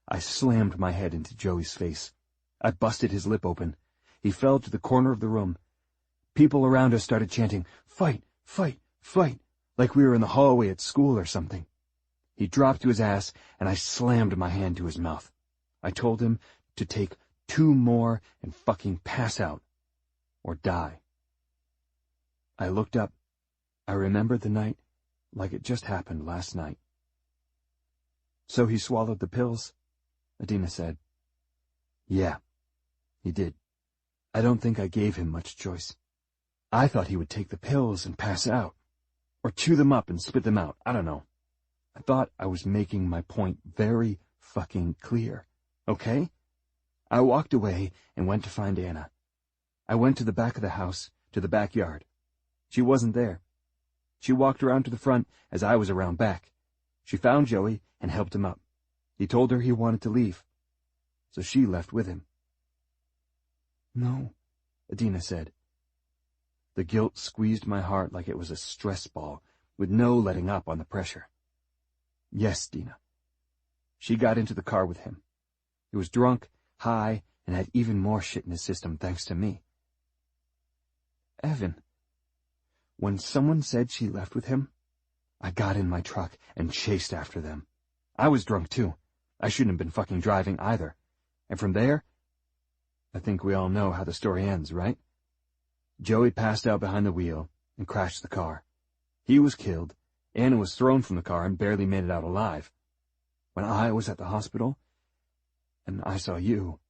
I slammed my head into Joey's face. I busted his lip open. He fell to the corner of the room. People around us started chanting, "Fight, fight, fight," like we were in the hallway at school or something. He dropped to his ass, and I slammed my hand to his mouth. I told him to take 2 more and fucking pass out. Or die. I looked up. I remembered the night like it just happened last night. So he swallowed the pills, Adina said. Yeah, he did. I don't think I gave him much choice. I thought he would take the pills and pass out. Or chew them up and spit them out. I don't know. I thought I was making my point very fucking clear. Okay? I walked away and went to find Anna. I went to the back of the house, to the backyard. She wasn't there. She walked around to the front as I was around back. She found Joey and helped him up. He told her he wanted to leave, so she left with him. No, Adina said. The guilt squeezed my heart like it was a stress ball, with no letting up on the pressure. Yes, Dina. She got into the car with him. He was drunk, high, and had even more shit in his system thanks to me. Evan, when someone said she left with him, I got in my truck and chased after them. I was drunk too. I shouldn't have been fucking driving either. And from there, I think we all know how the story ends, right? Joey passed out behind the wheel and crashed the car. He was killed. Anna was thrown from the car and barely made it out alive. When I was at the hospital, and I saw you,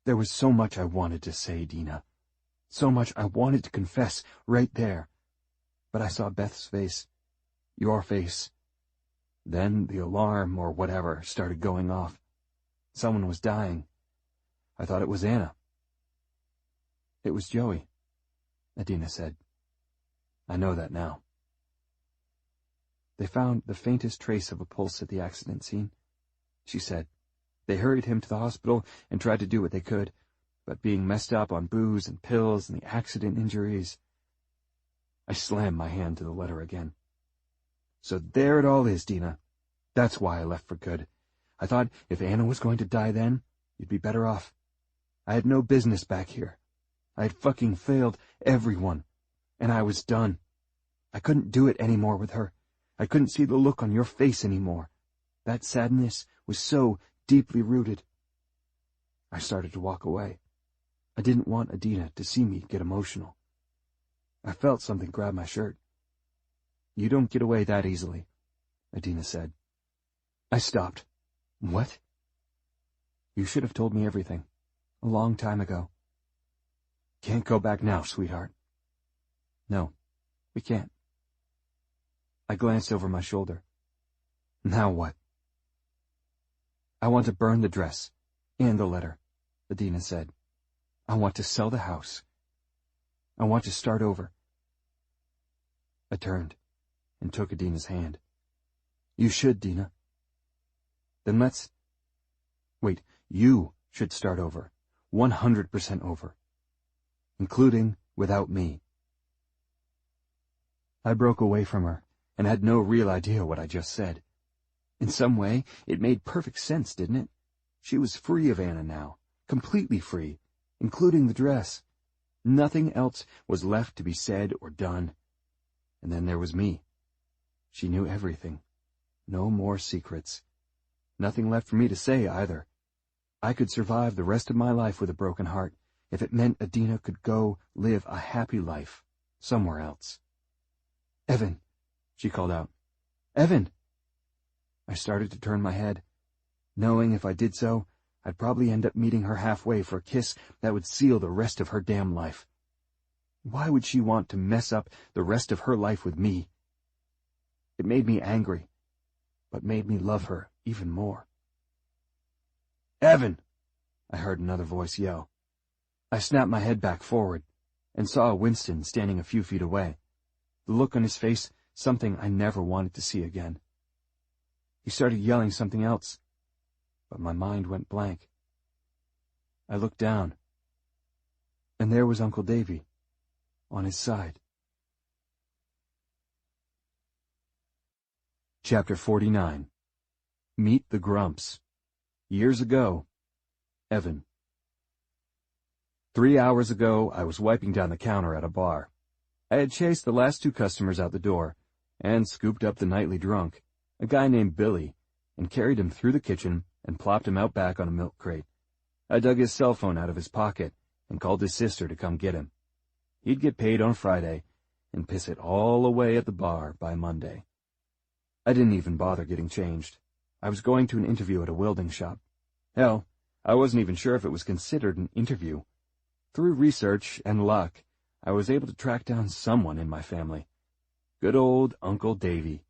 there was so much I wanted to say, Dina. So much I wanted to confess right there. But I saw Beth's face, your face. Then the alarm or whatever started going off. Someone was dying. I thought it was Anna. It was Joey, Adina said. I know that now. They found the faintest trace of a pulse at the accident scene, she said. They hurried him to the hospital and tried to do what they could, but being messed up on booze and pills and the accident injuries... I slammed my hand to the letter again. So there it all is, Dina. That's why I left for good. I thought if Anna was going to die then, You'd be better off. I had no business back here. I had fucking failed everyone, and I was done. I couldn't do it anymore with her. I couldn't see the look on your face anymore. That sadness was so deeply rooted. I started to walk away. I didn't want Adina to see me get emotional. I felt something grab my shirt. You don't get away that easily, Adina said. I stopped. What? You should have told me everything, a long time ago. Can't go back now, sweetheart. No, we can't. I glanced over my shoulder. Now what? I want to burn the dress and the letter, Adina said. I want to sell the house. I want to start over. I turned and took Adina's hand. You should, Dina. Then let's... Wait, you should start over. 100% over. Including without me. I broke away from her and had no real idea what I just said. In some way, it made perfect sense, didn't it? She was free of Anna now, completely free, including the dress. Nothing else was left to be said or done. And then there was me. She knew everything. No more secrets. Nothing left for me to say either. I could survive the rest of my life with a broken heart if it meant Adina could go live a happy life somewhere else. Evan, she called out. Evan! I started to turn my head, knowing if I did so, I'd probably end up meeting her halfway for a kiss that would seal the rest of her damn life. Why would she want to mess up the rest of her life with me? It made me angry, but made me love her even more. Evan! I heard another voice yell. I snapped my head back forward and saw Winston standing a few feet away. The look on his face, something I never wanted to see again. He started yelling something else, but my mind went blank. I looked down, and there was Uncle Davy, on his side. Chapter 49. Meet the Grumps. Years ago, Evan. 3 hours ago, I was wiping down the counter at a bar. I had chased the last 2 customers out the door, and scooped up the nightly drunk, a guy named Billy, and carried him through the kitchen and plopped him out back on a milk crate. I dug his cell phone out of his pocket and called his sister to come get him. He'd get paid on Friday and piss it all away at the bar by Monday. I didn't even bother getting changed. I was going to an interview at a welding shop. Hell, I wasn't even sure if it was considered an interview. Through research and luck, I was able to track down someone in my family. Good old Uncle Davy.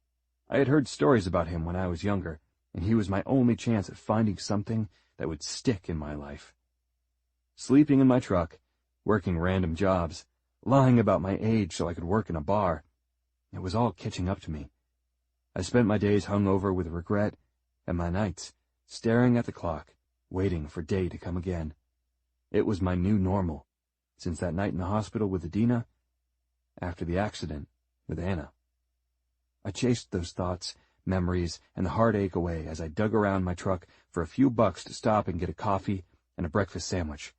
I had heard stories about him when I was younger, and he was my only chance at finding something that would stick in my life. Sleeping in my truck, working random jobs, lying about my age so I could work in a bar. It was all catching up to me. I spent my days hungover with regret, and my nights staring at the clock, waiting for day to come again. It was my new normal, since that night in the hospital with Adina, after the accident with Anna. I chased those thoughts, memories, and the heartache away as I dug around my truck for a few bucks to stop and get a coffee and a breakfast sandwich.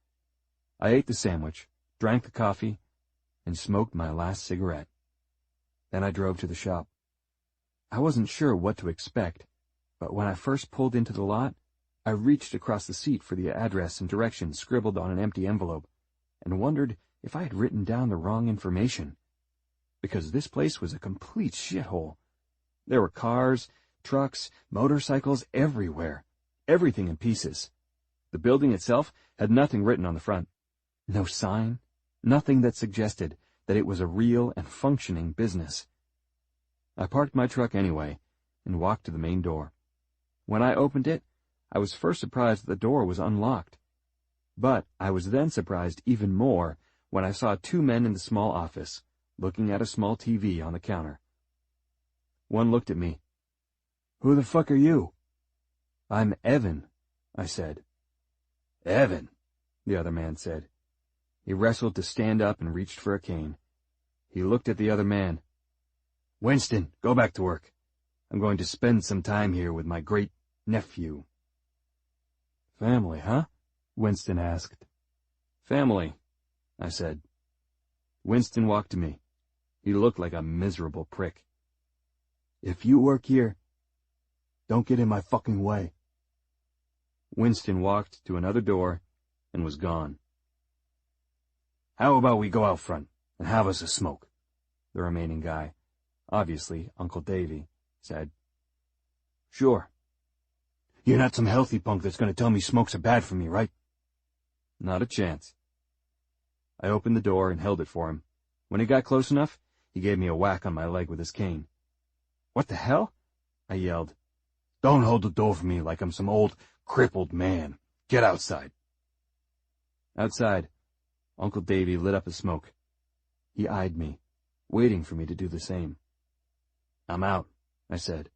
I ate the sandwich, drank the coffee, and smoked my last cigarette. Then I drove to the shop. I wasn't sure what to expect, but when I first pulled into the lot, I reached across the seat for the address and directions scribbled on an empty envelope, and wondered if I had written down the wrong information. Because this place was a complete shithole. There were cars, trucks, motorcycles everywhere, everything in pieces. The building itself had nothing written on the front. No sign, nothing that suggested that it was a real and functioning business. I parked my truck anyway and walked to the main door. When I opened it, I was first surprised that the door was unlocked. But I was then surprised even more when I saw 2 men in the small office, looking at a small TV on the counter. One looked at me. "Who the fuck are you?" "I'm Evan," I said. "Evan," the other man said. He wrestled to stand up and reached for a cane. He looked at the other man. "Winston, go back to work. I'm going to spend some time here with my great-nephew." "Family, huh?" Winston asked. Family, I said. Winston walked to me. He looked like a miserable prick. If you work here, don't get in my fucking way. Winston walked to another door and was gone. How about we go out front and have us a smoke? The remaining guy, obviously Uncle Davy, said. Sure. You're not some healthy punk that's going to tell me smokes are bad for me, right? Not a chance. I opened the door and held it for him. When he got close enough, he gave me a whack on my leg with his cane. What the hell? I yelled. Don't hold the door for me like I'm some old, crippled man. Get outside. Outside, Uncle Davy lit up a smoke. He eyed me, waiting for me to do the same. I'm out, I said.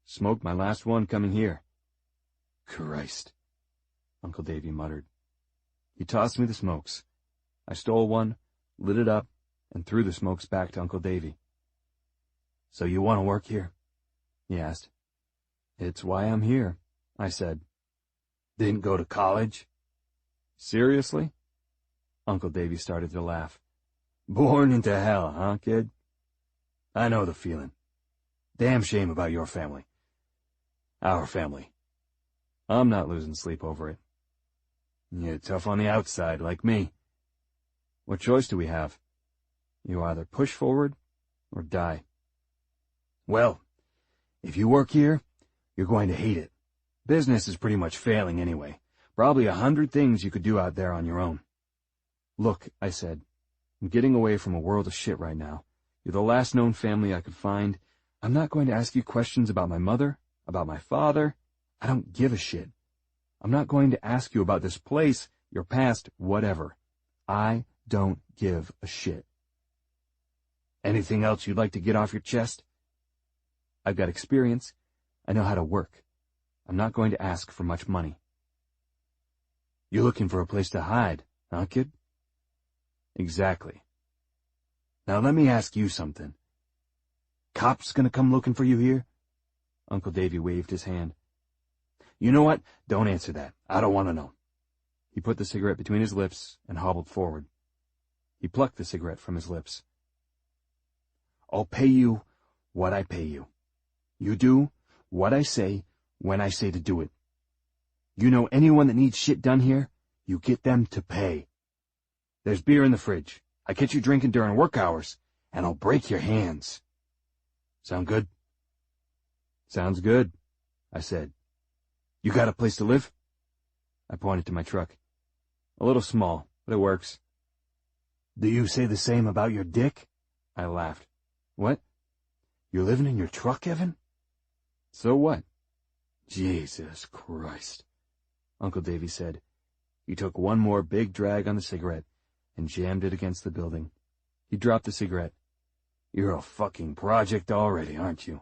Smoked my last one coming here. Christ, Uncle Davy muttered. He tossed me the smokes. I stole one, lit it up, and threw the smokes back to Uncle Davy. So you want to work here? He asked. It's why I'm here, I said. Didn't go to college? Seriously? Uncle Davy started to laugh. Born into hell, huh, kid? I know the feeling. Damn shame about your family. Our family. I'm not losing sleep over it. You're tough on the outside, like me. What choice do we have? You either push forward or die. Well, if you work here, you're going to hate it. Business is pretty much failing anyway. Probably 100 things you could do out there on your own. Look, I said, I'm getting away from a world of shit right now. You're the last known family I could find. I'm not going to ask you questions about my mother, about my father. I don't give a shit. I'm not going to ask you about this place, your past, whatever. I don't give a shit. Anything else you'd like to get off your chest? I've got experience. I know how to work. I'm not going to ask for much money. You're looking for a place to hide, huh, kid? Exactly. Now let me ask you something. Cops gonna come looking for you here? Uncle Davy waved his hand. You know what? Don't answer that. I don't want to know. He put the cigarette between his lips and hobbled forward. He plucked the cigarette from his lips. I'll pay you what I pay you. You do what I say when I say to do it. You know anyone that needs shit done here, you get them to pay. There's beer in the fridge. I catch you drinking during work hours, and I'll break your hands. Sound good? Sounds good, I said. You got a place to live? I pointed to my truck. A little small, but it works. Do you say the same about your dick? I laughed. What? You're living in your truck, Evan? So what? Jesus Christ, Uncle Davy said. He took one more big drag on the cigarette and jammed it against the building. He dropped the cigarette. You're a fucking project already, aren't you?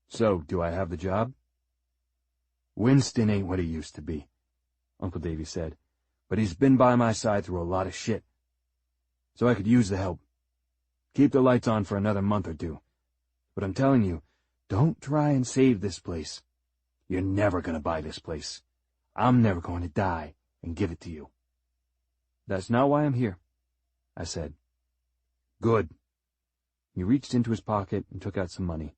So, do I have the job? Winston ain't what he used to be, Uncle Davy said, but he's been by my side through a lot of shit. So I could use the help. Keep the lights on for another month or two. But I'm telling you, don't try and save this place. You're never gonna buy this place. I'm never going to die and give it to you. That's not why I'm here, I said. Good. He reached into his pocket and took out some money.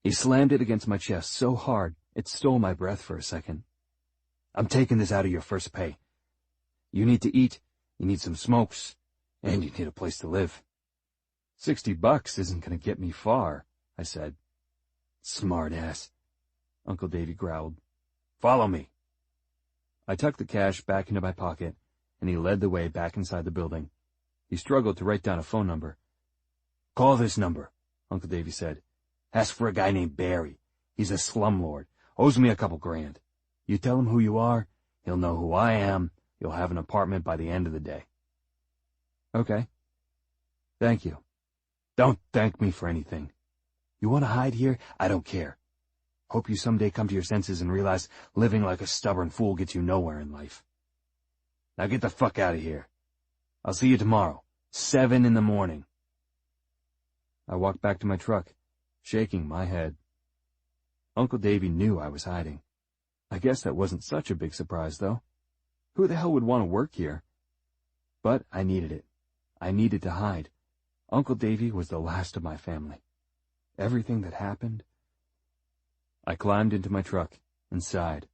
He slammed it against my chest so hard it stole my breath for a second. I'm taking this out of your first pay. You need to eat, you need some smokes, and you need a place to live. $60 isn't going to get me far, I said. Smart ass, Uncle Davy growled. Follow me. I tucked the cash back into my pocket, and he led the way back inside the building. He struggled to write down a phone number. Call this number, Uncle Davy said. Ask for a guy named Barry. He's a slumlord. Owes me a couple grand. You tell him who you are, he'll know who I am. You'll have an apartment by the end of the day. Okay. Thank you. Don't thank me for anything. You want to hide here? I don't care. Hope you someday come to your senses and realize living like a stubborn fool gets you nowhere in life. Now get the fuck out of here. I'll see you tomorrow, 7 a.m. I walked back to my truck, shaking my head. Uncle Davy knew I was hiding. I guess that wasn't such a big surprise, though. Who the hell would want to work here? But I needed it. I needed to hide. Uncle Davy was the last of my family. Everything that happened... I climbed into my truck and sighed.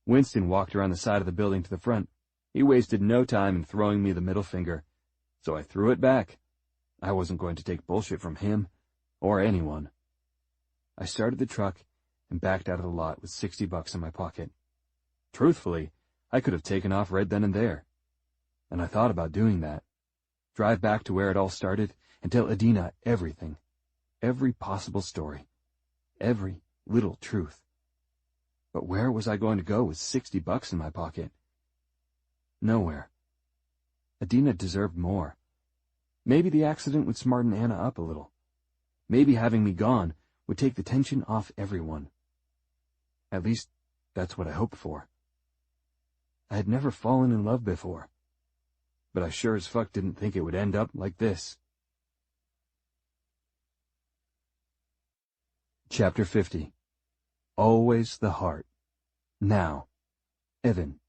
Winston walked around the side of the building to the front. He wasted no time in throwing me the middle finger, so I threw it back. I wasn't going to take bullshit from him, or anyone. I started the truck and backed out of the lot with $60 in my pocket. Truthfully, I could have taken off right then and there. And I thought about doing that. Drive back to where it all started and tell Adina everything. Every possible story. Every little truth. But where was I going to go with $60 in my pocket? Nowhere. Adina deserved more. Maybe the accident would smarten Anna up a little. Maybe having me gone would take the tension off everyone. At least, that's what I hoped for. I had never fallen in love before, but I sure as fuck didn't think it would end up like this. Chapter 50. Always the Heart. Now. Evan.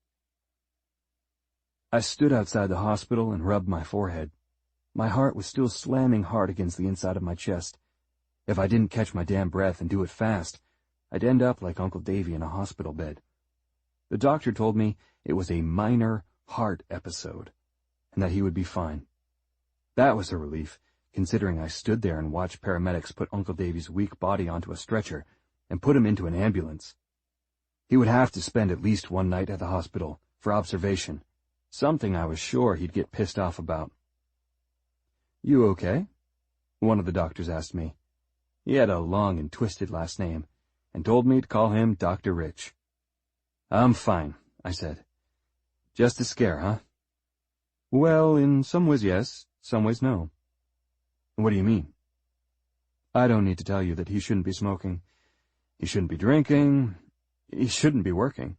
I stood outside the hospital and rubbed my forehead. My heart was still slamming hard against the inside of my chest. If I didn't catch my damn breath and do it fast, I'd end up like Uncle Davy in a hospital bed. The doctor told me it was a minor heart episode, and that he would be fine. That was a relief, considering I stood there and watched paramedics put Uncle Davy's weak body onto a stretcher and put him into an ambulance. He would have to spend at least one night at the hospital for observation, something I was sure he'd get pissed off about. "You okay?" one of the doctors asked me. He had a long and twisted last name, and told me to call him Dr. Rich. "I'm fine," I said. "Just a scare, huh?" "Well, in some ways yes, some ways no." "What do you mean?" "I don't need to tell you that he shouldn't be smoking. He shouldn't be drinking. He shouldn't be working."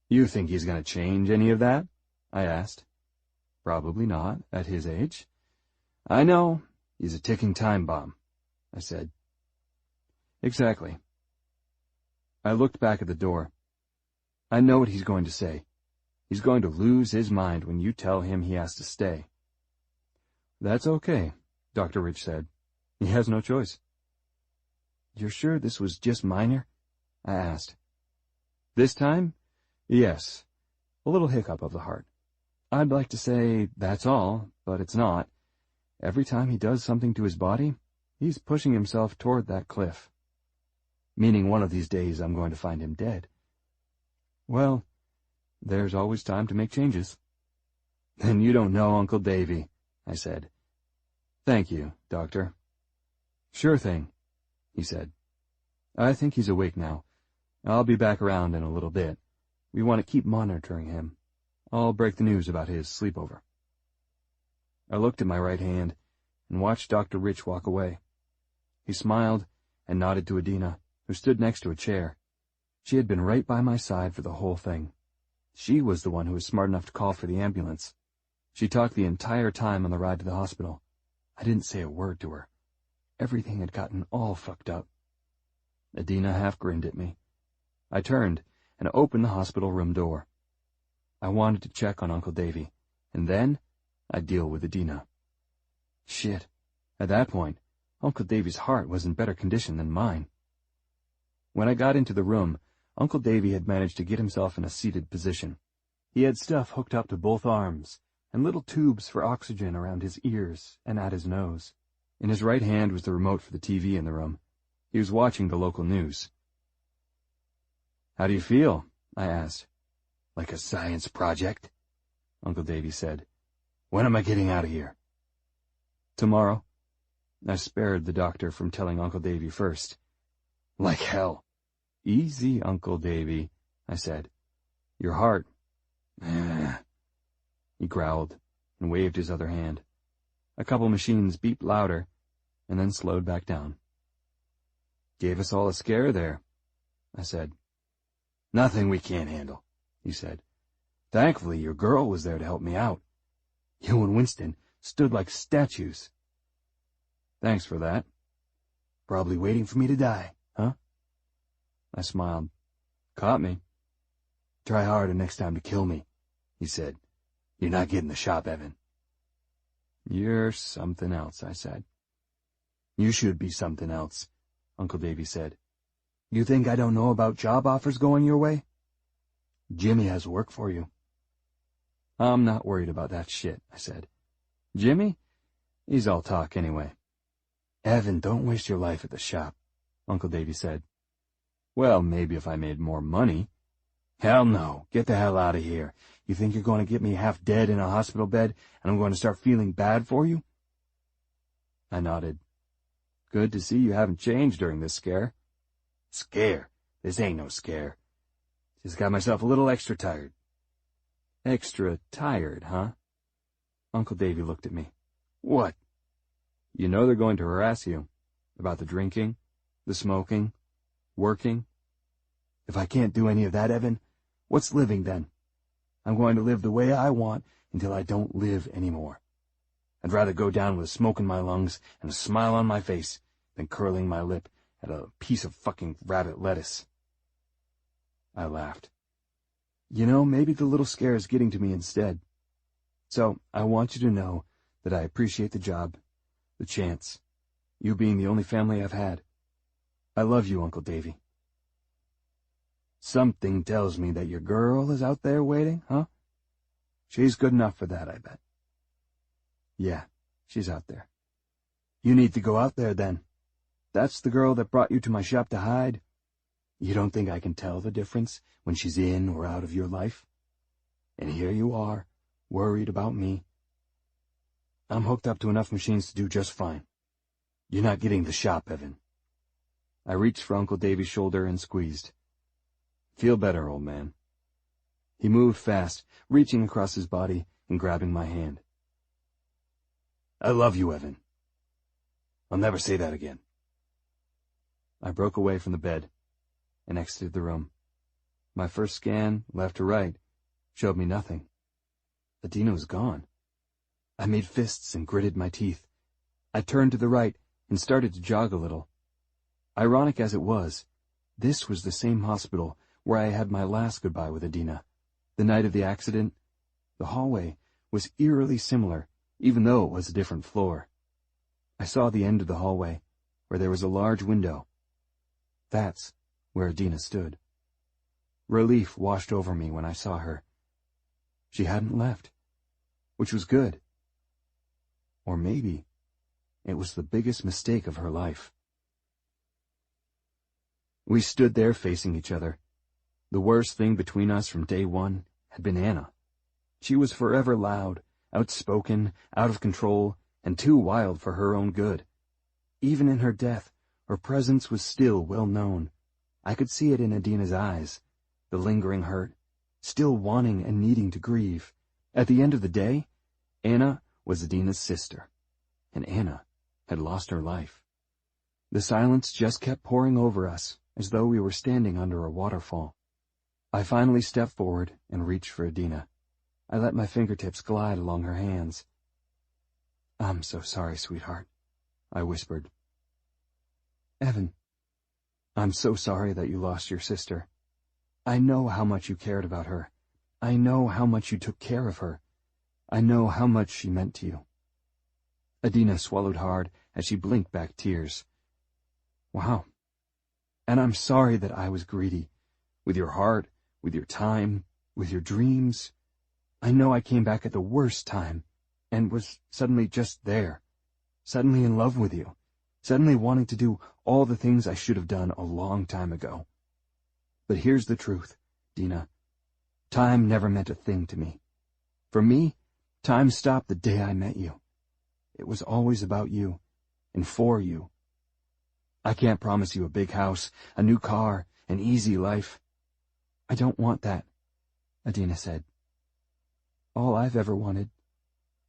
"You think he's going to change any of that?" I asked. "Probably not, at his age." "I know. He's a ticking time bomb," I said. "Exactly." I looked back at the door. I know what he's going to say. He's going to lose his mind when you tell him he has to stay. "That's okay," Dr. Rich said. "He has no choice." "You're sure this was just minor?" I asked. "This time? Yes. A little hiccup of the heart. I'd like to say that's all, but it's not. Every time he does something to his body, he's pushing himself toward that cliff. Meaning one of these days I'm going to find him dead. Well, there's always time to make changes." "Then you don't know Uncle Davy," I said. "Thank you, Doctor." "Sure thing," he said. "I think he's awake now. I'll be back around in a little bit. We want to keep monitoring him. I'll break the news about his sleepover." I looked at my right hand and watched Dr. Rich walk away. He smiled and nodded to Adina, who stood next to a chair. She had been right by my side for the whole thing. She was the one who was smart enough to call for the ambulance. She talked the entire time on the ride to the hospital. I didn't say a word to her. Everything had gotten all fucked up. Adina half grinned at me. I turned and opened the hospital room door. I wanted to check on Uncle Davy, and then I'd deal with Adina. Shit. At that point, Uncle Davy's heart was in better condition than mine. When I got into the room, Uncle Davy had managed to get himself in a seated position. He had stuff hooked up to both arms, and little tubes for oxygen around his ears and at his nose. In his right hand was the remote for the TV in the room. He was watching the local news. "How do you feel?" I asked. "Like a science project," Uncle Davy said. "When am I getting out of here?" "Tomorrow." I spared the doctor from telling Uncle Davy first. "Like hell." "Easy, Uncle Davy," I said. "Your heart." He growled and waved his other hand. A couple machines beeped louder and then slowed back down. "Gave us all a scare there," I said. "Nothing we can't handle," he said. "Thankfully your girl was there to help me out. You and Winston stood like statues." "Thanks for that." "Probably waiting for me to die, huh?" I smiled. "Caught me." "Try harder next time to kill me," he said. "You're not getting the shop, Evan." "You're something else," I said. "You should be something else," Uncle Davy said. "You think I don't know about job offers going your way? Jimmy has work for you." "I'm not worried about that shit," I said. "Jimmy? He's all talk anyway." "Evan, don't waste your life at the shop," Uncle Davy said. "Well, maybe if I made more money." "Hell no. Get the hell out of here. You think you're going to get me half dead in a hospital bed, and I'm going to start feeling bad for you?" I nodded. "Good to see you haven't changed during this scare." "Scare? This ain't no scare. Just got myself a little extra tired." "Extra tired, huh?" Uncle Davy looked at me. "What?" "You know they're going to harass you. About the drinking, the smoking, working." "If I can't do any of that, Evan, what's living then? I'm going to live the way I want until I don't live anymore. I'd rather go down with a smoke in my lungs and a smile on my face than curling my lip at a piece of fucking rabbit lettuce." I laughed. "You know, maybe the little scare is getting to me instead. So I want you to know that I appreciate the job, the chance, you being the only family I've had. I love you, Uncle Davy." "Something tells me that your girl is out there waiting, huh? She's good enough for that, I bet." "Yeah, she's out there." "You need to go out there, then. That's the girl that brought you to my shop to hide. You don't think I can tell the difference when she's in or out of your life? And here you are, worried about me. I'm hooked up to enough machines to do just fine. You're not getting the shop, Evan." I reached for Uncle Davy's shoulder and squeezed. "Feel better, old man." He moved fast, reaching across his body and grabbing my hand. "I love you, Evan. I'll never say that again." I broke away from the bed and exited the room. My first scan, left to right, showed me nothing. Adina was gone. I made fists and gritted my teeth. I turned to the right and started to jog a little. Ironic as it was, this was the same hospital where I had my last goodbye with Adina. The night of the accident, the hallway was eerily similar, even though it was a different floor. I saw the end of the hallway, where there was a large window. That's where Adina stood. Relief washed over me when I saw her. She hadn't left, which was good. Or maybe it was the biggest mistake of her life. We stood there facing each other. The worst thing between us from day one had been Anna. She was forever loud, outspoken, out of control, and too wild for her own good. Even in her death, her presence was still well known. I could see it in Adina's eyes, the lingering hurt, still wanting and needing to grieve. At the end of the day, Anna was Adina's sister, and Anna had lost her life. The silence just kept pouring over us, as though we were standing under a waterfall. I finally stepped forward and reached for Adina. I let my fingertips glide along her hands. "I'm so sorry, sweetheart," I whispered. "Evan, I'm so sorry that you lost your sister. I know how much you cared about her. I know how much you took care of her. I know how much she meant to you." Adina swallowed hard as she blinked back tears. "Wow. And I'm sorry that I was greedy. With your heart, with your time, with your dreams. I know I came back at the worst time, and was suddenly just there. Suddenly in love with you. Suddenly wanting to do all the things I should have done a long time ago. But here's the truth, Dina. Time never meant a thing to me. For me, time stopped the day I met you. It was always about you, and for you. I can't promise you a big house, a new car, an easy life. I don't want that," Adina said. "All I've ever wanted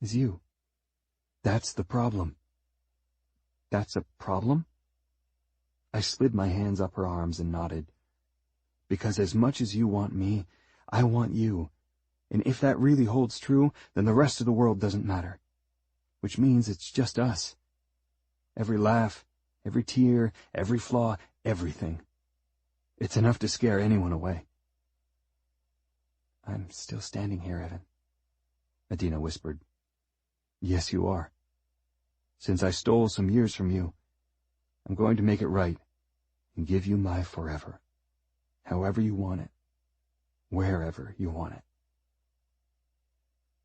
is you. That's the problem." "That's a problem?" I slid my hands up her arms and nodded. "Because as much as you want me, I want you. And if that really holds true, then the rest of the world doesn't matter. Which means it's just us. Every laugh, every tear, every flaw, everything. It's enough to scare anyone away." I'm still standing here, Evan, Adina whispered. Yes, you are. Since I stole some years from you, I'm going to make it right and give you my forever, however you want it, wherever you want it.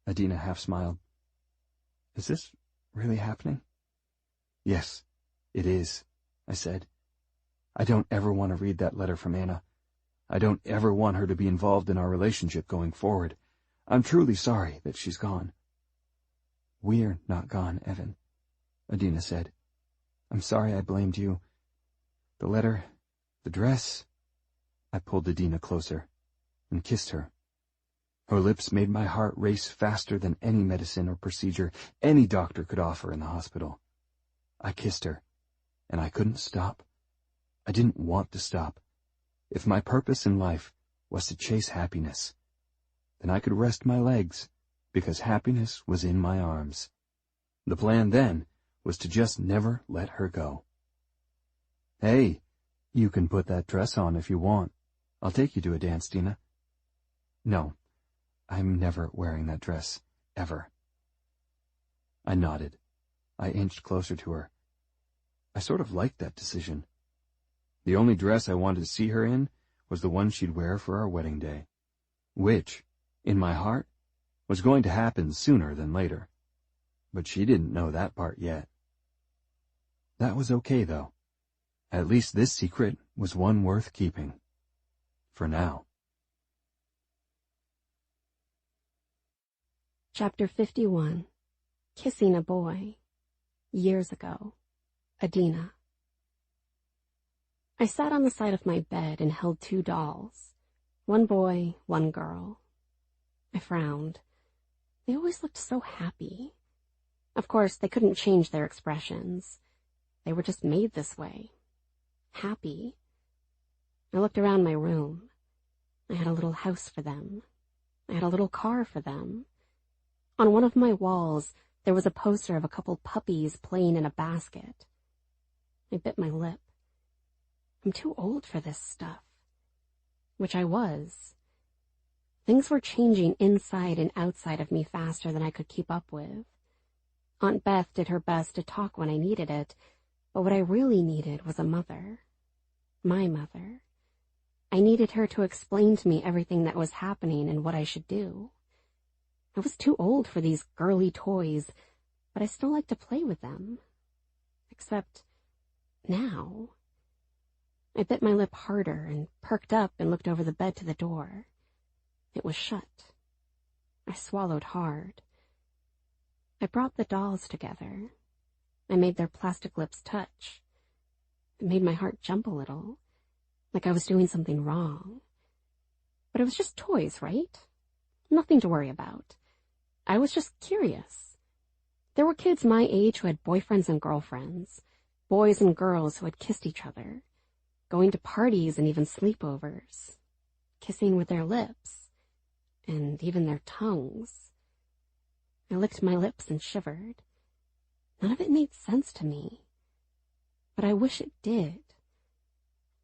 Adina half smiled. Is this really happening? Yes, it is, I said. I don't ever want to read that letter from Anna. I don't ever want her to be involved in our relationship going forward. I'm truly sorry that she's gone. We're not gone, Evan, Adina said. I'm sorry I blamed you. The letter, the dress. I pulled Adina closer and kissed her. Her lips made my heart race faster than any medicine or procedure any doctor could offer in the hospital. I kissed her, and I couldn't stop. I didn't want to stop. If my purpose in life was to chase happiness, then I could rest my legs, because happiness was in my arms. The plan then was to just never let her go. Hey, you can put that dress on if you want. I'll take you to a dance, Dina. No, I'm never wearing that dress, ever. I nodded. I inched closer to her. I sort of liked that decision. The only dress I wanted to see her in was the one she'd wear for our wedding day, which, in my heart, was going to happen sooner than later. But she didn't know that part yet. That was okay, though. At least this secret was one worth keeping. For now. Chapter 51. Kissing a Boy. Years ago. Adina. I sat on the side of my bed and held 2 dolls. One boy, one girl. I frowned. They always looked so happy. Of course, they couldn't change their expressions. They were just made this way. Happy. I looked around my room. I had a little house for them. I had a little car for them. On one of my walls, there was a poster of a couple puppies playing in a basket. I bit my lip. I'm too old for this stuff. Which I was. Things were changing inside and outside of me faster than I could keep up with. Aunt Beth did her best to talk when I needed it, but what I really needed was a mother. My mother. I needed her to explain to me everything that was happening and what I should do. I was too old for these girly toys, but I still liked to play with them. Except now. I bit my lip harder and perked up and looked over the bed to the door. It was shut. I swallowed hard. I brought the dolls together. I made their plastic lips touch. It made my heart jump a little, like I was doing something wrong. But it was just toys, right? Nothing to worry about. I was just curious. There were kids my age who had boyfriends and girlfriends, boys and girls who had kissed each other, going to parties and even sleepovers, kissing with their lips, and even their tongues. I licked my lips and shivered. None of it made sense to me, but I wish it did.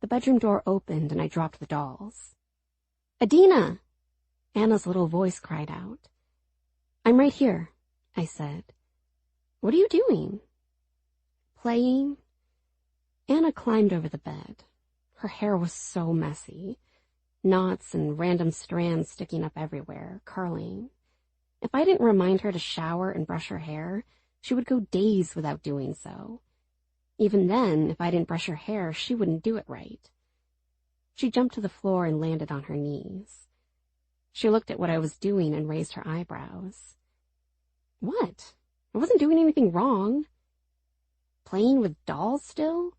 The bedroom door opened and I dropped the dolls. Adina! Anna's little voice cried out. I'm right here, I said. What are you doing? Playing. Anna climbed over the bed. Her hair was so messy. Knots and random strands sticking up everywhere, curling. If I didn't remind her to shower and brush her hair, she would go days without doing so. Even then, if I didn't brush her hair, she wouldn't do it right. She jumped to the floor and landed on her knees. She looked at what I was doing and raised her eyebrows. What? I wasn't doing anything wrong. Playing with dolls still?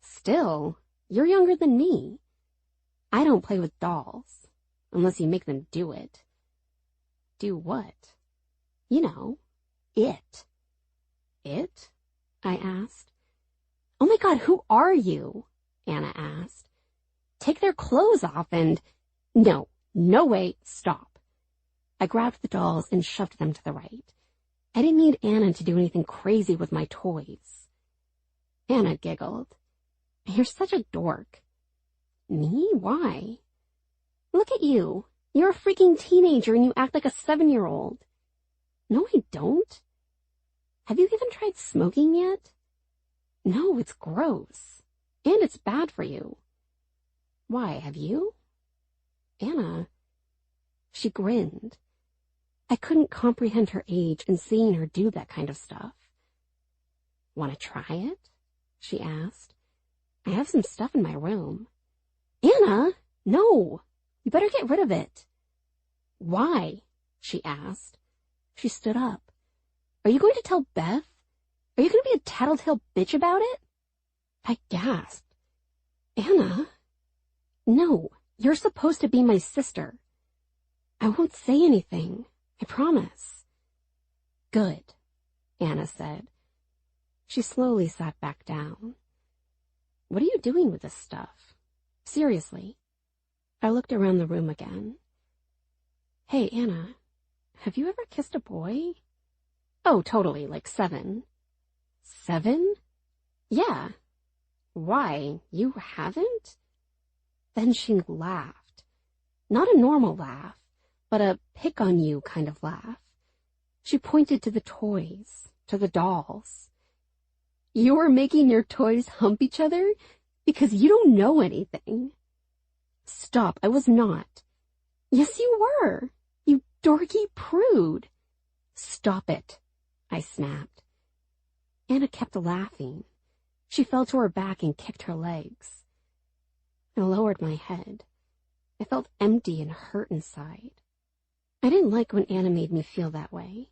Still? You're younger than me. I don't play with dolls, unless you make them do it. Do what? You know, it. It? I asked. Oh my God, who are you? Anna asked. Take their clothes off and... No way, stop. I grabbed the dolls and shoved them to the right. I didn't need Anna to do anything crazy with my toys. Anna giggled. You're such a dork. Me? Why? Look at you. You're a freaking teenager and you act like a 7-year-old. No, I don't. Have you even tried smoking yet? No, it's gross. And it's bad for you. Why, have you? Anna. She grinned. I couldn't comprehend her age and seeing her do that kind of stuff. Want to try it? She asked. I have some stuff in my room. Anna, no. You better get rid of it. Why? She asked. She stood up. Are you going to tell Beth? Are you going to be a tattletale bitch about it? I gasped. Anna? No, you're supposed to be my sister. I won't say anything. I promise. Good, Anna said. She slowly sat back down. What are you doing with this stuff? Seriously. I looked around the room again. Hey, Anna, have you ever kissed a boy? Oh, totally, like 7. 7? Yeah. Why, you haven't? Then she laughed. Not a normal laugh, but a pick-on-you kind of laugh. She pointed to the toys, to the dolls. You were making your toys hump each other because you don't know anything. Stop, I was not. Yes, you were. You dorky prude. Stop it, I snapped. Anna kept laughing. She fell to her back and kicked her legs. I lowered my head. I felt empty and hurt inside. I didn't like when Anna made me feel that way.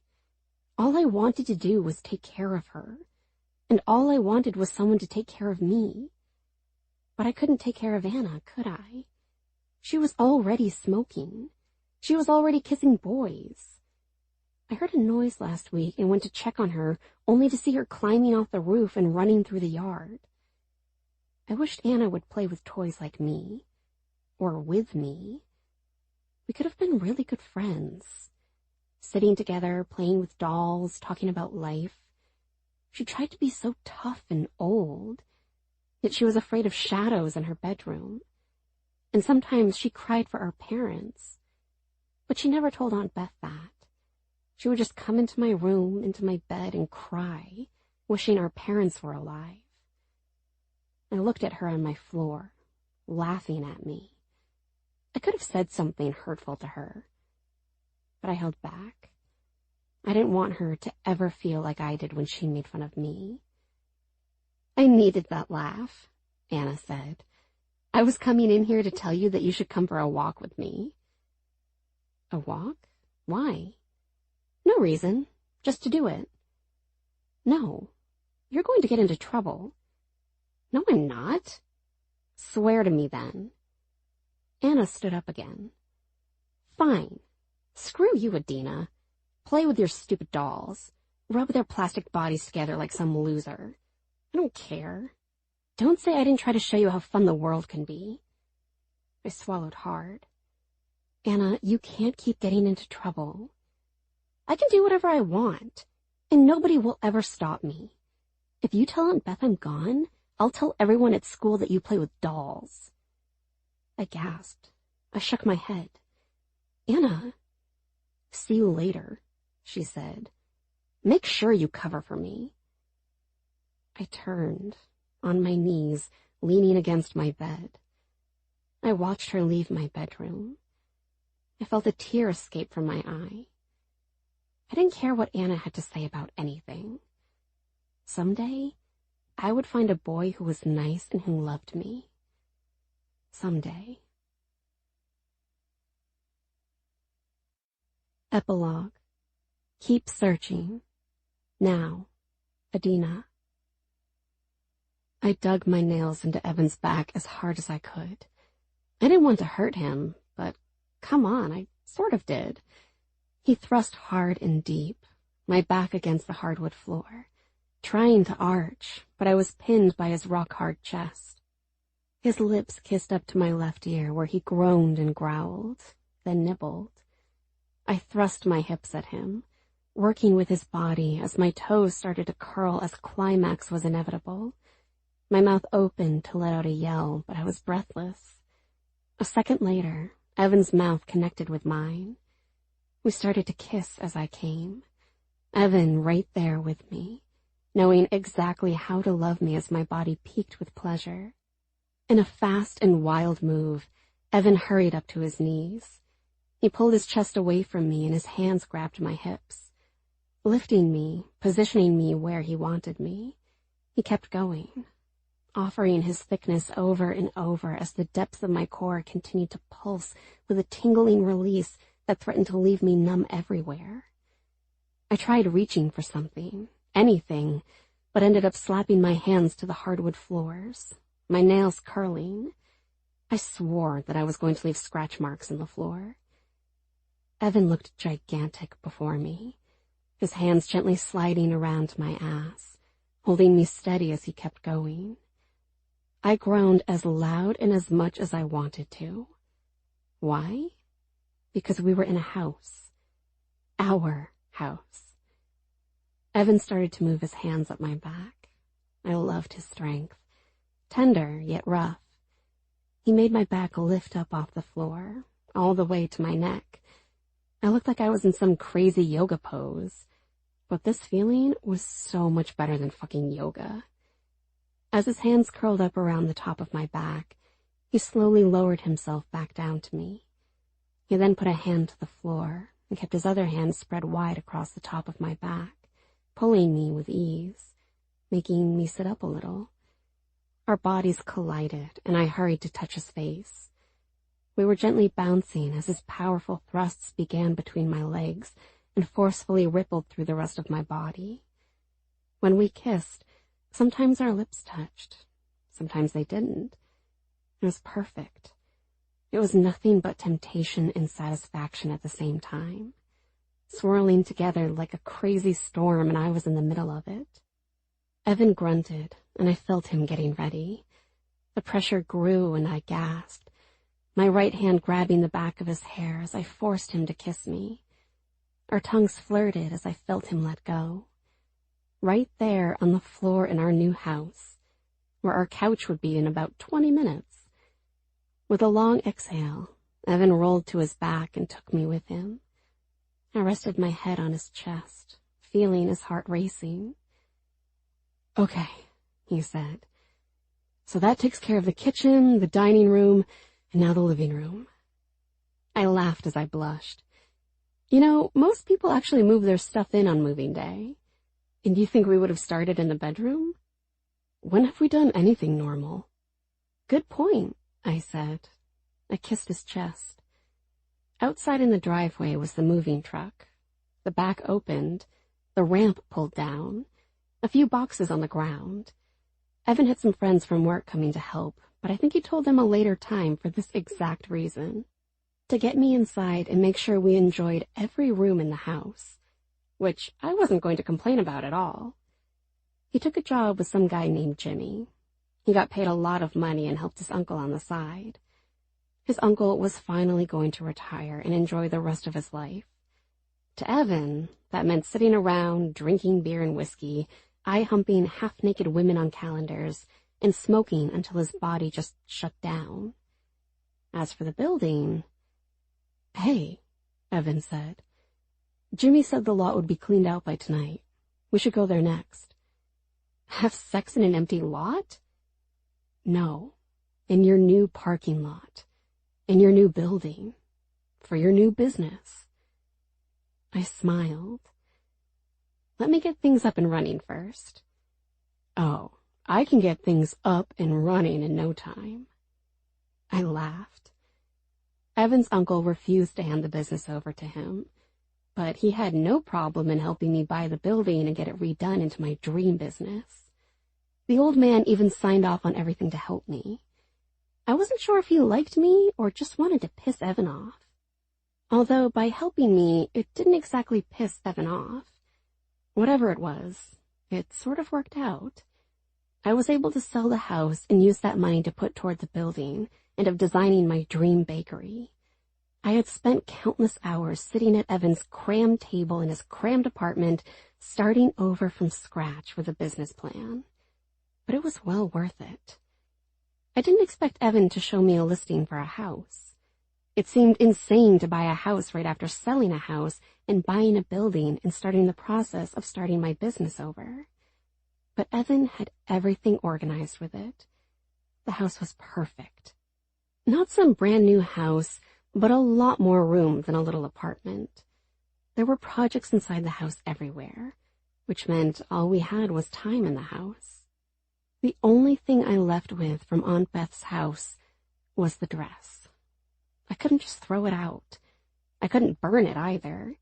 All I wanted to do was take care of her, and all I wanted was someone to take care of me. But I couldn't take care of Anna, could I? She was already smoking. She was already kissing boys. I heard a noise last week and went to check on her, only to see her climbing off the roof and running through the yard. I wished Anna would play with toys like me. Or with me. We could have been really good friends. Sitting together, playing with dolls, talking about life. She tried to be so tough and old, yet she was afraid of shadows in her bedroom. And sometimes she cried for our parents. But she never told Aunt Beth that. She would just come into my room, into my bed, and cry, wishing our parents were alive. I looked at her on my floor, laughing at me. I could have said something hurtful to her, but I held back. I didn't want her to ever feel like I did when she made fun of me. I needed that laugh, Anna said. I was coming in here to tell you that you should come for a walk with me. A walk? Why? No reason, just to do it. No, you're going to get into trouble. No, I'm not. Swear to me then. Anna stood up again. Fine. Screw you, Adina. Play with your stupid dolls. Rub their plastic bodies together like some loser. I don't care. Don't say I didn't try to show you how fun the world can be. I swallowed hard. Anna, you can't keep getting into trouble. I can do whatever I want, and nobody will ever stop me. If you tell Aunt Beth I'm gone, I'll tell everyone at school that you play with dolls. I gasped. I shook my head. Anna. See you later, she said. Make sure you cover for me. I turned, on my knees, leaning against my bed. I watched her leave my bedroom. I felt a tear escape from my eye. I didn't care what Anna had to say about anything. Someday, I would find a boy who was nice and who loved me. Someday. Epilogue. Keep searching. Now, Adina. I dug my nails into Evan's back as hard as I could. I didn't want to hurt him, but come on, I sort of did. He thrust hard and deep, my back against the hardwood floor, trying to arch, but I was pinned by his rock-hard chest. His lips kissed up to my left ear, where he groaned and growled, then nibbled. I thrust my hips at him, working with his body as my toes started to curl as climax was inevitable. My mouth opened to let out a yell, but I was breathless. A second later, Evan's mouth connected with mine. We started to kiss as I came. Evan right there with me, knowing exactly how to love me as my body peaked with pleasure. In a fast and wild move, Evan hurried up to his knees. He pulled his chest away from me and his hands grabbed my hips. Lifting me, positioning me where he wanted me, he kept going, offering his thickness over and over as the depths of my core continued to pulse with a tingling release that threatened to leave me numb everywhere. I tried reaching for something, anything, but ended up slapping my hands to the hardwood floors, my nails curling. I swore that I was going to leave scratch marks in the floor. Evan looked gigantic before me, his hands gently sliding around my ass, holding me steady as he kept going. I groaned as loud and as much as I wanted to. Why? Because we were in a house. Our house. Evan started to move his hands up my back. I loved his strength, tender yet rough. He made my back lift up off the floor, all the way to my neck. I looked like I was in some crazy yoga pose, but this feeling was so much better than fucking yoga. As his hands curled up around the top of my back, he slowly lowered himself back down to me. He then put a hand to the floor and kept his other hand spread wide across the top of my back, pulling me with ease, making me sit up a little. Our bodies collided, and I hurried to touch his face. We were gently bouncing as his powerful thrusts began between my legs and forcefully rippled through the rest of my body. When we kissed, sometimes our lips touched, sometimes they didn't. It was perfect. It was nothing but temptation and satisfaction at the same time, swirling together like a crazy storm, and I was in the middle of it. Evan grunted, and I felt him getting ready. The pressure grew, and I gasped, my right hand grabbing the back of his hair as I forced him to kiss me. Our tongues flirted as I felt him let go. Right there on the floor in our new house, where our couch would be in about 20 minutes. With a long exhale, Evan rolled to his back and took me with him. I rested my head on his chest, feeling his heart racing. "Okay," he said. "So that takes care of the kitchen, the dining room, and now the living room." I laughed as I blushed. You know, most people actually move their stuff in on moving day. And do you think we would have started in the bedroom? When have we done anything normal? "Good point," I said. I kissed his chest. Outside in the driveway was the moving truck. The back opened, the ramp pulled down, a few boxes on the ground. Evan had some friends from work coming to help, but I think he told them a later time for this exact reason. To get me inside and make sure we enjoyed every room in the house, which I wasn't going to complain about at all. He took a job with some guy named Jimmy. He got paid a lot of money and helped his uncle on the side. His uncle was finally going to retire and enjoy the rest of his life. To Evan, that meant sitting around, drinking beer and whiskey, eye-humping half-naked women on calendars, and smoking until his body just shut down. As for the building... "Hey," Evan said. "Jimmy said the lot would be cleaned out by tonight. We should go there next." "Have sex in an empty lot?" "No, in your new parking lot, in your new building, for your new business." I smiled. "Let me get things up and running first." "Oh, I can get things up and running in no time." I laughed. Evan's uncle refused to hand the business over to him, but he had no problem in helping me buy the building and get it redone into my dream business. The old man even signed off on everything to help me. I wasn't sure if he liked me or just wanted to piss Evan off. Although by helping me, it didn't exactly piss Evan off. Whatever it was, it sort of worked out. I was able to sell the house and use that money to put toward the building and of designing my dream bakery. I had spent countless hours sitting at Evan's crammed table in his crammed apartment, starting over from scratch with a business plan. But it was well worth it. I didn't expect Evan to show me a listing for a house. It seemed insane to buy a house right after selling a house and buying a building and starting the process of starting my business over. But Evan had everything organized with it. The house was perfect. Not some brand new house, but a lot more room than a little apartment. There were projects inside the house everywhere, which meant all we had was time in the house. The only thing I left with from Aunt Beth's house was the dress. I couldn't just throw it out. I couldn't burn it either.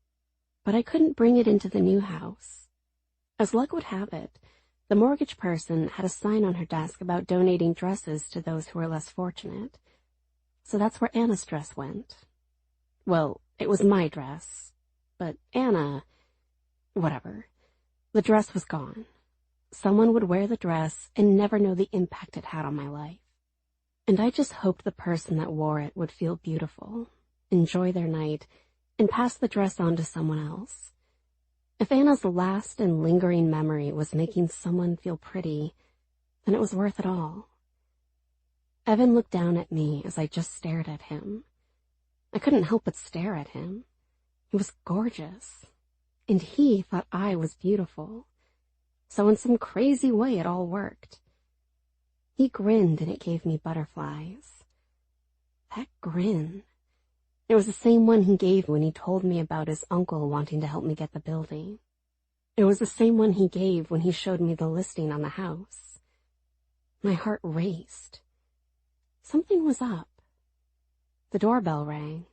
But I couldn't bring it into the new house. As luck would have it, the mortgage person had a sign on her desk about donating dresses to those who were less fortunate. So that's where Anna's dress went. Well, it was my dress, but Anna... whatever. The dress was gone. Someone would wear the dress and never know the impact it had on my life. And I just hoped the person that wore it would feel beautiful, enjoy their night, and pass the dress on to someone else. If Anna's last and lingering memory was making someone feel pretty, then it was worth it all. Evan looked down at me as I just stared at him. I couldn't help but stare at him. He was gorgeous, and he thought I was beautiful. So in some crazy way it all worked. He grinned and it gave me butterflies. That grin. It was the same one he gave when he told me about his uncle wanting to help me get the building. It was the same one he gave when he showed me the listing on the house. My heart raced. Something was up. The doorbell rang.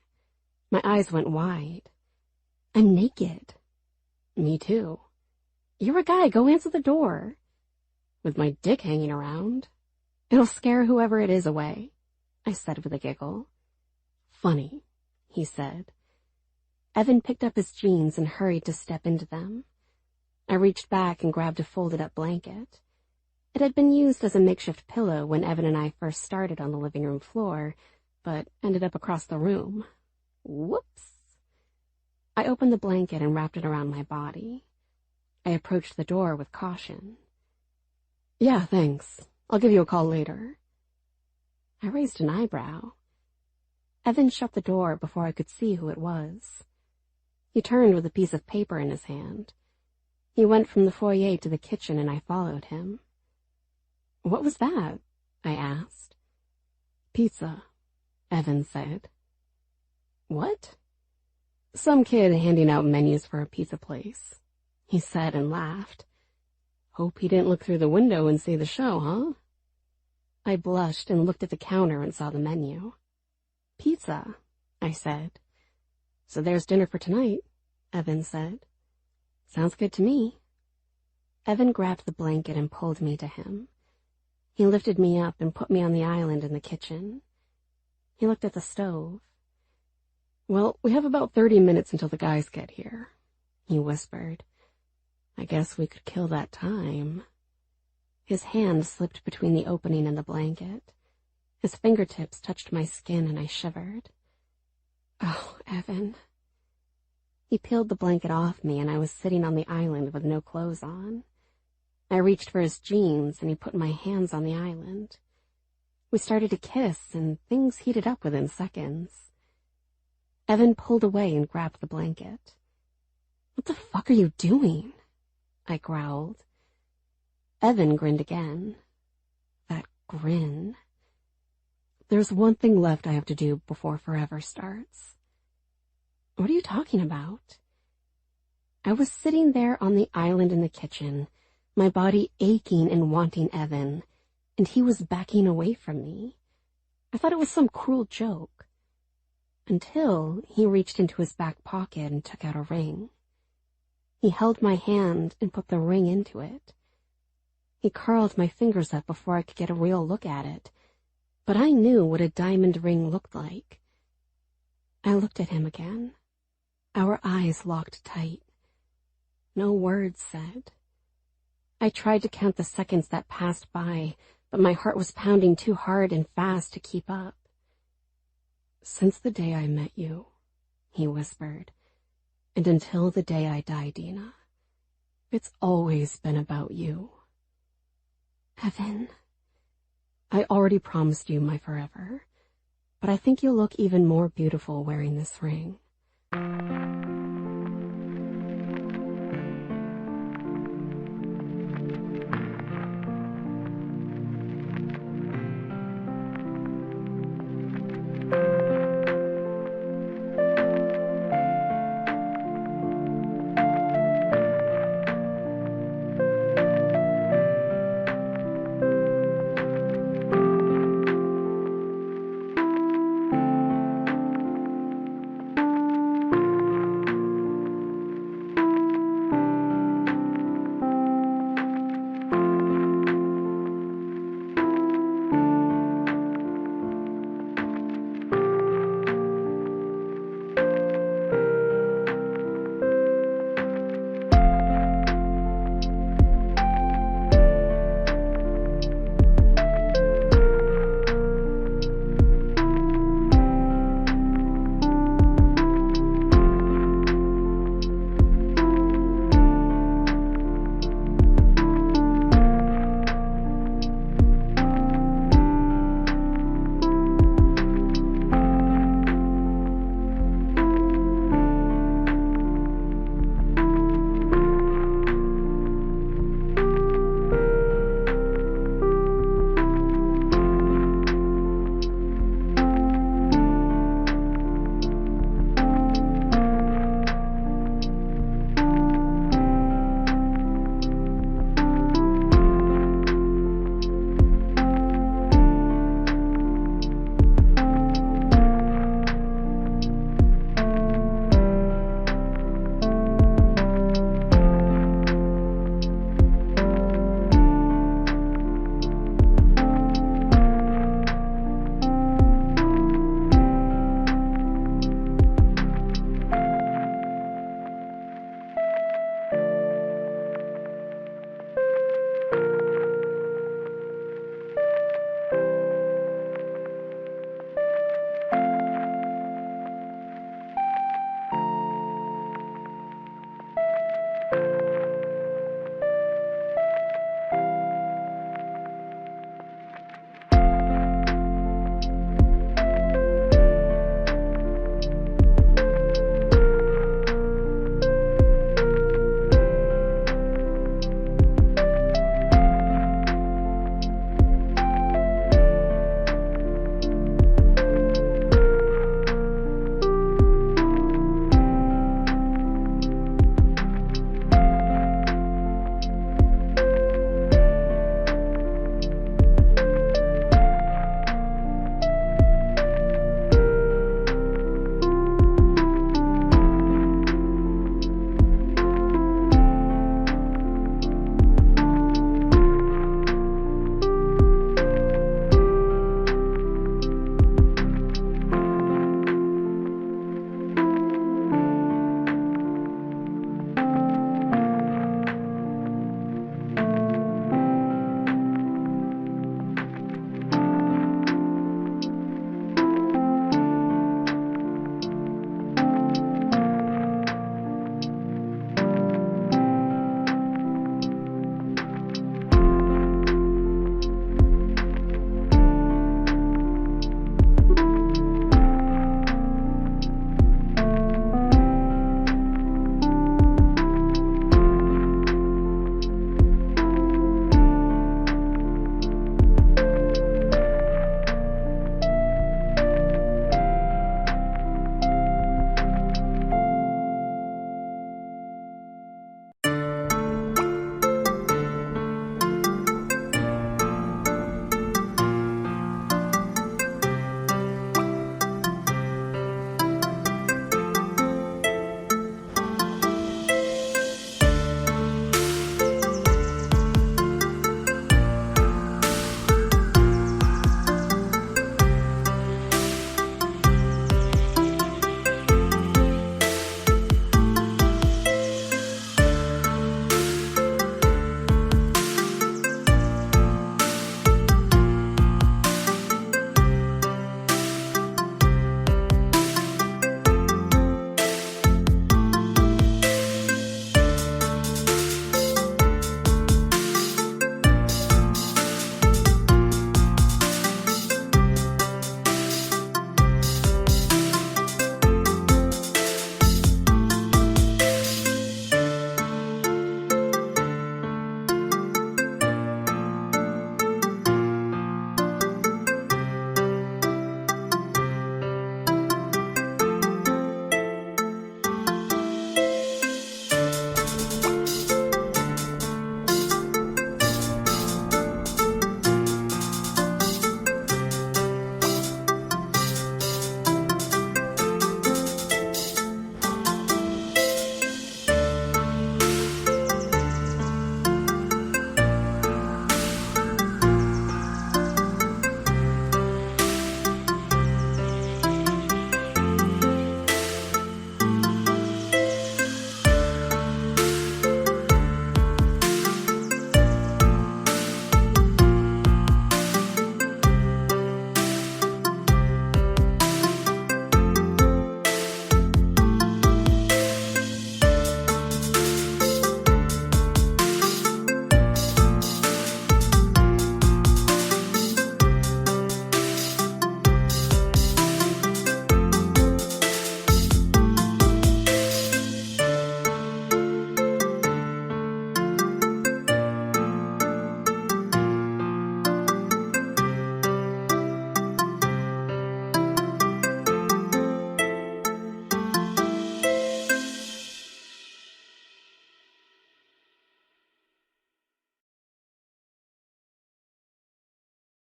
My eyes went wide. I'm naked. Me too. You're a guy, go answer the door. With my dick hanging around. It'll scare whoever it is away, I said with a giggle. Funny, he said. Evan picked up his jeans and hurried to step into them. I reached back and grabbed a folded-up blanket. It had been used as a makeshift pillow when Evan and I first started on the living room floor, but ended up across the room. Whoops. I opened the blanket and wrapped it around my body. I approached the door with caution. Yeah, thanks. I'll give you a call later. I raised an eyebrow. Evan shut the door before I could see who it was. He turned with a piece of paper in his hand. He went from the foyer to the kitchen and I followed him. What was that? I asked. Pizza, Evan said. What? Some kid handing out menus for a pizza place, he said and laughed. Hope he didn't look through the window and see the show, huh? I blushed and looked at the counter and saw the menu. Pizza, I said. So there's dinner for tonight, Evan said. Sounds good to me. Evan grabbed the blanket and pulled me to him. He lifted me up and put me on the island in the kitchen. He looked at the stove. Well, we have about 30 minutes until the guys get here, he whispered. I guess we could kill that time. His hand slipped between the opening and the blanket. His fingertips touched my skin and I shivered. Oh, Evan. He peeled the blanket off me and I was sitting on the island with no clothes on. I reached for his jeans and he put my hands on the island. We started to kiss and things heated up within seconds. Evan pulled away and grabbed the blanket. What the fuck are you doing? I growled. Evan grinned again. That grin. There's one thing left I have to do before forever starts. What are you talking about? I was sitting there on the island in the kitchen, my body aching and wanting Evan, and he was backing away from me. I thought it was some cruel joke. Until he reached into his back pocket and took out a ring. He held my hand and put the ring into it. He curled my fingers up before I could get a real look at it, but I knew what a diamond ring looked like. I looked at him again. Our eyes locked tight. No words said. I tried to count the seconds that passed by, but my heart was pounding too hard and fast to keep up. Since the day I met you, he whispered, and until the day I die, Dina, it's always been about you. Evan, I already promised you my forever, but I think you'll look even more beautiful wearing this ring.